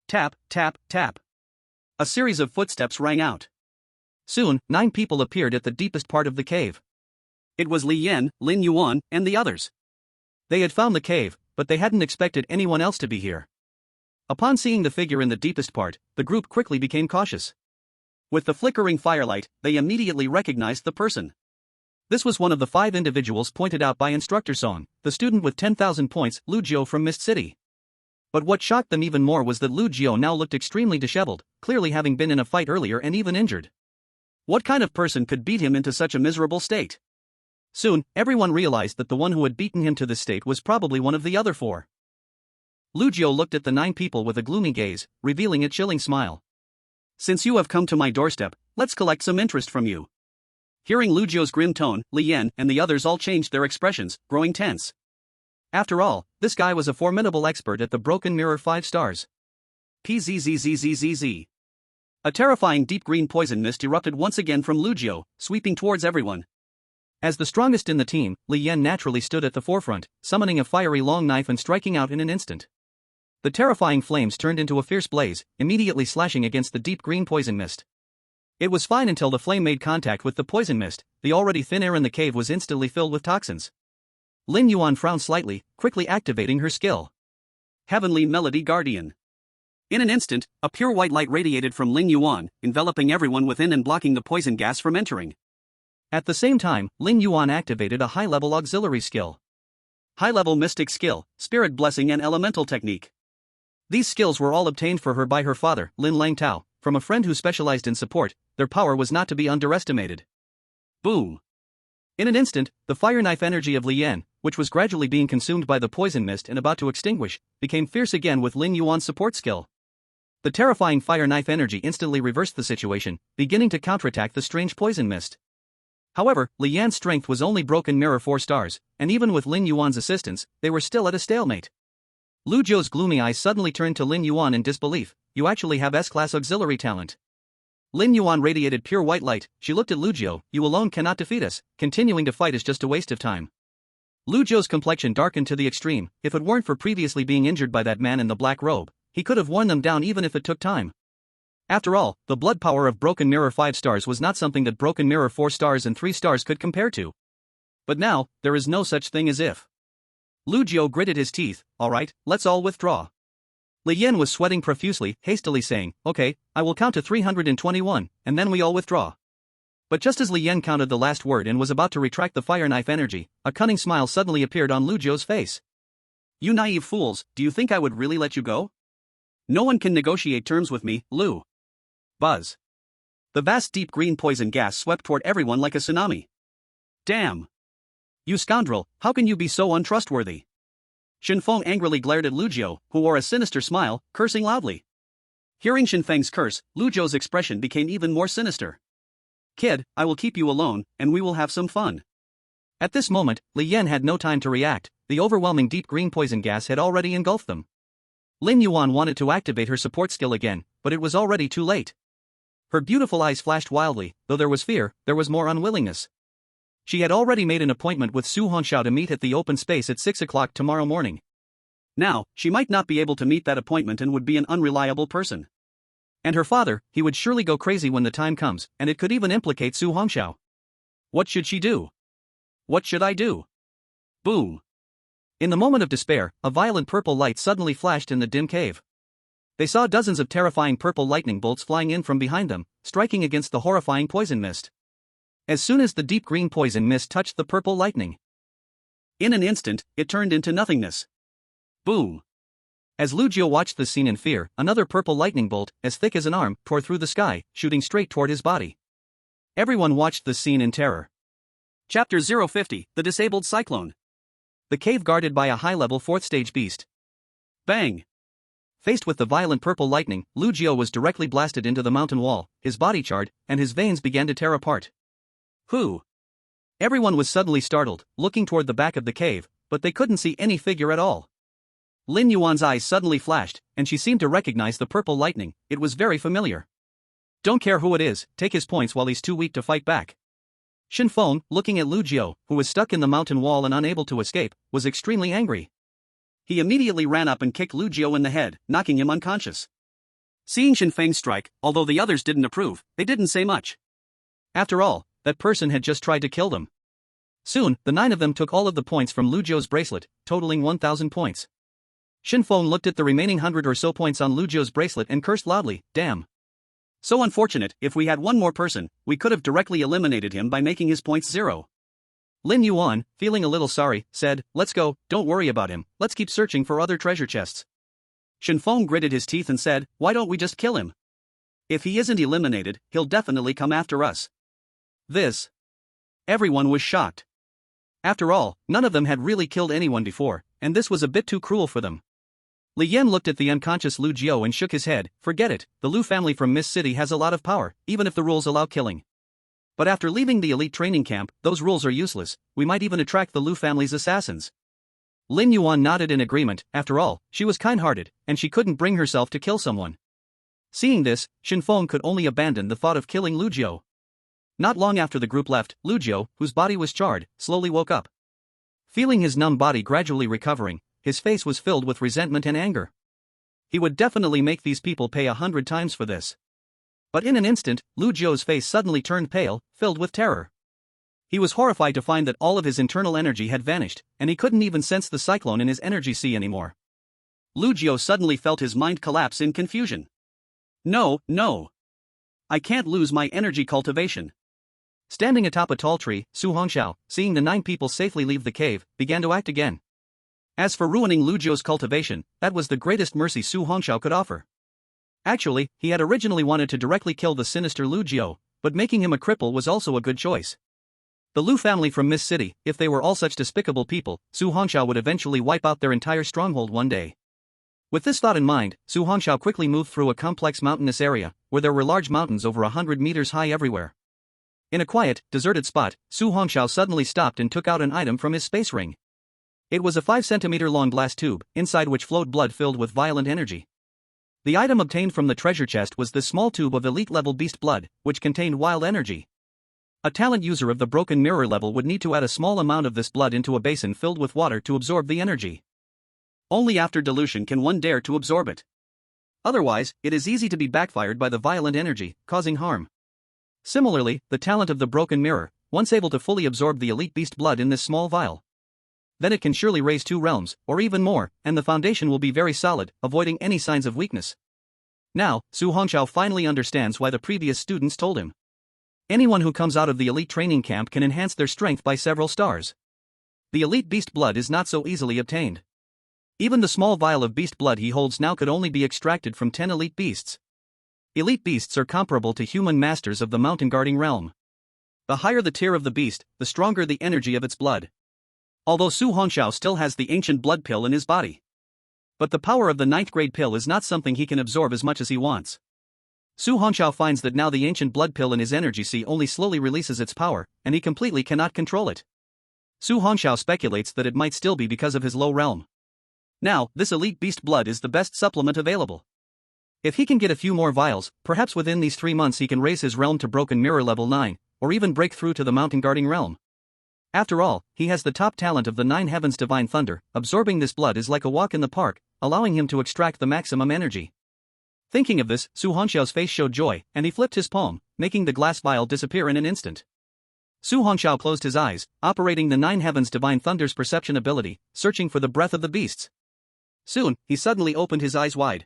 Tap, tap, tap. A series of footsteps rang out. Soon, 9 people appeared at the deepest part of the cave. It was Li Yan, Lin Yuan, and the others. They had found the cave, but they hadn't expected anyone else to be here. Upon seeing the figure in the deepest part, the group quickly became cautious. With the flickering firelight, they immediately recognized the person. This was one of the 5 individuals pointed out by Instructor Song, the student with 10,000 points, Lu Jiu from Mist City. But what shocked them even more was that Lu Jiu now looked extremely disheveled, clearly having been in a fight earlier and even injured. What kind of person could beat him into such a miserable state? Soon, everyone realized that the one who had beaten him to this state was probably one of the other 4. Lu Jiu looked at the 9 people with a gloomy gaze, revealing a chilling smile. Since you have come to my doorstep, let's collect some interest from you. Hearing Lu Jiu's grim tone, Li Yan and the others all changed their expressions, growing tense. After all, this guy was a formidable expert at the Broken Mirror 5 stars. PZZZZZZ. A terrifying deep green poison mist erupted once again from Lu Jiu, sweeping towards everyone. As the strongest in the team, Li Yan naturally stood at the forefront, summoning a fiery long knife and striking out in an instant. The terrifying flames turned into a fierce blaze, immediately slashing against the deep green poison mist. It was fine until the flame made contact with the poison mist. The already thin air in the cave was instantly filled with toxins. Lin Yuan frowned slightly, quickly activating her skill. Heavenly Melody Guardian. In an instant, a pure white light radiated from Lin Yuan, enveloping everyone within and blocking the poison gas from entering. At the same time, Lin Yuan activated a high-level auxiliary skill. High-level Mystic Skill, Spirit Blessing and Elemental Technique. These skills were all obtained for her by her father, Lin Langtao, from a friend who specialized in support. Their power was not to be underestimated. Boom. In an instant, the fire knife energy of Li Yan, which was gradually being consumed by the poison mist and about to extinguish, became fierce again with Lin Yuan's support skill. The terrifying fire knife energy instantly reversed the situation, beginning to counterattack the strange poison mist. However, Li Yan's strength was only Broken Mirror 4 stars, and even with Lin Yuan's assistance, they were still at a stalemate. Lu Jiu's gloomy eyes suddenly turned to Lin Yuan in disbelief. You actually have S-class auxiliary talent. Lin Yuan radiated pure white light. She looked at Lu Jiu. You alone cannot defeat us. Continuing to fight is just a waste of time. Lu Jiu's complexion darkened to the extreme. If it weren't for previously being injured by that man in the black robe, he could have worn them down even if it took time. After all, the blood power of Broken Mirror 5 stars was not something that Broken Mirror 4 stars and 3 stars could compare to. But now, there is no such thing as if. Lu Jiu gritted his teeth. Alright, let's all withdraw. Li Yan was sweating profusely, hastily saying, okay, I will count to 321, and then we all withdraw. But just as Li Yan counted the last word and was about to retract the fire knife energy, a cunning smile suddenly appeared on Lu Jiu's face. You naive fools, do you think I would really let you go? No one can negotiate terms with me, Lu. Buzz. The vast deep green poison gas swept toward everyone like a tsunami. Damn. You scoundrel, how can you be so untrustworthy? Shinfeng angrily glared at Lu Jiu, who wore a sinister smile, cursing loudly. Hearing Shinfeng's curse, Lu Jiu's expression became even more sinister. Kid, I will keep you alone, and we will have some fun. At this moment, Li Yan had no time to react, the overwhelming deep green poison gas had already engulfed them. Lin Yuan wanted to activate her support skill again, but it was already too late. Her beautiful eyes flashed wildly, though there was fear, there was more unwillingness. She had already made an appointment with Su Hongxiao to meet at the open space at 6 o'clock tomorrow morning. Now, she might not be able to meet that appointment and would be an unreliable person. And her father, he would surely go crazy when the time comes, and it could even implicate Su Hongxiao. What should she do? What should I do? Boom. In the moment of despair, a violent purple light suddenly flashed in the dim cave. They saw dozens of terrifying purple lightning bolts flying in from behind them, striking against the horrifying poison mist. As soon as the deep green poison mist touched the purple lightning, in an instant, it turned into nothingness. Boom. As Lu Jiu watched the scene in fear, another purple lightning bolt, as thick as an arm, tore through the sky, shooting straight toward his body. Everyone watched the scene in terror. Chapter 050, The Disabled Cyclone. The cave guarded by a high-level 4th stage beast. Bang. Faced with the violent purple lightning, Lu Jiu was directly blasted into the mountain wall, his body charred, and his veins began to tear apart. Who? Everyone was suddenly startled, looking toward the back of the cave, but they couldn't see any figure at all. Lin Yuan's eyes suddenly flashed, and she seemed to recognize the purple lightning, it was very familiar. Don't care who it is, take his points while he's too weak to fight back. Shin Feng, looking at Lu Jiu, who was stuck in the mountain wall and unable to escape, was extremely angry. He immediately ran up and kicked Lu Jiu in the head, knocking him unconscious. Seeing Shin Feng's strike, although the others didn't approve, they didn't say much. After all, that person had just tried to kill them. Soon, the 9 of them took all of the points from Lu Jiu's bracelet, totaling 1,000 points. Shin Feng looked at the remaining 100 or so points on Lu Jiu's bracelet and cursed loudly, damn. So unfortunate, if we had one more person, we could have directly eliminated him by making his points 0. Lin Yuan, feeling a little sorry, said, let's go, don't worry about him, let's keep searching for other treasure chests. Shin Feng gritted his teeth and said, why don't we just kill him? If he isn't eliminated, he'll definitely come after us. This. Everyone was shocked. After all, none of them had really killed anyone before, and this was a bit too cruel for them. Li Yan looked at the unconscious Lu Jiu and shook his head, forget it, the Lu family from Mist City has a lot of power, even if the rules allow killing. But after leaving the elite training camp, those rules are useless, we might even attract the Lu family's assassins. Lin Yuan nodded in agreement, after all, she was kind-hearted, and she couldn't bring herself to kill someone. Seeing this, Shin Feng could only abandon the thought of killing Lu Jiu. Not long after the group left, Lu Jiu, whose body was charred, slowly woke up. Feeling his numb body gradually recovering, his face was filled with resentment and anger. He would definitely make these people pay 100 times for this. But in an instant, Lu Jiu's face suddenly turned pale, filled with terror. He was horrified to find that all of his internal energy had vanished, and he couldn't even sense the cyclone in his energy sea anymore. Lu Jiu suddenly felt his mind collapse in confusion. No. I can't lose my energy cultivation. Standing atop a tall tree, Su Hongxiao, seeing the 9 people safely leave the cave, began to act again. As for ruining Lu Jiu's cultivation, that was the greatest mercy Su Hongxiao could offer. Actually, he had originally wanted to directly kill the sinister Lu Jiu, but making him a cripple was also a good choice. The Lu family from Mist City, if they were all such despicable people, Su Hongxiao would eventually wipe out their entire stronghold one day. With this thought in mind, Su Hongxiao quickly moved through a complex mountainous area, where there were large mountains over 100 meters high everywhere. In a quiet, deserted spot, Su Hongxiao suddenly stopped and took out an item from his space ring. It was a 5-centimeter-long glass tube, inside which flowed blood filled with violent energy. The item obtained from the treasure chest was this small tube of elite-level beast blood, which contained wild energy. A talent user of the broken mirror level would need to add a small amount of this blood into a basin filled with water to absorb the energy. Only after dilution can one dare to absorb it. Otherwise, it is easy to be backfired by the violent energy, causing harm. Similarly, the talent of the broken mirror, once able to fully absorb the elite beast blood in this small vial, then it can surely raise 2 realms, or even more, and the foundation will be very solid, avoiding any signs of weakness. Now, Su Hongxiao finally understands why the previous students told him. Anyone who comes out of the elite training camp can enhance their strength by several stars. The elite beast blood is not so easily obtained. Even the small vial of beast blood he holds now could only be extracted from 10 elite beasts. Elite beasts are comparable to human masters of the mountain guarding realm. The higher the tier of the beast, the stronger the energy of its blood. Although Su Hongxiao still has the ancient blood pill in his body. But the power of the 9th grade pill is not something he can absorb as much as he wants. Su Hongxiao finds that now the ancient blood pill in his energy sea only slowly releases its power, and he completely cannot control it. Su Hongxiao speculates that it might still be because of his low realm. Now, this elite beast blood is the best supplement available. If he can get a few more vials, perhaps within these 3 months he can raise his realm to broken mirror level 9, or even break through to the mountain guarding realm. After all, he has the top talent of the 9 heavens divine thunder. Absorbing this blood is like a walk in the park, allowing him to extract the maximum energy. Thinking of this, Su Hongxiao's face showed joy, and he flipped his palm, making the glass vial disappear in an instant. Su Hongxiao closed his eyes, operating the 9 heavens divine thunder's perception ability, searching for the breath of the beasts. Soon, he suddenly opened his eyes wide.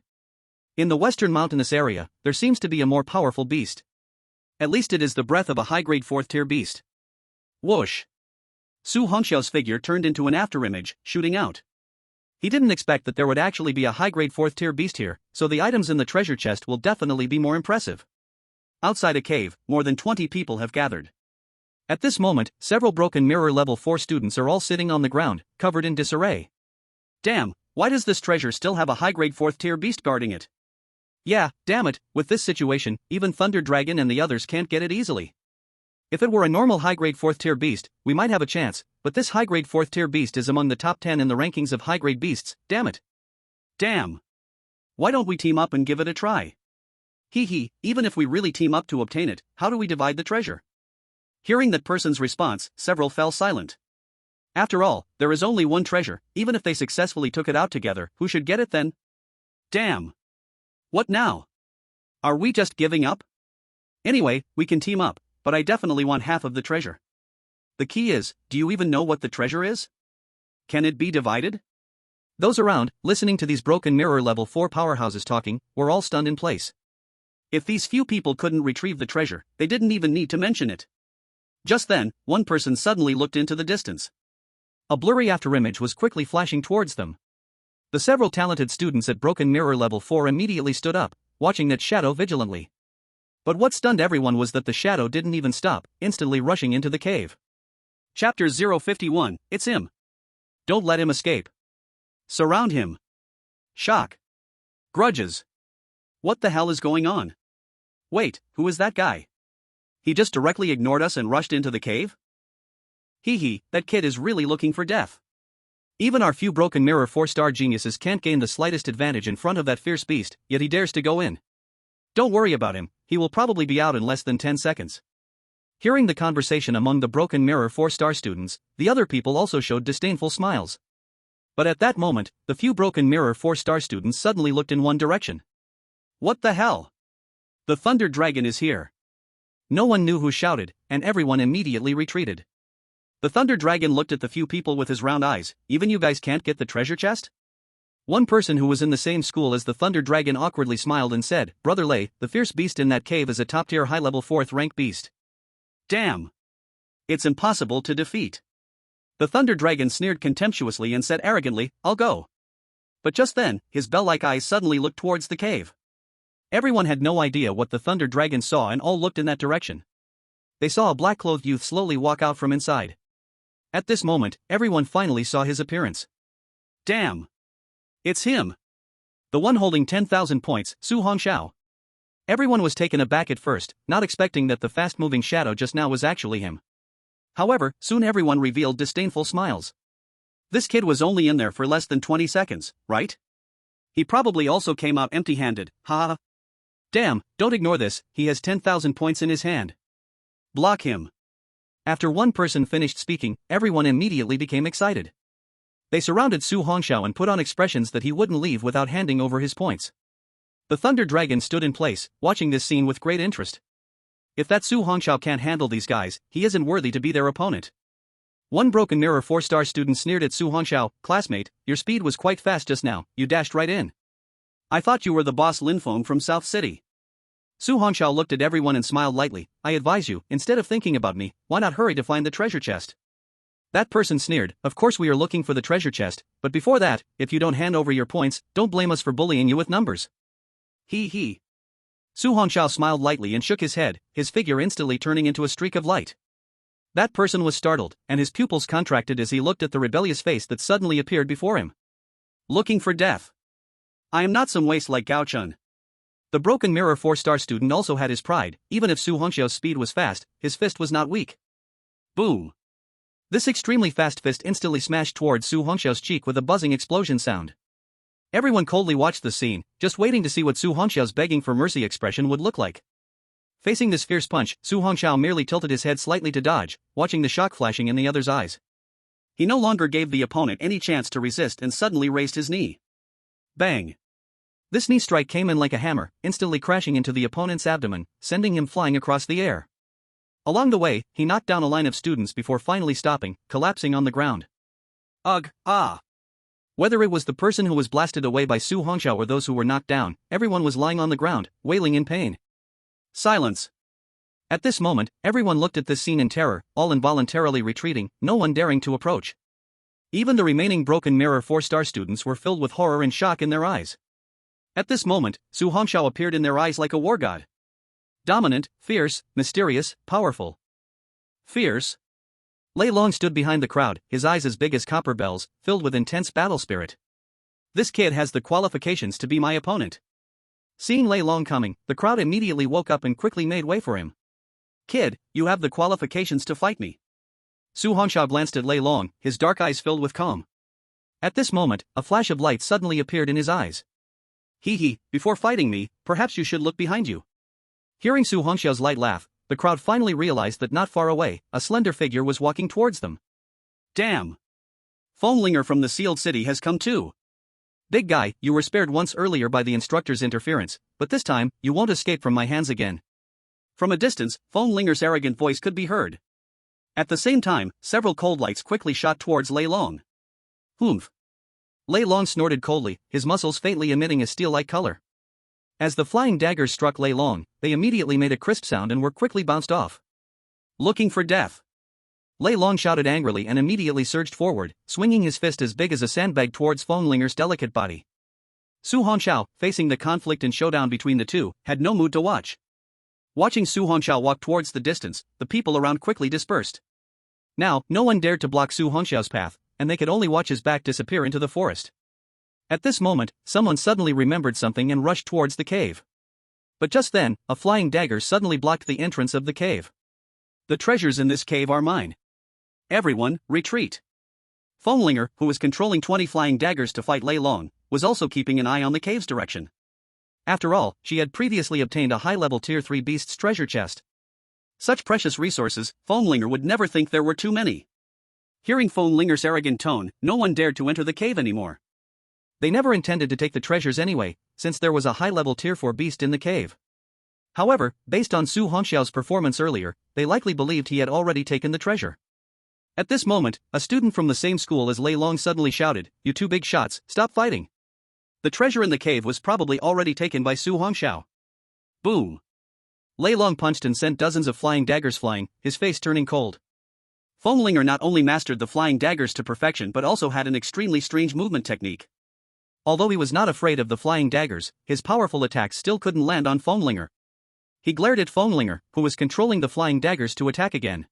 In the western mountainous area, there seems to be a more powerful beast. At least it is the breath of a high-grade 4th-tier beast. Whoosh! Su Hongxiao's figure turned into an afterimage, shooting out. He didn't expect that there would actually be a high-grade 4th-tier beast here, so the items in the treasure chest will definitely be more impressive. Outside a cave, more than 20 people have gathered. At this moment, several broken mirror level 4 students are all sitting on the ground, covered in disarray. Damn, why does this treasure still have a high-grade 4th-tier beast guarding it? Yeah, damn it, with this situation, even Thunder Dragon and the others can't get it easily. If it were a normal high-grade 4th-tier beast, we might have a chance, but this high-grade 4th-tier beast is among the top 10 in the rankings of high-grade beasts, damn it. Damn. Why don't we team up and give it a try? Hee, even if we really team up to obtain it, how do we divide the treasure? Hearing that person's response, several fell silent. After all, there is only one treasure, even if they successfully took it out together, who should get it then? Damn. What now? Are we just giving up? Anyway, we can team up, but I definitely want half of the treasure. The key is, do you even know what the treasure is? Can it be divided? Those around, listening to these broken mirror level 4 powerhouses talking, were all stunned in place. If these few people couldn't retrieve the treasure, they didn't even need to mention it. Just then, one person suddenly looked into the distance. A blurry afterimage was quickly flashing towards them. The several talented students at broken mirror level 4 immediately stood up, watching that shadow vigilantly. But what stunned everyone was that the shadow didn't even stop, instantly rushing into the cave. Chapter 051, it's him. Don't let him escape. Surround him. Shock. Grudges. What the hell is going on? Wait, who is that guy? He just directly ignored us and rushed into the cave? Hee, that kid is really looking for death. Even our few broken mirror 4-star geniuses can't gain the slightest advantage in front of that fierce beast, yet he dares to go in. Don't worry about him, he will probably be out in less than 10 seconds. Hearing the conversation among the broken mirror 4-star students, the other people also showed disdainful smiles. But at that moment, the few broken mirror 4-star students suddenly looked in one direction. What the hell? The Thunder Dragon is here. No one knew who shouted, and everyone immediately retreated. The Thunder Dragon looked at the few people with his round eyes. Even you guys can't get the treasure chest? One person who was in the same school as the Thunder Dragon awkwardly smiled and said, Brother Lei, the fierce beast in that cave is a top-tier high-level 4th rank beast. Damn. It's impossible to defeat. The Thunder Dragon sneered contemptuously and said arrogantly, I'll go. But just then, his bell-like eyes suddenly looked towards the cave. Everyone had no idea what the Thunder Dragon saw and all looked in that direction. They saw a black-clothed youth slowly walk out from inside. At this moment, everyone finally saw his appearance. Damn. It's him. The one holding 10,000 points, Su Hongxiao. Everyone was taken aback at first, not expecting that the fast-moving shadow just now was actually him. However, soon everyone revealed disdainful smiles. This kid was only in there for less than 20 seconds, right? He probably also came out empty-handed, haha. Damn, don't ignore this, he has 10,000 points in his hand. Block him. After one person finished speaking, everyone immediately became excited. They surrounded Su Hongxiao and put on expressions that he wouldn't leave without handing over his points. The Thunder Dragon stood in place, watching this scene with great interest. If that Su Hongxiao can't handle these guys, he isn't worthy to be their opponent. One broken mirror 4-star student sneered at Su Hongxiao, classmate, your speed was quite fast just now, you dashed right in. I thought you were the boss Linfeng from South City. Su Hongxiao looked at everyone and smiled lightly, I advise you, instead of thinking about me, why not hurry to find the treasure chest? That person sneered, of course we are looking for the treasure chest, but before that, if you don't hand over your points, don't blame us for bullying you with numbers. Hee. Su Hongxiao smiled lightly and shook his head, his figure instantly turning into a streak of light. That person was startled, and his pupils contracted as he looked at the rebellious face that suddenly appeared before him. Looking for death. I am not some waste like Gao Chun. The broken mirror 4-star student also had his pride. Even if Su Hongxiao's speed was fast, his fist was not weak. Boom! This extremely fast fist instantly smashed towards Su Hongxiao's cheek with a buzzing explosion sound. Everyone coldly watched the scene, just waiting to see what Su Hongxiao's begging for mercy expression would look like. Facing this fierce punch, Su Hongxiao merely tilted his head slightly to dodge, watching the shock flashing in the other's eyes. He no longer gave the opponent any chance to resist and suddenly raised his knee. Bang! This knee strike came in like a hammer, instantly crashing into the opponent's abdomen, sending him flying across the air. Along the way, he knocked down a line of students before finally stopping, collapsing on the ground. Ugh, ah! Whether it was the person who was blasted away by Su Hongxiao or those who were knocked down, everyone was lying on the ground, wailing in pain. Silence! At this moment, everyone looked at this scene in terror, all involuntarily retreating, no one daring to approach. Even the remaining broken mirror 4-star students were filled with horror and shock in their eyes. At this moment, Su Hongxiao appeared in their eyes like a war god. Dominant, fierce, mysterious, powerful. Fierce. Lei Long stood behind the crowd, his eyes as big as copper bells, filled with intense battle spirit. This kid has the qualifications to be my opponent. Seeing Lei Long coming, the crowd immediately woke up and quickly made way for him. Kid, you have the qualifications to fight me. Su Hongxiao glanced at Lei Long, his dark eyes filled with calm. At this moment, a flash of light suddenly appeared in his eyes. Hee, before fighting me, perhaps you should look behind you. Hearing Su Hongxiao's light laugh, the crowd finally realized that not far away, a slender figure was walking towards them. Damn! Fenglinger from the Sealed City has come too. Big guy, you were spared once earlier by the instructor's interference, but this time, you won't escape from my hands again. From a distance, Fenglinger's arrogant voice could be heard. At the same time, several cold lights quickly shot towards Lei Long. Humph! Lei Long snorted coldly, his muscles faintly emitting a steel-like color. As the flying daggers struck Lei Long, they immediately made a crisp sound and were quickly bounced off. Looking for death. Lei Long shouted angrily and immediately surged forward, swinging his fist as big as a sandbag towards Fenglinger's delicate body. Su Hongxiao, facing the conflict and showdown between the two, had no mood to watch. Watching Su Hongxiao walk towards the distance, the people around quickly dispersed. Now, no one dared to block Su Hongxiao's path, and they could only watch his back disappear into the forest. At this moment, someone suddenly remembered something and rushed towards the cave. But just then, a flying dagger suddenly blocked the entrance of the cave. The treasures in this cave are mine. Everyone, retreat. Fenglinger, who was controlling 20 flying daggers to fight Lei Long, was also keeping an eye on the cave's direction. After all, she had previously obtained a high-level Tier 3 beast's treasure chest. Such precious resources, Fenglinger would never think there were too many. Hearing Fenglinger's arrogant tone, no one dared to enter the cave anymore. They never intended to take the treasures anyway, since there was a high-level Tier 4 beast in the cave. However, based on Su Hongxiao's performance earlier, they likely believed he had already taken the treasure. At this moment, a student from the same school as Lei Long suddenly shouted, "You two big shots, stop fighting." The treasure in the cave was probably already taken by Su Hongxiao. Boom! Lei Long punched and sent dozens of flying daggers flying, his face turning cold. Fenglinger not only mastered the flying daggers to perfection but also had an extremely strange movement technique. Although he was not afraid of the flying daggers, his powerful attacks still couldn't land on Fenglinger. He glared at Fenglinger, who was controlling the flying daggers to attack again.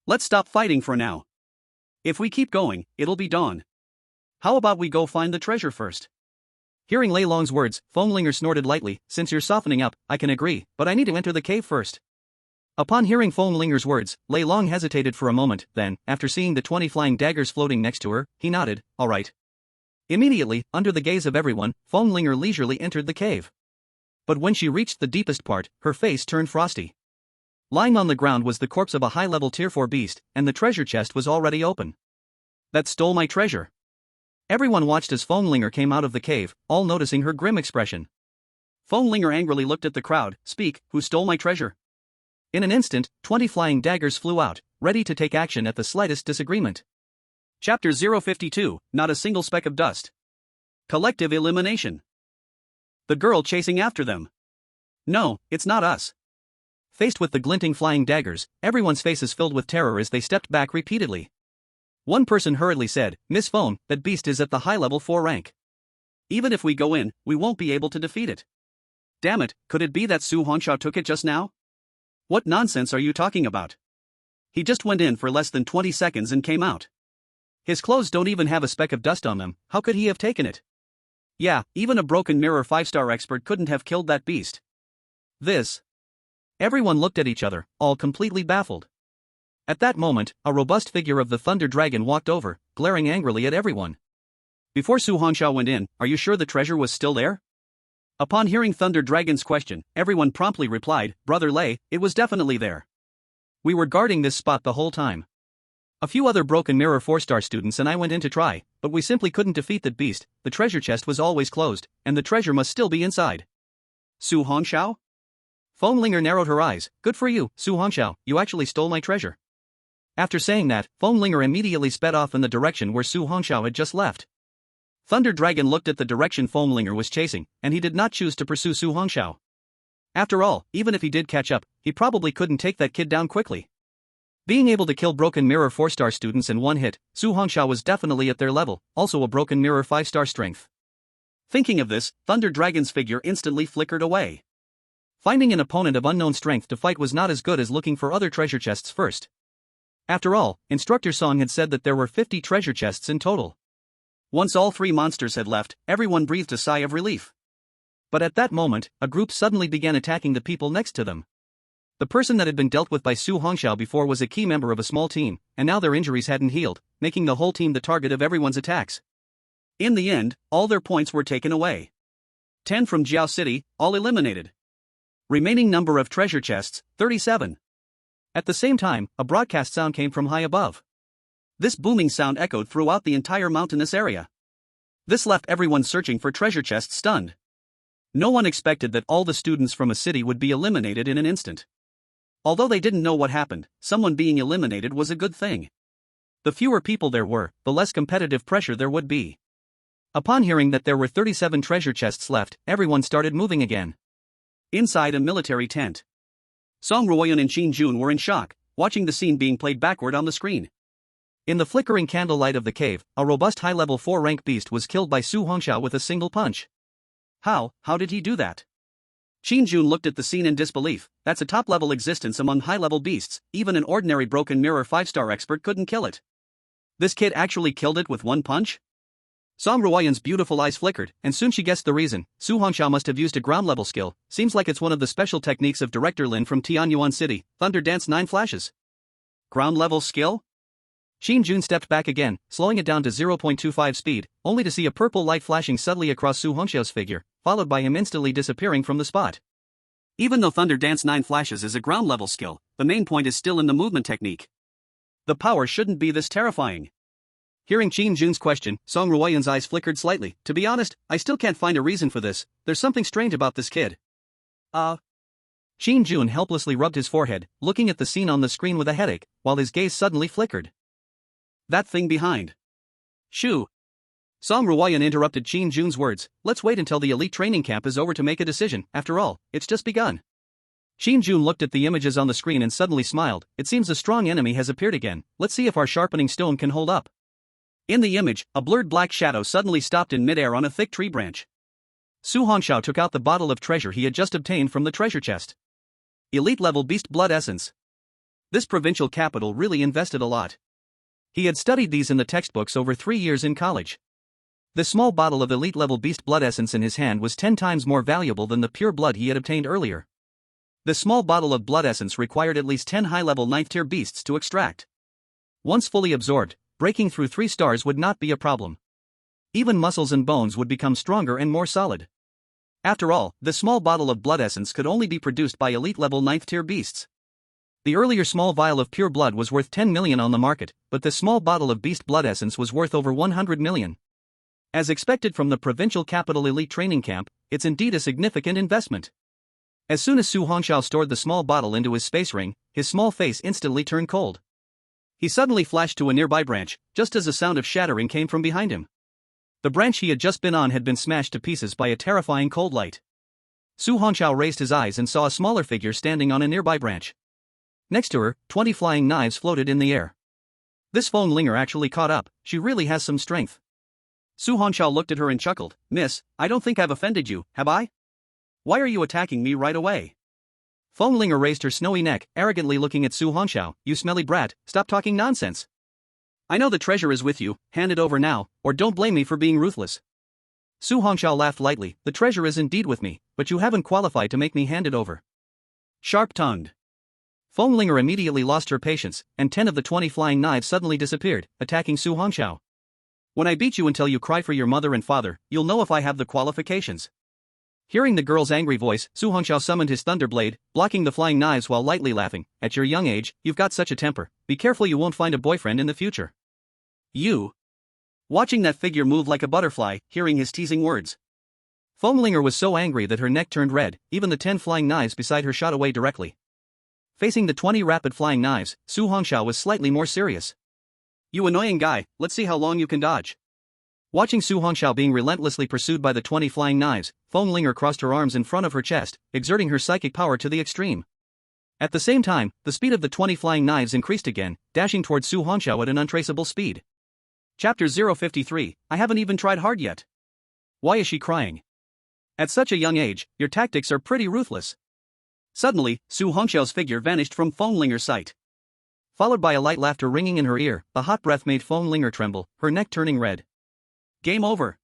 Let's stop fighting for now. If we keep going, it'll be dawn. How about we go find the treasure first? Hearing Lei Long's words, Fenglinger snorted lightly, "Since you're softening up, I can agree, but I need to enter the cave first." Upon hearing Fenglinger's words, Lei Long hesitated for a moment, then, after seeing the 20 flying daggers floating next to her, he nodded, "All right." Immediately, under the gaze of everyone, Fenglinger leisurely entered the cave. But when she reached the deepest part, her face turned frosty. Lying on the ground was the corpse of a high-level Tier 4 beast, and the treasure chest was already open. That stole my treasure. Everyone watched as Fenglinger came out of the cave, all noticing her grim expression. Fenglinger angrily looked at the crowd. "Speak, who stole my treasure?" In an instant, 20 flying daggers flew out, ready to take action at the slightest disagreement. Chapter 052, Not a Single Speck of Dust. Collective Elimination. The girl chasing after them. "No, it's not us." Faced with the glinting flying daggers, everyone's faces filled with terror as they stepped back repeatedly. One person hurriedly said, "Miss Phone, that beast is at the high-level 4 rank. Even if we go in, we won't be able to defeat it." Damn it, could it be that Su Hongxiao took it just now? What nonsense are you talking about? He just went in for less than 20 seconds and came out. His clothes don't even have a speck of dust on them, how could he have taken it? Yeah, even a broken mirror 5-star expert couldn't have killed that beast. This. Everyone looked at each other, all completely baffled. At that moment, a robust figure of the Thunder Dragon walked over, glaring angrily at everyone. Before Su Hongxiao went in, are you sure the treasure was still there? Upon hearing Thunder Dragon's question, everyone promptly replied, Brother Lei, it was definitely there. We were guarding this spot the whole time. A few other broken mirror 4-star students and I went in to try, but we simply couldn't defeat that beast. The treasure chest was always closed, and the treasure must still be inside. Su Hongxiao? Foamlinger narrowed her eyes. Good for you, Su Hongxiao, you actually stole my treasure. After saying that, Foamlinger immediately sped off in the direction where Su Hongxiao had just left. Thunder Dragon looked at the direction Foamlinger was chasing, and he did not choose to pursue Su Hongxiao. After all, even if he did catch up, he probably couldn't take that kid down quickly. Being able to kill broken mirror 4-star students in one hit, Su Hongxiao was definitely at their level, also a broken mirror 5-star strength. Thinking of this, Thunder Dragon's figure instantly flickered away. Finding an opponent of unknown strength to fight was not as good as looking for other treasure chests first. After all, Instructor Song had said that there were 50 treasure chests in total. Once all 3 monsters had left, everyone breathed a sigh of relief. But at that moment, a group suddenly began attacking the people next to them. The person that had been dealt with by Su Hongxiao before was a key member of a small team, and now their injuries hadn't healed, making the whole team the target of everyone's attacks. In the end, all their points were taken away. 10 from Jiao City, all eliminated. Remaining number of treasure chests, 37. At the same time, a broadcast sound came from high above. This booming sound echoed throughout the entire mountainous area. This left everyone searching for treasure chests stunned. No one expected that all the students from a city would be eliminated in an instant. Although they didn't know what happened, someone being eliminated was a good thing. The fewer people there were, the less competitive pressure there would be. Upon hearing that there were 37 treasure chests left, everyone started moving again. Inside a military tent, Song Ruoyun and Qin Jun were in shock, watching the scene being played backward on the screen. In the flickering candlelight of the cave, a robust high-level 4-rank beast was killed by Su Hongxiao with a single punch. How did he do that? Qin Jun looked at the scene in disbelief. That's a top-level existence among high-level beasts, even an ordinary broken mirror 5-star expert couldn't kill it. This kid actually killed it with one punch? Song Ruoyun's beautiful eyes flickered, and soon she guessed the reason. Su Hongxiao must have used a ground-level skill. Seems like it's one of the special techniques of Director Lin from Tianyuan City, Thunder Dance 9 Flashes. Ground-level skill? Qin Jun stepped back again, slowing it down to 0.25 speed, only to see a purple light flashing suddenly across Su Hongxiao's figure, followed by him instantly disappearing from the spot. Even though Thunder Dance 9 Flashes is a ground-level skill, the main point is still in the movement technique. The power shouldn't be this terrifying. Hearing Qin Jun's question, Song Ruoyun's eyes flickered slightly. To be honest, I still can't find a reason for this. There's something strange about this kid. Qin Jun helplessly rubbed his forehead, looking at the scene on the screen with a headache, while his gaze suddenly flickered. That thing behind. Shoo! Song Ruoyun interrupted Qin Jun's words. Let's wait until the elite training camp is over to make a decision. After all, it's just begun. Qin Jun looked at the images on the screen and suddenly smiled. It seems a strong enemy has appeared again. Let's see if our sharpening stone can hold up. In the image, a blurred black shadow suddenly stopped in midair on a thick tree branch. Su Hongxiao took out the bottle of treasure he had just obtained from the treasure chest. Elite-level beast blood essence. This provincial capital really invested a lot. He had studied these in the textbooks over 3 years in college. The small bottle of elite-level beast blood essence in his hand was 10 times more valuable than the pure blood he had obtained earlier. The small bottle of blood essence required at least 10 high-level 9th-tier beasts to extract. Once fully absorbed, breaking through 3 stars would not be a problem. Even muscles and bones would become stronger and more solid. After all, the small bottle of blood essence could only be produced by elite-level 9th-tier beasts. The earlier small vial of pure blood was worth 10 million on the market, but the small bottle of beast blood essence was worth over 100 million. As expected from the provincial capital elite training camp, it's indeed a significant investment. As soon as Su Hongxiao stored the small bottle into his space ring, his small face instantly turned cold. He suddenly flashed to a nearby branch, just as a sound of shattering came from behind him. The branch he had just been on had been smashed to pieces by a terrifying cold light. Su Hongxiao raised his eyes and saw a smaller figure standing on a nearby branch. Next to her, 20 flying knives floated in the air. This Foamlinger actually caught up. She really has some strength. Su Hongxiao looked at her and chuckled. Miss, I don't think I've offended you, have I? Why are you attacking me right away? Foamlinger raised her snowy neck, arrogantly looking at Su Hongxiao. You smelly brat, stop talking nonsense. I know the treasure is with you, hand it over now, or don't blame me for being ruthless. Su Hongxiao laughed lightly, the treasure is indeed with me, but you haven't qualified to make me hand it over. Sharp-tongued. Fenglinger immediately lost her patience, and 10 of the 20 flying knives suddenly disappeared, attacking Su Hongxiao. When I beat you until you cry for your mother and father, you'll know if I have the qualifications. Hearing the girl's angry voice, Su Hongxiao summoned his thunderblade, blocking the flying knives while lightly laughing. At your young age, you've got such a temper. Be careful you won't find a boyfriend in the future. You. Watching that figure move like a butterfly, hearing his teasing words. Fenglinger was so angry that her neck turned red, even the 10 flying knives beside her shot away directly. Facing the 20 rapid flying knives, Su Hongxiao was slightly more serious. You annoying guy, let's see how long you can dodge. Watching Su Hongxiao being relentlessly pursued by the 20 flying knives, Fenglinger crossed her arms in front of her chest, exerting her psychic power to the extreme. At the same time, the speed of the 20 flying knives increased again, dashing towards Su Hongxiao at an untraceable speed. Chapter 053, I haven't even tried hard yet. Why is she crying? At such a young age, your tactics are pretty ruthless. Suddenly, Su Hongxiao's figure vanished from Fenglinger's sight. Followed by a light laughter ringing in her ear, the hot breath made Fenglinger tremble, her neck turning red. Game over.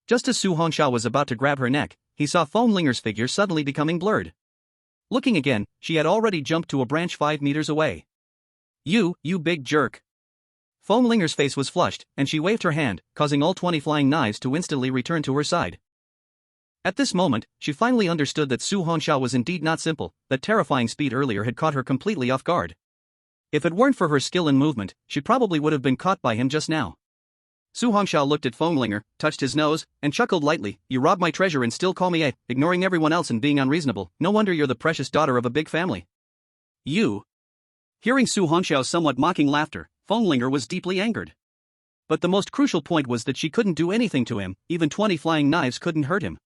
Just as Su Hongxiao was about to grab her neck, he saw Fenglinger's figure suddenly becoming blurred. Looking again, she had already jumped to a branch 5 meters away. You big jerk. Fenglinger's face was flushed, and she waved her hand, causing all 20 flying knives to instantly return to her side. At this moment, she finally understood that Su Hongxiao was indeed not simple, that terrifying speed earlier had caught her completely off guard. If it weren't for her skill in movement, she probably would have been caught by him just now. Su Hongxiao looked at Fenglinger, touched his nose, and chuckled lightly. You robbed my treasure and still call me ignoring everyone else and being unreasonable. No wonder you're the precious daughter of a big family. You. Hearing Su Hongxiao's somewhat mocking laughter, Fenglinger was deeply angered. But the most crucial point was that she couldn't do anything to him, even 20 flying knives couldn't hurt him.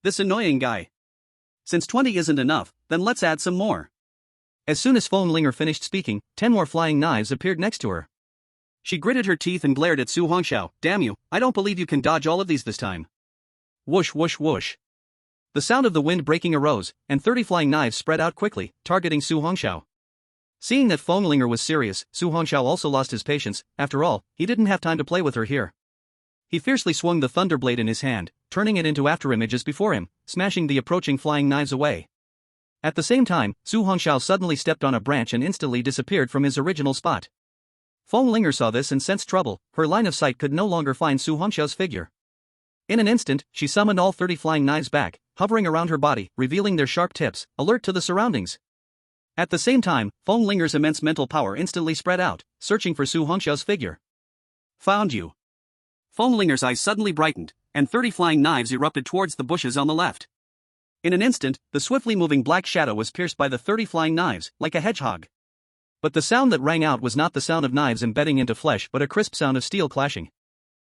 This annoying guy. Since 20 isn't enough, then let's add some more. As soon as Fenglinger finished speaking, 10 more flying knives appeared next to her. She gritted her teeth and glared at Su Hongxiao. Damn you, I don't believe you can dodge all of these this time. Whoosh whoosh whoosh. The sound of the wind breaking arose, and 30 flying knives spread out quickly, targeting Su Hongxiao. Seeing that Fenglinger was serious, Su Hongxiao also lost his patience. After all, he didn't have time to play with her here. He fiercely swung the thunderblade in his hand, turning it into afterimages before him, smashing the approaching flying knives away. At the same time, Su Hongxiao suddenly stepped on a branch and instantly disappeared from his original spot. Fenglinger saw this and sensed trouble. Her line of sight could no longer find Su Hongxiao's figure. In an instant, she summoned all 30 flying knives back, hovering around her body, revealing their sharp tips, alert to the surroundings. At the same time, Fenglinger's immense mental power instantly spread out, searching for Su Hongxiao's figure. Found you. Fenglinger's eyes suddenly brightened, and 30 flying knives erupted towards the bushes on the left. In an instant, the swiftly moving black shadow was pierced by the 30 flying knives, like a hedgehog. But the sound that rang out was not the sound of knives embedding into flesh but a crisp sound of steel clashing.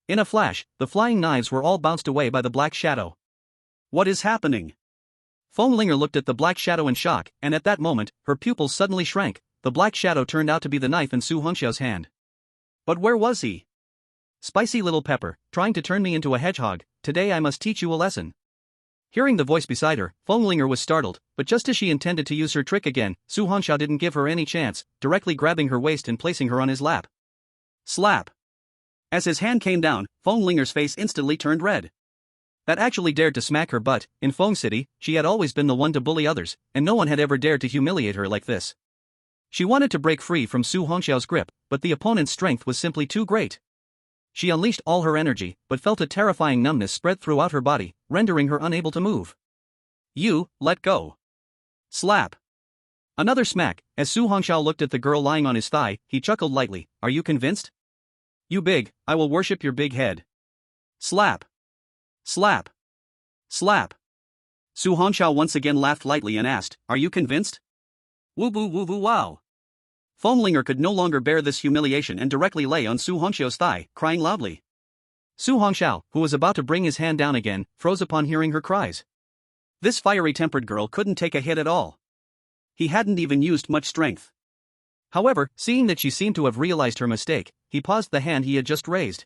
In a flash, the flying knives were all bounced away by the black shadow. What is happening? Fenglinger looked at the black shadow in shock, and at that moment, her pupils suddenly shrank. The black shadow turned out to be the knife in Su Hongxiao's hand. But where was he? Spicy little pepper, trying to turn me into a hedgehog. Today I must teach you a lesson. Hearing the voice beside her, Fenglinger was startled, but just as she intended to use her trick again, Su Hongxiao didn't give her any chance, directly grabbing her waist and placing her on his lap. Slap. As his hand came down, Fenglinger's face instantly turned red. That actually dared to smack her butt. In Feng City, she had always been the one to bully others, and no one had ever dared to humiliate her like this. She wanted to break free from Su Hongxiao's grip, but the opponent's strength was simply too great. She unleashed all her energy, but felt a terrifying numbness spread throughout her body, rendering her unable to move. You, let go. Slap. Another smack. As Su Hongxiao looked at the girl lying on his thigh, he chuckled lightly. Are you convinced? You big, I will worship your big head. Slap. Slap. Slap. Su Hongxiao once again laughed lightly and asked, Are you convinced? Woo boo woo boo wow. Fenglinger could no longer bear this humiliation and directly lay on Su Hongxiao's thigh, crying loudly. Su Hongxiao, who was about to bring his hand down again, froze upon hearing her cries. This fiery-tempered girl couldn't take a hit at all. He hadn't even used much strength. However, seeing that she seemed to have realized her mistake, he paused the hand he had just raised.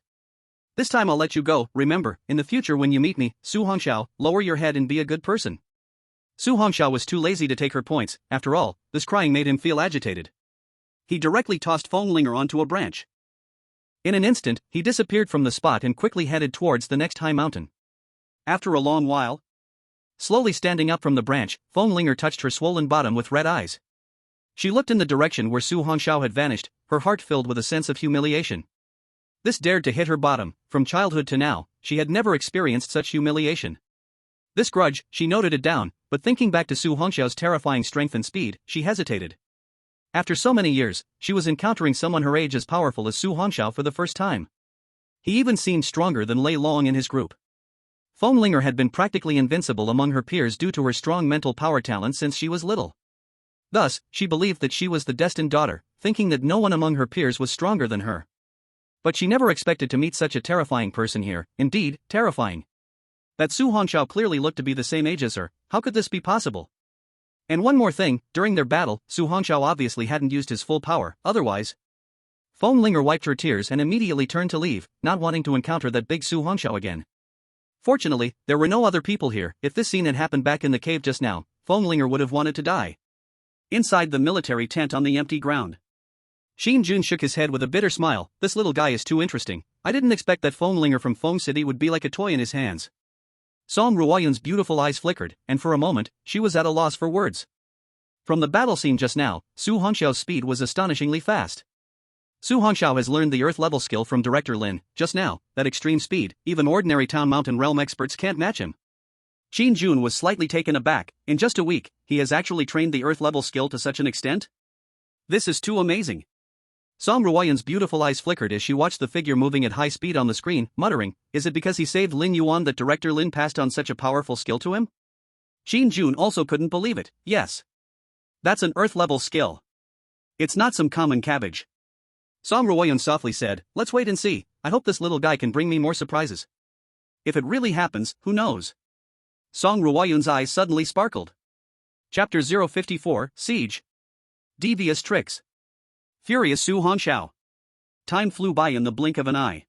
This time I'll let you go. Remember, in the future when you meet me, Su Hongxiao, lower your head and be a good person. Su Hongxiao was too lazy to take her points. After all, this crying made him feel agitated. He directly tossed Fenglinger onto a branch. In an instant, he disappeared from the spot and quickly headed towards the next high mountain. After a long while, Slowly standing up from the branch, Feng Linger touched her swollen bottom with red eyes. She looked in the direction where Su Hongxiao had vanished, her heart filled with a sense of humiliation. This dared to hit her bottom. From childhood to now, she had never experienced such humiliation. This grudge, she noted it down, but thinking back to Su Hongxiao's terrifying strength and speed, she hesitated. After so many years, she was encountering someone her age as powerful as Su Hongxiao for the first time. He even seemed stronger than Lei Long in his group. Feng Linger had been practically invincible among her peers due to her strong mental power talent since she was little. Thus, she believed that she was the destined daughter, thinking that no one among her peers was stronger than her. But she never expected to meet such a terrifying person here, indeed, terrifying. That Su Hongxiao clearly looked to be the same age as her, how could this be possible? And one more thing, during their battle, Su Hongxiao obviously hadn't used his full power, otherwise. Feng Linger wiped her tears and immediately turned to leave, not wanting to encounter that big Su Hongxiao again. Fortunately, there were no other people here. If this scene had happened back in the cave just now, Feng Linger would have wanted to die. Inside the military tent on the empty ground, Xin Jun shook his head with a bitter smile. This little guy is too interesting. I didn't expect that Feng Linger from Feng City would be like a toy in his hands. Song Ruoyun's beautiful eyes flickered, and for a moment, she was at a loss for words. From the battle scene just now, Su Hongxiao's speed was astonishingly fast. Su Hongxiao has learned the Earth-level skill from Director Lin, just now, that extreme speed, even ordinary Town Mountain Realm experts can't match him. Xin Jun was slightly taken aback. In just a week, he has actually trained the Earth-level skill to such an extent? This is too amazing. Song Ruoyun's beautiful eyes flickered as she watched the figure moving at high speed on the screen, muttering, is it because he saved Lin Yuan that Director Lin passed on such a powerful skill to him? Xin Jun also couldn't believe it. Yes. That's an Earth-level skill. It's not some common cabbage. Song Ruoyun softly said, let's wait and see. I hope this little guy can bring me more surprises. If it really happens, who knows? Song Ruoyun's eyes suddenly sparkled. Chapter 054, Siege. Devious Tricks. Furious Su Hongxiao. Time flew by in the blink of an eye.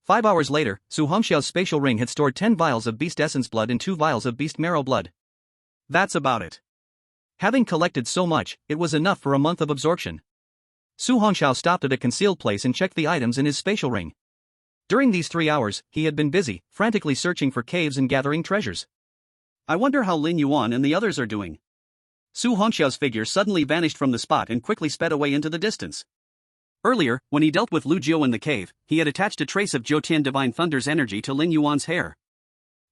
5 hours later, Su Hongxiao's spatial ring had stored 10 vials of beast essence blood and 2 vials of beast marrow blood. That's about it. Having collected so much, it was enough for a month of absorption. Su Hongxiao stopped at a concealed place and checked the items in his spatial ring. During these 3 hours, he had been busy, frantically searching for caves and gathering treasures. I wonder how Lin Yuan and the others are doing. Su Hongxiao's figure suddenly vanished from the spot and quickly sped away into the distance. Earlier, when he dealt with Lu Jiu in the cave, he had attached a trace of Jiutian Divine Thunder's energy to Lin Yuan's hair.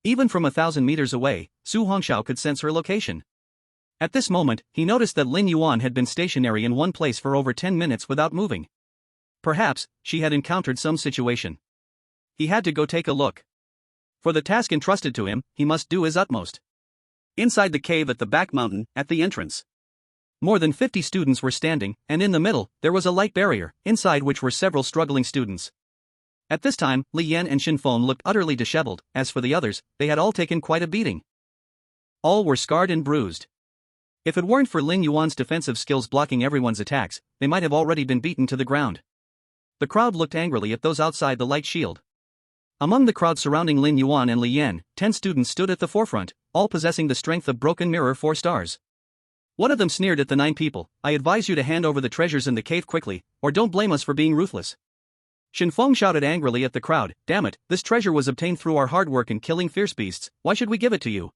Even from 1,000 meters away, Su Hongxiao could sense her location. At this moment, he noticed that Lin Yuan had been stationary in one place for over 10 minutes without moving. Perhaps, she had encountered some situation. He had to go take a look. For the task entrusted to him, he must do his utmost. Inside the cave at the back mountain, at the entrance, more than 50 students were standing, and in the middle, there was a light barrier, inside which were several struggling students. At this time, Li Yan and Xin Feng looked utterly disheveled. As for the others, they had all taken quite a beating. All were scarred and bruised. If it weren't for Lin Yuan's defensive skills blocking everyone's attacks, they might have already been beaten to the ground. The crowd looked angrily at those outside the light shield. Among the crowd surrounding Lin Yuan and Li Yan, 10 students stood at the forefront, all possessing the strength of Broken Mirror 4 stars. One of them sneered at the 9 people. I advise you to hand over the treasures in the cave quickly, or don't blame us for being ruthless. Xin Feng shouted angrily at the crowd, damn it, this treasure was obtained through our hard work in killing fierce beasts, why should we give it to you?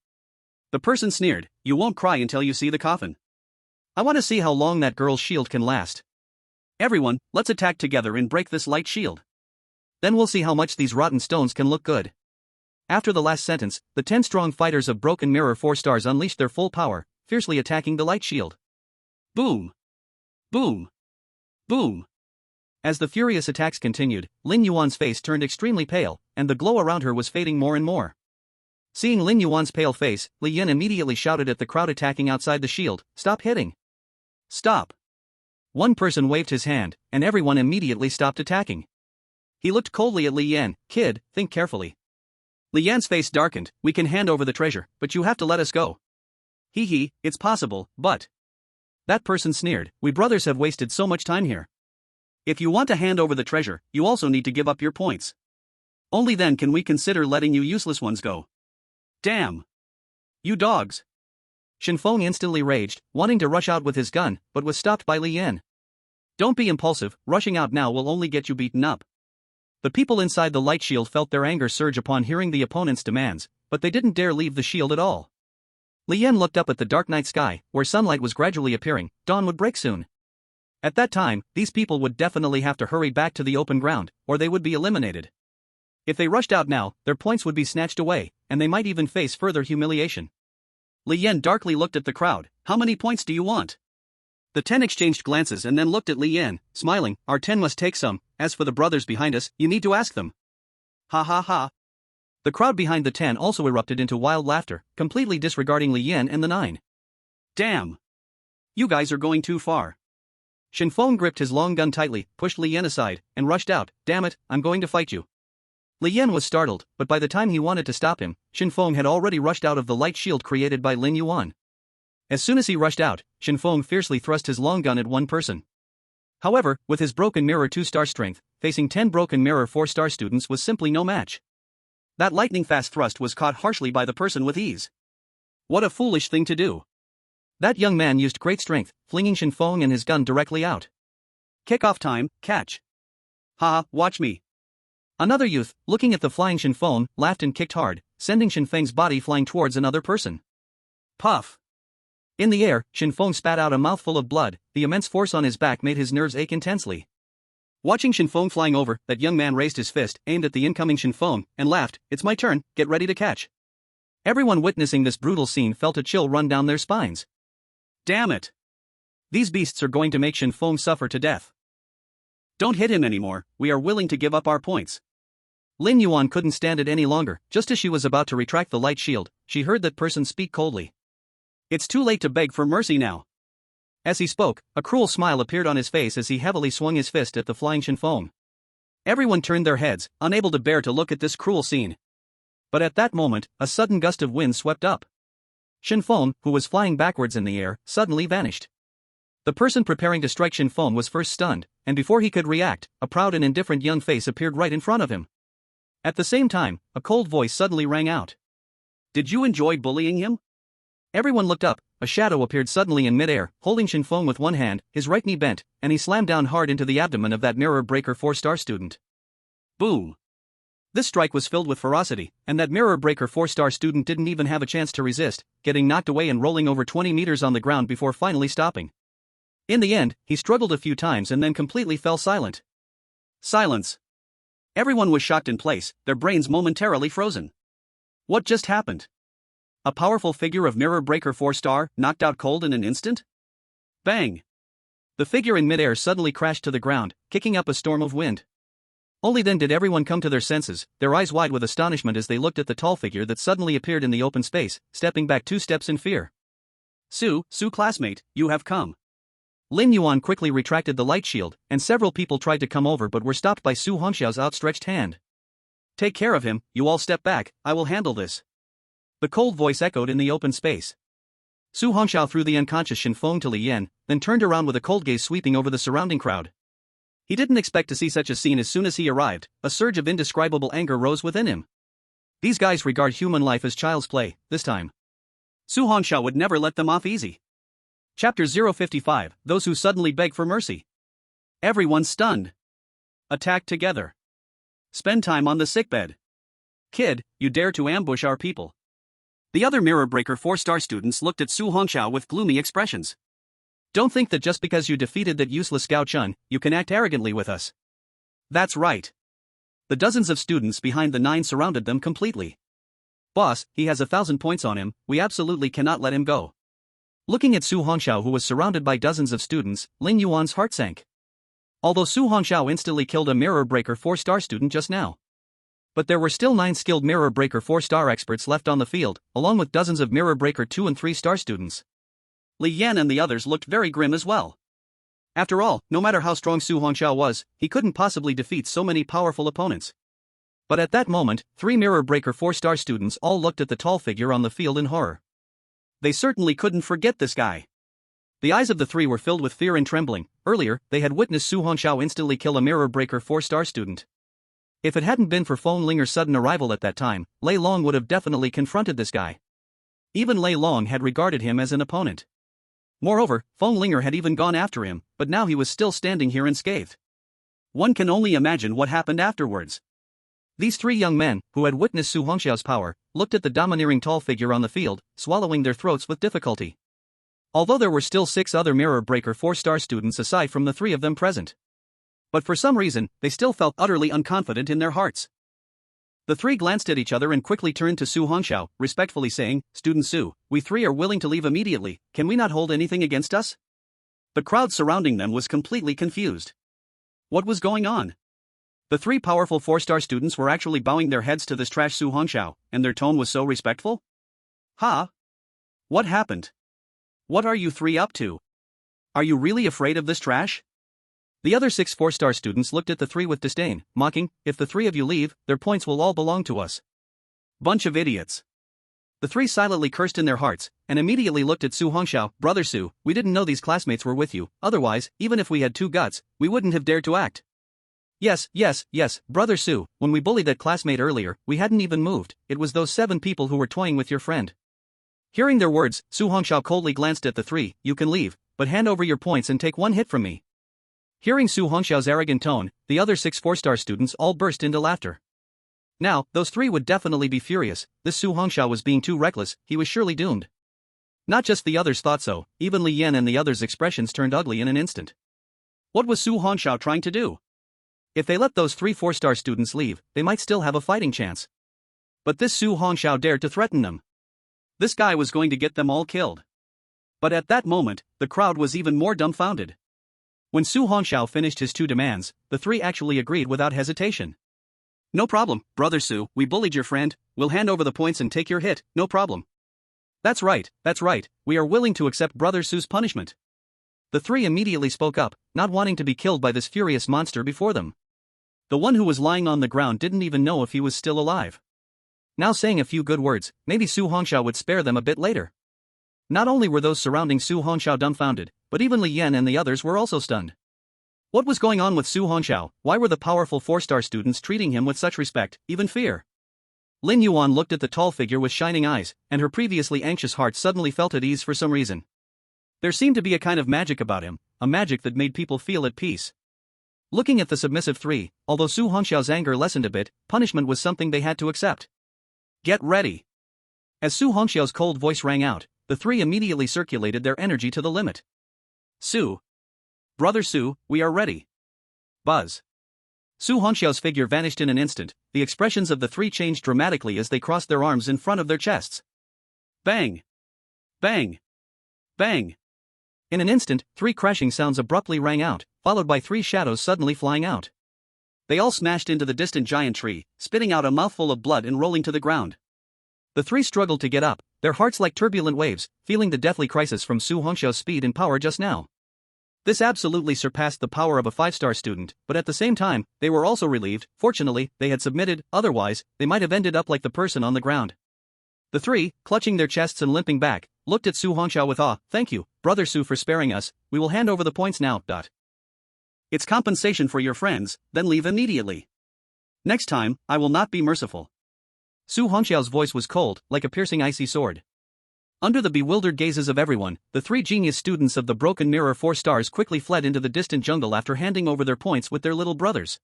The person sneered, you won't cry until you see the coffin. I want to see how long that girl's shield can last. Everyone, let's attack together and break this light shield. Then we'll see how much these rotten stones can look good. After the last sentence, the 10 strong fighters of Broken Mirror 4 stars unleashed their full power, fiercely attacking the light shield. Boom! Boom! Boom! As the furious attacks continued, Lin Yuan's face turned extremely pale, and the glow around her was fading more and more. Seeing Lin Yuan's pale face, Li Yan immediately shouted at the crowd attacking outside the shield, stop hitting! Stop! One person waved his hand, and everyone immediately stopped attacking. He looked coldly at Li Yan, kid, think carefully. Li Yan's face darkened, we can hand over the treasure, but you have to let us go. Hee hee, it's possible, but... That person sneered, we brothers have wasted so much time here. If you want to hand over the treasure, you also need to give up your points. Only then can we consider letting you useless ones go. Damn! You dogs! Xin Feng instantly raged, wanting to rush out with his gun, but was stopped by Li Yan. Don't be impulsive, rushing out now will only get you beaten up. The people inside the light shield felt their anger surge upon hearing the opponent's demands, but they didn't dare leave the shield at all. Li Yan looked up at the dark night sky, where sunlight was gradually appearing. Dawn would break soon. At that time, these people would definitely have to hurry back to the open ground, or they would be eliminated. If they rushed out now, their points would be snatched away, and they might even face further humiliation. Li Yan darkly looked at the crowd. How many points do you want? The 10 exchanged glances and then looked at Li Yan, smiling. Our 10 must take some. As for the brothers behind us, you need to ask them. Ha ha ha. The crowd behind the 10 also erupted into wild laughter, completely disregarding Li Yan and the 9. Damn. You guys are going too far. Shen Feng gripped his long gun tightly, pushed Li Yan aside, and rushed out. Damn it, I'm going to fight you. Li Yan was startled, but by the time he wanted to stop him, Shen Feng had already rushed out of the light shield created by Lin Yuan. As soon as he rushed out, Shen Feng fiercely thrust his long gun at one person. However, with his broken mirror 2-star strength, facing 10 broken mirror 4-star students was simply no match. That lightning-fast thrust was caught harshly by the person with ease. What a foolish thing to do. That young man used great strength, flinging Shen Feng and his gun directly out. Kick-off time, catch. Haha, watch me. Another youth, looking at the flying Shen Feng, laughed and kicked hard, sending Shen Feng's body flying towards another person. Puff. In the air, Shen Feng spat out a mouthful of blood. The immense force on his back made his nerves ache intensely. Watching Shen Feng flying over, that young man raised his fist, aimed at the incoming Shen Feng, and laughed. It's my turn, get ready to catch. Everyone witnessing this brutal scene felt a chill run down their spines. Damn it. These beasts are going to make Shen Feng suffer to death. Don't hit him anymore, we are willing to give up our points. Lin Yuan couldn't stand it any longer. Just as she was about to retract the light shield, she heard that person speak coldly. It's too late to beg for mercy now. As he spoke, a cruel smile appeared on his face as he heavily swung his fist at the flying Shen Feng. Everyone turned their heads, unable to bear to look at this cruel scene. But at that moment, a sudden gust of wind swept up. Shen Feng, who was flying backwards in the air, suddenly vanished. The person preparing to strike Shen Feng was first stunned, and before he could react, a proud and indifferent young face appeared right in front of him. At the same time, a cold voice suddenly rang out. Did you enjoy bullying him? Everyone looked up. A shadow appeared suddenly in midair, holding Shen Feng with one hand, his right knee bent, and he slammed down hard into the abdomen of that mirror breaker 4-star student. Boom. This strike was filled with ferocity, and that mirror breaker 4-star student didn't even have a chance to resist, getting knocked away and rolling over 20 meters on the ground before finally stopping. In the end, he struggled a few times and then completely fell silent. Silence. Everyone was shocked in place, their brains momentarily frozen. What just happened? A powerful figure of mirror breaker 4-star, knocked out cold in an instant? Bang! The figure in midair suddenly crashed to the ground, kicking up a storm of wind. Only then did everyone come to their senses, their eyes wide with astonishment as they looked at the tall figure that suddenly appeared in the open space, stepping back 2 steps in fear. Su classmate, you have come. Lin Yuan quickly retracted the light shield, and several people tried to come over but were stopped by Su Hongxiao's outstretched hand. Take care of him, you all step back, I will handle this. The cold voice echoed in the open space. Su Hongxiao threw the unconscious Shen Feng to Li Yan, then turned around with a cold gaze sweeping over the surrounding crowd. He didn't expect to see such a scene as soon as he arrived. A surge of indescribable anger rose within him. These guys regard human life as child's play, this time. Su Hongxiao would never let them off easy. Chapter 055, Those Who Suddenly Beg for Mercy. Everyone stunned. Attack together. Spend time on the sickbed. Kid, you dare to ambush our people. The other Mirror Breaker 4-star students looked at Su Hongxiao with gloomy expressions. Don't think that just because you defeated that useless Gao Chun, you can act arrogantly with us. That's right. The dozens of students behind the 9 surrounded them completely. Boss, he has 1,000 points on him, we absolutely cannot let him go. Looking at Su Hongxiao, who was surrounded by dozens of students, Lin Yuan's heart sank. Although Su Hongxiao instantly killed a Mirror Breaker 4-star student just now. But there were still 9 skilled Mirror Breaker 4-star experts left on the field, along with dozens of Mirror Breaker 2 and 3-star students. Li Yan and the others looked very grim as well. After all, no matter how strong Su Hongxiao was, he couldn't possibly defeat so many powerful opponents. But at that moment, 3 Mirror Breaker 4-star students all looked at the tall figure on the field in horror. They certainly couldn't forget this guy. The eyes of the 3 were filled with fear and trembling. Earlier, they had witnessed Su Hongxiao instantly kill a Mirror Breaker 4-star student. If it hadn't been for Feng Linger's sudden arrival at that time, Lei Long would have definitely confronted this guy. Even Lei Long had regarded him as an opponent. Moreover, Feng Linger had even gone after him, but now he was still standing here unscathed. One can only imagine what happened afterwards. These 3 young men, who had witnessed Su Hongxiao's power, looked at the domineering tall figure on the field, swallowing their throats with difficulty. Although there were still 6 other Mirror Breaker 4-star students aside from the 3 of them present. But for some reason, they still felt utterly unconfident in their hearts. The 3 glanced at each other and quickly turned to Su Hongxiao, respectfully saying, "Student Su, we 3 are willing to leave immediately, can we not hold anything against us?" The crowd surrounding them was completely confused. What was going on? The 3 powerful 4-star students were actually bowing their heads to this trash Su Hongxiao, and their tone was so respectful? Huh? What happened? What are you 3 up to? Are you really afraid of this trash? The other 6 4-star students looked at the 3 with disdain, mocking, "If the 3 of you leave, their points will all belong to us." Bunch of idiots. The 3 silently cursed in their hearts, and immediately looked at Su Hongxiao. "Brother Su, we didn't know these classmates were with you, otherwise, even if we had 2 guts, we wouldn't have dared to act." Yes, Brother Su, when we bullied that classmate earlier, we hadn't even moved, it was those 7 people who were toying with your friend. Hearing their words, Su Hongxiao coldly glanced at the 3, "You can leave, but hand over your points and take 1 hit from me." Hearing Su Hongxiao's arrogant tone, the other 6 4-star students all burst into laughter. Now, those 3 would definitely be furious, this Su Hongxiao was being too reckless, he was surely doomed. Not just the others thought so, even Li Yan and the others' expressions turned ugly in an instant. What was Su Hongxiao trying to do? If they let those 3 4-star students leave, they might still have a fighting chance. But this Su Hongxiao dared to threaten them. This guy was going to get them all killed. But at that moment, the crowd was even more dumbfounded. When Su Hongxiao finished his 2 demands, the 3 actually agreed without hesitation. "No problem, Brother Su, we bullied your friend, we'll hand over the points and take your hit, no problem." That's right, we are willing to accept Brother Su's punishment." The 3 immediately spoke up, not wanting to be killed by this furious monster before them. The one who was lying on the ground didn't even know if he was still alive. Now saying a few good words, maybe Su Hongxiao would spare them a bit later. Not only were those surrounding Su Hongxiao dumbfounded, but even Li Yan and the others were also stunned. What was going on with Su Hongxiao? Why were the powerful 4-star students treating him with such respect, even fear? Lin Yuan looked at the tall figure with shining eyes, and her previously anxious heart suddenly felt at ease for some reason. There seemed to be a kind of magic about him, a magic that made people feel at peace. Looking at the submissive 3, although Su Hongxiao's anger lessened a bit, punishment was something they had to accept. "Get ready!" As Su Hongxiao's cold voice rang out, the 3 immediately circulated their energy to the limit. "Su! Brother Su, we are ready." Buzz. Su Hongxiao's figure vanished in an instant, the expressions of the 3 changed dramatically as they crossed their arms in front of their chests. Bang! Bang! Bang! In an instant, 3 crashing sounds abruptly rang out, followed by 3 shadows suddenly flying out. They all smashed into the distant giant tree, spitting out a mouthful of blood and rolling to the ground. The 3 struggled to get up, their hearts like turbulent waves, feeling the deathly crisis from Su Hongxiao's speed and power just now. This absolutely surpassed the power of a 5-star student, but at the same time, they were also relieved. Fortunately, they had submitted, otherwise, they might have ended up like the person on the ground. The 3, clutching their chests and limping back, looked at Su Hongxiao with awe. "Thank you, Brother Su, for sparing us, we will hand over the points now." It's compensation for your friends, then leave immediately. Next time, I will not be merciful. Su Hongxiao's voice was cold, like a piercing icy sword. Under the bewildered gazes of everyone, the 3 genius students of the Broken Mirror 4 stars quickly fled into the distant jungle after handing over their points with their little brothers.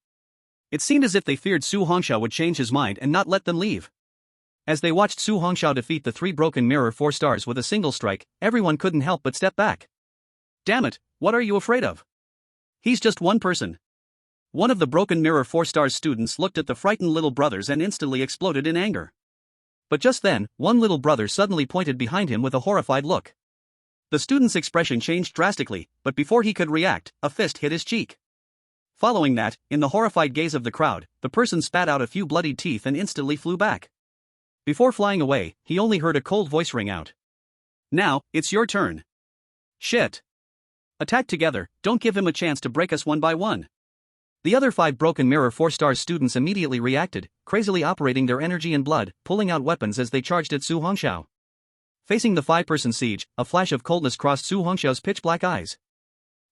It seemed as if they feared Su Hongxiao would change his mind and not let them leave. As they watched Su Hongxiao defeat the 3 Broken Mirror 4 stars with a single strike, everyone couldn't help but step back. Damn it, what are you afraid of? He's just one person. One of the Broken Mirror 4 stars students looked at the frightened little brothers and instantly exploded in anger. But just then, one little brother suddenly pointed behind him with a horrified look. The student's expression changed drastically, but before he could react, a fist hit his cheek. Following that, in the horrified gaze of the crowd, the person spat out a few bloodied teeth and instantly flew back. Before flying away, he only heard a cold voice ring out. Now, it's your turn. Shit. Attack together, don't give him a chance to break us one by one. The other 5 Broken Mirror 4 stars students immediately reacted, crazily operating their energy and blood, pulling out weapons as they charged at Su Hongxiao. Facing the 5-person siege, a flash of coldness crossed Su Hongxiao's pitch-black eyes.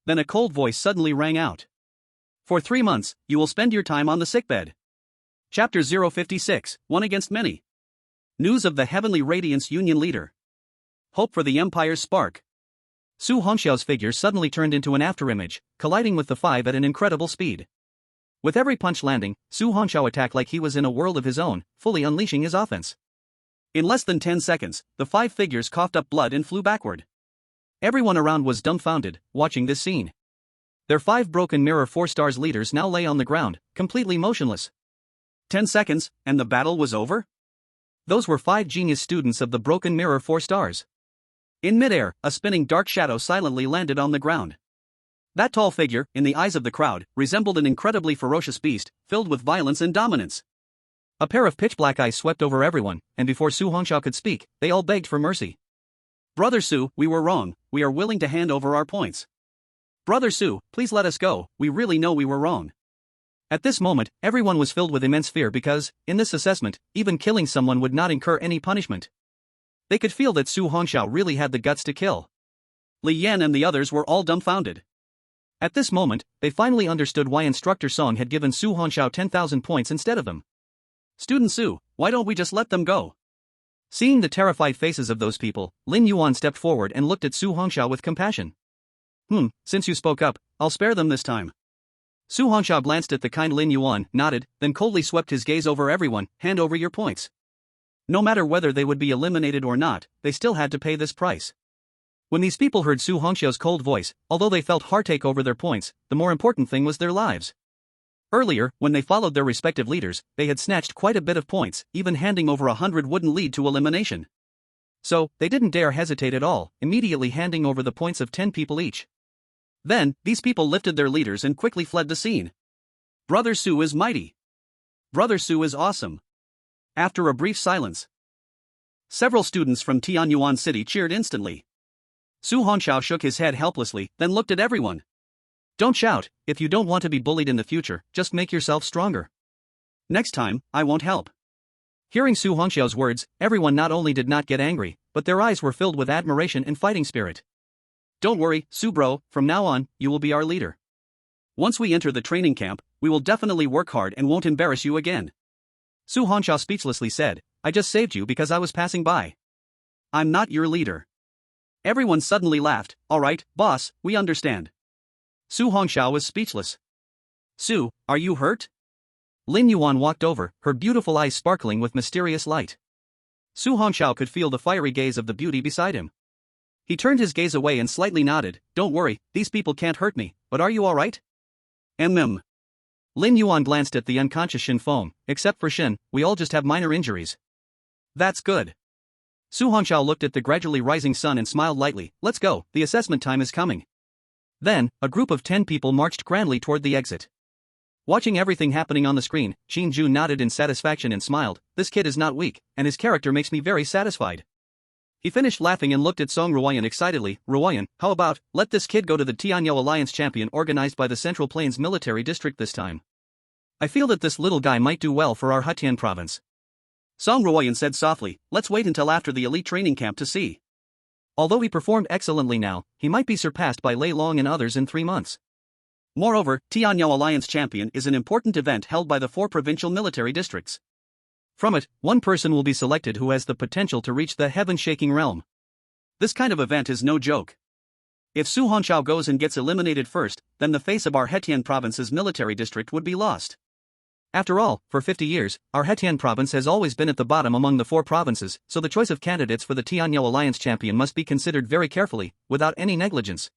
Then a cold voice suddenly rang out. For 3 months, you will spend your time on the sickbed. Chapter 056, One Against Many. News of the Heavenly Radiance Union Leader. Hope for the Empire's spark. Su Hongxiao's figure suddenly turned into an afterimage, colliding with the 5 at an incredible speed. With every punch landing, Su Hongxiao attacked like he was in a world of his own, fully unleashing his offense. In less than 10 seconds, the 5 figures coughed up blood and flew backward. Everyone around was dumbfounded, watching this scene. Their 5 broken mirror 4-stars leaders now lay on the ground, completely motionless. 10 seconds, and the battle was over? Those were 5 genius students of the broken mirror 4 stars. In midair, a spinning dark shadow silently landed on the ground. That tall figure, in the eyes of the crowd, resembled an incredibly ferocious beast, filled with violence and dominance. A pair of pitch-black eyes swept over everyone, and before Su Hongxiao could speak, they all begged for mercy. "Brother Su, we were wrong, we are willing to hand over our points. Brother Su, please let us go, we really know we were wrong." At this moment, everyone was filled with immense fear because, in this assessment, even killing someone would not incur any punishment. They could feel that Su Hongxiao really had the guts to kill. Li Yan and the others were all dumbfounded. At this moment, they finally understood why Instructor Song had given Su Hongxiao 10,000 points instead of them. "Student Su, why don't we just let them go?" Seeing the terrified faces of those people, Lin Yuan stepped forward and looked at Su Hongxiao with compassion. Since you spoke up, I'll spare them this time." Su Hongxiao glanced at the kind Lin Yuan, nodded, then coldly swept his gaze over everyone. "Hand over your points." No matter whether they would be eliminated or not, they still had to pay this price. When these people heard Su Hongxiao's cold voice, although they felt heartache over their points, the more important thing was their lives. Earlier, when they followed their respective leaders, they had snatched quite a bit of points, even handing over 100 wouldn't lead to elimination. So, they didn't dare hesitate at all, immediately handing over the points of 10 people each. Then, these people lifted their leaders and quickly fled the scene. "Brother Su is mighty. Brother Su is awesome." After a brief silence, several students from Tianyuan City cheered instantly. Su Hongxiao shook his head helplessly, then looked at everyone. "Don't shout, if you don't want to be bullied in the future, just make yourself stronger. Next time, I won't help." Hearing Su Hongxiao's words, everyone not only did not get angry, but their eyes were filled with admiration and fighting spirit. "Don't worry, Su bro, from now on, you will be our leader. Once we enter the training camp, we will definitely work hard and won't embarrass you again." Su Hongxiao speechlessly said, "I just saved you because I was passing by. I'm not your leader." Everyone suddenly laughed. "Alright, boss, we understand." Su Hongxiao was speechless. "Su, are you hurt?" Lin Yuan walked over, her beautiful eyes sparkling with mysterious light. Su Hongxiao could feel the fiery gaze of the beauty beside him. He turned his gaze away and slightly nodded. "Don't worry, these people can't hurt me, but are you alright?" Lin Yuan glanced at the unconscious Shin Feng. "Except for Shin, we all just have minor injuries." "That's good." Su Hongxiao looked at the gradually rising sun and smiled lightly. "Let's go, the assessment time is coming." Then, a group of 10 people marched grandly toward the exit. Watching everything happening on the screen, Qin Ju nodded in satisfaction and smiled. "This kid is not weak, and his character makes me very satisfied." He finished laughing and looked at Song Ruoyan excitedly. "Ruoyan, how about, let this kid go to the Tianyou Alliance Champion organized by the Central Plains Military District this time? I feel that this little guy might do well for our Hetian province." Song Ruoyan said softly, "Let's wait until after the elite training camp to see. Although he performed excellently now, he might be surpassed by Lei Long and others in 3 months. Moreover, Tianyou Alliance Champion is an important event held by the 4 provincial military districts. From it, one person will be selected who has the potential to reach the heaven-shaking realm. This kind of event is no joke. If Su Hongxiao goes and gets eliminated first, then the face of our Hetian province's military district would be lost. After all, for 50 years, our Hetian province has always been at the bottom among the 4 provinces, so the choice of candidates for the Tianyou Alliance Champion must be considered very carefully, without any negligence."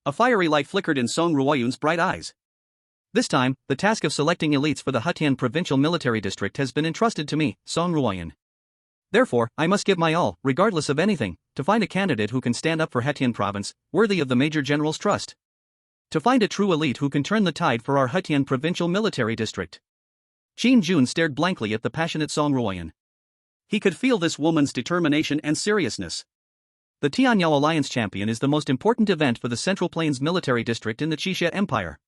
A fiery light flickered in Song Ruoyun's bright eyes. "This time, the task of selecting elites for the Hetian Provincial Military District has been entrusted to me, Song Ruoyan. Therefore, I must give my all, regardless of anything, to find a candidate who can stand up for Hetian Province, worthy of the Major General's trust. To find a true elite who can turn the tide for our Hetian Provincial Military District." Qin Jun stared blankly at the passionate Song Ruoyan. He could feel this woman's determination and seriousness. The Tianyou Alliance Champion is the most important event for the Central Plains Military District in the Qixia Empire.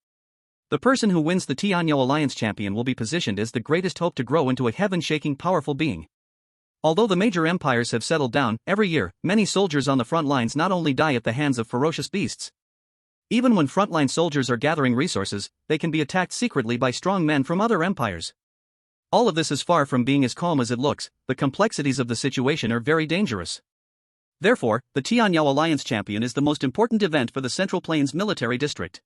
The person who wins the Tianyou Alliance Champion will be positioned as the greatest hope to grow into a heaven-shaking powerful being. Although the major empires have settled down, every year, many soldiers on the front lines not only die at the hands of ferocious beasts. Even when frontline soldiers are gathering resources, they can be attacked secretly by strong men from other empires. All of this is far from being as calm as it looks. The complexities of the situation are very dangerous. Therefore, the Tianyou Alliance Champion is the most important event for the Central Plains Military District.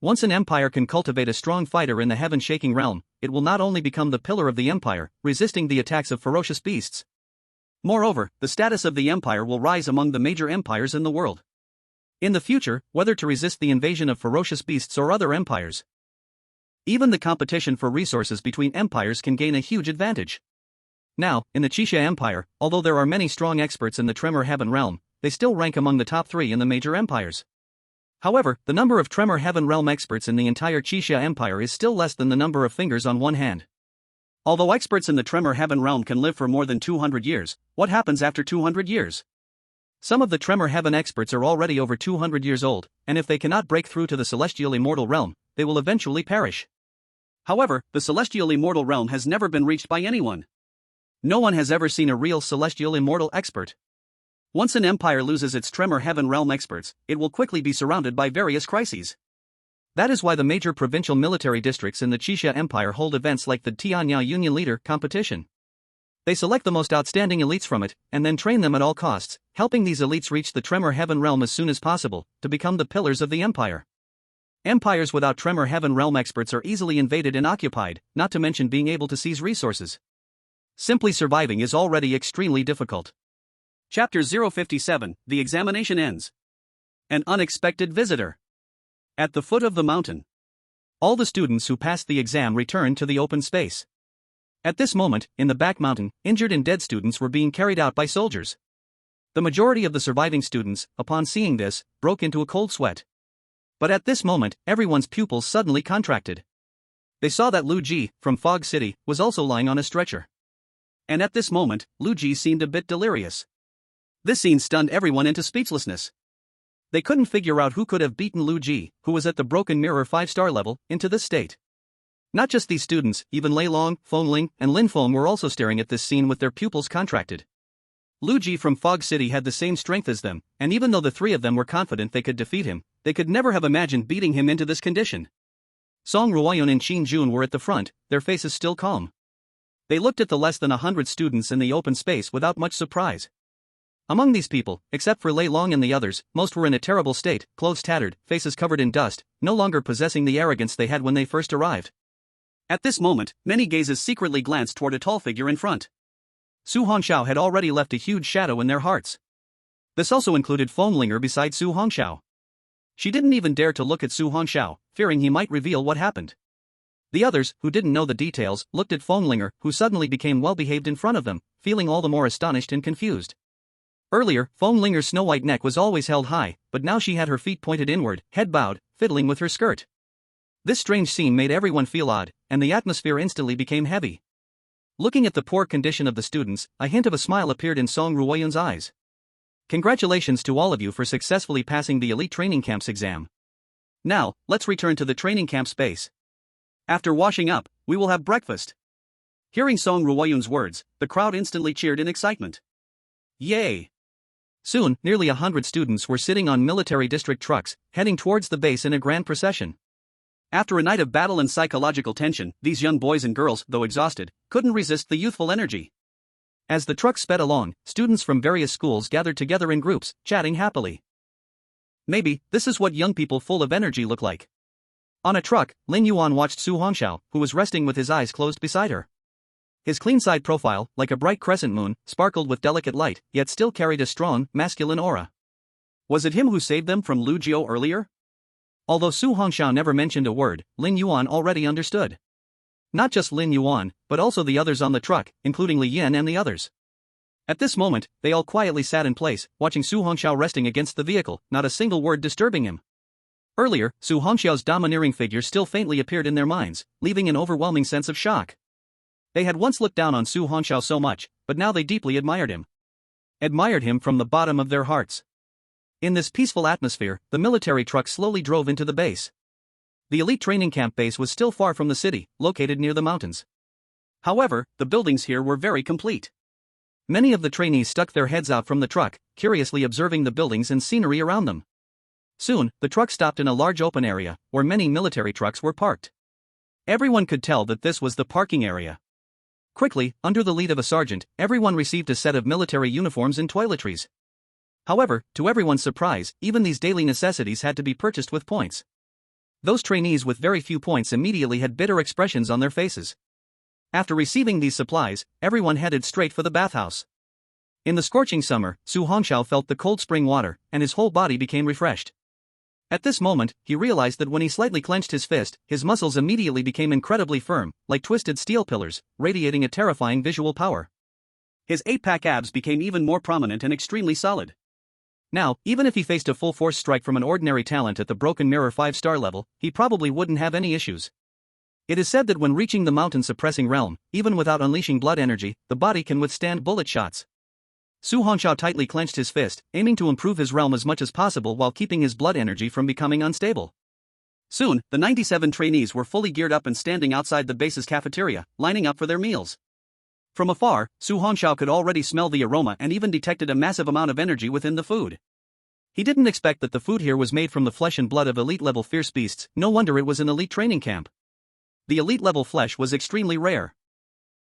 Once an empire can cultivate a strong fighter in the heaven-shaking realm, it will not only become the pillar of the empire, resisting the attacks of ferocious beasts, Moreover, the status of the empire will rise among the major empires in the world. In the future, whether to resist the invasion of ferocious beasts or other empires, even the competition for resources between empires can gain a huge advantage. Now, in the Qixia Empire, although there are many strong experts in the Tremor Heaven realm, they still rank among the top 3 in the major empires. However, the number of Tremor Heaven realm experts in the entire Qixia Empire is still less than the number of fingers on one hand. Although experts in the Tremor Heaven realm can live for more than 200 years, what happens after 200 years? Some of the Tremor Heaven experts are already over 200 years old, and if they cannot break through to the Celestial Immortal realm, they will eventually perish. However, the Celestial Immortal realm has never been reached by anyone. No one has ever seen a real Celestial Immortal expert. Once an empire loses its Tremor Heaven realm experts, it will quickly be surrounded by various crises. That is why the major provincial military districts in the Qixia Empire hold events like the Tianya Union Leader competition. They select the most outstanding elites from it, and then train them at all costs, helping these elites reach the Tremor Heaven realm as soon as possible, to become the pillars of the empire. Empires without Tremor Heaven realm experts are easily invaded and occupied, not to mention being able to seize resources. Simply surviving is already extremely difficult. Chapter 057, The examination ends. An unexpected visitor. At the foot of the mountain, all the students who passed the exam returned to the open space. At this moment, in the back mountain, injured and dead students were being carried out by soldiers. The majority of the surviving students, upon seeing this, broke into a cold sweat. But at this moment, everyone's pupils suddenly contracted. They saw that Lu Ji, from Fog City, was also lying on a stretcher. And at this moment, Lu Ji seemed a bit delirious. This scene stunned everyone into speechlessness. They couldn't figure out who could have beaten Lu Ji, who was at the Broken Mirror 5-star level, into this state. Not just these students, even Lei Long, Feng Ling, and Lin Feng were also staring at this scene with their pupils contracted. Lu Ji from Fog City had the same strength as them, and even though the 3 of them were confident they could defeat him, they could never have imagined beating him into this condition. Song Ruoyun and Qin Jun were at the front, their faces still calm. They looked at the less than 100 students in the open space without much surprise. Among these people, except for Lei Long and the others, most were in a terrible state, clothes tattered, faces covered in dust, no longer possessing the arrogance they had when they first arrived. At this moment, many gazes secretly glanced toward a tall figure in front. Su Hongxiao had already left a huge shadow in their hearts. This also included Fenglinger beside Su Hongxiao. She didn't even dare to look at Su Hongxiao, fearing he might reveal what happened. The others, who didn't know the details, looked at Fenglinger, who suddenly became well-behaved in front of them, feeling all the more astonished and confused. Earlier, Fenglinger's snow-white neck was always held high, but now she had her feet pointed inward, head bowed, fiddling with her skirt. This strange scene made everyone feel odd, and the atmosphere instantly became heavy. Looking at the poor condition of the students, a hint of a smile appeared in Song Ruoyun's eyes. Congratulations to all of you for successfully passing the Elite Training Camp's exam. Now, let's return to the training camp space. After washing up, we will have breakfast. Hearing Song Ruoyun's words, the crowd instantly cheered in excitement. Yay! Soon, nearly 100 students were sitting on military district trucks, heading towards the base in a grand procession. After a night of battle and psychological tension, these young boys and girls, though exhausted, couldn't resist the youthful energy. As the truck sped along, students from various schools gathered together in groups, chatting happily. Maybe, this is what young people full of energy look like. On a truck, Lin Yuan watched Su Hongxiao, who was resting with his eyes closed beside her. His clean side profile, like a bright crescent moon, sparkled with delicate light, yet still carried a strong, masculine aura. Was it him who saved them from Lu Jiu earlier? Although Su Hongxiao never mentioned a word, Lin Yuan already understood. Not just Lin Yuan, but also the others on the truck, including Li Yin and the others. At this moment, they all quietly sat in place, watching Su Hongxiao resting against the vehicle, not a single word disturbing him. Earlier, Su Hongxiao's domineering figure still faintly appeared in their minds, leaving an overwhelming sense of shock. They had once looked down on Su Hongxiao so much, but now they deeply admired him. Admired him from the bottom of their hearts. In this peaceful atmosphere, the military truck slowly drove into the base. The elite training camp base was still far from the city, located near the mountains. However, the buildings here were very complete. Many of the trainees stuck their heads out from the truck, curiously observing the buildings and scenery around them. Soon, the truck stopped in a large open area, where many military trucks were parked. Everyone could tell that this was the parking area. Quickly, under the lead of a sergeant, everyone received a set of military uniforms and toiletries. However, to everyone's surprise, even these daily necessities had to be purchased with points. Those trainees with very few points immediately had bitter expressions on their faces. After receiving these supplies, everyone headed straight for the bathhouse. In the scorching summer, Su Hongxiao felt the cold spring water, and his whole body became refreshed. At this moment, he realized that when he slightly clenched his fist, his muscles immediately became incredibly firm, like twisted steel pillars, radiating a terrifying visual power. His 8-pack abs became even more prominent and extremely solid. Now, even if he faced a full-force strike from an ordinary talent at the Broken Mirror 5-star level, he probably wouldn't have any issues. It is said that when reaching the mountain-suppressing realm, even without unleashing blood energy, the body can withstand bullet shots. Su Hongxiao tightly clenched his fist, aiming to improve his realm as much as possible while keeping his blood energy from becoming unstable. Soon, the 97 trainees were fully geared up and standing outside the base's cafeteria, lining up for their meals. From afar, Su Hongxiao could already smell the aroma and even detected a massive amount of energy within the food. He didn't expect that the food here was made from the flesh and blood of elite-level fierce beasts, no wonder it was an elite training camp. The elite-level flesh was extremely rare.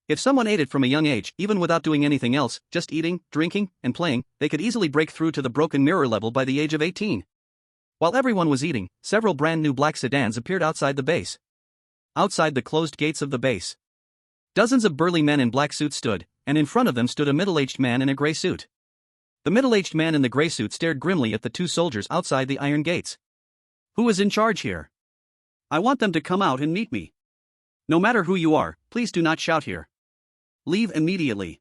If someone ate it from a young age, even without doing anything else, just eating, drinking, and playing, they could easily break through to the Broken Mirror level by the age of 18. While everyone was eating, several brand new black sedans appeared outside the base. Outside the closed gates of the base, dozens of burly men in black suits stood, and in front of them stood a middle-aged man in a gray suit. The middle-aged man in the gray suit stared grimly at the two soldiers outside the iron gates. Who is in charge here? I want them to come out and meet me. No matter who you are, please do not shout here. Leave immediately.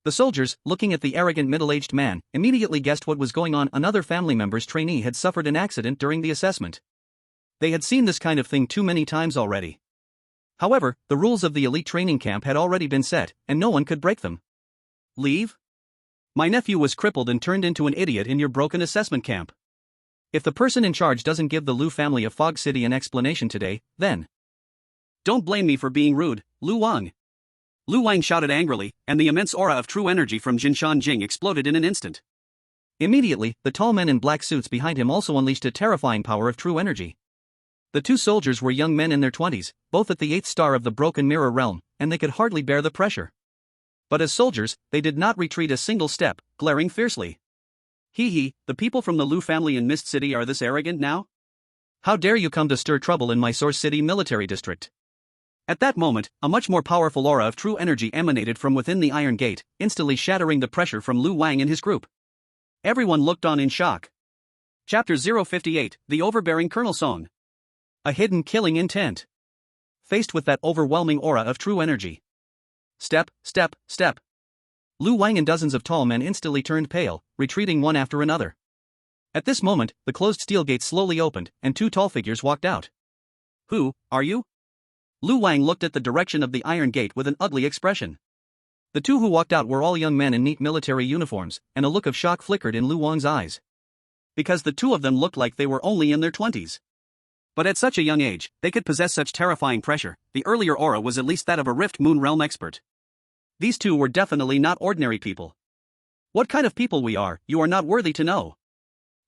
The soldiers, looking at the arrogant middle-aged man, immediately guessed what was going on. Another family member's trainee had suffered an accident during the assessment. They had seen this kind of thing too many times already. However, the rules of the elite training camp had already been set, and no one could break them. Leave? My nephew was crippled and turned into an idiot in your broken assessment camp. If the person in charge doesn't give the Lu family of Fog City an explanation today, then... Don't blame me for being rude, Lu Wang. Lu Wang shouted angrily, and the immense aura of true energy from Jinshan Jing exploded in an instant. Immediately, the tall men in black suits behind him also unleashed a terrifying power of true energy. The two soldiers were young men in their 20s, both at the 8th star of the Broken Mirror realm, and they could hardly bear the pressure. But as soldiers, they did not retreat a single step, glaring fiercely. Hee, the people from the Lu family in Mist City are this arrogant now? How dare you come to stir trouble in my Source City military district? At that moment, a much more powerful aura of true energy emanated from within the Iron Gate, instantly shattering the pressure from Lu Wang and his group. Everyone looked on in shock. Chapter 058, The Overbearing Colonel Song. A hidden killing intent. Faced with that overwhelming aura of true energy. Step, step, step. Lu Wang and dozens of tall men instantly turned pale, retreating one after another. At this moment, the closed steel gate slowly opened, and two tall figures walked out. Who are you? Lu Wang looked at the direction of the Iron Gate with an ugly expression. The two who walked out were all young men in neat military uniforms, and a look of shock flickered in Lu Wang's eyes. Because the two of them looked like they were only in their 20s. But at such a young age, they could possess such terrifying pressure. The earlier aura was at least that of a Rift Moon Realm expert. These two were definitely not ordinary people. What kind of people we are, you are not worthy to know.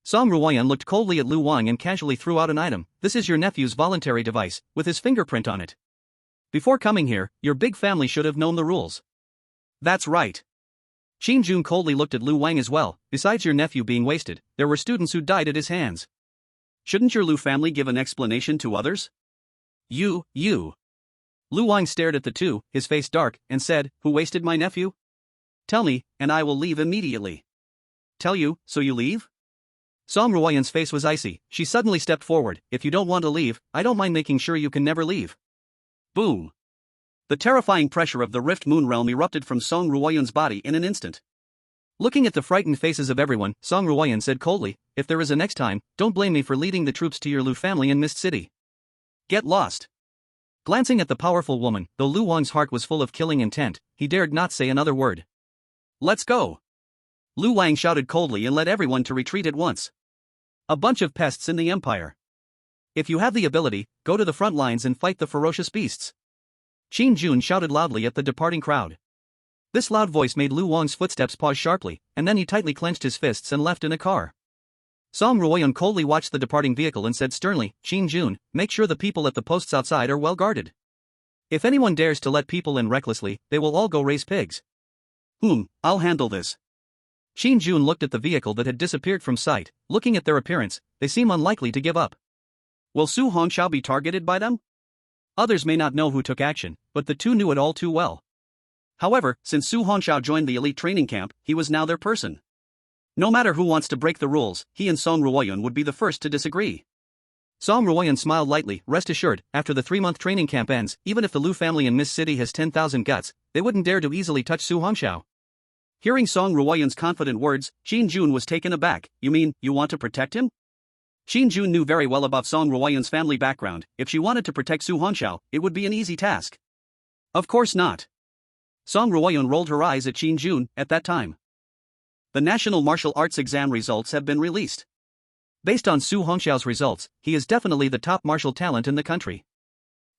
Song Ruoyan looked coldly at Lu Wang and casually threw out an item. This is your nephew's voluntary device, with his fingerprint on it. Before coming here, your big family should have known the rules. That's right. Qin Jun coldly looked at Lu Wang as well. Besides your nephew being wasted, there were students who died at his hands. Shouldn't your Lu family give an explanation to others? You. Lu Wang stared at the two, his face dark, and said, who wasted my nephew? Tell me, and I will leave immediately. Tell you, so you leave? Song Ruoyan's face was icy. She suddenly stepped forward. If you don't want to leave, I don't mind making sure you can never leave. Boom. The terrifying pressure of the Rift Moon Realm erupted from Song Ruoyan's body in an instant. Looking at the frightened faces of everyone, Song Ruoyan said coldly, if there is a next time, don't blame me for leading the troops to your Lu family in Mist City. Get lost. Glancing at the powerful woman, though Lu Wang's heart was full of killing intent, he dared not say another word. Let's go. Lu Wang shouted coldly and led everyone to retreat at once. A bunch of pests in the Empire. If you have the ability, go to the front lines and fight the ferocious beasts. Qin Jun shouted loudly at the departing crowd. This loud voice made Lu Wang's footsteps pause sharply, and then he tightly clenched his fists and left in a car. Song Ruoyan coldly watched the departing vehicle and said sternly, Qin Jun, make sure the people at the posts outside are well guarded. If anyone dares to let people in recklessly, they will all go raise pigs. I'll handle this. Qin Jun looked at the vehicle that had disappeared from sight. Looking at their appearance, they seem unlikely to give up. Will Su Hongxiao be targeted by them? Others may not know who took action, but the two knew it all too well. However, since Su Hongxiao joined the elite training camp, he was now their person. No matter who wants to break the rules, he and Song Ruoyun would be the first to disagree. Song Ruoyun smiled lightly. Rest assured, after the 3-month training camp ends, even if the Lu family in Miss City has 10,000 guts, they wouldn't dare to easily touch Su Hongxiao. Hearing Song Ruoyun's confident words, Qin Jun was taken aback. You mean, you want to protect him? Qin Jun knew very well about Song Ruoyun's family background. If she wanted to protect Su Hongxiao, it would be an easy task. Of course not. Song Ruoyun rolled her eyes at Qin Jun. At that time, the National Martial Arts exam results have been released. Based on Su Hongxiao's results, he is definitely the top martial talent in the country.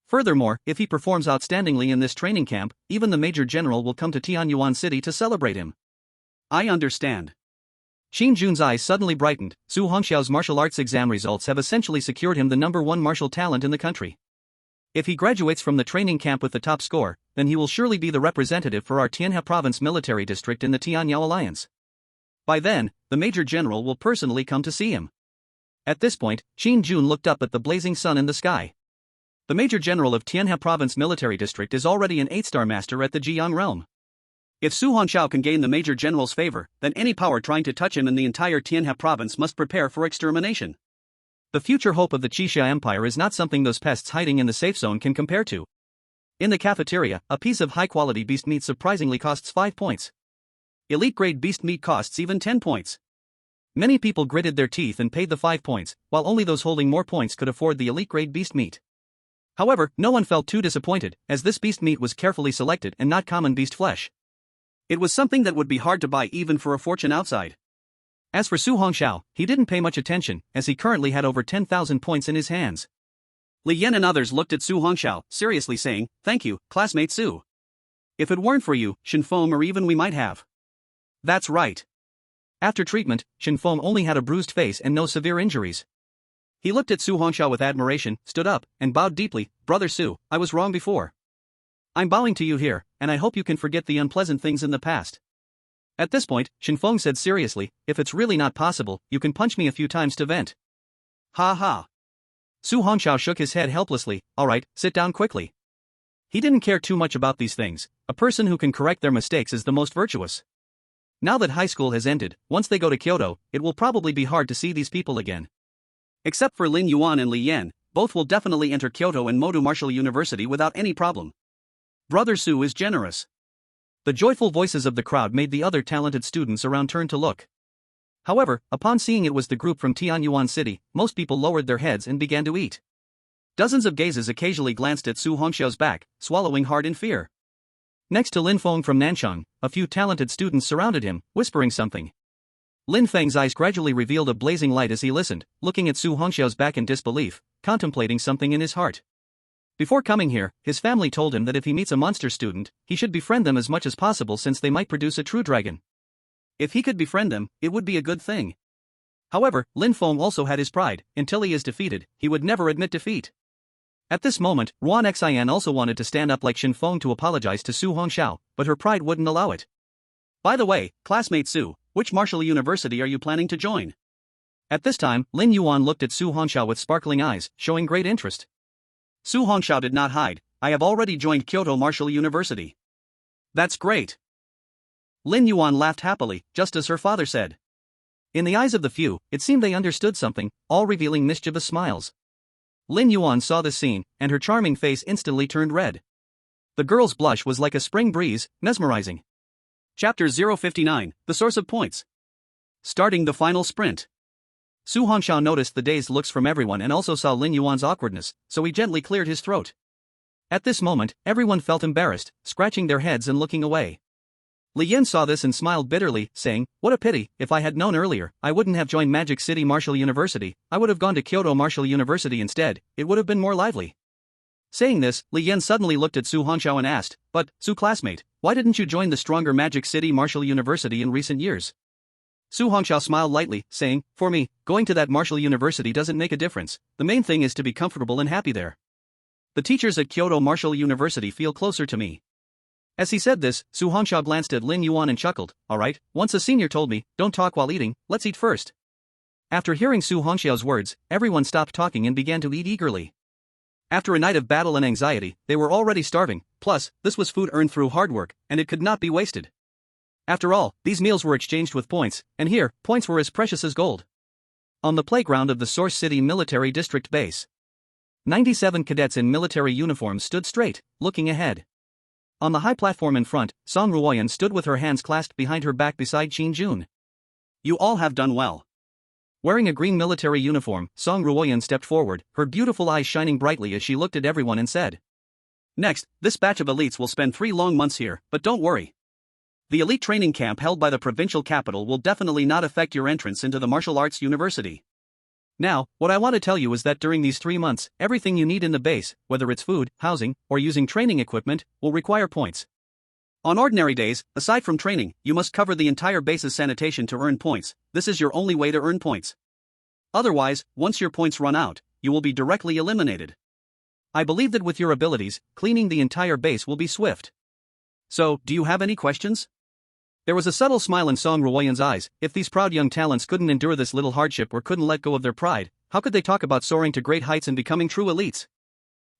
Furthermore, if he performs outstandingly in this training camp, even the Major General will come to Tianyuan City to celebrate him. I understand. Qin Jun's eyes suddenly brightened. Su Hongxiao's martial arts exam results have essentially secured him the #1 martial talent in the country. If he graduates from the training camp with the top score, then he will surely be the representative for our Tianhe Province military district in the Tianyao Alliance. By then, the Major General will personally come to see him. At this point, Qin Jun looked up at the blazing sun in the sky. The Major General of Tianhe Province military district is already an 8-star master at the Jiang realm. If Su Hongxiao can gain the Major General's favor, then any power trying to touch him in the entire Tianhe Province must prepare for extermination. The future hope of the Qixia Empire is not something those pests hiding in the safe zone can compare to. In the cafeteria, a piece of high-quality beast meat surprisingly costs 5 points. Elite-grade beast meat costs even 10 points. Many people gritted their teeth and paid the 5 points, while only those holding more points could afford the elite-grade beast meat. However, no one felt too disappointed, as this beast meat was carefully selected and not common beast flesh. It was something that would be hard to buy even for a fortune outside. As for Su Hongxiao, he didn't pay much attention, as he currently had over 10,000 points in his hands. Li Yan and others looked at Su Hongxiao, seriously saying, "Thank you, classmate Su. If it weren't for you, Shinfeng or even we might have." That's right. After treatment, Shinfeng only had a bruised face and no severe injuries. He looked at Su Hongxiao with admiration, stood up, and bowed deeply. "Brother Su, I was wrong before. I'm bowing to you here, and I hope you can forget the unpleasant things in the past." At this point, Shinfeng said seriously, "If it's really not possible, you can punch me a few times to vent." Ha ha. Su Hongxiao shook his head helplessly. "Alright, sit down quickly." He didn't care too much about these things. A person who can correct their mistakes is the most virtuous. Now that high school has ended, once they go to Kyoto, it will probably be hard to see these people again. Except for Lin Yuan and Li Yan, both will definitely enter Kyoto and Modu Martial University without any problem. Brother Su is generous. The joyful voices of the crowd made the other talented students around turn to look. However, upon seeing it was the group from Tianyuan City, most people lowered their heads and began to eat. Dozens of gazes occasionally glanced at Su Hongxiao's back, swallowing hard in fear. Next to Lin Feng from Nanchang, a few talented students surrounded him, whispering something. Lin Feng's eyes gradually revealed a blazing light as he listened, looking at Su Hongxiao's back in disbelief, contemplating something in his heart. Before coming here, his family told him that if he meets a monster student, he should befriend them as much as possible since they might produce a true dragon. If he could befriend them, it would be a good thing. However, Lin Feng also had his pride. Until he is defeated, he would never admit defeat. At this moment, Ruan Xian also wanted to stand up like Shinfeng to apologize to Su Hongxiao, but her pride wouldn't allow it. "By the way, classmate Su, which martial university are you planning to join?" At this time, Lin Yuan looked at Su Hongxiao with sparkling eyes, showing great interest. Su Hongxiao did not hide. "I have already joined Kyoto Martial University." "That's great." Lin Yuan laughed happily, just as her father said. In the eyes of the few, it seemed they understood something, all revealing mischievous smiles. Lin Yuan saw this scene, and her charming face instantly turned red. The girl's blush was like a spring breeze, mesmerizing. Chapter 059, The Source of Points. Starting the final sprint. Su Hongxiao noticed the dazed looks from everyone and also saw Lin Yuan's awkwardness, so he gently cleared his throat. At this moment, everyone felt embarrassed, scratching their heads and looking away. Li Yan saw this and smiled bitterly, saying, "What a pity, if I had known earlier, I wouldn't have joined Magic City Martial University, I would have gone to Kyoto Martial University instead, it would have been more lively." Saying this, Li Yan suddenly looked at Su Hongxiao and asked, "But, Su classmate, why didn't you join the stronger Magic City Martial University in recent years?" Su Hongxiao smiled lightly, saying, "For me, going to that martial university doesn't make a difference, the main thing is to be comfortable and happy there. The teachers at Kyoto Martial University feel closer to me." As he said this, Su Hongxiao glanced at Lin Yuan and chuckled, "Alright, once a senior told me, don't talk while eating, let's eat first." After hearing Su Hongxiao's words, everyone stopped talking and began to eat eagerly. After a night of battle and anxiety, they were already starving, plus, this was food earned through hard work, and it could not be wasted. After all, these meals were exchanged with points, and here, points were as precious as gold. On the playground of the Source City Military District Base, 97 cadets in military uniforms stood straight, looking ahead. On the high platform in front, Song Ruoyan stood with her hands clasped behind her back beside Qin Jun. You all have done well. Wearing a green military uniform, Song Ruoyan stepped forward, her beautiful eyes shining brightly as she looked at everyone and said, Next, this batch of elites will spend 3 long months here, but don't worry. The elite training camp held by the provincial capital will definitely not affect your entrance into the martial arts university. Now, what I want to tell you is that during these 3 months, everything you need in the base, whether it's food, housing, or using training equipment, will require points. On ordinary days, aside from training, you must cover the entire base's sanitation to earn points. This is your only way to earn points. Otherwise, once your points run out, you will be directly eliminated. I believe that with your abilities, cleaning the entire base will be swift. So, do you have any questions? There was a subtle smile in Song Ruoyan's eyes. If these proud young talents couldn't endure this little hardship or couldn't let go of their pride, how could they talk about soaring to great heights and becoming true elites?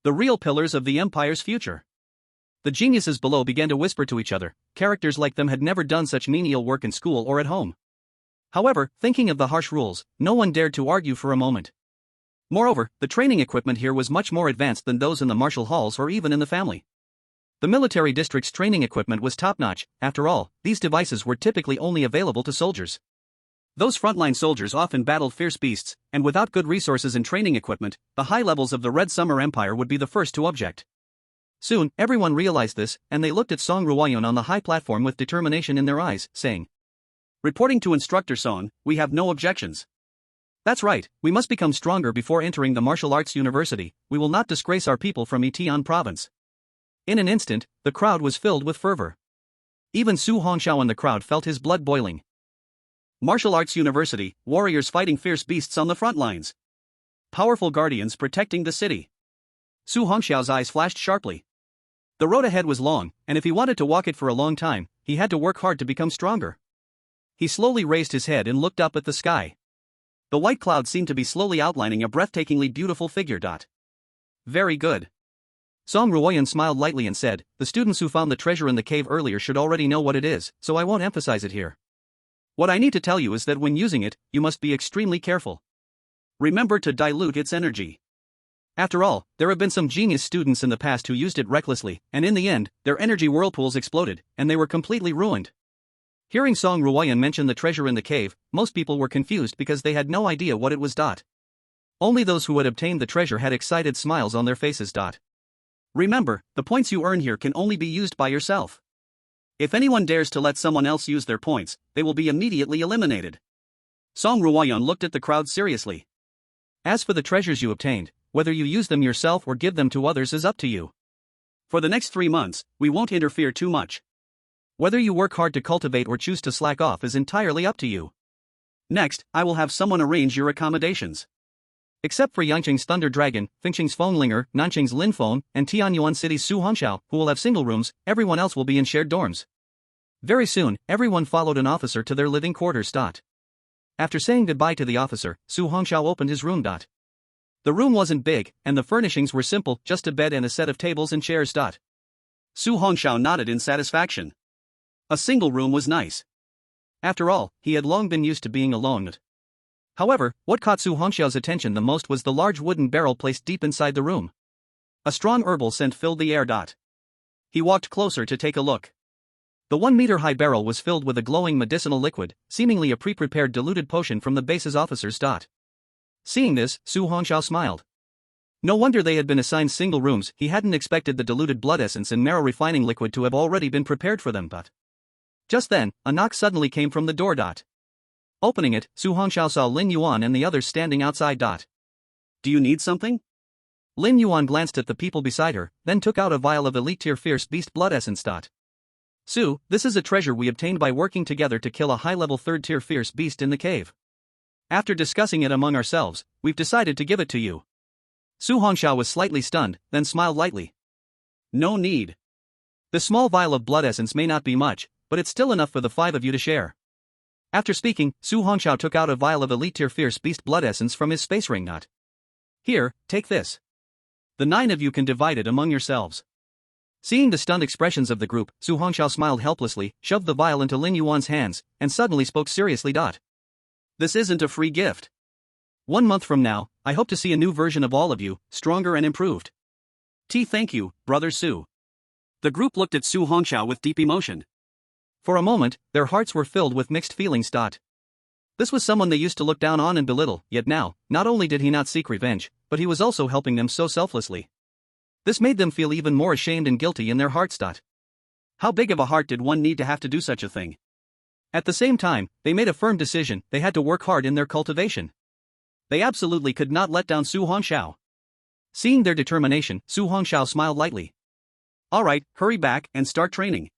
The real pillars of the empire's future. The geniuses below began to whisper to each other. Characters like them had never done such menial work in school or at home. However, thinking of the harsh rules, no one dared to argue for a moment. Moreover, the training equipment here was much more advanced than those in the martial halls or even in the family. The military district's training equipment was top-notch. After all, these devices were typically only available to soldiers. Those frontline soldiers often battled fierce beasts, and without good resources and training equipment, the high levels of the Red Summer Empire would be the first to object. Soon, everyone realized this, and they looked at Song Ruoyan on the high platform with determination in their eyes, saying, Reporting to Instructor Song, we have no objections. That's right, we must become stronger before entering the martial arts university. We will not disgrace our people from Itian province. In an instant, the crowd was filled with fervor. Even Su Hongxiao in the crowd felt his blood boiling. Martial Arts University, warriors fighting fierce beasts on the front lines. Powerful guardians protecting the city. Su Hongxiao's eyes flashed sharply. The road ahead was long, and if he wanted to walk it for a long time, he had to work hard to become stronger. He slowly raised his head and looked up at the sky. The white cloud seemed to be slowly outlining a breathtakingly beautiful figure. Very good. Song Ruoyan smiled lightly and said, The students who found the treasure in the cave earlier should already know what it is, so I won't emphasize it here. What I need to tell you is that when using it, you must be extremely careful. Remember to dilute its energy. After all, there have been some genius students in the past who used it recklessly, and in the end, their energy whirlpools exploded, and they were completely ruined. Hearing Song Ruoyan mention the treasure in the cave, most people were confused because they had no idea what it was. Only those who had obtained the treasure had excited smiles on their faces. Remember, the points you earn here can only be used by yourself. If anyone dares to let someone else use their points, they will be immediately eliminated. Song Ruoyan looked at the crowd seriously. As for the treasures you obtained, whether you use them yourself or give them to others is up to you. For the next 3 months, we won't interfere too much. Whether you work hard to cultivate or choose to slack off is entirely up to you. Next, I will have someone arrange your accommodations. Except for Yangqing's Thunder Dragon, Fengqing's Fenglinger, Nanqing's Lin Feng, and Tianyuan City's Su Hongxiao, who will have single rooms, everyone else will be in shared dorms. Very soon, everyone followed an officer to their living quarters. After saying goodbye to the officer, Su Hongxiao opened his room. The room wasn't big, and the furnishings were simple, just a bed and a set of tables and chairs. Su Hongxiao nodded in satisfaction. A single room was nice. After all, he had long been used to being alone. However, what caught Su Hongxiao's attention the most was the large wooden barrel placed deep inside the room. A strong herbal scent filled the air. He walked closer to take a look. The 1-meter-high barrel was filled with a glowing medicinal liquid, seemingly a pre-prepared diluted potion from the base's officers. Seeing this, Su Hongxiao smiled. No wonder they had been assigned single rooms. He hadn't expected the diluted blood essence and marrow refining liquid to have already been prepared for them. Just then, a knock suddenly came from the door. Opening it, Su Hongxiao saw Lin Yuan and the others standing outside. Do you need something? Lin Yuan glanced at the people beside her, then took out a vial of elite-tier fierce beast blood essence. Su, this is a treasure we obtained by working together to kill a high-level 3rd-tier fierce beast in the cave. After discussing it among ourselves, we've decided to give it to you. Su Hongxiao was slightly stunned, then smiled lightly. No need. The small vial of blood essence may not be much, but it's still enough for the 5 of you to share. After speaking, Su Hongxiao took out a vial of elite-tier fierce beast blood essence from his space ring. Here, take this. The 9 of you can divide it among yourselves. Seeing the stunned expressions of the group, Su Hongxiao smiled helplessly, shoved the vial into Lin Yuan's hands, and suddenly spoke seriously. This isn't a free gift. 1 month from now, I hope to see a new version of all of you, stronger and improved. Thank you, Brother Su. The group looked at Su Hongxiao with deep emotion. For a moment, their hearts were filled with mixed feelings. This was someone they used to look down on and belittle, yet now, not only did he not seek revenge, but he was also helping them so selflessly. This made them feel even more ashamed and guilty in their hearts. How big of a heart did one need to have to do such a thing? At the same time, they made a firm decision: they had to work hard in their cultivation. They absolutely could not let down Su Hongxiao. Seeing their determination, Su Hongxiao smiled lightly. Alright, hurry back and start training.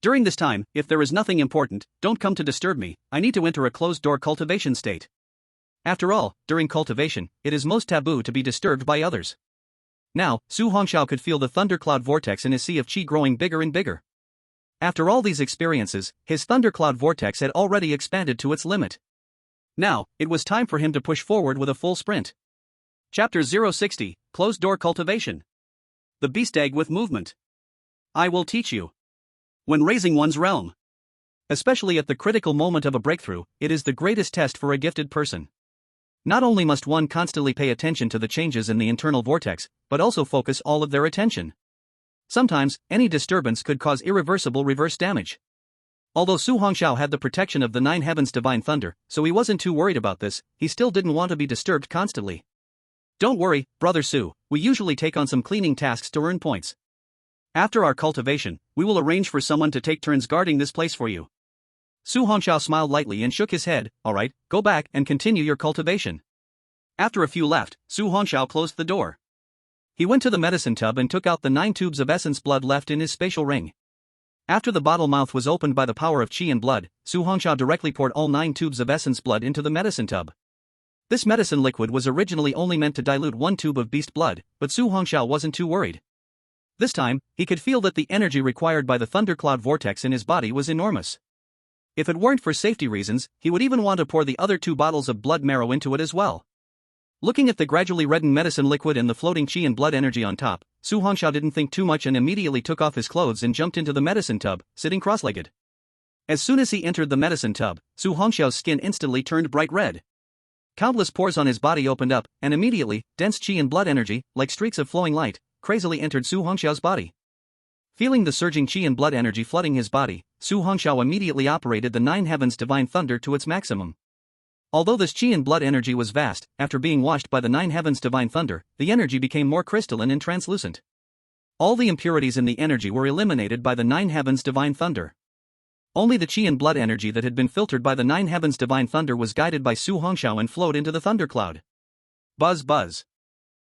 During this time, if there is nothing important, don't come to disturb me. I need to enter a closed-door cultivation state. After all, during cultivation, it is most taboo to be disturbed by others. Now, Su Hongxiao could feel the thundercloud vortex in his sea of qi growing bigger and bigger. After all these experiences, his thundercloud vortex had already expanded to its limit. Now, it was time for him to push forward with a full sprint. Chapter 060, Closed-Door Cultivation. The Beast Egg with Movement. I will teach you. When raising one's realm. Especially at the critical moment of a breakthrough, it is the greatest test for a gifted person. Not only must one constantly pay attention to the changes in the internal vortex, but also focus all of their attention. Sometimes, any disturbance could cause irreversible reverse damage. Although Su Hongxiao had the protection of the 9 heavens divine thunder, so he wasn't too worried about this, he still didn't want to be disturbed constantly. Don't worry, Brother Su, we usually take on some cleaning tasks to earn points. After our cultivation, we will arrange for someone to take turns guarding this place for you. Su Hongxiao smiled lightly and shook his head. Alright, go back and continue your cultivation. After a few left, Su Hongxiao closed the door. He went to the medicine tub and took out the 9 tubes of essence blood left in his spatial ring. After the bottle mouth was opened by the power of qi and blood, Su Hongxiao directly poured all 9 tubes of essence blood into the medicine tub. This medicine liquid was originally only meant to dilute 1 tube of beast blood, but Su Hongxiao wasn't too worried. This time, he could feel that the energy required by the thundercloud vortex in his body was enormous. If it weren't for safety reasons, he would even want to pour the other 2 bottles of blood marrow into it as well. Looking at the gradually reddened medicine liquid and the floating qi and blood energy on top, Su Hongxiao didn't think too much and immediately took off his clothes and jumped into the medicine tub, sitting cross-legged. As soon as he entered the medicine tub, Su Hongxiao's skin instantly turned bright red. Countless pores on his body opened up, and immediately, dense qi and blood energy, like streaks of flowing light, crazily entered Su Hongxiao's body. Feeling the surging qi and blood energy flooding his body, Su Hongxiao immediately operated the 9 heavens divine thunder to its maximum. Although this qi and blood energy was vast, after being washed by the 9 heavens divine thunder, the energy became more crystalline and translucent. All the impurities in the energy were eliminated by the 9 heavens divine thunder. Only the qi and blood energy that had been filtered by the 9 heavens divine thunder was guided by Su Hongxiao and flowed into the thundercloud. Buzz buzz.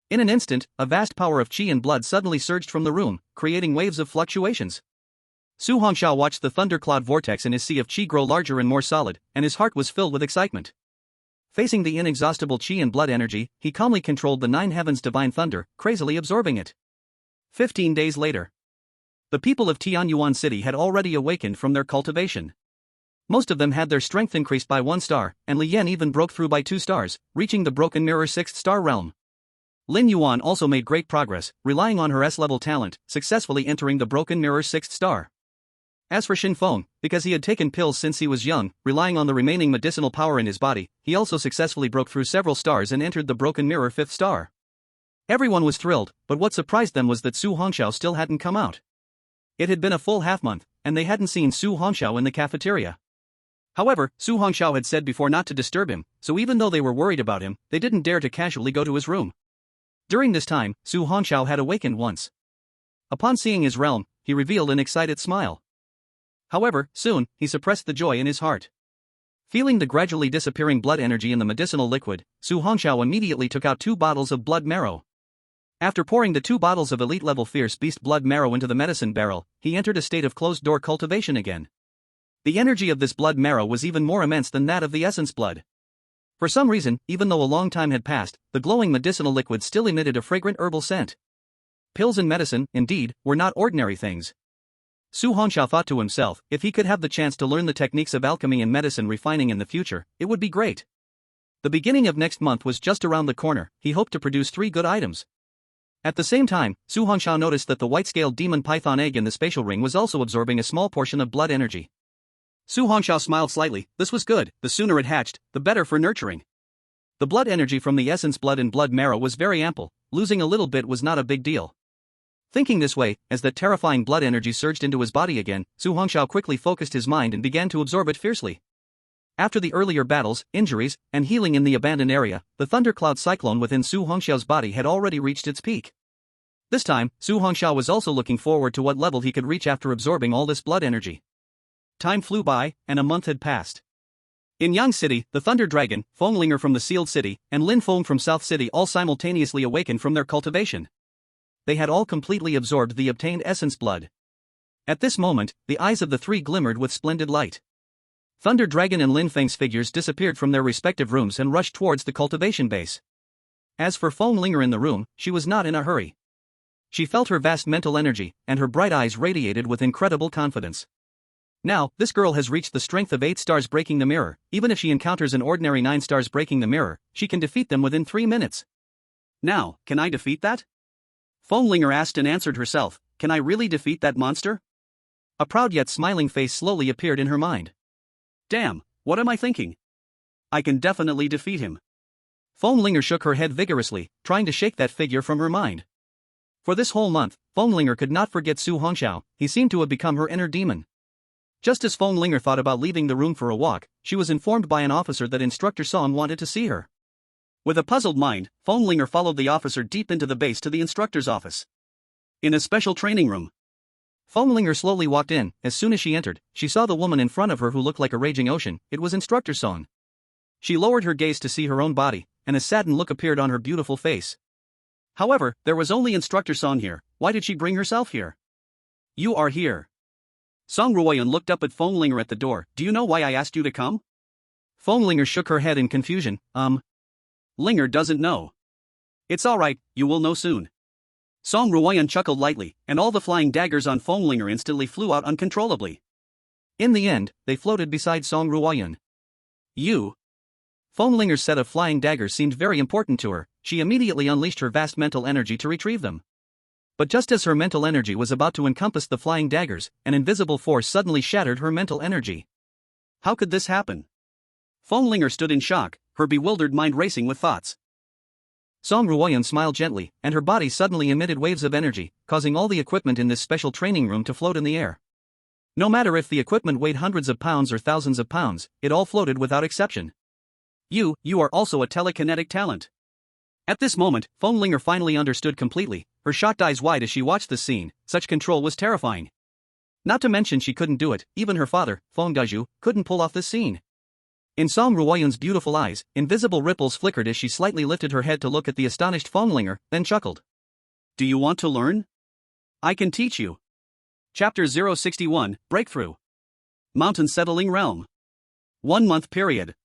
In an instant, a vast power of qi and blood suddenly surged from the room, creating waves of fluctuations. Su Hongxiao watched the thundercloud vortex in his sea of qi grow larger and more solid, and his heart was filled with excitement. Facing the inexhaustible qi and blood energy, he calmly controlled the 9 heavens divine thunder, crazily absorbing it. 15 days later. The people of Tianyuan City had already awakened from their cultivation. Most of them had their strength increased by 1 star, and Li Yan even broke through by 2 stars, reaching the Broken Mirror 6th star realm. Lin Yuan also made great progress, relying on her S-level talent, successfully entering the Broken Mirror 6th star. As for Xin Feng, because he had taken pills since he was young, relying on the remaining medicinal power in his body, he also successfully broke through several stars and entered the Broken Mirror 5th star. Everyone was thrilled, but what surprised them was that Su Hongxiao still hadn't come out. It had been a full half-month, and they hadn't seen Su Hongxiao in the cafeteria. However, Su Hongxiao had said before not to disturb him, so even though they were worried about him, they didn't dare to casually go to his room. During this time, Su Hongxiao had awakened once. Upon seeing his realm, he revealed an excited smile. However, soon, he suppressed the joy in his heart. Feeling the gradually disappearing blood energy in the medicinal liquid, Su Hongxiao immediately took out 2 bottles of blood marrow. After pouring the 2 bottles of elite-level fierce beast blood marrow into the medicine barrel, he entered a state of closed-door cultivation again. The energy of this blood marrow was even more immense than that of the essence blood. For some reason, even though a long time had passed, the glowing medicinal liquid still emitted a fragrant herbal scent. Pills and medicine, indeed, were not ordinary things. Su Hongxiao thought to himself, if he could have the chance to learn the techniques of alchemy and medicine refining in the future, it would be great. The beginning of next month was just around the corner. He hoped to produce 3 good items. At the same time, Su Hongxiao noticed that the white-scaled demon python egg in the spatial ring was also absorbing a small portion of blood energy. Su Hongxiao smiled slightly. This was good. The sooner it hatched, the better for nurturing. The blood energy from the essence blood and blood marrow was very ample. Losing a little bit was not a big deal. Thinking this way, as that terrifying blood energy surged into his body again, Su Hongxiao quickly focused his mind and began to absorb it fiercely. After the earlier battles, injuries, and healing in the abandoned area, the thundercloud cyclone within Su Hongxiao's body had already reached its peak. This time, Su Hongxiao was also looking forward to what level he could reach after absorbing all this blood energy. Time flew by, and a month had passed. In Yang City, the Thunder Dragon, Fenglinger from the Sealed City, and Lin Feng from South City all simultaneously awakened from their cultivation. They had all completely absorbed the obtained essence blood. At this moment, the eyes of the three glimmered with splendid light. Thunder Dragon and Lin Feng's figures disappeared from their respective rooms and rushed towards the cultivation base. As for Fenglinger in the room, she was not in a hurry. She felt her vast mental energy, and her bright eyes radiated with incredible confidence. Now, this girl has reached the strength of 8 stars breaking the mirror. Even if she encounters an ordinary 9 stars breaking the mirror, she can defeat them within 3 minutes. Now, can I defeat that? Fenglinger asked and answered herself, can I really defeat that monster? A proud yet smiling face slowly appeared in her mind. Damn, what am I thinking? I can definitely defeat him. Fenglinger shook her head vigorously, trying to shake that figure from her mind. For this whole month, Fenglinger could not forget Su Hongxiao. He seemed to have become her inner demon. Just as Fenglinger thought about leaving the room for a walk, she was informed by an officer that Instructor Song wanted to see her. With a puzzled mind, Fenglinger followed the officer deep into the base to the instructor's office. In a special training room. Fenglinger slowly walked in. As soon as she entered, she saw the woman in front of her who looked like a raging ocean. It was Instructor Song. She lowered her gaze to see her own body, and a saddened look appeared on her beautiful face. However, there was only Instructor Song here. Why did she bring herself here? You are here. Song Ruoyan looked up at Fenglinger at the door. Do you know why I asked you to come? Fenglinger shook her head in confusion. Linger doesn't know. It's alright, you will know soon. Song Ruoyan chuckled lightly, and all the flying daggers on Fenglinger instantly flew out uncontrollably. In the end, they floated beside Song Ruoyan. You. Fenglinger's set of flying daggers seemed very important to her. She immediately unleashed her vast mental energy to retrieve them. But just as her mental energy was about to encompass the flying daggers, an invisible force suddenly shattered her mental energy. How could this happen? Fenglinger stood in shock, her bewildered mind racing with thoughts. Song Ruoyan smiled gently, and her body suddenly emitted waves of energy, causing all the equipment in this special training room to float in the air. No matter if the equipment weighed hundreds of pounds or thousands of pounds, it all floated without exception. You are also a telekinetic talent. At this moment, Fenglinger finally understood completely, her shocked eyes wide as she watched the scene. Such control was terrifying. Not to mention she couldn't do it, even her father, Feng Daju, couldn't pull off this scene. In Song Ruoyan's beautiful eyes, invisible ripples flickered as she slightly lifted her head to look at the astonished Fenglinger, then chuckled. Do you want to learn? I can teach you. Chapter 061, Breakthrough. Mountain Settling Realm. 1 month period.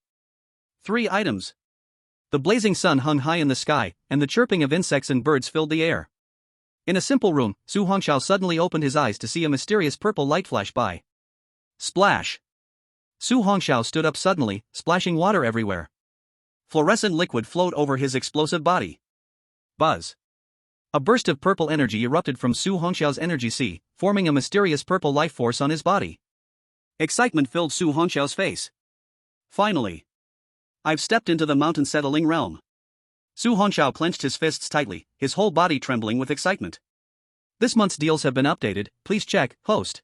3 items. The blazing sun hung high in the sky, and the chirping of insects and birds filled the air. In a simple room, Su Hongxiao suddenly opened his eyes to see a mysterious purple light flash by. Splash! Su Hongxiao stood up suddenly, splashing water everywhere. Fluorescent liquid flowed over his explosive body. Buzz! A burst of purple energy erupted from Su Hongxiao's energy sea, forming a mysterious purple life force on his body. Excitement filled Su Hongxiao's face. Finally! I've stepped into the mountain settling realm. Su Hongxiao clenched his fists tightly, his whole body trembling with excitement. This month's deals have been updated, please check, host.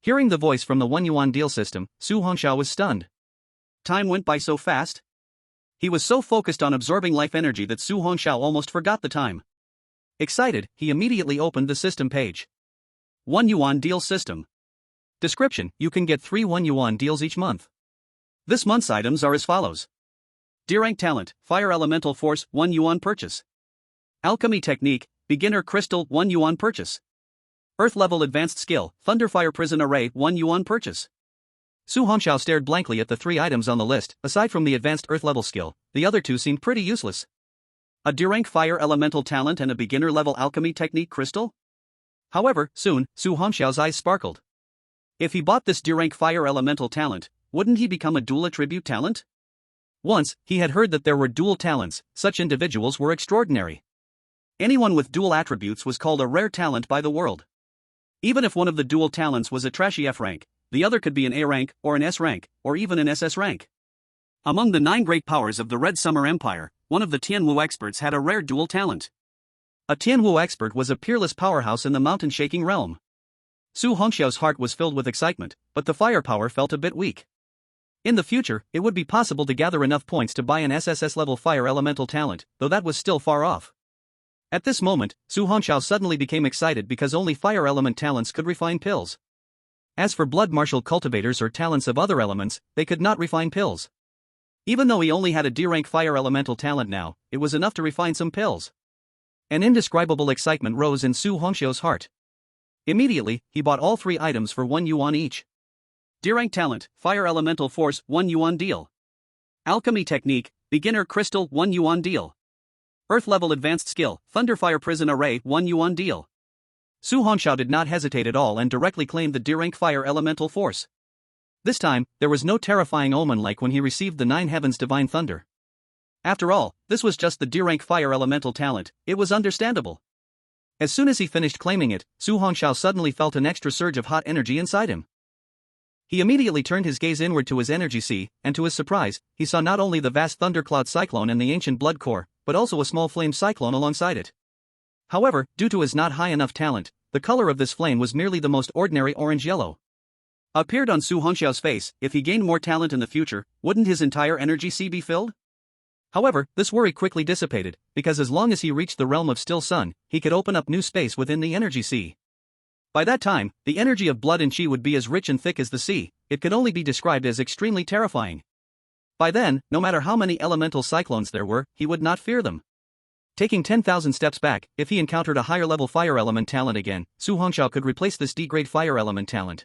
Hearing the voice from the 1 yuan deal system, Su Hongxiao was stunned. Time went by so fast. He was so focused on absorbing life energy that Su Hongxiao almost forgot the time. Excited, he immediately opened the system page. 1 yuan deal system. Description: you can get 3 1 yuan deals each month. This month's items are as follows. D-Rank Talent, Fire Elemental Force, 1 yuan purchase. Alchemy Technique, Beginner Crystal, 1 yuan purchase. Earth Level Advanced Skill, Thunderfire Prison Array, 1 yuan purchase. Su Hongxiao stared blankly at the 3 items on the list. Aside from the advanced Earth Level skill, the other 2 seemed pretty useless. A D-Rank Fire Elemental Talent and a Beginner Level Alchemy Technique Crystal? However, soon, Su Hongxiao's eyes sparkled. If he bought this D-Rank Fire Elemental Talent, wouldn't he become a dual attribute talent? Once, he had heard that there were dual talents. Such individuals were extraordinary. Anyone with dual attributes was called a rare talent by the world. Even if one of the dual talents was a trashy F rank, the other could be an A rank, or an S rank, or even an SS rank. Among the 9 great powers of the Red Summer Empire, one of the Tianwu experts had a rare dual talent. A Tianwu expert was a peerless powerhouse in the mountain-shaking realm. Su Hongxiao's heart was filled with excitement, but the firepower felt a bit weak. In the future, it would be possible to gather enough points to buy an SSS-level fire elemental talent, though that was still far off. At this moment, Su Hongxiao suddenly became excited because only fire element talents could refine pills. As for blood martial cultivators or talents of other elements, they could not refine pills. Even though he only had a D-rank fire elemental talent now, it was enough to refine some pills. An indescribable excitement rose in Su Hongxiao's heart. Immediately, he bought all 3 items for 1 yuan each. D-rank talent, fire elemental force, 1 yuan deal. Alchemy technique, beginner crystal, 1 yuan deal. Earth level advanced skill, thunderfire prison array, 1 yuan deal. Su Hongxiao did not hesitate at all and directly claimed the D-rank fire elemental force. This time, there was no terrifying omen like when he received the 9 heavens divine thunder. After all, this was just the D-rank fire elemental talent, it was understandable. As soon as he finished claiming it, Su Hongxiao suddenly felt an extra surge of hot energy inside him. He immediately turned his gaze inward to his energy sea, and to his surprise, he saw not only the vast thundercloud cyclone and the ancient blood core, but also a small flame cyclone alongside it. However, due to his not high enough talent, the color of this flame was merely the most ordinary orange-yellow. Appeared on Su Hongxiao's face, if he gained more talent in the future, wouldn't his entire energy sea be filled? However, this worry quickly dissipated, because as long as he reached the realm of Still Sun, he could open up new space within the energy sea. By that time, the energy of blood and chi would be as rich and thick as the sea, it could only be described as extremely terrifying. By then, no matter how many elemental cyclones there were, he would not fear them. Taking 10,000 steps back, if he encountered a higher level fire element talent again, Su Hongxiao could replace this D-grade fire element talent.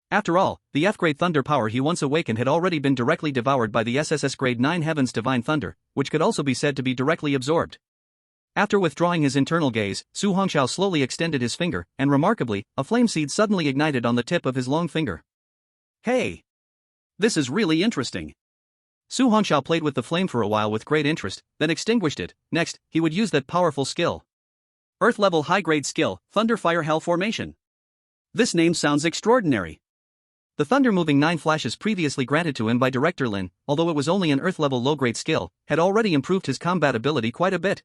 After all, the F-grade thunder power he once awakened had already been directly devoured by the SSS grade 9 heavens divine thunder, which could also be said to be directly absorbed. After withdrawing his internal gaze, Su Hongxiao slowly extended his finger, and remarkably, a flame seed suddenly ignited on the tip of his long finger. Hey! This is really interesting. Su Hongxiao played with the flame for a while with great interest, then extinguished it. Next, he would use that powerful skill. Earth-level high-grade skill, Thunder Fire Hell Formation. This name sounds extraordinary. The thunder-moving 9 flashes previously granted to him by Director Lin, although it was only an Earth-level low-grade skill, had already improved his combat ability quite a bit.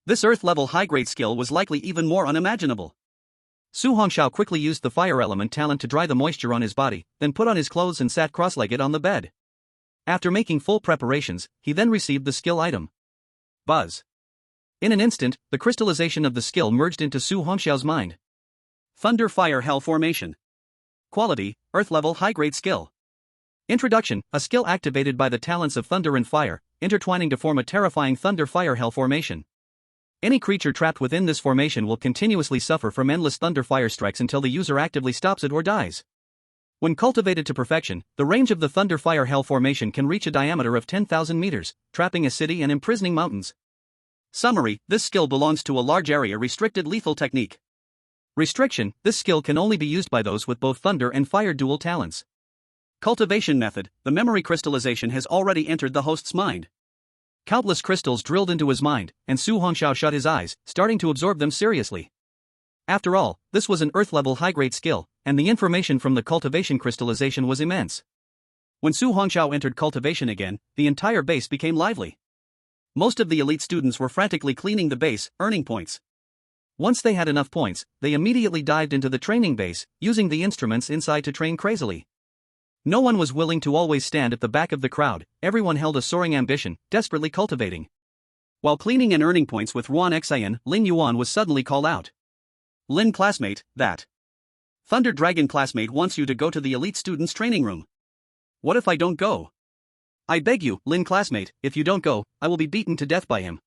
This Earth-level high-grade skill was likely even more unimaginable. Su Hongxiao quickly used the fire element talent to dry the moisture on his body, then put on his clothes and sat cross-legged on the bed. After making full preparations, he then received the skill item. Buzz. In an instant, the crystallization of the skill merged into Su Hongxiao's mind. Thunder Fire Hell Formation. Quality, Earth-level high-grade skill. Introduction, a skill activated by the talents of thunder and fire, intertwining to form a terrifying Thunder Fire Hell Formation. Any creature trapped within this formation will continuously suffer from endless thunder fire strikes until the user actively stops it or dies. When cultivated to perfection, the range of the Thunder Fire Hell Formation can reach a diameter of 10,000 meters, trapping a city and imprisoning mountains. Summary, this skill belongs to a large area restricted lethal technique. Restriction, this skill can only be used by those with both thunder and fire dual talents. Cultivation method, the memory crystallization has already entered the host's mind. Countless crystals drilled into his mind, and Su Hongxiao shut his eyes, starting to absorb them seriously. After all, this was an Earth-level high-grade skill, and the information from the cultivation crystallization was immense. When Su Hongxiao entered cultivation again, the entire base became lively. Most of the elite students were frantically cleaning the base, earning points. Once they had enough points, they immediately dived into the training base, using the instruments inside to train crazily. No one was willing to always stand at the back of the crowd, everyone held a soaring ambition, desperately cultivating. While cleaning and earning points with Ruan Xian, Lin Yuan was suddenly called out. Lin classmate, that Thunder Dragon classmate wants you to go to the elite students' training room. What if I don't go? I beg you, Lin classmate, if you don't go, I will be beaten to death by him.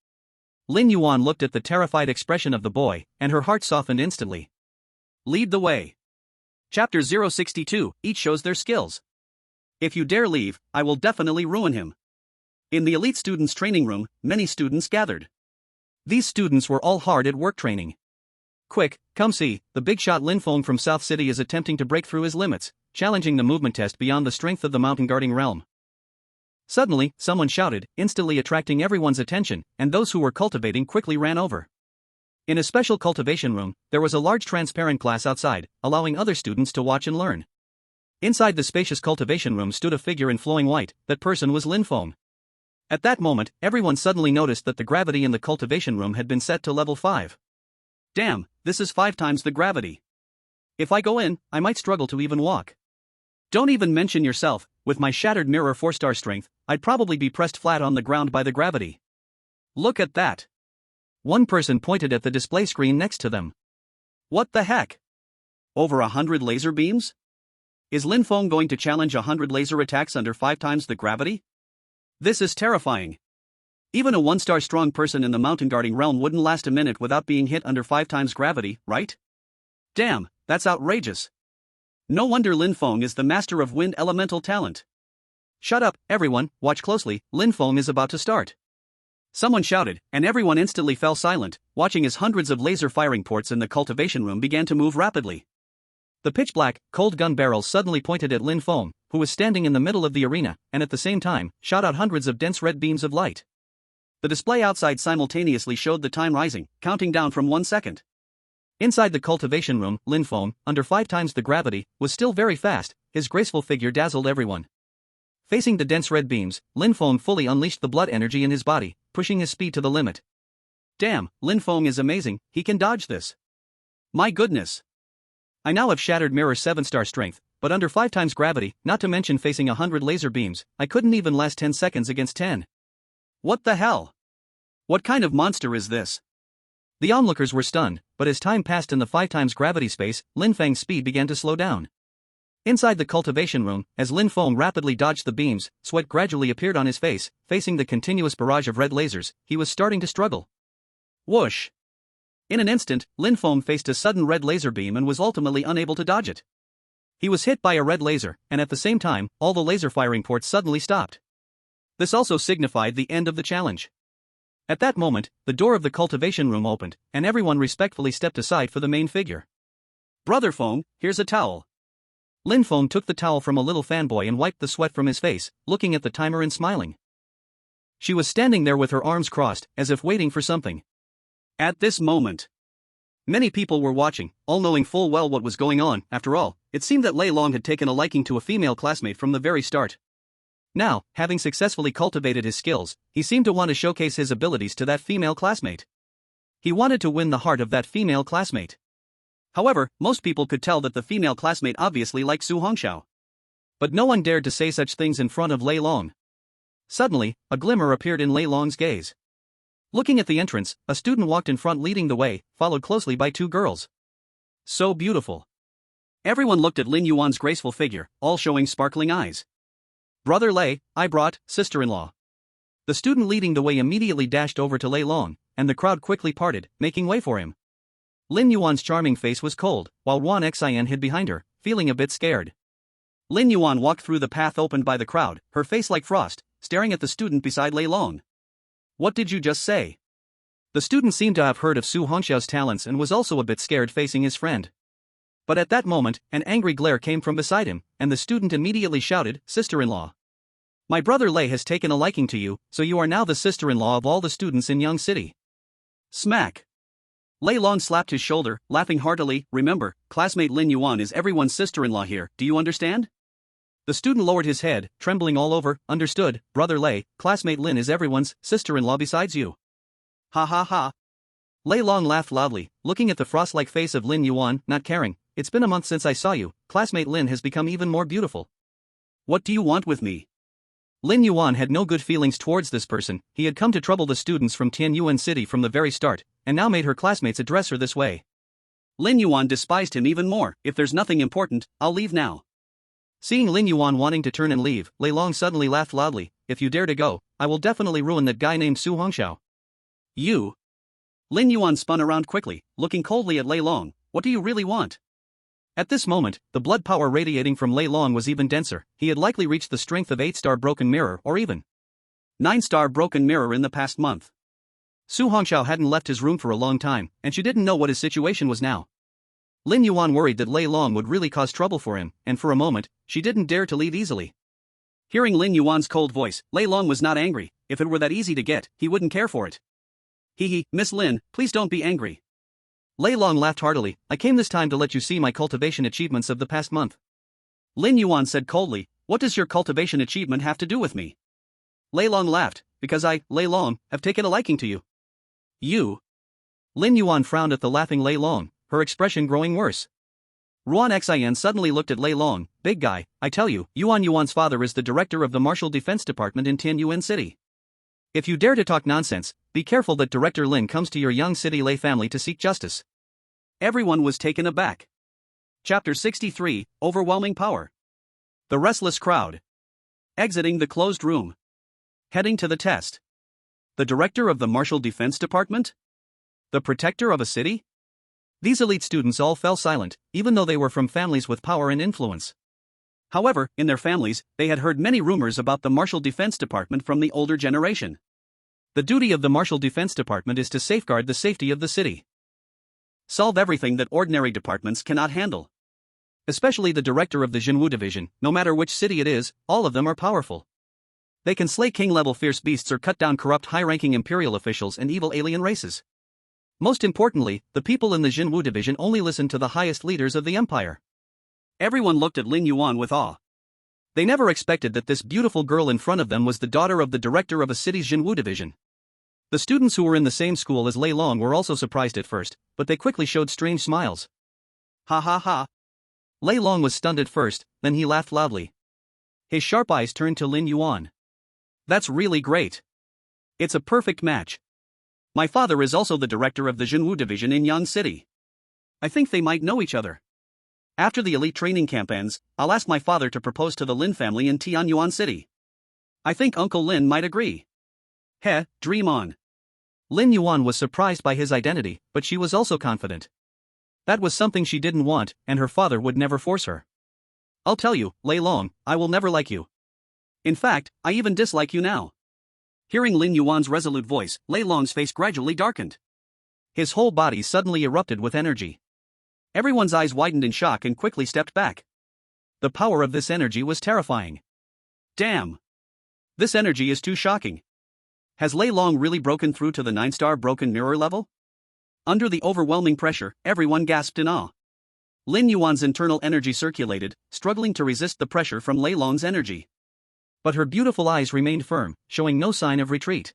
Lin Yuan looked at the terrified expression of the boy, and her heart softened instantly. Lead the way. Chapter 062, each shows their skills. If you dare leave, I will definitely ruin him. In the elite students' training room, many students gathered. These students were all hard at work training. Quick, come see, the big shot Lin Feng from South City is attempting to break through his limits, challenging the movement test beyond the strength of the mountain guarding realm. Suddenly, someone shouted, instantly attracting everyone's attention, and those who were cultivating quickly ran over. In a special cultivation room, there was a large transparent glass outside, allowing other students to watch and learn. Inside the spacious cultivation room stood a figure in flowing white. That person was Lin Feng. At that moment, everyone suddenly noticed that the gravity in the cultivation room had been set to level 5. Damn, this is 5 times the gravity. If I go in, I might struggle to even walk. Don't even mention yourself, with my shattered mirror 4-star strength, I'd probably be pressed flat on the ground by the gravity. Look at that. One person pointed at the display screen next to them. What the heck? Over 100 laser beams? Is Lin Feng going to challenge 100 laser attacks under 5 times the gravity? This is terrifying. Even a 1-star strong person in the mountain guarding realm wouldn't last a minute without being hit under 5 times gravity, right? Damn, that's outrageous. No wonder Lin Feng is the master of wind elemental talent. Shut up, everyone, watch closely, Lin Feng is about to start. Someone shouted, and everyone instantly fell silent, watching as hundreds of laser firing ports in the cultivation room began to move rapidly. The pitch-black, cold gun barrels suddenly pointed at Lin Feng, who was standing in the middle of the arena, and at the same time, shot out hundreds of dense red beams of light. The display outside simultaneously showed the time rising, counting down from 1 second. Inside the cultivation room, Lin Feng, under 5 times the gravity, was still very fast. His graceful figure dazzled everyone. Facing the dense red beams, Lin Feng fully unleashed the blood energy in his body, pushing his speed to the limit. Damn, Lin Feng is amazing, he can dodge this. My goodness. I now have shattered mirror 7-star strength, but under 5 times gravity, not to mention facing 100 laser beams, I couldn't even last 10 seconds against 10. What the hell? What kind of monster is this? The onlookers were stunned, but as time passed in the 5 times gravity space, Lin Feng's speed began to slow down. Inside the cultivation room, as Lin Feng rapidly dodged the beams, sweat gradually appeared on his face. Facing the continuous barrage of red lasers, he was starting to struggle. Whoosh! In an instant, Lin Feng faced a sudden red laser beam and was ultimately unable to dodge it. He was hit by a red laser, and at the same time, all the laser firing ports suddenly stopped. This also signified the end of the challenge. At that moment, the door of the cultivation room opened, and everyone respectfully stepped aside for the main figure. Brother Feng, here's a towel. Lin Feng took the towel from a little fanboy and wiped the sweat from his face, looking at the timer and smiling. She was standing there with her arms crossed, as if waiting for something. At this moment, many people were watching, all knowing full well what was going on. After all, it seemed that Lei Long had taken a liking to a female classmate from the very start. Now, having successfully cultivated his skills, he seemed to want to showcase his abilities to that female classmate. He wanted to win the heart of that female classmate. However, most people could tell that the female classmate obviously liked Su Hongxiao. But no one dared to say such things in front of Lei Long. Suddenly, a glimmer appeared in Lei Long's gaze. Looking at the entrance, a student walked in front leading the way, followed closely by 2 girls. So beautiful. Everyone looked at Lin Yuan's graceful figure, all showing sparkling eyes. Brother Lei, I brought, sister-in-law. The student leading the way immediately dashed over to Lei Long, and the crowd quickly parted, making way for him. Lin Yuan's charming face was cold, while Wan Xian hid behind her, feeling a bit scared. Lin Yuan walked through the path opened by the crowd, her face like frost, staring at the student beside Lei Long. What did you just say? The student seemed to have heard of Su Hongxiao's talents and was also a bit scared facing his friend. But at that moment, an angry glare came from beside him, and the student immediately shouted, "Sister-in-law! My brother Lei has taken a liking to you, so you are now the sister-in-law of all the students in Yang City." Smack! Lei Long slapped his shoulder, laughing heartily. Remember, classmate Lin Yuan is everyone's sister-in-law here, do you understand? The student lowered his head, trembling all over. Understood, brother Lei, classmate Lin is everyone's sister-in-law besides you. Ha ha ha. Lei Long laughed loudly, looking at the frost-like face of Lin Yuan, not caring. It's been a month since I saw you, classmate Lin has become even more beautiful. What do you want with me? Lin Yuan had no good feelings towards this person. He had come to trouble the students from Tianyuan City from the very start, and now made her classmates address her this way. Lin Yuan despised him even more. If there's nothing important, I'll leave now. Seeing Lin Yuan wanting to turn and leave, Lei Long suddenly laughed loudly. If you dare to go, I will definitely ruin that guy named Su Hongxiao. You? Lin Yuan spun around quickly, looking coldly at Lei Long. What do you really want? At this moment, the blood power radiating from Lei Long was even denser. He had likely reached the strength of 8-star broken mirror or even 9-star broken mirror in the past month. Su Hongxiao hadn't left his room for a long time, and she didn't know what his situation was now. Lin Yuan worried that Lei Long would really cause trouble for him, and for a moment, she didn't dare to leave easily. Hearing Lin Yuan's cold voice, Lei Long was not angry. If it were that easy to get, he wouldn't care for it. Hee, Miss Lin, please don't be angry. Lei Long laughed heartily. I came this time to let you see my cultivation achievements of the past month. Lin Yuan said coldly, what does your cultivation achievement have to do with me? Lei Long laughed, because I, Lei Long, have taken a liking to you. You? Lin Yuan frowned at the laughing Lei Long, her expression growing worse. Ruan Xian suddenly looked at Lei Long. Big guy, I tell you, Yuan's father is the director of the Martial Defense Department in Tianyuan City. If you dare to talk nonsense, be careful that Director Lin comes to your young city Lei family to seek justice. Everyone was taken aback. Chapter 63, Overwhelming Power. The restless crowd. Exiting the closed room. Heading to the test. The director of the Martial Defense Department? The protector of a city? These elite students all fell silent, even though they were from families with power and influence. However, in their families, they had heard many rumors about the Martial Defense Department from the older generation. The duty of the Martial Defense Department is to safeguard the safety of the city. Solve everything that ordinary departments cannot handle. Especially the director of the Jinwu Division, no matter which city it is, all of them are powerful. They can slay king-level fierce beasts or cut down corrupt high-ranking imperial officials and evil alien races. Most importantly, the people in the Jinwu Division only listen to the highest leaders of the empire. Everyone looked at Lin Yuan with awe. They never expected that this beautiful girl in front of them was the daughter of the director of a city's Jinwu Division. The students who were in the same school as Lei Long were also surprised at first, but they quickly showed strange smiles. Ha ha ha. Lei Long was stunned at first, then he laughed loudly. His sharp eyes turned to Lin Yuan. That's really great. It's a perfect match. My father is also the director of the Jinwu Division in Yan City. I think they might know each other. After the elite training camp ends, I'll ask my father to propose to the Lin family in Tianyuan City. I think Uncle Lin might agree. Heh, dream on. Lin Yuan was surprised by his identity, but she was also confident. That was something she didn't want, and her father would never force her. I'll tell you, Lei Long, I will never like you. In fact, I even dislike you now. Hearing Lin Yuan's resolute voice, Lei Long's face gradually darkened. His whole body suddenly erupted with energy. Everyone's eyes widened in shock and quickly stepped back. The power of this energy was terrifying. Damn! This energy is too shocking. Has Lei Long really broken through to the 9-star broken mirror level? Under the overwhelming pressure, everyone gasped in awe. Lin Yuan's internal energy circulated, struggling to resist the pressure from Lei Long's energy. But her beautiful eyes remained firm, showing no sign of retreat.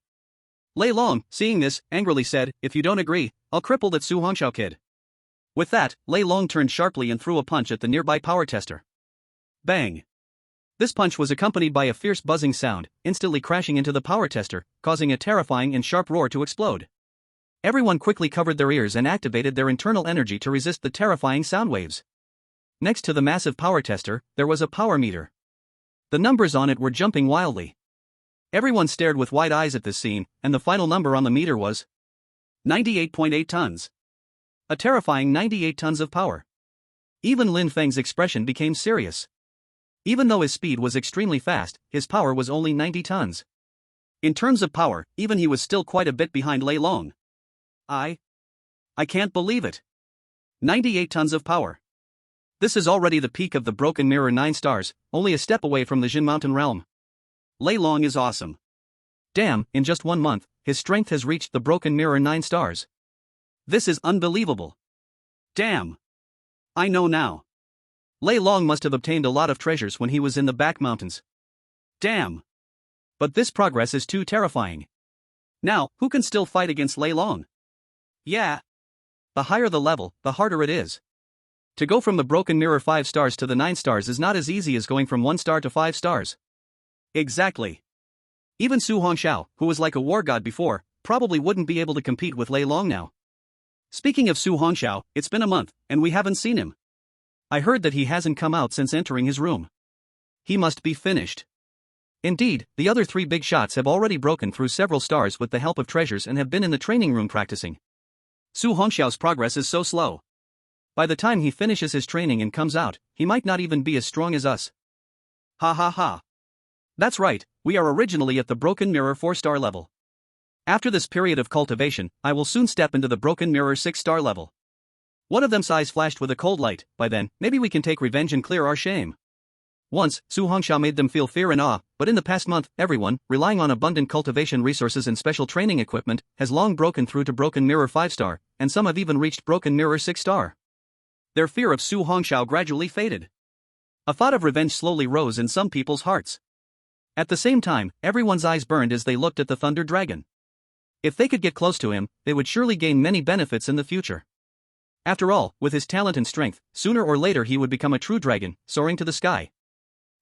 Lei Long, seeing this, angrily said, if you don't agree, I'll cripple that Su Hongxiao kid. With that, Lei Long turned sharply and threw a punch at the nearby power tester. Bang! This punch was accompanied by a fierce buzzing sound, instantly crashing into the power tester, causing a terrifying and sharp roar to explode. Everyone quickly covered their ears and activated their internal energy to resist the terrifying sound waves. Next to the massive power tester, there was a power meter. The numbers on it were jumping wildly. Everyone stared with wide eyes at this scene, and the final number on the meter was 98.8 tons. A terrifying 98 tons of power. Even Lin Feng's expression became serious. Even though his speed was extremely fast, his power was only 90 tons. In terms of power, even he was still quite a bit behind Lei Long. I can't believe it. 98 tons of power. This is already the peak of the Broken Mirror 9 stars, only a step away from the Jin Mountain realm. Lei Long is awesome. Damn, in just 1 month, his strength has reached the Broken Mirror 9 stars. This is unbelievable. Damn. I know now. Lei Long must have obtained a lot of treasures when he was in the back mountains. Damn. But this progress is too terrifying. Now, who can still fight against Lei Long? Yeah. The higher the level, the harder it is. To go from the Broken Mirror 5 stars to the 9 stars is not as easy as going from 1 star to 5 stars. Exactly. Even Su Hongxiao, who was like a war god before, probably wouldn't be able to compete with Lei Long now. Speaking of Su Hongxiao, it's been a month, and we haven't seen him. I heard that he hasn't come out since entering his room. He must be finished. Indeed, the other 3 big shots have already broken through several stars with the help of treasures and have been in the training room practicing. Su Hongxiao's progress is so slow. By the time he finishes his training and comes out, he might not even be as strong as us. Ha ha ha. That's right, we are originally at the Broken Mirror 4-star level. After this period of cultivation, I will soon step into the Broken Mirror 6-star level. One of them's eyes flashed with a cold light. By then, maybe we can take revenge and clear our shame. Once, Su Hongxiao made them feel fear and awe, but in the past month, everyone, relying on abundant cultivation resources and special training equipment, has long broken through to Broken Mirror 5-star, and some have even reached Broken Mirror 6-star. Their fear of Su Hongxiao gradually faded. A thought of revenge slowly rose in some people's hearts. At the same time, everyone's eyes burned as they looked at the Thunder Dragon. If they could get close to him, they would surely gain many benefits in the future. After all, with his talent and strength, sooner or later he would become a true dragon, soaring to the sky.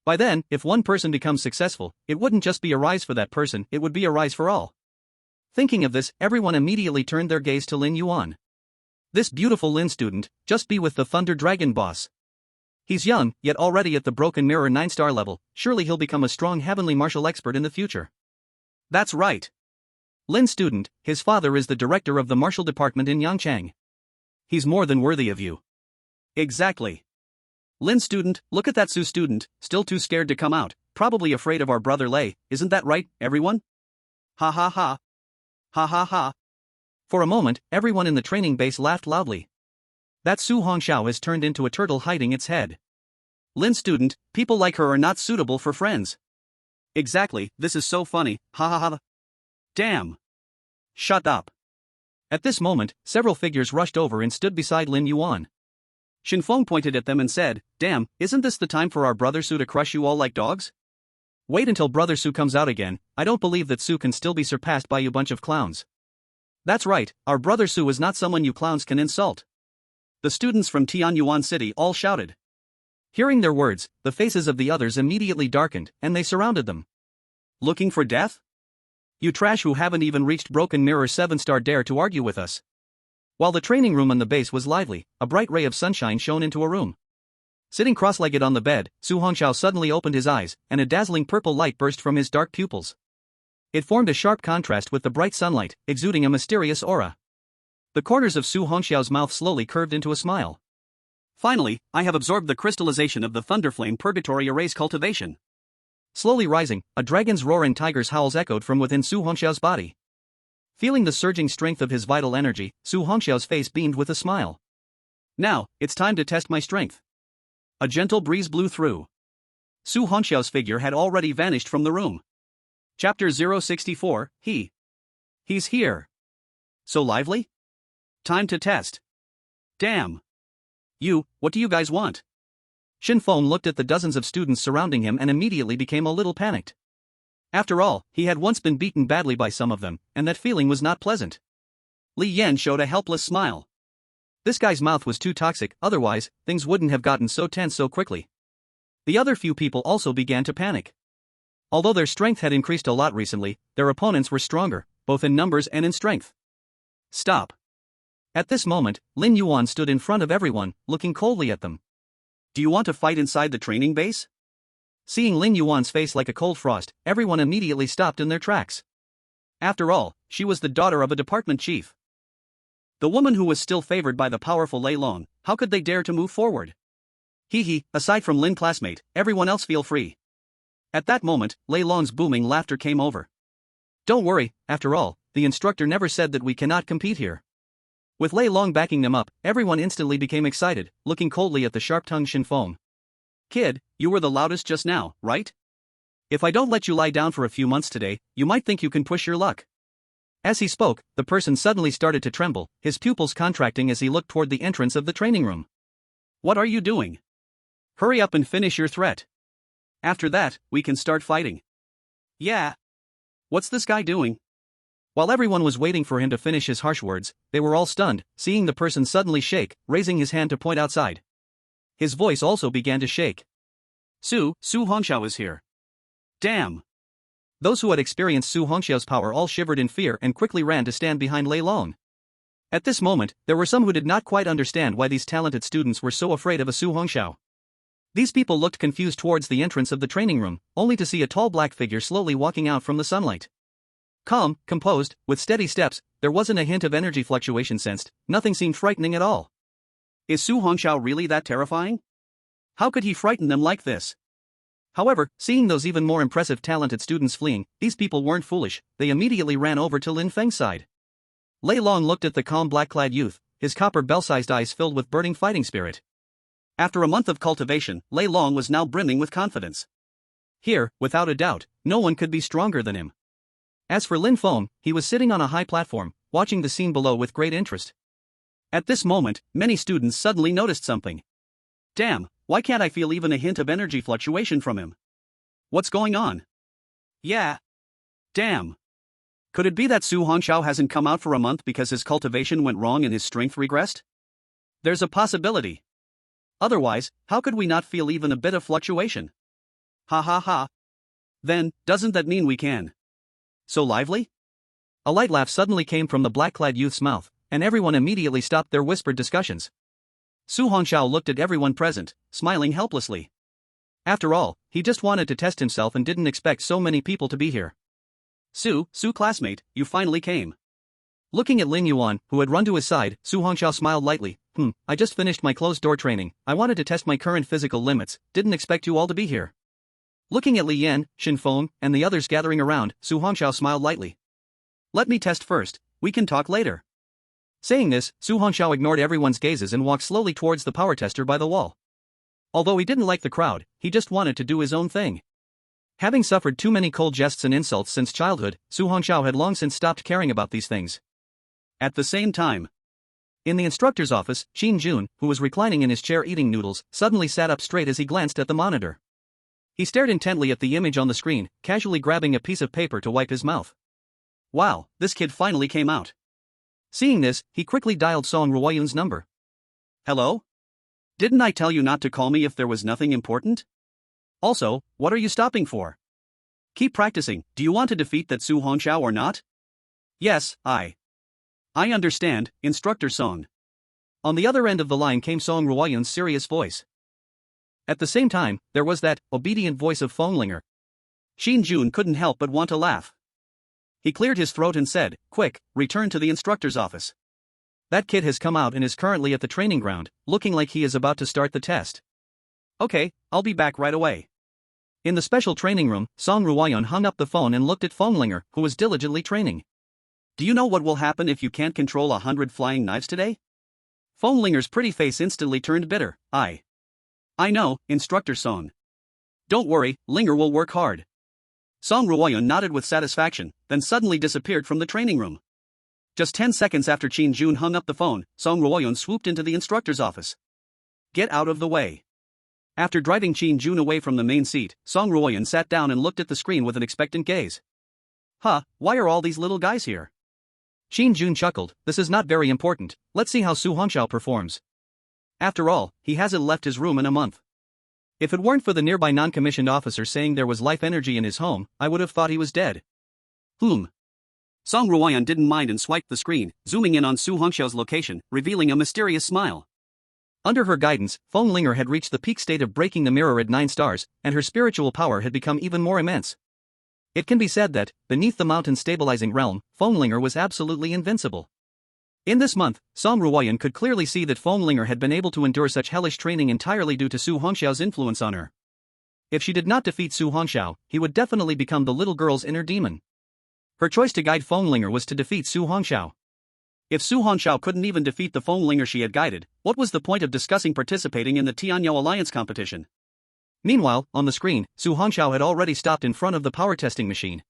By then, if one person becomes successful, it wouldn't just be a rise for that person, it would be a rise for all. Thinking of this, everyone immediately turned their gaze to Lin Yuan. This beautiful Lin student, just be with the Thunder Dragon boss. He's young, yet already at the Broken Mirror 9-star level, surely he'll become a strong heavenly martial expert in the future. That's right. Lin student, his father is the director of the martial department in Yangchang. He's more than worthy of you. Exactly. Lin student, look at that Su student, still too scared to come out, probably afraid of our brother Lei, isn't that right, everyone? Ha ha ha. Ha ha ha. For a moment, everyone in the training base laughed loudly. That Su Hongxiao has turned into a turtle hiding its head. Lin student, people like her are not suitable for friends. Exactly, this is so funny, ha ha ha. Damn. Shut up. At this moment, several figures rushed over and stood beside Lin Yuan. Shinfeng pointed at them and said, "Damn, isn't this the time for our brother Su to crush you all like dogs?" Wait until brother Su comes out again, I don't believe that Su can still be surpassed by you bunch of clowns. That's right, our brother Su is not someone you clowns can insult. The students from Tianyuan City all shouted. Hearing their words, the faces of the others immediately darkened, and they surrounded them. Looking for death? You trash who haven't even reached Broken Mirror 7-star dare to argue with us. While the training room on the base was lively, a bright ray of sunshine shone into a room. Sitting cross-legged on the bed, Su Hongxiao suddenly opened his eyes, and a dazzling purple light burst from his dark pupils. It formed a sharp contrast with the bright sunlight, exuding a mysterious aura. The corners of Su Hongxiao's mouth slowly curved into a smile. Finally, I have absorbed the crystallization of the Thunderflame Purgatory Array's cultivation. Slowly rising, a dragon's roar and tiger's howls echoed from within Su Hongxiao's body. Feeling the surging strength of his vital energy, Su Hongxiao's face beamed with a smile. Now, it's time to test my strength. A gentle breeze blew through. Su Hongxiao's figure had already vanished from the room. Chapter 064, He's here. So lively? Time to test. Damn. What do you guys want? Shinfeng looked at the dozens of students surrounding him and immediately became a little panicked. After all, he had once been beaten badly by some of them, and that feeling was not pleasant. Li Yan showed a helpless smile. This guy's mouth was too toxic, otherwise, things wouldn't have gotten so tense so quickly. The other few people also began to panic. Although their strength had increased a lot recently, their opponents were stronger, both in numbers and in strength. Stop. At this moment, Lin Yuan stood in front of everyone, looking coldly at them. Do you want to fight inside the training base? Seeing Lin Yuan's face like a cold frost, everyone immediately stopped in their tracks. After all, she was the daughter of a department chief. The woman who was still favored by the powerful Lei Long, how could they dare to move forward? Aside from Lin classmate, everyone else feel free. At that moment, Lei Long's booming laughter came over. Don't worry, after all, the instructor never said that we cannot compete here. With Lei Long backing them up, everyone instantly became excited, looking coldly at the sharp-tongued Shinfeng. Kid, you were the loudest just now, right? If I don't let you lie down for a few months today, you might think you can push your luck. As he spoke, the person suddenly started to tremble, his pupils contracting as he looked toward the entrance of the training room. What are you doing? Hurry up and finish your threat. After that, we can start fighting. Yeah. What's this guy doing? While everyone was waiting for him to finish his harsh words, they were all stunned, seeing the person suddenly shake, raising his hand to point outside. His voice also began to shake. Su Hongxiao is here. Damn. Those who had experienced Su Hongxiao's power all shivered in fear and quickly ran to stand behind Lei Long. At this moment, there were some who did not quite understand why these talented students were so afraid of a Su Hongxiao. These people looked confused towards the entrance of the training room, only to see a tall black figure slowly walking out from the sunlight. Calm, composed, with steady steps, there wasn't a hint of energy fluctuation sensed, nothing seemed frightening at all. Is Su Hongxiao really that terrifying? How could he frighten them like this? However, seeing those even more impressive talented students fleeing, these people weren't foolish, they immediately ran over to Lin Feng's side. Lei Long looked at the calm black-clad youth, his copper bell-sized eyes filled with burning fighting spirit. After a month of cultivation, Lei Long was now brimming with confidence. Here, without a doubt, no one could be stronger than him. As for Lin Feng, he was sitting on a high platform, watching the scene below with great interest. At this moment, many students suddenly noticed something. Damn, why can't I feel even a hint of energy fluctuation from him? What's going on? Yeah. Damn. Could it be that Su Hongxiao hasn't come out for a month because his cultivation went wrong and his strength regressed? There's a possibility. Otherwise, how could we not feel even a bit of fluctuation? Ha ha ha. Then, doesn't that mean we can? So lively? A light laugh suddenly came from the black-clad youth's mouth, and everyone immediately stopped their whispered discussions. Su Hongxiao looked at everyone present, smiling helplessly. After all, he just wanted to test himself and didn't expect so many people to be here. Su classmate, you finally came. Looking at Lin Yuan, who had run to his side, Su Hongxiao smiled lightly. I just finished my closed-door training. I wanted to test my current physical limits, didn't expect you all to be here. Looking at Li Yan, Xin Feng, and the others gathering around, Su Hongxiao smiled lightly. Let me test first, we can talk later. Saying this, Su Hongxiao ignored everyone's gazes and walked slowly towards the power tester by the wall. Although he didn't like the crowd, he just wanted to do his own thing. Having suffered too many cold jests and insults since childhood, Su Hongxiao had long since stopped caring about these things. At the same time, in the instructor's office, Qin Jun, who was reclining in his chair eating noodles, suddenly sat up straight as he glanced at the monitor. He stared intently at the image on the screen, casually grabbing a piece of paper to wipe his mouth. Wow, this kid finally came out. Seeing this, he quickly dialed Song Ruoyun's number. Hello? Didn't I tell you not to call me if there was nothing important? Also, what are you stopping for? Keep practicing. Do you want to defeat that Su Hongxiao or not? Yes, I understand, Instructor Song. On the other end of the line came Song Ruoyun's serious voice. At the same time, there was that obedient voice of Fenglinger. Qin Jun couldn't help but want to laugh. He cleared his throat and said, "Quick, return to the instructor's office. That kid has come out and is currently at the training ground, looking like he is about to start the test." Okay, I'll be back right away. In the special training room, Song Ruoyun hung up the phone and looked at Fenglinger, who was diligently training. Do you know what will happen if you can't control 100 flying knives today? Fenglinger's pretty face instantly turned bitter. I know, Instructor Song. Don't worry, Linger will work hard. Song Ruoyun nodded with satisfaction, then suddenly disappeared from the training room. Just 10 seconds after Qin Jun hung up the phone, Song Ruoyun swooped into the instructor's office. Get out of the way. After driving Qin Jun away from the main seat, Song Ruoyun sat down and looked at the screen with an expectant gaze. Why are all these little guys here? Qin Jun chuckled. This is not very important, let's see how Su Hongxiao performs. After all, he hasn't left his room in a month. If it weren't for the nearby non-commissioned officer saying there was life energy in his home, I would have thought he was dead. Song Ruoyun didn't mind and swiped the screen, zooming in on Su Hongxiao's location, revealing a mysterious smile. Under her guidance, Fenglinger had reached the peak state of breaking the mirror at 9 stars, and her spiritual power had become even more immense. It can be said that, beneath the mountain stabilizing realm, Fenglinger was absolutely invincible. In this month, Song Ruoyun could clearly see that Fenglinger had been able to endure such hellish training entirely due to Su Hongxiao's influence on her. If she did not defeat Su Hongxiao, he would definitely become the little girl's inner demon. Her choice to guide Fenglinger was to defeat Su Hongxiao. If Su Hongxiao couldn't even defeat the Fenglinger she had guided, what was the point of discussing participating in the Tianyao Alliance competition? Meanwhile, on the screen, Su Hongxiao had already stopped in front of the power testing machine.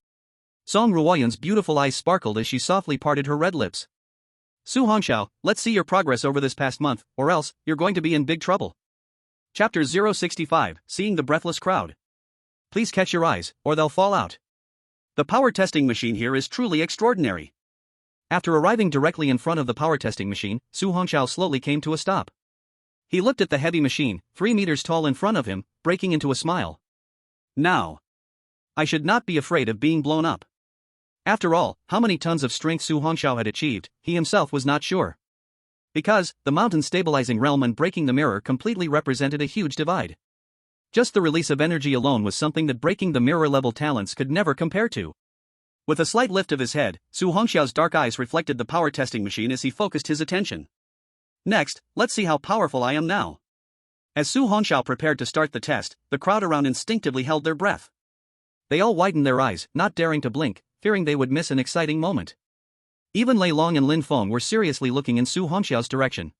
Song Ruoyun's beautiful eyes sparkled as she softly parted her red lips. Su Hongxiao, let's see your progress over this past month, or else, you're going to be in big trouble. Chapter 065, Seeing the Breathless Crowd. Please catch your eyes, or they'll fall out. The power testing machine here is truly extraordinary. After arriving directly in front of the power testing machine, Su Hongxiao slowly came to a stop. He looked at the heavy machine, 3 meters tall in front of him, breaking into a smile. Now, I should not be afraid of being blown up. After all, how many tons of strength Su Hongxiao had achieved, he himself was not sure. Because, the mountain stabilizing realm and breaking the mirror completely represented a huge divide. Just the release of energy alone was something that breaking the mirror-level talents could never compare to. With a slight lift of his head, Su Hongxiao's dark eyes reflected the power testing machine as he focused his attention. Next, let's see how powerful I am now. As Su Hongxiao prepared to start the test, the crowd around instinctively held their breath. They all widened their eyes, not daring to blink, fearing they would miss an exciting moment. Even Lei Long and Lin Feng were seriously looking in Su Hongxiao's direction.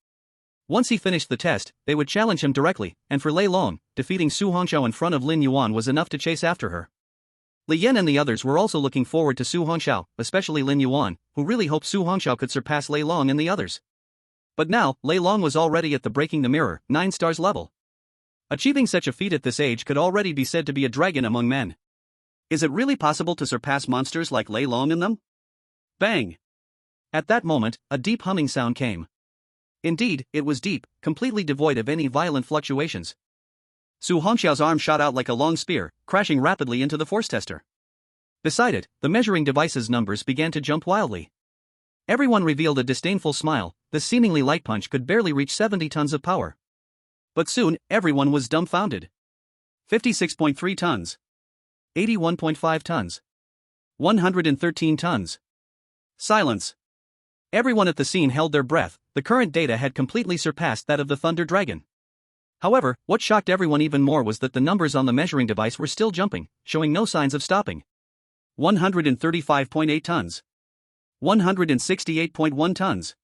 Once he finished the test, they would challenge him directly, and for Lei Long, defeating Su Hongxiao in front of Lin Yuan was enough to chase after her. Li Yan and the others were also looking forward to Su Hongxiao, especially Lin Yuan, who really hoped Su Hongxiao could surpass Lei Long and the others. But now, Lei Long was already at the breaking the mirror, 9 stars level. Achieving such a feat at this age could already be said to be a dragon among men. Is it really possible to surpass monsters like Lei Long in them? Bang! At that moment, a deep humming sound came. Indeed, it was deep, completely devoid of any violent fluctuations. Su Hongxiao's arm shot out like a long spear, crashing rapidly into the force tester. Beside it, the measuring device's numbers began to jump wildly. Everyone revealed a disdainful smile. This seemingly light punch could barely reach 70 tons of power. But soon, everyone was dumbfounded. 56.3 tons. 81.5 tons. 113 tons. Silence. Everyone at the scene held their breath. The current data had completely surpassed that of the Thunder Dragon. However, what shocked everyone even more was that the numbers on the measuring device were still jumping, showing no signs of stopping. 135.8 tons. 168.1 tons.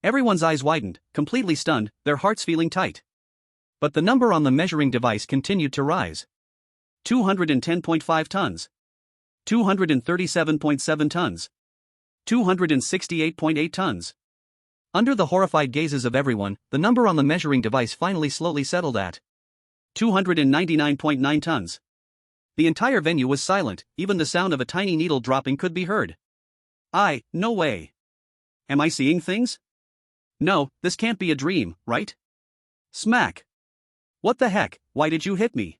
Everyone's eyes widened, completely stunned, their hearts feeling tight. But the number on the measuring device continued to rise. 210.5 tons. 237.7 tons. 268.8 tons. Under the horrified gazes of everyone, the number on the measuring device finally slowly settled at 299.9 tons. The entire venue was silent, even the sound of a tiny needle dropping could be heard. No way. Am I seeing things? No, this can't be a dream, right? Smack. What the heck, why did you hit me?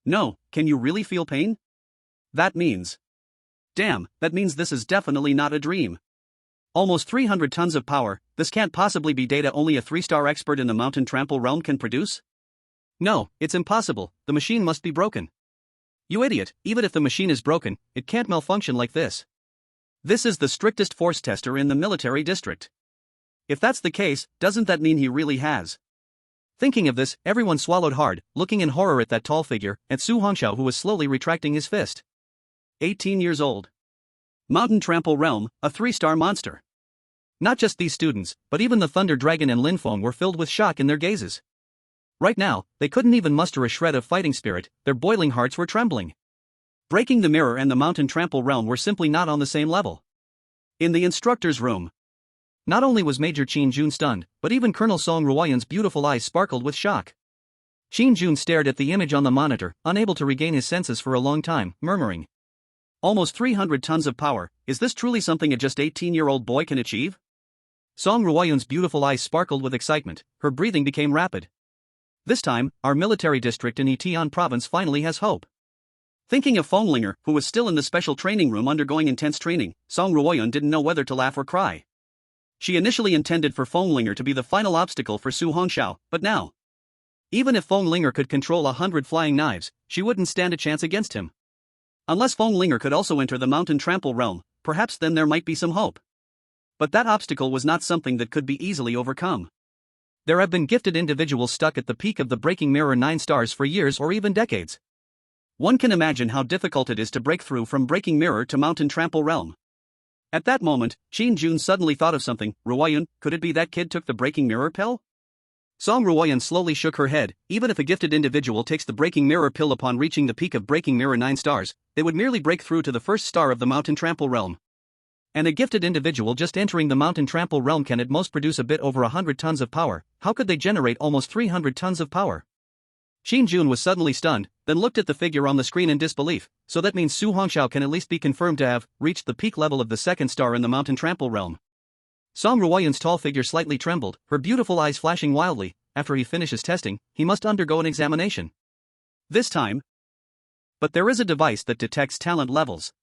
No, can you really feel pain? That means. Damn, that means this is definitely not a dream. Almost 300 tons of power, this can't possibly be data only a 3-star expert in the mountain trample realm can produce? No, it's impossible, the machine must be broken. You idiot, even if the machine is broken, it can't malfunction like this. This is the strictest force tester in the military district. If that's the case, doesn't that mean he really has? Thinking of this, everyone swallowed hard, looking in horror at that tall figure, at Su Hongxiao who was slowly retracting his fist. 18 years old. Mountain trample realm, a 3-star monster. Not just these students, but even the Thunder Dragon and Lin Feng were filled with shock in their gazes. Right now, they couldn't even muster a shred of fighting spirit, their boiling hearts were trembling. Breaking the mirror and the mountain trample realm were simply not on the same level. In the instructor's room, not only was Major Qin Jun stunned, but even Colonel Song Ruoyan's beautiful eyes sparkled with shock. Qin Jun stared at the image on the monitor, unable to regain his senses for a long time, murmuring. Almost 300 tons of power, is this truly something a just 18-year-old boy can achieve? Song Ruoyan's beautiful eyes sparkled with excitement, her breathing became rapid. This time, our military district in Yitian province finally has hope. Thinking of Fenglinger, who was still in the special training room undergoing intense training, Song Ruoyan didn't know whether to laugh or cry. She initially intended for Fenglinger to be the final obstacle for Su Hongxiao, but now. Even if Fenglinger could control 100 flying knives, she wouldn't stand a chance against him. Unless Fenglinger could also enter the mountain trample realm, perhaps then there might be some hope. But that obstacle was not something that could be easily overcome. There have been gifted individuals stuck at the peak of the breaking mirror 9 stars for years or even decades. One can imagine how difficult it is to break through from breaking mirror to mountain trample realm. At that moment, Qin Jun suddenly thought of something. Ruoyan, could it be that kid took the breaking mirror pill? Song Ruoyan slowly shook her head. Even if a gifted individual takes the breaking mirror pill upon reaching the peak of breaking mirror 9 stars, they would merely break through to the 1st star of the mountain trample realm. And a gifted individual just entering the mountain trample realm can at most produce a bit over 100 tons of power. How could they generate almost 300 tons of power? Qin Jun was suddenly stunned, then looked at the figure on the screen in disbelief. So that means Su Hongxiao can at least be confirmed to have reached the peak level of the 2nd star in the mountain trample realm. Song Ruoyan's tall figure slightly trembled, her beautiful eyes flashing wildly. After he finishes testing, he must undergo an examination. This time. But there is a device that detects talent levels.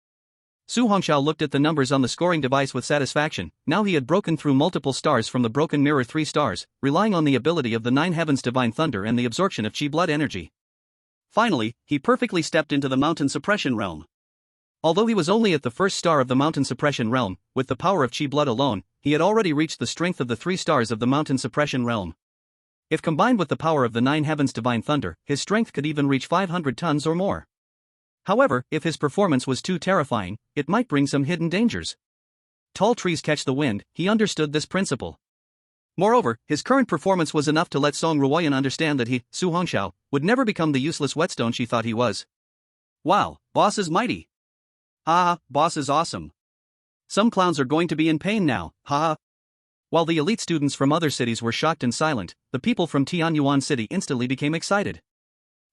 Su Hongxiao looked at the numbers on the scoring device with satisfaction. Now he had broken through multiple stars from the broken mirror 3 stars, relying on the ability of the 9 heavens divine thunder and the absorption of Qi blood energy. Finally, he perfectly stepped into the mountain suppression realm. Although he was only at the 1st star of the mountain suppression realm, with the power of Qi blood alone, he had already reached the strength of the 3 stars of the mountain suppression realm. If combined with the power of the 9 heavens divine thunder, his strength could even reach 500 tons or more. However, if his performance was too terrifying, it might bring some hidden dangers. Tall trees catch the wind, he understood this principle. Moreover, his current performance was enough to let Song Ruoyan understand that he, Su Hongxiao, would never become the useless whetstone she thought he was. Wow, boss is mighty. Haha, boss is awesome. Some clowns are going to be in pain now, haha. While the elite students from other cities were shocked and silent, the people from Tianyuan City instantly became excited.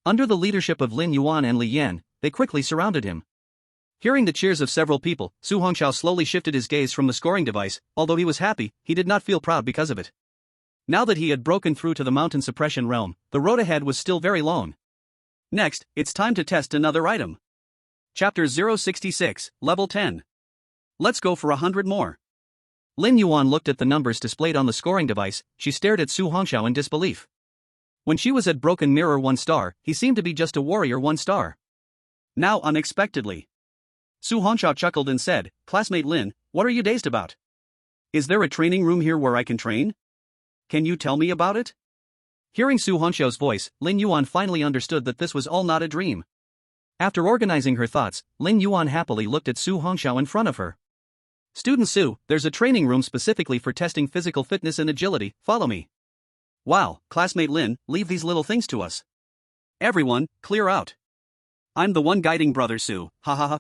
Under the leadership of Lin Yuan and Li Yan, they quickly surrounded him. Hearing the cheers of several people, Su Hongxiao slowly shifted his gaze from the scoring device. Although he was happy, he did not feel proud because of it. Now that he had broken through to the mountain suppression realm, the road ahead was still very long. Next, it's time to test another item. Chapter 066, Level 10. Let's go for 100 more. Lin Yuan looked at the numbers displayed on the scoring device. She stared at Su Hongxiao in disbelief. When she was at Broken Mirror 1 star, he seemed to be just a warrior 1 star. Now unexpectedly, Su Hongxiao chuckled and said, "Classmate Lin, what are you dazed about? Is there a training room here where I can train? Can you tell me about it?" Hearing Su Hongxiao's voice, Lin Yuan finally understood that this was all not a dream. After organizing her thoughts, Lin Yuan happily looked at Su Hongxiao in front of her. "Student Su, there's a training room specifically for testing physical fitness and agility, follow me." "Wow, classmate Lin, leave these little things to us. Everyone, clear out. I'm the one guiding brother Su, ha ha ha."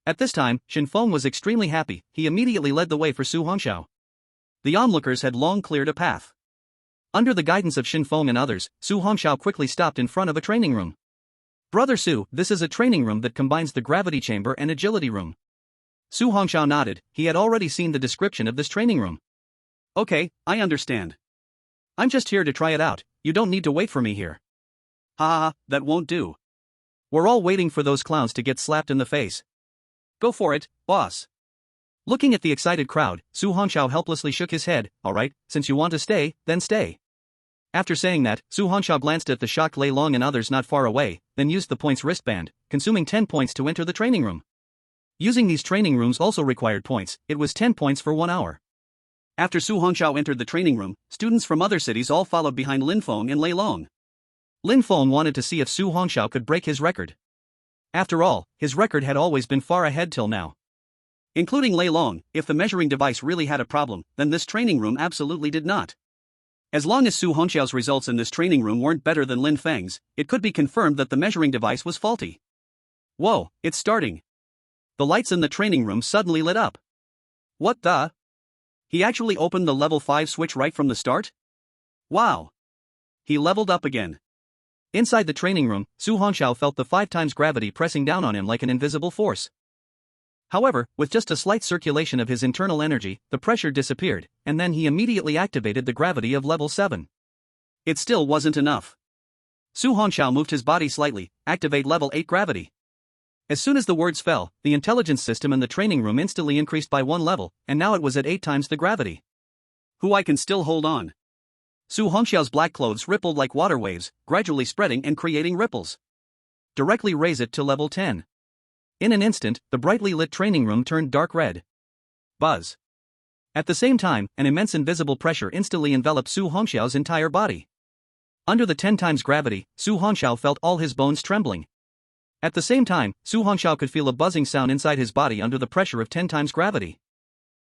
At this time, Shin Feng was extremely happy. He immediately led the way for Su Hongxiao. The onlookers had long cleared a path. Under the guidance of Shin Feng and others, Su Hongxiao quickly stopped in front of a training room. "Brother Su, this is a training room that combines the gravity chamber and agility room." Su Hongxiao nodded. He had already seen the description of this training room. "Okay, I understand. I'm just here to try it out. You don't need to wait for me here." "Ha ha ha, that won't do. We're all waiting for those clowns to get slapped in the face. Go for it, boss." Looking at the excited crowd, Su Hongxiao helplessly shook his head. "Alright, since you want to stay, then stay." After saying that, Su Hongxiao glanced at the shocked Lei Long and others not far away, then used the points wristband, consuming 10 points to enter the training room. Using these training rooms also required points. It was 10 points for 1 hour. After Su Hongxiao entered the training room, students from other cities all followed behind Lin Feng and Lei Long. Lin Feng wanted to see if Su Hongxiao could break his record. After all, his record had always been far ahead till now. Including Lei Long, if the measuring device really had a problem, then this training room absolutely did not. As long as Su Hongxiao's results in this training room weren't better than Lin Feng's, it could be confirmed that the measuring device was faulty. Whoa, it's starting. The lights in the training room suddenly lit up. What the? He actually opened the level 5 switch right from the start? Wow. He leveled up again. Inside the training room, Su Hongxiao felt the 5 times gravity pressing down on him like an invisible force. However, with just a slight circulation of his internal energy, the pressure disappeared, and then he immediately activated the gravity of level 7. It still wasn't enough. Su Hongxiao moved his body slightly. Activate level 8 gravity. As soon as the words fell, the intelligence system in the training room instantly increased by 1 level, and now it was at 8 times the gravity. Who I can still hold on. Su Hongxiao's black clothes rippled like water waves, gradually spreading and creating ripples. Directly raise it to level 10. In an instant, the brightly lit training room turned dark red. Buzz. At the same time, an immense invisible pressure instantly enveloped Su Hongxiao's entire body. Under the 10 times gravity, Su Hongxiao felt all his bones trembling. At the same time, Su Hongxiao could feel a buzzing sound inside his body under the pressure of 10 times gravity.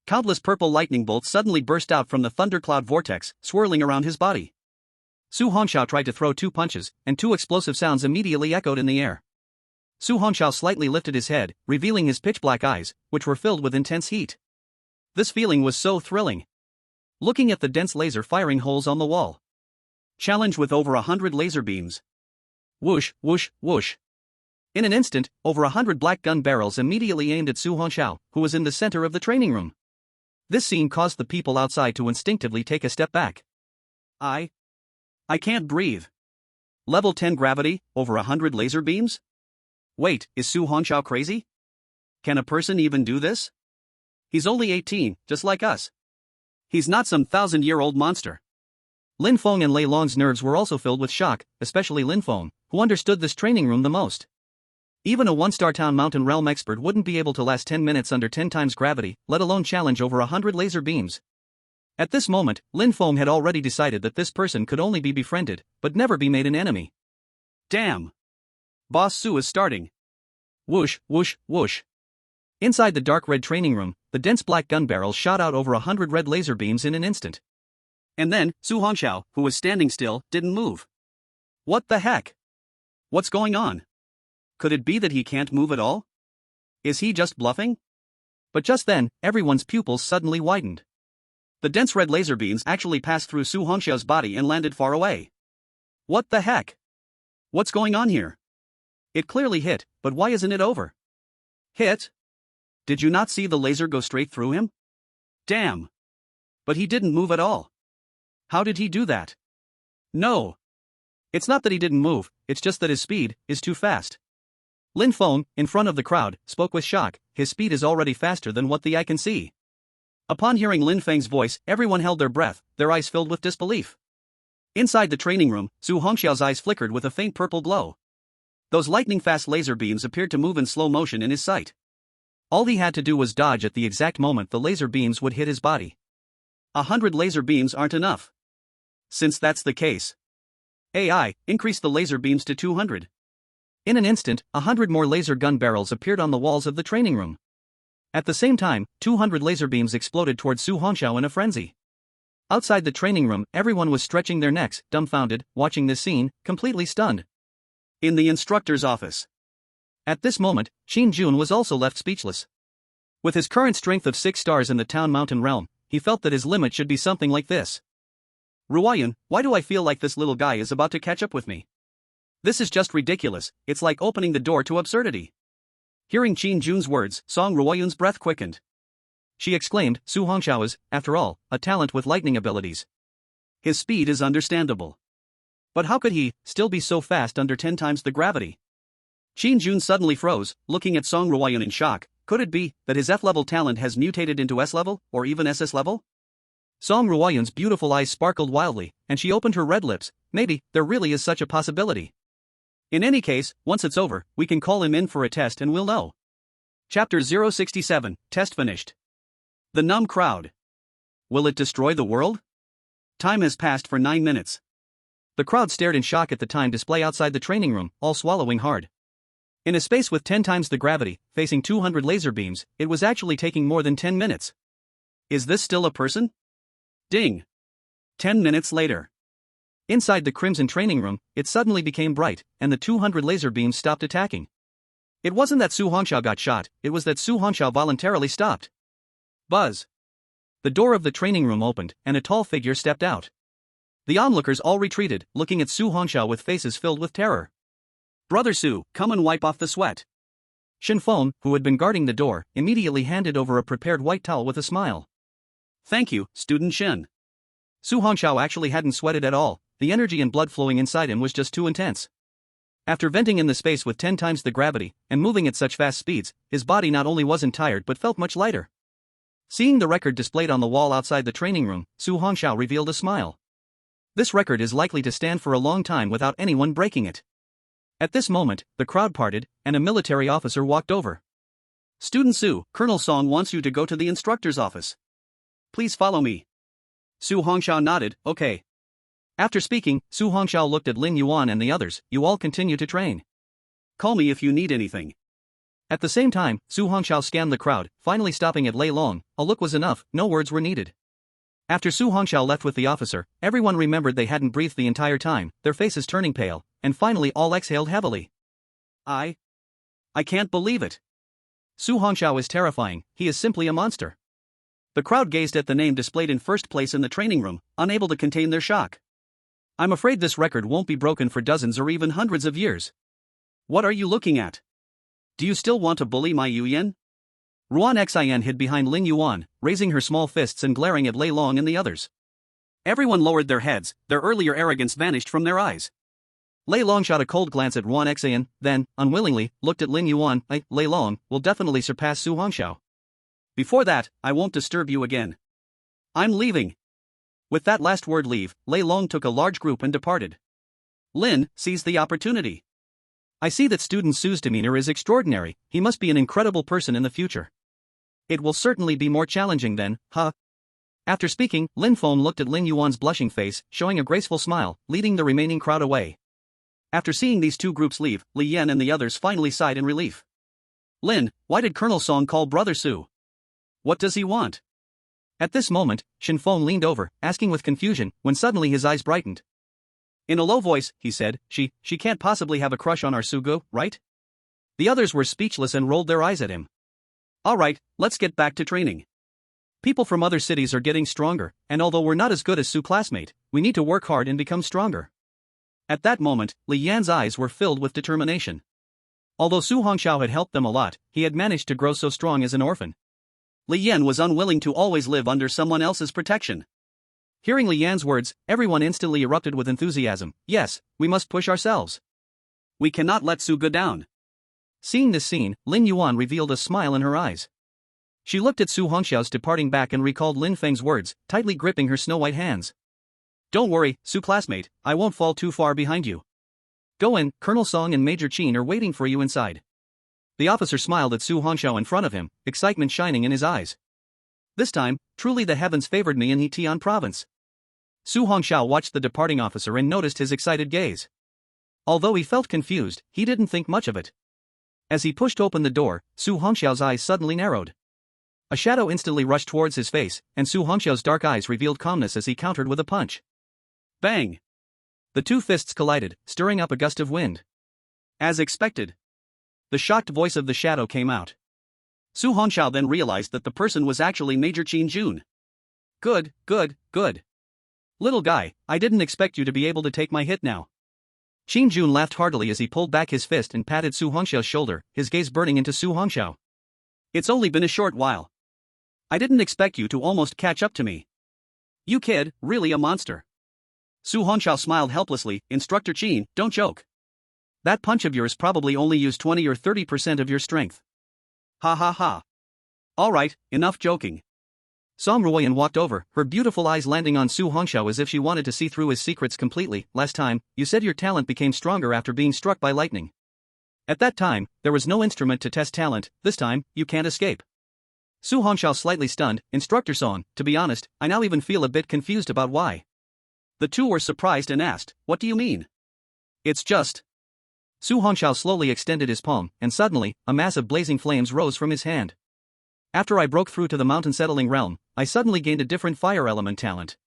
Countless purple lightning bolts suddenly burst out from the thundercloud vortex, swirling around his body. Su Hongxiao tried to throw 2 punches, and 2 explosive sounds immediately echoed in the air. Su Hongxiao slightly lifted his head, revealing his pitch-black eyes, which were filled with intense heat. This feeling was so thrilling. Looking at the dense laser firing holes on the wall. Challenge with over 100 laser beams. Whoosh, whoosh, whoosh. In an instant, over 100 black gun barrels immediately aimed at Su Hongxiao, who was in the center of the training room. This scene caused the people outside to instinctively take a step back. I can't breathe. Level 10 gravity, over 100 laser beams? Wait, is Su Hongxiao crazy? Can a person even do this? He's only 18, just like us. He's not some 1,000-year-old monster. Lin Feng and Lei Long's nerves were also filled with shock, especially Lin Feng, who understood this training room the most. Even a 1-star town mountain realm expert wouldn't be able to last 10 minutes under 10 times gravity, let alone challenge over 100 laser beams. At this moment, Lin Feng had already decided that this person could only be befriended, but never be made an enemy. Damn! Boss Su is starting. Whoosh, whoosh, whoosh. Inside the dark red training room, the dense black gun barrels shot out over 100 red laser beams in an instant. And then, Su Hongxiao, who was standing still, didn't move. What the heck? What's going on? Could it be that he can't move at all? Is he just bluffing? But just then, everyone's pupils suddenly widened. The dense red laser beams actually passed through Su Hongxiao's body and landed far away. What the heck? What's going on here? It clearly hit, but why isn't it over? Hit? Did you not see the laser go straight through him? Damn. But he didn't move at all. How did he do that? No. It's not that he didn't move, it's just that his speed is too fast. Lin Feng, in front of the crowd, spoke with shock. His speed is already faster than what the eye can see. Upon hearing Lin Feng's voice, everyone held their breath, their eyes filled with disbelief. Inside the training room, Su Hongxiao's eyes flickered with a faint purple glow. Those lightning-fast laser beams appeared to move in slow motion in his sight. All he had to do was dodge at the exact moment the laser beams would hit his body. 100 laser beams aren't enough. Since that's the case, AI, increase the laser beams to 200. In an instant, 100 more laser gun barrels appeared on the walls of the training room. At the same time, 200 laser beams exploded towards Su Hongxiao in a frenzy. Outside the training room, everyone was stretching their necks, dumbfounded, watching this scene, completely stunned. In the instructor's office. At this moment, Qin Jun was also left speechless. With his current strength of 6 stars in the Town Mountain realm, he felt that his limit should be something like this. Ruoyun, why do I feel like this little guy is about to catch up with me? This is just ridiculous, it's like opening the door to absurdity. Hearing Qin Jun's words, Song Ruoyun's breath quickened. She exclaimed, Su Hongxiao is, after all, a talent with lightning abilities. His speed is understandable. But how could he still be so fast under 10 times the gravity? Qin Jun suddenly froze, looking at Song Ruoyun in shock. Could it be that his F-level talent has mutated into S-level, or even SS level? Song Ruoyun's beautiful eyes sparkled wildly, and she opened her red lips. Maybe there really is such a possibility. In any case, once it's over, we can call him in for a test and we'll know. Chapter 067, Test finished. The numb crowd. Will it destroy the world? Time has passed for 9 minutes. The crowd stared in shock at the time display outside the training room, all swallowing hard. In a space with 10 times the gravity, facing 200 laser beams, it was actually taking more than 10 minutes. Is this still a person? Ding. 10 minutes later. Inside the Crimson training room, it suddenly became bright, and the 200 laser beams stopped attacking. It wasn't that Su Hongxiao got shot, it was that Su Hongxiao voluntarily stopped. Buzz. The door of the training room opened, and a tall figure stepped out. The onlookers all retreated, looking at Su Hongxiao with faces filled with terror. Brother Su, come and wipe off the sweat. Shin Feng, who had been guarding the door, immediately handed over a prepared white towel with a smile. Thank you, Student Shin. Su Hongxiao actually hadn't sweated at all, the energy and blood flowing inside him was just too intense. After venting in the space with 10 times the gravity, and moving at such fast speeds, his body not only wasn't tired but felt much lighter. Seeing the record displayed on the wall outside the training room, Su Hongxiao revealed a smile. This record is likely to stand for a long time without anyone breaking it. At this moment, the crowd parted, and a military officer walked over. Student Su, Colonel Song wants you to go to the instructor's office. Please follow me. Su Hongxiao nodded, okay. After speaking, Su Hongxiao looked at Lin Yuan and the others. You all continue to train. Call me if you need anything. At the same time, Su Hongxiao scanned the crowd, finally stopping at Lei Long. A look was enough, no words were needed. After Su Hongxiao left with the officer, everyone remembered they hadn't breathed the entire time, their faces turning pale, and finally all exhaled heavily. I can't believe it. Su Hongxiao is terrifying, he is simply a monster. The crowd gazed at the name displayed in first place in the training room, unable to contain their shock. I'm afraid this record won't be broken for dozens or even hundreds of years. What are you looking at? Do you still want to bully my Yuyan? Ruan Xian hid behind Lin Yuan, raising her small fists and glaring at Lei Long and the others. Everyone lowered their heads, their earlier arrogance vanished from their eyes. Lei Long shot a cold glance at Ruan Xian, then, unwillingly, looked at Lin Yuan. Lei Long will definitely surpass Su Hongxiao. Before that, I won't disturb you again. I'm leaving. With that last word leave, Lei Long took a large group and departed. Lin seized the opportunity. I see that Student Su's demeanor is extraordinary, he must be an incredible person in the future. It will certainly be more challenging then, huh? After speaking, Lin Feng looked at Lin Yuan's blushing face, showing a graceful smile, leading the remaining crowd away. After seeing these two groups leave, Li Yan and the others finally sighed in relief. Lin, why did Colonel Song call Brother Su? What does he want? At this moment, Shinfeng leaned over, asking with confusion, when suddenly his eyes brightened. In a low voice, he said, she can't possibly have a crush on our Sugu, right? The others were speechless and rolled their eyes at him. Alright, let's get back to training. People from other cities are getting stronger, and although we're not as good as Su's classmate, we need to work hard and become stronger. At that moment, Li Yan's eyes were filled with determination. Although Su Hongxiao had helped them a lot, he had managed to grow so strong as an orphan. Li Yan was unwilling to always live under someone else's protection. Hearing Li Yan's words, everyone instantly erupted with enthusiasm. Yes, we must push ourselves. We cannot let Su go down. Seeing this scene, Lin Yuan revealed a smile in her eyes. She looked at Su Hongxiao's departing back and recalled Lin Feng's words, tightly gripping her snow-white hands. Don't worry, Su classmate, I won't fall too far behind you. Go in, Colonel Song and Major Qin are waiting for you inside. The officer smiled at Su Hongxiao in front of him, excitement shining in his eyes. This time, truly the heavens favored me in Hetian province. Su Hongxiao watched the departing officer and noticed his excited gaze. Although he felt confused, he didn't think much of it. As he pushed open the door, Su Hongxiao's eyes suddenly narrowed. A shadow instantly rushed towards his face, and Su Hongxiao's dark eyes revealed calmness as he countered with a punch. Bang! The two fists collided, stirring up a gust of wind. As expected. The shocked voice of the shadow came out. Su Hongxiao then realized that the person was actually Major Qin Jun. Good. Little guy, I didn't expect you to be able to take my hit now. Qin Jun laughed heartily as he pulled back his fist and patted Su Hongxiao's shoulder, his gaze burning into Su Hongxiao. It's only been a short while. I didn't expect you to almost catch up to me. You kid, really a monster. Su Hongxiao smiled helplessly. Instructor Qin, don't joke. That punch of yours probably only used 20 or 30% of your strength. Ha ha ha. Alright, enough joking. Song Ruoyan walked over, her beautiful eyes landing on Su Hongxiao as if she wanted to see through his secrets completely. Last time, you said your talent became stronger after being struck by lightning. At that time, there was no instrument to test talent. This time, you can't escape. Su Hongxiao slightly stunned. Instructor Song, to be honest, I now even feel a bit confused about why. The two were surprised and asked, what do you mean? It's just. Su Hongxiao slowly extended his palm, and suddenly, a mass of blazing flames rose from his hand. After I broke through to the mountain settling realm, I suddenly gained a different fire element talent.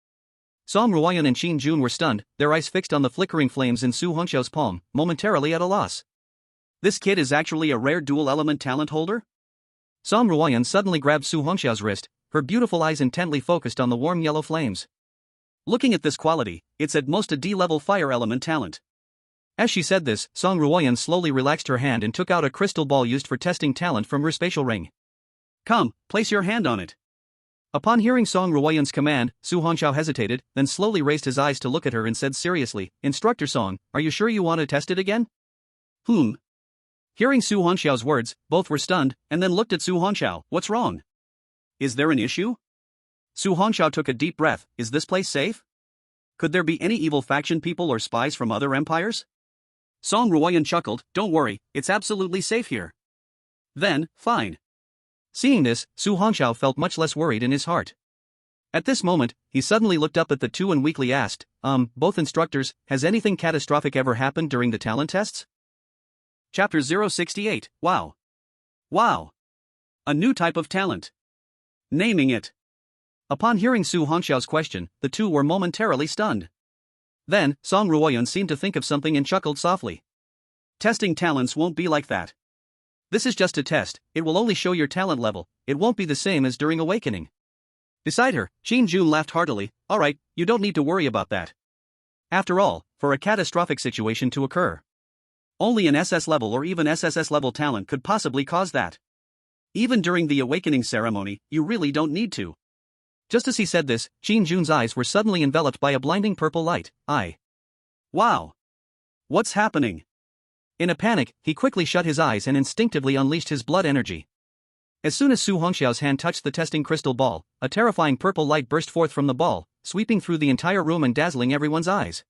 Song Ruoyan and Qin Jun were stunned, their eyes fixed on the flickering flames in Su Hongxiao's palm, momentarily at a loss. This kid is actually a rare dual element talent holder? Song Ruoyan suddenly grabbed Su Hongxiao's wrist, her beautiful eyes intently focused on the warm yellow flames. Looking at this quality, it's at most a D-level fire element talent. As she said this, Song Ruoyan slowly relaxed her hand and took out a crystal ball used for testing talent from her spatial ring. Come, place your hand on it. Upon hearing Song Ruoyan's command, Su Hongxiao hesitated, then slowly raised his eyes to look at her and said seriously, Instructor Song, are you sure you want to test it again? Hearing Su Hongxiao's words, both were stunned, and then looked at Su Hongxiao. What's wrong? Is there an issue? Su Hongxiao took a deep breath. Is this place safe? Could there be any evil faction people or spies from other empires? Song Ruoyan chuckled. Don't worry, it's absolutely safe here. Then, fine. Seeing this, Su Hongxiao felt much less worried in his heart. At this moment, he suddenly looked up at the two and weakly asked, both instructors, has anything catastrophic ever happened during the talent tests? Chapter 068, Wow. Wow. A new type of talent. Naming it. Upon hearing Su Hongxiao's question, the two were momentarily stunned. Then, Song Ruoyan seemed to think of something and chuckled softly. Testing talents won't be like that. This is just a test, it will only show your talent level, it won't be the same as during awakening. Beside her, Qin Jun laughed heartily. Alright, you don't need to worry about that. After all, for a catastrophic situation to occur, only an SS level or even SSS level talent could possibly cause that. Even during the awakening ceremony, you really don't need to. Just as he said this, Qin Jun's eyes were suddenly enveloped by a blinding purple light. Wow. What's happening? In a panic, he quickly shut his eyes and instinctively unleashed his blood energy. As soon as Su Hongxiao's hand touched the testing crystal ball, a terrifying purple light burst forth from the ball, sweeping through the entire room and dazzling everyone's eyes.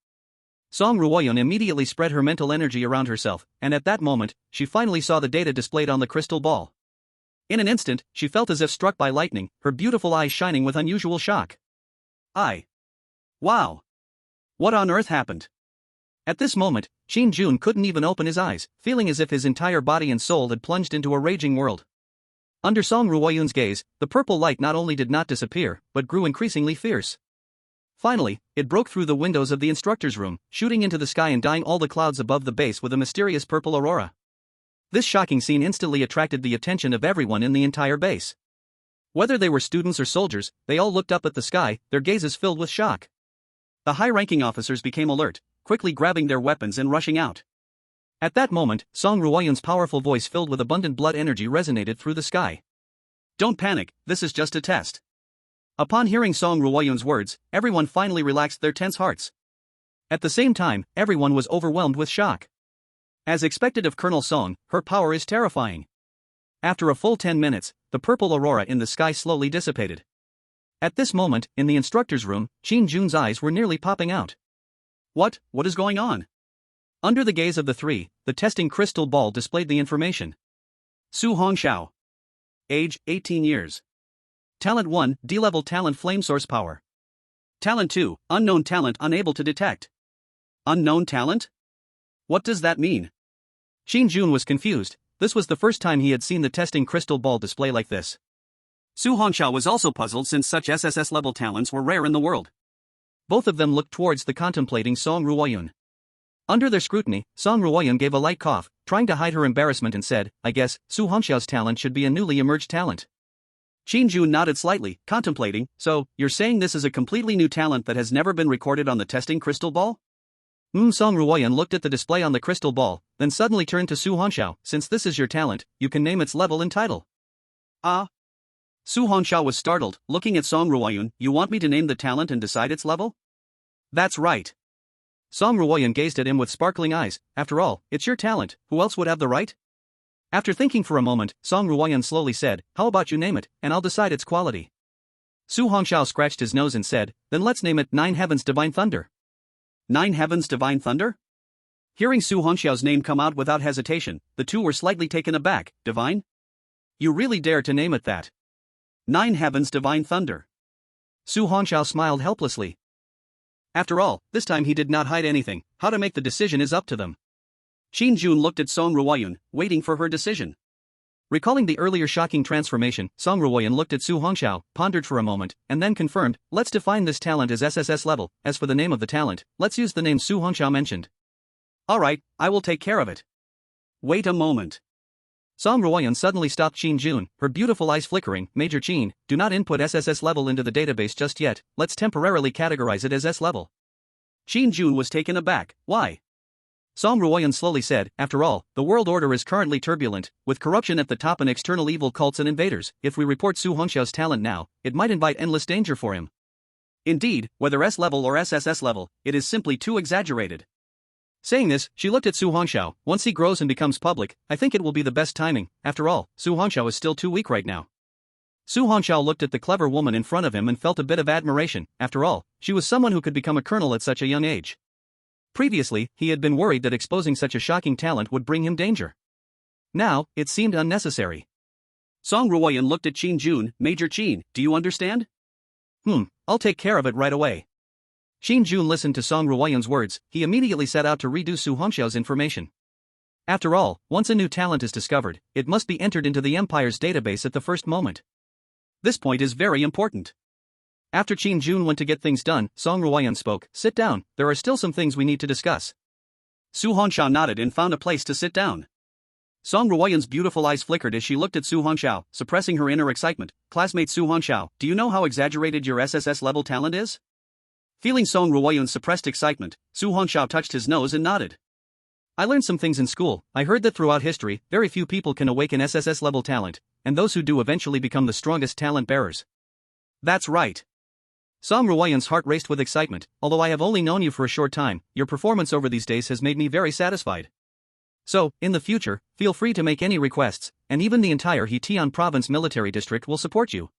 Song Ruoyan immediately spread her mental energy around herself, and at that moment, she finally saw the data displayed on the crystal ball. In an instant, she felt as if struck by lightning, her beautiful eyes shining with unusual shock. Wow. What on earth happened? At this moment, Qin Jun couldn't even open his eyes, feeling as if his entire body and soul had plunged into a raging world. Under Song Ruoyun's gaze, the purple light not only did not disappear, but grew increasingly fierce. Finally, it broke through the windows of the instructor's room, shooting into the sky and dyeing all the clouds above the base with a mysterious purple aurora. This shocking scene instantly attracted the attention of everyone in the entire base. Whether they were students or soldiers, they all looked up at the sky, their gazes filled with shock. The high-ranking officers became alert, quickly grabbing their weapons and rushing out. At that moment, Song Ruoyun's powerful voice filled with abundant blood energy resonated through the sky. Don't panic, this is just a test. Upon hearing Song Ruoyun's words, everyone finally relaxed their tense hearts. At the same time, everyone was overwhelmed with shock. As expected of Colonel Song, her power is terrifying. After a full 10 minutes, the purple aurora in the sky slowly dissipated. At this moment, in the instructor's room, Qin Jun's eyes were nearly popping out. What is going on? Under the gaze of the three, the testing crystal ball displayed the information. Su Hongxiao. Age, 18 years. Talent 1, D-level talent flame source power. Talent 2, unknown talent unable to detect. Unknown talent? What does that mean? Qin Jun was confused. This was the first time he had seen the testing crystal ball display like this. Su Hongxiao was also puzzled since such SSS-level talents were rare in the world. Both of them looked towards the contemplating Song Ruoyun. Under their scrutiny, Song Ruoyun gave a light cough, trying to hide her embarrassment and said, I guess, Su Hongxiao's talent should be a newly emerged talent. Qin Jun nodded slightly, contemplating, so, you're saying this is a completely new talent that has never been recorded on the testing crystal ball? Song Ruoyun looked at the display on the crystal ball, then suddenly turned to Su Hongxiao, since this is your talent, you can name its level and title. Ah. Su Hongxiao was startled, looking at Song Ruoyun, you want me to name the talent and decide its level? That's right. Song Ruoyun gazed at him with sparkling eyes, after all, it's your talent, who else would have the right? After thinking for a moment, Song Ruoyun slowly said, how about you name it, and I'll decide its quality. Su Hongxiao scratched his nose and said, then let's name it Nine Heavens Divine Thunder. Nine Heavens Divine Thunder? Hearing Su Hongxiao's name come out without hesitation, the two were slightly taken aback. Divine? You really dare to name it that? Nine Heavens Divine Thunder. Su Hongxiao smiled helplessly. After all, this time he did not hide anything, how to make the decision is up to them. Qin Jun looked at Song Ruoyun, waiting for her decision. Recalling the earlier shocking transformation, Song Ruoyun looked at Su Hongxiao, pondered for a moment, and then confirmed, let's define this talent as SSS level. As for the name of the talent, let's use the name Su Hongxiao mentioned. Alright, I will take care of it. Wait a moment. Song Ruoyun suddenly stopped Qin Jun, her beautiful eyes flickering. Major Qin, do not input SSS level into the database just yet, let's temporarily categorize it as S level. Qin Jun was taken aback, why? Song Ruoyun slowly said, after all, the world order is currently turbulent, with corruption at the top and external evil cults and invaders. If we report Su Hongxiao's talent now, it might invite endless danger for him. Indeed, whether S level or SSS level, it is simply too exaggerated. Saying this, she looked at Su Hongxiao. Once he grows and becomes public, I think it will be the best timing. After all, Su Hongxiao is still too weak right now. Su Hongxiao looked at the clever woman in front of him and felt a bit of admiration. After all, she was someone who could become a colonel at such a young age. Previously, he had been worried that exposing such a shocking talent would bring him danger. Now, it seemed unnecessary. Song Ruoyun looked at Qin Jun. Major Qin, do you understand? I'll take care of it right away. Qin Jun listened to Song Ruoyun's words. He immediately set out to redo Su Hongxiao's information. After all, once a new talent is discovered, it must be entered into the Empire's database at the first moment. This point is very important. After Qin Jun went to get things done, Song Ruoyun spoke. Sit down, there are still some things we need to discuss. Su Hongxiao nodded and found a place to sit down. Song Ruoyun's beautiful eyes flickered as she looked at Su Hongxiao, suppressing her inner excitement. Classmate Su Hongxiao, do you know how exaggerated your SSS level talent is? Feeling Song Ruoyun's suppressed excitement, Su Hongxiao touched his nose and nodded. I learned some things in school. I heard that throughout history, very few people can awaken SSS level talent, and those who do eventually become the strongest talent bearers. That's right. Song Ruoyun's heart raced with excitement. Although I have only known you for a short time, your performance over these days has made me very satisfied. So, in the future, feel free to make any requests, and even the entire Hetian Province Military District will support you.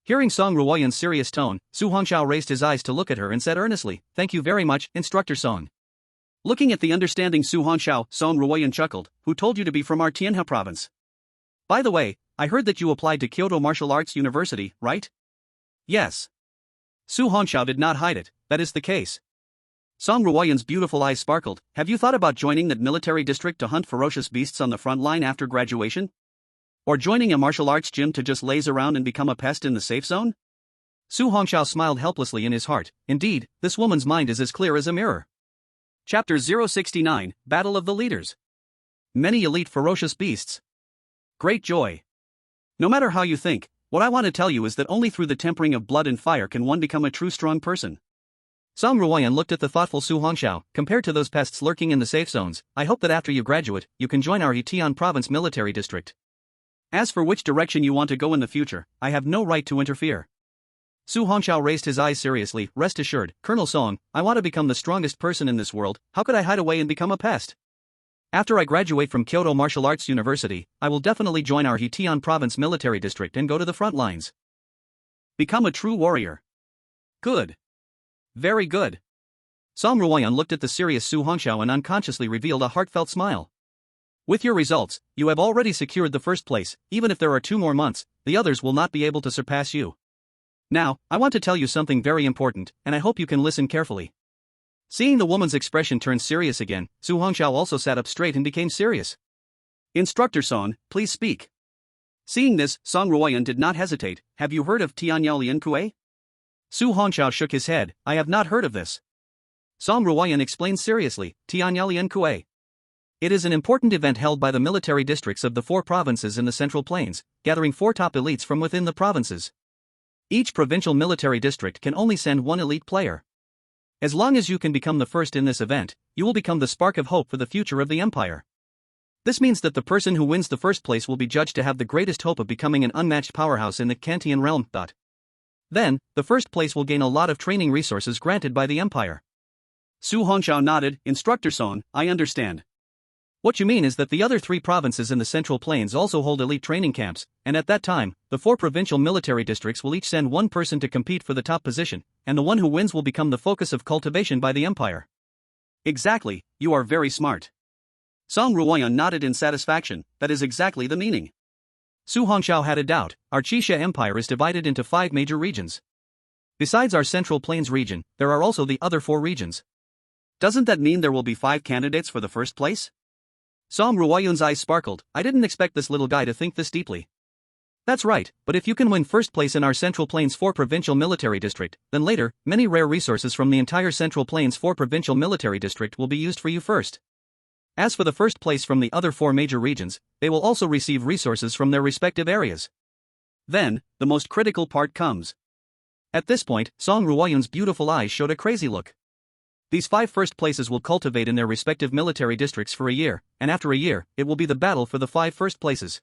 Hearing Song Ruoyun's serious tone, Su Hongxiao raised his eyes to look at her and said earnestly, thank you very much, Instructor Song. Looking at the understanding Su Hongxiao, Song Ruoyun chuckled. Who told you to be from our Tianhe province? By the way, I heard that you applied to Kyoto Martial Arts University, right? Yes. Su Hongxiao did not hide it. That is the case. Song Ruoyun's beautiful eyes sparkled. Have you thought about joining that military district to hunt ferocious beasts on the front line after graduation? Or joining a martial arts gym to just laze around and become a pest in the safe zone? Su Hongxiao smiled helplessly in his heart. Indeed, this woman's mind is as clear as a mirror. Chapter 069, Battle of the Leaders. Many elite ferocious beasts. Great joy. No matter how you think, what I want to tell you is that only through the tempering of blood and fire can one become a true strong person. Song Ruoyan looked at the thoughtful Su Hongxiao. Compared to those pests lurking in the safe zones, I hope that after you graduate, you can join our Heitian Province military district. As for which direction you want to go in the future, I have no right to interfere. Su Hongxiao raised his eyes seriously. Rest assured, Colonel Song, I want to become the strongest person in this world. How could I hide away and become a pest? After I graduate from Kyoto Martial Arts University, I will definitely join our Heitian Province military district and go to the front lines. Become a true warrior. Good. Very good. Song Ruoyan looked at the serious Su Hongxiao and unconsciously revealed a heartfelt smile. With your results, you have already secured the first place. Even if there are 2 more months, the others will not be able to surpass you. Now, I want to tell you something very important, and I hope you can listen carefully. Seeing the woman's expression turn serious again, Su Hongxiao also sat up straight and became serious. Instructor Song, please speak. Seeing this, Song Ruoyan did not hesitate. Have you heard of Tianyao Lian Kue? Su Hongxiao shook his head. I have not heard of this. Song Ruoyan explained seriously. Tianyao Lian Kue. It is an important event held by the military districts of the 4 provinces in the Central Plains, gathering 4 top elites from within the provinces. Each provincial military district can only send 1 elite player. As long as you can become the first in this event, you will become the spark of hope for the future of the empire. This means that the person who wins the first place will be judged to have the greatest hope of becoming an unmatched powerhouse in the Kantian realm. Then, the first place will gain a lot of training resources granted by the empire. Su Hongxiao nodded. Instructor Song, I understand. What you mean is that the other 3 provinces in the Central Plains also hold elite training camps, and at that time, the 4 provincial military districts will each send 1 person to compete for the top position, and the one who wins will become the focus of cultivation by the empire. Exactly, you are very smart. Song Ruoyan nodded in satisfaction. That is exactly the meaning. Su Hongxiao had a doubt. Our Qixia Empire is divided into 5 major regions. Besides our Central Plains region, there are also the other 4 regions. Doesn't that mean there will be 5 candidates for the first place? Song Ruoyan's eyes sparkled. I didn't expect this little guy to think this deeply. That's right, but if you can win first place in our Central Plains 4 provincial military district, then later, many rare resources from the entire Central Plains 4 provincial military district will be used for you first. As for the first place from the other 4 major regions, they will also receive resources from their respective areas. Then, the most critical part comes. At this point, Song Ruoyan's beautiful eyes showed a crazy look. These 5 first places will cultivate in their respective military districts for a year, and after a year, it will be the battle for the 5 first places.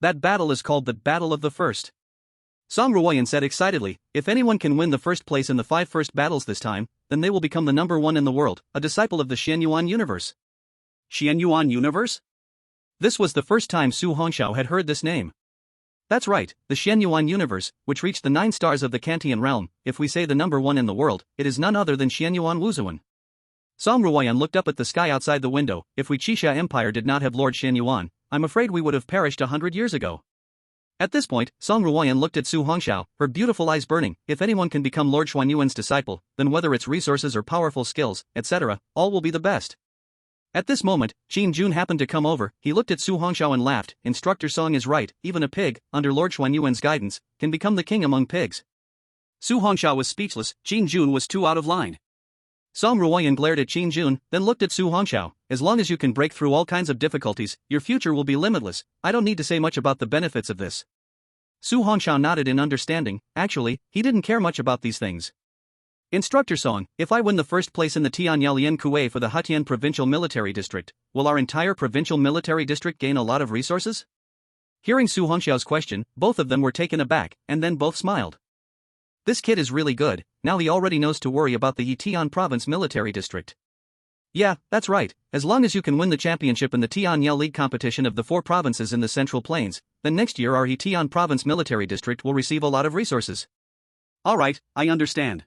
That battle is called the Battle of the First. Song Ruoyan said excitedly, if anyone can win the first place in the 5 first battles this time, then they will become the number 1 in the world, a disciple of the Xianyuan universe. Xianyuan universe? This was the first time Su Hongxiao had heard this name. That's right, the Xianyuan universe, which reached the 9 stars of the Kantian realm. If we say the number 1 in the world, it is none other than Xianyuan Wuzuan. Song Ruoyan looked up at the sky outside the window. If we Qixia Empire did not have Lord Xianyuan, I'm afraid we would have perished 100 years ago. At this point, Song Ruoyan looked at Su Hongxiao, her beautiful eyes burning. If anyone can become Lord Xuanyuan's disciple, then whether it's resources or powerful skills, etc., all will be the best. At this moment, Qin Jun happened to come over. He looked at Su Hongxiao and laughed. Instructor Song is right, even a pig, under Lord Xuanyuan's guidance, can become the king among pigs. Su Hongxiao was speechless. Qin Jun was too out of line. Song Ruoyan glared at Qin Jun, then looked at Su Hongxiao. As long as you can break through all kinds of difficulties, your future will be limitless. I don't need to say much about the benefits of this. Su Hongxiao nodded in understanding. Actually, he didn't care much about these things. Instructor Song, if I win the first place in the Tianyao Lian Kue for the Heitian Provincial Military District, will our entire provincial military district gain a lot of resources? Hearing Su Hongxiao's question, both of them were taken aback, and then both smiled. This kid is really good, now he already knows to worry about the Heitian Province Military District. Yeah, that's right, as long as you can win the championship in the Tianyao League competition of the 4 provinces in the Central Plains, then next year our Heitian Province Military District will receive a lot of resources. Alright, I understand.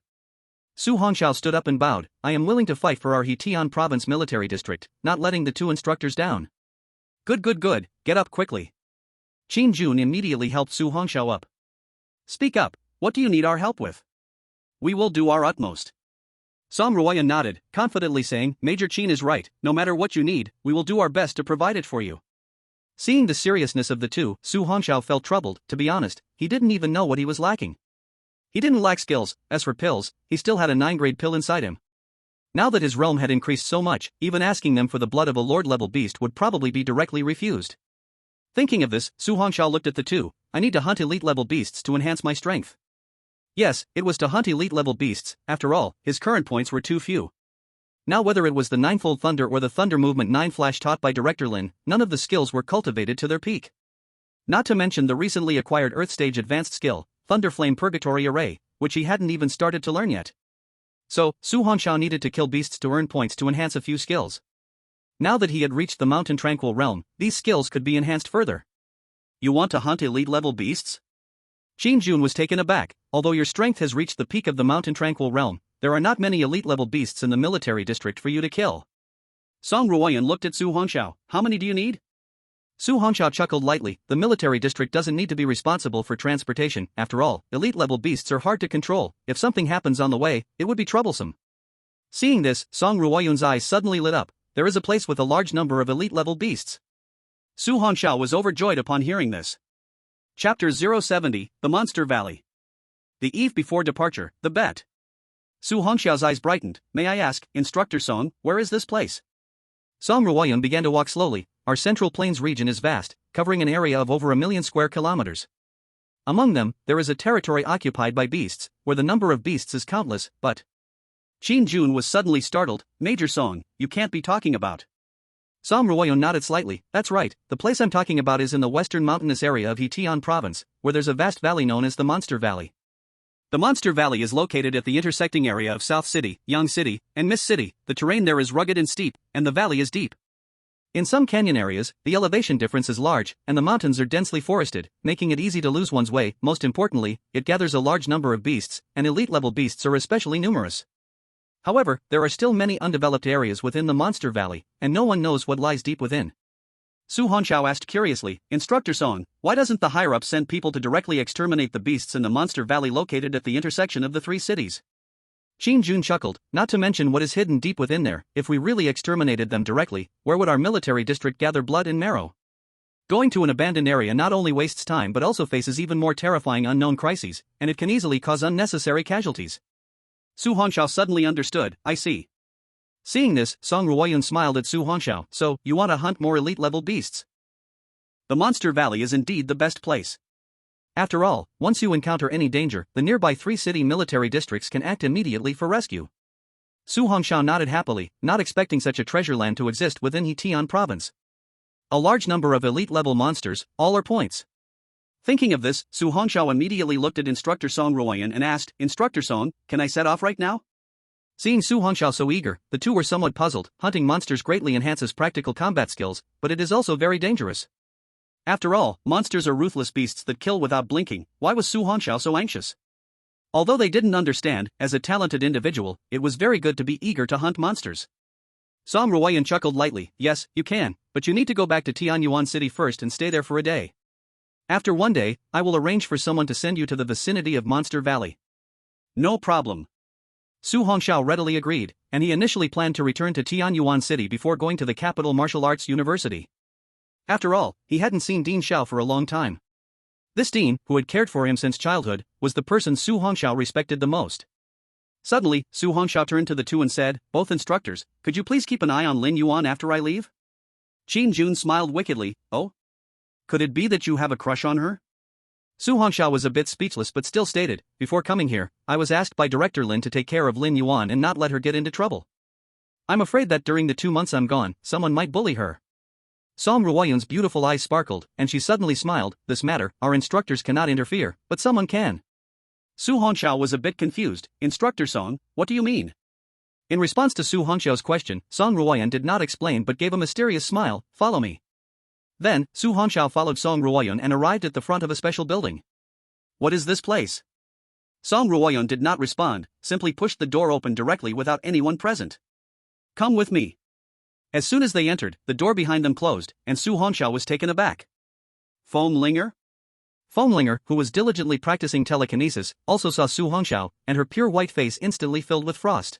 Su Hongxiao stood up and bowed. I am willing to fight for our Heitian Province Military District, not letting the 2 instructors down. Good, get up quickly. Qin Jun immediately helped Su Hongxiao up. Speak up, what do you need our help with? We will do our utmost. Song Ruoyan nodded, confidently saying, Major Qin is right, no matter what you need, we will do our best to provide it for you. Seeing the seriousness of the two, Su Hongxiao felt troubled. To be honest, he didn't even know what he was lacking. He didn't lack skills. As for pills, he still had a 9-grade pill inside him. Now that his realm had increased so much, even asking them for the blood of a lord-level beast would probably be directly refused. Thinking of this, Su Hongxiao looked at the two. I need to hunt elite-level beasts to enhance my strength. Yes, it was to hunt elite-level beasts. After all, his current points were too few. Now whether it was the Ninefold Thunder or the Thunder Movement 9 Flash taught by Director Lin, none of the skills were cultivated to their peak. Not to mention the recently acquired Earth Stage advanced skill, Thunder Flame Purgatory Array, which he hadn't even started to learn yet. So, Su Hongxiao needed to kill beasts to earn points to enhance a few skills. Now that he had reached the Mountain Tranquil Realm, these skills could be enhanced further. You want to hunt elite-level beasts? Qin Jun was taken aback. Although your strength has reached the peak of the Mountain Tranquil Realm, there are not many elite-level beasts in the military district for you to kill. Song Ruoyan looked at Su Hongxiao. How many do you need? Su Hongxiao chuckled lightly. The military district doesn't need to be responsible for transportation. After all, elite-level beasts are hard to control. If something happens on the way, it would be troublesome. Seeing this, Song Ruoyan's eyes suddenly lit up. There is a place with a large number of elite-level beasts. Su Hongxiao was overjoyed upon hearing this. Chapter 070, The Monster Valley. The eve before departure, the bet. Su Hongxiao's eyes brightened. May I ask, Instructor Song, where is this place? Song Ruoyan began to walk slowly. Our Central Plains region is vast, covering an area of over 1 million square kilometers. Among them, there is a territory occupied by beasts, where the number of beasts is countless, but... Qin Jun was suddenly startled. Major Song, you can't be talking about. Song Ruoyan nodded slightly. That's right, the place I'm talking about is in the western mountainous area of Heitian province, where there's a vast valley known as the Monster Valley. The Monster Valley is located at the intersecting area of South City, Yang City, and Mist City. The terrain there is rugged and steep, and the valley is deep. In some canyon areas, the elevation difference is large, and the mountains are densely forested, making it easy to lose one's way. Most importantly, it gathers a large number of beasts, and elite-level beasts are especially numerous. However, there are still many undeveloped areas within the Monster Valley, and no one knows what lies deep within. Su Hongxiao asked curiously, Instructor Song, why doesn't the higher-ups send people to directly exterminate the beasts in the Monster Valley located at the intersection of the 3 cities? Qin Jun chuckled. Not to mention what is hidden deep within there. If we really exterminated them directly, where would our military district gather blood and marrow? Going to an abandoned area not only wastes time but also faces even more terrifying unknown crises, and it can easily cause unnecessary casualties. Su Hongxiao suddenly understood. I see. Seeing this, Song Ruoyan smiled at Su Hongxiao. So, you want to hunt more elite-level beasts? The Monster Valley is indeed the best place. After all, once you encounter any danger, the nearby 3 city military districts can act immediately for rescue. Su Hongxiao nodded happily, not expecting such a treasure land to exist within Heitian province. A large number of elite-level monsters, all are points. Thinking of this, Su Hongxiao immediately looked at Instructor Song Ruoyan and asked, Instructor Song, can I set off right now? Seeing Su Hongxiao so eager, the two were somewhat puzzled. Hunting monsters greatly enhances practical combat skills, but it is also very dangerous. After all, monsters are ruthless beasts that kill without blinking. Why was Su Hongxiao so anxious? Although they didn't understand, as a talented individual, it was very good to be eager to hunt monsters. Song Ruoyan chuckled lightly. Yes, you can, but you need to go back to Tianyuan City first and stay there for a day. After one day, I will arrange for someone to send you to the vicinity of Monster Valley. No problem. Su Hongxiao readily agreed, and he initially planned to return to Tianyuan City before going to the capital martial arts university. After all, he hadn't seen Dean Xiao for a long time. This Dean, who had cared for him since childhood, was the person Su Hongxiao respected the most. Suddenly, Su Hongxiao turned to the two and said, Both instructors, could you please keep an eye on Lin Yuan after I leave? Qin Jun smiled wickedly. Oh? Could it be that you have a crush on her? Su Hongxiao was a bit speechless but still stated, Before coming here, I was asked by Director Lin to take care of Lin Yuan and not let her get into trouble. I'm afraid that during the 2 months I'm gone, someone might bully her. Song Ruoyan's beautiful eyes sparkled, and she suddenly smiled. This matter, our instructors cannot interfere, but someone can. Su Hongxiao was a bit confused. Instructor Song, what do you mean? In response to Su Hongxiao's question, Song Ruoyan did not explain but gave a mysterious smile. Follow me. Then, Su Hongxiao followed Song Ruoyan and arrived at the front of a special building. What is this place? Song Ruoyan did not respond, simply pushed the door open directly without anyone present. Come with me. As soon as they entered, the door behind them closed, and Su Hongxiao was taken aback. Foamlinger? Foamlinger, who was diligently practicing telekinesis, also saw Su Hongxiao, and her pure white face instantly filled with frost.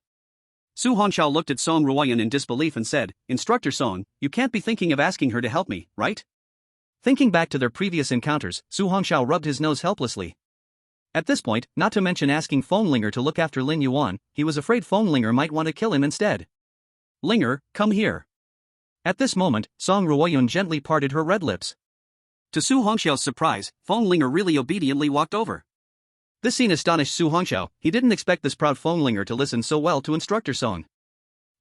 Su Hongxiao looked at Song Ruoyan in disbelief and said, Instructor Song, you can't be thinking of asking her to help me, right? Thinking back to their previous encounters, Su Hongxiao rubbed his nose helplessly. At this point, not to mention asking Fenglinger to look after Lin Yuan, he was afraid Fenglinger might want to kill him instead. Linger, come here. At this moment, Song Ruoyun gently parted her red lips. To Su Hongxiao's surprise, Fenglinger really obediently walked over. This scene astonished Su Hongxiao. He didn't expect this proud Fenglinger to listen so well to Instructor Song.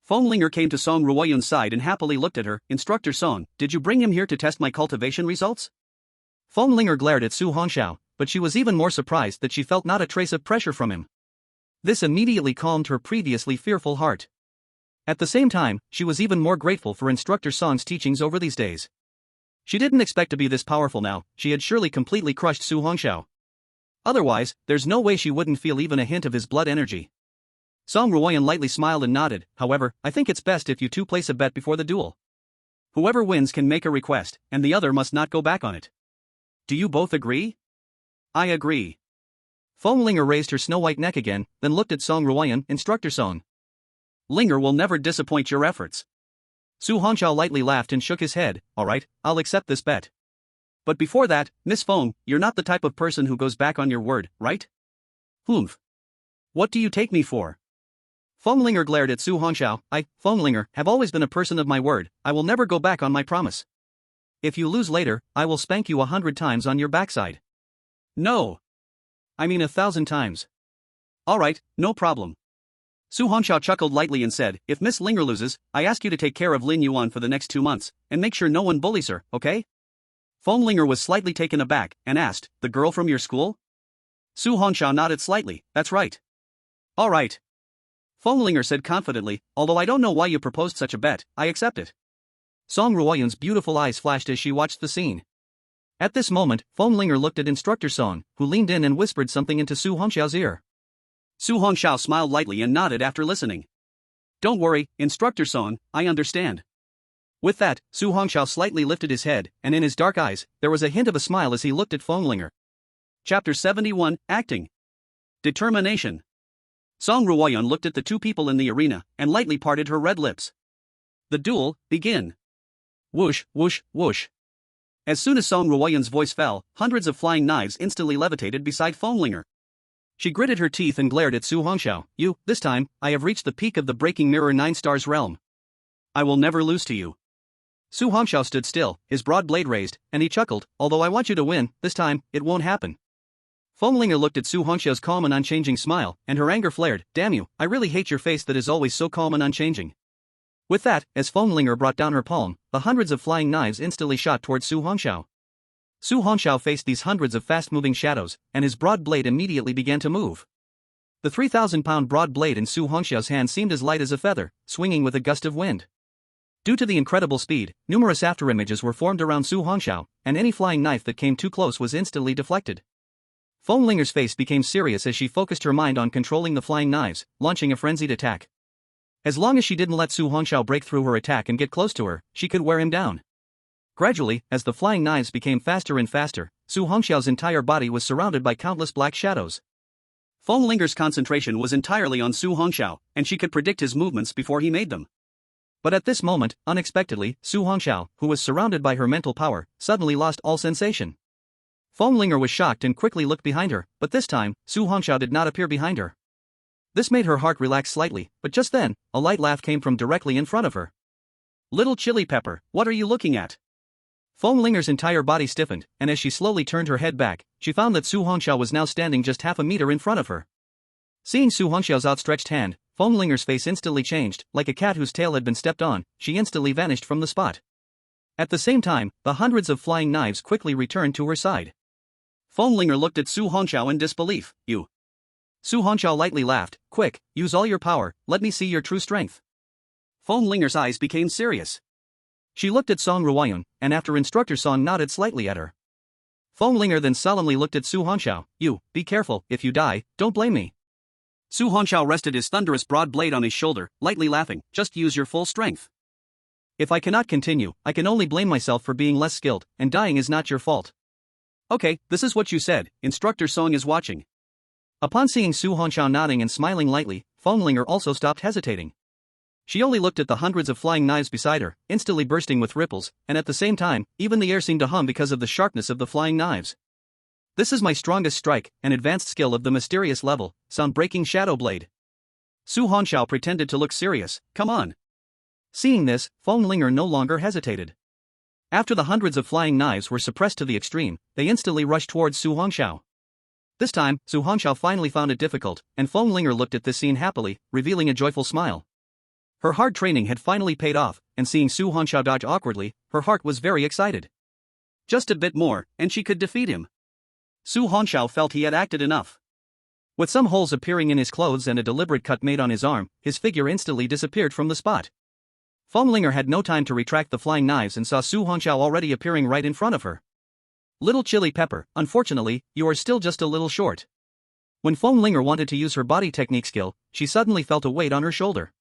Fenglinger came to Song Ruoyun's side and happily looked at her. Instructor Song, did you bring him here to test my cultivation results? Fenglinger glared at Su Hongxiao, but she was even more surprised that she felt not a trace of pressure from him. This immediately calmed her previously fearful heart. At the same time, she was even more grateful for Instructor Song's teachings over these days. She didn't expect to be this powerful now. She had surely completely crushed Su Hongxiao. Otherwise, there's no way she wouldn't feel even a hint of his blood energy. Song Ruoyun lightly smiled and nodded. However, I think it's best if you two place a bet before the duel. Whoever wins can make a request, and the other must not go back on it. Do you both agree? I agree. Fenglinger raised her snow-white neck again, then looked at Song Ruoyun. Instructor Song. Linger will never disappoint your efforts. Su Hongxiao lightly laughed and shook his head. All right, I'll accept this bet. But before that, Miss Feng, you're not the type of person who goes back on your word, right? Humph. What do you take me for? Fenglinger glared at Su Hongxiao. I, Fenglinger, have always been a person of my word. I will never go back on my promise. If you lose later, I will spank you 100 times on your backside. No. I mean 1,000 times. All right, no problem. Su Hongxiao chuckled lightly and said, if Miss Linger loses, I ask you to take care of Lin Yuan for the next 2 months, and make sure no one bullies her, okay? Fenglinger was slightly taken aback, and asked, the girl from your school? Su Hongxiao nodded slightly, that's right. All right. Fenglinger said confidently, although I don't know why you proposed such a bet, I accept it. Song Ruoyun's beautiful eyes flashed as she watched the scene. At this moment, Fenglinger looked at Instructor Song, who leaned in and whispered something into Su Hongxiao's ear. Su Hongxiao smiled lightly and nodded after listening. Don't worry, Instructor Song, I understand. With that, Su Hongxiao slightly lifted his head, and in his dark eyes, there was a hint of a smile as he looked at Fenglinger. Chapter 71, Acting. Determination. Song Ruoyun looked at the two people in the arena, and lightly parted her red lips. The duel, begin. Whoosh, whoosh, whoosh. As soon as Song Ruoyun's voice fell, hundreds of flying knives instantly levitated beside Fenglinger. She gritted her teeth and glared at Su Hongxiao. This time, I have reached the peak of the breaking mirror 9 stars realm. I will never lose to you. Su Hongxiao stood still, his broad blade raised, and he chuckled, although I want you to win, this time, it won't happen. Fenglinger looked at Su Hongxiao's calm and unchanging smile, and her anger flared. Damn you, I really hate your face that is always so calm and unchanging. With that, as Fenglinger brought down her palm, the hundreds of flying knives instantly shot towards Su Hongxiao. Su Hongxiao faced these hundreds of fast-moving shadows, and his broad blade immediately began to move. The 3,000-pound broad blade in Su Hongxiao's hand seemed as light as a feather, swinging with a gust of wind. Due to the incredible speed, numerous afterimages were formed around Su Hongxiao, and any flying knife that came too close was instantly deflected. Fenglinger's face became serious as she focused her mind on controlling the flying knives, launching a frenzied attack. As long as she didn't let Su Hongxiao break through her attack and get close to her, she could wear him down. Gradually, as the flying knives became faster and faster, Su Hongxiao's entire body was surrounded by countless black shadows. Fenglinger's concentration was entirely on Su Hongxiao, and she could predict his movements before he made them. But at this moment, unexpectedly, Su Hongxiao, who was surrounded by her mental power, suddenly lost all sensation. Fenglinger was shocked and quickly looked behind her, but this time, Su Hongxiao did not appear behind her. This made her heart relax slightly, but just then, a light laugh came from directly in front of her. Little Chili Pepper, what are you looking at? Fenglinger's entire body stiffened, and as she slowly turned her head back, she found that Su Hongxiao was now standing just half a meter in front of her. Seeing Su Hongxiao's outstretched hand, Fenglinger's face instantly changed, like a cat whose tail had been stepped on. She instantly vanished from the spot. At the same time, the hundreds of flying knives quickly returned to her side. Fenglinger looked at Su Hongxiao in disbelief. You. Su Hongxiao lightly laughed. Quick, use all your power, let me see your true strength. Fenglinger's eyes became serious. She looked at Song Ruoyun, and after Instructor Song nodded slightly at her. Fenglinger then solemnly looked at Su Hongxiao. You, be careful, if you die, don't blame me. Su Hongxiao rested his thunderous broad blade on his shoulder, lightly laughing. Just use your full strength. If I cannot continue, I can only blame myself for being less skilled, and dying is not your fault. Okay, this is what you said. Instructor Song is watching. Upon seeing Su Hongxiao nodding and smiling lightly, Fenglinger also stopped hesitating. She only looked at the hundreds of flying knives beside her, instantly bursting with ripples, and at the same time, even the air seemed to hum because of the sharpness of the flying knives. This is my strongest strike, an advanced skill of the mysterious level, sound-breaking Shadow Blade. Su Hongxiao pretended to look serious. Come on. Seeing this, Feng Linger no longer hesitated. After the hundreds of flying knives were suppressed to the extreme, they instantly rushed towards Su Hongxiao. This time, Su Hongxiao finally found it difficult, and Feng Linger looked at this scene happily, revealing a joyful smile. Her hard training had finally paid off, and seeing Su Hongxiao dodge awkwardly, her heart was very excited. Just a bit more, and she could defeat him. Su Hongxiao felt he had acted enough. With some holes appearing in his clothes and a deliberate cut made on his arm, his figure instantly disappeared from the spot. Feng Linger had no time to retract the flying knives and saw Su Hongxiao already appearing right in front of her. Little Chili Pepper, unfortunately, you are still just a little short. When Feng Linger wanted to use her body technique skill, she suddenly felt a weight on her shoulder.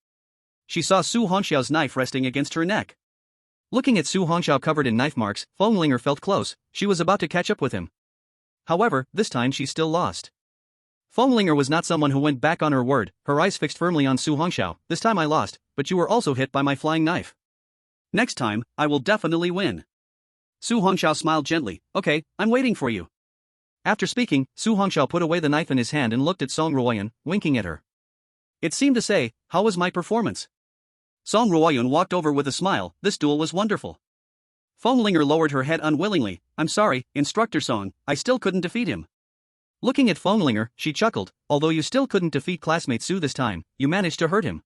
She saw Su Hongxiao's knife resting against her neck. Looking at Su Hongxiao covered in knife marks, Feng Linger felt close. She was about to catch up with him. However, this time she still lost. Feng Linger was not someone who went back on her word, her eyes fixed firmly on Su Hongxiao. This time I lost, but you were also hit by my flying knife. Next time, I will definitely win. Su Hongxiao smiled gently. Okay, I'm waiting for you. After speaking, Su Hongxiao put away the knife in his hand and looked at Song Ruoyan, winking at her. It seemed to say, how was my performance? Song Ruoyan walked over with a smile. This duel was wonderful. Feng Linger lowered her head unwillingly. I'm sorry, Instructor Song, I still couldn't defeat him. Looking at Feng Linger, she chuckled. Although you still couldn't defeat classmate Su this time, you managed to hurt him.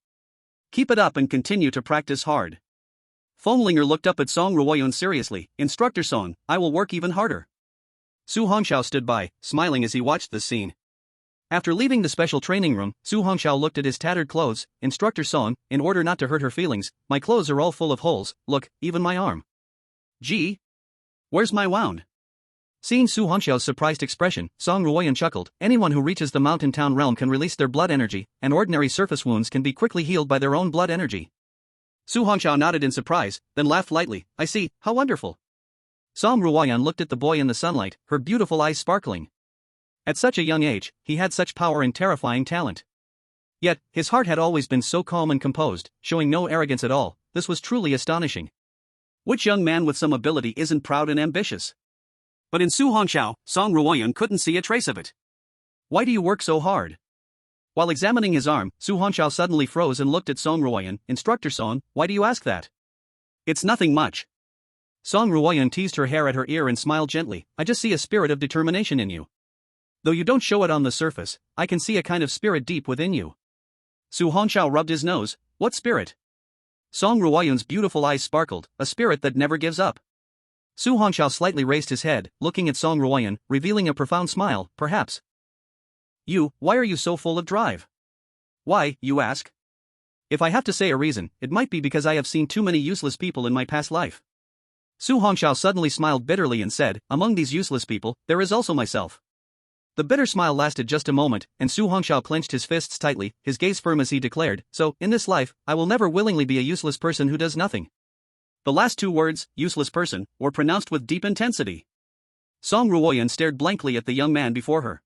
Keep it up and continue to practice hard. Feng Linger looked up at Song Ruoyan seriously. Instructor Song, I will work even harder. Su Hongxiao stood by, smiling as he watched this scene. After leaving the special training room, Su Hongxiao looked at his tattered clothes. Instructor Song, in order not to hurt her feelings, my clothes are all full of holes, look, even my arm. Gee. Where's my wound? Seeing Su Hongxiao's surprised expression, Song Ruoyan chuckled. Anyone who reaches the mountain town realm can release their blood energy, and ordinary surface wounds can be quickly healed by their own blood energy. Su Hongxiao nodded in surprise, then laughed lightly. I see, how wonderful. Song Ruoyan looked at the boy in the sunlight, her beautiful eyes sparkling. At such a young age, he had such power and terrifying talent. Yet, his heart had always been so calm and composed, showing no arrogance at all. This was truly astonishing. Which young man with some ability isn't proud and ambitious? But in Su Hongxiao, Song Ruoyan couldn't see a trace of it. Why do you work so hard? While examining his arm, Su Hongxiao suddenly froze and looked at Song Ruoyan. Instructor Song, why do you ask that? It's nothing much. Song Ruoyan teased her hair at her ear and smiled gently. I just see a spirit of determination in you. Though you don't show it on the surface, I can see a kind of spirit deep within you. Su Hongxiao rubbed his nose. What spirit? Song Ruoyan's beautiful eyes sparkled. A spirit that never gives up. Su Hongxiao slightly raised his head, looking at Song Ruoyan, revealing a profound smile. Perhaps. Why are you so full of drive? Why, you ask? If I have to say a reason, it might be because I have seen too many useless people in my past life. Su Hongxiao suddenly smiled bitterly and said, among these useless people, there is also myself. The bitter smile lasted just a moment, and Su Hongxiao clenched his fists tightly, his gaze firm as he declared, so, in this life, I will never willingly be a useless person who does nothing. The last two words, useless person, were pronounced with deep intensity. Song Ruoyan stared blankly at the young man before her.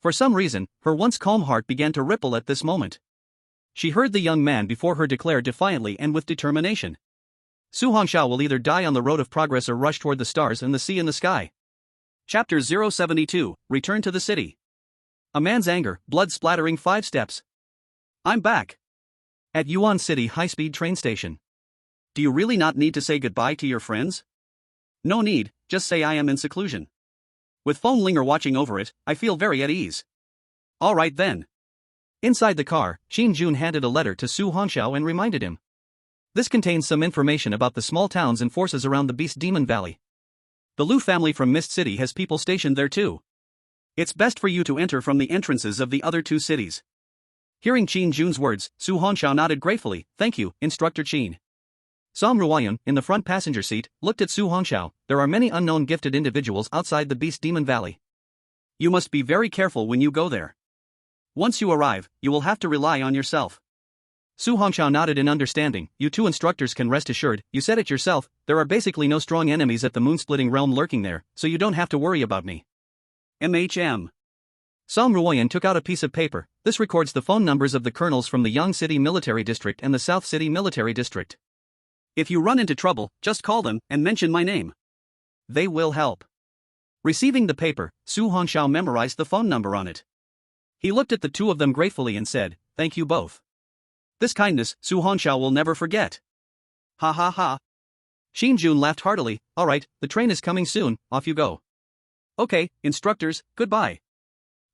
For some reason, her once calm heart began to ripple at this moment. She heard the young man before her declare defiantly and with determination. Su Hongxiao will either die on the road of progress or rush toward the stars and the sea in the sky. Chapter 072, Return to the City. A man's anger, blood splattering 5 steps. I'm back. At Yuan City high-speed train station. Do you really not need to say goodbye to your friends? No need, just say I am in seclusion. With Feng Linger watching over it, I feel very at ease. Alright then. Inside the car, Xin Jun handed a letter to Su Hongxiao and reminded him. This contains some information about the small towns and forces around the Beast Demon Valley. The Lu family from Mist City has people stationed there too. It's best for you to enter from the entrances of the other 2 cities. Hearing Qin Jun's words, Su Hongxiao nodded gratefully. Thank you, Instructor Qin. Song Ruoyan, in the front passenger seat, looked at Su Hongxiao. There are many unknown gifted individuals outside the Beast Demon Valley. You must be very careful when you go there. Once you arrive, you will have to rely on yourself. Su Hongxiao nodded in understanding. You 2 instructors can rest assured, you said it yourself, there are basically no strong enemies at the moon-splitting realm lurking there, so you don't have to worry about me. MHM. Song Ruoyan took out a piece of paper. This records the phone numbers of the colonels from the Yang City Military District and the South City Military District. If you run into trouble, just call them and mention my name. They will help. Receiving the paper, Su Hongxiao memorized the phone number on it. He looked at the two of them gratefully and said, "Thank you both. This kindness Su Hongxiao will never forget." Ha ha ha. Xin Jun laughed heartily. "All right, the train is coming soon, off you go." "Okay, instructors, goodbye."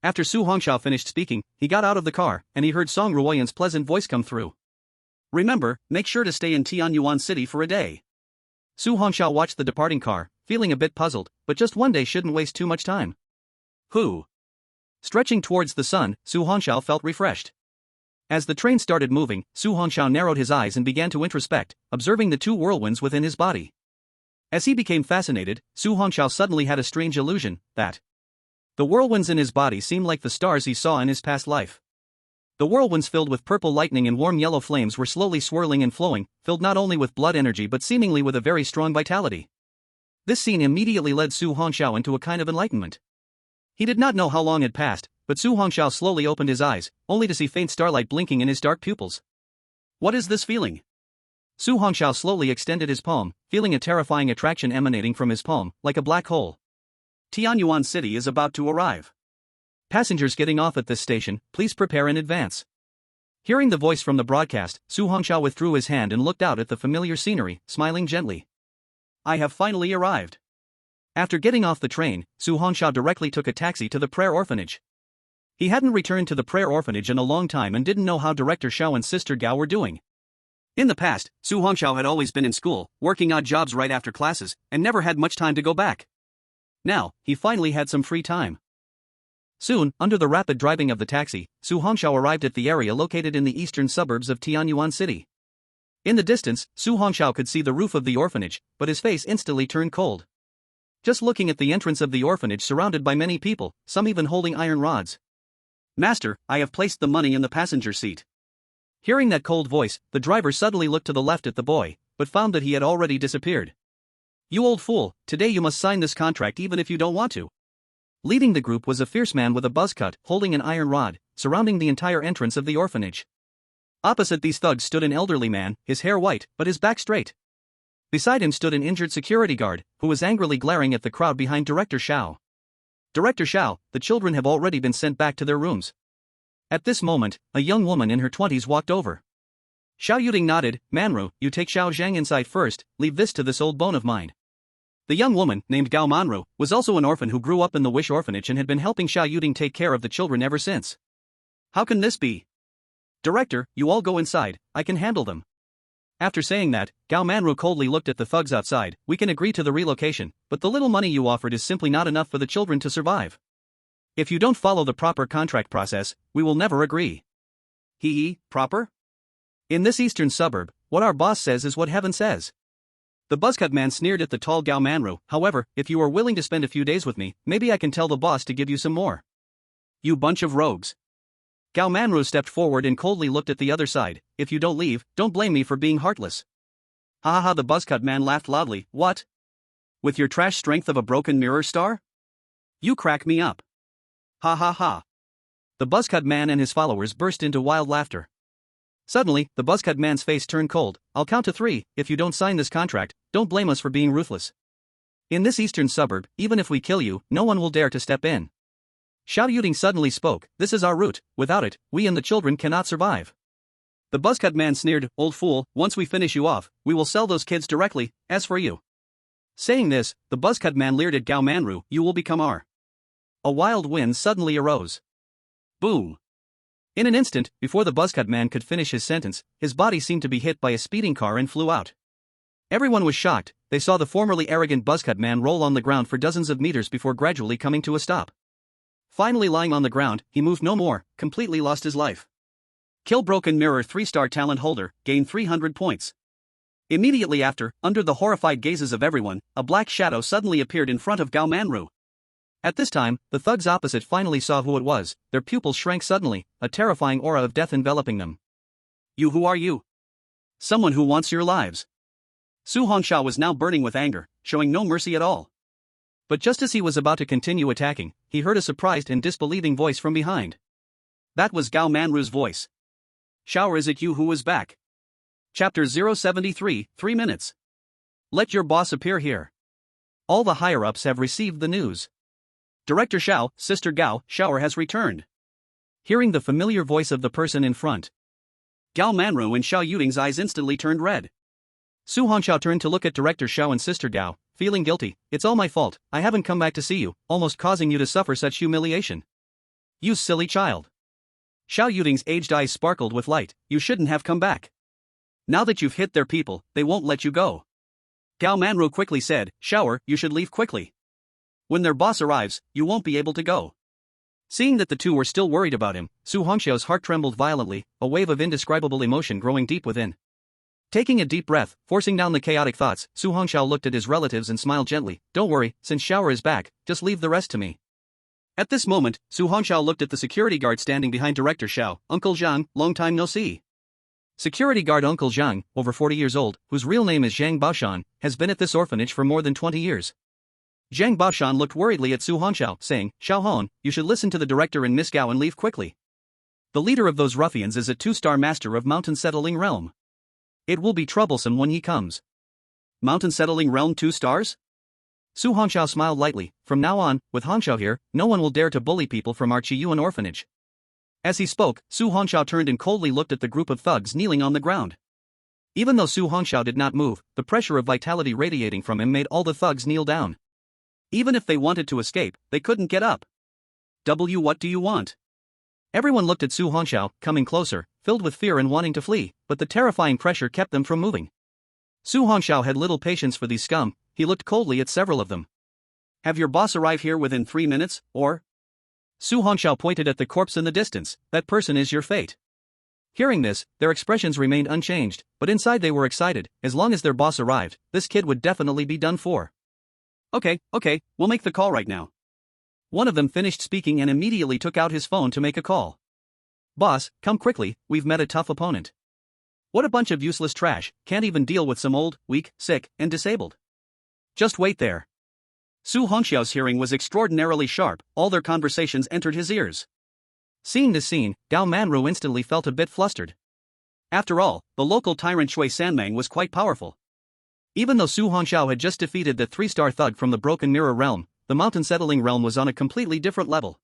After Su Hongxiao finished speaking, he got out of the car, and he heard Song Ruoyan's pleasant voice come through. "Remember, make sure to stay in Tianyuan City for a day." Su Hongxiao watched the departing car, feeling a bit puzzled, but just one day shouldn't waste too much time. Who? Stretching towards the sun, Su Hongxiao felt refreshed. As the train started moving, Su Hongxiao narrowed his eyes and began to introspect, observing the two whirlwinds within his body. As he became fascinated, Su Hongxiao suddenly had a strange illusion that the whirlwinds in his body seemed like the stars he saw in his past life. The whirlwinds filled with purple lightning and warm yellow flames were slowly swirling and flowing, filled not only with blood energy but seemingly with a very strong vitality. This scene immediately led Su Hongxiao into a kind of enlightenment. He did not know how long had passed, but Su Hongxiao slowly opened his eyes, only to see faint starlight blinking in his dark pupils. What is this feeling? Su Hongxiao slowly extended his palm, feeling a terrifying attraction emanating from his palm, like a black hole. Tianyuan City is about to arrive. Passengers getting off at this station, please prepare in advance. Hearing the voice from the broadcast, Su Hongxiao withdrew his hand and looked out at the familiar scenery, smiling gently. I have finally arrived. After getting off the train, Su Hongxiao directly took a taxi to the prayer orphanage. He hadn't returned to the prayer orphanage in a long time and didn't know how Director Xiao and Sister Gao were doing. In the past, Su Hongxiao had always been in school, working odd jobs right after classes, and never had much time to go back. Now, he finally had some free time. Soon, under the rapid driving of the taxi, Su Hongxiao arrived at the area located in the eastern suburbs of Tianyuan City. In the distance, Su Hongxiao could see the roof of the orphanage, but his face instantly turned cold. Just looking at the entrance of the orphanage surrounded by many people, some even holding iron rods. Master, I have placed the money in the passenger seat. Hearing that cold voice, the driver suddenly looked to the left at the boy, but found that he had already disappeared. You old fool, today you must sign this contract even if you don't want to. Leading the group was a fierce man with a buzz cut, holding an iron rod, surrounding the entire entrance of the orphanage. Opposite these thugs stood an elderly man, his hair white, but his back straight. Beside him stood an injured security guard, who was angrily glaring at the crowd behind Director Xiao. Director Xiao, the children have already been sent back to their rooms. At this moment, a young woman in her 20s walked over. Xiao Yuding nodded. Manru, you take Xiao Zhang inside first, leave this to this old bone of mine. The young woman, named Gao Manru, was also an orphan who grew up in the Wish orphanage and had been helping Xiao Yuding take care of the children ever since. How can this be? Director, you all go inside, I can handle them. After saying that, Gao Manru coldly looked at the thugs outside. We can agree to the relocation, but the little money you offered is simply not enough for the children to survive. If you don't follow the proper contract process, we will never agree. Proper? In this eastern suburb, what our boss says is what heaven says. The buzzcut man sneered at the tall Gao Manru. However, if you are willing to spend a few days with me, maybe I can tell the boss to give you some more. You bunch of rogues. Gao Manru stepped forward and coldly looked at the other side. If you don't leave, don't blame me for being heartless. Ha ha ha, the buzzcut man laughed loudly. What? With your trash strength of a broken mirror star? You crack me up. Ha ha ha. The buzzcut man and his followers burst into wild laughter. Suddenly, the buzzcut man's face turned cold. I'll count to 3, if you don't sign this contract, don't blame us for being ruthless. In this eastern suburb, even if we kill you, no one will dare to step in. Xiao Yuding suddenly spoke, this is our route, without it, we and the children cannot survive. The buzzcut man sneered, old fool, once we finish you off, we will sell those kids directly, as for you. Saying this, the buzzcut man leered at Gao Manru, you will become our. A wild wind suddenly arose. Boom. In an instant, before the buzzcut man could finish his sentence, his body seemed to be hit by a speeding car and flew out. Everyone was shocked. They saw the formerly arrogant buzzcut man roll on the ground for dozens of meters before gradually coming to a stop. Finally lying on the ground, he moved no more, completely lost his life. Kill broken mirror 3-star talent holder, gain 300 points. Immediately after, under the horrified gazes of everyone, a black shadow suddenly appeared in front of Gao Manru. At this time, the thugs opposite finally saw who it was. Their pupils shrank suddenly, a terrifying aura of death enveloping them. You, who are you? Someone who wants your lives. Su Hongxiao was now burning with anger, showing no mercy at all. But just as he was about to continue attacking, he heard a surprised and disbelieving voice from behind. That was Gao Manru's voice. Xiao, is it you who is back? Chapter 073, 3 minutes. Let your boss appear here. All the higher-ups have received the news. Director Xiao, Sister Gao, Xiao has returned. Hearing the familiar voice of the person in front, Gao Manru and Xiao Yuting's eyes instantly turned red. Su Hongxiao turned to look at Director Xiao and Sister Gao, feeling guilty. It's all my fault, I haven't come back to see you, almost causing you to suffer such humiliation. You silly child. Xiao Yuting's aged eyes sparkled with light. You shouldn't have come back. Now that you've hit their people, they won't let you go. Gao Manru quickly said, Xiao, you should leave quickly. When their boss arrives, you won't be able to go. Seeing that the two were still worried about him, Su Hongxiao's heart trembled violently, a wave of indescribable emotion growing deep within. Taking a deep breath, forcing down the chaotic thoughts, Su Hongxiao looked at his relatives and smiled gently. Don't worry, since Xiao is back, just leave the rest to me. At this moment, Su Hongxiao looked at the security guard standing behind Director Xiao. Uncle Zhang, long time no see. Security guard Uncle Zhang, over 40 years old, whose real name is Zhang Baoshan, has been at this orphanage for more than 20 years. Zhang Baoshan looked worriedly at Su Hongxiao, saying, Xiao Hon, you should listen to the director and Miss Gao and leave quickly. The leader of those ruffians is a 2-star master of Mountain Settling Realm. It will be troublesome when he comes. Mountain Settling Realm 2 stars? Su Hongxiao smiled lightly. From now on, with Hongxiao here, no one will dare to bully people from our Qiyuan orphanage. As he spoke, Su Hongxiao turned and coldly looked at the group of thugs kneeling on the ground. Even though Su Hongxiao did not move, the pressure of vitality radiating from him made all the thugs kneel down. Even if they wanted to escape, they couldn't get up. What do you want? Everyone looked at Su Hongxiao, coming closer, filled with fear and wanting to flee, but the terrifying pressure kept them from moving. Su Hongxiao had little patience for these scum. He looked coldly at several of them. Have your boss arrive here within 3 minutes, or? Su Hongxiao pointed at the corpse in the distance. That person is your fate. Hearing this, their expressions remained unchanged, but inside they were excited. As long as their boss arrived, this kid would definitely be done for. Okay, we'll make the call right now. One of them finished speaking and immediately took out his phone to make a call. Boss, come quickly, we've met a tough opponent. What a bunch of useless trash, can't even deal with some old, weak, sick, and disabled. Just wait there. Su Hongxiao's hearing was extraordinarily sharp, all their conversations entered his ears. Seeing this scene, Gao Manru instantly felt a bit flustered. After all, the local tyrant Shui Sanmeng was quite powerful. Even though Su Hongxiao had just defeated the 3-star thug from the Broken Mirror Realm, the Mountain Settling Realm was on a completely different level.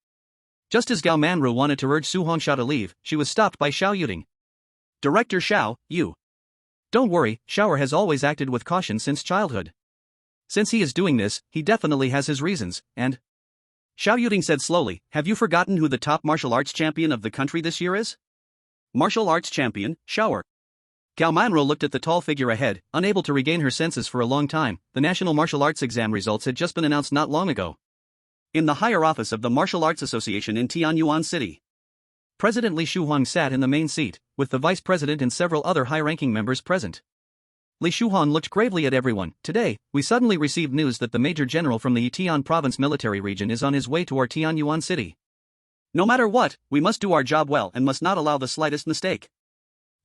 Just as Gao Manru wanted to urge Su Hongxiao to leave, she was stopped by Xiao Yuting. Director Xiao, you. Don't worry, Xiao has always acted with caution since childhood. Since he is doing this, he definitely has his reasons, and... Xiao Yuting said slowly, have you forgotten who the top martial arts champion of the country this year is? Martial arts champion, Xiao. Gao Manru looked at the tall figure ahead, unable to regain her senses for a long time. The National Martial Arts exam results had just been announced not long ago. In the higher office of the Martial Arts Association in Tianyuan City, President Li Shuhuang sat in the main seat, with the vice president and several other high-ranking members present. Li Shuhuang looked gravely at everyone. Today, we suddenly received news that the Major General from the Yitian Province military region is on his way to our Tianyuan City. No matter what, we must do our job well and must not allow the slightest mistake.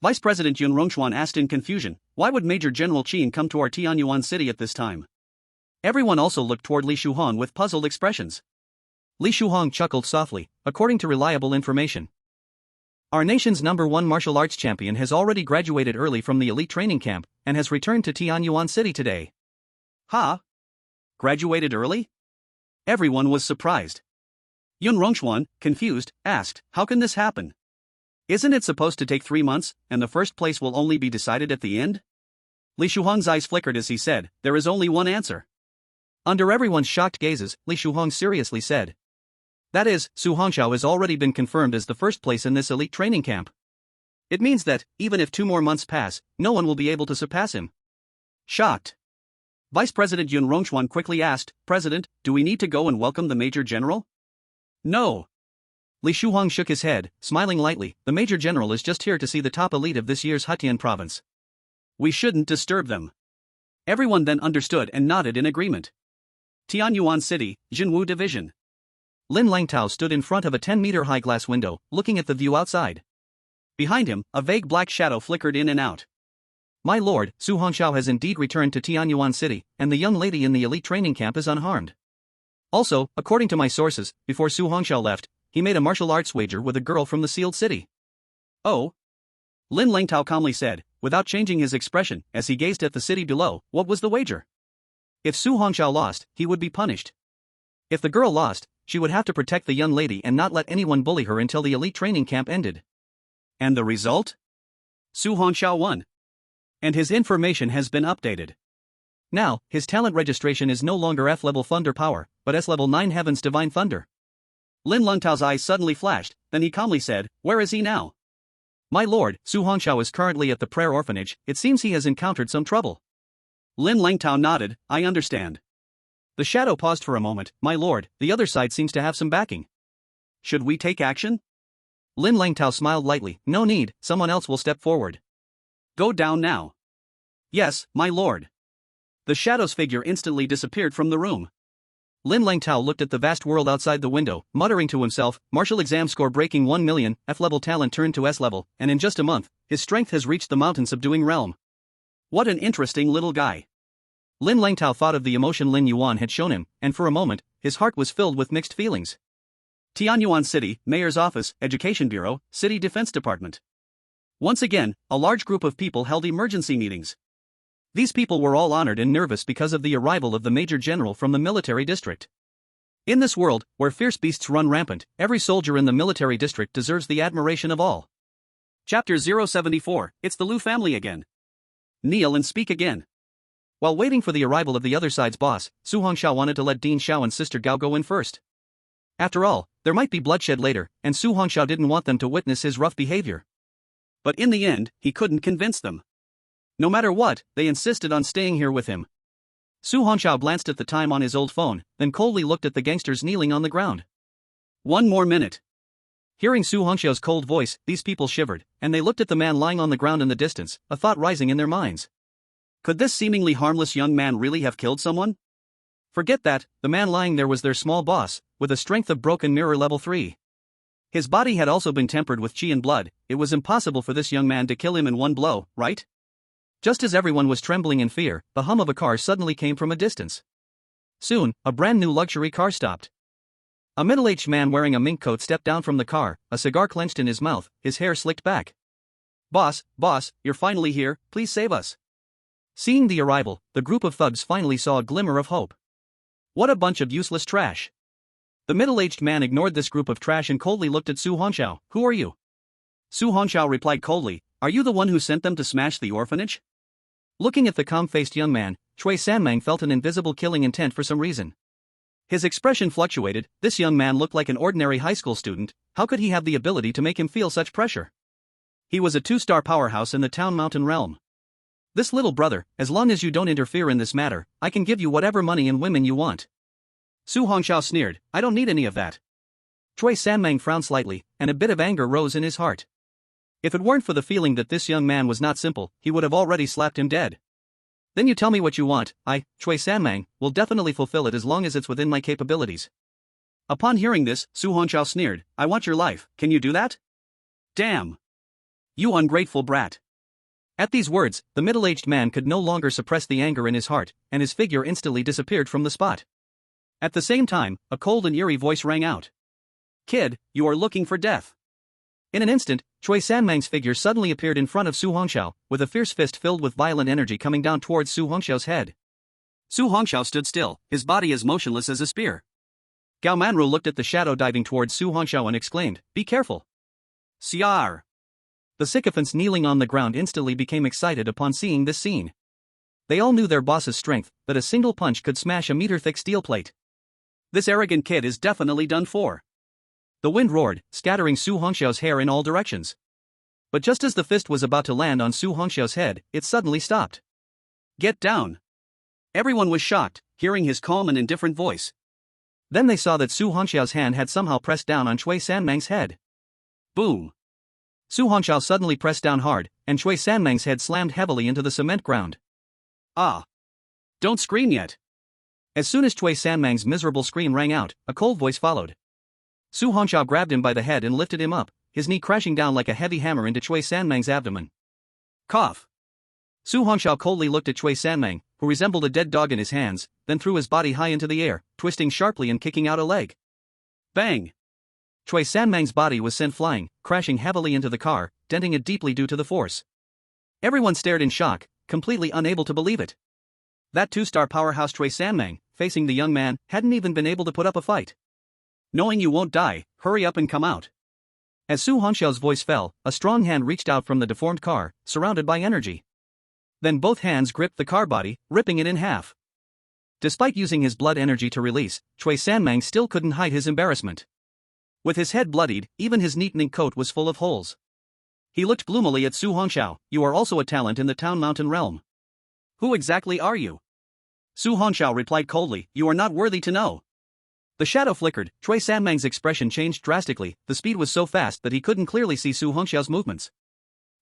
Vice President Yun Rongchuan asked in confusion, why would Major General Qin come to our Tianyuan City at this time? Everyone also looked toward Li Shuhuang with puzzled expressions. Li Shuhuang chuckled softly. According to reliable information, our nation's #1 martial arts champion has already graduated early from the elite training camp and has returned to Tianyuan City today. Ha? Graduated early? Everyone was surprised. Yun Rongchuan, confused, asked, how can this happen? Isn't it supposed to take 3 months, and the first place will only be decided at the end? Li Shuhuang's eyes flickered as he said, there is only one answer. Under everyone's shocked gazes, Li Shuhuang seriously said, that is, Su Hongxiao has already been confirmed as the first place in this elite training camp. It means that, even if 2 more months pass, no one will be able to surpass him. Shocked, Vice President Yun Rongchuan quickly asked, President, do we need to go and welcome the Major General? No. Li Shuhuang shook his head, smiling lightly. The Major General is just here to see the top elite of this year's Hutian province. We shouldn't disturb them. Everyone then understood and nodded in agreement. Tianyuan City, Jinwu Division. Lin Langtao stood in front of a 10-meter-high glass window, looking at the view outside. Behind him, a vague black shadow flickered in and out. My lord, Su Hongxiao has indeed returned to Tianyuan City, and the young lady in the elite training camp is unharmed. Also, according to my sources, before Su Hongxiao left, he made a martial arts wager with a girl from the sealed city. Oh? Lin Langtao calmly said, without changing his expression, as he gazed at the city below, what was the wager? If Su Hongxiao lost, he would be punished. If the girl lost, she would have to protect the young lady and not let anyone bully her until the elite training camp ended. And the result? Su Hongxiao won. And his information has been updated. Now, his talent registration is no longer F-level Thunder Power, but S-level 9 Heaven's Divine Thunder. Lin Langtao's eyes suddenly flashed, then he calmly said, where is he now? My lord, Su Hongxiao is currently at the prayer orphanage. It seems he has encountered some trouble. Lin Langtao nodded, I understand. The shadow paused for a moment. My lord, the other side seems to have some backing. Should we take action? Lin Langtao smiled lightly. No need, someone else will step forward. Go down now. Yes, my lord. The shadow's figure instantly disappeared from the room. Lin Langtao looked at the vast world outside the window, muttering to himself, martial exam score breaking 1 million, F-level talent turned to S-level, and in just a month, his strength has reached the mountain-subduing realm. What an interesting little guy. Lin Langtao thought of the emotion Lin Yuan had shown him, and for a moment, his heart was filled with mixed feelings. Tianyuan City, Mayor's Office, Education Bureau, City Defense Department. Once again, a large group of people held emergency meetings. These people were all honored and nervous because of the arrival of the Major General from the military district. In this world, where fierce beasts run rampant, every soldier in the military district deserves the admiration of all. Chapter 074, It's the Liu family again. Kneel and speak again. While waiting for the arrival of the other side's boss, Su Hongxiao wanted to let Dean Xiao and Sister Gao go in first. After all, there might be bloodshed later, and Su Hongxiao didn't want them to witness his rough behavior. But in the end, he couldn't convince them. No matter what, they insisted on staying here with him. Su Hongxiao glanced at the time on his old phone, then coldly looked at the gangsters kneeling on the ground. 1 more minute. Hearing Su Hongxiao's cold voice, these people shivered, and they looked at the man lying on the ground in the distance, a thought rising in their minds. Could this seemingly harmless young man really have killed someone? Forget that, the man lying there was their small boss, with a strength of broken mirror level 3. His body had also been tempered with qi and blood. It was impossible for this young man to kill him in one blow, right? Just as everyone was trembling in fear, the hum of a car suddenly came from a distance. Soon, a brand new luxury car stopped. A middle-aged man wearing a mink coat stepped down from the car, a cigar clenched in his mouth, his hair slicked back. Boss, you're finally here, please save us. Seeing the arrival, the group of thugs finally saw a glimmer of hope. What a bunch of useless trash. The middle-aged man ignored this group of trash and coldly looked at Su Hongxiao. Who are you? Su Hongxiao replied coldly, are you the one who sent them to smash the orphanage? Looking at the calm-faced young man, Cui Sanmeng felt an invisible killing intent for some reason. His expression fluctuated. This young man looked like an ordinary high school student. How could he have the ability to make him feel such pressure? He was a 2-star powerhouse in the Town Mountain realm. This little brother, as long as you don't interfere in this matter, I can give you whatever money and women you want. Su Hongxiao sneered, I don't need any of that. Cui Sanmeng frowned slightly, and a bit of anger rose in his heart. If it weren't for the feeling that this young man was not simple, he would have already slapped him dead. Then you tell me what you want. I, Cui Sanmeng, will definitely fulfill it as long as it's within my capabilities. Upon hearing this, Su Hongxiao sneered, I want your life, can you do that? Damn. You ungrateful brat. At these words, the middle-aged man could no longer suppress the anger in his heart, and his figure instantly disappeared from the spot. At the same time, a cold and eerie voice rang out. Kid, you are looking for death. In an instant, Cui Sanmeng's figure suddenly appeared in front of Su Hongxiao, with a fierce fist filled with violent energy coming down towards Su Hongxiao's head. Su Hongxiao stood still, his body as motionless as a spear. Gao Manru looked at the shadow diving towards Su Hongxiao and exclaimed, Be careful. Siar. The sycophants kneeling on the ground instantly became excited upon seeing this scene. They all knew their boss's strength, that a single punch could smash a meter-thick steel plate. This arrogant kid is definitely done for. The wind roared, scattering Su Hongxiao's hair in all directions. But just as the fist was about to land on Su Hongxiao's head, it suddenly stopped. Get down. Everyone was shocked, hearing his calm and indifferent voice. Then they saw that Su Hongxiao's hand had somehow pressed down on Cui Sanmeng's head. Boom. Su Hongxiao suddenly pressed down hard, and Cui Sanmeng's head slammed heavily into the cement ground. Ah. Don't scream yet. As soon as Cui Sanmeng's miserable scream rang out, a cold voice followed. Su Hongxiao grabbed him by the head and lifted him up, his knee crashing down like a heavy hammer into Cui Sanmeng's abdomen. Cough. Su Hongxiao coldly looked at Cui Sanmeng, who resembled a dead dog in his hands, then threw his body high into the air, twisting sharply and kicking out a leg. Bang. Chui Sanmang's body was sent flying, crashing heavily into the car, denting it deeply due to the force. Everyone stared in shock, completely unable to believe it. That two-star powerhouse Chui Sanmang, facing the young man, hadn't even been able to put up a fight. Knowing you won't die, hurry up and come out. As Su Hongxiao's voice fell, a strong hand reached out from the deformed car, surrounded by energy. Then both hands gripped the car body, ripping it in half. Despite using his blood energy to release, Chui Sanmang still couldn't hide his embarrassment. With his head bloodied, even his neatening coat was full of holes. He looked gloomily at Su Hongxiao. "You are also a talent in the Town Mountain realm. Who exactly are you?" Su Hongxiao replied coldly, "You are not worthy to know." The shadow flickered. Chui Sanmang's expression changed drastically. The speed was so fast that he couldn't clearly see Su Hongxiao's movements.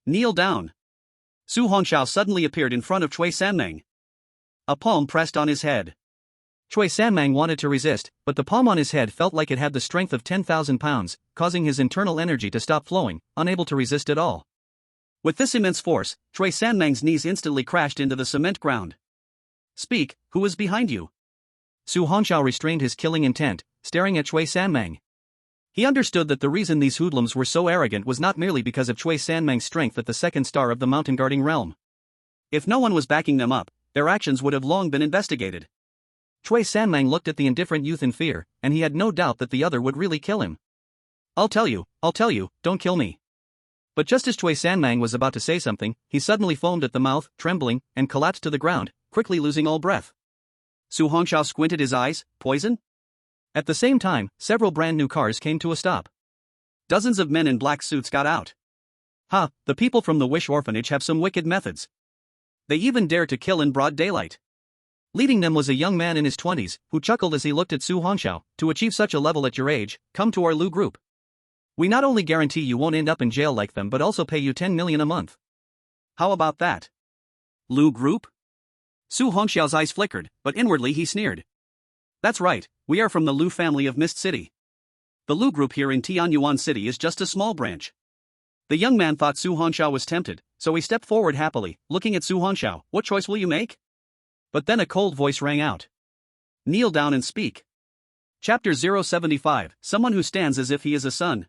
"Kneel down." Su Hongxiao suddenly appeared in front of Chui Sanmang. A palm pressed on his head. Chui Sanmang wanted to resist, but the palm on his head felt like it had the strength of 10,000 pounds, causing his internal energy to stop flowing, unable to resist at all. With this immense force, Chui Sanmang's knees instantly crashed into the cement ground. "Speak, who is behind you?" Su Hongxiao restrained his killing intent, staring at Chui Sanmang. He understood that the reason these hoodlums were so arrogant was not merely because of Chui Sanmang's strength at the second star of the mountain guarding realm. If no one was backing them up, their actions would have long been investigated. Chui Sanmang looked at the indifferent youth in fear, and he had no doubt that the other would really kill him. I'll tell you, don't kill me." But just as Chui Sanmang was about to say something, he suddenly foamed at the mouth, trembling, and collapsed to the ground, quickly losing all breath. Su Hongxiao squinted his eyes. "Poison?" At the same time, several brand new cars came to a stop. Dozens of men in black suits got out. The people from the Wish Orphanage have some wicked methods. They even dare to kill in broad daylight. Leading them was a young man in his 20s, who chuckled as he looked at Su Hongxiao. "To achieve such a level at your age, come to our Lu group. We not only guarantee you won't end up in jail like them but also pay you 10 million a month." "How about that?" "Lu group?" Su Hongxiao's eyes flickered, but inwardly he sneered. "That's right, we are from the Lu family of Mist City. The Lu group here in Tianyuan City is just a small branch." The young man thought Su Hongxiao was tempted, so he stepped forward happily, looking at Su Hongxiao. "What choice will you make?" But then a cold voice rang out. "Kneel down and speak." Chapter 075, Someone who stands as if he is a son.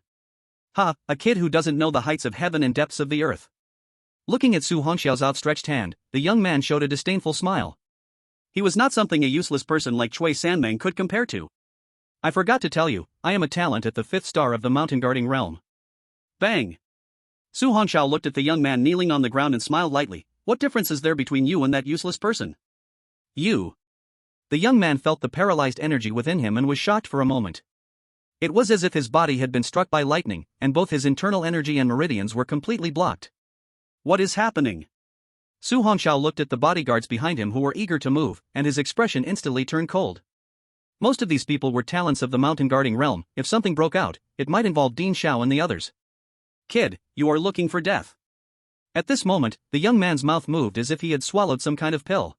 A kid who doesn't know the heights of heaven and depths of the earth. Looking at Su Hongxiao's outstretched hand, the young man showed a disdainful smile. He was not something a useless person like Chui Sanmang could compare to. "I forgot to tell you, I am a talent at the 5th star of the mountain guarding realm." Bang! Su Hongxiao looked at the young man kneeling on the ground and smiled lightly. "What difference is there between you and that useless person?" "You." The young man felt the paralyzed energy within him and was shocked for a moment. It was as if his body had been struck by lightning, and both his internal energy and meridians were completely blocked. "What is happening?" Su Hongxiao looked at the bodyguards behind him who were eager to move, and his expression instantly turned cold. Most of these people were talents of the mountain guarding realm. If something broke out, it might involve Dean Xiao and the others. "Kid, you are looking for death." At this moment, the young man's mouth moved as if he had swallowed some kind of pill.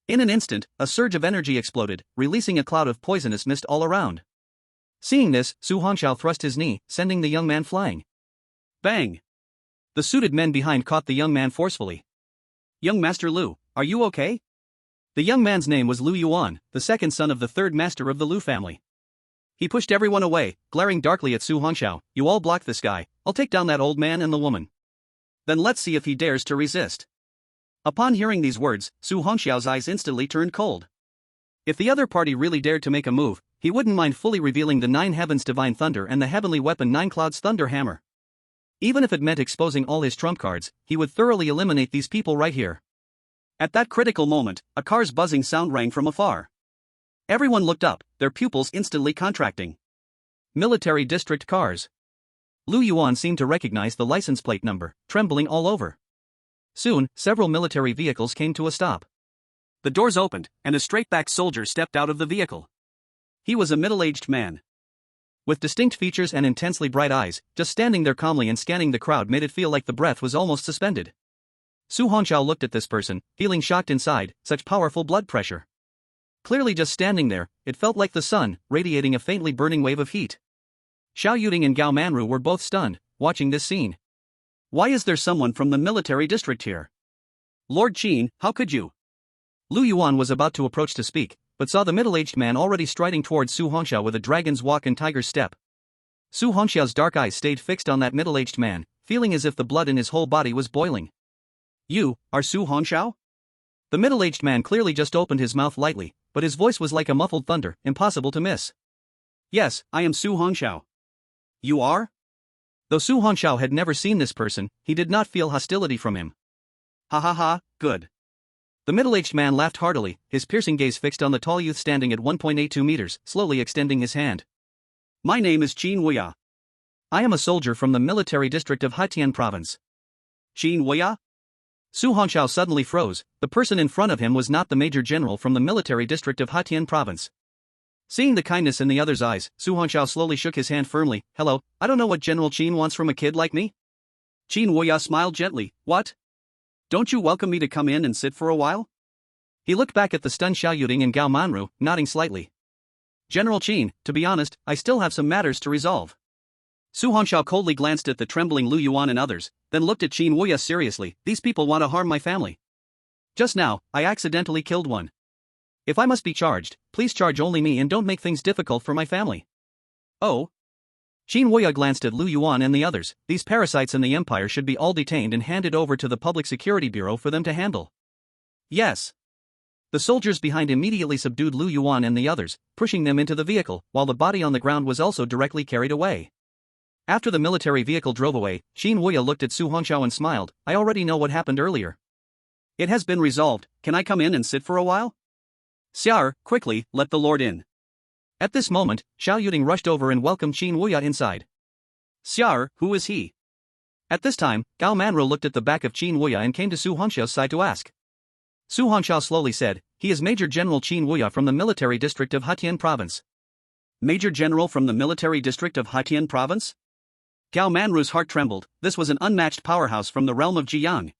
In an instant, a surge of energy exploded, releasing a cloud of poisonous mist all around. Seeing this, Su Hongxiao thrust his knee, sending the young man flying. Bang! The suited men behind caught the young man forcefully. "Young Master Lu, are you okay?" The young man's name was Lu Yuan, the second son of the third master of the Lu family. He pushed everyone away, glaring darkly at Su Hongxiao. "You all block this guy, I'll take down that old man and the woman. Then let's see if he dares to resist." Upon hearing these words, Su Hongxiao's eyes instantly turned cold. If the other party really dared to make a move, he wouldn't mind fully revealing the 9 heavens divine thunder and the heavenly weapon 9 clouds thunder hammer. Even if it meant exposing all his trump cards, he would thoroughly eliminate these people right here. At that critical moment, a car's buzzing sound rang from afar. Everyone looked up, their pupils instantly contracting. Military district cars. Lu Yuan seemed to recognize the license plate number, trembling all over. Soon, several military vehicles came to a stop. The doors opened, and a straight-backed soldier stepped out of the vehicle. He was a middle-aged man. With distinct features and intensely bright eyes, just standing there calmly and scanning the crowd made it feel like the breath was almost suspended. Su Hongxiao looked at this person, feeling shocked inside, such powerful blood pressure. Clearly just standing there, it felt like the sun, radiating a faintly burning wave of heat. Xiao Yuding and Gao Manru were both stunned, watching this scene. "Why is there someone from the military district here? Lord Qin, how could you?" Lu Yuan was about to approach to speak, but saw the middle-aged man already striding towards Su Hongxiao with a dragon's walk and tiger's step. Su Hongxiao's dark eyes stayed fixed on that middle-aged man, feeling as if the blood in his whole body was boiling. You are Su Hongxiao? The middle-aged man clearly just opened his mouth lightly, but his voice was like a muffled thunder, impossible to miss. Yes, I am Su Hongxiao. You are? Though Su Hongxiao had never seen this person, he did not feel hostility from him. Ha ha ha, good. The middle-aged man laughed heartily, his piercing gaze fixed on the tall youth standing at 1.82 meters, slowly extending his hand. My name is Qin Wuya. I am a soldier from the military district of Haitian province. Qin Wuya? Su Hongxiao suddenly froze. The person in front of him was not the major general from the military district of Haitian province. Seeing the kindness in the other's eyes, Su Hongxiao slowly shook his hand firmly. Hello, I don't know what General Qin wants from a kid like me. Qin Wuya smiled gently. What? Don't you welcome me to come in and sit for a while? He looked back at the stunned Xiao Yuding and Gao Manru, nodding slightly. General Qin, to be honest, I still have some matters to resolve. Su Hongxiao coldly glanced at the trembling Lu Yuan and others, then looked at Qin Wuya seriously. These people want to harm my family. Just now, I accidentally killed one. If I must be charged, please charge only me and don't make things difficult for my family. Oh? Qin Wuya glanced at Lu Yuan and the others. These parasites in the empire should be all detained and handed over to the Public Security Bureau for them to handle. Yes. The soldiers behind immediately subdued Lu Yuan and the others, pushing them into the vehicle, while the body on the ground was also directly carried away. After the military vehicle drove away, Qin Wuya looked at Su Hongxiao and smiled. I already know what happened earlier. It has been resolved. Can I come in and sit for a while? Xiao, quickly, let the Lord in. At this moment, Xiao Yuding rushed over and welcomed Qin Wuya inside. Xiao, who is he? At this time, Gao Manru looked at the back of Qin Wuya and came to Su Hongxiao's side to ask. Su Hongxiao slowly said, he is Major General Qin Wuya from the military district of Haitian province. Major General from the military district of Haitian province? Gao Manru's heart trembled. This was an unmatched powerhouse from the realm of Jiang.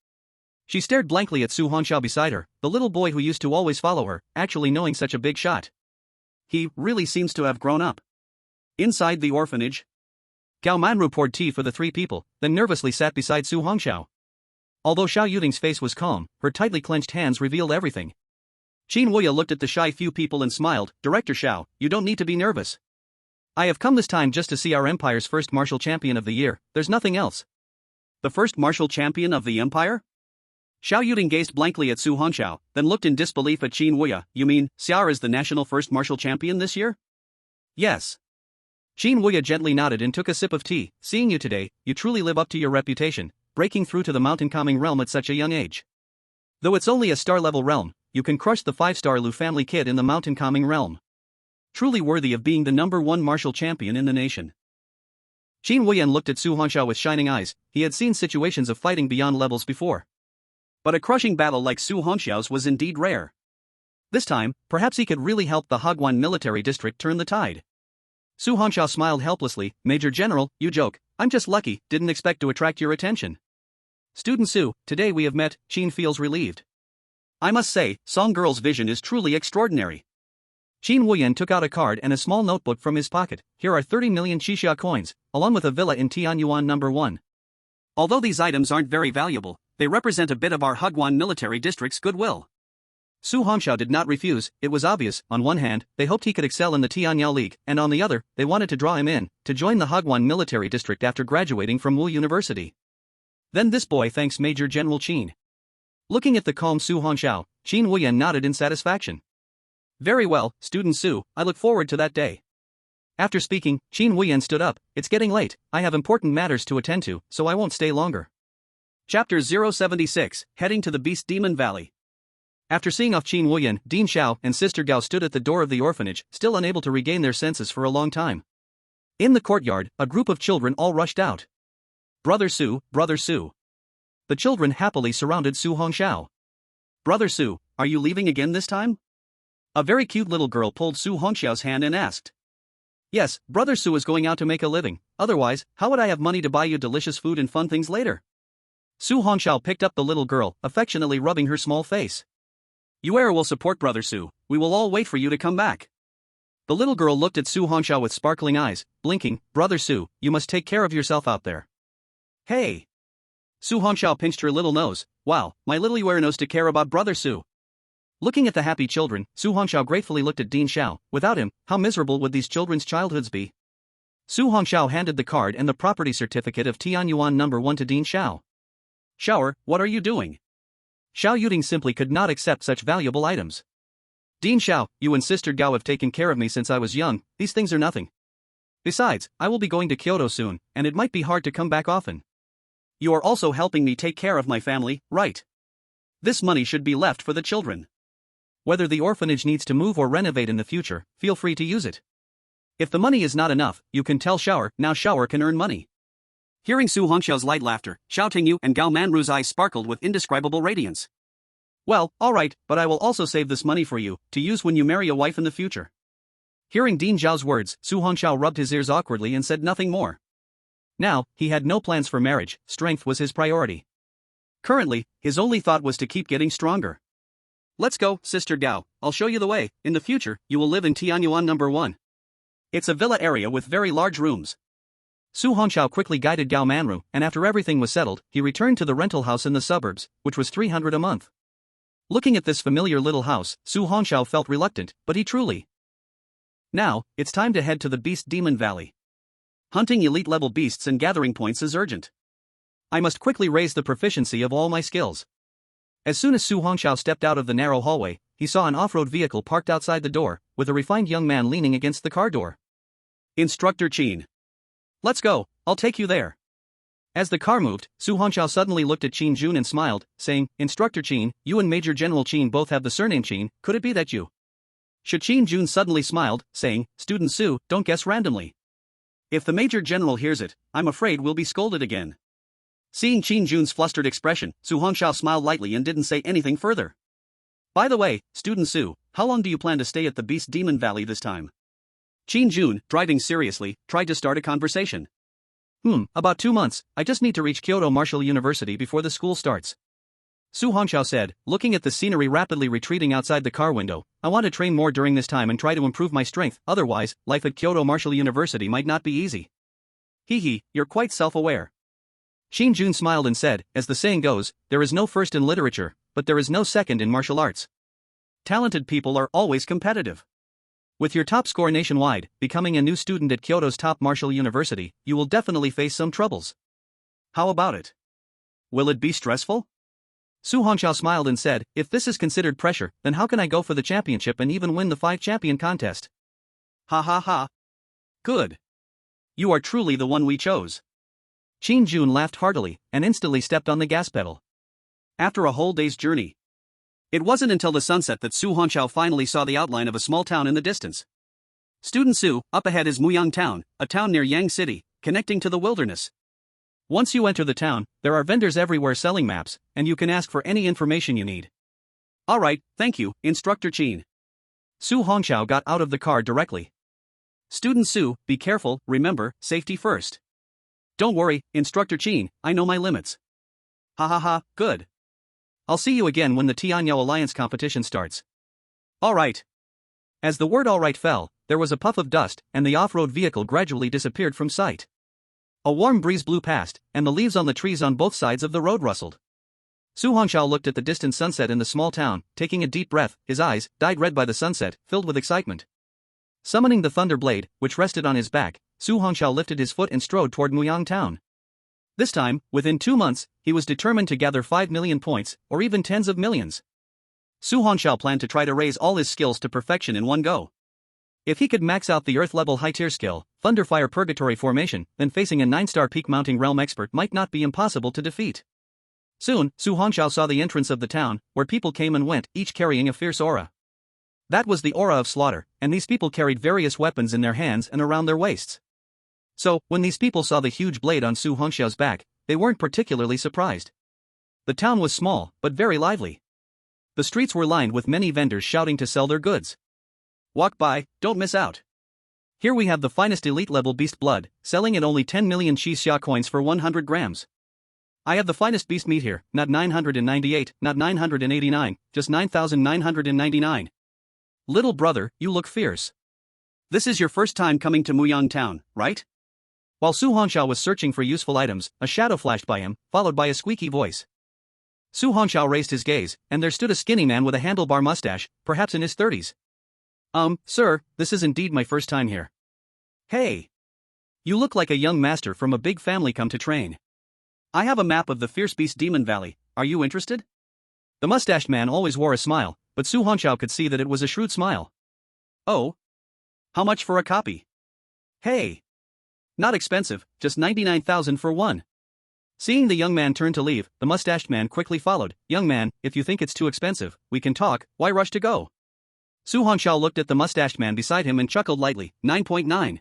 She stared blankly at Su Hongxiao beside her, the little boy who used to always follow her, actually knowing such a big shot. He really seems to have grown up. Inside the orphanage, Gao Manru poured tea for the three people, then nervously sat beside Su Hongxiao. Although Xiao Yuding's face was calm, her tightly clenched hands revealed everything. Qin Wuya looked at the shy few people and smiled. Director Xiao, you don't need to be nervous. I have come this time just to see our empire's first martial champion of the year, there's nothing else. The first martial champion of the empire? Xiao Yuding gazed blankly at Su Hongxiao, then looked in disbelief at Qin Wuya. You mean, Xiao is the national first martial champion this year? Yes. Qin Wuya gently nodded and took a sip of tea. Seeing you today, you truly live up to your reputation, breaking through to the mountain-calming realm at such a young age. Though it's only a star-level realm, you can crush the 5-star Lu family kid in the mountain-calming realm. Truly worthy of being the #1 martial champion in the nation. Qin Wuyan looked at Su Hongxiao with shining eyes. He had seen situations of fighting beyond levels before. But a crushing battle like Su Hongxiao's was indeed rare. This time, perhaps he could really help the Hagwan military district turn the tide. Su Hongxiao smiled helplessly. Major General, you joke. I'm just lucky, didn't expect to attract your attention. Student Su, today we have met. Qin feels relieved. I must say, Song Girl's vision is truly extraordinary. Qin Wuyan took out a card and a small notebook from his pocket. Here are 30 million Xixia coins, along with a villa in Tianyuan #1. Although these items aren't very valuable, they represent a bit of our Hagwan military district's goodwill. Su Hongxiao did not refuse. It was obvious. On one hand, they hoped he could excel in the Tianyao League, and on the other, they wanted to draw him in, to join the Hagwan military district after graduating from Wu University. Then this boy thanks Major General Qin. Looking at the calm Su Hongxiao, Qin Wuyan nodded in satisfaction. Very well, Student Su, I look forward to that day. After speaking, Qin Wuyan stood up. It's getting late, I have important matters to attend to, so I won't stay longer. Chapter 076, Heading to the Beast Demon Valley. After seeing off Qin Wuyan, Dean Xiao and Sister Gao stood at the door of the orphanage, still unable to regain their senses for a long time. In the courtyard, a group of children all rushed out. Brother Su, Brother Su. The children happily surrounded Su Hongxiao. Brother Su, are you leaving again this time? A very cute little girl pulled Su Hongxiao's hand and asked. Yes, Brother Su is going out to make a living, otherwise, how would I have money to buy you delicious food and fun things later? Su Hongxiao picked up the little girl, affectionately rubbing her small face. Yuera will support Brother Su, we will all wait for you to come back. The little girl looked at Su Hongxiao with sparkling eyes, blinking. Brother Su, you must take care of yourself out there. Hey! Su Hongxiao pinched her little nose. Wow, my little Yuera knows to care about Brother Su. Looking at the happy children, Su Hongxiao gratefully looked at Dean Xiao. Without him, how miserable would these children's childhoods be? Su Hongxiao handed the card and the property certificate of Tianyuan number 1 to Dean Xiao. Shower, what are you doing? Xiao Yuding simply could not accept such valuable items. Dean Xiao, you and Sister Gao have taken care of me since I was young, these things are nothing. Besides, I will be going to Kyoto soon, and it might be hard to come back often. You are also helping me take care of my family, right? This money should be left for the children. Whether the orphanage needs to move or renovate in the future, feel free to use it. If the money is not enough, you can tell Shower, now Shower can earn money. Hearing Su Hongxiao's light laughter, Xiao Tingyu and Gao Manru's eyes sparkled with indescribable radiance. Well, alright, but I will also save this money for you, to use when you marry a wife in the future. Hearing Dean Zhao's words, Su Hongxiao rubbed his ears awkwardly and said nothing more. Now, he had no plans for marriage, strength was his priority. Currently, his only thought was to keep getting stronger. Let's go, Sister Gao, I'll show you the way. In the future, you will live in Tianyuan number 1. It's a villa area with very large rooms. Su Hongxiao quickly guided Gao Manru, and after everything was settled, he returned to the rental house in the suburbs, which was 300 a month. Looking at this familiar little house, Su Hongxiao felt reluctant, but he truly. Now, it's time to head to the Beast Demon Valley. Hunting elite-level beasts and gathering points is urgent. I must quickly raise the proficiency of all my skills. As soon as Su Hongxiao stepped out of the narrow hallway, he saw an off-road vehicle parked outside the door, with a refined young man leaning against the car door. Instructor Qin. Let's go, I'll take you there. As the car moved, Su Hongxiao suddenly looked at Qin Jun and smiled, saying, Instructor Qin, you and Major General Qin both have the surname Qin, could it be that you? Qin Jun suddenly smiled, saying, Student Su, don't guess randomly. If the Major General hears it, I'm afraid we'll be scolded again. Seeing Qin Jun's flustered expression, Su Hongxiao smiled lightly and didn't say anything further. By the way, Student Su, how long do you plan to stay at the Beast Demon Valley this time? Qin Jun, driving seriously, tried to start a conversation. About 2 months, I just need to reach Kyoto Martial University before the school starts. Su Hongxiao said, looking at the scenery rapidly retreating outside the car window, I want to train more during this time and try to improve my strength, otherwise, life at Kyoto Martial University might not be easy. Hee, you're quite self-aware. Qin Jun smiled and said, as the saying goes, there is no first in literature, but there is no second in martial arts. Talented people are always competitive. With your top score nationwide, becoming a new student at Kyoto's top martial university, you will definitely face some troubles. How about it? Will it be stressful? Su Hongxiao smiled and said, if this is considered pressure, then how can I go for the championship and even win the 5-champion contest? Ha. Good. You are truly the one we chose. Qin Jun laughed heartily, and instantly stepped on the gas pedal. After a whole day's journey. It wasn't until the sunset that Su Hongxiao finally saw the outline of a small town in the distance. Student Su, up ahead is Muyang Town, a town near Yang City, connecting to the wilderness. Once you enter the town, there are vendors everywhere selling maps, and you can ask for any information you need. Alright, thank you, Instructor Qin. Su Hongxiao got out of the car directly. Student Su, be careful, remember, safety first. Don't worry, Instructor Qin, I know my limits. Ha, good. I'll see you again when the Tianyao Alliance competition starts. Alright. As the word alright fell, there was a puff of dust, and the off-road vehicle gradually disappeared from sight. A warm breeze blew past, and the leaves on the trees on both sides of the road rustled. Su Hongxiao looked at the distant sunset in the small town, taking a deep breath, his eyes, dyed red by the sunset, filled with excitement. Summoning the thunder blade, which rested on his back, Su Hongxiao lifted his foot and strode toward Muyang Town. This time, within 2 months, he was determined to gather 5 million points, or even tens of millions. Su Hongxiao planned to try to raise all his skills to perfection in one go. If he could max out the Earth-level high-tier skill, Thunderfire Purgatory Formation, then facing a 9-star peak-mounting realm expert might not be impossible to defeat. Soon, Su Hongxiao saw the entrance of the town, where people came and went, each carrying a fierce aura. That was the aura of slaughter, and these people carried various weapons in their hands and around their waists. So, when these people saw the huge blade on Su Hongxiao's back, they weren't particularly surprised. The town was small, but very lively. The streets were lined with many vendors shouting to sell their goods. Walk by, don't miss out. Here we have the finest elite-level beast blood, selling at only 10 million Xia coins for 100 grams. I have the finest beast meat here, not 998, not 989, just 9,999. Little brother, you look fierce. This is your first time coming to Muyang Town, right? While Su Hongxiao was searching for useful items, a shadow flashed by him, followed by a squeaky voice. Su Hongxiao raised his gaze, and there stood a skinny man with a handlebar mustache, perhaps in his 30s. Sir, this is indeed my first time here. Hey! You look like a young master from a big family come to train. I have a map of the Fierce Beast Demon Valley, are you interested? The mustached man always wore a smile, but Su Hongxiao could see that it was a shrewd smile. Oh? How much for a copy? Hey! Not expensive, just 99,000 for one. Seeing the young man turn to leave, the mustached man quickly followed. Young man, if you think it's too expensive, we can talk, why rush to go? Su Hongxiao looked at the mustached man beside him and chuckled lightly. 9.9.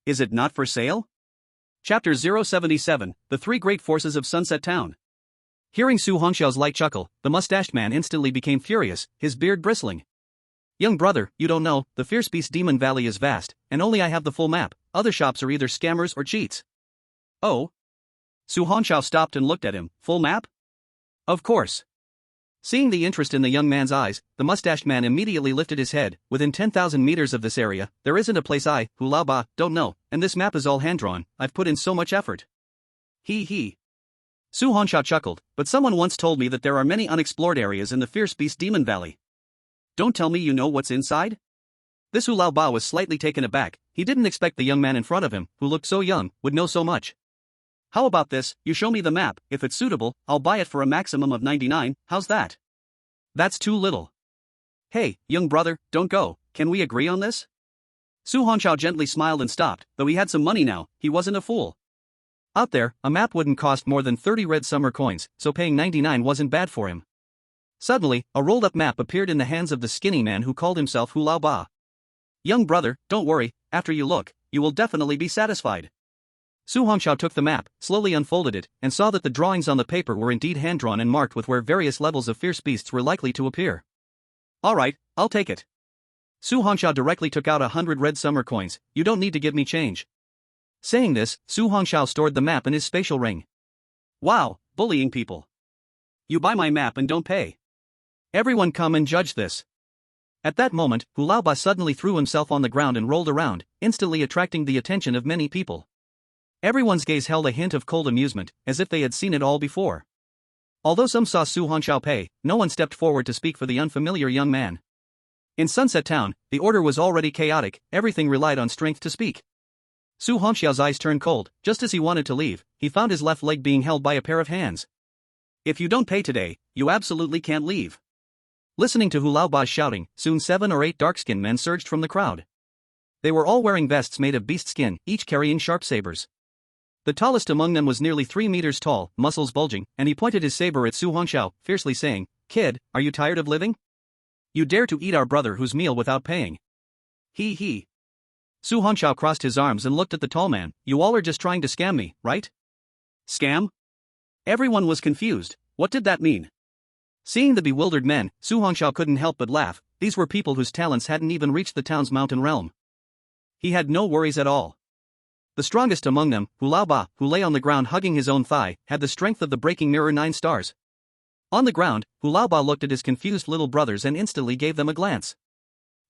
Is it not for sale? Chapter 077, The Three Great Forces of Sunset Town. Hearing Su Hongxiao's light chuckle, the mustached man instantly became furious, his beard bristling. Young brother, you don't know, the Fierce Beast Demon Valley is vast, and only I have the full map, other shops are either scammers or cheats. Oh? Su Hongxiao stopped and looked at him. Full map? Of course. Seeing the interest in the young man's eyes, the mustached man immediately lifted his head. Within 10,000 meters of this area, there isn't a place I, Hu Lao Ba, don't know, and this map is all hand-drawn. I've put in so much effort. He. Su Hongxiao chuckled, but someone once told me that there are many unexplored areas in the Fierce Beast Demon Valley. Don't tell me you know what's inside? This Hu Lao Ba was slightly taken aback. He didn't expect the young man in front of him, who looked so young, would know so much. How about this, you show me the map, if it's suitable, I'll buy it for a maximum of 99, how's that? That's too little. Hey, young brother, don't go, can we agree on this? Su Hongxiao gently smiled and stopped, though he had some money now, he wasn't a fool. Out there, a map wouldn't cost more than 30 red summer coins, so paying 99 wasn't bad for him. Suddenly, a rolled-up map appeared in the hands of the skinny man who called himself Hu Lao Ba. Young brother, don't worry, after you look, you will definitely be satisfied. Su Hongxiao took the map, slowly unfolded it, and saw that the drawings on the paper were indeed hand-drawn and marked with where various levels of fierce beasts were likely to appear. Alright, I'll take it. Su Hongxiao directly took out 100 red summer coins. You don't need to give me change. Saying this, Su Hongxiao stored the map in his spatial ring. Wow, bullying people. You buy my map and don't pay. Everyone come and judge this. At that moment, Hu Lao Ba suddenly threw himself on the ground and rolled around, instantly attracting the attention of many people. Everyone's gaze held a hint of cold amusement, as if they had seen it all before. Although some saw Su Hongxiao pay, no one stepped forward to speak for the unfamiliar young man. In Sunset Town, the order was already chaotic, everything relied on strength to speak. Su Hongxiao's eyes turned cold. Just as he wanted to leave, he found his left leg being held by a pair of hands. If you don't pay today, you absolutely can't leave. Listening to Hu Lao Ba's shouting, soon 7 or 8 dark-skinned men surged from the crowd. They were all wearing vests made of beast skin, each carrying sharp sabers. The tallest among them was nearly 3 meters tall, muscles bulging, and he pointed his saber at Su Hongxiao, fiercely saying, "Kid, are you tired of living? You dare to eat our brother whose meal without paying." He. Su Hongxiao crossed his arms and looked at the tall man. You all are just trying to scam me, right? Scam? Everyone was confused. What did that mean? Seeing the bewildered men, Su Hongxiao couldn't help but laugh. These were people whose talents hadn't even reached the town's mountain realm. He had no worries at all. The strongest among them, Hu Lao Ba, who lay on the ground hugging his own thigh, had the strength of the breaking mirror 9 stars. On the ground, Hu Lao Ba looked at his confused little brothers and instantly gave them a glance.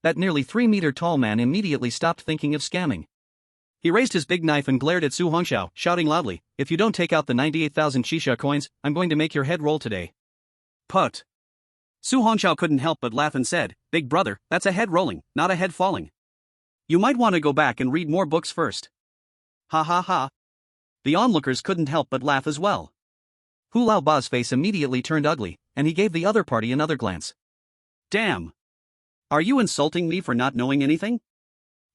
That nearly 3-meter tall man immediately stopped thinking of scamming. He raised his big knife and glared at Su Hongxiao, shouting loudly, "If you don't take out the 98,000 Shisha coins, I'm going to make your head roll today." Put. Su Hongxiao couldn't help but laugh and said, "Big brother, that's a head rolling, not a head falling. You might want to go back and read more books first." Ha ha ha. The onlookers couldn't help but laugh as well. Hu Lao Ba's face immediately turned ugly, and he gave the other party another glance. Damn. Are you insulting me for not knowing anything?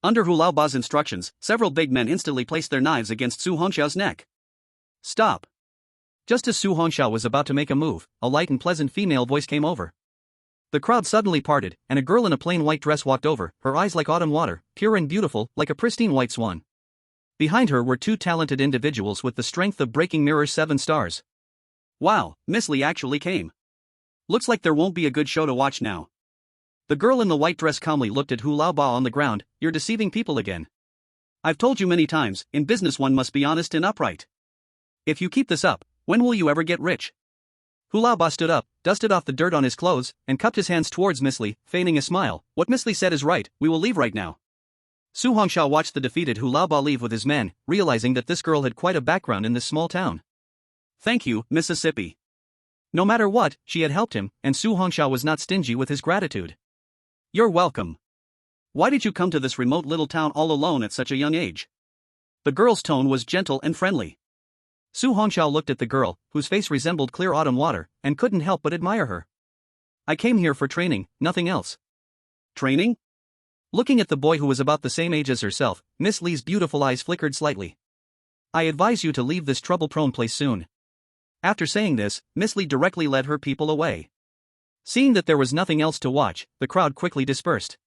Under Hu Lao Ba's instructions, several big men instantly placed their knives against Su Hongxiao's neck. Stop. Just as Su Hongxiao was about to make a move, a light and pleasant female voice came over. The crowd suddenly parted, and a girl in a plain white dress walked over, her eyes like autumn water, pure and beautiful, like a pristine white swan. Behind her were 2 talented individuals with the strength of breaking mirror 7 stars. Wow, Miss Li actually came. Looks like there won't be a good show to watch now. The girl in the white dress calmly looked at Hu Lao Ba on the ground. You're deceiving people again. I've told you many times, in business one must be honest and upright. If you keep this up, when will you ever get rich? Hu Lao Ba stood up, dusted off the dirt on his clothes, and cupped his hands towards Miss Li, feigning a smile. What Miss Li said is right, we will leave right now. Su Hongxiao watched the defeated Hu Lao Ba leave with his men, realizing that this girl had quite a background in this small town. Thank you, Mississippi. No matter what, she had helped him, and Su Hongxiao was not stingy with his gratitude. You're welcome. Why did you come to this remote little town all alone at such a young age? The girl's tone was gentle and friendly. Su Hongxiao looked at the girl, whose face resembled clear autumn water, and couldn't help but admire her. I came here for training, nothing else. Training? Looking at the boy who was about the same age as herself, Miss Li's beautiful eyes flickered slightly. I advise you to leave this trouble-prone place soon. After saying this, Miss Li directly led her people away. Seeing that there was nothing else to watch, the crowd quickly dispersed.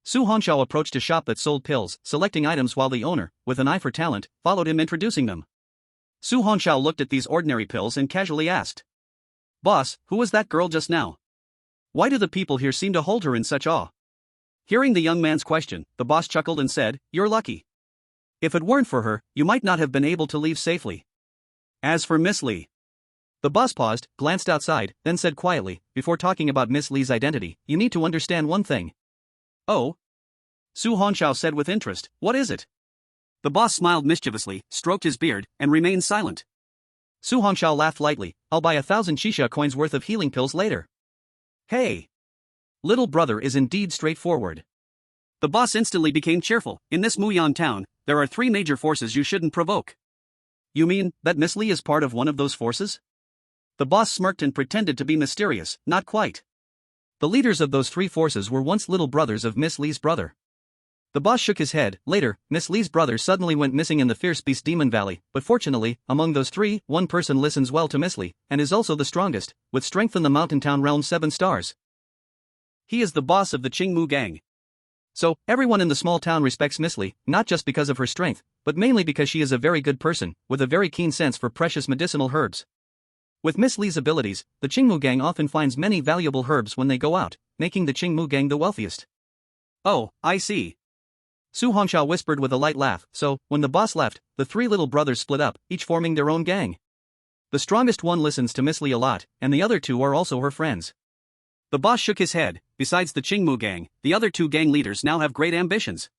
Su Hongxiao approached a shop that sold pills, selecting items while the owner, with an eye for talent, followed him introducing them. Su Hongxiao looked at these ordinary pills and casually asked. Boss, who was that girl just now? Why do the people here seem to hold her in such awe? Hearing the young man's question, the boss chuckled and said, You're lucky. If it weren't for her, you might not have been able to leave safely. As for Miss Li. The boss paused, glanced outside, then said quietly, before talking about Miss Li's identity, you need to understand one thing. Oh? Su Hongxiao said with interest, what is it? The boss smiled mischievously, stroked his beard, and remained silent. Su Hongxiao laughed lightly, I'll buy 1,000 shisha coins worth of healing pills later. Hey! Little brother is indeed straightforward. The boss instantly became cheerful. In this Muyan town, there are 3 major forces you shouldn't provoke. You mean that Miss Li is part of one of those forces? The boss smirked and pretended to be mysterious, not quite. The leaders of those 3 forces were once little brothers of Miss Li's brother. The boss shook his head. Later, Miss Li's brother suddenly went missing in the Fierce Beast Demon Valley, but fortunately, among those 3, one person listens well to Miss Li, and is also the strongest, with strength in the mountain town realm 7 stars. He is the boss of the Qingmu gang. So, everyone in the small town respects Miss Li, not just because of her strength, but mainly because she is a very good person, with a very keen sense for precious medicinal herbs. With Miss Li's abilities, the Qingmu gang often finds many valuable herbs when they go out, making the Qingmu gang the wealthiest. Oh, I see. Su Hongxiao whispered with a light laugh, so, when the boss left, the 3 little brothers split up, each forming their own gang. The strongest one listens to Miss Li a lot, and the other 2 are also her friends. The boss shook his head. Besides the Qingmu gang, the other 2 gang leaders now have great ambitions.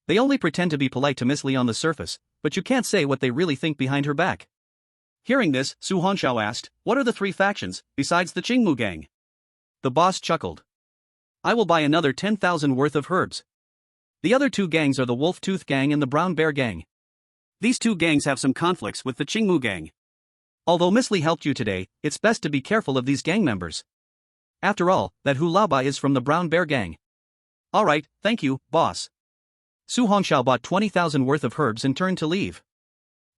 They only pretend to be polite to Miss Li on the surface, but you can't say what they really think behind her back. Hearing this, Su Hongxiao asked, what are the 3 factions, besides the Qingmu gang? The boss chuckled. I will buy another 10,000 worth of herbs. The other 2 gangs are the Wolf Tooth gang and the Brown Bear gang. These 2 gangs have some conflicts with the Qingmu gang. Although Miss Li helped you today, it's best to be careful of these gang members. After all, that Hu Laobai is from the Brown Bear gang. Alright, thank you, boss. Su Hongxiao bought 20,000 worth of herbs and turned to leave.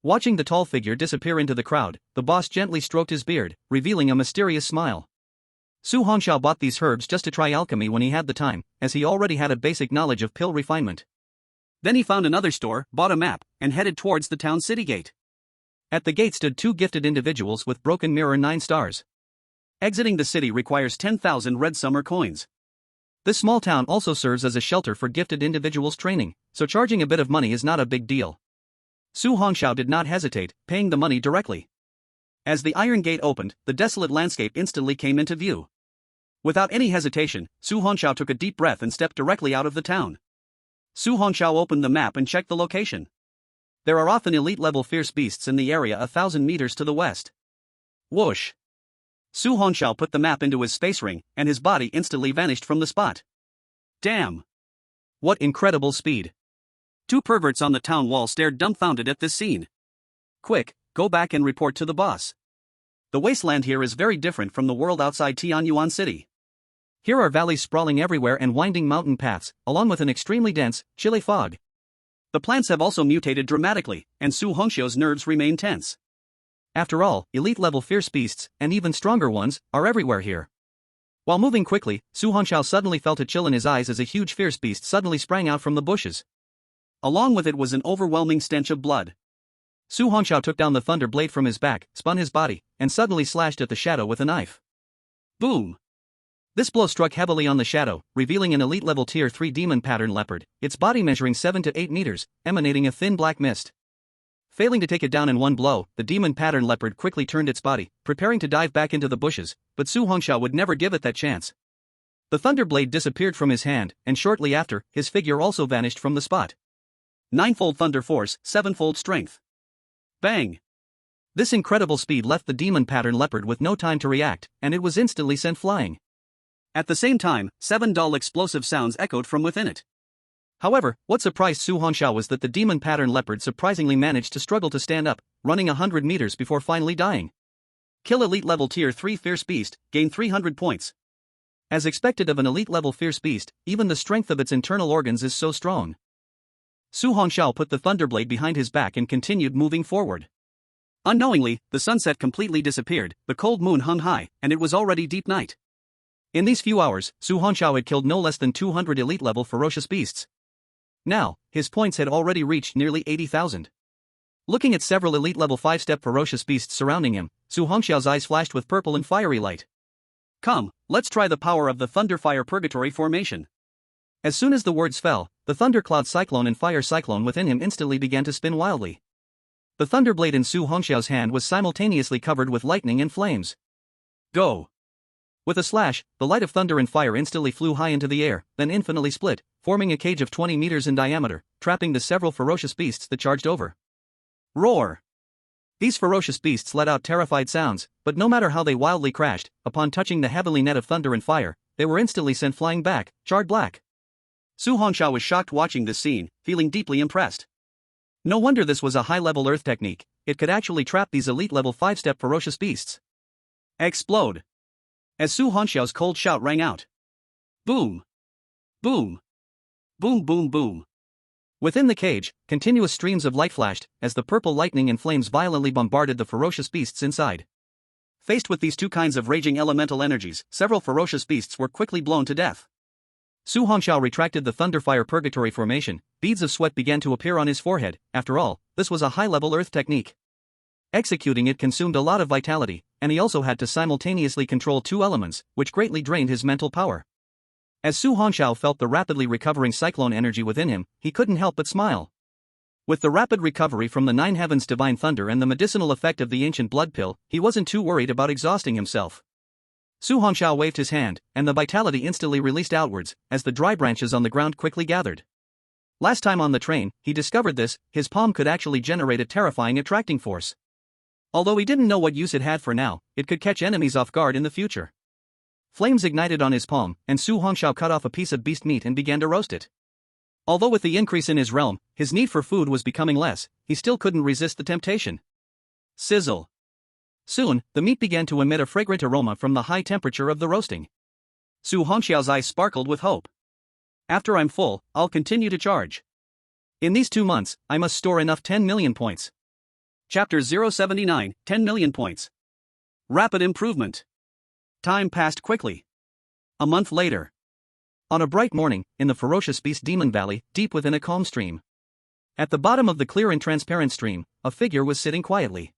Watching the tall figure disappear into the crowd, the boss gently stroked his beard, revealing a mysterious smile. Su Hongxiao bought these herbs just to try alchemy when he had the time, as he already had a basic knowledge of pill refinement. Then he found another store, bought a map, and headed towards the town city gate. At the gate stood 2 gifted individuals with broken mirror 9 stars. Exiting the city requires 10,000 red summer coins. This small town also serves as a shelter for gifted individuals training, so charging a bit of money is not a big deal. Su Hongxiao did not hesitate, paying the money directly. As the iron gate opened, the desolate landscape instantly came into view. Without any hesitation, Su Hongxiao took a deep breath and stepped directly out of the town. Su Hongxiao opened the map and checked the location. There are often elite-level fierce beasts in the area 1,000 meters to the west. Whoosh! Su Hongxiao put the map into his space ring, and his body instantly vanished from the spot. Damn! What incredible speed! 2 perverts on the town wall stared dumbfounded at this scene. Quick, go back and report to the boss. The wasteland here is very different from the world outside Tianyuan City. Here are valleys sprawling everywhere and winding mountain paths, along with an extremely dense, chilly fog. The plants have also mutated dramatically, and Su Hongxiao's nerves remain tense. After all, elite-level fierce beasts, and even stronger ones, are everywhere here. While moving quickly, Su Hongxiao suddenly felt a chill in his eyes as a huge fierce beast suddenly sprang out from the bushes. Along with it was an overwhelming stench of blood. Su Hongxiao took down the thunder blade from his back, spun his body, and suddenly slashed at the shadow with a knife. Boom! This blow struck heavily on the shadow, revealing an elite-level Tier 3 demon pattern leopard, its body measuring 7 to 8 meters, emanating a thin black mist. Failing to take it down in one blow, the demon pattern leopard quickly turned its body, preparing to dive back into the bushes, but Su Hongxiao would never give it that chance. The thunder blade disappeared from his hand, and shortly after, his figure also vanished from the spot. 9-fold thunder force, 7-fold strength. Bang! This incredible speed left the demon pattern leopard with no time to react, and it was instantly sent flying. At the same time, 7 dull explosive sounds echoed from within it. However, what surprised Su Hongxiao was that the demon pattern leopard surprisingly managed to struggle to stand up, running 100 meters before finally dying. Kill elite level tier 3 fierce beast, gain 300 points. As expected of an elite level fierce beast, even the strength of its internal organs is so strong. Su Hongxiao put the thunderblade behind his back and continued moving forward. Unknowingly, the sunset completely disappeared, the cold moon hung high, and it was already deep night. In these few hours, Su Hongxiao had killed no less than 200 elite level ferocious beasts. Now, his points had already reached nearly 80,000. Looking at several elite level 5-step ferocious beasts surrounding him, Su Hongxiao's eyes flashed with purple and fiery light. Come, let's try the power of the Thunderfire Purgatory formation. As soon as the words fell, the Thundercloud Cyclone and Fire Cyclone within him instantly began to spin wildly. The Thunderblade in Su Hongxiao's hand was simultaneously covered with lightning and flames. Go! With a slash, the light of thunder and fire instantly flew high into the air, then infinitely split, forming a cage of 20 meters in diameter, trapping the several ferocious beasts that charged over. Roar! These ferocious beasts let out terrified sounds, but no matter how they wildly crashed, upon touching the heavenly net of thunder and fire, they were instantly sent flying back, charred black. Su Hongxiao was shocked watching this scene, feeling deeply impressed. No wonder this was a high-level earth technique, it could actually trap these elite-level 5-step ferocious beasts. Explode! As Su Hongxiao's cold shout rang out. Boom! Boom! Boom boom boom! Within the cage, continuous streams of light flashed, as the purple lightning and flames violently bombarded the ferocious beasts inside. Faced with these two kinds of raging elemental energies, several ferocious beasts were quickly blown to death. Su Hongxiao retracted the Thunderfire Purgatory formation, beads of sweat began to appear on his forehead. After all, this was a high-level earth technique. Executing it consumed a lot of vitality, and he also had to simultaneously control two elements, which greatly drained his mental power. As Su Hongxiao felt the rapidly recovering cyclone energy within him, he couldn't help but smile. With the rapid recovery from the Nine Heavens' divine thunder and the medicinal effect of the ancient blood pill, he wasn't too worried about exhausting himself. Su Hongxiao waved his hand, and the vitality instantly released outwards, as the dry branches on the ground quickly gathered. Last time on the train, he discovered this, his palm could actually generate a terrifying attracting force. Although he didn't know what use it had for now, it could catch enemies off guard in the future. Flames ignited on his palm, and Su Hongxiao cut off a piece of beast meat and began to roast it. Although with the increase in his realm, his need for food was becoming less, he still couldn't resist the temptation. Sizzle! Soon, the meat began to emit a fragrant aroma from the high temperature of the roasting. Su Hongxiao's eyes sparkled with hope. After I'm full, I'll continue to charge. In these 2 months, I must store enough 10 million points. Chapter 079, 10 million points. Rapid improvement. Time passed quickly. A month later. On a bright morning, in the ferocious beast Demon Valley, deep within a calm stream. At the bottom of the clear and transparent stream, a figure was sitting quietly.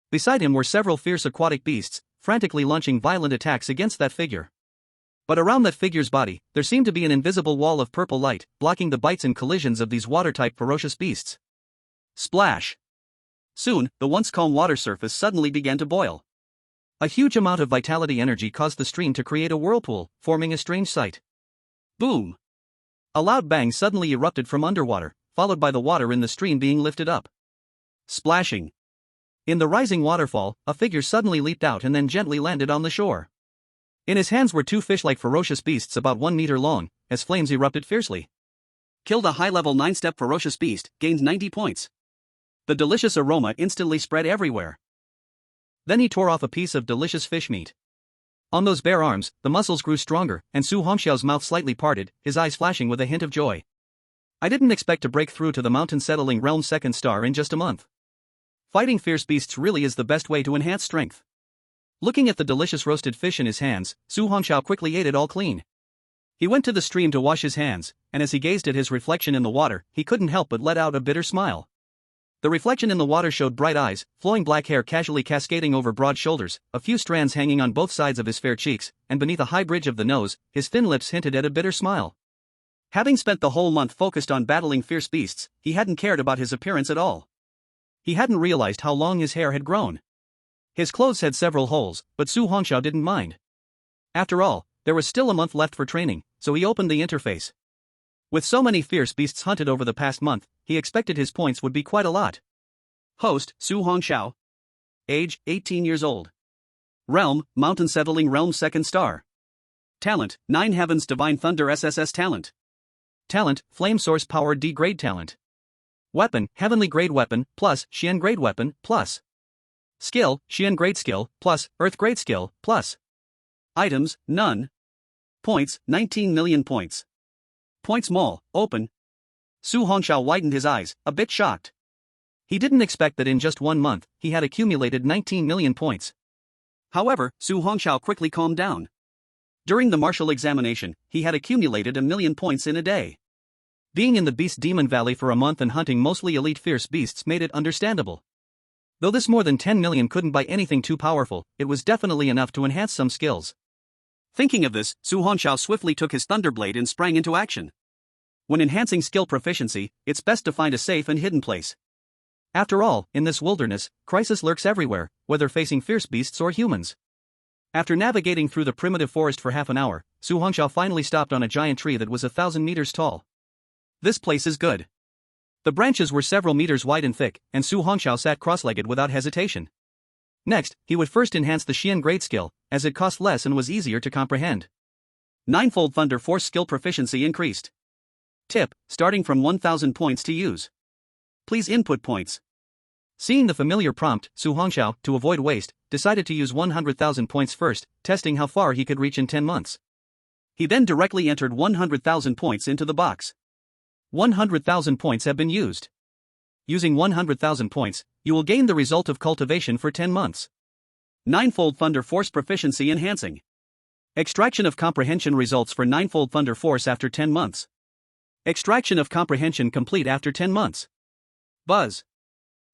Beside him were several fierce aquatic beasts, frantically launching violent attacks against that figure. But around that figure's body, there seemed to be an invisible wall of purple light, blocking the bites and collisions of these water-type ferocious beasts. Splash! Soon, the once calm water surface suddenly began to boil. A huge amount of vitality energy caused the stream to create a whirlpool, forming a strange sight. Boom! A loud bang suddenly erupted from underwater, followed by the water in the stream being lifted up. Splashing! In the rising waterfall, a figure suddenly leaped out and then gently landed on the shore. In his hands were two fish-like ferocious beasts about 1 meter long, as flames erupted fiercely. Killed a high-level 9-step ferocious beast, gained 90 points. The delicious aroma instantly spread everywhere. Then he tore off a piece of delicious fish meat. On those bare arms, the muscles grew stronger, and Su Hongxiao's mouth slightly parted, his eyes flashing with a hint of joy. I didn't expect to break through to the mountain-settling realm's 2nd star in just a month. Fighting fierce beasts really is the best way to enhance strength. Looking at the delicious roasted fish in his hands, Su Hongxiao quickly ate it all clean. He went to the stream to wash his hands, and as he gazed at his reflection in the water, he couldn't help but let out a bitter smile. The reflection in the water showed bright eyes, flowing black hair casually cascading over broad shoulders, a few strands hanging on both sides of his fair cheeks, and beneath a high bridge of the nose, his thin lips hinted at a bitter smile. Having spent the whole month focused on battling fierce beasts, he hadn't cared about his appearance at all. He hadn't realized how long his hair had grown. His clothes had several holes, but Su Hongxiao didn't mind. After all, there was still a month left for training, so he opened the interface. With so many fierce beasts hunted over the past month, he expected his points would be quite a lot. Host, Su Hongxiao. Age, 18 years old. Realm, Mountain Settling Realm 2nd star. Talent, 9 Heavens Divine Thunder SSS talent. Talent, Flame Source Powered D grade talent. Weapon, Heavenly grade weapon, plus Xian grade weapon, plus. Skill, Xian grade skill, plus Earth grade skill, plus. Items, none. Points, 19 million points. Points mall, open. Su Hongxiao widened his eyes, a bit shocked. He didn't expect that in just 1 month, he had accumulated 19 million points. However, Su Hongxiao quickly calmed down. During the martial examination, he had accumulated 1,000,000 points in a day. Being in the Beast Demon Valley for a month and hunting mostly elite fierce beasts made it understandable. Though this more than 10 million couldn't buy anything too powerful, it was definitely enough to enhance some skills. Thinking of this, Su Hongxiao swiftly took his Thunderblade and sprang into action. When enhancing skill proficiency, it's best to find a safe and hidden place. After all, in this wilderness, crisis lurks everywhere, whether facing fierce beasts or humans. After navigating through the primitive forest for half an hour, Su Hongxiao finally stopped on a giant tree that was 1,000 meters tall. This place is good. The branches were several meters wide and thick, and Su Hongxiao sat cross-legged without hesitation. Next, he would first enhance the Xian grade skill, as it cost less and was easier to comprehend. Ninefold Thunder Force skill proficiency increased. Tip, starting from 1,000 points to use. Please input points. Seeing the familiar prompt, Su Hongxiao, to avoid waste, decided to use 100,000 points first, testing how far he could reach in 10 months. He then directly entered 100,000 points into the box. 100,000 points have been used. Using 100,000 points, you will gain the result of cultivation for 10 months. Ninefold Thunder Force proficiency enhancing. Extraction of comprehension results for Ninefold Thunder Force after 10 months. Extraction of comprehension complete after 10 months. Buzz.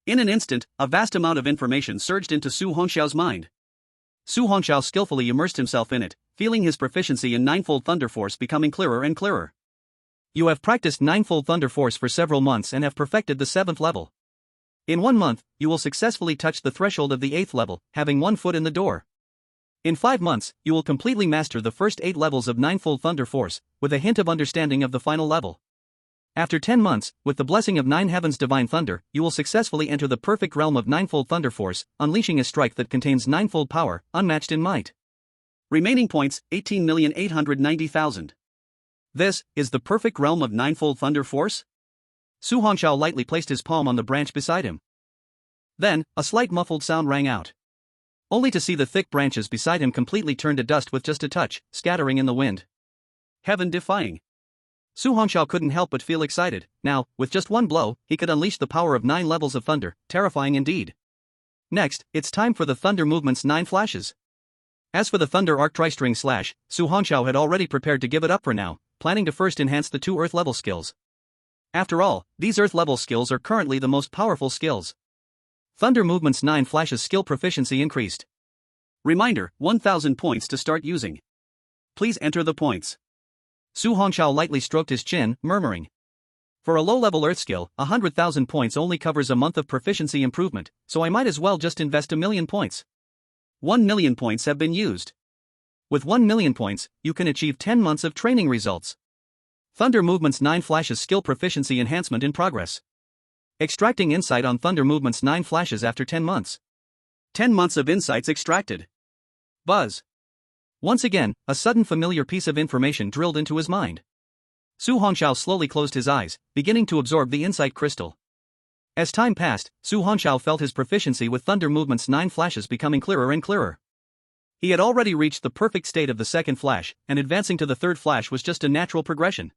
In an instant, a vast amount of information surged into Su Hongxiao's mind. Su Hongxiao skillfully immersed himself in it, feeling his proficiency in Ninefold Thunder Force becoming clearer and clearer. You have practiced Ninefold Thunder Force for several months and have perfected the 7th level. In 1 month, you will successfully touch the threshold of the 8th level, having 1 foot in the door. In 5 months, you will completely master the first 8 levels of Ninefold Thunder Force, with a hint of understanding of the final level. After 10 months, with the blessing of 9 Heavens Divine Thunder, you will successfully enter the perfect realm of Ninefold Thunder Force, unleashing a strike that contains ninefold power, unmatched in might. Remaining points, 18,890,000. This is the perfect realm of Ninefold Thunder Force? Su Hongxiao lightly placed his palm on the branch beside him. Then, a slight muffled sound rang out. Only to see the thick branches beside him completely turn to dust with just a touch, scattering in the wind. Heaven defying. Su Hongxiao couldn't help but feel excited. Now, with just 1 blow, he could unleash the power of 9 levels of thunder, terrifying indeed. Next, it's time for the Thunder Movement's 9 flashes. As for the Thunder Arc Tri-String Slash, Su Hongxiao had already prepared to give it up for now, planning to first enhance the 2 Earth level skills. After all, these Earth level skills are currently the most powerful skills. Thunder Movement's 9 flashes skill proficiency increased. Reminder, 1,000 points to start using. Please enter the points. Su Hongxiao lightly stroked his chin, murmuring. For a low-level Earth skill, 100,000 points only covers a month of proficiency improvement, so I might as well just invest 1,000,000 points. 1,000,000 points have been used. With 1,000,000 points, you can achieve 10 months of training results. Thunder Movement's 9 flashes skill proficiency enhancement in progress. Extracting insight on Thunder Movement's 9 flashes after 10 months. 10 months of insights extracted. Buzz. Once again, a sudden familiar piece of information drilled into his mind. Su Hongxiao slowly closed his eyes, beginning to absorb the insight crystal. As time passed, Su Hongxiao felt his proficiency with Thunder Movement's 9 flashes becoming clearer and clearer. He had already reached the perfect state of the 2nd flash, and advancing to the 3rd flash was just a natural progression.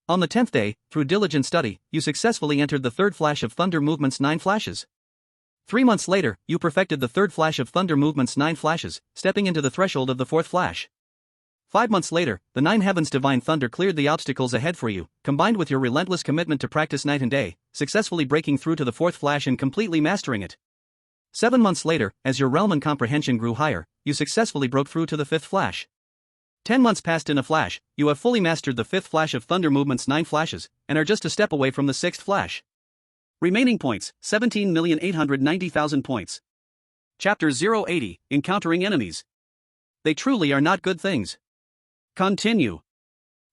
On the 10th day, through diligent study, you successfully entered the 3rd flash of Thunder Movement's 9 flashes. 3 months later, you perfected the 3rd flash of Thunder Movement's 9 flashes, stepping into the threshold of the 4th flash. 5 months later, the 9 Heavens Divine Thunder cleared the obstacles ahead for you, combined with your relentless commitment to practice night and day, successfully breaking through to the 4th flash and completely mastering it. 7 months later, as your realm and comprehension grew higher, you successfully broke through to the 5th flash. 10 months passed in a flash, you have fully mastered the 5th flash of Thunder Movement's 9 flashes, and are just a step away from the 6th flash. Remaining points, 17,890,000 points. Chapter 080, Encountering Enemies. They truly are not good things. Continue.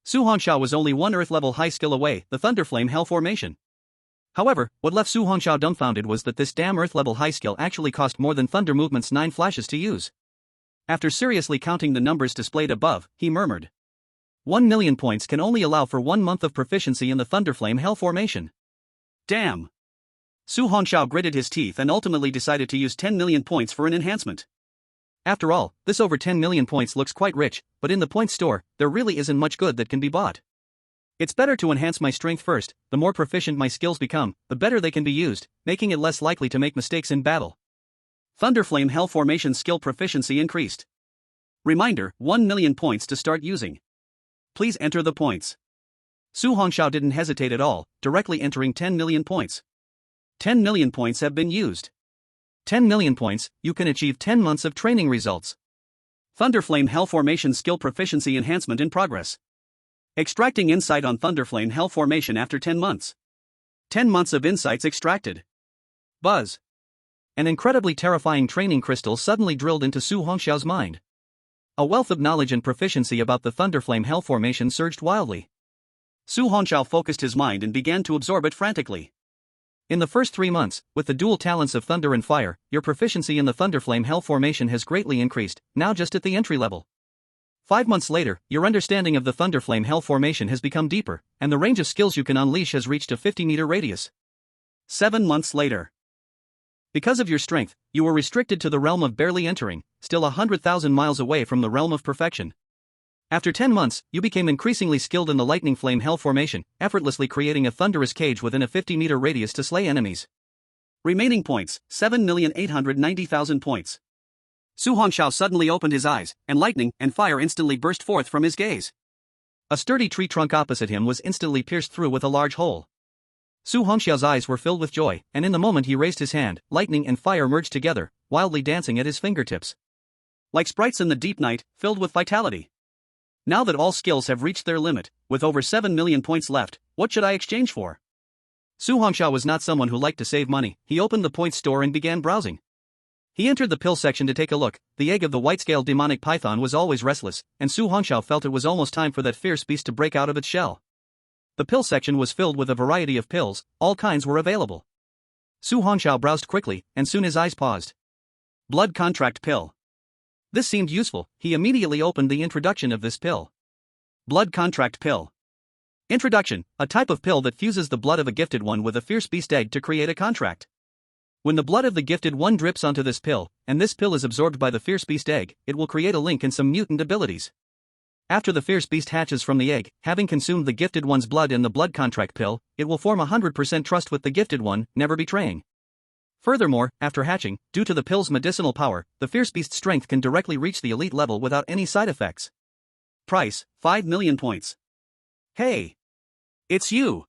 Su Hongxiao was only 1 Earth level high skill away, the Thunderflame Hell Formation. However, what left Su Hongxiao dumbfounded was that this damn Earth level high skill actually cost more than Thunder Movement's 9 flashes to use. After seriously counting the numbers displayed above, he murmured. 1,000,000 points can only allow for 1 month of proficiency in the Thunderflame Hell formation. Damn. Su Hongxiao gritted his teeth and ultimately decided to use 10 million points for an enhancement. After all, this over 10 million points looks quite rich, but in the point store, there really isn't much good that can be bought. It's better to enhance my strength first. The more proficient my skills become, the better they can be used, making it less likely to make mistakes in battle. Thunderflame Hell formation skill proficiency increased. Reminder, 1 million points to start using. Please enter the points. Su Hongxiao didn't hesitate at all, directly entering 10 million points. 10 million points have been used. 10 million points, you can achieve 10 months of training results. Thunderflame Hell formation skill proficiency enhancement in progress. Extracting insight on Thunderflame Hell formation after 10 months. 10 months of insights extracted. Buzz. An incredibly terrifying training crystal suddenly drilled into Su Hongxiao's mind. A wealth of knowledge and proficiency about the Thunderflame Hell formation surged wildly. Su Hongxiao focused his mind and began to absorb it frantically. In the first 3 months, with the dual talents of Thunder and Fire, your proficiency in the Thunderflame Hell formation has greatly increased, now just at the entry level. 5 months later, your understanding of the Thunderflame Hell formation has become deeper, and the range of skills you can unleash has reached a 50-meter radius. 7 months later. Because of your strength, you were restricted to the realm of barely entering, still 100,000 miles away from the realm of perfection. After 10 months, you became increasingly skilled in the Lightning Flame Hell formation, effortlessly creating a thunderous cage within a 50-meter radius to slay enemies. Remaining points, 7,890,000 points. Su Hongxiao suddenly opened his eyes, and lightning and fire instantly burst forth from his gaze. A sturdy tree trunk opposite him was instantly pierced through with a large hole. Su Hongxiao's eyes were filled with joy, and in the moment he raised his hand, lightning and fire merged together, wildly dancing at his fingertips. Like sprites in the deep night, filled with vitality. Now that all skills have reached their limit, with over 7 million points left, what should I exchange for? Su Hongxiao was not someone who liked to save money. He opened the points store and began browsing. He entered the pill section to take a look. The egg of the white-scaled demonic python was always restless, and Su Hongxiao felt it was almost time for that fierce beast to break out of its shell. The pill section was filled with a variety of pills, all kinds were available. Su Hongxiao browsed quickly, and soon his eyes paused. Blood contract pill. This seemed useful. He immediately opened the introduction of this pill. Blood contract pill. Introduction: a type of pill that fuses the blood of a gifted one with a fierce beast egg to create a contract. When the blood of the gifted one drips onto this pill, and this pill is absorbed by the fierce beast egg, it will create a link and some mutant abilities. After the fierce beast hatches from the egg, having consumed the gifted one's blood in the blood contract pill, it will form 100% trust with the gifted one, never betraying. Furthermore, after hatching, due to the pill's medicinal power, the fierce beast's strength can directly reach the elite level without any side effects. Price: 5 million points. Hey! It's you!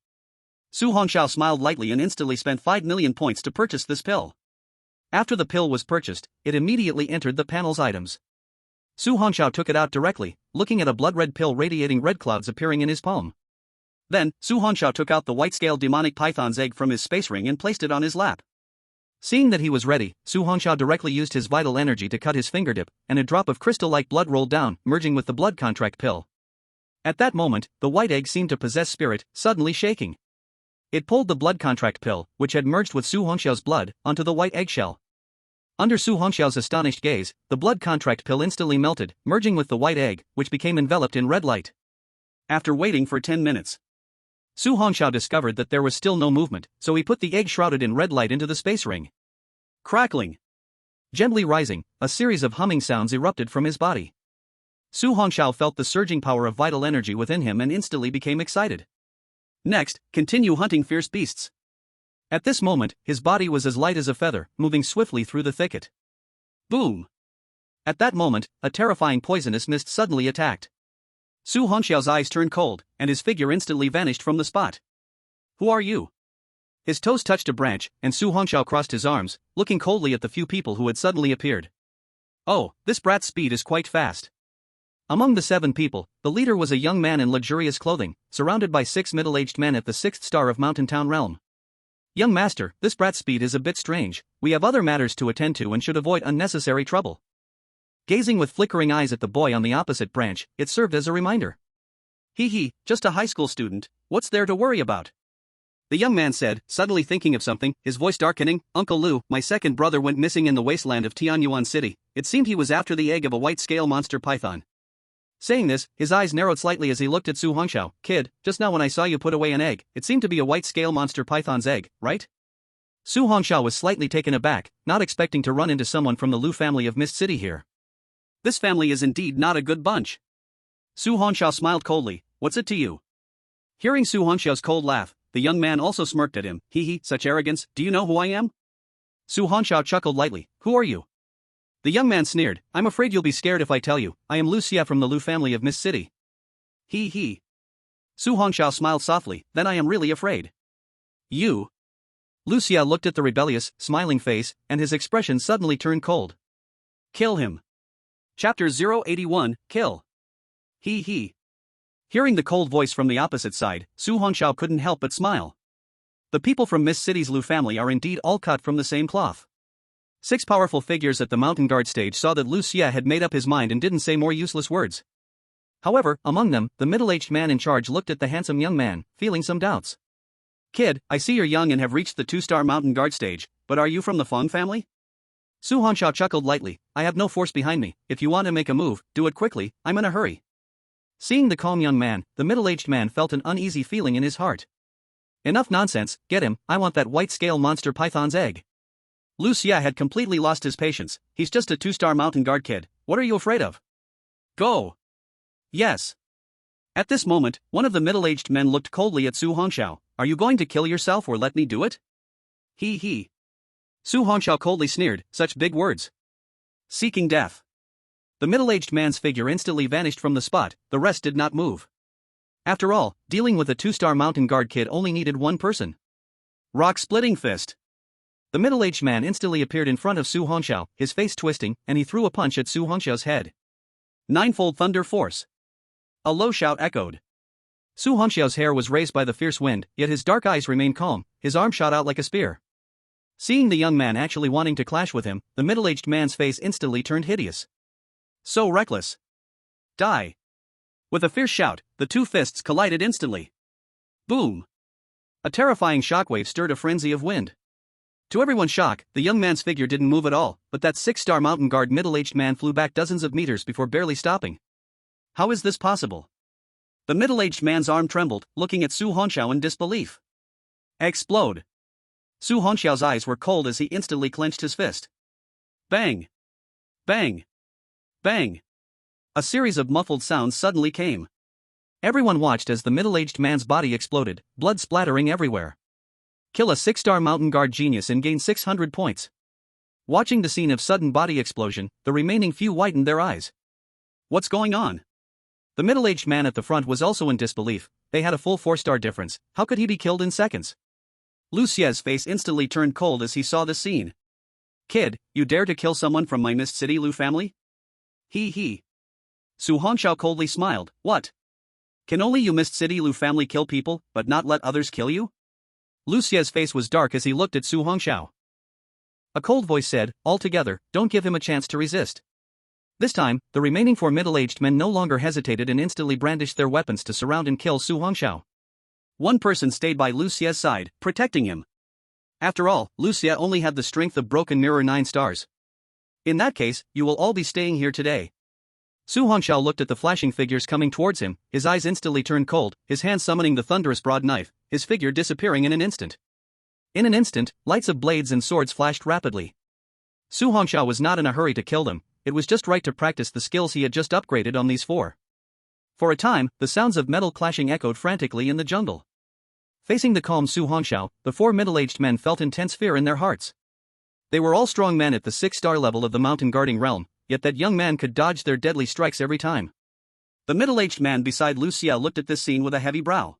Su Hongxiao smiled lightly and instantly spent 5 million points to purchase this pill. After the pill was purchased, it immediately entered the panel's items. Su Hongxiao took it out directly, looking at a blood-red pill radiating red clouds appearing in his palm. Then, Su Hongxiao took out the white-scaled demonic python's egg from his space ring and placed it on his lap. Seeing that he was ready, Su Hongxiao directly used his vital energy to cut his fingertip, and a drop of crystal-like blood rolled down, merging with the blood contract pill. At that moment, the white egg seemed to possess spirit, suddenly shaking. It pulled the blood contract pill, which had merged with Su Hongxiao's blood, onto the white eggshell. Under Su Hongxiao's astonished gaze, the blood contract pill instantly melted, merging with the white egg, which became enveloped in red light. After waiting for 10 minutes, Su Hongxiao discovered that there was still no movement, so he put the egg shrouded in red light into the space ring. Crackling. Gently rising, a series of humming sounds erupted from his body. Su Hongxiao felt the surging power of vital energy within him and instantly became excited. Next, continue hunting fierce beasts. At this moment, his body was as light as a feather, moving swiftly through the thicket. Boom! At that moment, a terrifying poisonous mist suddenly attacked. Su Hongxiao's eyes turned cold, and his figure instantly vanished from the spot. Who are you? His toes touched a branch, and Su Hongxiao crossed his arms, looking coldly at the few people who had suddenly appeared. Oh, this brat's speed is quite fast. Among the 7 people, the leader was a young man in luxurious clothing, surrounded by 6 middle-aged men at the 6th star of Mountain Town realm. Young master, this brat's speed is a bit strange. We have other matters to attend to and should avoid unnecessary trouble. Gazing with flickering eyes at the boy on the opposite branch, it served as a reminder. He, just a high school student, what's there to worry about? The young man said, suddenly thinking of something, his voice darkening. Uncle Lu, my second brother went missing in the wasteland of Tianyuan City. It seemed he was after the egg of a white scale monster python. Saying this, his eyes narrowed slightly as he looked at Su Hongxiao. Kid, just now when I saw you put away an egg, it seemed to be a white-scale monster python's egg, right? Su Hongxiao was slightly taken aback, not expecting to run into someone from the Lu family of Mist City here. This family is indeed not a good bunch. Su Hongxiao smiled coldly. What's it to you? Hearing Su Hongxiao's cold laugh, the young man also smirked at him. Hee, such arrogance, do you know who I am? Su Hongxiao chuckled lightly. Who are you? The young man sneered. I'm afraid you'll be scared if I tell you. I am Lu Xia from the Lu family of Mist City. Hee. Su Hongxiao smiled softly. Then I am really afraid. You? Lu Xia looked at the rebellious, smiling face, and his expression suddenly turned cold. Kill him. Chapter 081, Kill. Hee. Hearing the cold voice from the opposite side, Su Hongxiao couldn't help but smile. The people from Mist City's Lu family are indeed all cut from the same cloth. 6 powerful figures at the mountain guard stage saw that Lu Xia had made up his mind and didn't say more useless words. However, among them, the middle-aged man in charge looked at the handsome young man, feeling some doubts. Kid, I see you're young and have reached the 2-star mountain guard stage, but are you from the Feng family? Su Hongxiao chuckled lightly. I have no force behind me. If you want to make a move, do it quickly, I'm in a hurry. Seeing the calm young man, the middle-aged man felt an uneasy feeling in his heart. Enough nonsense, get him, I want that white-scale monster python's egg. Lu Xia had completely lost his patience. He's just a 2-star mountain guard kid, what are you afraid of? Go! Yes. At this moment, one of the middle-aged men looked coldly at Su Hongxiao. Are you going to kill yourself or let me do it? Hee. Su Hongxiao coldly sneered, such big words. Seeking death. The middle-aged man's figure instantly vanished from the spot, the rest did not move. After all, dealing with a 2-star mountain guard kid only needed one person. Rock-splitting fist. The middle-aged man instantly appeared in front of Su Hongxiao, his face twisting, and he threw a punch at Su Hongxiao's head. Ninefold thunder force. A low shout echoed. Su Hongxiao's hair was raised by the fierce wind, yet his dark eyes remained calm, his arm shot out like a spear. Seeing the young man actually wanting to clash with him, the middle-aged man's face instantly turned hideous. So reckless. Die. With a fierce shout, the 2 fists collided instantly. Boom. A terrifying shockwave stirred a frenzy of wind. To everyone's shock, the young man's figure didn't move at all, but that 6-star mountain guard middle-aged man flew back dozens of meters before barely stopping. How is this possible? The middle-aged man's arm trembled, looking at Su Hongxiao in disbelief. Explode. Su Hongxiao's eyes were cold as he instantly clenched his fist. Bang! Bang! Bang! A series of muffled sounds suddenly came. Everyone watched as the middle-aged man's body exploded, blood splattering everywhere. Kill a 6-star mountain guard genius and gain 600 points. Watching the scene of sudden body explosion, the remaining few widened their eyes. What's going on? The middle-aged man at the front was also in disbelief. They had a full 4-star difference, how could he be killed in seconds? Lu Xia's face instantly turned cold as he saw the scene. Kid, you dare to kill someone from my Mist City Lu family? Hee. Su Hongxiao coldly smiled. What? Can only you Mist City Lu family kill people, but not let others kill you? Lu Xia's face was dark as he looked at Su Hongxiao. A cold voice said, all together, don't give him a chance to resist. This time, the remaining 4 middle-aged men no longer hesitated and instantly brandished their weapons to surround and kill Su Hongxiao. One person stayed by Lu Xia's side, protecting him. After all, Lu Xia only had the strength of Broken Mirror 9 stars. In that case, you will all be staying here today. Su Hongxiao looked at the flashing figures coming towards him, his eyes instantly turned cold, his hand summoning the thunderous broad knife, his figure disappearing in an instant. In an instant, lights of blades and swords flashed rapidly. Su Hongxiao was not in a hurry to kill them, it was just right to practice the skills he had just upgraded on these 4. For a time, the sounds of metal clashing echoed frantically in the jungle. Facing the calm Su Hongxiao, the 4 middle-aged men felt intense fear in their hearts. They were all strong men at the 6-star level of the mountain guarding realm, yet that young man could dodge their deadly strikes every time. The middle-aged man beside Lu Xia looked at this scene with a heavy brow.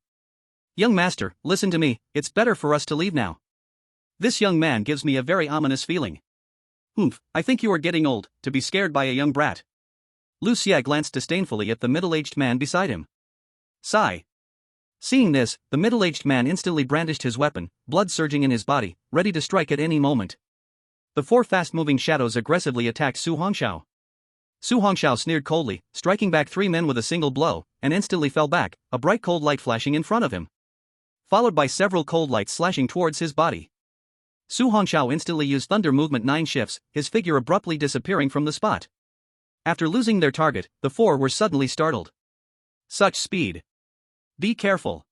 Young master, listen to me, it's better for us to leave now. This young man gives me a very ominous feeling. I think you are getting old, to be scared by a young brat. Lu Xia glanced disdainfully at the middle-aged man beside him. Sigh. Seeing this, the middle-aged man instantly brandished his weapon, blood surging in his body, ready to strike at any moment. The 4 fast-moving shadows aggressively attacked Su Hongxiao. Su Hongxiao sneered coldly, striking back 3 men with a single blow, and instantly fell back, a bright cold light flashing in front of him. Followed by several cold lights slashing towards his body. Su Hongxiao instantly used Thunder Movement 9 shifts, his figure abruptly disappearing from the spot. After losing their target, the four were suddenly startled. Such speed. Be careful.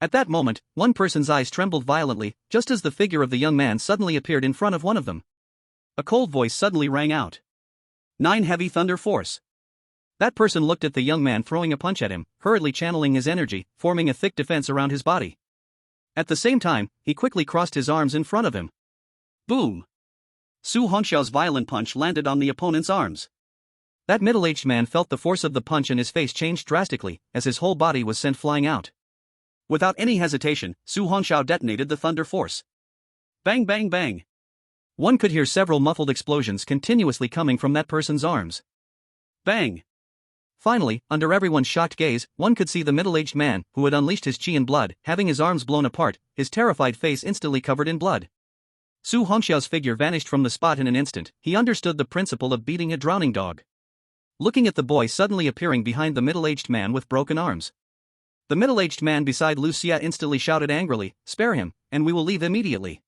At that moment, one person's eyes trembled violently, just as the figure of the young man suddenly appeared in front of one of them. A cold voice suddenly rang out. 9 Heavy Thunder Force. That person looked at the young man throwing a punch at him, hurriedly channeling his energy, forming a thick defense around his body. At the same time, he quickly crossed his arms in front of him. Boom! Su Hongxiao's violent punch landed on the opponent's arms. That middle-aged man felt the force of the punch and his face changed drastically, as his whole body was sent flying out. Without any hesitation, Su Hongxiao detonated the Thunder Force. Bang bang bang! One could hear several muffled explosions continuously coming from that person's arms. Bang! Finally, under everyone's shocked gaze, one could see the middle-aged man, who had unleashed his chi and blood, having his arms blown apart, his terrified face instantly covered in blood. Su Hongxiao's figure vanished from the spot in an instant. He understood the principle of beating a drowning dog. Looking at the boy suddenly appearing behind the middle-aged man with broken arms. The middle-aged man beside Lu Xia instantly shouted angrily, "Spare him, and we will leave immediately."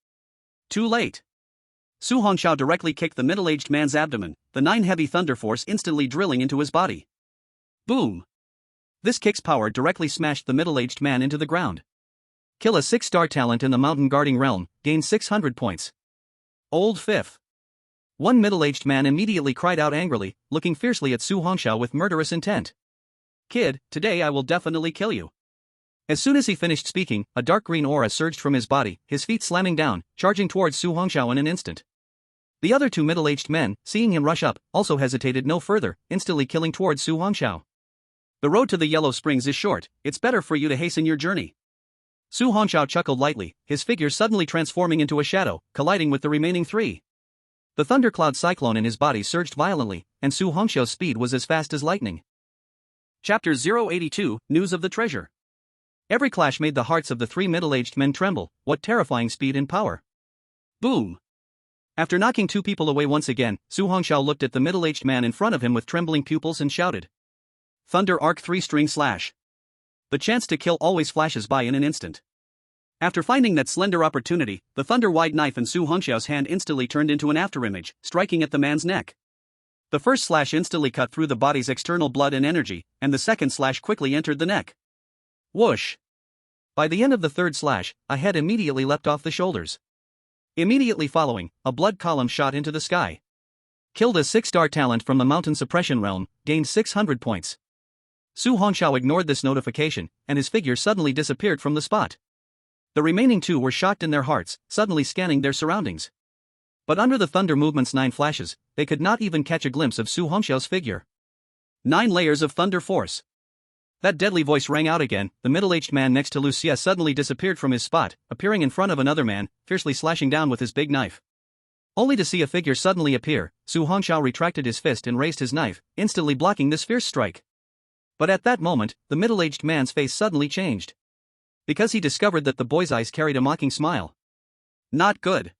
Too late. Su Hongxiao directly kicked the middle-aged man's abdomen, the 9 Heavy Thunder Force instantly drilling into his body. Boom! This kick's power directly smashed the middle-aged man into the ground. Kill a 6-star talent in the mountain guarding realm, gain 600 points. Old Fifth. One middle-aged man immediately cried out angrily, looking fiercely at Su Hongxiao with murderous intent. Kid, today I will definitely kill you. As soon as he finished speaking, a dark green aura surged from his body, his feet slamming down, charging towards Su Hongxiao in an instant. The other two middle-aged men, seeing him rush up, also hesitated no further, instantly killing towards Su Hongxiao. The road to the Yellow Springs is short, it's better for you to hasten your journey. Su Hongxiao chuckled lightly, his figure suddenly transforming into a shadow, colliding with the remaining three. The thundercloud cyclone in his body surged violently, and Su Hongxiao's speed was as fast as lightning. Chapter 082, News of the Treasure. Every clash made the hearts of the three middle-aged men tremble. What terrifying speed and power. Boom! After knocking two people away once again, Su Hongxiao looked at the middle-aged man in front of him with trembling pupils and shouted. Thunder Arc 3-string slash. The chance to kill always flashes by in an instant. After finding that slender opportunity, the thunder-wide knife in Su Hongxiao's hand instantly turned into an afterimage, striking at the man's neck. The first slash instantly cut through the body's external blood and energy, and the second slash quickly entered the neck. Whoosh! By the end of the third slash, a head immediately leapt off the shoulders. Immediately following, a blood column shot into the sky. Killed a 6-star talent from the mountain suppression realm, gained 600 points. Su Hongxiao ignored this notification, and his figure suddenly disappeared from the spot. The remaining two were shocked in their hearts, suddenly scanning their surroundings. But under the thunder movement's 9 flashes, they could not even catch a glimpse of Su Hongxiao's figure. 9 layers of thunder force. That deadly voice rang out again. The middle-aged man next to Lu Xia suddenly disappeared from his spot, appearing in front of another man, fiercely slashing down with his big knife. Only to see a figure suddenly appear, Su Hongxiao retracted his fist and raised his knife, instantly blocking this fierce strike. But at that moment, the middle-aged man's face suddenly changed. Because he discovered that the boy's eyes carried a mocking smile. Not good.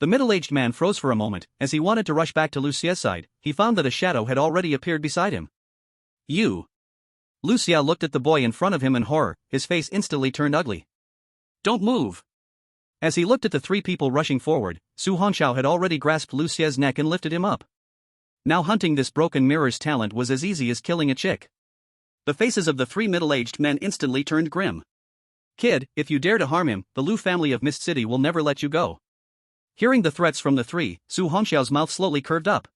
The middle-aged man froze for a moment. As he wanted to rush back to Lu Xia's side, he found that a shadow had already appeared beside him. You. Lu Xia looked at the boy in front of him in horror, his face instantly turned ugly. Don't move. As he looked at the three people rushing forward, Su Hongxiao had already grasped Lu Xia's neck and lifted him up. Now hunting this broken mirror's talent was as easy as killing a chick. The faces of the three middle-aged men instantly turned grim. Kid, if you dare to harm him, the Lu family of Mist City will never let you go. Hearing the threats from the three, Su Hongxiao's mouth slowly curved up.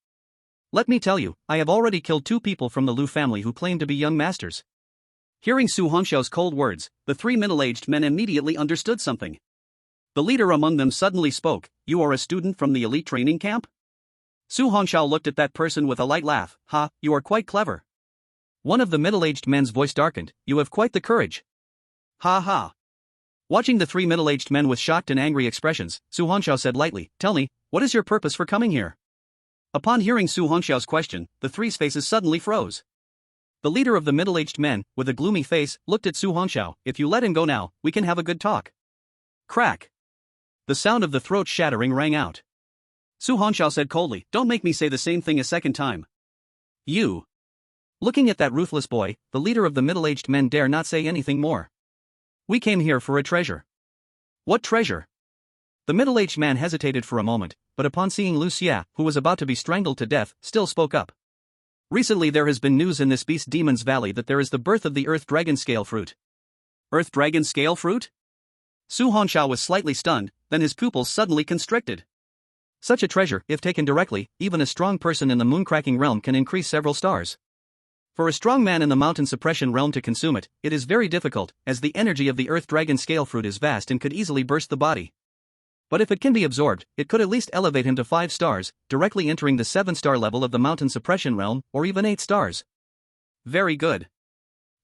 Let me tell you, I have already killed 2 people from the Lu family who claim to be young masters. Hearing Su Hongxiao's cold words, the 3 middle-aged men immediately understood something. The leader among them suddenly spoke. You are a student from the elite training camp? Su Hongxiao looked at that person with a light laugh. Ha, you are quite clever. One of the middle-aged men's voice darkened. You have quite the courage. Ha ha. Watching the 3 middle-aged men with shocked and angry expressions, Su Hongxiao said lightly, Tell me, what is your purpose for coming here? Upon hearing Su Hongxiao's question, the 3's faces suddenly froze. The leader of the middle-aged men, with a gloomy face, looked at Su Hongxiao. If you let him go now, we can have a good talk. Crack. The sound of the throat shattering rang out. Su Hongxiao said coldly, Don't make me say the same thing a second time. You. Looking at that ruthless boy, the leader of the middle-aged men dare not say anything more. We came here for a treasure. What treasure? The middle-aged man hesitated for a moment, but upon seeing Lu Xia, who was about to be strangled to death, still spoke up. Recently there has been news in this beast demon's valley that there is the birth of the Earth Dragon Scale Fruit. Earth Dragon Scale Fruit? Su Hongxiao was slightly stunned, then his pupils suddenly constricted. Such a treasure, if taken directly, even a strong person in the mooncracking realm can increase several stars. For a strong man in the mountain suppression realm to consume it, it is very difficult, as the energy of the Earth Dragon Scale Fruit is vast and could easily burst the body. But if it can be absorbed, it could at least elevate him to 5 stars, directly entering the 7-star level of the mountain suppression realm, or even 8 stars. Very good.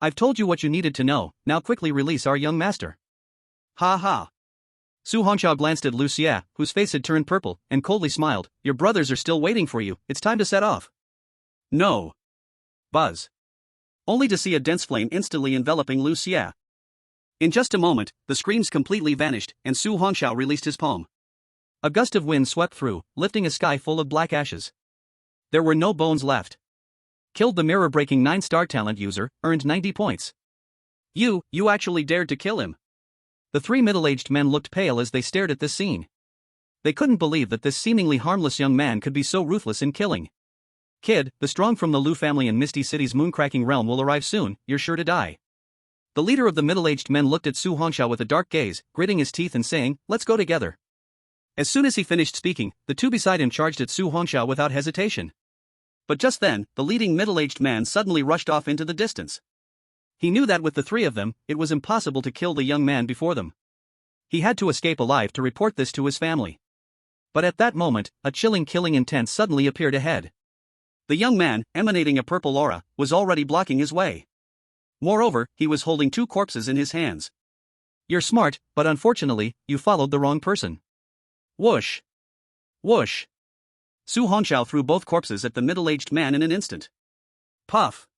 I've told you what you needed to know, now quickly release our young master. Ha ha. Su Hongxiao glanced at Lu Xia, whose face had turned purple, and coldly smiled. Your brothers are still waiting for you, it's time to set off. No. Buzz. Only to see a dense flame instantly enveloping Lu Xia. In just a moment, the screams completely vanished, and Su Hongxiao released his palm. A gust of wind swept through, lifting a sky full of black ashes. There were no bones left. Killed the mirror-breaking 9-star talent user, earned 90 points. You actually dared to kill him. The 3 middle-aged men looked pale as they stared at this scene. They couldn't believe that this seemingly harmless young man could be so ruthless in killing. Kid, the strong from the Lu family in Misty City's mooncracking realm will arrive soon, you're sure to die. The leader of the middle-aged men looked at Su Hongxiao with a dark gaze, gritting his teeth and saying, let's go together. As soon as he finished speaking, the 2 beside him charged at Su Hongxiao without hesitation. But just then, the leading middle-aged man suddenly rushed off into the distance. He knew that with the 3 of them, it was impossible to kill the young man before them. He had to escape alive to report this to his family. But at that moment, a chilling killing intent suddenly appeared ahead. The young man, emanating a purple aura, was already blocking his way. Moreover, he was holding 2 corpses in his hands. You're smart, but unfortunately, you followed the wrong person. Whoosh! Whoosh! Su Hongxiao threw both corpses at the middle-aged man in an instant. Puff!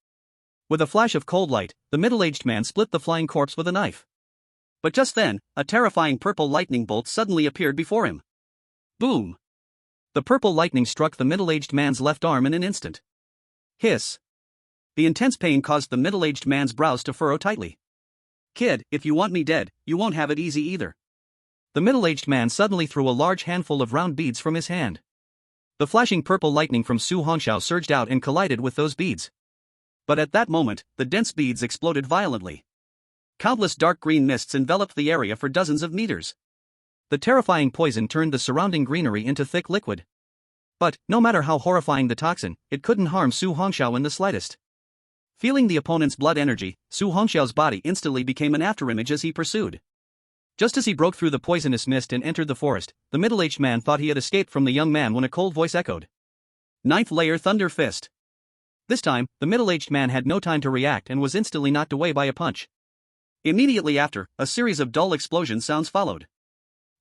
With a flash of cold light, the middle-aged man split the flying corpse with a knife. But just then, a terrifying purple lightning bolt suddenly appeared before him. Boom! The purple lightning struck the middle-aged man's left arm in an instant. Hiss! The intense pain caused the middle-aged man's brows to furrow tightly. Kid, if you want me dead, you won't have it easy either. The middle-aged man suddenly threw a large handful of round beads from his hand. The flashing purple lightning from Su Hongxiao surged out and collided with those beads. But at that moment, the dense beads exploded violently. Countless dark green mists enveloped the area for dozens of meters. The terrifying poison turned the surrounding greenery into thick liquid. But, no matter how horrifying the toxin, it couldn't harm Su Hongxiao in the slightest. Feeling the opponent's blood energy, Su Hongxiao's body instantly became an afterimage as he pursued. Just as he broke through the poisonous mist and entered the forest, the middle-aged man thought he had escaped from the young man when a cold voice echoed. 9th layer Thunder Fist. This time, the middle-aged man had no time to react and was instantly knocked away by a punch. Immediately after, a series of dull explosion sounds followed.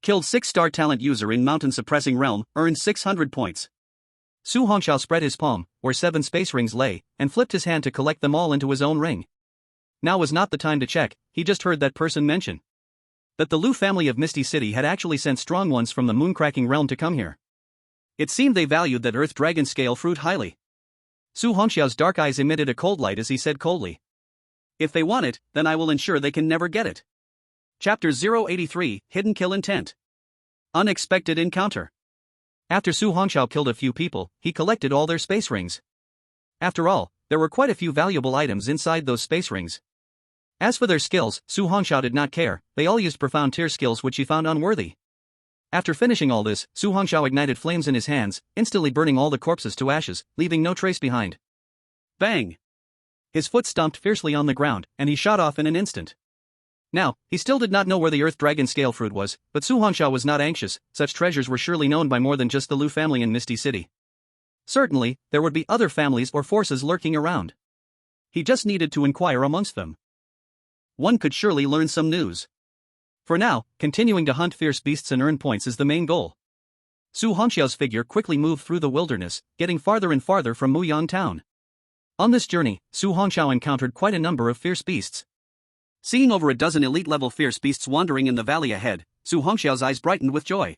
Killed 6-star talent user in mountain suppressing realm, earned 600 points. Su Hongxiao spread his palm, where 7 space rings lay, and flipped his hand to collect them all into his own ring. Now was not the time to check, he just heard that person mention that the Lu family of Misty City had actually sent strong ones from the mooncracking realm to come here. It seemed they valued that Earth Dragon Scale Fruit highly. Su Hongxiao's dark eyes emitted a cold light as he said coldly, if they want it, then I will ensure they can never get it. Chapter 083, Hidden Kill Intent. Unexpected Encounter. After Su Hongxiao killed a few people, he collected all their space rings. After all, there were quite a few valuable items inside those space rings. As for their skills, Su Hongxiao did not care, they all used profound tier skills which he found unworthy. After finishing all this, Su Hongxiao ignited flames in his hands, instantly burning all the corpses to ashes, leaving no trace behind. Bang! His foot stomped fiercely on the ground, and he shot off in an instant. Now, he still did not know where the Earth Dragon Scale Fruit was, but Su Hongxiao was not anxious, such treasures were surely known by more than just the Lu family in Misty City. Certainly, there would be other families or forces lurking around. He just needed to inquire amongst them. One could surely learn some news. For now, continuing to hunt fierce beasts and earn points is the main goal. Su Hongxiao's figure quickly moved through the wilderness, getting farther and farther from Muyang town. On this journey, Su Hongxiao encountered quite a number of fierce beasts. Seeing over a dozen elite-level fierce beasts wandering in the valley ahead, Su Hongxiao's eyes brightened with joy.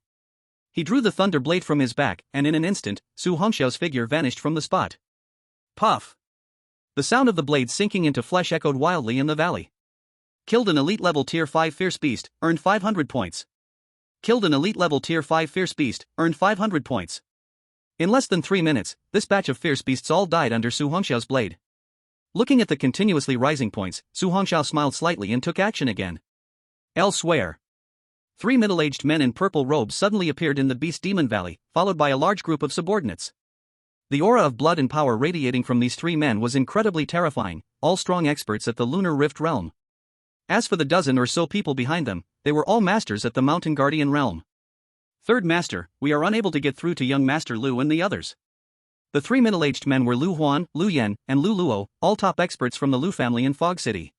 He drew the thunder blade from his back, and in an instant, Su Hongxiao's figure vanished from the spot. Puff! The sound of the blade sinking into flesh echoed wildly in the valley. Killed an elite-level Tier 5 fierce beast, earned 500 points. Killed an elite-level Tier 5 fierce beast, earned 500 points. In less than 3 minutes, this batch of fierce beasts all died under Su Hongxiao's blade. Looking at the continuously rising points, Su Hongxiao smiled slightly and took action again. Elsewhere, 3 middle-aged men in purple robes suddenly appeared in the Beast Demon Valley, followed by a large group of subordinates. The aura of blood and power radiating from these 3 men was incredibly terrifying, all strong experts at the Lunar Rift realm. As for the dozen or so people behind them, they were all masters at the Mountain Guardian realm. Third Master, we are unable to get through to young Master Lu and the others. The 3 middle-aged men were Lu Huan, Lu Yan, and Lu Luo, all top experts from the Lu family in Fog City.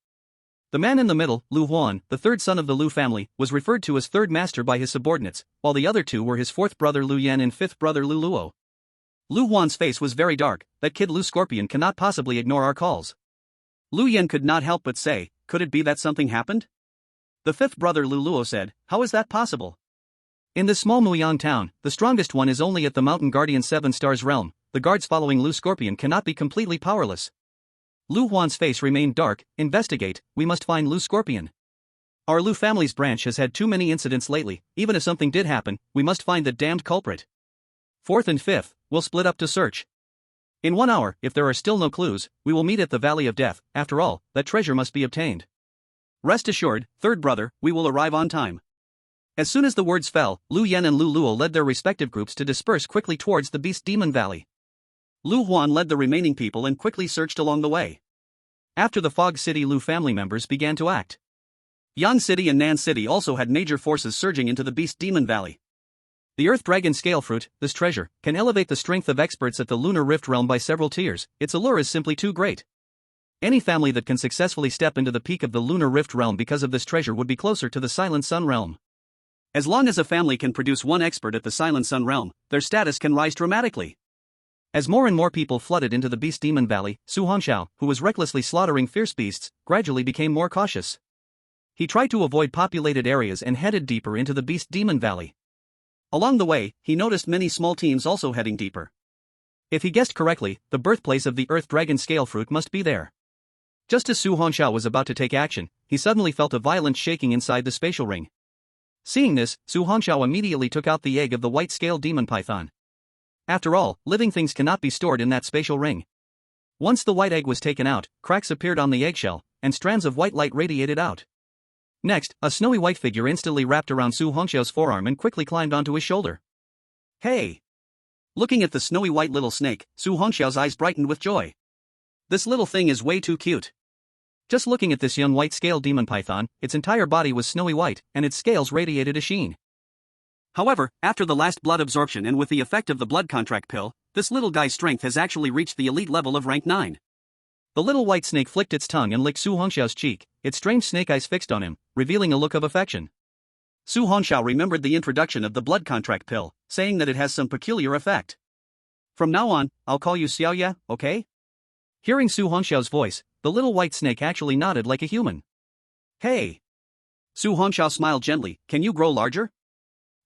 The man in the middle, Lu Huan, the third son of the Lu family, was referred to as Third Master by his subordinates, while the other 2 were his fourth brother Lu Yan and fifth brother Lu Luo. Lu Huan's face was very dark. That kid Lu Scorpion cannot possibly ignore our calls. Lu Yan could not help but say, could it be that something happened? The fifth brother Lu Luo said, how is that possible? In this small Muyang town, the strongest one is only at the Mountain Guardian 7 Stars realm. The guards following Lu Scorpion cannot be completely powerless. Lu Huan's face remained dark. Investigate, we must find Lu Scorpion. Our Lu family's branch has had too many incidents lately. Even if something did happen, we must find the damned culprit. Fourth and fifth, we'll split up to search. In 1 hour, if there are still no clues, we will meet at the Valley of Death. After all, that treasure must be obtained. Rest assured, third brother, we will arrive on time. As soon as the words fell, Lu Yan and Lu Luo led their respective groups to disperse quickly towards the Beast Demon Valley. Lu Huan led the remaining people and quickly searched along the way. After the Fog City Lu family members began to act. Yan City and Nan City also had major forces surging into the Beast Demon Valley. The Earth Dragon Scale Fruit, this treasure, can elevate the strength of experts at the Lunar Rift realm by several tiers. Its allure is simply too great. Any family that can successfully step into the peak of the Lunar Rift realm because of this treasure would be closer to the Silent Sun realm. As long as a family can produce 1 expert at the Silent Sun realm, their status can rise dramatically. As more and more people flooded into the Beast Demon Valley, Su Hongxiao, who was recklessly slaughtering fierce beasts, gradually became more cautious. He tried to avoid populated areas and headed deeper into the Beast Demon Valley. Along the way, he noticed many small teams also heading deeper. If he guessed correctly, the birthplace of the Earth Dragon Scale Fruit must be there. Just as Su Hongxiao was about to take action, he suddenly felt a violent shaking inside the spatial ring. Seeing this, Su Hongxiao immediately took out the egg of the white scale demon python. After all, living things cannot be stored in that spatial ring. Once the white egg was taken out, cracks appeared on the eggshell, and strands of white light radiated out. Next, a snowy white figure instantly wrapped around Su Hongxiao's forearm and quickly climbed onto his shoulder. Hey! Looking at the snowy white little snake, Su Hongxiao's eyes brightened with joy. This little thing is way too cute. Just looking at this young white scale demon python, its entire body was snowy white, and its scales radiated a sheen. However, after the last blood absorption and with the effect of the blood contract pill, this little guy's strength has actually reached the elite level of rank 9. The little white snake flicked its tongue and licked Su Hongxiao's cheek, its strange snake eyes fixed on him, revealing a look of affection. Su Hongxiao remembered the introduction of the blood contract pill, saying that it has some peculiar effect. From now on, I'll call you Xiaoya, okay? Hearing Su Hongxiao's voice, the little white snake actually nodded like a human. Hey! Su Hongxiao smiled gently, can you grow larger?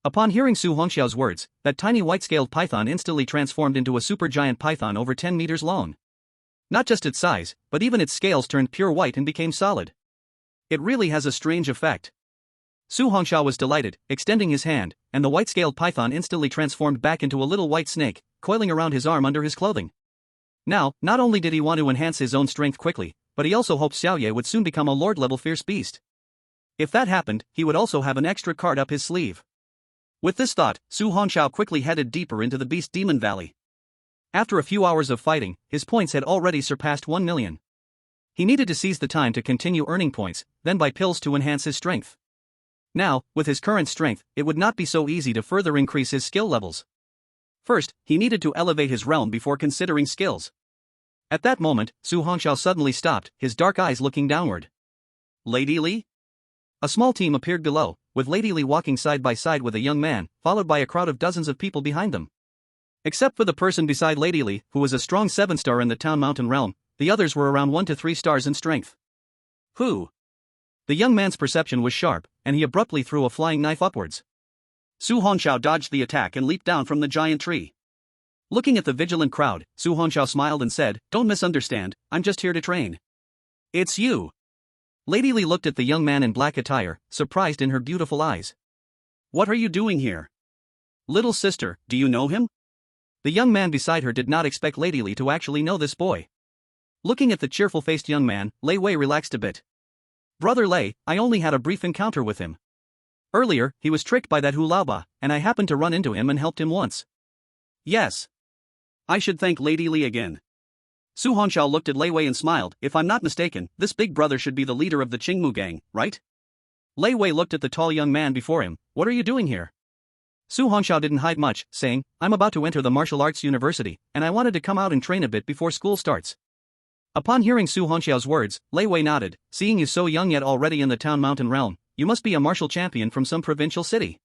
Upon hearing Su Hongxiao's words, that tiny white-scaled python instantly transformed into a supergiant python over 10 meters long. Not just its size, but even its scales turned pure white and became solid. It really has a strange effect. Su Hongxiao was delighted, extending his hand, and the white-scaled python instantly transformed back into a little white snake, coiling around his arm under his clothing. Now, not only did he want to enhance his own strength quickly, but he also hoped Xiaoye would soon become a lord-level fierce beast. If that happened, he would also have an extra card up his sleeve. With this thought, Su Hongxiao quickly headed deeper into the Beast Demon Valley. After a few hours of fighting, his points had already surpassed 1 million. He needed to seize the time to continue earning points, then buy pills to enhance his strength. Now, with his current strength, it would not be so easy to further increase his skill levels. First, he needed to elevate his realm before considering skills. At that moment, Su Hongxiao suddenly stopped, his dark eyes looking downward. Lady Li? A small team appeared below, with Lady Li walking side by side with a young man, followed by a crowd of dozens of people behind them. Except for the person beside Lady Li, who was a strong 7-star in the Town Mountain realm, the others were around 1 to 3 stars in strength. Who? The young man's perception was sharp, and he abruptly threw a flying knife upwards. Su Hongxiao dodged the attack and leaped down from the giant tree. Looking at the vigilant crowd, Su Hongxiao smiled and said, "Don't misunderstand, I'm just here to train." "It's you." Lady Li looked at the young man in black attire, surprised in her beautiful eyes. "What are you doing here?" "Little sister, do you know him?" The young man beside her did not expect Lady Li to actually know this boy. Looking at the cheerful-faced young man, Lei Wei relaxed a bit. Brother Lei, I only had a brief encounter with him. Earlier, he was tricked by that Hu Laoba, and I happened to run into him and helped him once. Yes. I should thank Lady Li again. Su Hongxiao looked at Lei Wei and smiled. If I'm not mistaken, this big brother should be the leader of the Qingmu gang, right? Lei Wei looked at the tall young man before him. What are you doing here? Su Hongxiao didn't hide much, saying, I'm about to enter the martial arts university, and I wanted to come out and train a bit before school starts. Upon hearing Su Hongxiao's words, Lei Wei nodded. Seeing you so young yet already in the town mountain realm, you must be a martial champion from some provincial city.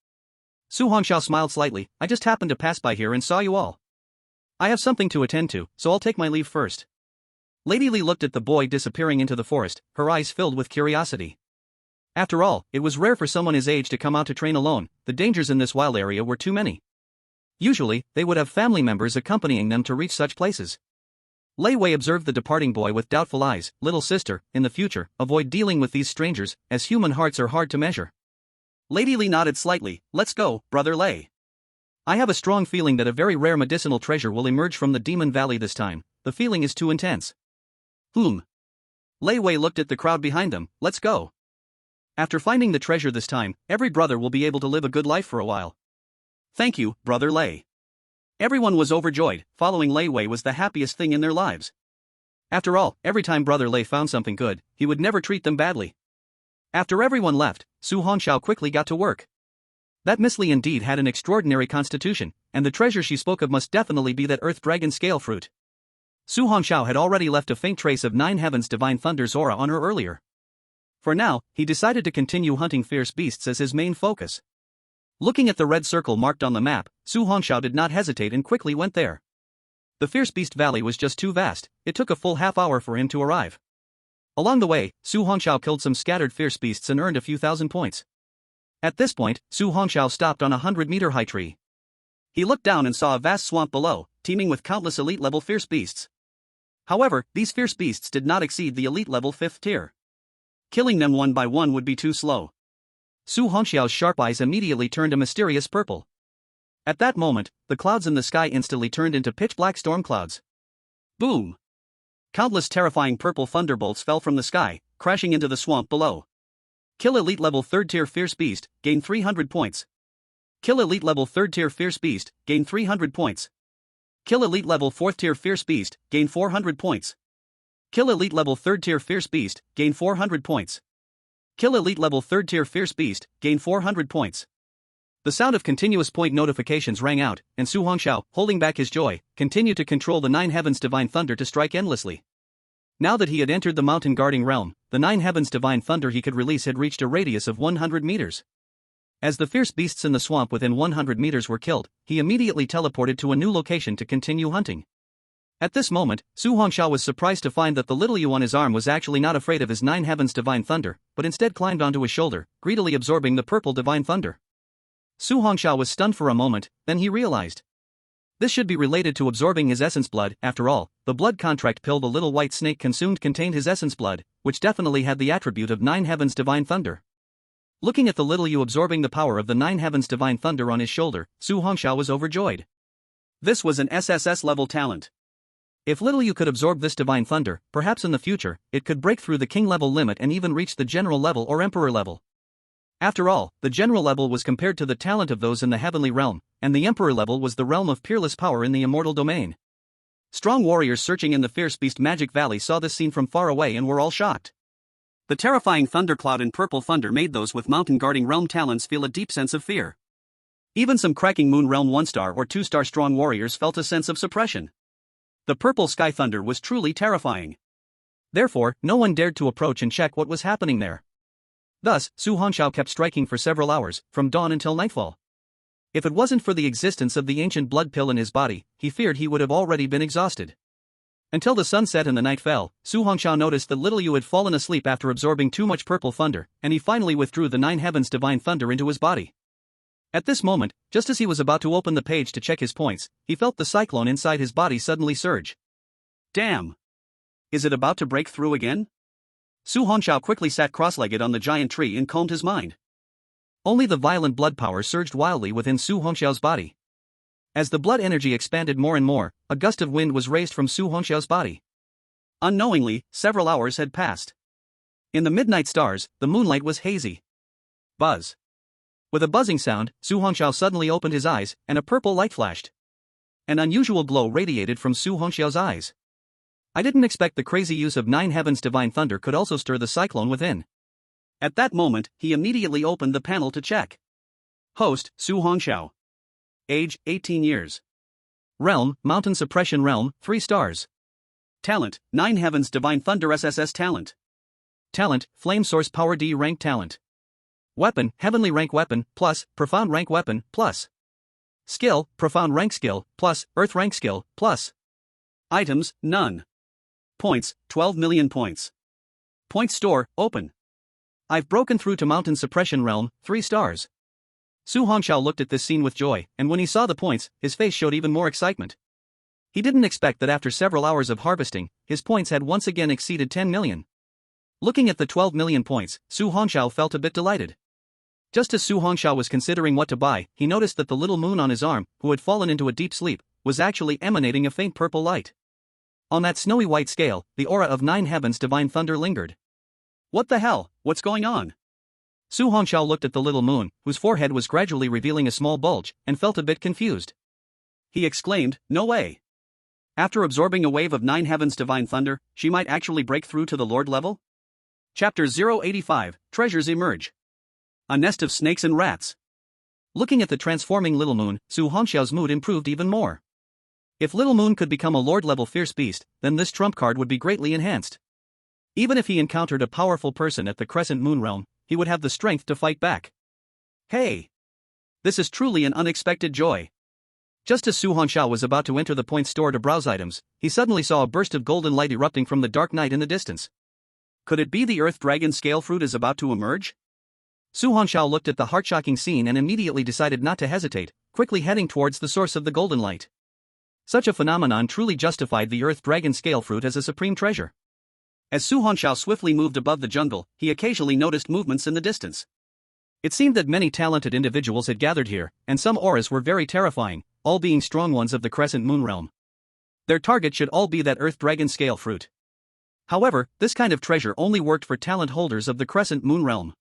Su Hongxiao smiled slightly. I just happened to pass by here and saw you all. I have something to attend to, so I'll take my leave first. Lady Li looked at the boy disappearing into the forest, her eyes filled with curiosity. After all, it was rare for someone his age to come out to train alone. The dangers in this wild area were too many. Usually, they would have family members accompanying them to reach such places. Lei Wei observed the departing boy with doubtful eyes. Little sister, in the future, avoid dealing with these strangers, as human hearts are hard to measure. Lady Li nodded slightly. Let's go, Brother Lei. I have a strong feeling that a very rare medicinal treasure will emerge from the Demon Valley this time. The feeling is too intense. Lei Wei looked at the crowd behind them. Let's go. After finding the treasure this time, every brother will be able to live a good life for a while. Thank you, Brother Lei. Everyone was overjoyed. Following Lei Wei was the happiest thing in their lives. After all, every time Brother Lei found something good, he would never treat them badly. After everyone left, Su Hongxiao quickly got to work. That Miss Li indeed had an extraordinary constitution, and the treasure she spoke of must definitely be that Earth Dragon scale fruit. Su Hongxiao had already left a faint trace of Nine Heavens Divine Thunder's aura on her earlier. For now, he decided to continue hunting fierce beasts as his main focus. Looking at the red circle marked on the map, Su Hongxiao did not hesitate and quickly went there. The Fierce Beast Valley was just too vast, it took a full half hour for him to arrive. Along the way, Su Hongxiao killed some scattered fierce beasts and earned a few thousand points. At this point, Su Hongxiao stopped on a 100-meter high tree. He looked down and saw a vast swamp below, teeming with countless elite-level fierce beasts. However, these fierce beasts did not exceed the elite-level 5th tier. Killing them one by one would be too slow. Su Hongxiao's sharp eyes immediately turned a mysterious purple. At that moment, the clouds in the sky instantly turned into pitch-black storm clouds. Boom! Countless terrifying purple thunderbolts fell from the sky, crashing into the swamp below. Kill elite level 3rd tier fierce beast, gain 300 points. Kill elite level 3rd tier fierce beast, gain 300 points. Kill elite level 4th tier fierce beast, gain 400 points. Kill elite level 3rd tier fierce beast, gain 400 points. Kill elite level 3rd tier fierce beast, gain 400 points. The sound of continuous point notifications rang out, and Su Hongxiao, holding back his joy, continued to control the Nine Heavens Divine Thunder to strike endlessly. Now that he had entered the mountain guarding realm, the Nine Heavens Divine Thunder he could release had reached a radius of 100 meters. As the fierce beasts in the swamp within 100 meters were killed, he immediately teleported to a new location to continue hunting. At this moment, Su Hongxiao was surprised to find that the little Yu on his arm was actually not afraid of his Nine Heavens Divine Thunder, but instead climbed onto his shoulder, greedily absorbing the purple Divine Thunder. Su Hongxiao was stunned for a moment, then he realized. This should be related to absorbing his essence blood. After all, the blood contract pill the little white snake consumed contained his essence blood, which definitely had the attribute of Nine Heavens Divine Thunder. Looking at the little Yu absorbing the power of the Nine Heavens Divine Thunder on his shoulder, Su Hongxiao was overjoyed. This was an SSS level talent. If little Yu could absorb this Divine Thunder, perhaps in the future, it could break through the king level limit and even reach the general level or emperor level. After all, the general level was compared to the talent of those in the heavenly realm, and the emperor level was the realm of peerless power in the immortal domain. Strong warriors searching in the Fierce Beast Magic Valley saw this scene from far away and were all shocked. The terrifying thundercloud and purple thunder made those with mountain guarding realm talents feel a deep sense of fear. Even some cracking moon realm 1-star or 2-star strong warriors felt a sense of suppression. The purple sky thunder was truly terrifying. Therefore, no one dared to approach and check what was happening there. Thus, Su Hongxiao kept striking for several hours, from dawn until nightfall. If it wasn't for the existence of the ancient blood pill in his body, he feared he would have already been exhausted. Until the sun set and the night fell, Su Hongxiao noticed that little Yu had fallen asleep after absorbing too much purple thunder, and he finally withdrew the Nine Heavens Divine Thunder into his body. At this moment, just as he was about to open the page to check his points, he felt the cyclone inside his body suddenly surge. Damn! Is it about to break through again? Su Hongxiao quickly sat cross-legged on the giant tree and calmed his mind. Only the violent blood power surged wildly within Su Hongxiao's body. As the blood energy expanded more and more, a gust of wind was raised from Su Hongxiao's body. Unknowingly, several hours had passed. In the midnight stars, the moonlight was hazy. Buzz. With a buzzing sound, Su Hongxiao suddenly opened his eyes, and a purple light flashed. An unusual glow radiated from Su Hongxiao's eyes. I didn't expect the crazy use of Nine Heavens Divine Thunder could also stir the cyclone within. At that moment, he immediately opened the panel to check. Host, Su Hongxiao. Age, 18 years. Realm, Mountain Suppression Realm, 3 stars. Talent, Nine Heavens Divine Thunder SSS Talent. Talent, Flame Source Power D Rank Talent. Weapon, Heavenly Rank Weapon, plus, Profound Rank Weapon, plus. Skill, Profound Rank Skill, plus, Earth Rank Skill, plus. Items, none. Points, 12 million points. Point store, open. I've broken through to Mountain Suppression Realm, 3 stars. Su Hongxiao looked at this scene with joy, and when he saw the points, his face showed even more excitement. He didn't expect that after several hours of harvesting, his points had once again exceeded 10 million. Looking at the 12 million points, Su Hongxiao felt a bit delighted. Just as Su Hongxiao was considering what to buy, he noticed that the little moon on his arm, who had fallen into a deep sleep, was actually emanating a faint purple light. On that snowy white scale, the aura of Nine Heavens Divine Thunder lingered. What the hell, what's going on? Su Hongxiao looked at the little moon, whose forehead was gradually revealing a small bulge, and felt a bit confused. He exclaimed, no way. After absorbing a wave of Nine Heavens Divine Thunder, she might actually break through to the Lord level? Chapter 085, Treasures Emerge. A nest of snakes and rats. Looking at the transforming little moon, Su Hongxiao's mood improved even more. If Little Moon could become a Lord-level fierce beast, then this trump card would be greatly enhanced. Even if he encountered a powerful person at the Crescent Moon Realm, he would have the strength to fight back. Hey! This is truly an unexpected joy. Just as Su Hongxiao was about to enter the point store to browse items, he suddenly saw a burst of golden light erupting from the dark night in the distance. Could it be the Earth Dragon Scale Fruit is about to emerge? Su Hongxiao looked at the heart-shocking scene and immediately decided not to hesitate, quickly heading towards the source of the golden light. Such a phenomenon truly justified the Earth Dragon Scale Fruit as a supreme treasure. As Su Hongxiao swiftly moved above the jungle, he occasionally noticed movements in the distance. It seemed that many talented individuals had gathered here, and some auras were very terrifying, all being strong ones of the Crescent Moon Realm. Their target should all be that Earth Dragon Scale Fruit. However, this kind of treasure only worked for talent holders of the Crescent Moon Realm.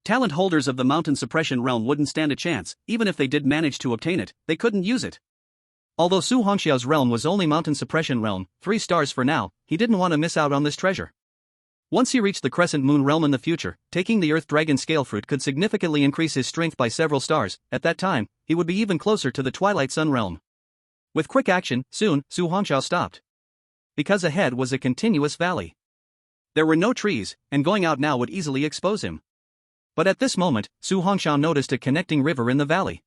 Talent holders of the Mountain Suppression Realm wouldn't stand a chance. Even if they did manage to obtain it, they couldn't use it. Although Su Hongxiao's realm was only Mountain Suppression Realm, 3 stars for now, he didn't want to miss out on this treasure. Once he reached the Crescent Moon Realm in the future, taking the Earth Dragon Scale Fruit could significantly increase his strength by several stars. At that time, he would be even closer to the Twilight Sun Realm. With quick action, soon, Su Hongxiao stopped. Because ahead was a continuous valley. There were no trees, and going out now would easily expose him. But at this moment, Su Hongxiao noticed a connecting river in the valley.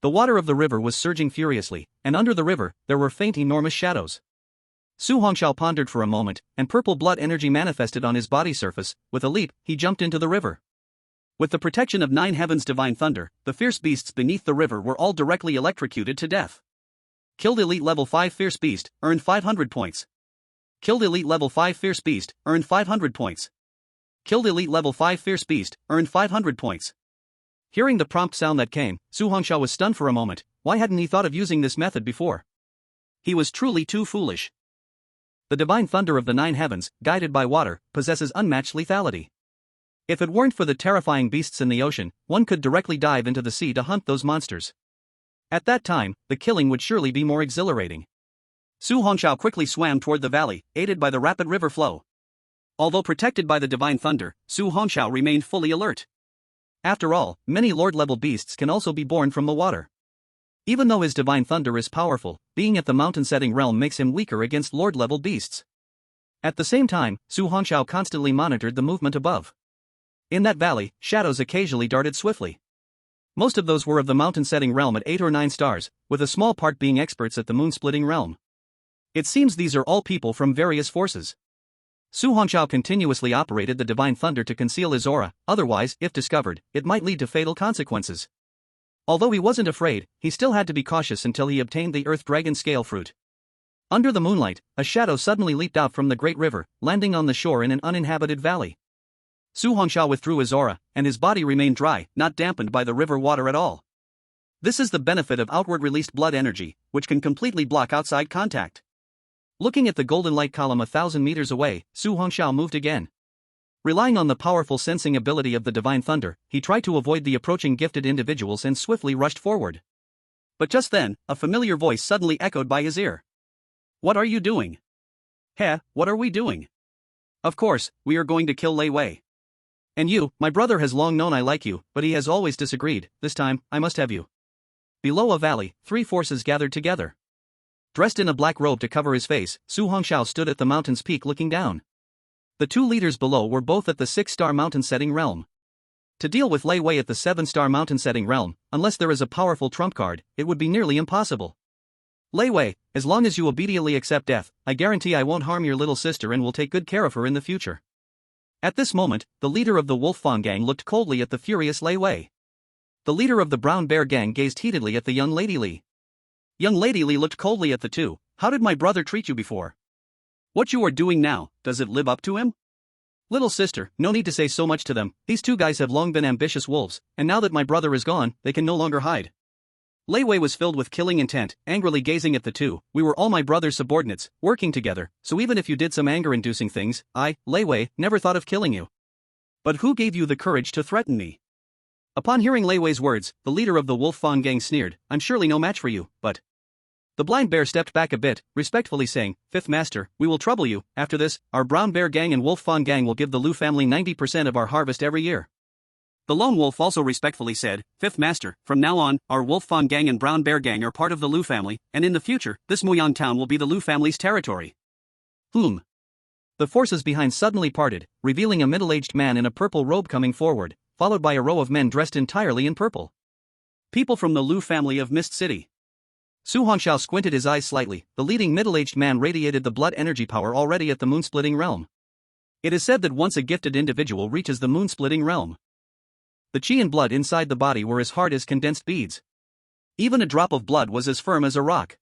The water of the river was surging furiously, and under the river, there were faint enormous shadows. Su Hongxiao pondered for a moment, and purple blood energy manifested on his body surface. With a leap, he jumped into the river. With the protection of Nine Heavens Divine Thunder, the fierce beasts beneath the river were all directly electrocuted to death. Killed Elite Level 5 Fierce Beast, earned 500 points. Killed Elite Level 5 Fierce Beast, earned 500 points. Killed Elite Level 5 Fierce Beast, earned 500 points. Hearing the prompt sound that came, Su Hongxiao was stunned for a moment. Why hadn't he thought of using this method before? He was truly too foolish. The divine thunder of the Nine Heavens, guided by water, possesses unmatched lethality. If it weren't for the terrifying beasts in the ocean, one could directly dive into the sea to hunt those monsters. At that time, the killing would surely be more exhilarating. Su Hongxiao quickly swam toward the valley, aided by the rapid river flow. Although protected by the divine thunder, Su Hongxiao remained fully alert. After all, many Lord-level beasts can also be born from the water. Even though his divine thunder is powerful, being at the mountain-setting realm makes him weaker against Lord-level beasts. At the same time, Su Hongxiao constantly monitored the movement above. In that valley, shadows occasionally darted swiftly. Most of those were of the mountain-setting realm at 8 or 9 stars, with a small part being experts at the moon-splitting realm. It seems these are all people from various forces. Su Hongxiao continuously operated the divine thunder to conceal his aura, otherwise, if discovered, it might lead to fatal consequences. Although he wasn't afraid, he still had to be cautious until he obtained the Earth Dragon Scale Fruit. Under the moonlight, a shadow suddenly leaped out from the great river, landing on the shore in an uninhabited valley. Su Hongxiao withdrew his aura, and his body remained dry, not dampened by the river water at all. This is the benefit of outward released blood energy, which can completely block outside contact. Looking at the golden light column 1,000 meters away, Su Hongxiao moved again. Relying on the powerful sensing ability of the divine thunder, he tried to avoid the approaching gifted individuals and swiftly rushed forward. But just then, a familiar voice suddenly echoed by his ear. "What are you doing?" "Heh, what are we doing?" "Of course, we are going to kill Lei Wei." "And you, my brother has long known I like you, but he has always disagreed. This time, I must have you." Below a valley, three forces gathered together. Dressed in a black robe to cover his face, Su Hongxiao stood at the mountain's peak looking down. The two leaders below were both at the 6-star mountain setting realm. To deal with Lei Wei at the 7-star mountain setting realm, unless there is a powerful trump card, it would be nearly impossible. "Lei Wei, as long as you obediently accept death, I guarantee I won't harm your little sister and will take good care of her in the future." At this moment, the leader of the Wolf Fawn gang looked coldly at the furious Lei Wei. The leader of the Brown Bear gang gazed heatedly at the young Lady Li. Young Lady Li looked coldly at the two. "How did my brother treat you before? What you are doing now, does it live up to him?" "Little sister, no need to say so much to them. These two guys have long been ambitious wolves, and now that my brother is gone, they can no longer hide." Lei Wei was filled with killing intent, angrily gazing at the two. "We were all my brother's subordinates, working together, so even if you did some anger-inducing things, I, Lei Wei, never thought of killing you. But who gave you the courage to threaten me?" Upon hearing Lei Wei's words, the leader of the Wolf Fawn gang sneered. "I'm surely no match for you, but..." The blind bear stepped back a bit, respectfully saying, "Fifth Master, we will trouble you. After this, our Brown Bear gang and Wolf Fawn gang will give the Lu family 90% of our harvest every year." The lone wolf also respectfully said, "Fifth Master, from now on, our Wolf Fawn gang and Brown Bear gang are part of the Lu family, and in the future, this Muyang town will be the Lu family's territory." The forces behind suddenly parted, revealing a middle-aged man in a purple robe coming forward, followed by a row of men dressed entirely in purple. People from the Lu family of Mist City. Su Hongxiao squinted his eyes slightly. The leading middle-aged man radiated the blood energy power already at the moon-splitting realm. It is said that once a gifted individual reaches the moon-splitting realm, the chi and blood inside the body were as hard as condensed beads. Even a drop of blood was as firm as a rock.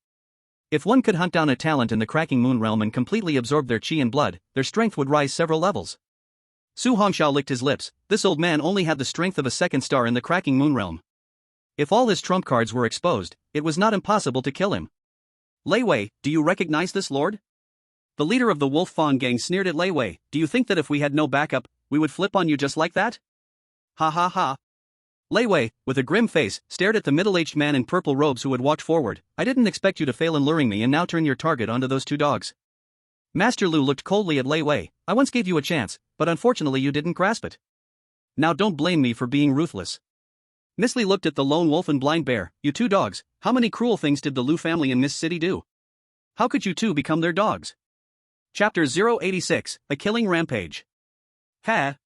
If one could hunt down a talent in the cracking moon realm and completely absorb their chi and blood, their strength would rise several levels. Su Hongxiao licked his lips. This old man only had the strength of a second star in the cracking moon realm. If all his trump cards were exposed, it was not impossible to kill him. "Lei Wei, do you recognize this lord?" The leader of the Wolf Fawn gang sneered at Lei Wei. "Do you think that if we had no backup, we would flip on you just like that?" "Ha ha ha." Lei Wei, with a grim face, stared at the middle-aged man in purple robes who had walked forward. "I didn't expect you to fail in luring me and now turn your target onto those two dogs." Master Lu looked coldly at Lei Wei. "I once gave you a chance, but unfortunately you didn't grasp it. Now don't blame me for being ruthless." Miss Li looked at the lone wolf and blind bear. "You two dogs, how many cruel things did the Lu family in Mist City do? How could you two become their dogs?" Chapter 086, A Killing Rampage. "Ha!"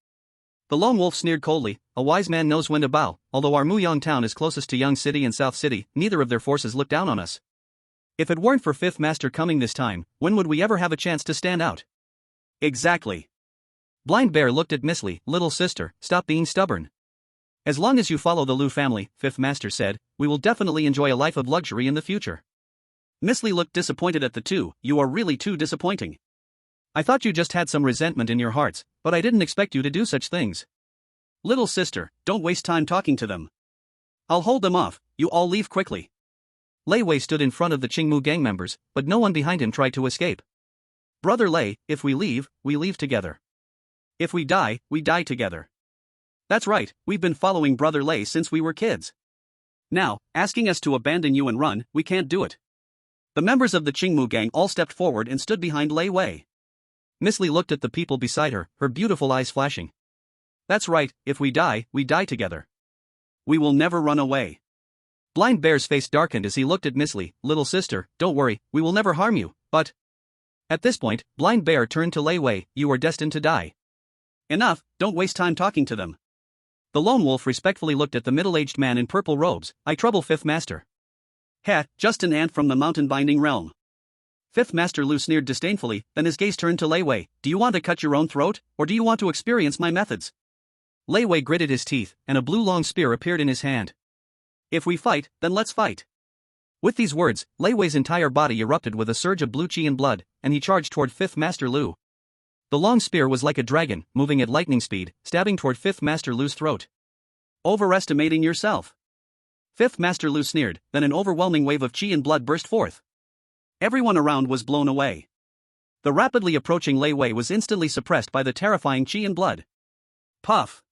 The lone wolf sneered coldly. "A wise man knows when to bow. Although our Muyang town is closest to Young City and South City, neither of their forces look down on us. If it weren't for Fifth Master coming this time, when would we ever have a chance to stand out?" "Exactly." Blind Bear looked at Miss Li. "Little sister, stop being stubborn. As long as you follow the Lu family," Fifth Master said, "we will definitely enjoy a life of luxury in the future." Miss Li looked disappointed at the two. "You are really too disappointing. I thought you just had some resentment in your hearts, but I didn't expect you to do such things. Little sister, don't waste time talking to them. I'll hold them off, you all leave quickly." Lei Wei stood in front of the Qingmu gang members, but no one behind him tried to escape. "Brother Lei, if we leave together. If we die together. That's right, we've been following Brother Lei since we were kids. Now, asking us to abandon you and run, we can't do it." The members of the Qingmu gang all stepped forward and stood behind Lei Wei. Miss Li looked at the people beside her, her beautiful eyes flashing. "That's right, if we die together. We will never run away." Blind Bear's face darkened as he looked at Miss Li. "Little sister, don't worry, we will never harm you, but..." At this point, Blind Bear turned to Lei Wei. "You are destined to die. Enough, don't waste time talking to them." The lone wolf respectfully looked at the middle-aged man in purple robes. "I trouble Fifth Master." "Heh, just an ant from the mountain-binding realm." Fifth Master Lu sneered disdainfully, then his gaze turned to Lei Wei. "Do you want to cut your own throat, or do you want to experience my methods?" Lei Wei gritted his teeth, and a blue long spear appeared in his hand. "If we fight, then let's fight." With these words, Lei Wei's entire body erupted with a surge of blue chi and blood, and he charged toward Fifth Master Lu. The long spear was like a dragon, moving at lightning speed, stabbing toward Fifth Master Lu's throat. "Overestimating yourself." Fifth Master Lu sneered, then an overwhelming wave of chi and blood burst forth. Everyone around was blown away. The rapidly approaching Lei Wei was instantly suppressed by the terrifying chi and blood. Puff!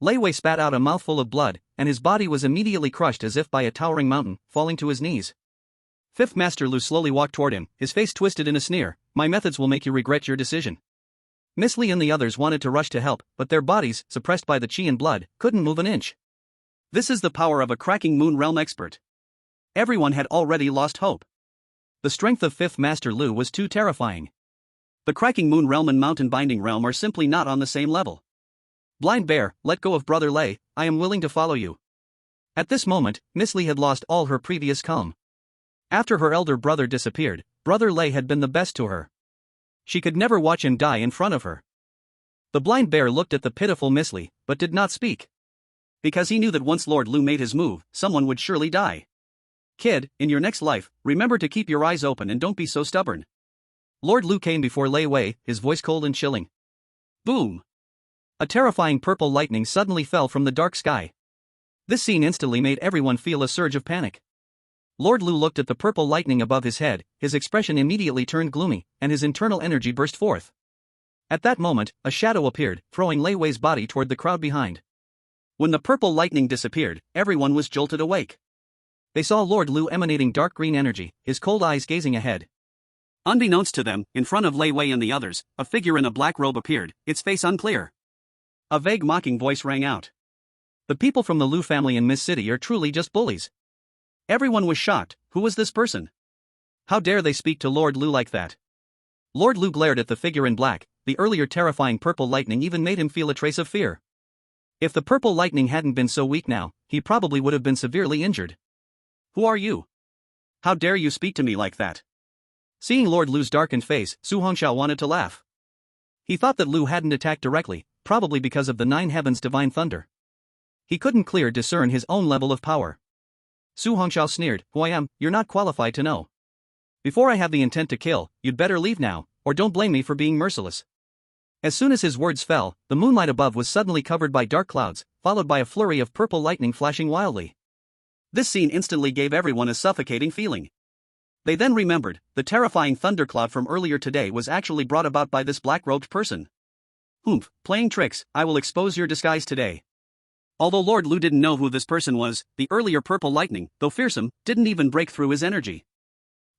Lei Wei spat out a mouthful of blood, and his body was immediately crushed as if by a towering mountain, falling to his knees. Fifth Master Lu slowly walked toward him, his face twisted in a sneer. "My methods will make you regret your decision." Miss Li and the others wanted to rush to help, but their bodies, suppressed by the chi and blood, couldn't move an inch. This is the power of a cracking Moon Realm expert. Everyone had already lost hope. The strength of Fifth Master Lu was too terrifying. The cracking Moon Realm and Mountain Binding Realm are simply not on the same level. "Blind Bear, let go of Brother Lei, I am willing to follow you." At this moment, Miss Li had lost all her previous calm. After her elder brother disappeared, Brother Lei had been the best to her. She could never watch him die in front of her. The Blind Bear looked at the pitiful Miss Li, but did not speak. Because he knew that once Lord Lu made his move, someone would surely die. "Kid, in your next life, remember to keep your eyes open and don't be so stubborn." Lord Lu came before Lei Wei, his voice cold and chilling. Boom! A terrifying purple lightning suddenly fell from the dark sky. This scene instantly made everyone feel a surge of panic. Lord Lu looked at the purple lightning above his head, his expression immediately turned gloomy, and his internal energy burst forth. At that moment, a shadow appeared, throwing Lei Wei's body toward the crowd behind. When the purple lightning disappeared, everyone was jolted awake. They saw Lord Lu emanating dark green energy, his cold eyes gazing ahead. Unbeknownst to them, in front of Lei Wei and the others, a figure in a black robe appeared, its face unclear. A vague mocking voice rang out. "The people from the Lu family in Mist City are truly just bullies." Everyone was shocked. Who was this person? How dare they speak to Lord Lu like that? Lord Lu glared at the figure in black. The earlier terrifying purple lightning even made him feel a trace of fear. If the purple lightning hadn't been so weak now, he probably would have been severely injured. "Who are you? How dare you speak to me like that?" Seeing Lord Lu's darkened face, Su Hongxiao wanted to laugh. He thought that Lu hadn't attacked directly, probably because of the Nine Heavens' divine thunder. He couldn't clearly discern his own level of power. Su Hongxiao sneered, "Who I am, you're not qualified to know. Before I have the intent to kill, you'd better leave now, or don't blame me for being merciless." As soon as his words fell, the moonlight above was suddenly covered by dark clouds, followed by a flurry of purple lightning flashing wildly. This scene instantly gave everyone a suffocating feeling. They then remembered, the terrifying thundercloud from earlier today was actually brought about by this black-robed person. "Humph, playing tricks, I will expose your disguise today." Although Lord Lu didn't know who this person was, the earlier purple lightning, though fearsome, didn't even break through his energy.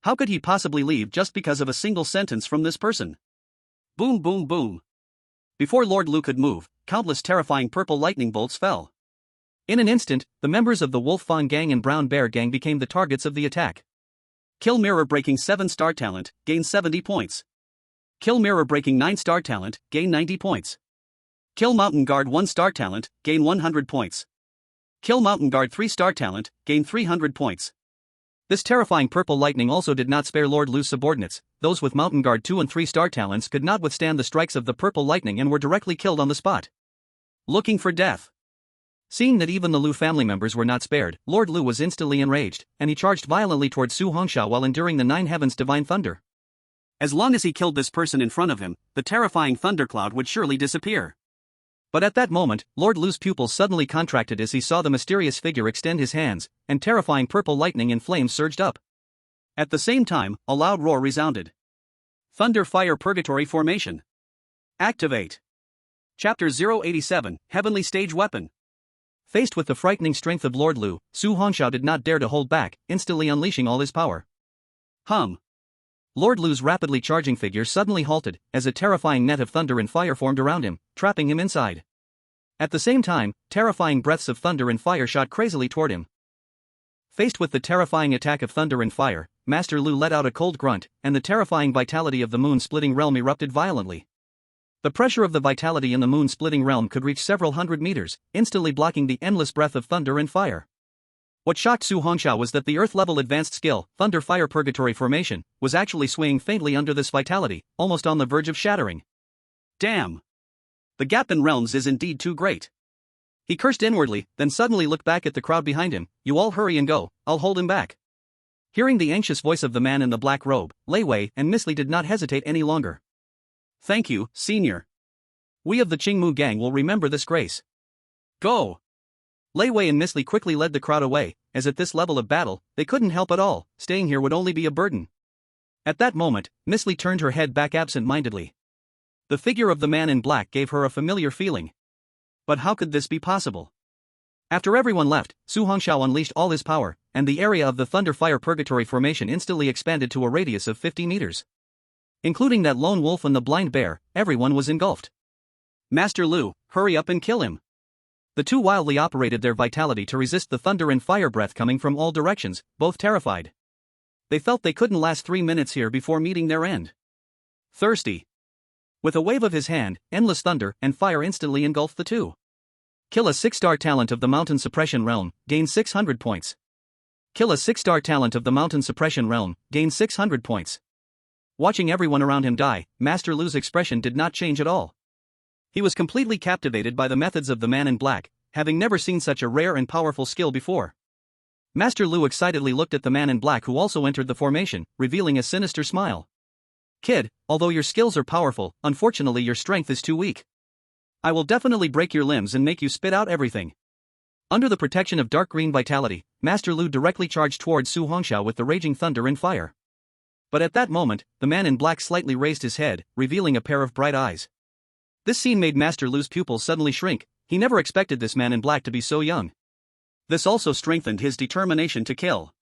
How could he possibly leave just because of a single sentence from this person? Boom boom boom. Before Lord Lu could move, countless terrifying purple lightning bolts fell. In an instant, the members of the Wolf Fawn Gang and Brown Bear Gang became the targets of the attack. Kill Mirror breaking 7-star talent, gain 70 points. Kill Mirror breaking 9-star talent, gain 90 points. Kill Mountain Guard 1-star talent, gain 100 points. Kill Mountain Guard 3-star talent, gain 300 points. This terrifying purple lightning also did not spare Lord Lu's subordinates. Those with Mountain Guard 2 and 3-star talents could not withstand the strikes of the purple lightning and were directly killed on the spot. Looking for death. Seeing that even the Lu family members were not spared, Lord Lu was instantly enraged, and he charged violently toward Su Hongxiao while enduring the Nine Heavens' divine thunder. As long as he killed this person in front of him, the terrifying thundercloud would surely disappear. But at that moment, Lord Lu's pupils suddenly contracted as he saw the mysterious figure extend his hands, and terrifying purple lightning and flames surged up. At the same time, a loud roar resounded. Thunder Fire Purgatory Formation. Activate. Chapter 087, Heavenly Stage Weapon. Faced with the frightening strength of Lord Lu, Su Hongxiao did not dare to hold back, instantly unleashing all his power. Lord Lu's rapidly charging figure suddenly halted, as a terrifying net of thunder and fire formed around him, trapping him inside. At the same time, terrifying breaths of thunder and fire shot crazily toward him. Faced with the terrifying attack of thunder and fire, Master Lu let out a cold grunt, and the terrifying vitality of the moon-splitting realm erupted violently. The pressure of the vitality in the moon-splitting realm could reach several hundred meters, instantly blocking the endless breath of thunder and fire. What shocked Su Hongxiao was that the Earth-level advanced skill, Thunder Fire Purgatory Formation, was actually swaying faintly under this vitality, almost on the verge of shattering. Damn! The gap in realms is indeed too great. He cursed inwardly, then suddenly looked back at the crowd behind him. "You all hurry and go, I'll hold him back." Hearing the anxious voice of the man in the black robe, Lei Wei and Miss Li did not hesitate any longer. "Thank you, Senior. We of the Qingmu Gang will remember this grace. Go!" Lei Wei and Miss Li quickly led the crowd away, as at this level of battle, they couldn't help at all, staying here would only be a burden. At that moment, Miss Li turned her head back absent-mindedly. The figure of the man in black gave her a familiar feeling. But how could this be possible? After everyone left, Su Hongxiao unleashed all his power, and the area of the Thunder Fire Purgatory Formation instantly expanded to a radius of 50 meters. Including that lone wolf and the blind bear, everyone was engulfed. Master Lu, hurry up and kill him. The two wildly operated their vitality to resist the thunder and fire breath coming from all directions, both terrified. They felt they couldn't last 3 minutes here before meeting their end. Thirsty. With a wave of his hand, endless thunder and fire instantly engulfed the two. Kill a 6-star talent of the Mountain Suppression Realm, gain 600 points. Kill a 6-star talent of the Mountain Suppression Realm, gain 600 points. Watching everyone around him die, Master Lu's expression did not change at all. He was completely captivated by the methods of the man in black, having never seen such a rare and powerful skill before. Master Lu excitedly looked at the man in black who also entered the formation, revealing a sinister smile. Kid, although your skills are powerful, unfortunately your strength is too weak. I will definitely break your limbs and make you spit out everything. Under the protection of dark green vitality, Master Lu directly charged towards Su Hongxiao with the raging thunder and fire. But at that moment, the man in black slightly raised his head, revealing a pair of bright eyes. This scene made Master Lu's pupils suddenly shrink. He never expected this man in black to be so young. This also strengthened his determination to kill.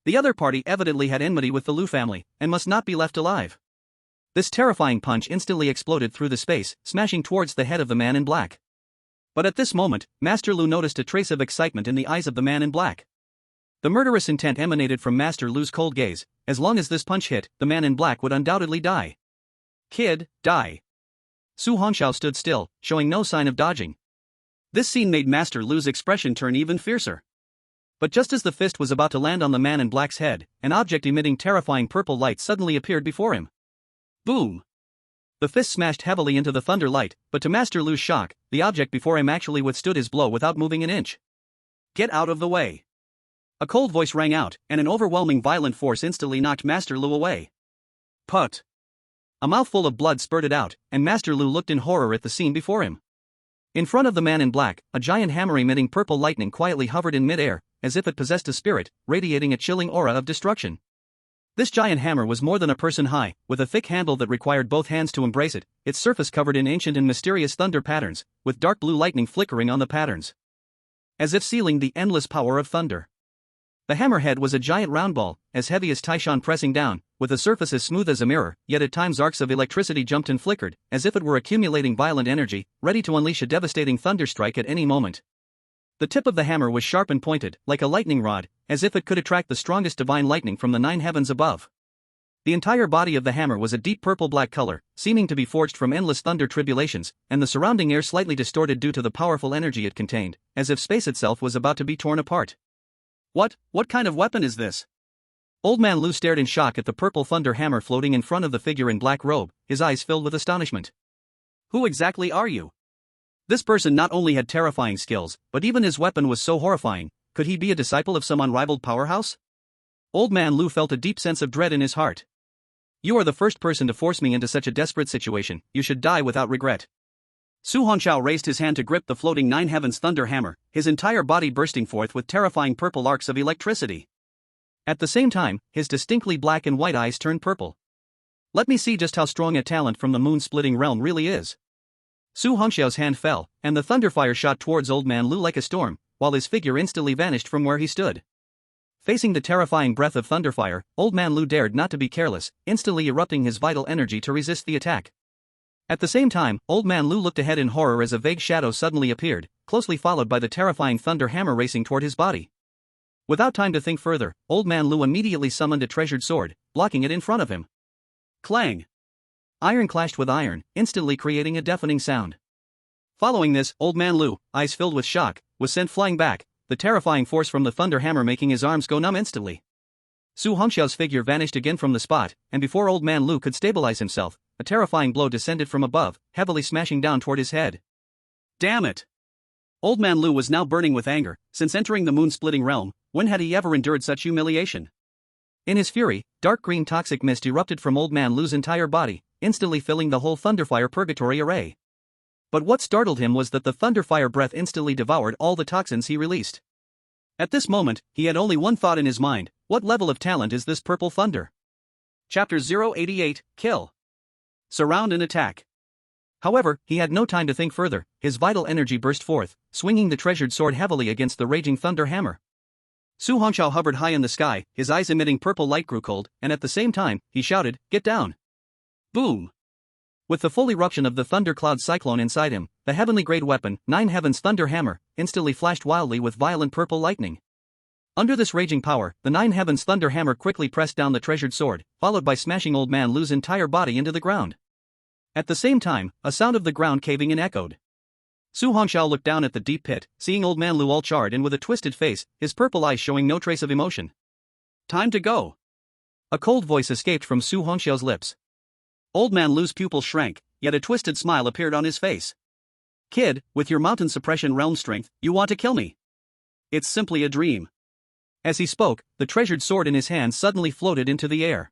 The other party evidently had enmity with the Lu family, and must not be left alive. This terrifying punch instantly exploded through the space, smashing towards the head of the man in black. But at this moment, Master Lu noticed a trace of excitement in the eyes of the man in black. The murderous intent emanated from Master Lu's cold gaze. As long as this punch hit, the man in black would undoubtedly die. Kid, die. Su Hongxiao stood still, showing no sign of dodging. This scene made Master Lu's expression turn even fiercer. But just as the fist was about to land on the man in black's head, an object emitting terrifying purple light suddenly appeared before him. Boom! The fist smashed heavily into the thunder light, but to Master Lu's shock, the object before him actually withstood his blow without moving an inch. Get out of the way! A cold voice rang out, and an overwhelming violent force instantly knocked Master Lu away. Put! A mouthful of blood spurted out, and Master Lu looked in horror at the scene before him. In front of the man in black, a giant hammer emitting purple lightning quietly hovered in mid-air, as if it possessed a spirit, radiating a chilling aura of destruction. This giant hammer was more than a person high, with a thick handle that required both hands to embrace it, its surface covered in ancient and mysterious thunder patterns, with dark blue lightning flickering on the patterns, as if sealing the endless power of thunder. The hammerhead was a giant round ball, as heavy as Taishan pressing down, with a surface as smooth as a mirror, yet at times arcs of electricity jumped and flickered, as if it were accumulating violent energy, ready to unleash a devastating thunderstrike at any moment. The tip of the hammer was sharp and pointed, like a lightning rod, as if it could attract the strongest divine lightning from the 9 heavens above. The entire body of the hammer was a deep purple-black color, seeming to be forged from endless thunder tribulations, and the surrounding air slightly distorted due to the powerful energy it contained, as if space itself was about to be torn apart. What kind of weapon is this? Old Man Lu stared in shock at the purple thunder hammer floating in front of the figure in black robe, his eyes filled with astonishment. Who exactly are you? This person not only had terrifying skills, but even his weapon was so horrifying. Could he be a disciple of some unrivaled powerhouse? Old Man Lu felt a deep sense of dread in his heart. You are the first person to force me into such a desperate situation. You should die without regret. Su Hongxiao raised his hand to grip the floating 9 heavens thunder hammer, his entire body bursting forth with terrifying purple arcs of electricity. At the same time, his distinctly black and white eyes turned purple. Let me see just how strong a talent from the moon-splitting realm really is. Su Hongxiao's hand fell, and the thunderfire shot towards Old Man Lu like a storm, while his figure instantly vanished from where he stood. Facing the terrifying breath of thunderfire, Old Man Lu dared not to be careless, instantly erupting his vital energy to resist the attack. At the same time, Old Man Lu looked ahead in horror as a vague shadow suddenly appeared, closely followed by the terrifying thunder hammer racing toward his body. Without time to think further, Old Man Lu immediately summoned a treasured sword, blocking it in front of him. Clang! Iron clashed with iron, instantly creating a deafening sound. Following this, Old Man Lu, eyes filled with shock, was sent flying back, the terrifying force from the thunder hammer making his arms go numb instantly. Su Hongxiao's figure vanished again from the spot, and before Old Man Lu could stabilize himself, a terrifying blow descended from above, heavily smashing down toward his head. Damn it! Old Man Lu was now burning with anger. Since entering the moon-splitting realm, when had he ever endured such humiliation? In his fury, dark green toxic mist erupted from Old Man Lu's entire body, instantly filling the whole Thunderfire Purgatory array. But what startled him was that the thunderfire breath instantly devoured all the toxins he released. At this moment, he had only one thought in his mind: what level of talent is this purple thunder? Chapter 088, Kill. Surround and attack. However, he had no time to think further. His vital energy burst forth, swinging the treasured sword heavily against the raging thunder hammer. Su Hongxiao hovered high in the sky, his eyes emitting purple light grew cold, and at the same time, he shouted, "Get down!" Boom! With the full eruption of the thundercloud cyclone inside him, the heavenly grade weapon, Nine Heavens Thunder Hammer, instantly flashed wildly with violent purple lightning. Under this raging power, the Nine Heavens Thunder Hammer quickly pressed down the treasured sword, followed by smashing Old Man Lu's entire body into the ground. At the same time, a sound of the ground caving in echoed. Su Hongxiao looked down at the deep pit, seeing Old Man Lu all charred and with a twisted face, his purple eyes showing no trace of emotion. Time to go! A cold voice escaped from Su Hongxiao's lips. Old Man Lu's pupils shrank, yet a twisted smile appeared on his face. "Kid, with your mountain suppression realm strength, you want to kill me? It's simply a dream." As he spoke, the treasured sword in his hand suddenly floated into the air.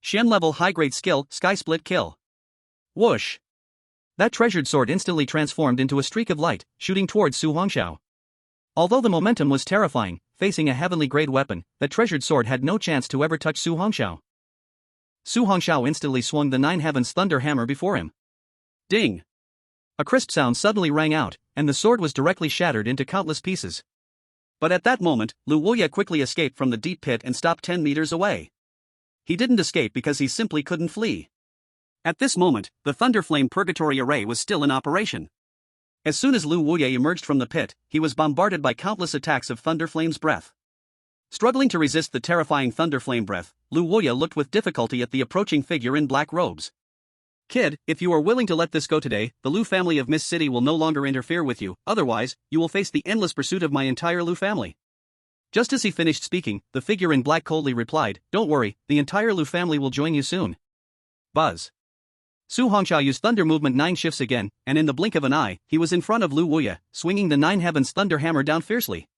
Shen level high-grade skill, Sky Split Kill. Whoosh! That treasured sword instantly transformed into a streak of light, shooting towards Su Hongxiao. Although the momentum was terrifying, facing a heavenly grade weapon, that treasured sword had no chance to ever touch Su Hongxiao. Su Hongxiao instantly swung the Nine Heavens Thunder Hammer before him. Ding! A crisp sound suddenly rang out, and the sword was directly shattered into countless pieces. But at that moment, Lu Wuye quickly escaped from the deep pit and stopped 10 meters away. He didn't escape because he simply couldn't flee. At this moment, the Thunderflame Purgatory Array was still in operation. As soon as Lu Wuye emerged from the pit, he was bombarded by countless attacks of Thunderflame's breath. Struggling to resist the terrifying Thunderflame breath, Lu Wuye looked with difficulty at the approaching figure in black robes. "Kid, if you are willing to let this go today, the Lu family of Mist City will no longer interfere with you, otherwise, you will face the endless pursuit of my entire Lu family." Just as he finished speaking, the figure in black coldly replied, "Don't worry, the entire Lu family will join you soon." Buzz. Su Hongxiao used Thunder Movement 9 shifts again, and in the blink of an eye, he was in front of Lu Wuye, swinging the Nine Heavens Thunder Hammer down fiercely.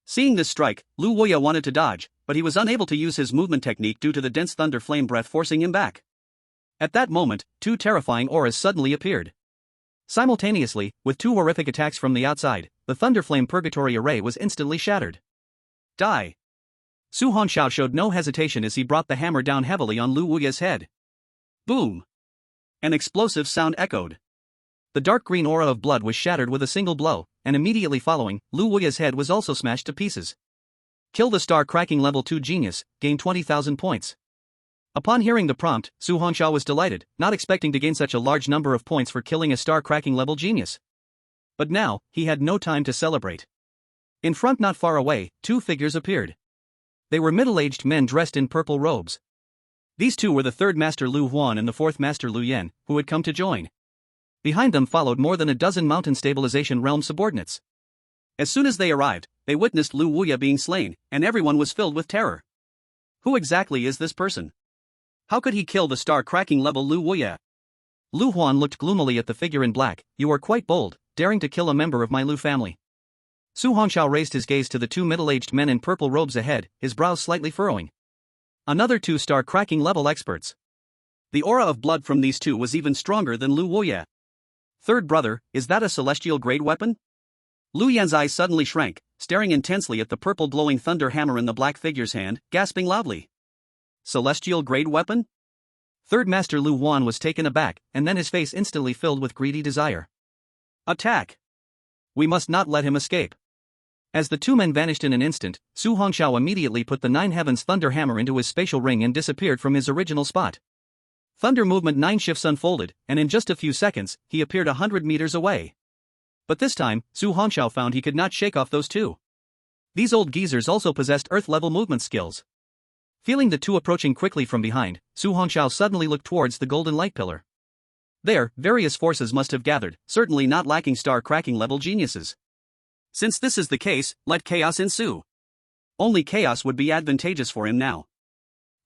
Seeing this strike, Lu Wuye wanted to dodge, but he was unable to use his movement technique due to the dense thunder flame breath forcing him back. At that moment, two terrifying auras suddenly appeared. Simultaneously, with two horrific attacks from the outside, the Thunderflame Purgatory Array was instantly shattered. Die! Su Hongxiao showed no hesitation as he brought the hammer down heavily on Lu Wuye's head. Boom! An explosive sound echoed. The dark green aura of blood was shattered with a single blow, and immediately following, Lu Wuye's head was also smashed to pieces. Kill the star cracking level 2 genius, gain 20,000 points. Upon hearing the prompt, Su Hongxiao was delighted, not expecting to gain such a large number of points for killing a star cracking level genius. But now, he had no time to celebrate. In front not far away, two figures appeared. They were middle-aged men dressed in purple robes. These two were the third Master Lu Huan and the fourth Master Lu Yan, who had come to join. Behind them followed more than a dozen mountain stabilization realm subordinates. As soon as they arrived, they witnessed Lu Wuye being slain, and everyone was filled with terror. Who exactly is this person? How could he kill the star-cracking level Lu Wuye? Lu Huan looked gloomily at the figure in black. "You are quite bold, daring to kill a member of my Lu family." Su Hongxiao raised his gaze to the two middle-aged men in purple robes ahead, his brows slightly furrowing. Another two star-cracking level experts. The aura of blood from these two was even stronger than Lu Wuye. Third brother, is that a celestial grade weapon? Lu Yan's eyes suddenly shrank, staring intensely at the purple glowing thunder hammer in the black figure's hand, gasping loudly. Celestial grade weapon? Third Master Lu Huan was taken aback, and then his face instantly filled with greedy desire. Attack! We must not let him escape. As the two men vanished in an instant, Su Hongxiao immediately put the Nine Heavens Thunder Hammer into his spatial ring and disappeared from his original spot. Thunder Movement 9 shifts unfolded, and in just a few seconds, he appeared 100 meters away. But this time, Su Hongxiao found he could not shake off those two. These old geezers also possessed Earth-level movement skills. Feeling the two approaching quickly from behind, Su Hongxiao suddenly looked towards the golden light pillar. There, various forces must have gathered, certainly not lacking star-cracking level geniuses. Since this is the case, let chaos ensue. Only chaos would be advantageous for him now.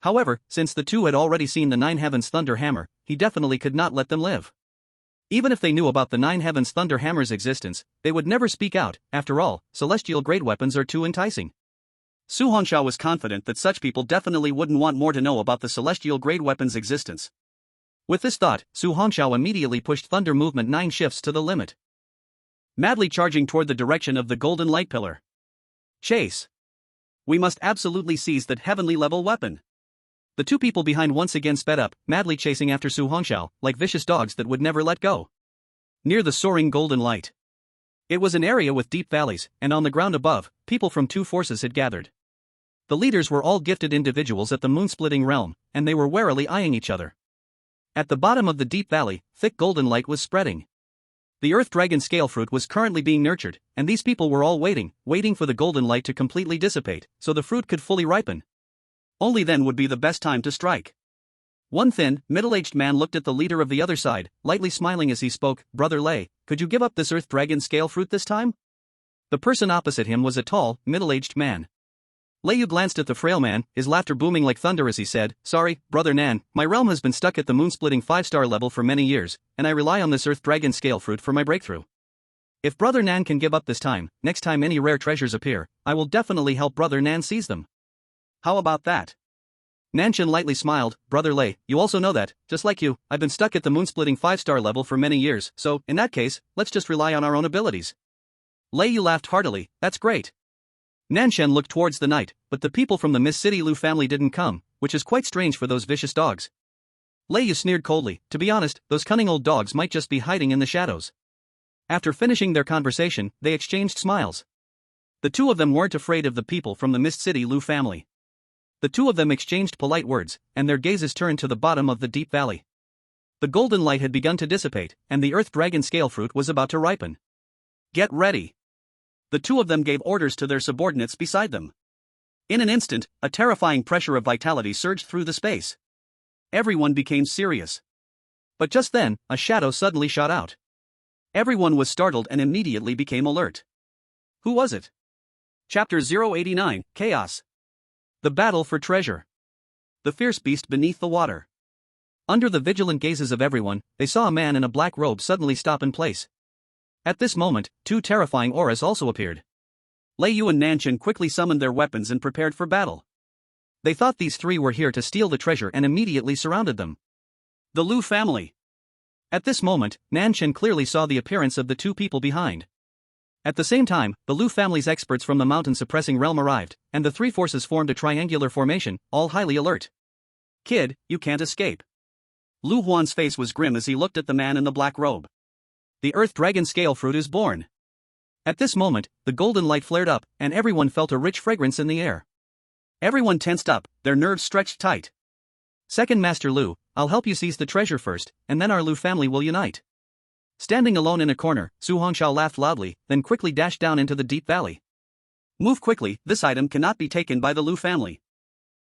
However, since the two had already seen the Nine Heavens Thunder Hammer, he definitely could not let them live. Even if they knew about the Nine Heavens Thunder Hammer's existence, they would never speak out. After all, celestial grade weapons are too enticing. Su Hongxiao was confident that such people definitely wouldn't want more to know about the celestial grade weapon's existence. With this thought, Su Hongxiao immediately pushed Thunder Movement 9 shifts to the limit, madly charging toward the direction of the golden light pillar. Chase! We must absolutely seize that heavenly level weapon. The two people behind once again sped up, madly chasing after Su Hongxiao, like vicious dogs that would never let go. Near the soaring golden light. It was an area with deep valleys, and on the ground above, people from two forces had gathered. The leaders were all gifted individuals at the moon-splitting realm, and they were warily eyeing each other. At the bottom of the deep valley, thick golden light was spreading. The Earth Dragon scale fruit was currently being nurtured, and these people were all waiting for the golden light to completely dissipate, so the fruit could fully ripen. Only then would be the best time to strike. One thin, middle-aged man looked at the leader of the other side, lightly smiling as he spoke. "Brother Lei, could you give up this Earth Dragon scale fruit this time?" The person opposite him was a tall, middle-aged man. Lei Yu glanced at the frail man, his laughter booming like thunder as he said, "Sorry, Brother Nan, my realm has been stuck at the moon-splitting 5-star level for many years, and I rely on this Earth Dragon scale fruit for my breakthrough. If Brother Nan can give up this time, next time any rare treasures appear, I will definitely help Brother Nan seize them." "How about that?" Nanshan lightly smiled. "Brother Lei, you also know that, just like you, I've been stuck at the moon-splitting 5-star level for many years, so, in that case, let's just rely on our own abilities." Lei Yu laughed heartily. "That's great." Nanshan looked towards the night, but the people from the Mist City Lu family didn't come, which is quite strange for those vicious dogs. Lei Yu sneered coldly. "To be honest, those cunning old dogs might just be hiding in the shadows." After finishing their conversation, they exchanged smiles. The two of them weren't afraid of the people from the Mist City Lu family. The two of them exchanged polite words, and their gazes turned to the bottom of the deep valley. The golden light had begun to dissipate, and the Earth Dragon scale fruit was about to ripen. "Get ready." The two of them gave orders to their subordinates beside them. In an instant, a terrifying pressure of vitality surged through the space. Everyone became serious. But just then, a shadow suddenly shot out. Everyone was startled and immediately became alert. Who was it? Chapter 089, Chaos. The battle for treasure. The fierce beast beneath the water. Under the vigilant gazes of everyone, they saw a man in a black robe suddenly stop in place. At this moment, two terrifying auras also appeared. Lei Yu and Nanshan quickly summoned their weapons and prepared for battle. They thought these three were here to steal the treasure and immediately surrounded them. The Lu family. At this moment, Nanshan clearly saw the appearance of the two people behind. At the same time, the Lu family's experts from the mountain-suppressing realm arrived, and the three forces formed a triangular formation, all highly alert. "Kid, you can't escape." Lu Huan's face was grim as he looked at the man in the black robe. "The Earth Dragon scale fruit is born." At this moment, the golden light flared up, and everyone felt a rich fragrance in the air. Everyone tensed up, their nerves stretched tight. "Second Master Lu, I'll help you seize the treasure first, and then our Lu family will unite." Standing alone in a corner, Su Hongxiao laughed loudly, then quickly dashed down into the deep valley. "Move quickly, this item cannot be taken by the Lu family."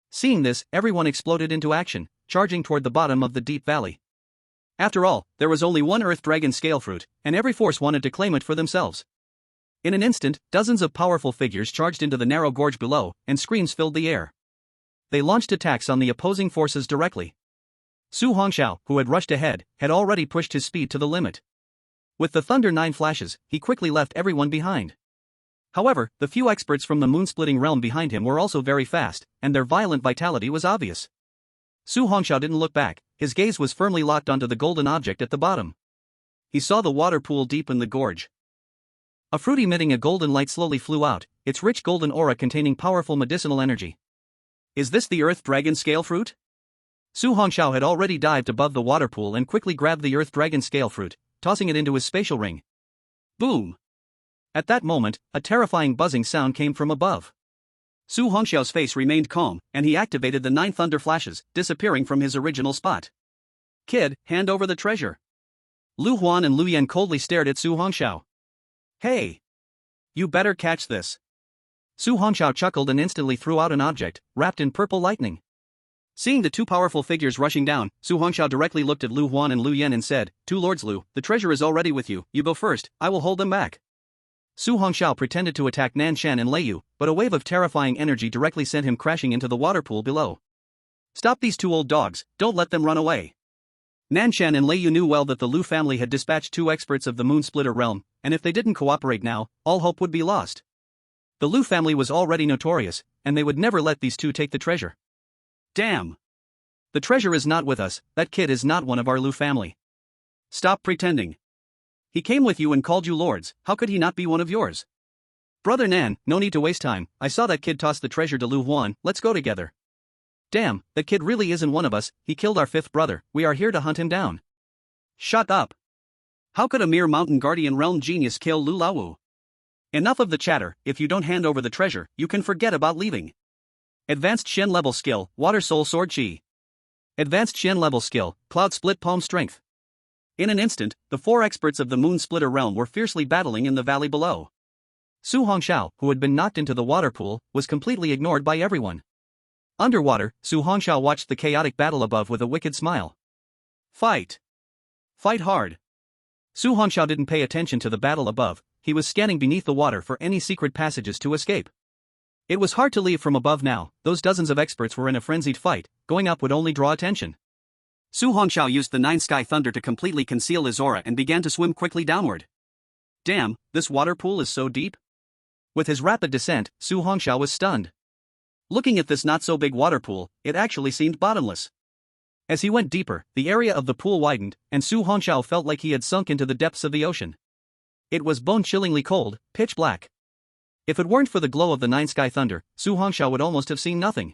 Seeing this, everyone exploded into action, charging toward the bottom of the deep valley. After all, there was only one Earth Dragon scale fruit, and every force wanted to claim it for themselves. In an instant, dozens of powerful figures charged into the narrow gorge below, and screams filled the air. They launched attacks on the opposing forces directly. Su Hongxiao, who had rushed ahead, had already pushed his speed to the limit. With the Thunder 9 flashes, he quickly left everyone behind. However, the few experts from the moon-splitting realm behind him were also very fast, and their violent vitality was obvious. Su Hongxiao didn't look back, his gaze was firmly locked onto the golden object at the bottom. He saw the water pool deep in the gorge. A fruit emitting a golden light slowly flew out, its rich golden aura containing powerful medicinal energy. Is this the Earth Dragon scale fruit? Su Hongxiao had already dived above the water pool and quickly grabbed the Earth Dragon scale fruit, tossing it into his spatial ring. Boom! At that moment, a terrifying buzzing sound came from above. Su Hongxiao's face remained calm, and he activated the 9 thunder flashes, disappearing from his original spot. "Kid, hand over the treasure." Lu Huan and Lu Yan coldly stared at Su Hongxiao. "Hey! You better catch this." Su Hongxiao chuckled and instantly threw out an object, wrapped in purple lightning. Seeing the two powerful figures rushing down, Su Hongxiao directly looked at Lu Huan and Lu Yan and said, "Two lords Lu, the treasure is already with you, you go first, I will hold them back." Su Hongxiao pretended to attack Nanshan and Lei Yu, but a wave of terrifying energy directly sent him crashing into the water pool below. "Stop these two old dogs, don't let them run away." Nanshan and Lei Yu knew well that the Lu family had dispatched 2 experts of the Moon Splitter realm, and if they didn't cooperate now, all hope would be lost. The Lu family was already notorious, and they would never let these two take the treasure. Damn! The treasure is not with us, that kid is not one of our Lu family. Stop pretending. He came with you and called you lords, how could he not be one of yours? Brother Nan, no need to waste time, I saw that kid toss the treasure to Lu Huan, let's go together. Damn, that kid really isn't one of us, he killed our fifth brother, we are here to hunt him down. Shut up. How could a mere mountain guardian realm genius kill Lu Laowu? Enough of the chatter, if you don't hand over the treasure, you can forget about leaving. Advanced Shen level skill, Water Soul Sword Chi. Advanced Shen level skill, Cloud Split Palm Strength. In an instant, the four experts of the Moon Splitter realm were fiercely battling in the valley below. Su Hongxiao, who had been knocked into the water pool, was completely ignored by everyone. Underwater, Su Hongxiao watched the chaotic battle above with a wicked smile. Fight! Fight hard! Su Hongxiao didn't pay attention to the battle above, he was scanning beneath the water for any secret passages to escape. It was hard to leave from above now, those dozens of experts were in a frenzied fight, going up would only draw attention. Su Hongxiao used the Nine Sky Thunder to completely conceal his aura and began to swim quickly downward. Damn, this water pool is so deep? With his rapid descent, Su Hongxiao was stunned. Looking at this not-so-big water pool, it actually seemed bottomless. As he went deeper, the area of the pool widened, and Su Hongxiao felt like he had sunk into the depths of the ocean. It was bone-chillingly cold, pitch black. If it weren't for the glow of the Nine Sky Thunder, Su Hongxiao would almost have seen nothing.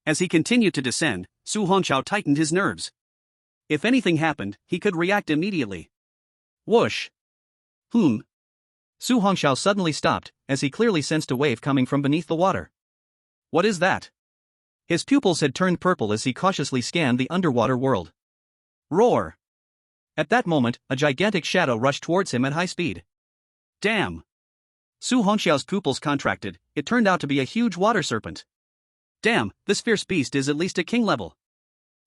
As he continued to descend, Su Hongxiao tightened his nerves. If anything happened, he could react immediately. Whoosh! Su Hongxiao suddenly stopped, as he clearly sensed a wave coming from beneath the water. What is that? His pupils had turned purple as he cautiously scanned the underwater world. Roar! At that moment, a gigantic shadow rushed towards him at high speed. Damn! Su Hongxiao's pupils contracted, it turned out to be a huge water serpent. Damn, this fierce beast is at least a king level.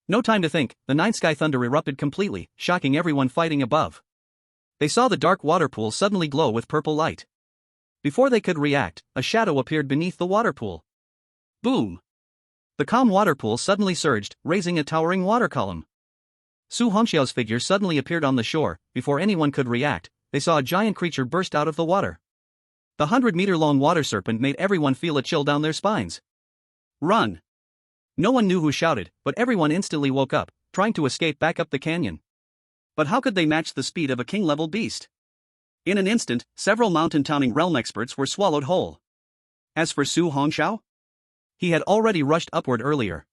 No time to think, the Nine Sky Thunder erupted completely, shocking everyone fighting above. They saw the dark water pool suddenly glow with purple light. Before they could react, a shadow appeared beneath the water pool. Boom! The calm water pool suddenly surged, raising a towering water column. Su Hongxiao's figure suddenly appeared on the shore. Before anyone could react, they saw a giant creature burst out of the water. The 100-meter-long water serpent made everyone feel a chill down their spines. Run! No one knew who shouted, but everyone instantly woke up, trying to escape back up the canyon. But how could they match the speed of a king-level beast? In an instant, several mountain-towning realm experts were swallowed whole. As for Su Hongxiao, he had already rushed upward earlier.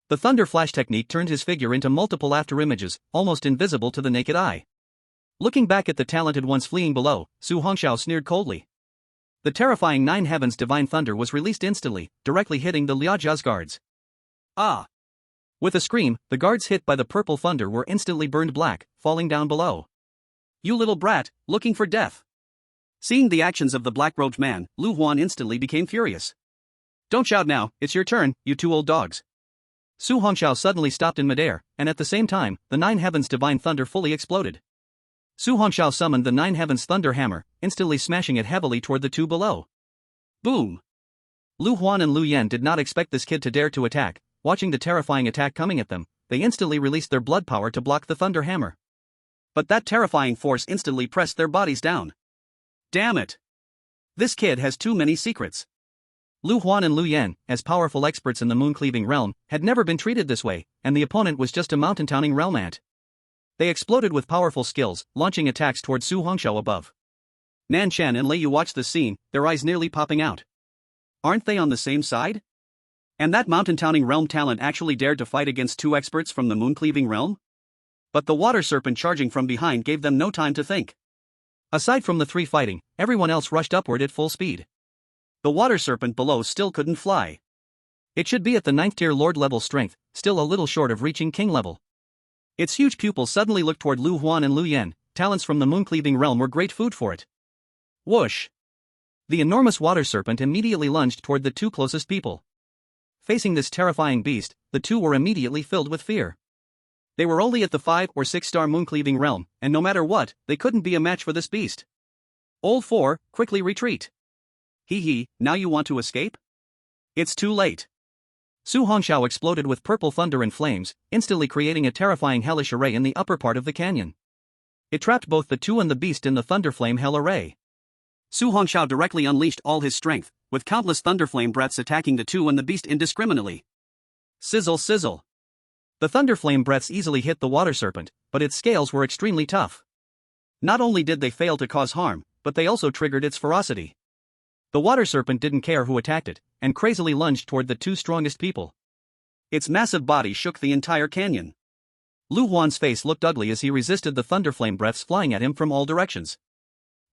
The thunder flash technique turned his figure into multiple afterimages, almost invisible to the naked eye. Looking back at the talented ones fleeing below, Su Hongxiao sneered coldly. The terrifying Nine Heavens Divine Thunder was released instantly, directly hitting the Liajia's guards. Ah! With a scream, the guards hit by the purple thunder were instantly burned black, falling down below. You little brat, looking for death. Seeing the actions of the black-robed man, Lu Huan instantly became furious. Don't shout now, it's your turn, you two old dogs. Su Hongxiao suddenly stopped in midair, and at the same time, the Nine Heavens Divine Thunder fully exploded. Su Hongxiao summoned the Nine Heavens Thunder Hammer, instantly smashing it heavily toward the two below. Boom! Lu Huan and Lu Yan did not expect this kid to dare to attack. Watching the terrifying attack coming at them, they instantly released their blood power to block the thunder hammer. But that terrifying force instantly pressed their bodies down. Damn it! This kid has too many secrets. Lu Huan and Lu Yan, as powerful experts in the moon-cleaving realm, had never been treated this way, and the opponent was just a mountain-towning realm ant. They exploded with powerful skills, launching attacks towards Su Hongxiao above. Nan Chen and Lei Yu watched the scene, their eyes nearly popping out. Aren't they on the same side? And that mountain-towning realm talent actually dared to fight against two experts from the moon-cleaving realm? But the water serpent charging from behind gave them no time to think. Aside from the three fighting, everyone else rushed upward at full speed. The water serpent below still couldn't fly. It should be at the 9th tier lord level strength, still a little short of reaching king level. Its huge pupils suddenly looked toward Lu Huan and Lu Yan, talents from the moon-cleaving realm were great food for it. Whoosh! The enormous water serpent immediately lunged toward the two closest people. Facing this terrifying beast, the two were immediately filled with fear. They were only at the 5 or 6-star moon-cleaving realm, and no matter what, they couldn't be a match for this beast. Old 4, quickly retreat. Hee, now you want to escape? It's too late. Su Hongxiao exploded with purple thunder and flames, instantly creating a terrifying hellish array in the upper part of the canyon. It trapped both the two and the beast in the thunderflame hell array. Su Hongxiao directly unleashed all his strength, with countless thunderflame breaths attacking the two and the beast indiscriminately. Sizzle sizzle. The thunder flame breaths easily hit the water serpent, but its scales were extremely tough. Not only did they fail to cause harm, but they also triggered its ferocity. The water serpent didn't care who attacked it, and crazily lunged toward the two strongest people. Its massive body shook the entire canyon. Lu Huan's face looked ugly as he resisted the thunder flame breaths flying at him from all directions.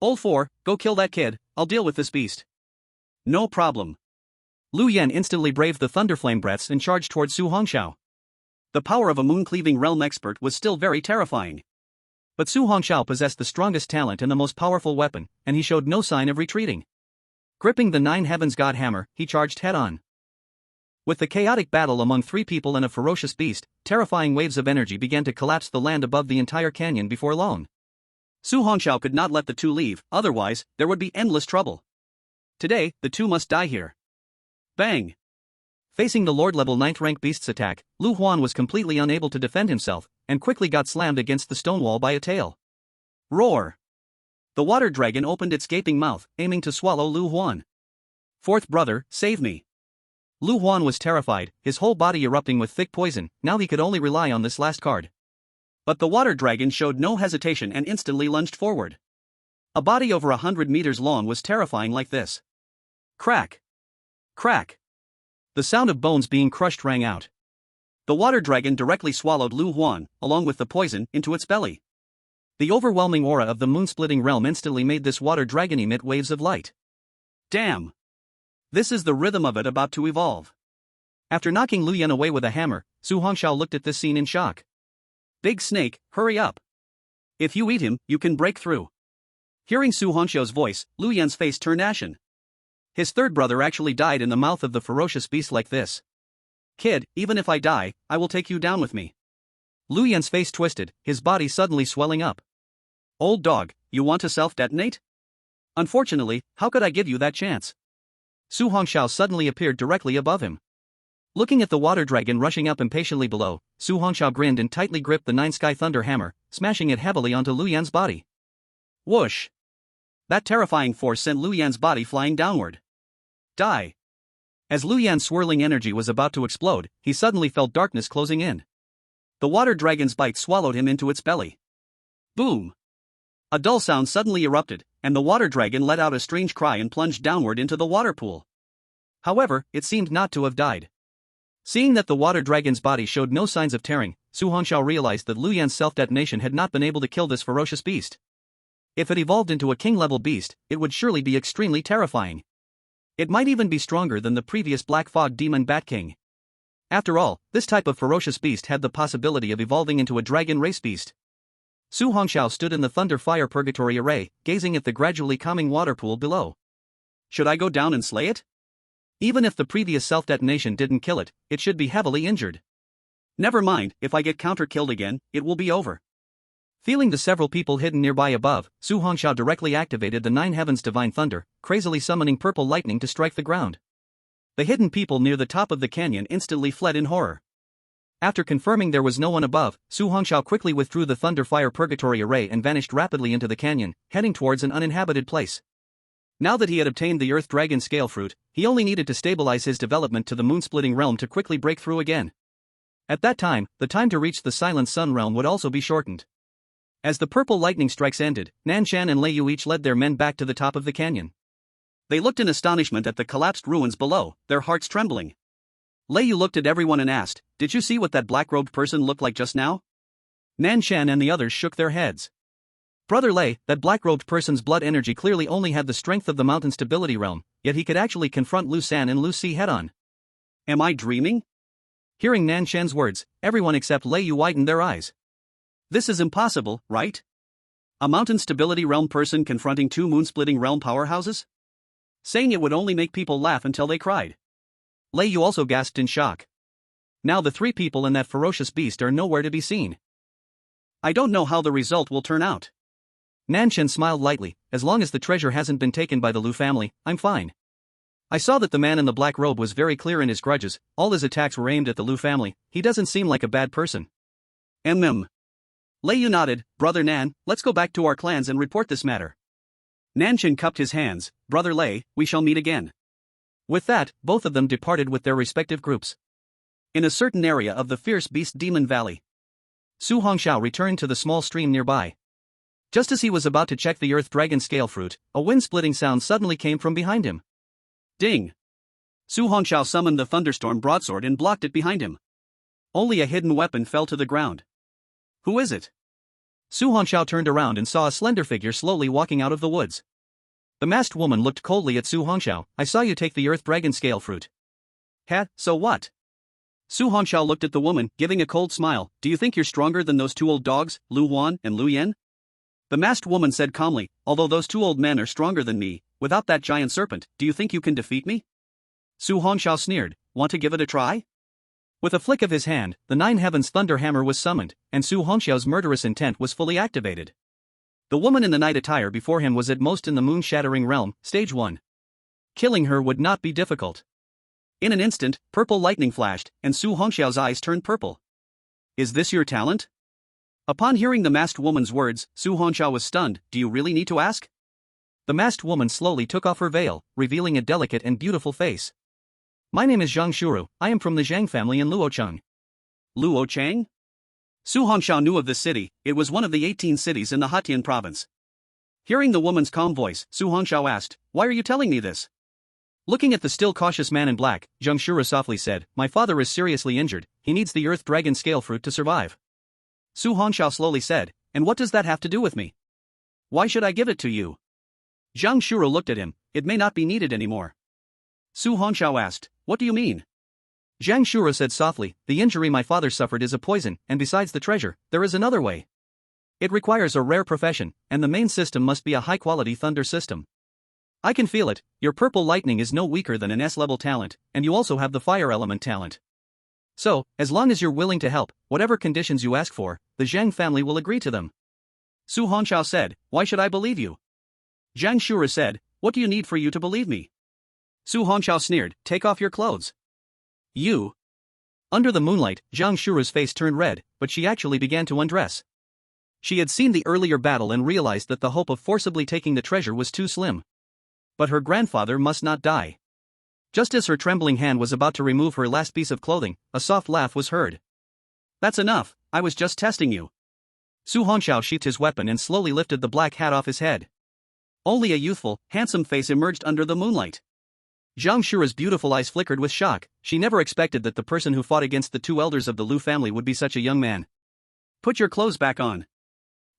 Old 4, go kill that kid, I'll deal with this beast. No problem. Lu Yan instantly braved the thunder flame breaths and charged toward Su Hongxiao. The power of a moon-cleaving realm expert was still very terrifying. But Su Hongxiao possessed the strongest talent and the most powerful weapon, and he showed no sign of retreating. Gripping the Nine Heavens God Hammer, he charged head-on. With the chaotic battle among three people and a ferocious beast, terrifying waves of energy began to collapse the land above the entire canyon before long. Su Hongxiao could not let the two leave, otherwise, there would be endless trouble. Today, the two must die here. Bang! Facing the Lord-level 9th rank beast's attack, Lu Huan was completely unable to defend himself, and quickly got slammed against the stone wall by a tail. Roar! The water dragon opened its gaping mouth, aiming to swallow Lu Huan. Fourth brother, save me. Lu Huan was terrified, his whole body erupting with thick poison. Now he could only rely on this last card. But the water dragon showed no hesitation and instantly lunged forward. A body over 100 meters long was terrifying like this. Crack! Crack! The sound of bones being crushed rang out. The water dragon directly swallowed Lu Huan, along with the poison, into its belly. The overwhelming aura of the moon-splitting realm instantly made this water dragon emit waves of light. Damn! This is the rhythm of it about to evolve. After knocking Lu Yan away with a hammer, Su Hongxiao looked at this scene in shock. Big snake, hurry up. If you eat him, you can break through. Hearing Su Hongxiao's voice, Lu Yan's face turned ashen. His third brother actually died in the mouth of the ferocious beast like this. Kid, even if I die, I will take you down with me. Lu Yan's face twisted, his body suddenly swelling up. Old dog, you want to self-detonate? Unfortunately, how could I give you that chance? Su Hongxiao suddenly appeared directly above him. Looking at the water dragon rushing up impatiently below, Su Hongxiao grinned and tightly gripped the Nine Sky Thunder Hammer, smashing it heavily onto Lu Yan's body. Whoosh! That terrifying force sent Lu Yan's body flying downward. Die! As Lu Yan's swirling energy was about to explode, he suddenly felt darkness closing in. The water dragon's bite swallowed him into its belly. Boom! A dull sound suddenly erupted, and the water dragon let out a strange cry and plunged downward into the water pool. However, it seemed not to have died. Seeing that the water dragon's body showed no signs of tearing, Su Hongxiao realized that Lu Yan's self-detonation had not been able to kill this ferocious beast. If it evolved into a king-level beast, it would surely be extremely terrifying. It might even be stronger than the previous Black Fog Demon Bat King. After all, this type of ferocious beast had the possibility of evolving into a dragon race beast. Su Hongxiao stood in the Thunder Fire Purgatory Array, gazing at the gradually calming water pool below. Should I go down and slay it? Even if the previous self-detonation didn't kill it, it should be heavily injured. Never mind, if I get counter-killed again, it will be over. Feeling the several people hidden nearby above, Su Hongxiao directly activated the Nine Heavens Divine Thunder, crazily summoning purple lightning to strike the ground. The hidden people near the top of the canyon instantly fled in horror. After confirming there was no one above, Su Hongxiao quickly withdrew the Thunder Fire Purgatory Array and vanished rapidly into the canyon, heading towards an uninhabited place. Now that he had obtained the Earth Dragon Scale Fruit, he only needed to stabilize his development to the moon-splitting realm to quickly break through again. At that time, the time to reach the Silent Sun realm would also be shortened. As the purple lightning strikes ended, Nan Shan and Lei Yu each led their men back to the top of the canyon. They looked in astonishment at the collapsed ruins below, their hearts trembling. Lei Yu looked at everyone and asked, "Did you see what that black-robed person looked like just now?" Nan Shan and the others shook their heads. Brother Lei, that black-robed person's blood energy clearly only had the strength of the Mountain Stability Realm, yet he could actually confront Lu San and Lu Si head-on. Am I dreaming? Hearing Nan Shan's words, everyone except Lei Yu widened their eyes. This is impossible, right? A Mountain Stability Realm person confronting two moon-splitting realm powerhouses? Saying it would only make people laugh until they cried. Lei Yu also gasped in shock. Now the three people and that ferocious beast are nowhere to be seen. I don't know how the result will turn out. Nan Shan smiled lightly. As long as the treasure hasn't been taken by the Lu family, I'm fine. I saw that the man in the black robe was very clear in his grudges, all his attacks were aimed at the Lu family, he doesn't seem like a bad person. Lei Yu nodded. Brother Nan, let's go back to our clans and report this matter. Nanshan cupped his hands. Brother Lei, we shall meet again. With that, both of them departed with their respective groups. In a certain area of the fierce beast Demon Valley, Su Hongxiao returned to the small stream nearby. Just as he was about to check the Earth Dragon scale fruit, a wind-splitting sound suddenly came from behind him. Ding! Su Hongxiao summoned the thunderstorm broadsword and blocked it behind him. Only a hidden weapon fell to the ground. Who is it? Su Hongxiao turned around and saw a slender figure slowly walking out of the woods. The masked woman looked coldly at Su Hongxiao. I saw you take the Earth Dragon scale fruit. So what? Su Hongxiao looked at the woman, giving a cold smile. Do you think you're stronger than those two old dogs, Lu Huan and Lu Yan? The masked woman said calmly, although those two old men are stronger than me, without that giant serpent, do you think you can defeat me? Su Hongxiao sneered, want to give it a try? With a flick of his hand, the Nine Heavens Thunder Hammer was summoned, and Su Hongxiao's murderous intent was fully activated. The woman in the night attire before him was at most in the moon-shattering realm, stage 1. Killing her would not be difficult. In an instant, purple lightning flashed, and Su Hongxiao's eyes turned purple. Is this your talent? Upon hearing the masked woman's words, Su Hongxiao was stunned. Do you really need to ask? The masked woman slowly took off her veil, revealing a delicate and beautiful face. My name is Zhang Shuru, I am from the Zhang family in Luocheng. Luocheng? Su Hongxiao knew of this city, it was one of the 18 cities in the Hatian province. Hearing the woman's calm voice, Su Hongxiao asked, why are you telling me this? Looking at the still cautious man in black, Zhang Shuru softly said, my father is seriously injured, he needs the Earth Dragon scale fruit to survive. Su Hongxiao slowly said, and what does that have to do with me? Why should I give it to you? Zhang Shuru looked at him, it may not be needed anymore. Su Hongxiao asked, what do you mean? Zhang Shuru said softly, the injury my father suffered is a poison, and besides the treasure, there is another way. It requires a rare profession, and the main system must be a high-quality thunder system. I can feel it, your purple lightning is no weaker than an S-level talent, and you also have the fire element talent. So, as long as you're willing to help, whatever conditions you ask for, the Zhang family will agree to them. Su Hongxiao said, why should I believe you? Zhang Shuru said, what do you need for you to believe me? Su Hongxiao sneered, take off your clothes. You. Under the moonlight, Zhang Shuru's face turned red, but she actually began to undress. She had seen the earlier battle and realized that the hope of forcibly taking the treasure was too slim. But her grandfather must not die. Just as her trembling hand was about to remove her last piece of clothing, a soft laugh was heard. That's enough, I was just testing you. Su Hongxiao sheathed his weapon and slowly lifted the black hat off his head. Only a youthful, handsome face emerged under the moonlight. Zhang Shuru's beautiful eyes flickered with shock, she never expected that the person who fought against the two elders of the Lu family would be such a young man. Put your clothes back on.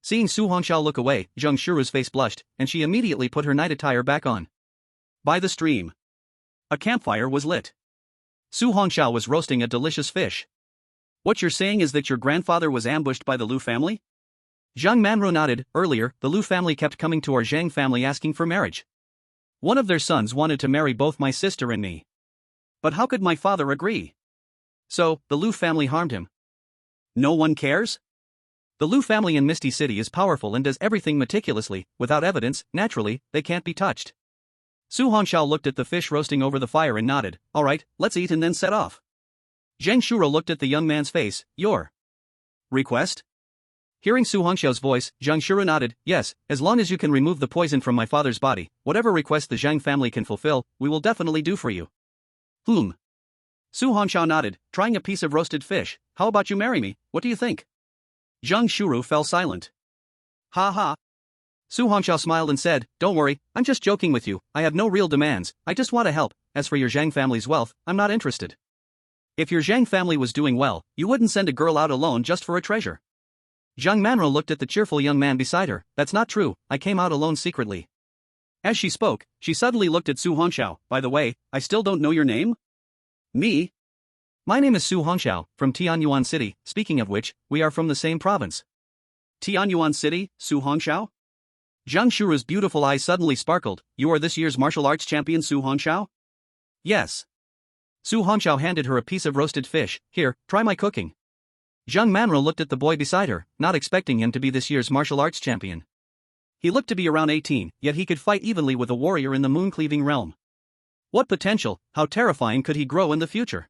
Seeing Su Hongxiao look away, Zhang Shuru's face blushed, and she immediately put her night attire back on. By the stream, a campfire was lit. Su Hongxiao was roasting a delicious fish. What you're saying is that your grandfather was ambushed by the Lu family? Zhang Manro nodded. Earlier, the Lu family kept coming to our Zhang family asking for marriage. One of their sons wanted to marry both my sister and me. But how could my father agree? So, the Lu family harmed him. No one cares? The Lu family in Misty City is powerful and does everything meticulously, without evidence, naturally, they can't be touched. Su Hongxiao looked at the fish roasting over the fire and nodded, alright, let's eat and then set off. Zhang Shuru looked at the young man's face, your request? Hearing Su Hongxiao's voice, Zhang Shuru nodded, yes, as long as you can remove the poison from my father's body, whatever request the Zhang family can fulfill, we will definitely do for you. Su Hongxiao nodded, trying a piece of roasted fish, how about you marry me, what do you think? Zhang Shuru fell silent. Ha ha. Su Hongxiao smiled and said, don't worry, I'm just joking with you, I have no real demands, I just want to help, as for your Zhang family's wealth, I'm not interested. If your Zhang family was doing well, you wouldn't send a girl out alone just for a treasure. Zhang Manro looked at the cheerful young man beside her, that's not true, I came out alone secretly. As she spoke, she suddenly looked at Su Hongxiao, by the way, I still don't know your name? Me? My name is Su Hongxiao, from Tianyuan City, speaking of which, we are from the same province. Tianyuan City, Su Hongxiao? Zhang Shuru's beautiful eyes suddenly sparkled, you are this year's martial arts champion Su Hongxiao? Yes. Su Hongxiao handed her a piece of roasted fish, here, try my cooking. Zhang Manro looked at the boy beside her, not expecting him to be this year's martial arts champion. He looked to be around 18, yet he could fight evenly with a warrior in the moon-cleaving realm. What potential, how terrifying could he grow in the future?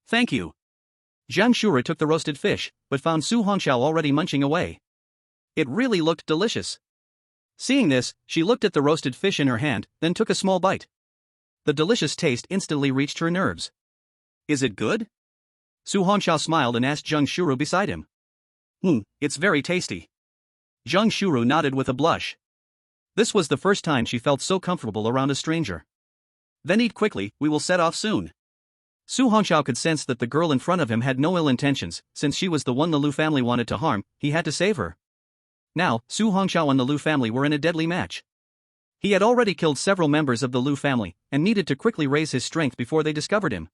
Thank you. Zhang Shuru took the roasted fish, but found Su Hongxiao already munching away. It really looked delicious. Seeing this, she looked at the roasted fish in her hand, then took a small bite. The delicious taste instantly reached her nerves. Is it good? Su Hongxiao smiled and asked Zheng Shuru beside him. It's very tasty. Zheng Shuru nodded with a blush. This was the first time she felt so comfortable around a stranger. Then eat quickly, we will set off soon. Su Hongxiao could sense that the girl in front of him had no ill intentions, since she was the one the Lu family wanted to harm, he had to save her. Now, Su Hongxiao and the Lu family were in a deadly match. He had already killed several members of the Lu family, and needed to quickly raise his strength before they discovered him.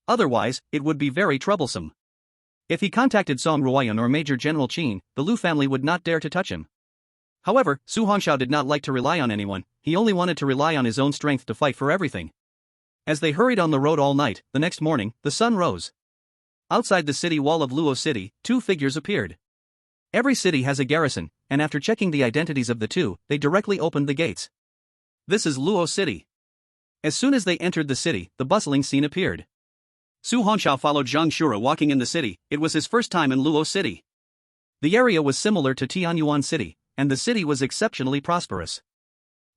Otherwise, it would be very troublesome. If he contacted Song Ruoyan or Major General Qin, the Lu family would not dare to touch him. However, Su Hongxiao did not like to rely on anyone, he only wanted to rely on his own strength to fight for everything. As they hurried on the road all night, the next morning, the sun rose. Outside the city wall of Luo City, two figures appeared. Every city has a garrison, and after checking the identities of the two, they directly opened the gates. This is Luo City. As soon as they entered the city, the bustling scene appeared. Su Hongxiao followed Zheng Shuru walking in the city, it was his first time in Luo City. The area was similar to Tianyuan City, and the city was exceptionally prosperous.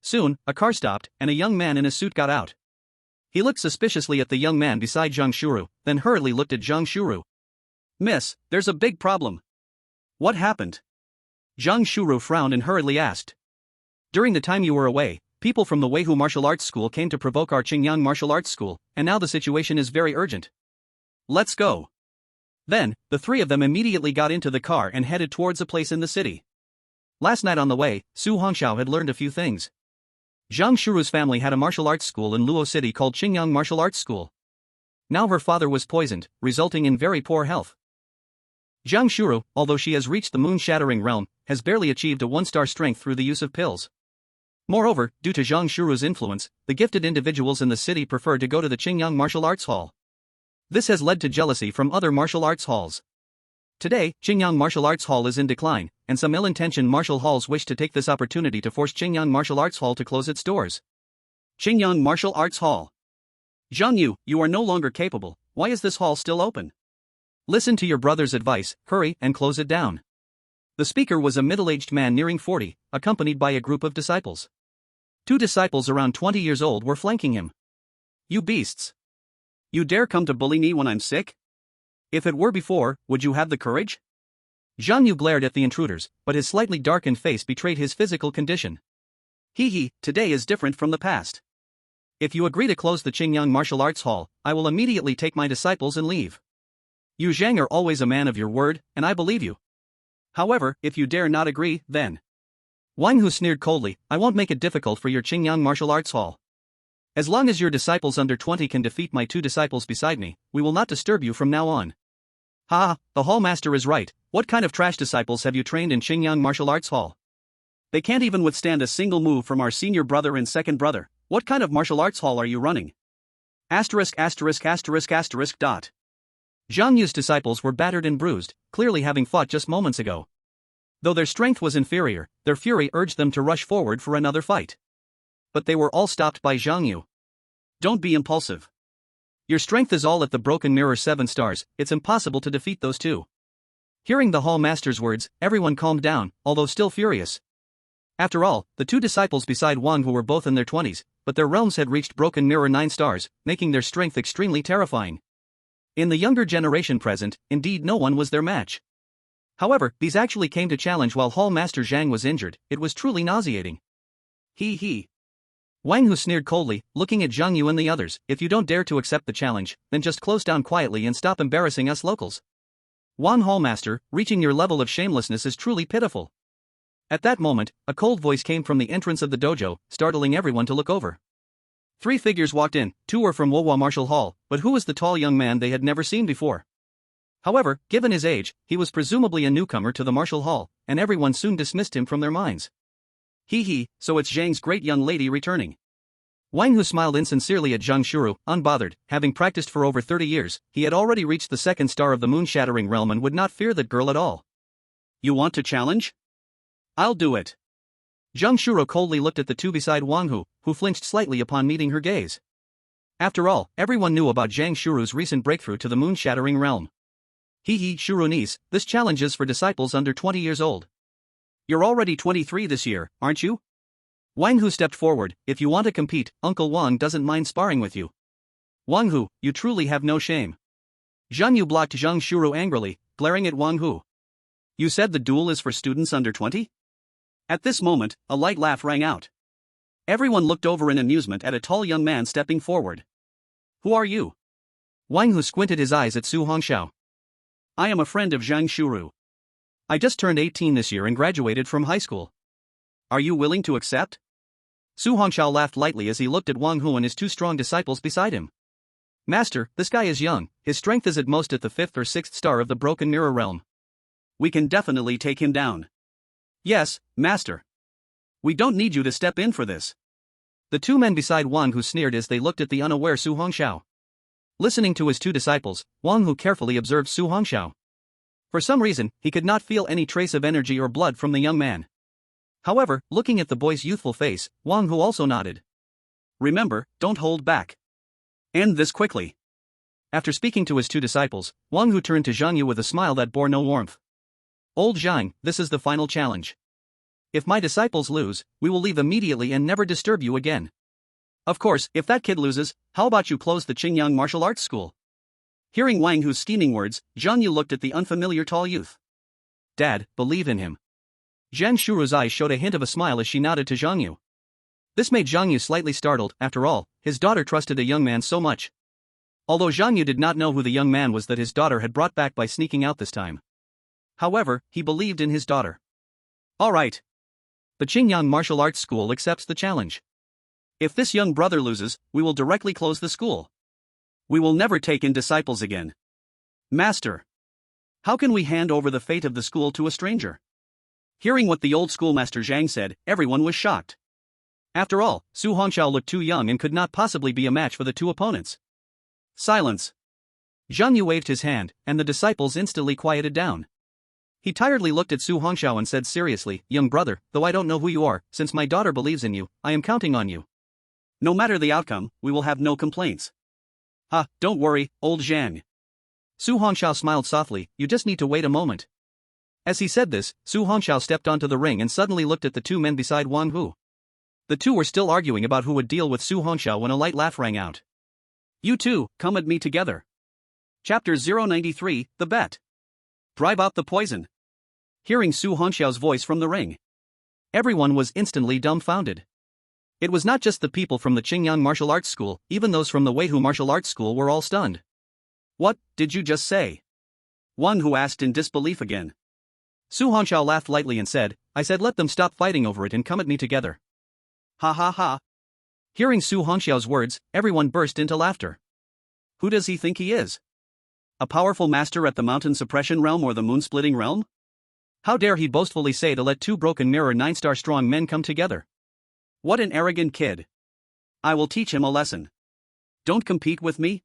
Soon, a car stopped, and a young man in a suit got out. He looked suspiciously at the young man beside Zheng Shuru, then hurriedly looked at Zheng Shuru. Miss, there's a big problem. What happened? Zheng Shuru frowned and hurriedly asked. During the time you were away, people from the Weihu Martial Arts School came to provoke our Qingyang Martial Arts School, and now the situation is very urgent. Let's go. Then, the three of them immediately got into the car and headed towards a place in the city. Last night on the way, Su Hongxiao had learned a few things. Zheng Shuru's family had a martial arts school in Luo City called Qingyang Martial Arts School. Now her father was poisoned, resulting in very poor health. Zheng Shuru, although she has reached the moon-shattering realm, has barely achieved a 1-star strength through the use of pills. Moreover, due to Zheng Shuru's influence, the gifted individuals in the city prefer to go to the Qingyang Martial Arts Hall. This has led to jealousy from other martial arts halls. Today, Qingyang Martial Arts Hall is in decline, and some ill-intentioned martial halls wish to take this opportunity to force Qingyang Martial Arts Hall to close its doors. Qingyang Martial Arts Hall. Zhang Yu, you are no longer capable, why is this hall still open? Listen to your brother's advice, hurry and close it down. The speaker was a middle-aged man nearing 40, accompanied by a group of disciples. 2 disciples around 20 years old were flanking him. You beasts! You dare come to bully me when I'm sick? If it were before, would you have the courage? Zhang Yu glared at the intruders, but his slightly darkened face betrayed his physical condition. Today is different from the past. If you agree to close the Qingyang Martial Arts Hall, I will immediately take my disciples and leave. You Zhang are always a man of your word, and I believe you. However, if you dare not agree, then... Wang Hu sneered coldly, I won't make it difficult for your Qingyang Martial Arts Hall. As long as your disciples under 20 can defeat my 2 disciples beside me, we will not disturb you from now on. The hall master is right, what kind of trash disciples have you trained in Qingyang Martial Arts Hall? They can't even withstand a single move from our senior brother and second brother, what kind of martial arts hall are you running? Zhang Yu's disciples were battered and bruised, clearly having fought just moments ago. Though their strength was inferior, their fury urged them to rush forward for another fight. But they were all stopped by Zhang Yu. Don't be impulsive. Your strength is all at the Broken Mirror 7 stars, it's impossible to defeat those 2. Hearing the hall master's words, everyone calmed down, although still furious. After all, the 2 disciples beside Wang Hu were both in their 20s, but their realms had reached Broken Mirror 9 stars, making their strength extremely terrifying. In the younger generation present, indeed no one was their match. However, these actually came to challenge while Hall Master Zhang was injured, it was truly nauseating. Wang Hu sneered coldly, looking at Zhang Yu and the others, if you don't dare to accept the challenge, then just close down quietly and stop embarrassing us locals. Wan Hallmaster, reaching your level of shamelessness is truly pitiful. At that moment, a cold voice came from the entrance of the dojo, startling everyone to look over. 3 figures walked in, 2 were from Wohua Martial Hall, but who was the tall young man they had never seen before? However, given his age, he was presumably a newcomer to the martial hall, and everyone soon dismissed him from their minds. So it's Zhang's great young lady returning. Wang Hu smiled insincerely at Zheng Shuru, unbothered, having practiced for over 30 years, he had already reached the 2nd star of the moon-shattering realm and would not fear that girl at all. You want to challenge? I'll do it. Zheng Shuru coldly looked at the 2 beside Wang Hu, who flinched slightly upon meeting her gaze. After all, everyone knew about Zheng Shuru's recent breakthrough to the moon-shattering realm. Shuru niece, this challenge is for disciples under 20 years old. You're already 23 this year, aren't you? Wang Hu stepped forward, if you want to compete, Uncle Wang doesn't mind sparring with you. Wang Hu, you truly have no shame. Zhang Yu blocked Zhang Shuru angrily, glaring at Wang Hu. You said the duel is for students under 20? At this moment, a light laugh rang out. Everyone looked over in amusement at a tall young man stepping forward. Who are you? Wang Hu squinted his eyes at Su Hongxiao. I am a friend of Zhang Shuru. I just turned 18 this year and graduated from high school. Are you willing to accept? Su Hongxiao laughed lightly as he looked at Wang Hu and his two strong disciples beside him. Master, this guy is young, his strength is at most at the 5th or 6th star of the Broken Mirror realm. We can definitely take him down. Yes, Master. We don't need you to step in for this. The two men beside Wang Hu sneered as they looked at the unaware Su Hongxiao. Listening to his two disciples, Wang Hu carefully observed Su Hongxiao. For some reason, he could not feel any trace of energy or blood from the young man. However, looking at the boy's youthful face, Wang Hu also nodded. Remember, don't hold back. End this quickly. After speaking to his two disciples, Wang Hu turned to Zhang Yu with a smile that bore no warmth. Old Zhang, this is the final challenge. If my disciples lose, we will leave immediately and never disturb you again. Of course, if that kid loses, how about you close the Qingyang Martial Arts School? Hearing Wang Hu's steaming words, Zhang Yu looked at the unfamiliar tall youth. Dad, believe in him. Zhang Shuru's eyes showed a hint of a smile as she nodded to Zhang Yu. This made Zhang Yu slightly startled. After all, his daughter trusted a young man so much. Although Zhang Yu did not know who the young man was that his daughter had brought back by sneaking out this time. However, he believed in his daughter. All right. The Qingyang Martial Arts School accepts the challenge. If this young brother loses, we will directly close the school. We will never take in disciples again. Master. How can we hand over the fate of the school to a stranger? Hearing what the old schoolmaster Zhang said, everyone was shocked. After all, Su Hongxiao looked too young and could not possibly be a match for the two opponents. Silence. Zhang Yu waved his hand, and the disciples instantly quieted down. He tiredly looked at Su Hongxiao and said seriously, Young brother, though I don't know who you are, since my daughter believes in you, I am counting on you. No matter the outcome, we will have no complaints. Don't worry, old Zhang. Su Hongxiao smiled softly, you just need to wait a moment. As he said this, Su Hongxiao stepped onto the ring and suddenly looked at the two men beside Wang Hu. The two were still arguing about who would deal with Su Hongxiao when a light laugh rang out. You two, come at me together. Chapter 093, The Bet. Drive out the poison. Hearing Su Hongxiao's voice from the ring, everyone was instantly dumbfounded. It was not just the people from the Qingyang Martial Arts School, even those from the Weihu Martial Arts School were all stunned. What did you just say? Wang Hu asked in disbelief again. Su Hongxiao laughed lightly and said, I said let them stop fighting over it and come at me together. Ha ha ha. Hearing Su Hongxiao's words, everyone burst into laughter. Who does he think he is? A powerful master at the Mountain Suppression Realm or the Moon-Splitting Realm? How dare he boastfully say to let two Broken Mirror 9-star strong men come together? What an arrogant kid. I will teach him a lesson. Don't compete with me?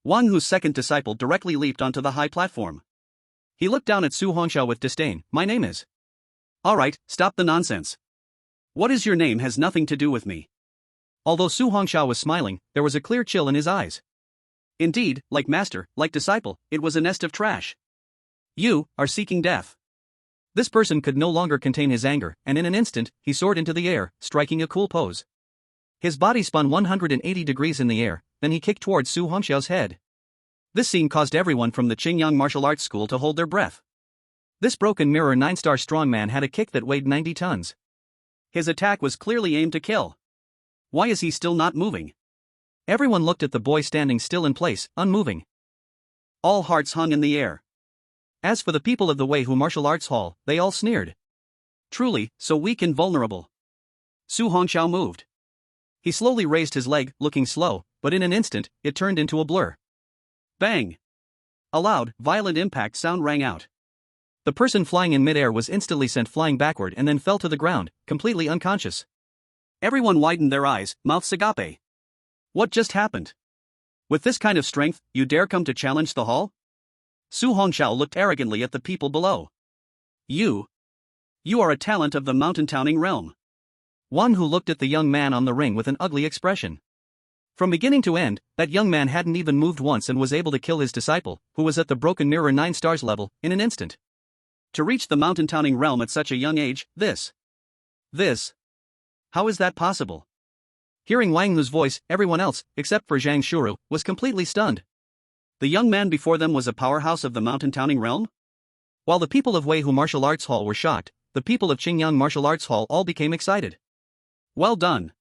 Wang Hu's second disciple directly leaped onto the high platform. He looked down at Su Hongxiao with disdain. My name is. Alright, stop the nonsense. What is your name has nothing to do with me. Although Su Hongxiao was smiling, there was a clear chill in his eyes. Indeed, like master, like disciple, it was a nest of trash. You are seeking death. This person could no longer contain his anger, and in an instant, he soared into the air, striking a cool pose. His body spun 180 degrees in the air, then he kicked towards Su Hongxiao's head. This scene caused everyone from the Qingyang Martial Arts School to hold their breath. This Broken Mirror 9-star strongman had a kick that weighed 90 tons. His attack was clearly aimed to kill. Why is he still not moving? Everyone looked at the boy standing still in place, unmoving. All hearts hung in the air. As for the people of the Weihu Martial Arts Hall, they all sneered. Truly, so weak and vulnerable. Su Hongxiao moved. He slowly raised his leg, looking slow, but in an instant, it turned into a blur. Bang! A loud, violent impact sound rang out. The person flying in midair was instantly sent flying backward and then fell to the ground, completely unconscious. Everyone widened their eyes, mouths agape. What just happened? With this kind of strength, you dare come to challenge the hall? Su Hongxiao looked arrogantly at the people below. You are a talent of the mountain-towning realm. Wang Hu looked at the young man on the ring with an ugly expression. From beginning to end, that young man hadn't even moved once and was able to kill his disciple, who was at the Broken Mirror 9 stars level, in an instant. To reach the mountain-towning realm at such a young age, how is that possible? Hearing Wang Hu's voice, everyone else, except for Zhang Shuru, was completely stunned. The young man before them was a powerhouse of the mountain towning realm? While the people of Weihu Martial Arts Hall were shocked, the people of Qingyang Martial Arts Hall all became excited. Well done.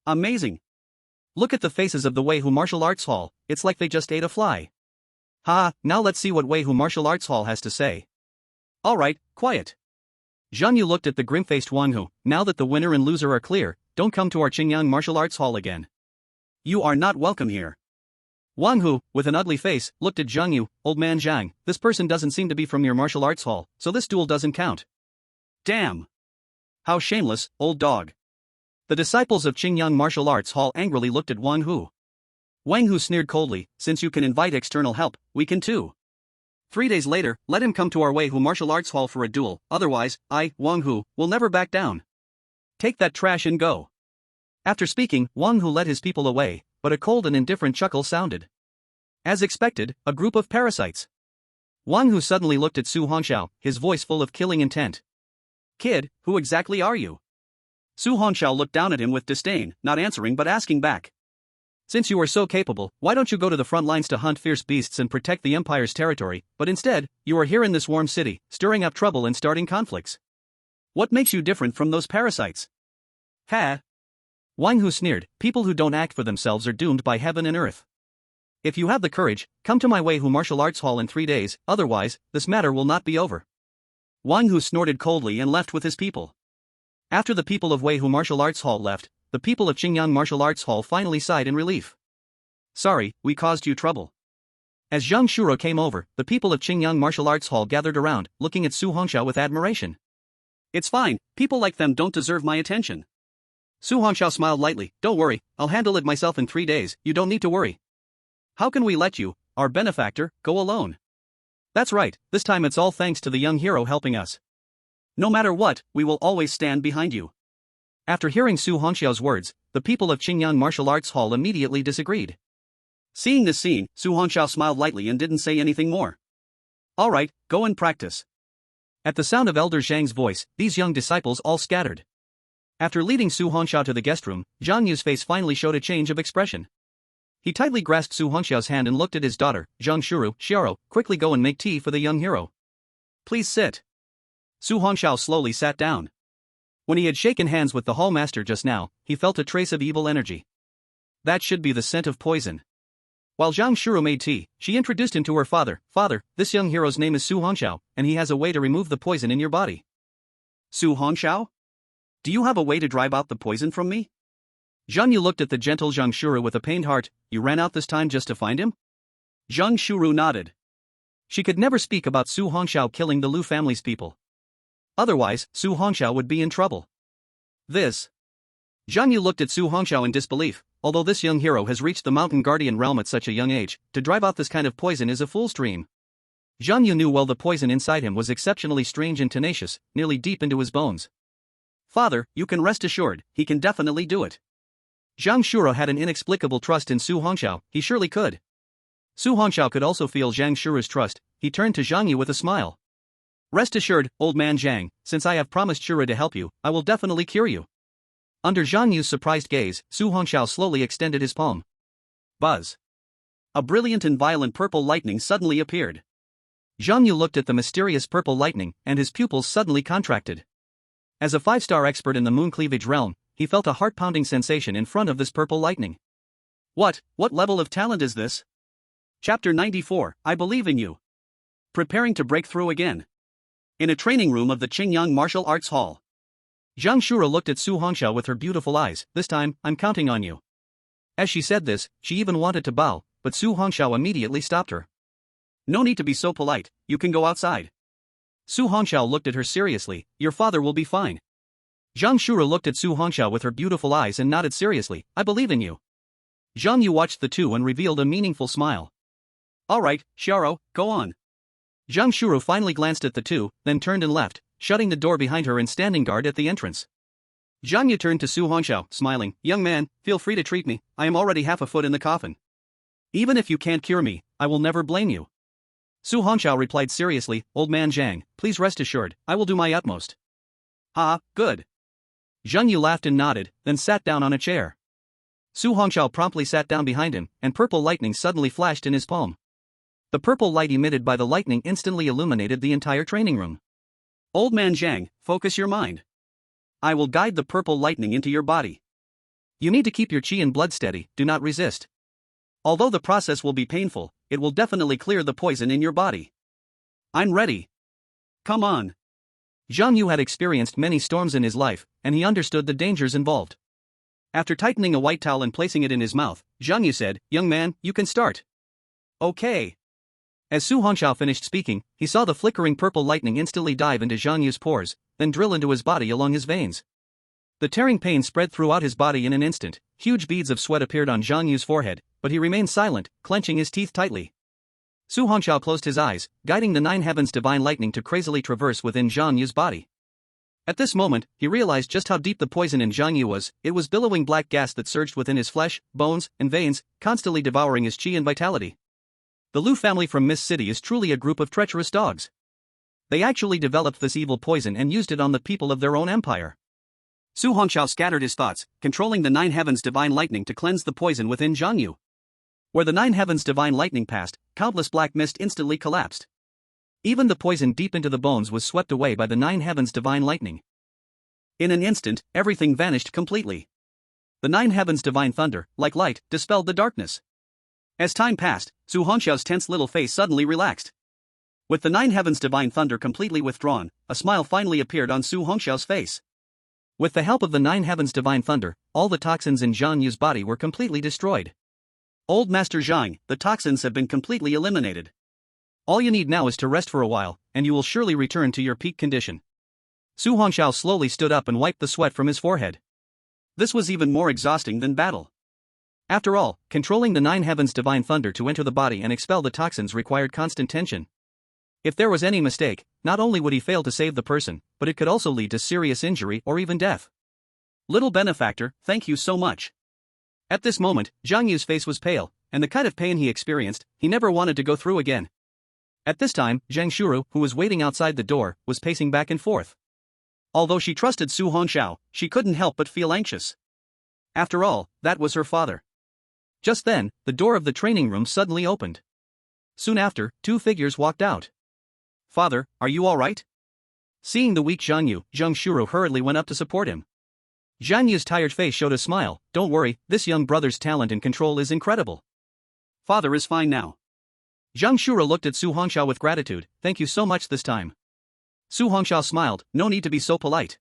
Amazing. Look at the faces of the Weihu Martial Arts Hall, it's like they just ate a fly. Ha, now let's see what Weihu Martial Arts Hall has to say. Alright, quiet. Zhang Yu looked at the grim-faced Wang Hu. Now that the winner and loser are clear, don't come to our Qingyang Martial Arts Hall again. You are not welcome here. Wang Hu, with an ugly face, looked at Zhang Yu. Old man Zhang, this person doesn't seem to be from your martial arts hall, so this duel doesn't count. Damn. How shameless, old dog. The disciples of Qingyang Martial Arts Hall angrily looked at Wang Hu. Wang Hu sneered coldly, since you can invite external help, we can too. 3 days later, let him come to our Weihu Martial Arts Hall for a duel, otherwise, I, Wang Hu, will never back down. Take that trash and go. After speaking, Wang Hu led his people away, but a cold and indifferent chuckle sounded. As expected, a group of parasites. Wang Hu suddenly looked at Su Hongxiao, his voice full of killing intent. Kid, who exactly are you? Su Hongxiao looked down at him with disdain, not answering but asking back. Since you are so capable, why don't you go to the front lines to hunt fierce beasts and protect the Empire's territory, but instead, you are here in this warm city, stirring up trouble and starting conflicts. What makes you different from those parasites? Ha! Wang Hu sneered, people who don't act for themselves are doomed by heaven and earth. If you have the courage, come to my Weihu Martial Arts Hall in 3 days, otherwise, this matter will not be over. Wang Hu snorted coldly and left with his people. After the people of Weihu Martial Arts Hall left, the people of Qingyang Martial Arts Hall finally sighed in relief. Sorry, we caused you trouble. As Zhang Shuro came over, the people of Qingyang Martial Arts Hall gathered around, looking at Su Hongxiao with admiration. It's fine, people like them don't deserve my attention. Su Hongxiao smiled lightly, don't worry, I'll handle it myself in 3 days, you don't need to worry. How can we let you, our benefactor, go alone? That's right, this time it's all thanks to the young hero helping us. No matter what, we will always stand behind you. After hearing Su Hongxiao's words, the people of Qingyang Martial Arts Hall immediately disagreed. Seeing this scene, Su Hongxiao smiled lightly and didn't say anything more. Alright, go and practice. At the sound of Elder Zhang's voice, these young disciples all scattered. After leading Su Hongxiao to the guest room, Zhang Yu's face finally showed a change of expression. He tightly grasped Su Hongxiao's hand and looked at his daughter, Zhang Shuru. Xiao, quickly go and make tea for the young hero. Please sit. Su Hongxiao slowly sat down. When he had shaken hands with the hall master just now, he felt a trace of evil energy. That should be the scent of poison. While Zhang Shuru made tea, she introduced him to her father. Father, this young hero's name is Su Hongxiao, and he has a way to remove the poison in your body. Su Hongxiao? Do you have a way to drive out the poison from me? Zhang Yu looked at the gentle Zhang Shuru with a pained heart. You ran out this time just to find him? Zhang Shuru nodded. She could never speak about Su Hongxiao killing the Lu family's people. Otherwise, Su Hongxiao would be in trouble. This. Zhang Yu looked at Su Hongxiao in disbelief. Although this young hero has reached the Mountain Guardian realm at such a young age, to drive out this kind of poison is a fool's dream. Zhang Yu knew well the poison inside him was exceptionally strange and tenacious, nearly deep into his bones. Father, you can rest assured, he can definitely do it. Zhang Shuro had an inexplicable trust in Su Hongxiao, he surely could. Su Hongxiao could also feel Zhang Shuru's trust. He turned to Zhang Yu with a smile. Rest assured, old man Zhang, since I have promised Shuru to help you, I will definitely cure you. Under Zhang Yu's surprised gaze, Su Hongxiao slowly extended his palm. Buzz. A brilliant and violent purple lightning suddenly appeared. Zhang Yu looked at the mysterious purple lightning, and his pupils suddenly contracted. As a 5-star expert in the moon cleavage realm, he felt a heart-pounding sensation in front of this purple lightning. What level of talent is this? Chapter 94, I believe in you. Preparing to break through again. In a training room of the Qingyang Martial Arts Hall. Zhang Shuro looked at Su Hongxiao with her beautiful eyes. This time, I'm counting on you. As she said this, she even wanted to bow, but Su Hongxiao immediately stopped her. No need to be so polite, you can go outside. Su Hongxiao looked at her seriously. Your father will be fine. Zhang Shuro looked at Su Hongxiao with her beautiful eyes and nodded seriously. I believe in you. Zhang Yu watched the two and revealed a meaningful smile. Alright, Xiao, go on. Zhang Shuro finally glanced at the two, then turned and left, shutting the door behind her and standing guard at the entrance. Zhang Yu turned to Su Hongxiao, smiling. Young man, feel free to treat me, I am already half a foot in the coffin. Even if you can't cure me, I will never blame you. Su Hongxiao replied seriously, Old man Zhang, please rest assured, I will do my utmost. Ah, good. Zhang Yu laughed and nodded, then sat down on a chair. Su Hongxiao promptly sat down behind him, and purple lightning suddenly flashed in his palm. The purple light emitted by the lightning instantly illuminated the entire training room. Old man Zhang, focus your mind. I will guide the purple lightning into your body. You need to keep your chi and blood steady, do not resist. Although the process will be painful, it will definitely clear the poison in your body. I'm ready. Come on. Zhang Yu had experienced many storms in his life, and he understood the dangers involved. After tightening a white towel and placing it in his mouth, Zhang Yu said, "Young man, you can start." Okay. As Su Hongxiao finished speaking, he saw the flickering purple lightning instantly dive into Zhang Yu's pores, then drill into his body along his veins. The tearing pain spread throughout his body in an instant. Huge beads of sweat appeared on Zhang Yu's forehead, but he remained silent, clenching his teeth tightly. Su Hongxiao closed his eyes, guiding the nine heavens divine lightning to crazily traverse within Zhang Yu's body. At this moment, he realized just how deep the poison in Zhang Yu was. It was billowing black gas that surged within his flesh, bones, and veins, constantly devouring his chi and vitality. The Lu family from Mist City is truly a group of treacherous dogs. They actually developed this evil poison and used it on the people of their own empire. Su Hongxiao scattered his thoughts, controlling the nine heavens divine lightning to cleanse the poison within Zhang Yu. Where the nine heavens divine lightning passed, countless black mist instantly collapsed. Even the poison deep into the bones was swept away by the nine heavens divine lightning. In an instant, everything vanished completely. The nine heavens divine thunder, like light, dispelled the darkness. As time passed, Su Hongxiao's tense little face suddenly relaxed. With the nine heavens divine thunder completely withdrawn, a smile finally appeared on Su Hongxiao's face. With the help of the nine heavens divine thunder, all the toxins in Zhang Yu's body were completely destroyed. Old Master Zhang, the toxins have been completely eliminated. All you need now is to rest for a while, and you will surely return to your peak condition. Su Hongxiao slowly stood up and wiped the sweat from his forehead. This was even more exhausting than battle. After all, controlling the nine heavens divine thunder to enter the body and expel the toxins required constant tension. If there was any mistake, not only would he fail to save the person, but it could also lead to serious injury or even death. Little benefactor, thank you so much. At this moment, Zhang Yu's face was pale, and the kind of pain he experienced, he never wanted to go through again. At this time, Zhang Shuru, who was waiting outside the door, was pacing back and forth. Although she trusted Su Hongxiao, she couldn't help but feel anxious. After all, that was her father. Just then, the door of the training room suddenly opened. Soon after, two figures walked out. "Father, are you all right?" Seeing the weak Zhang Yu, Zhang Shuru hurriedly went up to support him. Zhang Yu's tired face showed a smile. "Don't worry, this young brother's talent and control is incredible. Father is fine now." Zhang Shuru looked at Su Hongxiao with gratitude. "Thank you so much this time." Su Hongxiao smiled. "No need to be so polite.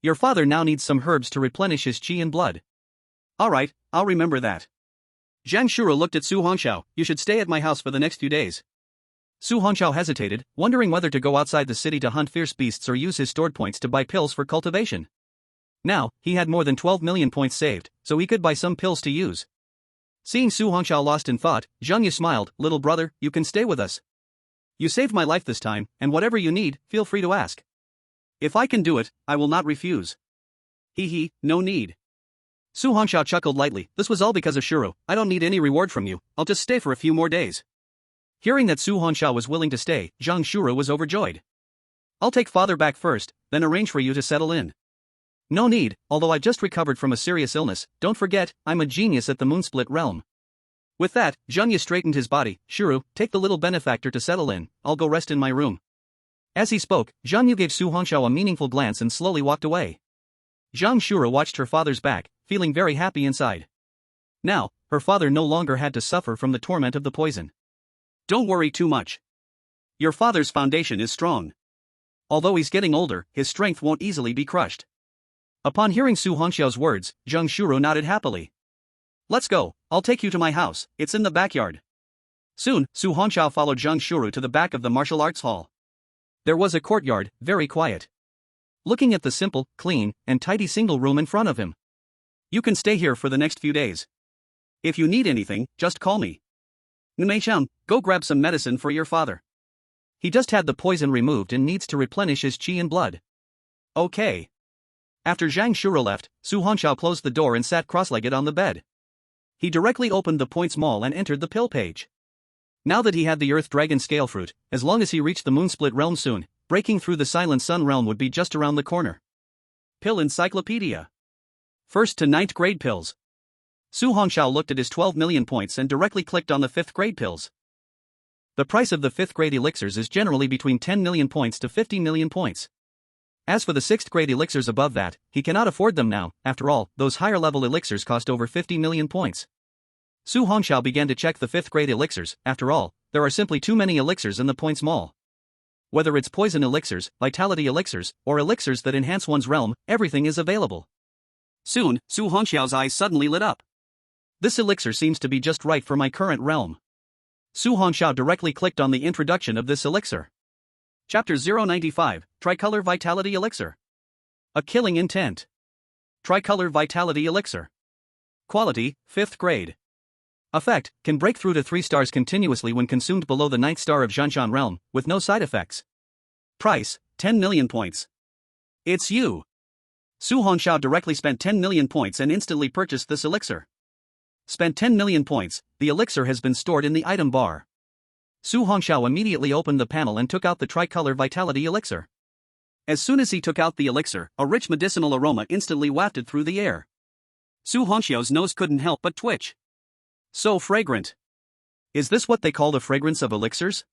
Your father now needs some herbs to replenish his chi and blood." "Alright, I'll remember that." Zhang Shuru looked at Su Hongxiao. "You should stay at my house for the next few days." Su Hongxiao hesitated, wondering whether to go outside the city to hunt fierce beasts or use his stored points to buy pills for cultivation. Now, he had more than 12 million points saved, so he could buy some pills to use. Seeing Su Hongxiao lost in thought, Zhang Yu smiled. "Little brother, you can stay with us. You saved my life this time, and whatever you need, feel free to ask. If I can do it, I will not refuse." "Hee, no need." Su Hongxiao chuckled lightly. "This was all because of Shuru. I don't need any reward from you, I'll just stay for a few more days." Hearing that Su Hongxiao was willing to stay, Zhang Shuru was overjoyed. "I'll take father back first, then arrange for you to settle in." "No need, although I just recovered from a serious illness. Don't forget, I'm a genius at the Moonsplit realm." With that, Zhang Yu straightened his body. "Shuru, take the little benefactor to settle in, I'll go rest in my room." As he spoke, Zhang Yu gave Su Hongxiao a meaningful glance and slowly walked away. Zhang Shuru watched her father's back, feeling very happy inside. Now, her father no longer had to suffer from the torment of the poison. "Don't worry too much. Your father's foundation is strong. Although he's getting older, his strength won't easily be crushed." Upon hearing Su Hongxiao's words, Zhang Shuru nodded happily. "Let's go, I'll take you to my house, it's in the backyard." Soon, Su Hongxiao followed Zhang Shuru to the back of the martial arts hall. There was a courtyard, very quiet. Looking at the simple, clean, and tidy single room in front of him. "You can stay here for the next few days. If you need anything, just call me. Nmei-chan, go grab some medicine for your father. He just had the poison removed and needs to replenish his chi and blood." "Okay." After Zhang Shuru left, Su Hongxiao closed the door and sat cross-legged on the bed. He directly opened the points mall and entered the pill page. Now that he had the Earth Dragon Scale Fruit, as long as he reached the Moonsplit realm soon, breaking through the Silent Sun realm would be just around the corner. Pill Encyclopedia. 1st to 9th grade pills. Su Hongxiao looked at his 12 million points and directly clicked on the 5th grade pills. The price of the 5th grade elixirs is generally between 10 million points to 15 million points. As for the 6th grade elixirs above that, he cannot afford them now. After all, those higher level elixirs cost over 50 million points. Su Hongxiao began to check the 5th grade elixirs. After all, there are simply too many elixirs in the points mall. Whether it's poison elixirs, vitality elixirs, or elixirs that enhance one's realm, everything is available. Soon, Su Hongxiao's eyes suddenly lit up. This elixir seems to be just right for my current realm. Su Hongxiao directly clicked on the introduction of this elixir. Chapter 095, Tricolor Vitality Elixir. A killing intent. Tricolor Vitality Elixir. Quality, 5th grade. Effect, can break through to 3 stars continuously when consumed below the 9th star of Zhanshan realm, with no side effects. Price, 10 million points. It's you. Su Hongxiao directly spent 10 million points and instantly purchased this elixir. Spent 10 million points, the elixir has been stored in the item bar. Su Hongxiao immediately opened the panel and took out the Tricolor Vitality Elixir. As soon as he took out the elixir, a rich medicinal aroma instantly wafted through the air. Su Hongxiao's nose couldn't help but twitch. So fragrant. Is this what they call the fragrance of elixirs?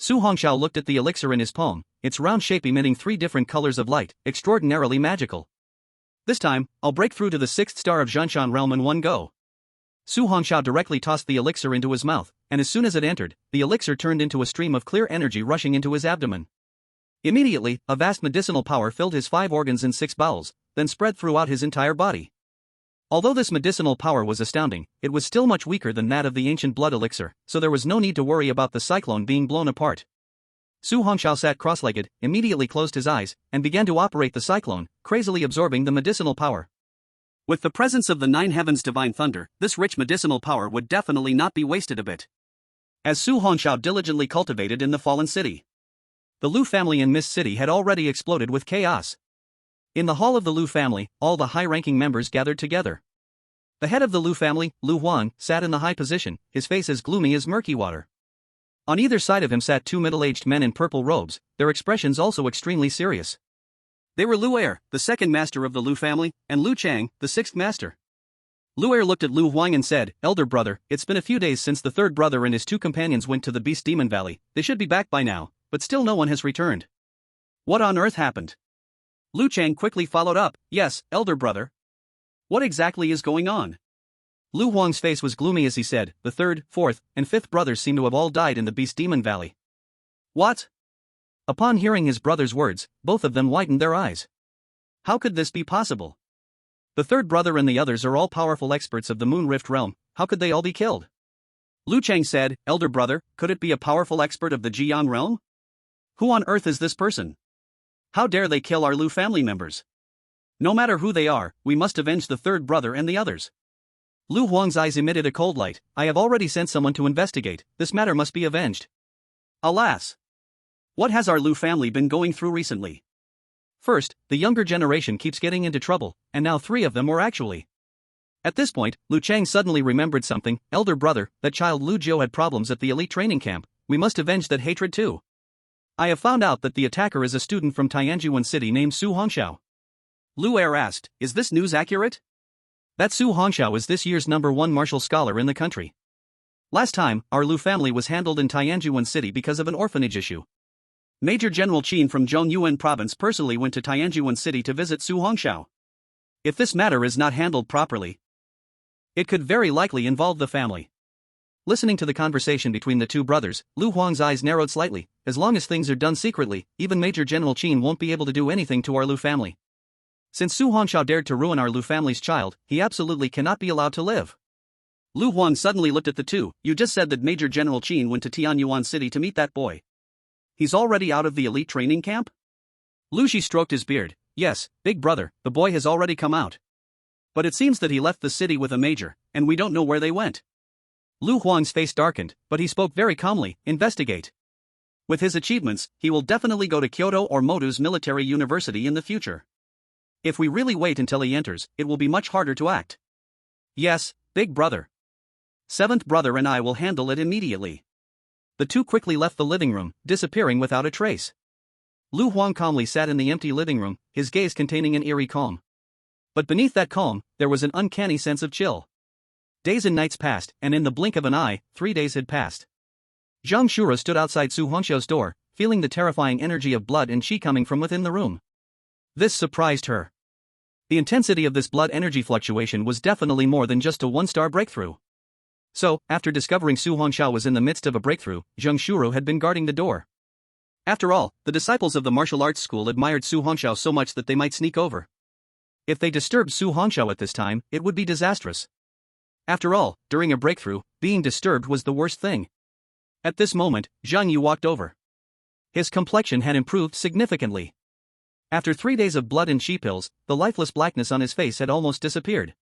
Su Hongxiao looked at the elixir in his palm, its round shape emitting 3 different colors of light, extraordinarily magical. This time, I'll break through to the 6th star of Zhanshan realm in one go. Su Hongxiao directly tossed the elixir into his mouth, and as soon as it entered, the elixir turned into a stream of clear energy rushing into his abdomen. Immediately, a vast medicinal power filled his 5 organs and 6 bowels, then spread throughout his entire body. Although this medicinal power was astounding, it was still much weaker than that of the ancient blood elixir, so there was no need to worry about the cyclone being blown apart. Su Hongxiao sat cross-legged, immediately closed his eyes, and began to operate the cyclone, crazily absorbing the medicinal power. With the presence of the 9 heavens' divine thunder, this rich medicinal power would definitely not be wasted a bit. As Su Hongxiao diligently cultivated in the fallen city, the Lu family in Mist City had already exploded with chaos. In the hall of the Lu family, all the high-ranking members gathered together. The head of the Lu family, Lu Huang, sat in the high position, his face as gloomy as murky water. On either side of him sat 2 middle-aged men in purple robes, their expressions also extremely serious. They were Lu Er, the 2nd master of the Lu family, and Lu Chang, the 6th master. Lu Er looked at Lu Huang and said, "Elder brother, it's been a few days since the 3rd brother and his 2 companions went to the Beast Demon Valley. They should be back by now, but still no one has returned. What on earth happened?" Lu Chang quickly followed up, "Yes, elder brother. What exactly is going on?" Lu Huang's face was gloomy as he said, "The 3rd, 4th, and 5th brothers seem to have all died in the Beast Demon Valley." What? Upon hearing his brother's words, both of them widened their eyes. How could this be possible? The 3rd brother and the others are all powerful experts of the Moon Rift realm, how could they all be killed? Lu Chang said, "Elder brother, could it be a powerful expert of the Jiang realm? Who on earth is this person? How dare they kill our Lu family members? No matter who they are, we must avenge the 3rd brother and the others." Lu Huang's eyes emitted a cold light. "I have already sent someone to investigate, this matter must be avenged." Alas! What has our Lu family been going through recently? First, the younger generation keeps getting into trouble, and now 3 of them were actually. At this point, Lu Chang suddenly remembered something. "Elder brother, that child Lu Jiu had problems at the elite training camp, we must avenge that hatred too. I have found out that the attacker is a student from Tianjuan City named Su Hongxiao." Lu Er asked, "Is this news accurate?" That Su Hongxiao is this year's #1 martial scholar in the country. Last time, our Lu family was handled in Tianjuan City because of an orphanage issue. Major General Qin from Zhongyuan province personally went to Tianjuan City to visit Su Hongxiao. If this matter is not handled properly, it could very likely involve the family. Listening to the conversation between the 2 brothers, Lu Huang's eyes narrowed slightly. As long as things are done secretly, even Major General Qin won't be able to do anything to our Lu family. Since Su Hongxiao dared to ruin our Lu family's child, he absolutely cannot be allowed to live. Lu Huang suddenly looked at the 2. "You just said that Major General Qin went to Tianyuan City to meet that boy. He's already out of the elite training camp?" Lu Shi stroked his beard. "Yes, big brother, the boy has already come out. But it seems that he left the city with a major, and we don't know where they went." Lu Huang's face darkened, but he spoke very calmly, "Investigate. With his achievements, he will definitely go to Kyoto or Modu's military university in the future. If we really wait until he enters, it will be much harder to act." "Yes, big brother. 7th brother and I will handle it immediately." The 2 quickly left the living room, disappearing without a trace. Lu Huang calmly sat in the empty living room, his gaze containing an eerie calm. But beneath that calm, there was an uncanny sense of chill. Days and nights passed, and in the blink of an eye, 3 days had passed. Zhang Shura stood outside Su Hongxiao's door, feeling the terrifying energy of blood and qi coming from within the room. This surprised her. The intensity of this blood energy fluctuation was definitely more than just a one-star breakthrough. So, after discovering Su Hongxiao was in the midst of a breakthrough, Zhang Shuru had been guarding the door. After all, the disciples of the martial arts school admired Su Hongxiao so much that they might sneak over. If they disturbed Su Hongxiao at this time, it would be disastrous. After all, during a breakthrough, being disturbed was the worst thing. At this moment, Zhang Yu walked over. His complexion had improved significantly. After 3 days of blood and qi pills, the lifeless blackness on his face had almost disappeared.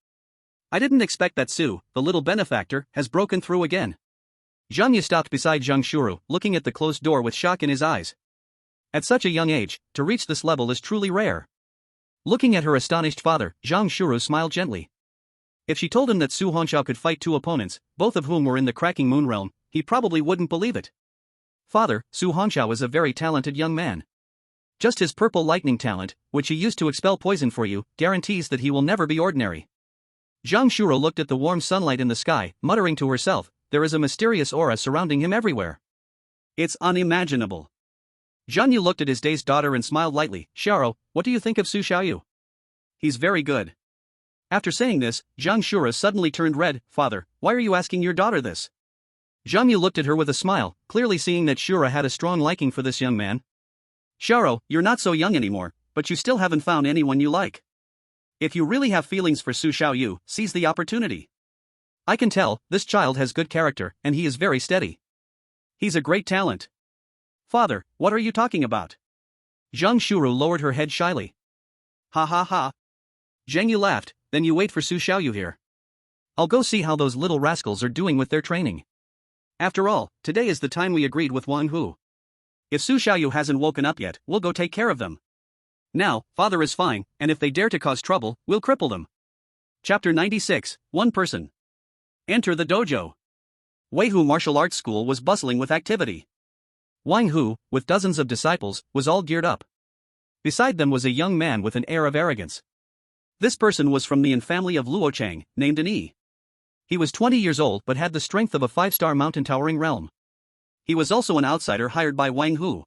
I didn't expect that Su, the little benefactor, has broken through again. Zhang Yu stopped beside Zhang Shuru, looking at the closed door with shock in his eyes. At such a young age, to reach this level is truly rare. Looking at her astonished father, Zhang Shuru smiled gently. If she told him that Su Hongxiao could fight 2 opponents, both of whom were in the cracking moon realm, he probably wouldn't believe it. Father, Su Hongxiao is a very talented young man. Just his purple lightning talent, which he used to expel poison for you, guarantees that he will never be ordinary. Zhang Shuro looked at the warm sunlight in the sky, muttering to herself, there is a mysterious aura surrounding him everywhere. It's unimaginable. Zhang Yu looked at his dazed daughter and smiled lightly. Xiao, what do you think of Su Xiaoyu? He's very good. After saying this, Zhang Shura suddenly turned red. Father, why are you asking your daughter this? Zhang Yu looked at her with a smile, clearly seeing that Shura had a strong liking for this young man. Xiao, you're not so young anymore, but you still haven't found anyone you like. If you really have feelings for Su Xiaoyu, seize the opportunity. I can tell, this child has good character, and he is very steady. He's a great talent. Father, what are you talking about? Zhang Shuru lowered her head shyly. Ha ha ha. Zhang Yu laughed, then you wait for Su Xiaoyu here. I'll go see how those little rascals are doing with their training. After all, today is the time we agreed with Wang Hu. If Su Xiaoyu hasn't woken up yet, we'll go take care of them. Now, father is fine, and if they dare to cause trouble, we'll cripple them. Chapter 96, One Person. Enter the dojo. Weihu Martial Arts School was bustling with activity. Wang Hu, with dozens of disciples, was all geared up. Beside them was a young man with an air of arrogance. This person was from the family of Luochang, named Ani. He was 20 years old but had the strength of a 5-star mountain towering realm. He was also an outsider hired by Wang Hu.